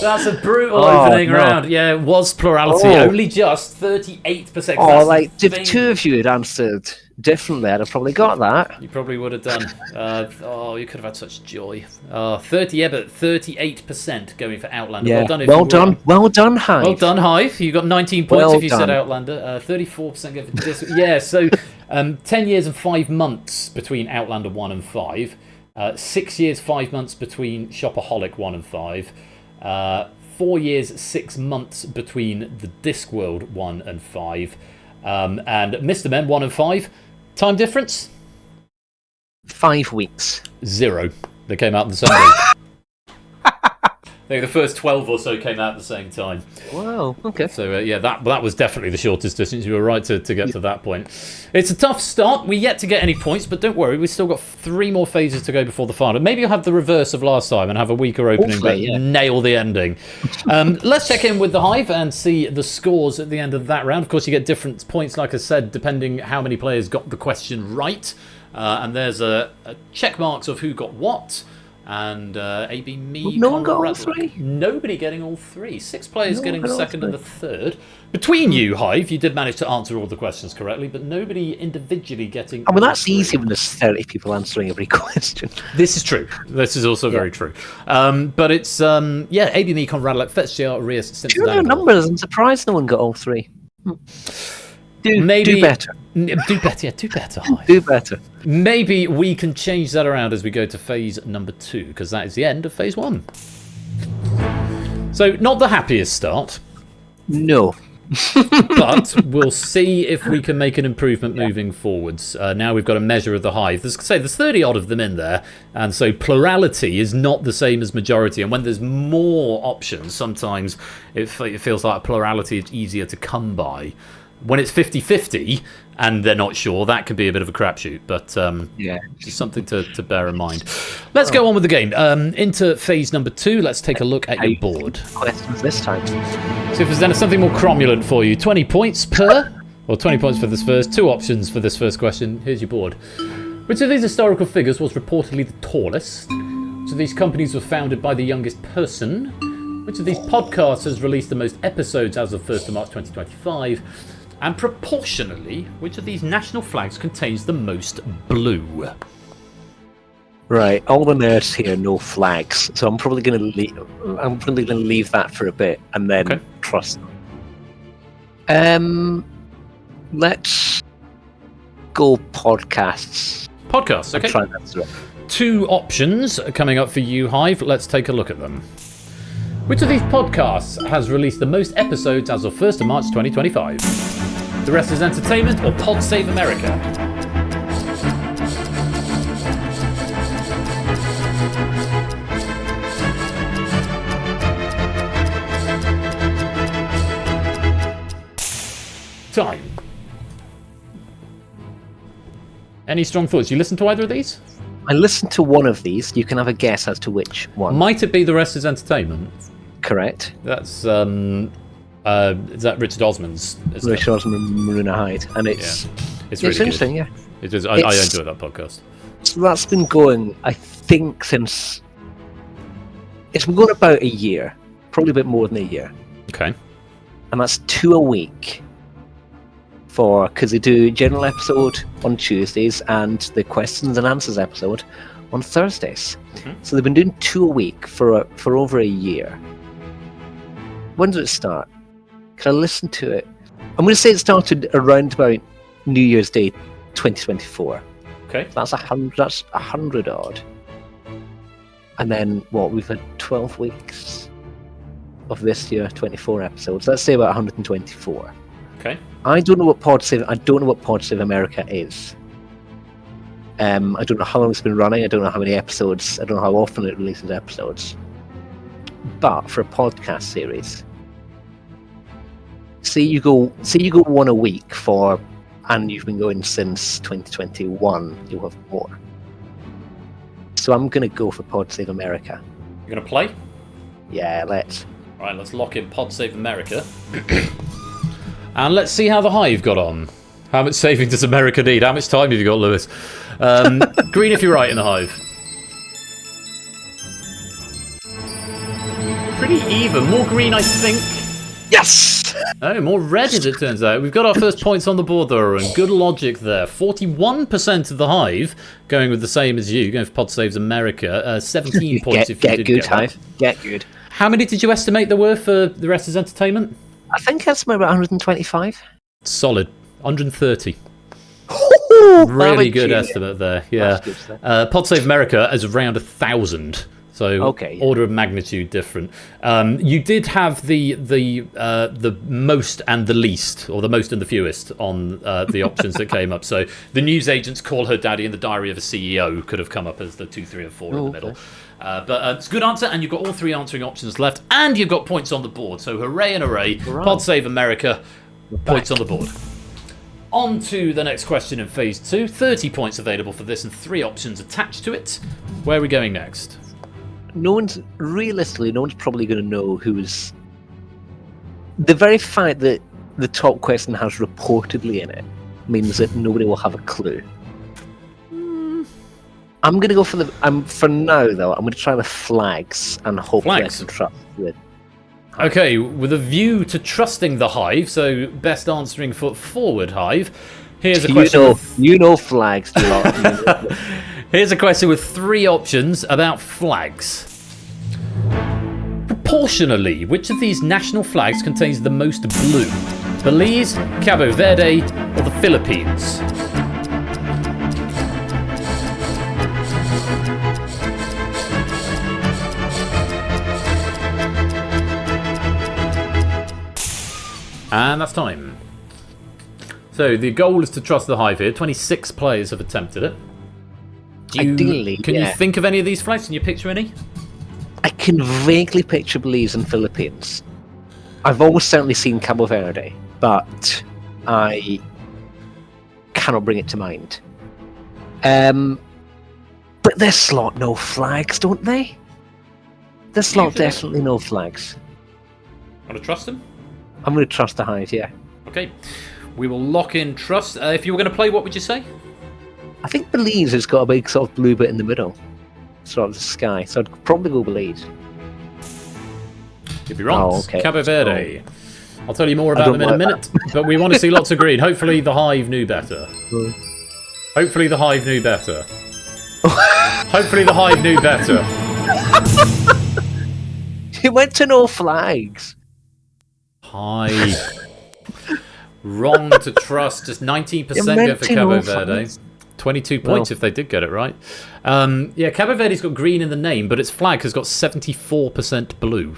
That's a brutal opening round. Yeah, it was plurality. Only just 38%. Oh, like, if 2 of you had answered differently, I'd have probably got that. You probably would have done. You could have had such joy. 38% going for Outlander. Yeah. Well done. Well done, Hive. Well done, Hive. You got 19 points Well if you said done. Outlander. 34% going for this. Yeah, so 10 years and 5 months between Outlander 1 and 5. 6 years, 5 months between Shopaholic 1 and 5. 4 years, 6 months between the Discworld 1 and 5. And Mr. Men 1 and 5. Time difference? 5 weeks. 0. They came out on the same day. I think the first 12 or so came out at the same time. Wow, okay. So, yeah, that was definitely the shortest distance. You were right to get to that point. It's a tough start. We're yet to get any points, but don't worry. We've still got 3 more phases to go before the final. Maybe you'll have the reverse of last time and have a weaker opening, but nail the ending. Let's check in with the Hive and see the scores at the end of that round. Of course, you get different points, like I said, depending how many players got the question right. And there's a check marks of who got what. And AB, me, no one got all 3? Nobody getting all 3. 6 players getting the second and the third. Between you, Hive, you did manage to answer all the questions correctly, but nobody individually getting. I mean, that's easy when there's 30 people answering every question. This is true. This is also very true. But it's AB, me, Conrad, like FetchJR, Arias, Simpson. Sure, numbers. I'm surprised no one got all 3. Do better. Do better, do better. Hive. Do better. Maybe we can change that around as we go to phase number 2, because that is the end of phase 1. So, not the happiest start. No. But we'll see if we can make an improvement moving forwards. Now we've got a measure of the Hive. There's 30 odd of them in there, and so plurality is not the same as majority. And when there's more options, sometimes it feels like plurality is easier to come by. When it's 50-50 and they're not sure, that could be a bit of a crapshoot. But just something to bear in mind. Let's go on with the game. Into phase number 2. Let's take a look at your board. Questions this time. See if there's something more cromulent for you. 20 points per Well, 20 points for this first. 2 options for this first question. Here's your board. Which of these historical figures was reportedly the tallest? Which of these companies was founded by the youngest person? Which of these podcasts has released the most episodes as of 1st of March 2025? And proportionally, which of these national flags contains the most blue? Right, all the nerds here know flags, so I'm probably going to leave that for a bit and then trust them. Let's go podcasts. Podcasts, okay. Try that through. 2 options are coming up for you, Hive. Let's take a look at them. Which of these podcasts has released the most episodes as of 1st of March 2025? The Rest is Entertainment or Pod Save America? Time. Any strong thoughts? You listen to either of these? I listened to one of these. You can have a guess as to which one. Might it be The Rest is Entertainment? Correct. That's is that Richard Osman's? Richard Osman, Marina Hyde, and it's really interesting. good. Yeah, it is. I enjoy that podcast. So that's been going, I think, since it's been going about a year, probably a bit more than a year. Okay. And that's 2 a week. Because they do general episode on Tuesdays and the questions and answers episode on Thursdays. Mm-hmm. So they've been doing 2 a week for over a year. When did it start? Can I listen to it? I'm going to say it started around about New Year's Day 2024. Okay. That's 100 odd. And then we've had 12 weeks of this year, 24 episodes. Let's say about 124. Okay. I don't know what Pod Save America is. I don't know how long it's been running. I don't know how many episodes. I don't know how often it releases episodes. But for a podcast series, say you go 1 a week and you've been going since 2021, you'll have more. So I'm going to go for Pod Save America. You're going to play? Yeah, let's. All right, let's lock in Pod Save America. And let's see how the Hive got on. How much saving does America need? How much time have you got, Lewis? Green if you're right in the Hive. Pretty even. More green, I think. Yes! Oh, more red as it turns out. We've got our first points on the board, though, and good logic there. 41% of the Hive going with the same as you, going for Pod Saves America. 17 points if you did good, get that. Hive. Get good. How many did you estimate there were for The Rest is Entertainment? I think that's about 125. Solid. 130. Ooh, really good estimate there. Yeah. Pod Save America is around 1,000. So order of magnitude different. You did have the most and the least, or the most and the fewest on the options that came up. So the newsagents Call Her Daddy and The Diary of a CEO could have come up as the 2, 3, and 4 in the middle. But it's a good answer, and you've got all 3 answering options left, and you've got points on the board. So hooray and hooray. Pod Save America, points on the board. On to the next question in Phase 2. 30 points available for this and 3 options attached to it. Where are we going next? No one's probably going to know who's. The very fact that the top question has reportedly in it means that nobody will have a clue. I'm going to go for for now, though, I'm going to try the flags and hope that I can trust it. Okay, with a view to trusting the Hive, so best answering foot forward, Hive. Here's a question. You know flags, do not. Here's a question with 3 options about flags. Proportionally, which of these national flags contains the most blue? Belize, Cabo Verde, or the Philippines? And that's time. So the goal is to trust the Hive here. 26 players have attempted it. Ideally, can you think of any of these flags? Can you picture any? I can vaguely picture Belize and Philippines. I've almost certainly seen Cabo Verde, but I cannot bring it to mind. But this slot no flags, don't they? This slot definitely no flags. Want to trust them? I'm going to trust the Hive, yeah. Okay. We will lock in trust. If you were going to play, what would you say? I think Belize has got a big sort of blue bit in the middle, sort of the sky. So I'd probably go Belize. You'd be wrong. Oh, okay. Cabo Verde. I'll tell you more about them in a minute, but we want to see lots of green. Hopefully the Hive knew better. Hopefully the Hive knew better. Hopefully the Hive knew better. He went to no flags. Hive. Wrong to trust. Just 19% go for Cabo Verde. 22 points if they did get it right. Yeah, Cabo Verde's got green in the name, but its flag has got 74% blue.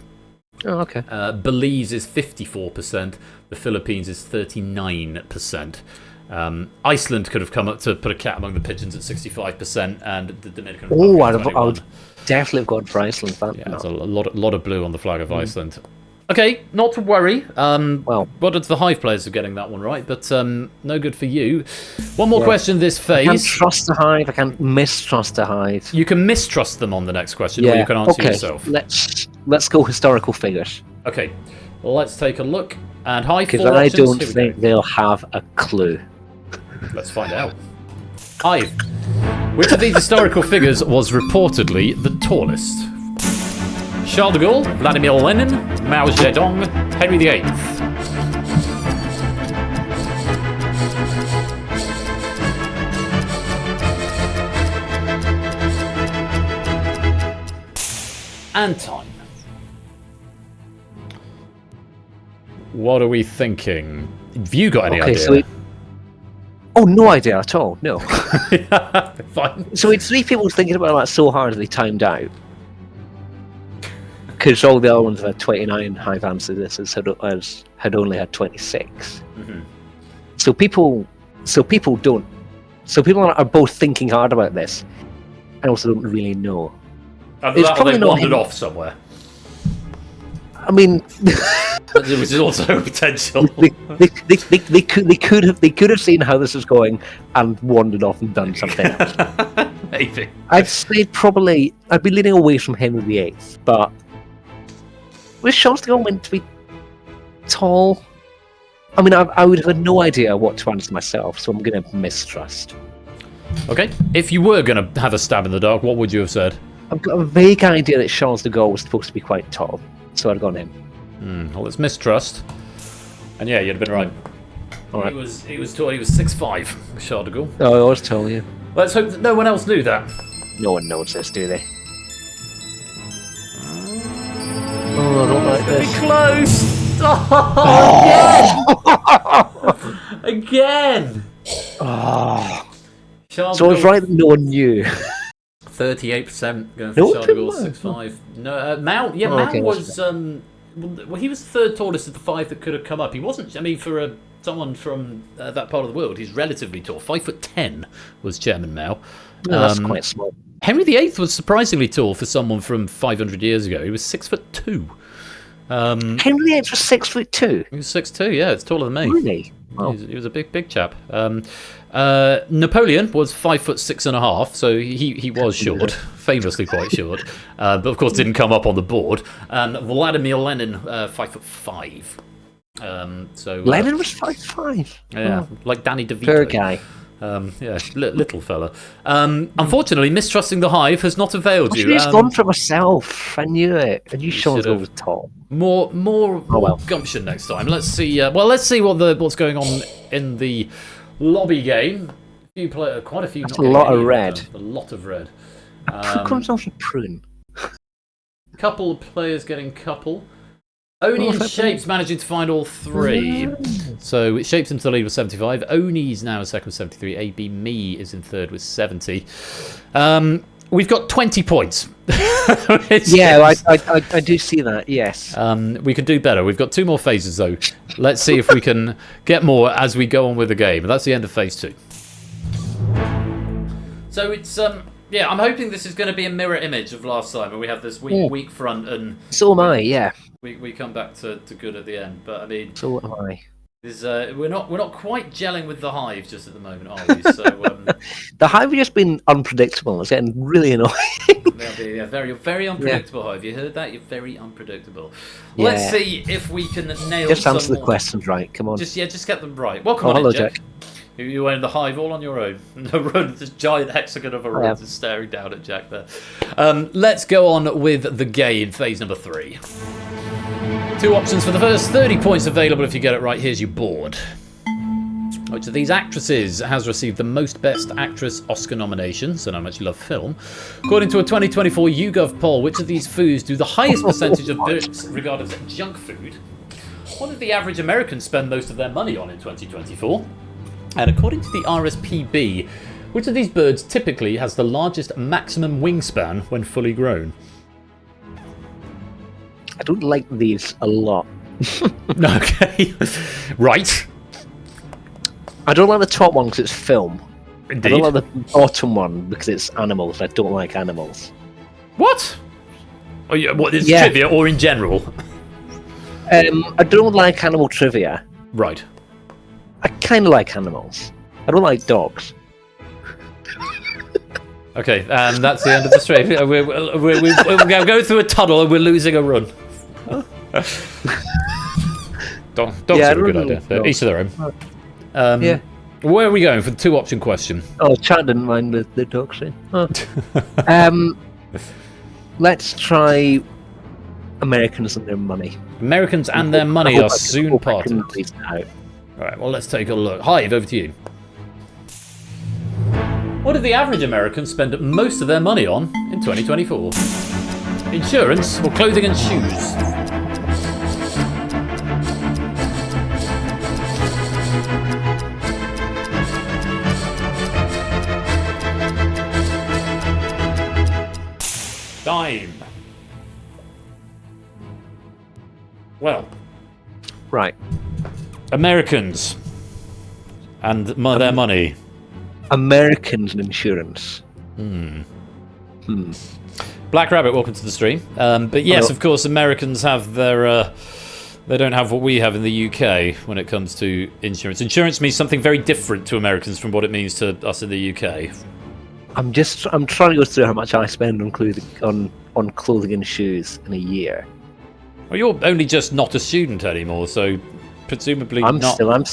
Oh, okay. Belize is 54%. The Philippines is 39%. Iceland could have come up to put a cat among the pigeons at 65%, and the Dominican Republic. I would definitely have gone for Iceland. Yeah, there's a lot of blue on the flag of Iceland. Okay, not to worry. Well, the Hive players are getting that one right, but no good for you. One more question this phase. I can't trust the Hive. I can't mistrust the Hive. You can mistrust them on the next question, or you can answer yourself. Let's go historical figures. Okay, well, let's take a look. And Hive, because I don't think they'll have a clue. Let's find out. Hive, which of these historical figures was reportedly the tallest? Charles de Gaulle, Vladimir Lenin, Mao Zedong, Henry VIII. And time. What are we thinking? Have you got any idea? Oh, no idea at all. No. Fine. So it's three people thinking about that so hard they timed out. Because all the other ones have had 29 Hive answers. This had only had 26. Mm-hmm. So people are both thinking hard about this, and also don't really know. Either that or they wandered off somewhere. I mean, which is also potential. they could have seen how this was going and wandered off and done something else. Maybe. I'd be leaning away from Henry VIII, but was Charles de Gaulle meant to be tall? I mean, I would have had no idea what to answer myself, so I'm going to mistrust. Okay. If you were going to have a stab in the dark, what would you have said? I've got a vague idea that Charles de Gaulle was supposed to be quite tall, so I'd gone him. Well, it's mistrust. And yeah, you'd have been right. All right. He was tall. He was 6'5", Charles de Gaulle. Oh, I was told you. Let's hope that no one else knew that. No one knows this, do they? Oh, I don't like this. Close! Oh, again! Oh. Charles So I was right that no one knew. 38% going for Charles de Gaulle, 6'5". No, Mao. Yeah, Mao was. Well, he was the third tallest of the five that could have come up. He wasn't. I mean, for someone from that part of the world, he's relatively tall. 5'10" was Chairman Mao. No, that's quite small. Henry VIII was surprisingly tall for someone from 500 years ago. He was 6'2". Henry VIII was 6'2". He was 6'2". Yeah, it's taller than me. Really? Wow. He was a big chap. Napoleon was 5'6.5", so he was short, famously quite short, but of course didn't come up on the board. And Vladimir Lenin, 5'5". So Lenin was 5'5". Yeah, like Danny DeVito. Poor guy. Yeah, little fella. Unfortunately, mistrusting the Hive has not availed you. I should have gone for myself. I knew it. I knew Sean's was tall. More gumption next time. Let's see. Let's see what's going on in the lobby game. Quite a few. That's a lot of red. A lot of red. Who comes off a prune? Couple of players getting couple. Oni and Shapes managing to find all three. So it Shapes into the lead with 75. Oni's now in second with 73. AB Me is in third with 70. We've got 20 points. Yeah, I do see that, yes. We can do better. We've got 2 more phases, though. Let's see if we can get more as we go on with the game. That's the end of phase 2. So it's... yeah, I'm hoping this is going to be a mirror image of last time, where we have this weak front and... So am I, yeah. We come back to good at the end, but I mean... So am I. We're not quite gelling with the Hive just at the moment, are we? So The Hive has just been unpredictable. It's getting really annoying. they're very unpredictable, Hive. You heard that? You're very unpredictable. Yeah. Let's see if we can nail. Just answer some the more. questions right. Come on. Just get them right. Welcome on hello, in, Jack. You own the Hive all on your own. No run, this giant hexagon of a run just staring down at Jack there. Let's go on with the game, phase number 3. 2 options for the first 30 points available if you get it right. Here's your board. Which of these actresses has received the most Best Actress Oscar nominations? And how much you love film. According to a 2024 YouGov poll, which of these foods do the highest percentage of Brits regard as junk food? What did the average American spend most of their money on in 2024? And according to the RSPB, which of these birds typically has the largest maximum wingspan when fully grown? I don't like these a lot. Okay. Right. I don't like the top one because it's film. Indeed. I don't like the bottom one because it's animals. I don't like animals. What? Oh, yeah, what is trivia or in general? I don't like animal trivia. Right. I kind of like animals. I don't like dogs. Okay, and that's the end of the stream. We'll go through a tunnel and we're losing a run. Dogs are a good idea. Each to their own. Yeah. Where are we going for the 2-option question? Oh, Chad didn't mind the dog scene. Oh. Let's try Americans and their money. Americans and their money are soon parted. Alright, well, let's take a look. Hive, over to you. What did the average American spend most of their money on in 2024? Insurance or clothing and shoes? Time. Well. Right. Americans and their money. Americans and insurance. Black Rabbit, welcome to the stream. But yes, of course, Americans have their... they don't have what we have in the UK when it comes to insurance. Insurance means something very different to Americans from what it means to us in the UK. I'm trying to go through how much I spend on clothing and shoes in a year. Well, you're only just not a student anymore, so presumably I'm not. very much.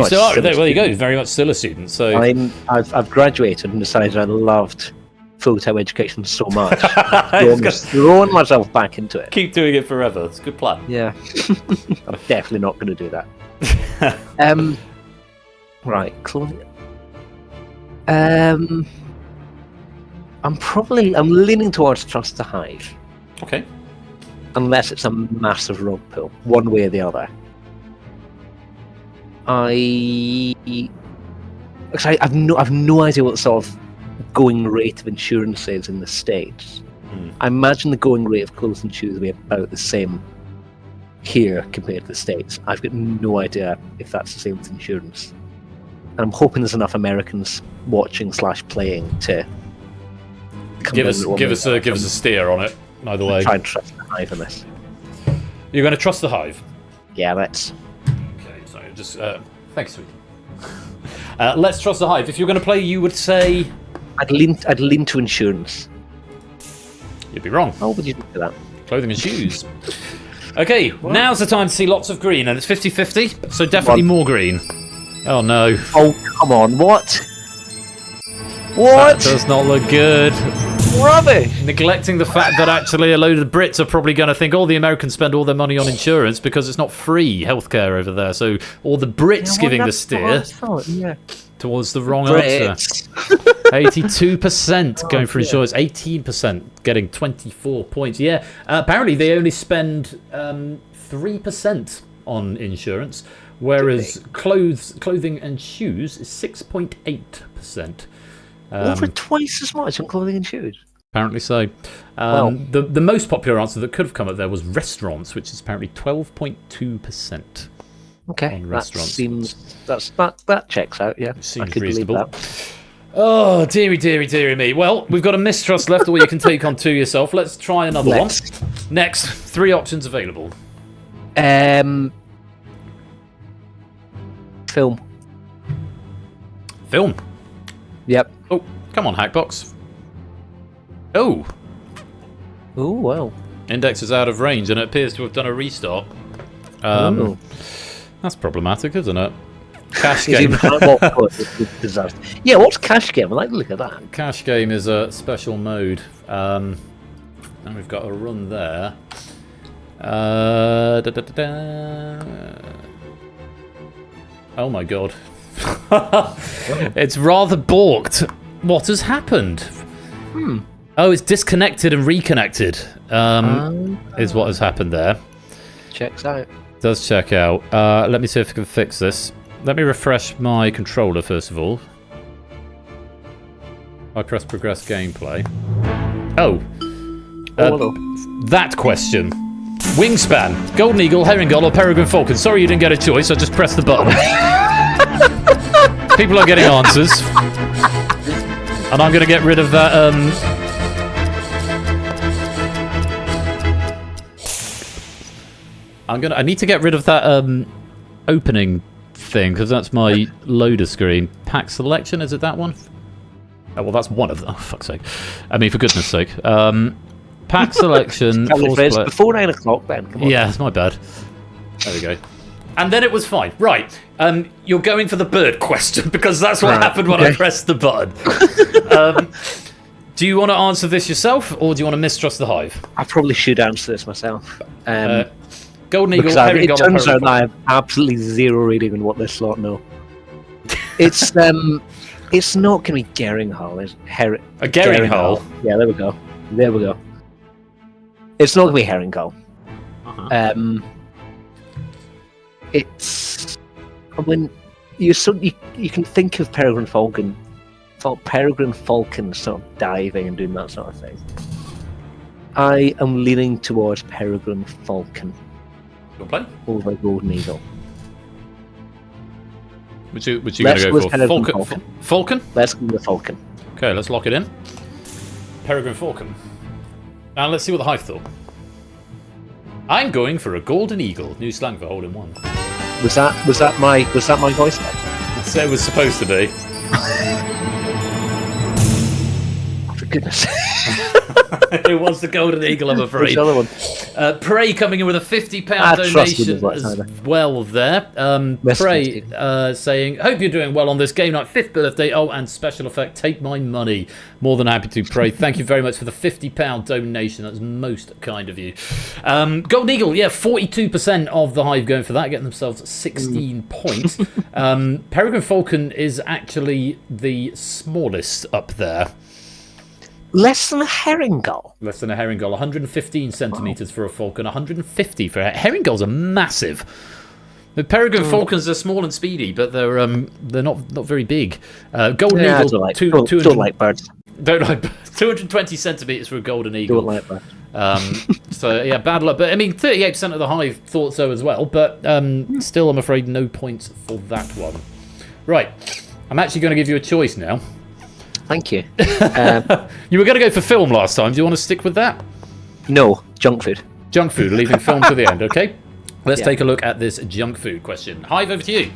Still are. Well, there you go. Very much still a student. So I've graduated and decided I loved full-time education so much. Throwing myself back into it. Keep doing it forever. It's a good plan. Yeah, I'm definitely not going to do that. Right, clothing. I'm leaning towards Trust the Hive. Okay. Unless it's a massive rug pull, one way or the other. I've no idea what sort of going rate of insurance is in the States. I imagine the going rate of clothes and shoes will be about the same here compared to the States. I've got no idea if that's the same with insurance. And I'm hoping there's enough Americans watching / playing to give us a steer on it. Either way, try and trust the Hive on this. You're going to trust the Hive? Yeah, let's. Okay, so just thanks, sweetie. Let's trust the Hive. If you're going to play, you would say I'd lean to insurance. You'd be wrong. How would you do that? Clothing and shoes. Okay, now's the time to see lots of green, and it's 50-50, so definitely more green. Oh no! Oh come on! What? What? That does not look good. Rubbish! Neglecting the fact that actually a load of the Brits are probably going to think all the Americans spend all their money on insurance because it's not free healthcare over there. So all the Brits giving the steer towards the wrong answer. 82% going for insurance. 18% getting 24 points. Yeah, apparently they only spend 3% on insurance, whereas clothing and shoes is 6.8%. Over twice as much on clothing and shoes. Apparently so. The most popular answer that could have come up there was restaurants, which is apparently 12.2%. Okay, on restaurants. That checks out. Yeah, seems reasonable. Oh, dearie me. Well, we've got a mistrust left, or you can take on 2 yourself. Let's try another one. Next, 3 options available. Film. Film. Yep. Oh, come on, Hackbox. Oh. Oh, well. Index is out of range, and it appears to have done a restart. That's problematic, isn't it? Cash game. Yeah, what's cash game? I like to look at that. Cash game is a special mode. And we've got a run there. Oh my god. It's rather balked. What has happened? Oh, it's disconnected and reconnected. Is what has happened there. Checks out. Does check out. Let me see if I can fix this. Let me refresh my controller first of all. I press progress gameplay. Oh. That question. Wingspan, Golden Eagle, Herring Gull, or Peregrine Falcon? Sorry you didn't get a choice, I just pressed the button. People are getting answers. And I'm going to get rid of that... I need to get rid of that opening thing, because that's my loader screen. Pack selection, is it that one? Oh, well, that's one of them. Oh, fuck's sake. I mean, for goodness sake. Pack selection. Before 9 o'clock, Ben. Come on. Yeah, it's my bad. There we go. And then it was fine. Right. You're going for the bird question, because that's what happened when I pressed the button. Do you want to answer this yourself, or do you want to mistrust the hive? I probably should answer this myself. Golden Eagle, it turns out I have absolutely zero reading on what this slot know. It's it's not going to be Geringhall. It's a Geringhall? Yeah, there we go. There we go. It's not going to be Herringull. It's when you can think of Peregrine Falcon sort of diving and doing that sort of thing. I am leaning towards Peregrine Falcon over Golden Eagle. Would you going to go for Falcon? Let's go with Falcon. Okay, let's lock it in. Peregrine Falcon. And let's see what the hive thought. I'm going for a Golden Eagle. New slang for hole in one. Was that my voice? So it was supposed to be. For goodness. It was the Golden Eagle, I'm afraid. Which other one? Prey coming in with a £50 donation as well there. Prey saying, hope you're doing well on this game night, 5th birthday. Oh, and special effect, take my money. More than happy to, Prey. Thank you very much for the £50 donation. That's most kind of you. Golden Eagle, yeah, 42% of the hive going for that, getting themselves 16 points. Peregrine Falcon is actually the smallest up there. Less than a Herringull. Less than a Herringull. 115 centimetres for a falcon. 150 for a Herringulls are massive. The Peregrine Falcons are small and speedy, but they're not very big. Golden Eagle. Don't like birds. Don't like birds. 220 centimetres for a Golden Eagle. Don't like birds. So yeah, bad luck. But I mean, 38% of the hive thought so as well. But still, I'm afraid no points for that one. Right, I'm actually going to give you a choice now. Thank you. You were going to go for film last time. Do you want to stick with that? No, junk food. Junk food, leaving film to the end, okay? Let's take a look at this junk food question. Hive, over to you.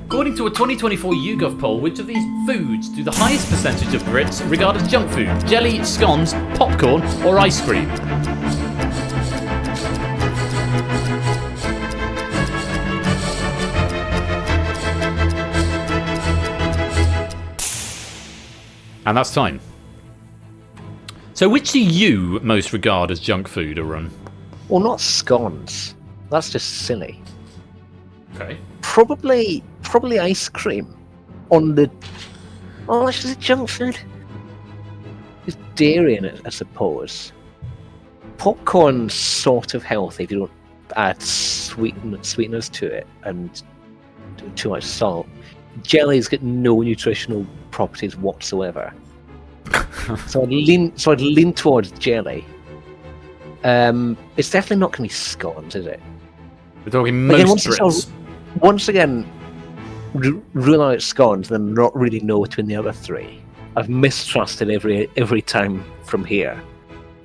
According to a 2024 YouGov poll, which of these foods do the highest percentage of Brits regard as junk food? Jelly, scones, popcorn, or ice cream? And that's time. So which do you most regard as junk food, Arun? Well, not scones. That's just silly. Okay. Probably ice cream. On the... Oh, is it junk food? There's dairy in it, I suppose. Popcorn's sort of healthy if you don't add sweeteners to it and too much salt. Jelly's got no nutritional properties whatsoever. So I'd lean towards jelly. It's definitely not going to be scones, is it? We're talking most Brits. Once again, rule out scones, then not really know between the other three. I've mistrusted every time from here,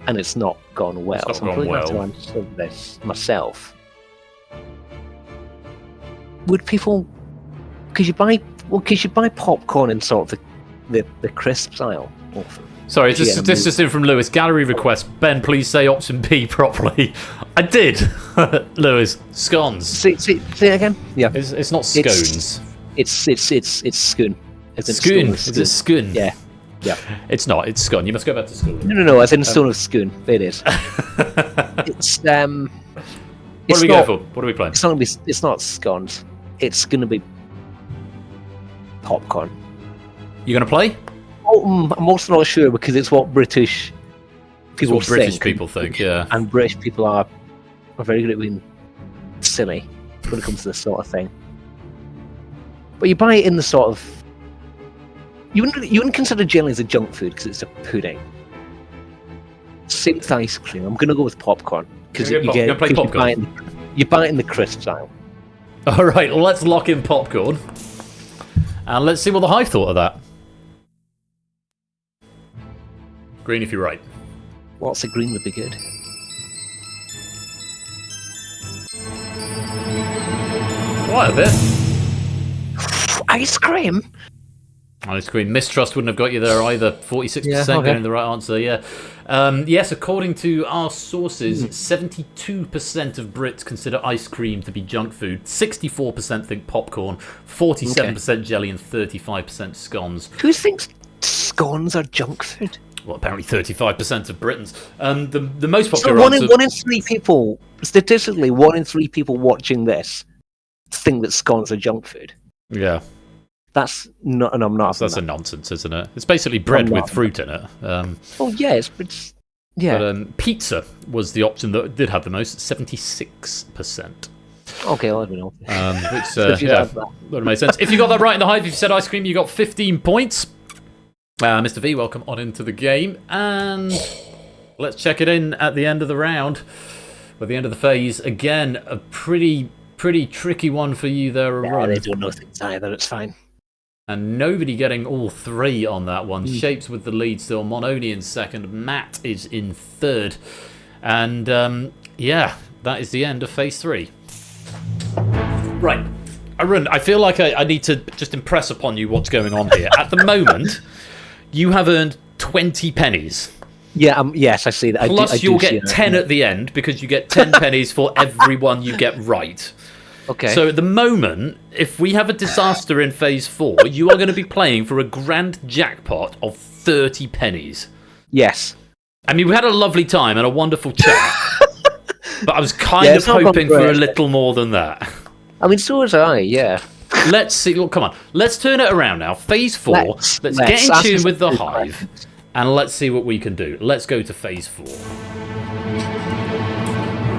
and it's not gone well. It's not so I'm gone going to well. have to answer this myself. would people? Could you buy popcorn in sort of the crisps aisle? Often? Sorry, this just in from Lewis. Gallery request. Ben, please say option B properly. I did, Lewis. Scones. Say it again. Yeah. It's not scones. It's scone. Scone. Is it scone? Yeah. Yeah. It's not. It's scone. You must go back to school. No. As in stone of scone. It is. It's What do we go for? What are we playing? It's not scones. It's gonna be popcorn. You gonna play? I'm also not sure because it's what British people think. Yeah. And British people are very good at being silly when it comes to this sort of thing. But you buy it in the sort of you wouldn't consider jelly as a junk food because it's a pudding. Same with ice cream. I'm gonna go with popcorn because you buy it in the crisps aisle. All right, well, let's lock in popcorn, and let's see what the Hive thought of that. Green, if you're right. Lots of green would be good. Quite a bit. Ice cream. Ice cream. Mistrust wouldn't have got you there either. 46% getting the right answer. Yeah. Yes, according to our sources, 72% of Brits consider ice cream to be junk food. 64% think popcorn. 47% jelly, and 35% scones. Who thinks scones are junk food? Well, apparently 35% of Britons. The most popular So answer... one in three people, statistically, 1 in 3 people watching this think that scones are junk food. Yeah. That's not, and I'm not. That's a nonsense, isn't it? It's basically bread with fruit in it. Yeah, it's yeah. But pizza was the option that did have the most, 76%. Okay, I'll let me know. Which would make sense. If you got that right in the Hive, if you said ice cream, you got 15 points. Mr. V, welcome on into the game, and let's check it in at the end of the round, or the end of the phase. Again, a pretty tricky one for you there, Ron. They don't know things either. It's fine. And nobody getting all 3 on that one. Shapes with the lead still. Mononi in second. Matt is in third. And yeah, that is the end of phase 3. Right. Arun, I feel like I need to just impress upon you what's going on here. At the moment, you have earned 20 pennies. Yeah, yes, I see that. Plus, you'll get 10 at the end because you get 10 pennies for every one you get right. Okay. So at the moment, if we have a disaster in phase 4, you are going to be playing for a grand jackpot of 30 pennies. Yes. I mean, we had a lovely time and a wonderful chat, but I was kind of hoping for a little more than that. I mean, so was I, yeah. Let's see. Look, come on. Let's turn it around now. Phase 4. Let's get in tune with the Hive, and let's see what we can do. Let's go to phase 4.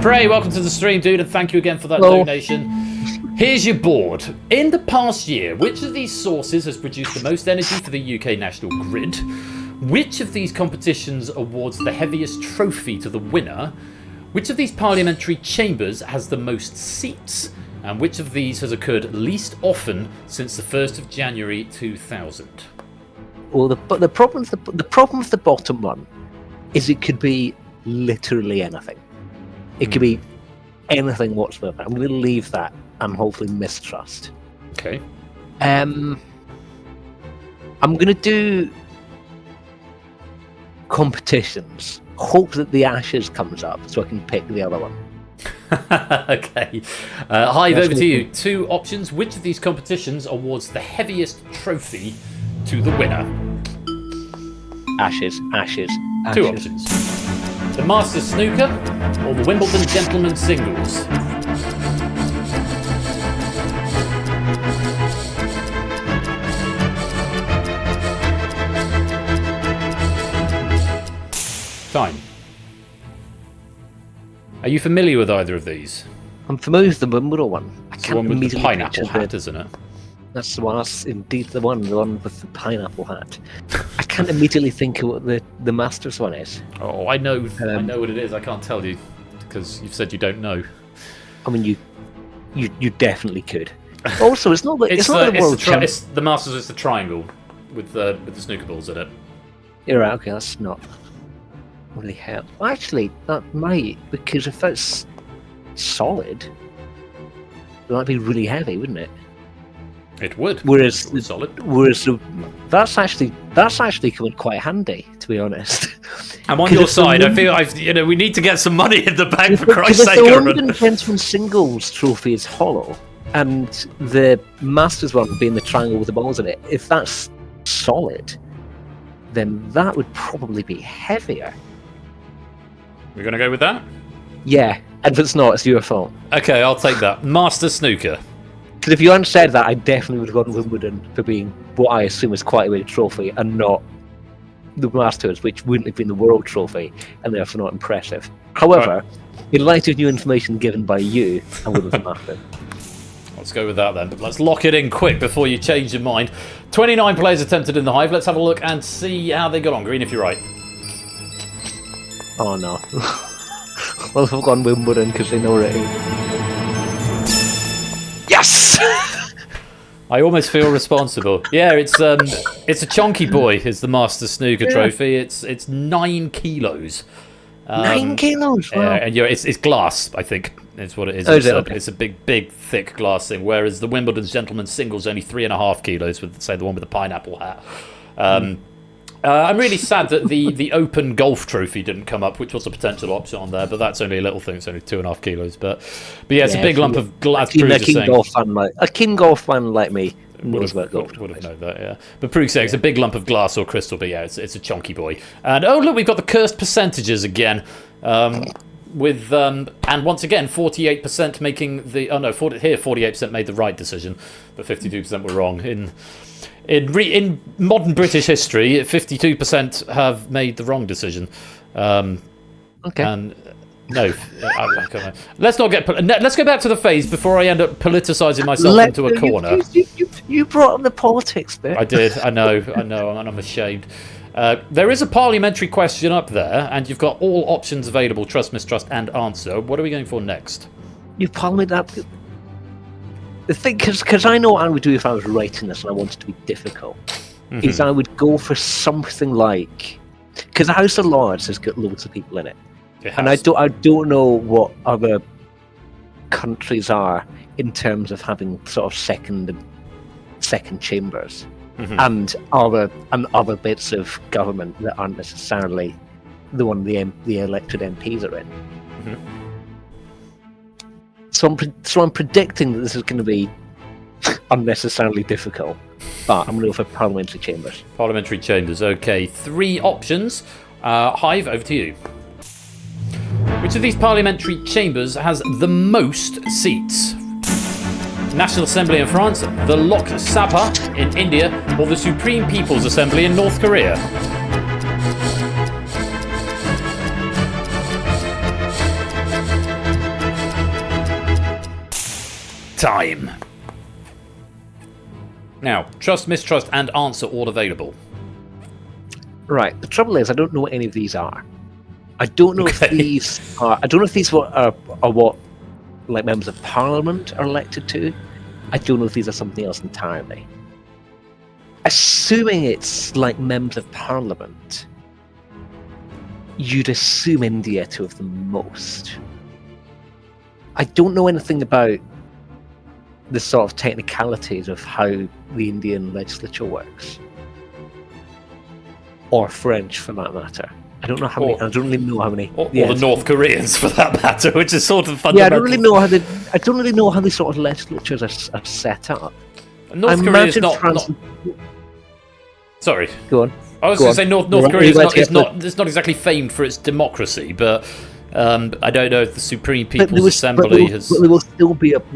Prey, welcome to the stream, dude, and thank you again for that donation. Here's your board. In the past year, which of these sources has produced the most energy for the UK national grid? Which of these competitions awards the heaviest trophy to the winner? Which of these parliamentary chambers has the most seats? And which of these has occurred least often since the 1st of January 2000? Well, the problem with the bottom one is it could be literally anything. It could be anything whatsoever. I'm going to leave that and hopefully mistrust. Okay. I'm going to do competitions. Hope that the Ashes comes up so I can pick the other one. Okay. Hive, over to you. 2 options. Which of these competitions awards the heaviest trophy to the winner? Ashes. 2 options. The Masters Snooker or the Wimbledon Gentlemen's Singles? Time. Are you familiar with either of these? I'm familiar with the Wimbledon one. It's the one with the pineapple hat, isn't it? That's the one. That's indeed the one with the pineapple hat. I can't immediately think of what the Masters one is. Oh, I know what it is. I can't tell you because you've said you don't know. I mean, you definitely could. Also, it's not the World Championship. The Masters is the triangle with the snooker balls in it. You're right. Okay, that's not really help. Actually, that might, because if that's solid, that'd be really heavy, wouldn't it? It would. Whereas, It would solid. That's actually coming quite handy, to be honest. I'm on your side. I feel we need to get some money in the bank for Christ's sake. The Wimbledon Gentlemen Singles Trophy is hollow, and the Masters one being the triangle with the balls in it. If that's solid, then that would probably be heavier. We're gonna go with that. Yeah, and if it's not, it's your fault. Okay, I'll take that. Master Snooker. Because if you hadn't said that, I definitely would have gone Wimbledon for being what I assume is quite a big trophy, and not the Masters, which wouldn't have been the World Trophy, and therefore not impressive. However, in light of new information given by you, I would have mapped it. Let's go with that then. But let's lock it in quick before you change your mind. 29 players attempted in the Hive. Let's have a look and see how they got on. Green, if you're right. Oh no. Well, I've gone Wimbledon because they know already. Yes! I almost feel responsible. Yeah, it's a chunky boy. Is the Master Snooker Trophy. It's 9 kilos. 9 kilos. Wow. And it's glass. I think is what it is. Oh, It's a big, thick glass thing. Whereas the Wimbledon's Gentlemen's Singles only 3.5 kilos. With say the one with the pineapple hat. I'm really sad that the Open Golf Trophy didn't come up, which was a potential option on there, but that's only a little thing. It's only 2.5 kilos. But yeah, it's a big lump of glass. A keen golf fan like me knows about golf. Would have known that, yeah. But Prug's saying it's a big lump of glass or crystal, but yeah, it's a chunky boy. And oh look, we've got the cursed percentages again. With and once again 48% making the 48% made the right decision, but 52% were wrong. In modern British history, 52% have made the wrong decision. Okay. And no, let's not get. Let's go back to the phase before I end up politicising myself into a corner. You brought up the politics bit. I did. I know, and I'm ashamed. There is a parliamentary question up there, and you've got all options available: trust, mistrust, and answer. What are we going for next? You parliament that. The thing, because I know what I would do if I was writing this and I wanted to be difficult, is I would go for something like, because the House of Lords has got loads of people in it, and I don't know what other countries are in terms of having sort of second chambers, and other bits of government that aren't necessarily the one the elected MPs are in. So I'm predicting that this is going to be unnecessarily difficult, but I'm going to go for parliamentary chambers. Parliamentary chambers, okay. 3 options. Hive, over to you. Which of these parliamentary chambers has the most seats? National Assembly in France, the Lok Sabha in India, or the Supreme People's Assembly in North Korea? Time. Now, trust, mistrust, and answer all available. Right. The trouble is, I don't know what any of these are. I don't know if these are. I don't know if these are what like members of Parliament are elected to. I don't know if these are something else entirely. Assuming it's like members of Parliament, you'd assume India to have the most. I don't know anything about the sort of technicalities of how the Indian legislature works, or French for that matter. I don't know how many. I don't really know how many. Or the North Koreans for that matter, which is sort of fundamental. Yeah, I don't really know how these sort of legislatures are set up. North Korea is not. Sorry. Go on. I was going to say North Korea is not exactly famed for its democracy, but I don't know if the Supreme People's Assembly has. But there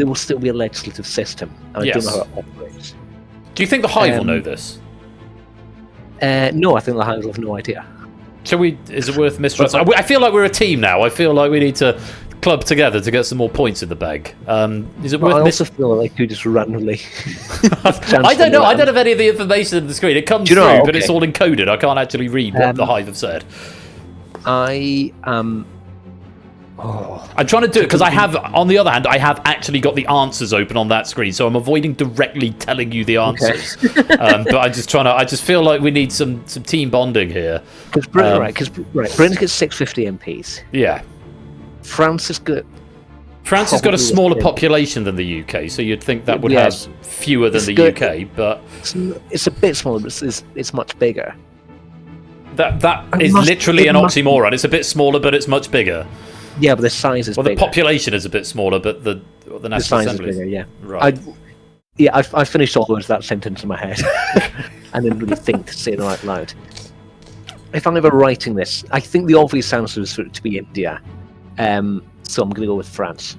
will still be a legislative system, and I don't know how it operates. Do you think the Hive will know this? No, I think the Hive will have no idea. Is it worth mistrusting? I feel like we're a team now. I feel like we need to club together to get some more points in the bag. Is it worth? I also feel like you just randomly. I don't know. I don't have any of the information on the screen. It comes through, but it's all encoded. I can't actually read what the Hive have said. I am. I'm trying to do it because I have. On the other hand, I have actually got the answers open on that screen, so I'm avoiding directly telling you the answers. But I just feel like we need some team bonding here. Because Britain gets 650 MPs. Yeah. France has got France has got a probably smaller the- population than the UK, so you'd think that would Yes. have fewer than It's the good. UK, but It's a bit smaller, but it's much bigger. that It is must- literally it an must- oxymoron. It's a bit smaller, but it's much bigger. Yeah, but the size is Well, bigger. the population is a bit smaller, but the The National size Assembly is bigger, yeah. Right. I finished all words of that sentence in my head. I didn't really think to say them out loud. If I'm ever writing this, I think the obvious answer is for it to be India. So I'm going to go with France.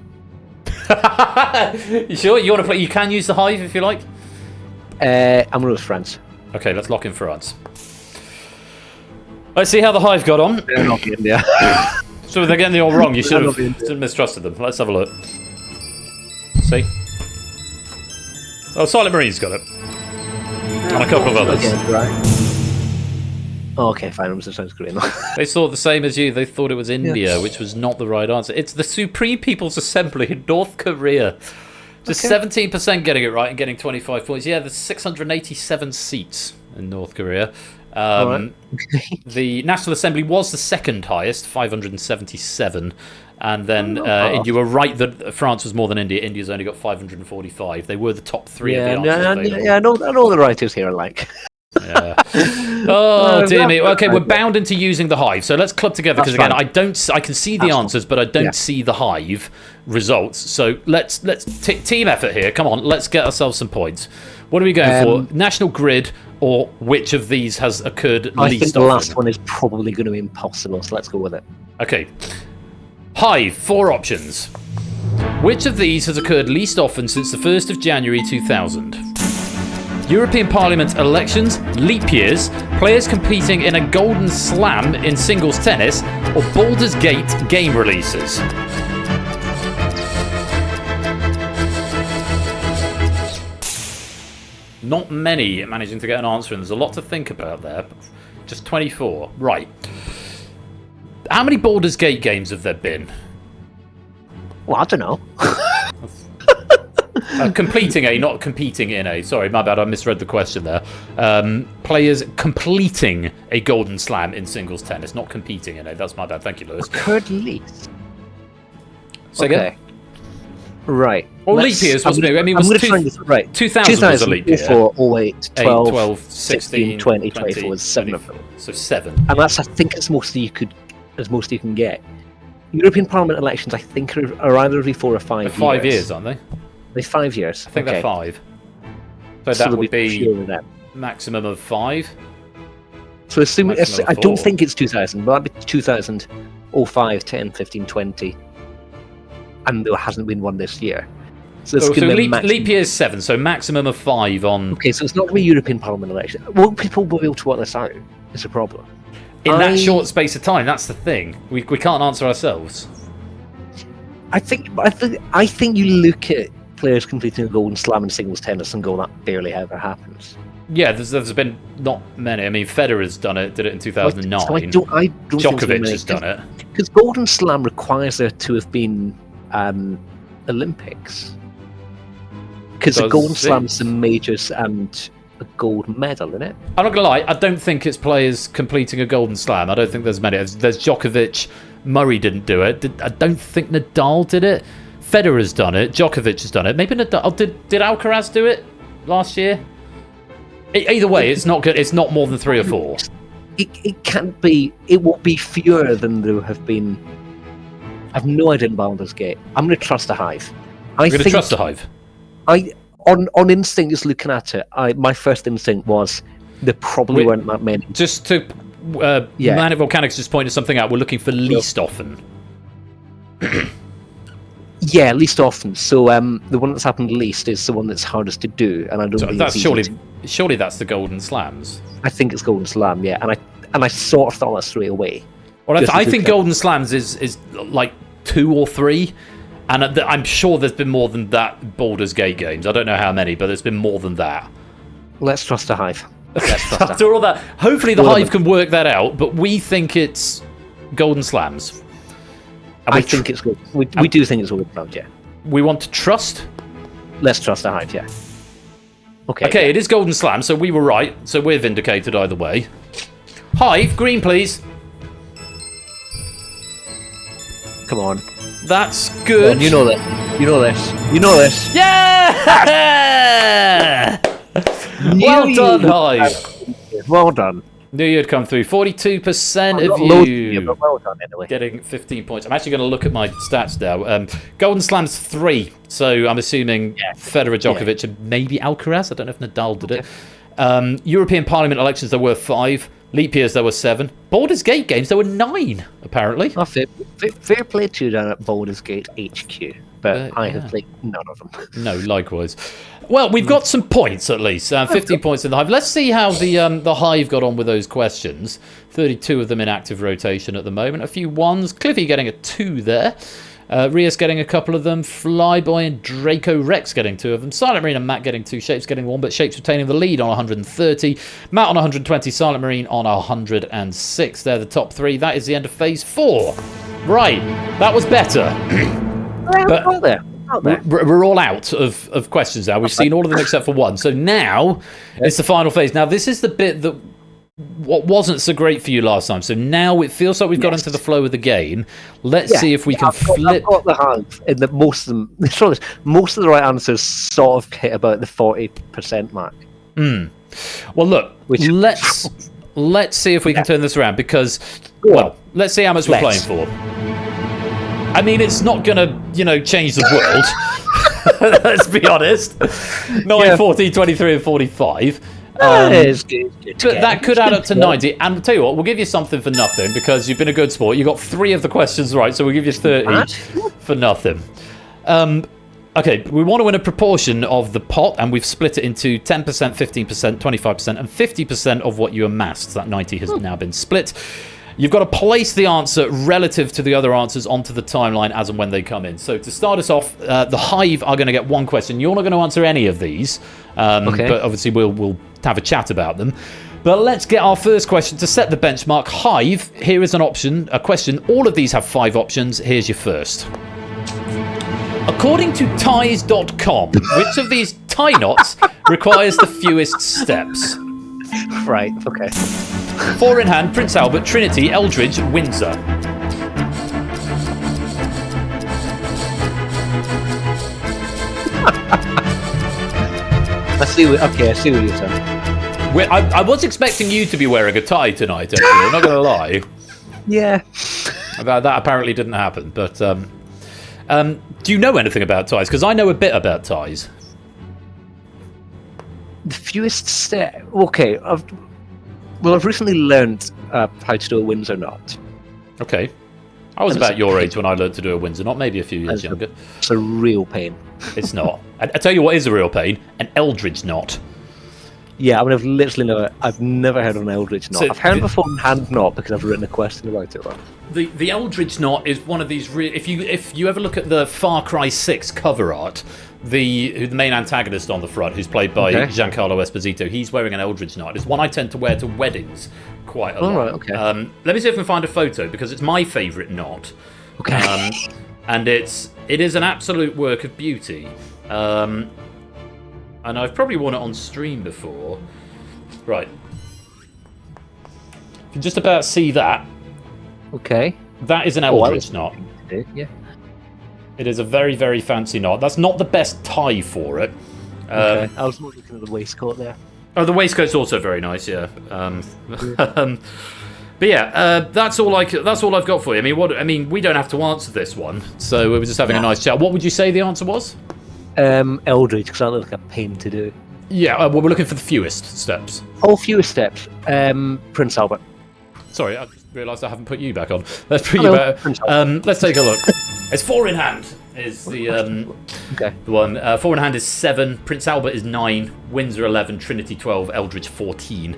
You sure? You want to play? You can use the hive if you like. I'm going to go with France. Okay, let's lock in France. Let's see how the hive got on. They're not India. So they're getting it all wrong. You should They're have not India. mistrusted them. Let's have a look. See? Oh, Silent Marine's got it. And a couple of others. Okay, right. Okay, fine. That sounds great. They thought the same as you. They thought it was India, which was not the right answer. It's the Supreme People's Assembly in North Korea. Just 17% getting it right and getting 25 points. Yeah, there's 687 seats in North Korea. Alright. The National Assembly was the second highest, 577. And then you were right that France was more than India. India's only got 545. They were the top three of the answers available. I know the writers here are like. Yeah. Oh dear me. Okay, we're bound into using the hive. So let's club together because again, I can see the answers, but I don't see the hive results. So let's team effort here. Come on, let's get ourselves some points. What are we going for? National grid or which of these has occurred I least think the often? last one is probably going to be impossible, so let's go with it. Okay. Hive, 4 options. Which of these has occurred least often since the 1st of January 2000? European Parliament elections, leap years, players competing in a Golden Slam in singles tennis, or Baldur's Gate game releases? Not many managing to get an answer, and there's a lot to think about there. Just 24. Right. How many Baldur's Gate games have there been? Well, I don't know. Completing a, not competing in a. Sorry, my bad. I misread the question there. Players completing a Golden Slam in singles tennis, not competing in a. That's my bad. Thank you, Lewis. Occurred least. Say again? Right. Or leap years, wasn't it? I mean, it was 2000 was a leap year. 2004, 08, 12, 12, 16, 20, 24 was 7 of them. So 7. And that's, I think, as most you can get. European Parliament elections, I think, are either every 4 or 5 years. 5 years, aren't they? They're 5 years. I think they're 5. So So that there'll would be be fewer than maximum of 5. So assuming, Maximum of I don't 4. think it's 2000, but that'd be 2000, 05, 10, 15, 20. And there hasn't been one this year. So it's So going to be leap year is 7, so maximum of 5 on. Okay, so it's not really European Parliament election. Won't people be able to work this out? It's a problem. In that short space of time, that's the thing. We can't answer ourselves. I think you look at players completing a Golden Slam in singles tennis and go, that barely ever happens. Yeah, there's been not many. I mean, Federer's done it, did it in 2009. So I don't think so Djokovic many, has done it. Because Golden Slam requires there to have been Olympics. Because a Does Golden it? Slam's the majors and a gold medal in it. I'm not gonna lie, I don't think it's players completing a Golden Slam. I don't think there's many. There's Djokovic, Murray didn't do it. I don't think Nadal did it. Federer's done it. Djokovic has done it. Maybe Nadal. Did Alcaraz do it last year? Either way, it's not good. It's not more than 3 or 4. It can't be. It will be fewer than there have been. I've no idea in Baldur's Gate. I'm going to trust the Hive. I'm going to trust the Hive. On instinct, just looking at it, my first instinct was there probably weren't that many. Just to Manic Volcanics just pointed something out. We're looking for least often. Yeah, least often. So the one that's happened least is the one that's hardest to do, and I don't think that's it's surely that's the Golden Slams. I think it's Golden Slam, yeah, and I sort of thought that straight away. Well, I think Golden Slams is like 2 or 3, and I'm sure there's been more than that Baldur's Gate games. I don't know how many, but there's been more than that. Let's trust the Hive. After all that, hopefully the Hive can work that out, but we think it's Golden Slams. And I think it's good. We do think it's Golden Slam, yeah. We want to trust? Let's trust the Hive, yeah. Okay, it is Golden Slam, so we were right. So we're vindicated either way. Hive, green, please. Come on. That's good. And you know this. You know this. You know this. Yeah! Well done, Hive. Well done. Knew you'd come through. 42% of you but well done anyway. getting 15 points. I'm actually going to look at my stats now. Golden Slam's 3, so I'm assuming Federer, Djokovic, and maybe Alcaraz. I don't know if Nadal did it. European Parliament elections, there were 5. Leap years, there were 7. Baldur's Gate games, there were 9, apparently. Oh, fair play to you down at Baldur's Gate HQ, but I have played none of them. No, likewise. Well, we've got some points at least. 15 points in the Hive. Let's see how the Hive got on with those questions. 32 of them in active rotation at the moment. A few ones. Cliffy getting a 2 there. Rias getting a couple of them. Flyboy and Draco Rex getting 2 of them. Silent Marine and Matt getting 2. Shapes getting 1, but Shapes retaining the lead on 130. Matt on 120. Silent Marine on 106. They're the top 3. That is the end of phase 4. Right, that was better. But we're all out of questions now. We've seen all of them except for one. So now it's the final phase. Now this is the bit that wasn't so great for you last time. So now it feels like we've got into the flow of the game. Let's see if we can flip. I've got the hand in that most of them. Most of the right answers sort of hit about the 40% mark. Well, look. Let's see if we can turn this around because, let's see how much we're playing for. I mean, it's not going to, change the world. Let's be honest. 9, 14, 23, and 45. But that could add up to 90. And I'll tell you what, we'll give you something for nothing because you've been a good sport. You got 3 of the questions right, so we'll give you 30 for nothing. Okay, we want to win a proportion of the pot, and we've split it into 10%, 15%, 25%, and 50% of what you amassed. That 90 has now been split. You've got to place the answer relative to the other answers onto the timeline as and when they come in. So to start us off, the Hive are going to get 1 question. You're not going to answer any of these, but obviously we'll have a chat about them. But let's get our first question to set the benchmark. Hive, here is a question. All of these have 5 options. Here's your first. According to ties.com, which of these tie knots requires the fewest steps? Right, okay. 4 in hand, Prince Albert, Trinity, Eldridge, Windsor. I see what you're saying. I was expecting you to be wearing a tie tonight, actually. I'm not going to lie. Yeah. That apparently didn't happen, but do you know anything about ties? Because I know a bit about ties. The fewest step. Okay, I've recently learned how to do a Windsor knot. Okay. I was about your age when I learned to do a Windsor knot, maybe a few years younger. It's a real pain. It's not. I tell you what is a real pain: an Eldridge knot. Yeah, I mean, I've never heard of an Eldridge knot. I've heard of a four-hand knot because I've written a question about it. The Eldridge knot is one of these. If you ever look at the Far Cry 6 cover art, the main antagonist on the front, who's played by Giancarlo Esposito, he's wearing an Eldridge knot. It's one I tend to wear to weddings quite a lot. Right, okay. Let me see if I can find a photo because it's my favourite knot. Okay. And it is an absolute work of beauty. And I've probably worn it on stream before. Right. You can just about see that. Okay. That is an Eldridge knot. Yeah. It is a very, very fancy knot. That's not the best tie for it. Okay. I was more looking at the waistcoat there. Oh, the waistcoat's also very nice, yeah. But yeah, that's all I've got for you. I mean, we don't have to answer this one, so we were just having a nice chat. What would you say the answer was? Eldridge, because that looks like a pain to do. Yeah, well, we're looking for the fewest steps. Oh, fewest steps. Prince Albert. Sorry, I just realised I haven't put you back on. Let's put you back. Let's take a look. It's 4 in hand is the one. 4 in hand is 7. Prince Albert is 9. Windsor 11. Trinity 12. Eldridge 14.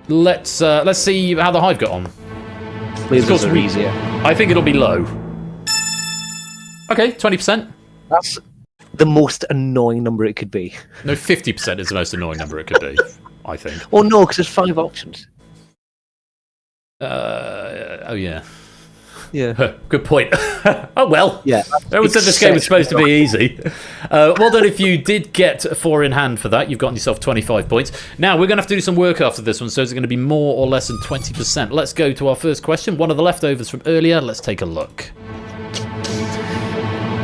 Let's see how the Hive got on. Please, those are easier. I think it'll be low. Okay, 20%. That's the most annoying number it could be. No, 50% is the most annoying number it could be, I think. Oh no, because there's 5 options. Oh yeah. Yeah. Good point. Oh well. Yeah. Everyone said this game was supposed to be easy. Well done if you did get 4 in hand for that. You've gotten yourself 25 points. Now we're going to have to do some work after this one, so it's going to be more or less than 20%. Let's go to our first question. One of the leftovers from earlier. Let's take a look.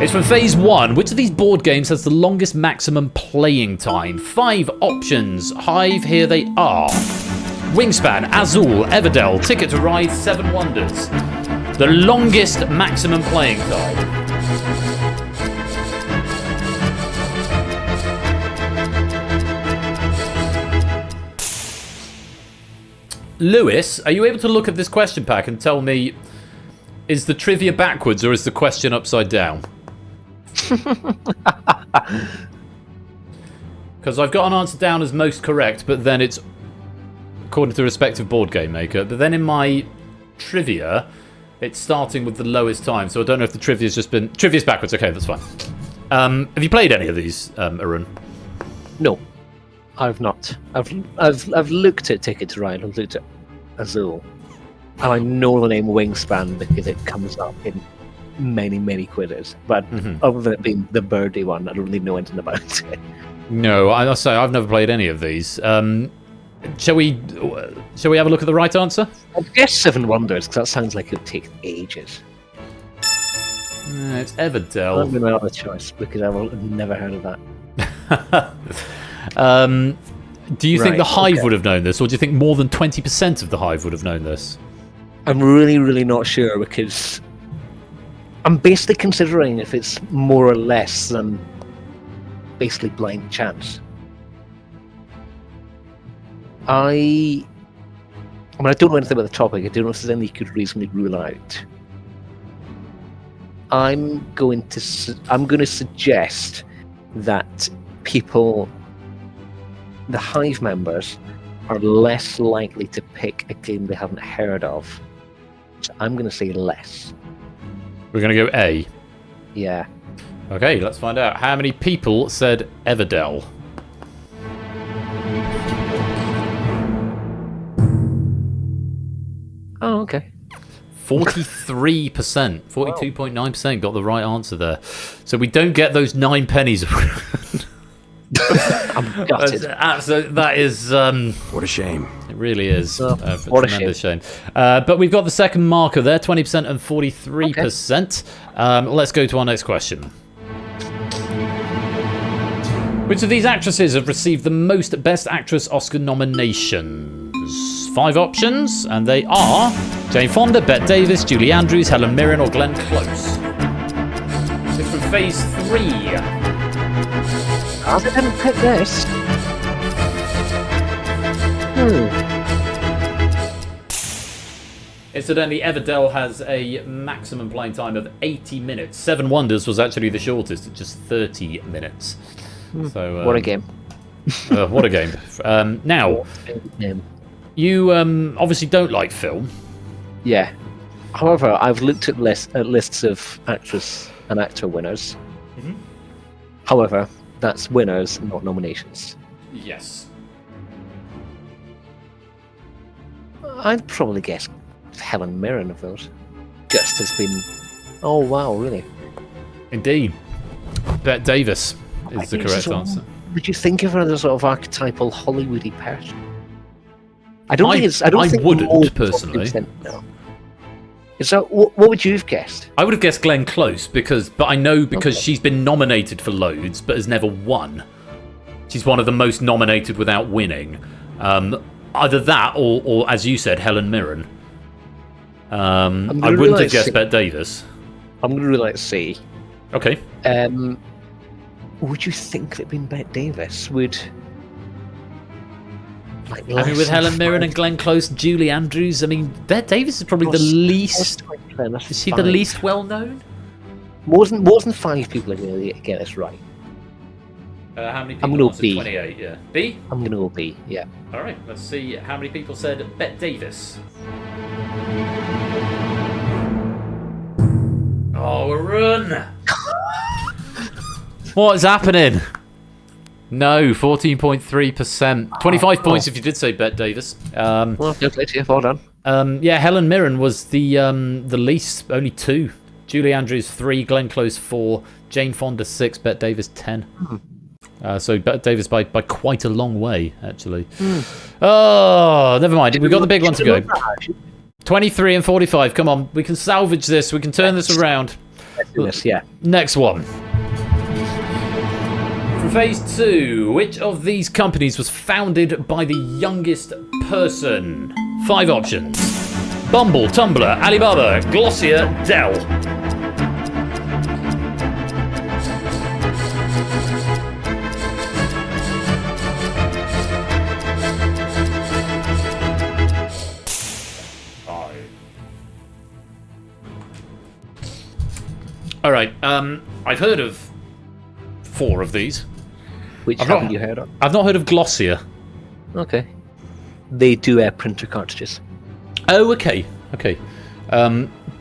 It's from phase 1. Which of these board games has the longest maximum playing time? 5 options. Hive, here they are. Wingspan, Azul, Everdell, Ticket to Ride, 7 Wonders. The longest maximum playing time. Lewis, are you able to look at this question pack and tell me, is the trivia backwards or is the question upside down? Because I've got an answer down as most correct, but then it's according to the respective board game maker. But then in my trivia, it's starting with the lowest time, so I don't know if the trivia's just been... Trivia's backwards, okay, that's fine. Have you played any of these, Arun? No. I've not. I've looked at Ticket to Ride. I've looked at Azul, and I know the name Wingspan because it comes up in many quizzes. But other than it being the birdie one, I don't really know anything about it. No, I'll say I've never played any of these. Shall we have a look at the right answer? I guess 7 Wonders, because that sounds like it would take ages. It's Everdell. That'd be my other choice because I've never heard of that. Do you think Right, the Hive okay. would have known this, or do you think more than 20% of the Hive would have known this? I'm really not sure because I'm basically considering if it's more or less than basically blind chance. I mean, I don't know anything about the topic. I don't know if there's anything you could reasonably rule out. I'm going to suggest that the Hive members, are less likely to pick a game they haven't heard of. So I'm going to say less. We're going to go A. Yeah. Okay, let's find out. How many people said Everdell? Oh, okay. 43%, 42.9% got the right answer there. So we don't get those 9 pennies. I'm gutted. That is... what a shame. It really is. What a tremendous shame. But we've got the second marker there, 20% and 43%. Let's go to our next question. Which of these actresses have received the most Best Actress Oscar nominations? 5 options, and they are Jane Fonda, Bette Davis, Julie Andrews, Helen Mirren, or Glenn Close. It's from phase 3. I didn't pick this. Incidentally, Everdell has a maximum playing time of 80 minutes. 7 Wonders was actually the shortest, at just 30 minutes. So what a game. What a game. Now, you obviously don't like film. Yeah. However, I've looked at lists of actress and actor winners. However, that's winners, not nominations. Yes. I'd probably guess Helen Mirren of those. Just has been... Oh, wow, really? Indeed. Bette Davis is the correct answer. Would you think of her as a sort of archetypal Hollywoody person? I don't think it's... I wouldn't, more than personally. 40%, no. Is that, what would you have guessed? I would have guessed Glenn Close, because she's been nominated for loads, but has never won. She's one of the most nominated without winning. Either that, or as you said, Helen Mirren. I wouldn't have guessed Bette Davis. I'm going to rule out C. Okay. Would you think that'd been Bette Davis would... I mean, with Helen Mirren and Glenn Close, Julie Andrews, I mean, Bette Davis is probably the least... Is she the least well-known? More than 5 people are going to get this right. How many I'm people going to said B. 28, yeah. B? I'm going to go B, yeah. Alright, let's see how many people said Bette Davis. Oh, a run! What is happening? No, 14.3%. 25 points if you did say Bette Davis. Well, no play to you. Well done. Yeah, Helen Mirren was the least, only 2. Julie Andrews 3, Glenn Close 4, Jane Fonda 6, Bette Davis 10. So Bette Davis by quite a long way, actually. Oh, never mind. We've got the big one to go. 23 and 45. Come on, we can salvage this. We can turn this around. Yes, yeah. Next one. For phase 2, which of these companies was founded by the youngest person? 5 options. Bumble, Tumblr, Alibaba, Glossier, Dell. All right. I've heard of 4 of these. Which haven't you heard of? I've not heard of Glossier. Okay. They do printer cartridges. Oh, okay. Okay.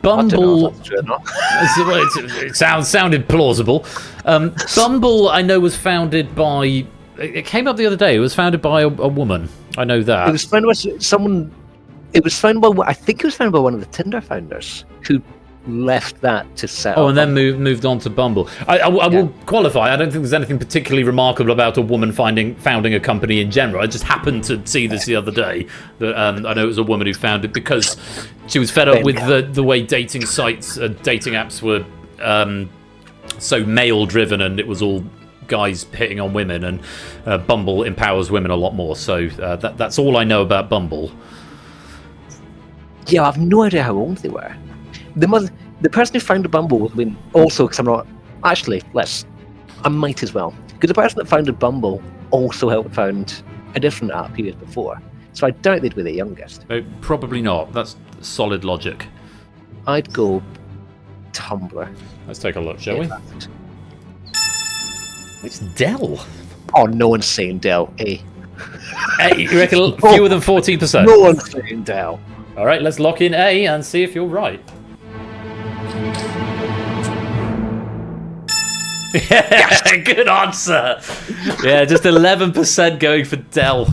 Bumble. It sounded plausible. Bumble, I know, was founded by. It came up the other day. It was founded by a woman. I know that. It was founded by someone. It was founded by. I think it was founded by one of the Tinder founders who left that to set up. And then moved on to Bumble. I will qualify. I don't think there's anything particularly remarkable about a woman founding a company in general. I just happened to see this the other day. That I know it was a woman who founded because she was fed up with the way dating sites, dating apps were so male driven, and it was all guys hitting on women. And Bumble empowers women a lot more. So that's all I know about Bumble. Yeah, I have no idea how old they were. The person who founded Bumble would have been also, because I'm not actually. I might as well, because the person that founded Bumble also helped found a different app years before. So I doubt they'd be the youngest. Probably not. That's solid logic. I'd go Tumblr. Let's take a look, shall we? It's Dell. Oh, no one's saying Dell. Hey, you reckon fewer than 14%? No one's saying Dell. All right, let's lock in A and see if you're right. Yeah, good answer. Yeah, just 11% going for Dell.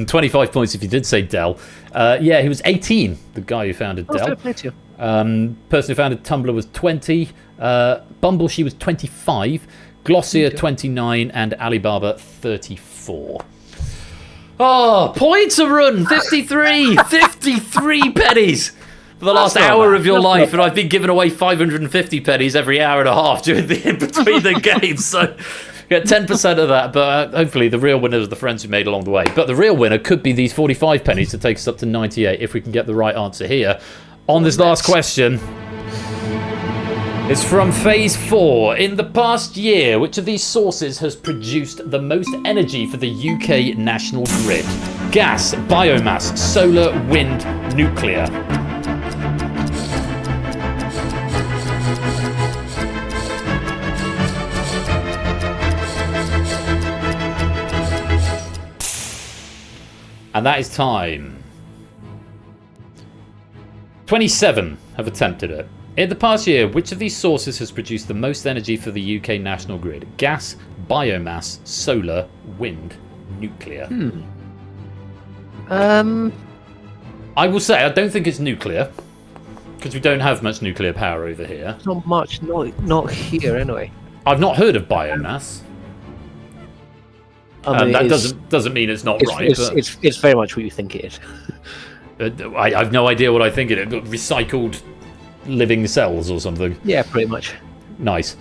25 points if you did say Dell. Yeah, he was 18, the guy who founded Dell. Fair play to you. Person who founded Tumblr was 20. Bumble, she was 25. Glossier, 29. And Alibaba, 34. Oh, points a run! 53! 53 pennies! For the last hour of your life, and I've been giving away 550 pennies every hour and a half during in between the games, so get 10% of that, but hopefully the real winners are the friends we made along the way. But the real winner could be these 45 pennies to take us up to 98 if we can get the right answer here. On this last question, it's from phase 4. In the past year, which of these sources has produced the most energy for the UK national grid? Gas, biomass, solar, wind, nuclear. And that is time. 27 have attempted it. In the past year, which of these sources has produced the most energy for the UK national grid? Gas, biomass, solar, wind, nuclear. I will say I don't think it's nuclear, because we don't have much nuclear power over here. Not much, not here anyway. I've not heard of biomass. That doesn't mean it's not right. It's very much what you think it is. I have no idea what I think it is. Recycled living cells or something. Yeah, pretty much. Nice.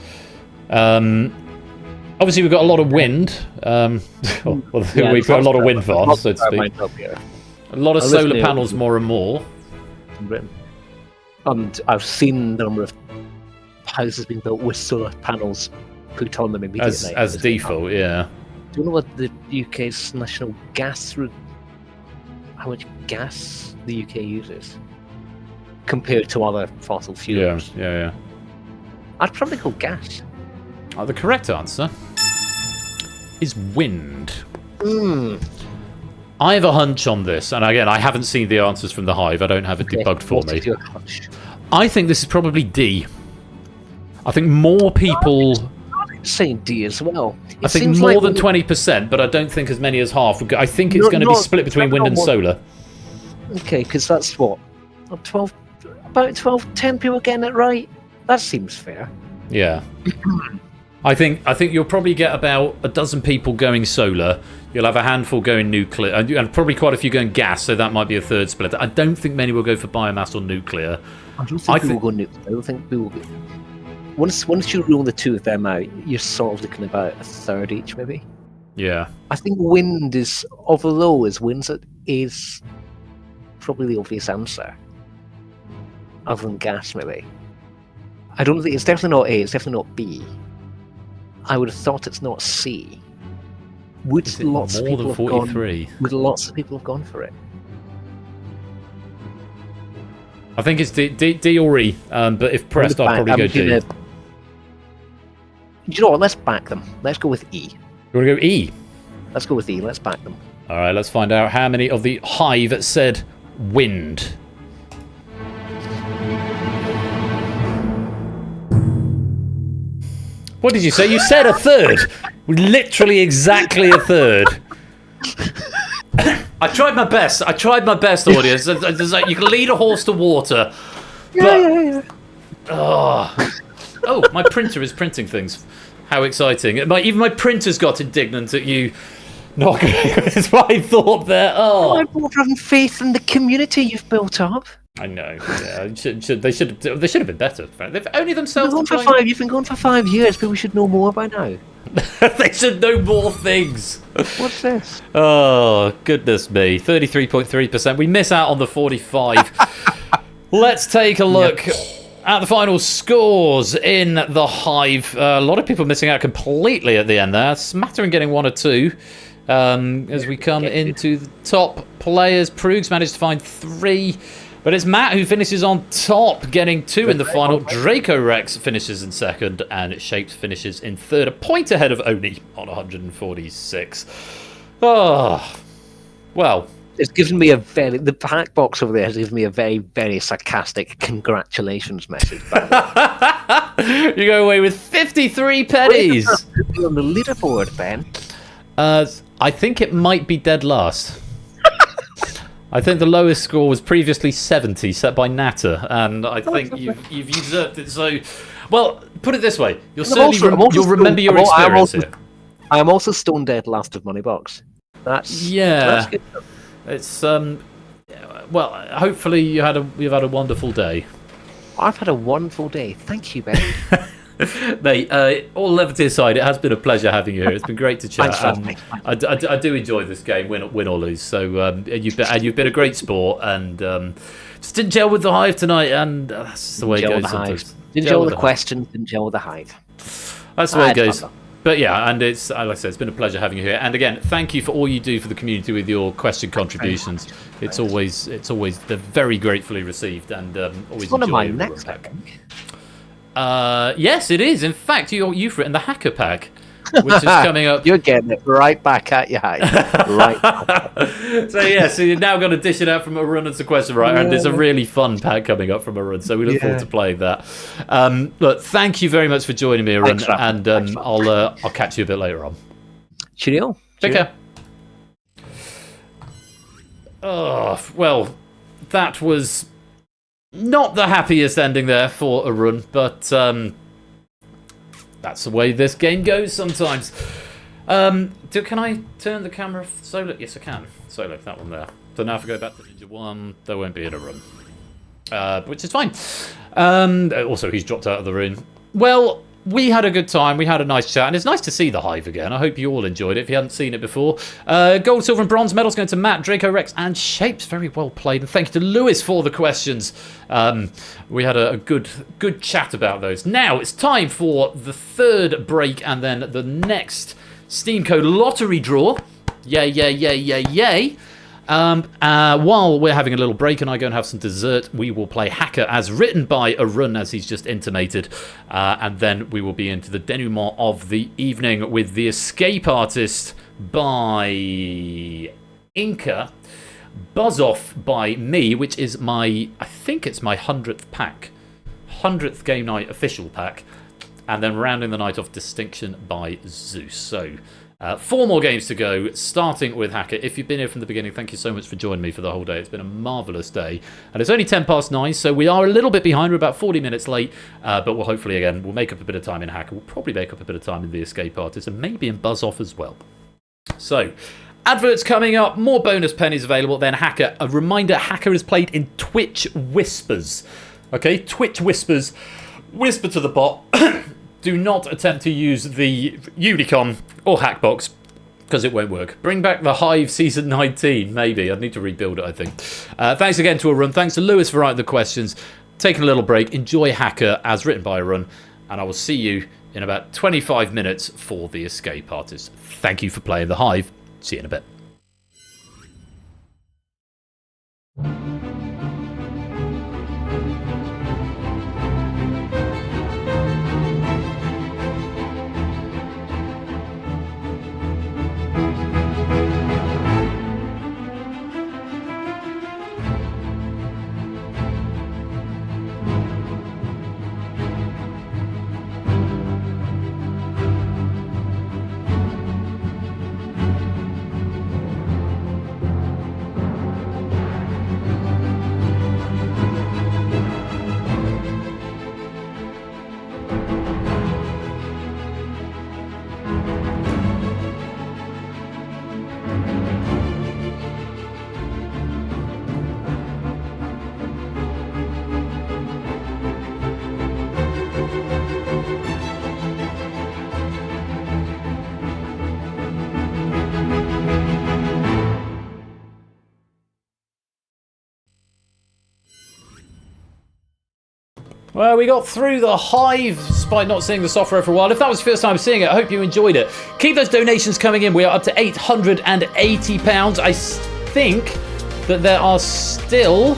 Obviously, we've got a lot of wind. We've got a lot of wind farms, so to speak. A lot of solar panels, more and more. And I've seen the number of houses being built with solar panels put on them immediately. As default, yeah. Do you know what the UK's national gas... how much gas the UK uses? Compared to other fossil fuels. Yeah. I'd probably go gas. The correct answer is wind. I have a hunch on this, and again, I haven't seen the answers from the Hive. I don't have it debugged for me. What's your hunch? I think this is probably D. I think more people... saying D as well. I think more than 20%, but I don't think as many as half. I think it's going to be split between wind and solar. Okay, because that's what? About 12, 10 people getting it right? That seems fair. Yeah. I think you'll probably get about a dozen people going solar. You'll have a handful going nuclear, and probably quite a few going gas, so that might be a third split. I don't think many will go for biomass or nuclear. I don't think people will go nuclear. I don't think people will once you rule the two of them out, you're sort of looking about a third each, maybe. Yeah. I think wind is, of the lowers, wind is probably the obvious answer. Other than gas, maybe. I don't think it's definitely not A. It's definitely not B. I would have thought it's not C. Would lots of more people than have gone? 43? Would lots of people have gone for it? I think it's D or E, but if pressed, I'd probably go D. Do you know what? Let's back them. Let's go with E. You want to go E? Let's go with E. Let's back them. All right, let's find out how many of the hive said wind. What did you say? You said a third. Literally exactly a third. I tried my best. Audience. There's like, you can lead a horse to water. But, oh, my printer is printing things. How exciting. Even my printer's got indignant at you. Not That's what I thought there. Oh, I'm more having faith in the community you've built up. I know. Yeah, they should have been better. They've only themselves. You've been gone for 5 years, but we should know more by now. They should know more things. What's this? Oh, goodness me. 33.3%. We miss out on the 45. Let's take a look at the final scores in the hive. A lot of people missing out completely at the end there. Smattering getting 1 or 2. As we come into the top players, Proogs managed to find 3. But it's Matt who finishes on top, getting 2 in the final. Draco Rex finishes in second, and Shapes finishes in third, a point ahead of Oni on 146. Oh, well. It's given me the pack box over there has given me a very, very sarcastic congratulations message. You go away with 53 pennies. On the leaderboard, Ben. I think it might be dead last. I think the lowest score was previously 70, set by Natter, and I think you've usurped it. So, well, put it this way: you'll remember your experience here. I am also stone dead last of Moneybox. That's good. It's well, hopefully you've had a wonderful day. I've had a wonderful day. Thank you, Ben. Mate, all levity aside, it has been a pleasure having you here. It's been great to chat. Thanks, I do enjoy this game, win or lose. So you've been a great sport, and just didn't gel with the hive tonight, and that's just the way it goes sometimes. Didn't gel with the questions, didn't gel with the hive. That's the way it goes. But yeah, and it's like I said, it's been a pleasure having you here. And again, thank you for all you do for the community with your question contributions. It's always they're very gratefully received, and always it's one of mine next, I think. Yes, it is. In fact, you've written the Hacker Pack, which is coming up. You're getting it right back at you, Hyde. Right. So you're now going to dish it out from Arun and Sequester, right? And there's a really fun pack coming up from Arun, so we look forward to playing that. Look, thank you very much for joining me, Arun, and I'll catch you a bit later on. Cheerio. Take care. Oh, well, that was not the happiest ending there for Arun, but that's the way this game goes sometimes. Can I turn the camera solo? Yes, I can. Solo, that one there. So now if I go back to Ninja 1, there won't be a run. Which is fine. Also, he's dropped out of the room. Well, we had a good time. We had a nice chat, and it's nice to see the hive again. I hope you all enjoyed it if you hadn't seen it before. Gold, silver, and bronze medals going to Matt, Draco Rex, and Shapes. Very well played. And thank you to Lewis for the questions. We had a good chat about those. Now it's time for the third break, and then the next Steam Code lottery draw. Yay, yay, yay, yay, yay. While we're having a little break and I go and have some dessert, we will play Hacker as written by Arun, as he's just intimated. And then we will be into the denouement of the evening with The Escape Artist by Inca, Buzz Off by me, which is I think it's my 100th pack. 100th game night official pack. And then rounding the night off, Distinction by Zeus. So 4 more games to go, starting with Hacker. If you've been here from the beginning, thank you so much for joining me for the whole day. It's been a marvellous day. And it's only 9:10, so we are a little bit behind. We're about 40 minutes late. But we'll hopefully, again, we'll make up a bit of time in Hacker. We'll probably make up a bit of time in The Escape Artist and maybe in Buzz Off as well. So, adverts coming up, more bonus pennies available, then Hacker. A reminder, Hacker is played in Twitch Whispers. Okay, Twitch Whispers, whisper to the bot, do not attempt to use the Unicon or Hackbox, because it won't work. Bring back the Hive Season 19, maybe. I'd need to rebuild it, I think. Thanks again to Arun. Thanks to Lewis for writing the questions. Taking a little break. Enjoy Hacker, as written by Arun. And I will see you in about 25 minutes for the Escape Artist. Thank you for playing the Hive. See you in a bit. Well, we got through the Hive despite not seeing the software for a while. If that was your first time seeing it, I hope you enjoyed it. Keep those donations coming in. We are up to £880. I think that there are still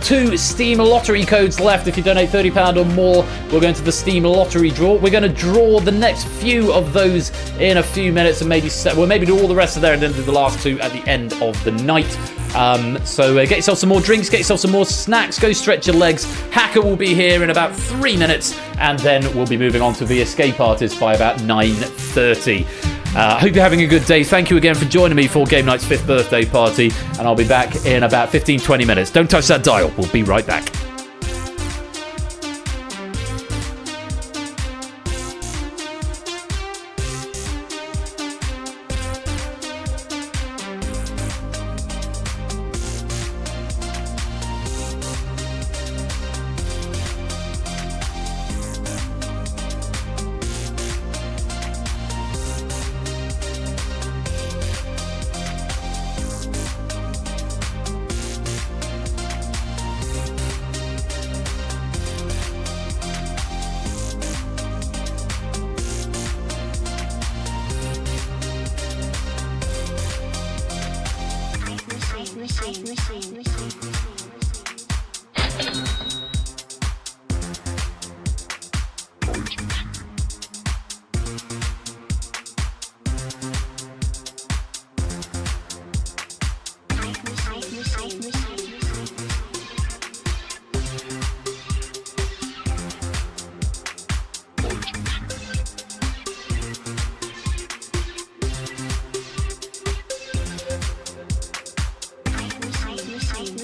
2 Steam lottery codes left. If you donate £30 or more, we're going to the Steam lottery draw. We're going to draw the next few of those in a few minutes, and maybe do all the rest of there and then do the last 2 at the end of the night. So get yourself some more drinks, get yourself some more snacks, go stretch your legs. Hacker will be here in about 3 minutes, and then we'll be moving on to the Escape Artist by about 9:30. I hope you're having a good day. Thank you again for joining me for Game Night's 5th birthday party, and I'll be back in about 15-20 minutes. Don't touch that dial. We'll be right back.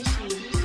Machine.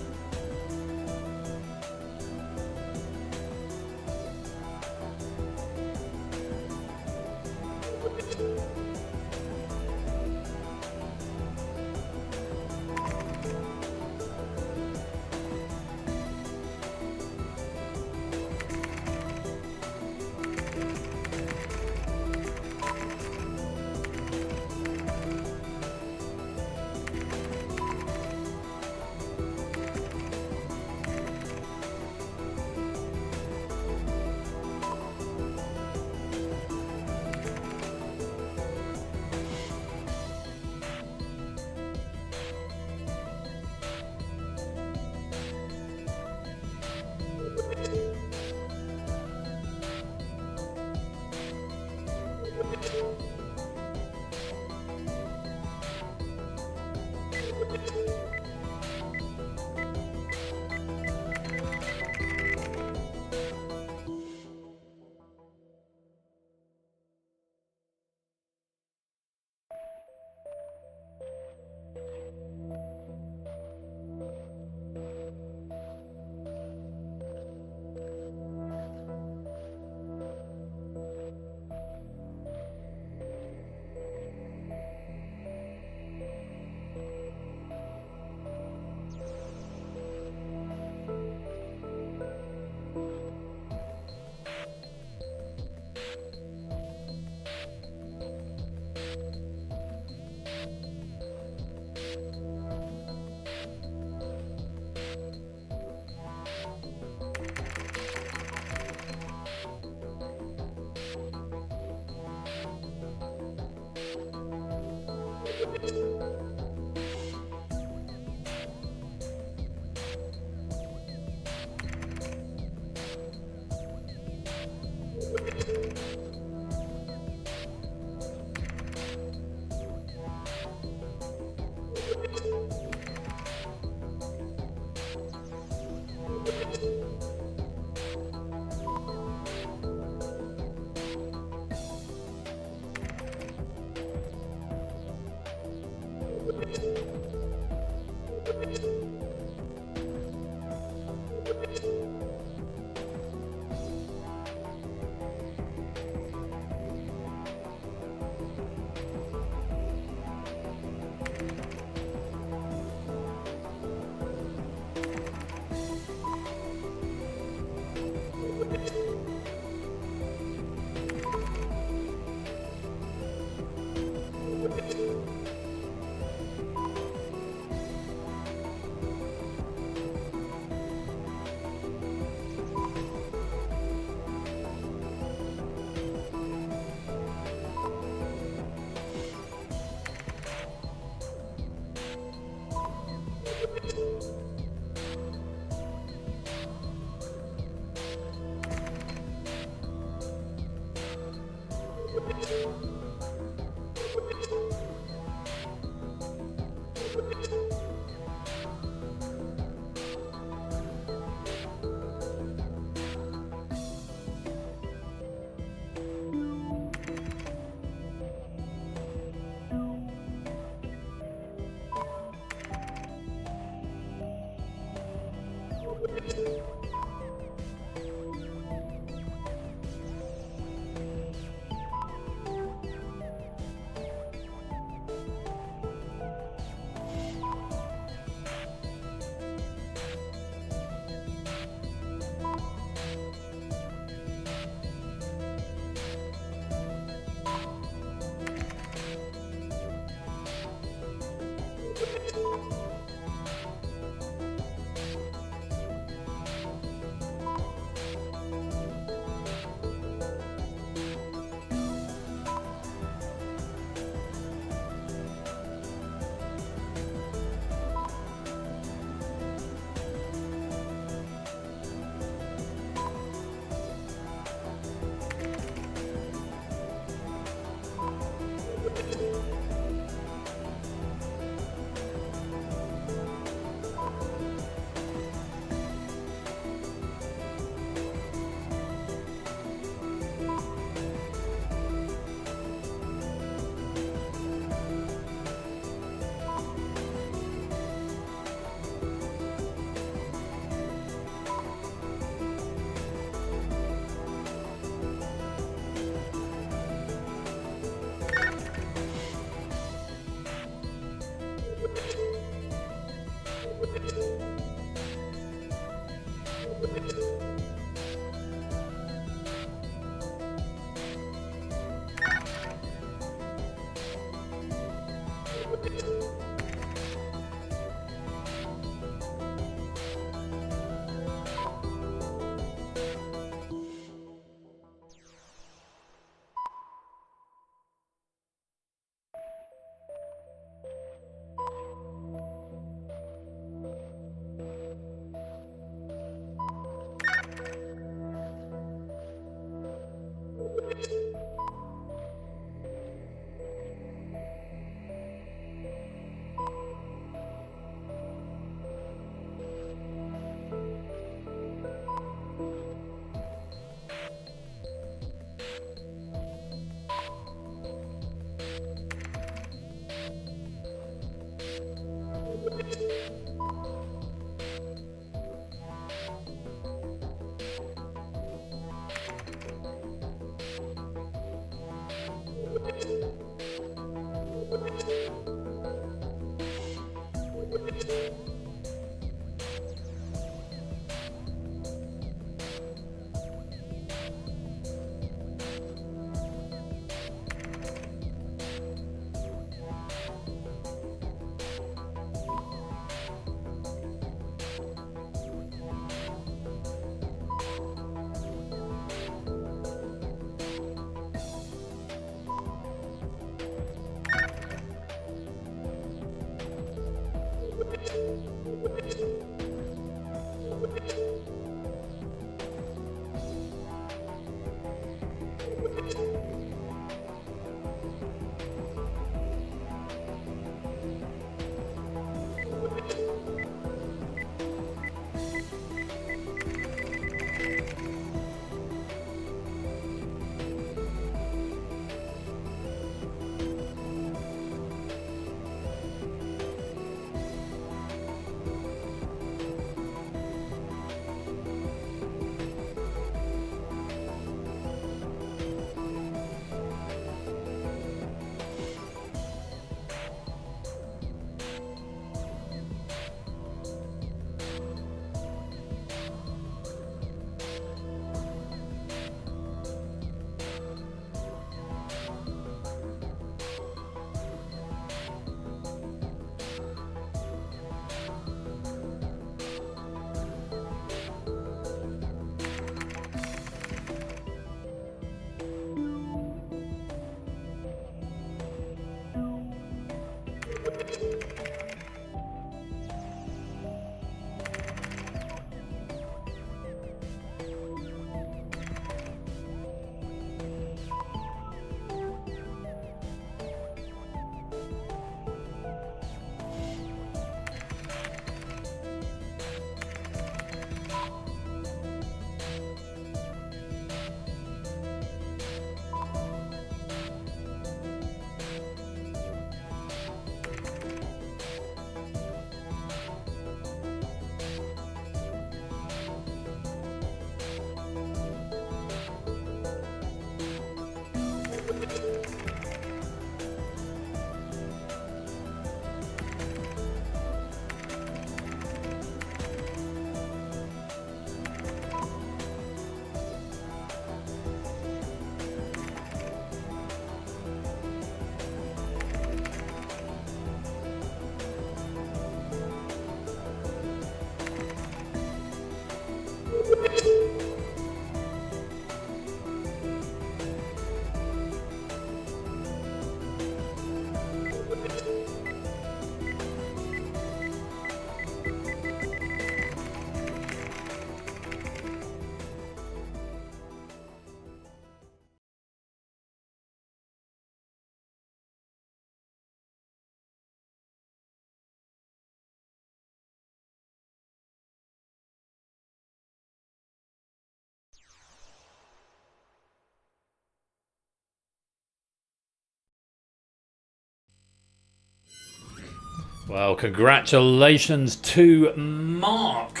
Well, congratulations to Mark.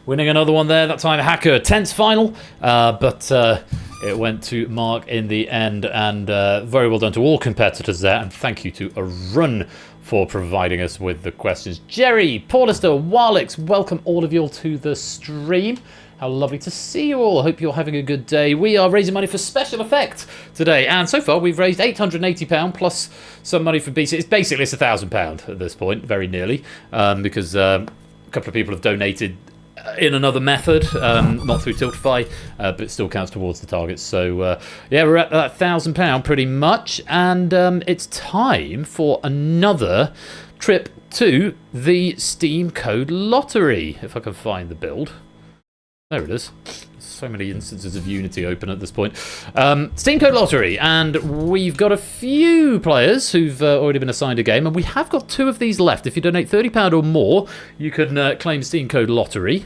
Winning another one there, that time Hacker. Tense final, but it went to Mark in the end, and very well done to all competitors there, and thank you to Arun for providing us with the questions. Jerry, Paulister, Walix, welcome all of you all to the stream. How lovely to see you all. Hope you're having a good day. We are raising money for Special Effect today, and so far we've raised £880 plus some money for BC. It's £1,000 at this point, very nearly, because a couple of people have donated in another method, not through Tiltify, but it still counts towards the targets. So yeah, we're at that £1,000 pretty much, and it's time for another trip to the Steam Code Lottery. If I can find the build. There it is. So many instances of Unity open at this point. Steam Code Lottery, and we've got a few players who've already been assigned a game, and we have got 2 of these left. If you donate £30 or more, you can claim Steam Code Lottery.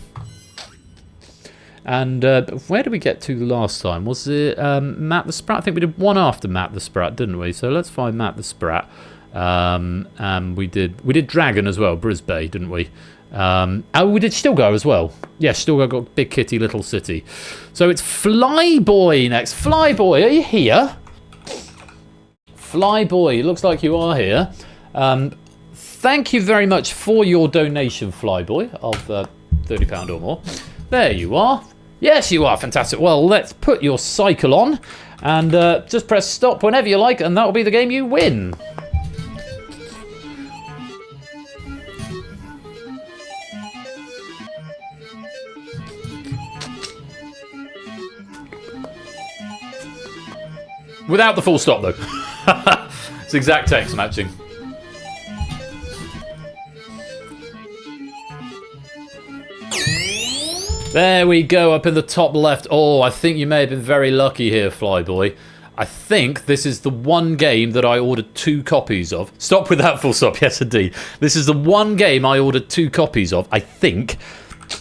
And where did we get to last time? Was it Matt the Sprat? I think we did one after Matt the Sprat, didn't we? So let's find Matt the Sprat. And we did Dragon as well, Brisbane, didn't we? Oh, we did Stilgar as well. Yeah, Stilgar got Big Kitty Little City. So it's Flyboy next. Flyboy, are you here? Flyboy, it looks like you are here. Thank you very much for your donation, Flyboy, of £30 or more. There you are. Yes, you are. Fantastic. Well, let's put your cycle on and just press stop whenever you like, and that'll be the game you win. Without the full stop, though. It's exact text matching. There we go, up in the top left. Oh, I think you may have been very lucky here, Flyboy. I think this is the one game that I ordered 2 copies of. Stop with that full stop, yes indeed. This is the one game I ordered 2 copies of, I think,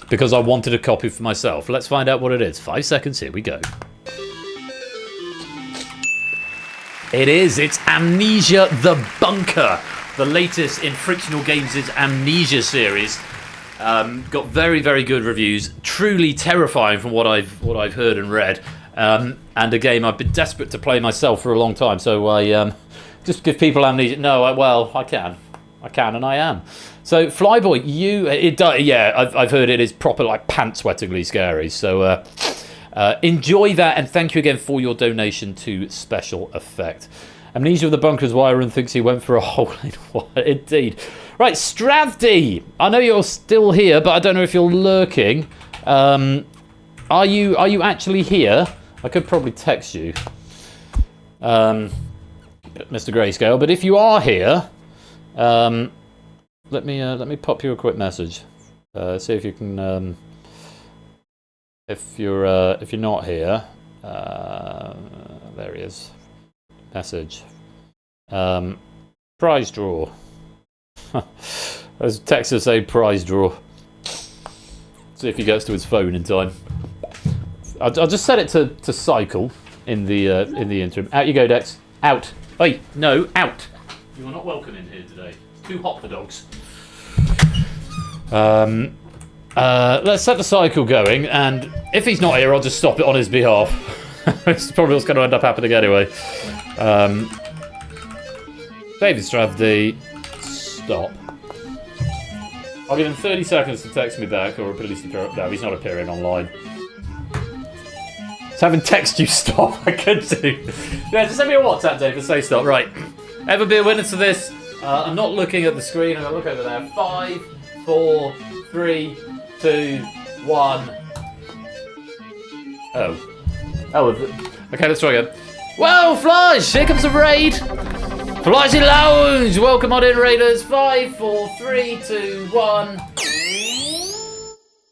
because I wanted a copy for myself. Let's find out what it is. 5 seconds, here we go. It is. It's Amnesia the Bunker, the latest in Frictional Games' Amnesia series. Got very, very good reviews. Truly terrifying from what I've heard and read. And a game I've been desperate to play myself for a long time. So I just give people Amnesia. No, I can, and I am. So Flyboy, I've heard it is proper like pants-sweatingly scary. So. Enjoy that, and thank you again for your donation to Special Effect. Amnesia of the Bunker is why Aaron thinks he went for a hole in one. Indeed. Right, Stravdi, I know you're still here, but I don't know if you're lurking. Are you actually here? I could probably text you, Mr. Grayscale. But if you are here, let me pop you a quick message. See if you can. If you're not here, there he is. Message. Prize draw. As Texas say, prize draw. See if he gets to his phone in time. I'll just set it to cycle in the interim. Out you go, Dex. Out. Oi, no, out. You are not welcome in here today. It's too hot for dogs. Let's set the cycle going, and if he's not here, I'll just stop it on his behalf. It's probably what's going to end up happening anyway. David Stravdi, stop. I'll give him 30 seconds to text me back, or at least no, he's not appearing online. Just having text you stop, I could do. Yeah, just send me a WhatsApp, David, say stop. Right. Ever be a witness to this? I'm not looking at the screen, I'm going to look over there. 5, 4, 3, 2, 1. Oh, okay, let's try again. Well, Flash, here comes the raid. Flashy Lounge, welcome on in, Raiders. 5, 4, 3, 2, 1.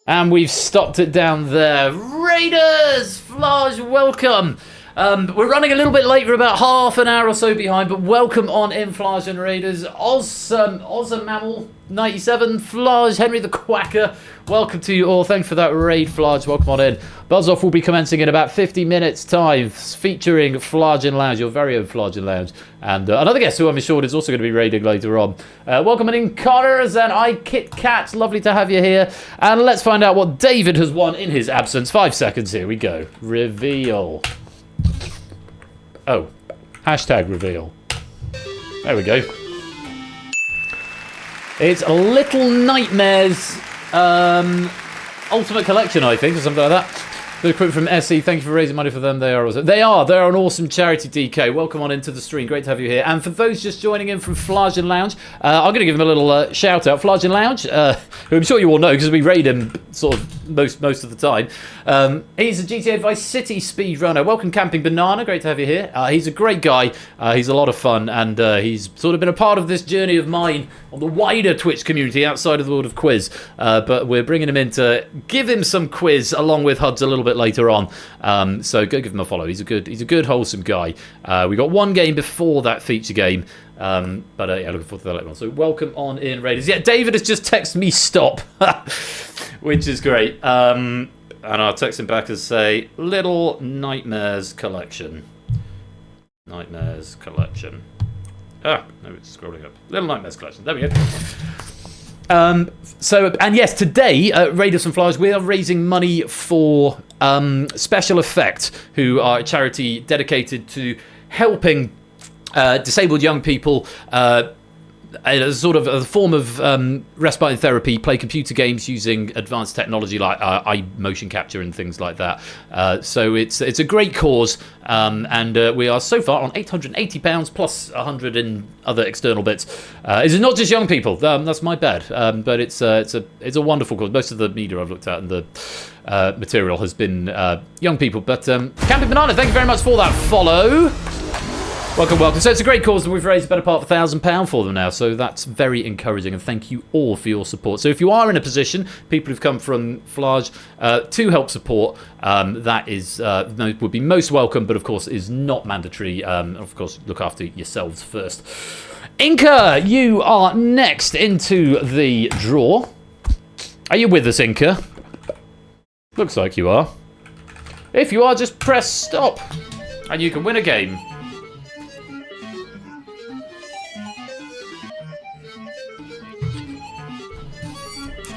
And we've stopped it down there. Raiders, Flash, welcome. We're running a little bit late. We're about half an hour or so behind, but welcome on in, Flage and Raiders. Mammal 97, Flage, Henry the Quacker. Welcome to you all. Thanks for that raid, Flage. Welcome on in. Buzz Off will be commencing in about 50 minutes' time, featuring Flage and Lounge, your very own Flage and Lounge. And another guest who I'm assured is also going to be raiding later on. Welcome in, Connors and Kit Kat. Lovely to have you here. And let's find out what David has won in his absence. 5 seconds. Here we go. Reveal. Oh, hashtag reveal. There we go. It's Little Nightmares Ultimate Collection, I think, or something like that. The quote from SE, thank you for raising money for them. They're an awesome charity, DK. Welcome on into the stream. Great to have you here. And for those just joining in from Flage and Lounge, I'm going to give them a little shout out. Flage and Lounge, who I'm sure you all know because we raid him sort of most of the time. He's a GTA Vice City speedrunner. Welcome, Camping Banana. Great to have you here. He's a great guy. He's a lot of fun, and he's sort of been a part of this journey of mine on the wider Twitch community outside of the world of quiz. But we're bringing him in to give him some quiz along with HUDs a little bit later on. So go give him a follow. He's a good, wholesome guy. We got one game before that feature game. But yeah, looking forward to that later on. So welcome on in, Raiders. Yeah, David has just texted me stop, which is great. And I'll text him back and say, Little Nightmares Collection. Nightmares Collection. Ah, no, it's scrolling up. Little Nightmares Collection. There we go. And yes, today, Raiders and Flyers, we are raising money for Special Effect, who are a charity dedicated to helping disabled young people as sort of a form of respite therapy, play computer games using advanced technology like eye motion capture and things like that. So it's a great cause, and we are so far on £880 plus 100 in other external bits. It's not just young people. That's my bad. But it's a wonderful cause. Most of the media I've looked at and the material has been young people. But Camping Banana, thank you very much for that follow. Welcome. So it's a great cause, and we've raised a better part of £1,000 for them now, so that's very encouraging, and thank you all for your support. So if you are in a position, people who've come from Flage, to help support, that is would be most welcome, but of course is not mandatory. Of course, look after yourselves first. Inca, you are next into the draw. Are you with us, Inca? Looks like you are. If you are, just press stop, and you can win a game.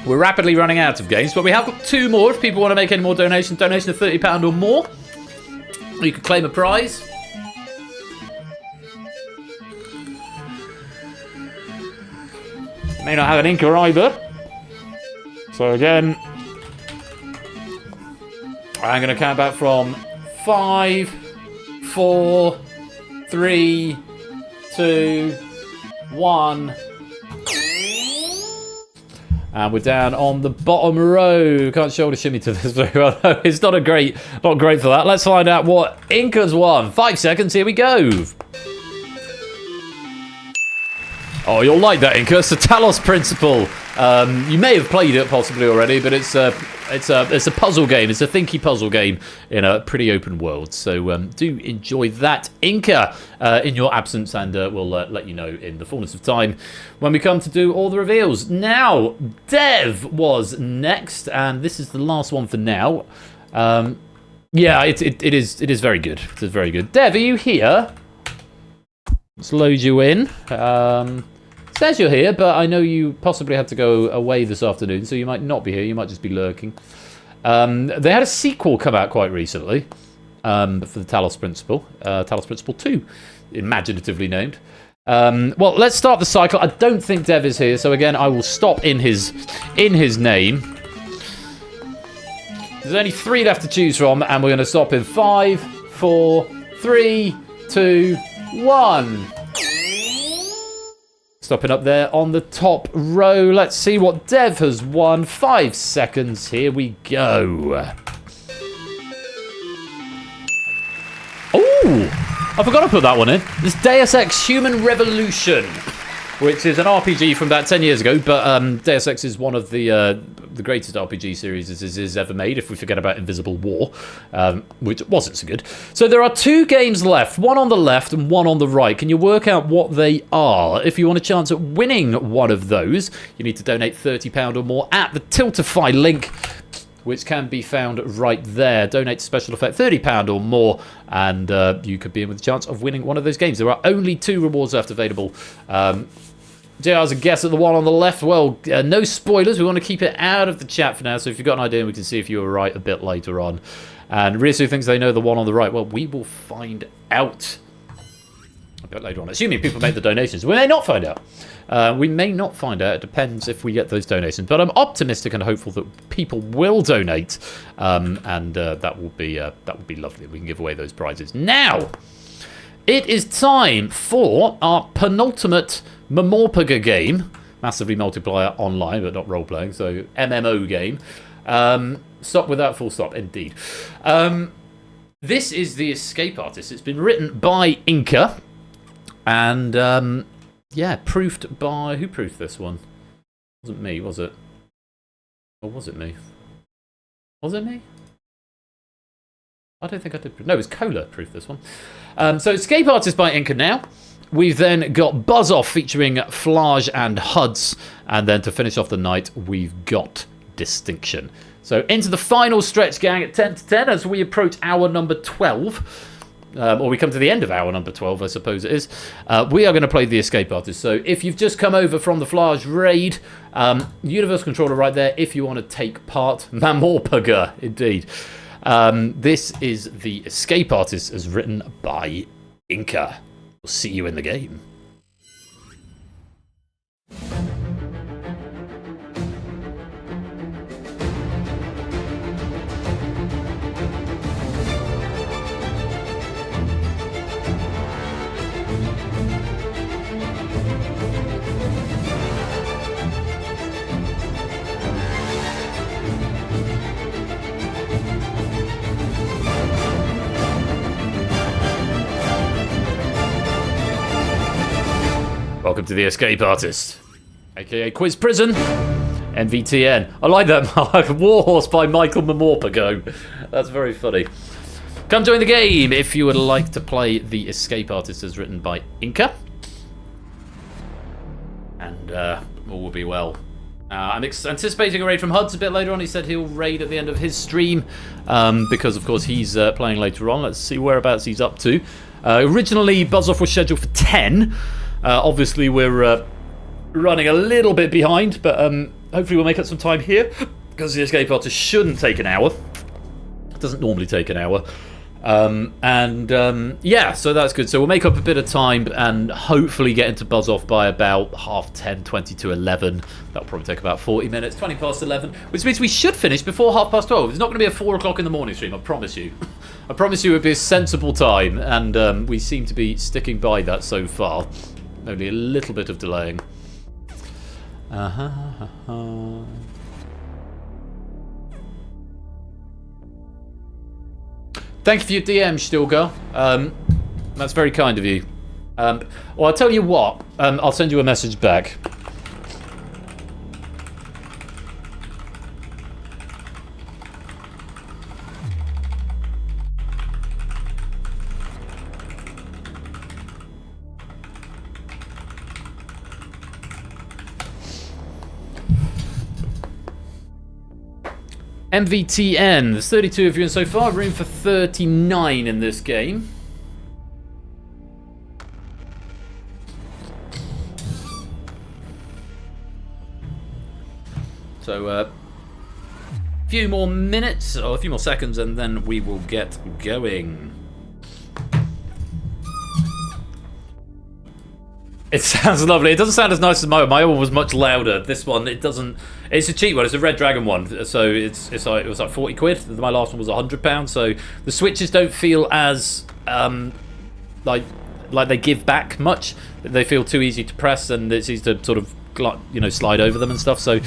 We're rapidly running out of games, but we have got 2 more. If people want to make any more donations, donation of £30 or more, you can claim a prize. May not have an Inca either. So again, I'm going to count back from 5, 4, 3, 2, 1. And we're down on the bottom row. Can't shoulder shimmy to this very well. No, it's not great for that. Let's find out what Inca's won. 5 seconds, here we go. Oh, you'll like that, Inca. It's the Talos Principle. You may have played it possibly already, but it's a puzzle game. It's a thinky puzzle game in a pretty open world. So do enjoy that, Inca, in your absence, and we'll let you know in the fullness of time when we come to do all the reveals. Now, Dev was next, and this is the last one for now. Yeah, it is very good. It is very good. Dev, are you here? Let's load you in. Says you're here, but I know you possibly had to go away this afternoon, so you might not be here. You might just be lurking. They had a sequel come out quite recently for the Talos Principle. Talos Principle 2, imaginatively named. Well, let's start the cycle. I don't think Dev is here, so again, I will stop in his name. There's only 3 left to choose from, and we're going to stop in 5, 4, 3, 2, 1. Stopping up there on the top row. Let's see what Dev has won. 5 seconds. Here we go. Oh, I forgot to put that one in. This Deus Ex Human Revolution. which is an RPG from about 10 years ago, but Deus Ex is one of the greatest RPG series is ever made, if we forget about Invisible War, which wasn't so good. So there are 2 games left, one on the left and one on the right. Can you work out what they are? If you want a chance at winning one of those, you need to donate £30 or more at the Tiltify link, which can be found right there. Donate to Special Effect £30 or more, and you could be in with a chance of winning one of those games. There are only 2 rewards left available. JR's a guess at the one on the left. Well, no spoilers. We want to keep it out of the chat for now, so if you've got an idea, we can see if you were right a bit later on. And Risu thinks they know the one on the right. Well, we will find out a bit later on, assuming people made the donations. We may not find out. We may not find out. It depends if we get those donations. But I'm optimistic and hopeful that people will donate, and that will be lovely. We can give away those prizes. Now, it is time for our penultimate Mamorpaga game. Massively multiplayer online, but not role-playing, so MMO game. Stop without full stop, indeed. This is The Escape Artist. It's been written by Inca, and yeah, proofed by... Who proofed this one? It wasn't me, was it? Or was it me? Was it me? I don't think I did. No, it was Cola proofed this one. So Escape Artist by Inca now. We've then got Buzz Off featuring Flage and Huds. And then to finish off the night, we've got Distinction. So into the final stretch, gang, at 10 to 10 as we approach hour number 12. Or we come to the end of hour number 12, I suppose it is. We are going to play The Escape Artist. So if you've just come over from the Flage raid, Universe Controller right there if you want to take part. Mamorpaga, indeed. This is The Escape Artist as written by Inca. We'll see you in the game. Welcome to The Escape Artist, aka Quiz Prison, MVTN. I like that. Warhorse by Michael Mamorpago. That's very funny. Come join the game if you would like to play The Escape Artist as written by Inca. And all will be well. I'm anticipating a raid from Huds a bit later on. He said he'll raid at the end of his stream because, of course, he's playing later on. Let's see whereabouts he's up to. Originally, Buzz Off was scheduled for 10. Obviously, we're running a little bit behind, but hopefully we'll make up some time here because The Escape Artist shouldn't take an hour. It doesn't normally take an hour. Yeah, so that's good. So we'll make up a bit of time and hopefully get into Buzz Off by about 10:30, 20 to 11. That'll probably take about 40 minutes, 20 past 11, which means we should finish before 12:30. It's not going to be a 4 o'clock in the morning stream, I promise you. I promise you it would be a sensible time, and we seem to be sticking by that so far. Only a little bit of delaying. Thank you for your DM, Stilgar. That's very kind of you. Well, I'll tell you what. I'll send you a message back. MVTN, there's 32 of you in so far, room for 39 in this game. So, a few more minutes, or a few more seconds, and then we will get going. It sounds lovely. It doesn't sound as nice as my one. My one was much louder. This one, it doesn't. It's a cheap one. It's a Red Dragon one. So it's like, it was like 40 quid. My last one was £100. So the switches don't feel as like they give back much. They feel too easy to press, and it's easy to sort of slide over them and stuff. So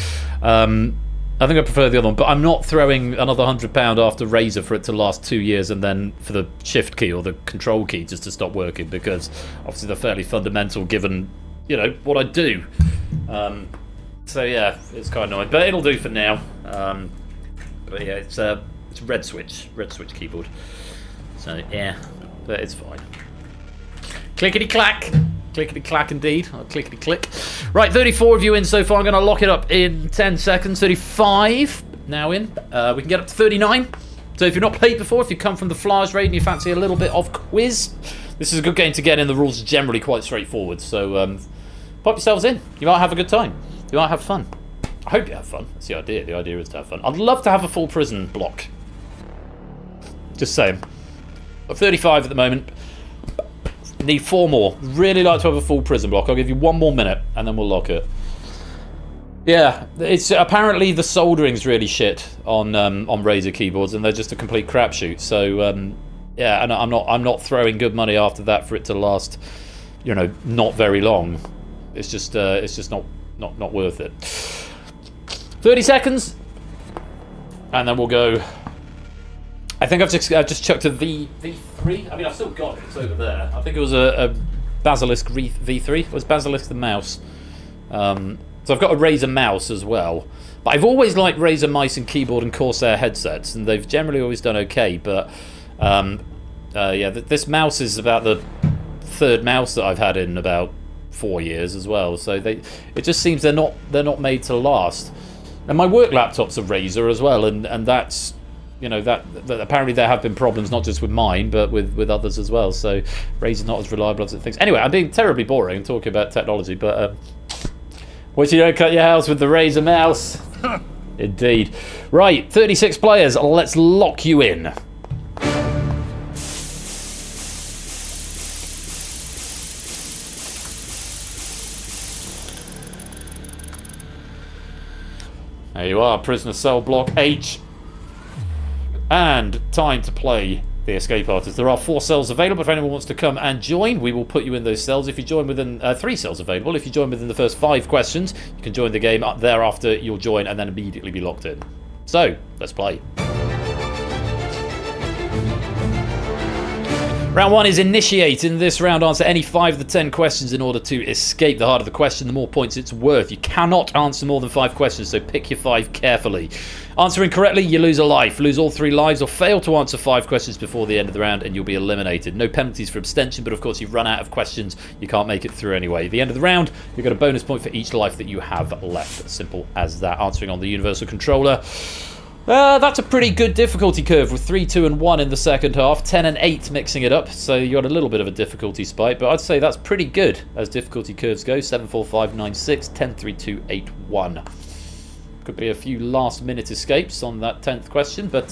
I think I prefer the other one, but I'm not throwing another £100 after Razer for it to last 2 years and then for the shift key or the control key just to stop working, because obviously they're fairly fundamental given what I do. So yeah, it's kind of annoying, but it'll do for now. But yeah, it's a red switch keyboard. So yeah, but it's fine. Clickety clack. Clickety clack indeed. Clickety click. Right, 34 of you in so far. I'm going to lock it up in 10 seconds. 35 now in. We can get up to 39. So if you've not played before, if you come from the Flyers raid and you fancy a little bit of quiz, this is a good game to get in. The rules are generally quite straightforward. So pop yourselves in. You might have a good time. You might have fun. I hope you have fun. That's the idea. The idea is to have fun. I'd love to have a full prison block. Just saying. Got 35 at the moment. Need 4 more. Really like to have a full prison block. I'll give you 1 more minute and then we'll lock it. Yeah, it's apparently the soldering's really shit on Razer keyboards, and they're just a complete crapshoot. So yeah, and I'm not throwing good money after that for it to last, not very long. It's just not worth it. 30 seconds, and then we'll go. I think I've just chucked a V3. I mean, I've still got it. It's over there. I think it was a Basilisk V3. Was Basilisk the mouse? So I've got a Razer mouse as well. But I've always liked Razer mice and keyboard and Corsair headsets, and they've generally always done okay. But yeah, this mouse is about the 3rd mouse that I've had in about 4 years as well. So it just seems they're not made to last. And my work laptop's a Razer as well, and that's. That apparently there have been problems not just with mine but with others as well. So Razer's not as reliable as it thinks. Anyway, I'm being terribly boring and talking about technology, but what you don't cut your house with the Razer mouse. Indeed. Right, 36 players. Let's lock you in. There you are, prisoner cell block H. And time to play the escape artist. There are 4 cells available. If anyone wants to come and join, we will put you in those cells. If you join within 3 cells available. If you join within the first 5 questions, you can join the game. Thereafter, you'll join and then immediately be locked in. So, let's play. Round 1 is initiate. In this round, answer any 5 of the 10 questions in order to escape. The harder the question, the more points it's worth. You cannot answer more than 5 questions, so pick your 5 carefully. Answering correctly, you lose a life. Lose all 3 lives or fail to answer 5 questions before the end of the round and you'll be eliminated. No penalties for abstention, but of course you've run out of questions. You can't make it through anyway. At the end of the round, you've got a bonus point for each life that you have left. Simple as that. Answering on the Universal Controller. That's a pretty good difficulty curve with 3, 2, and 1 in the second half. 10 and 8 mixing it up, so you got a little bit of a difficulty spike, but I'd say that's pretty good as difficulty curves go. 7, 4, 5, 9, 6, 10, 3, 2, 8, 1. Could be a few last-minute escapes on that 10th question, but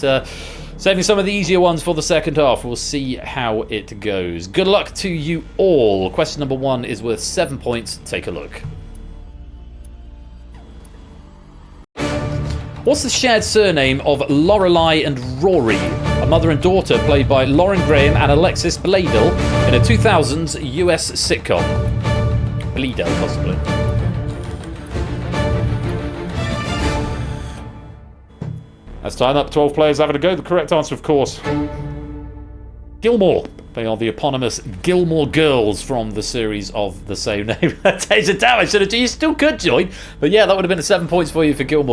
saving some of the easier ones for the second half. We'll see how it goes. Good luck to you all. Question number 1 is worth 7 points. Take a look. What's the shared surname of Lorelei and Rory, a mother and daughter played by Lauren Graham and Alexis Bledel in a 2000s US sitcom? Bledel, possibly. That's time up. 12 players having a go. The correct answer, of course, Gilmore. They are the eponymous Gilmore Girls from the series of the same name. That takes it down. You still could join, but yeah, that would have been 7 points for you for Gilmore.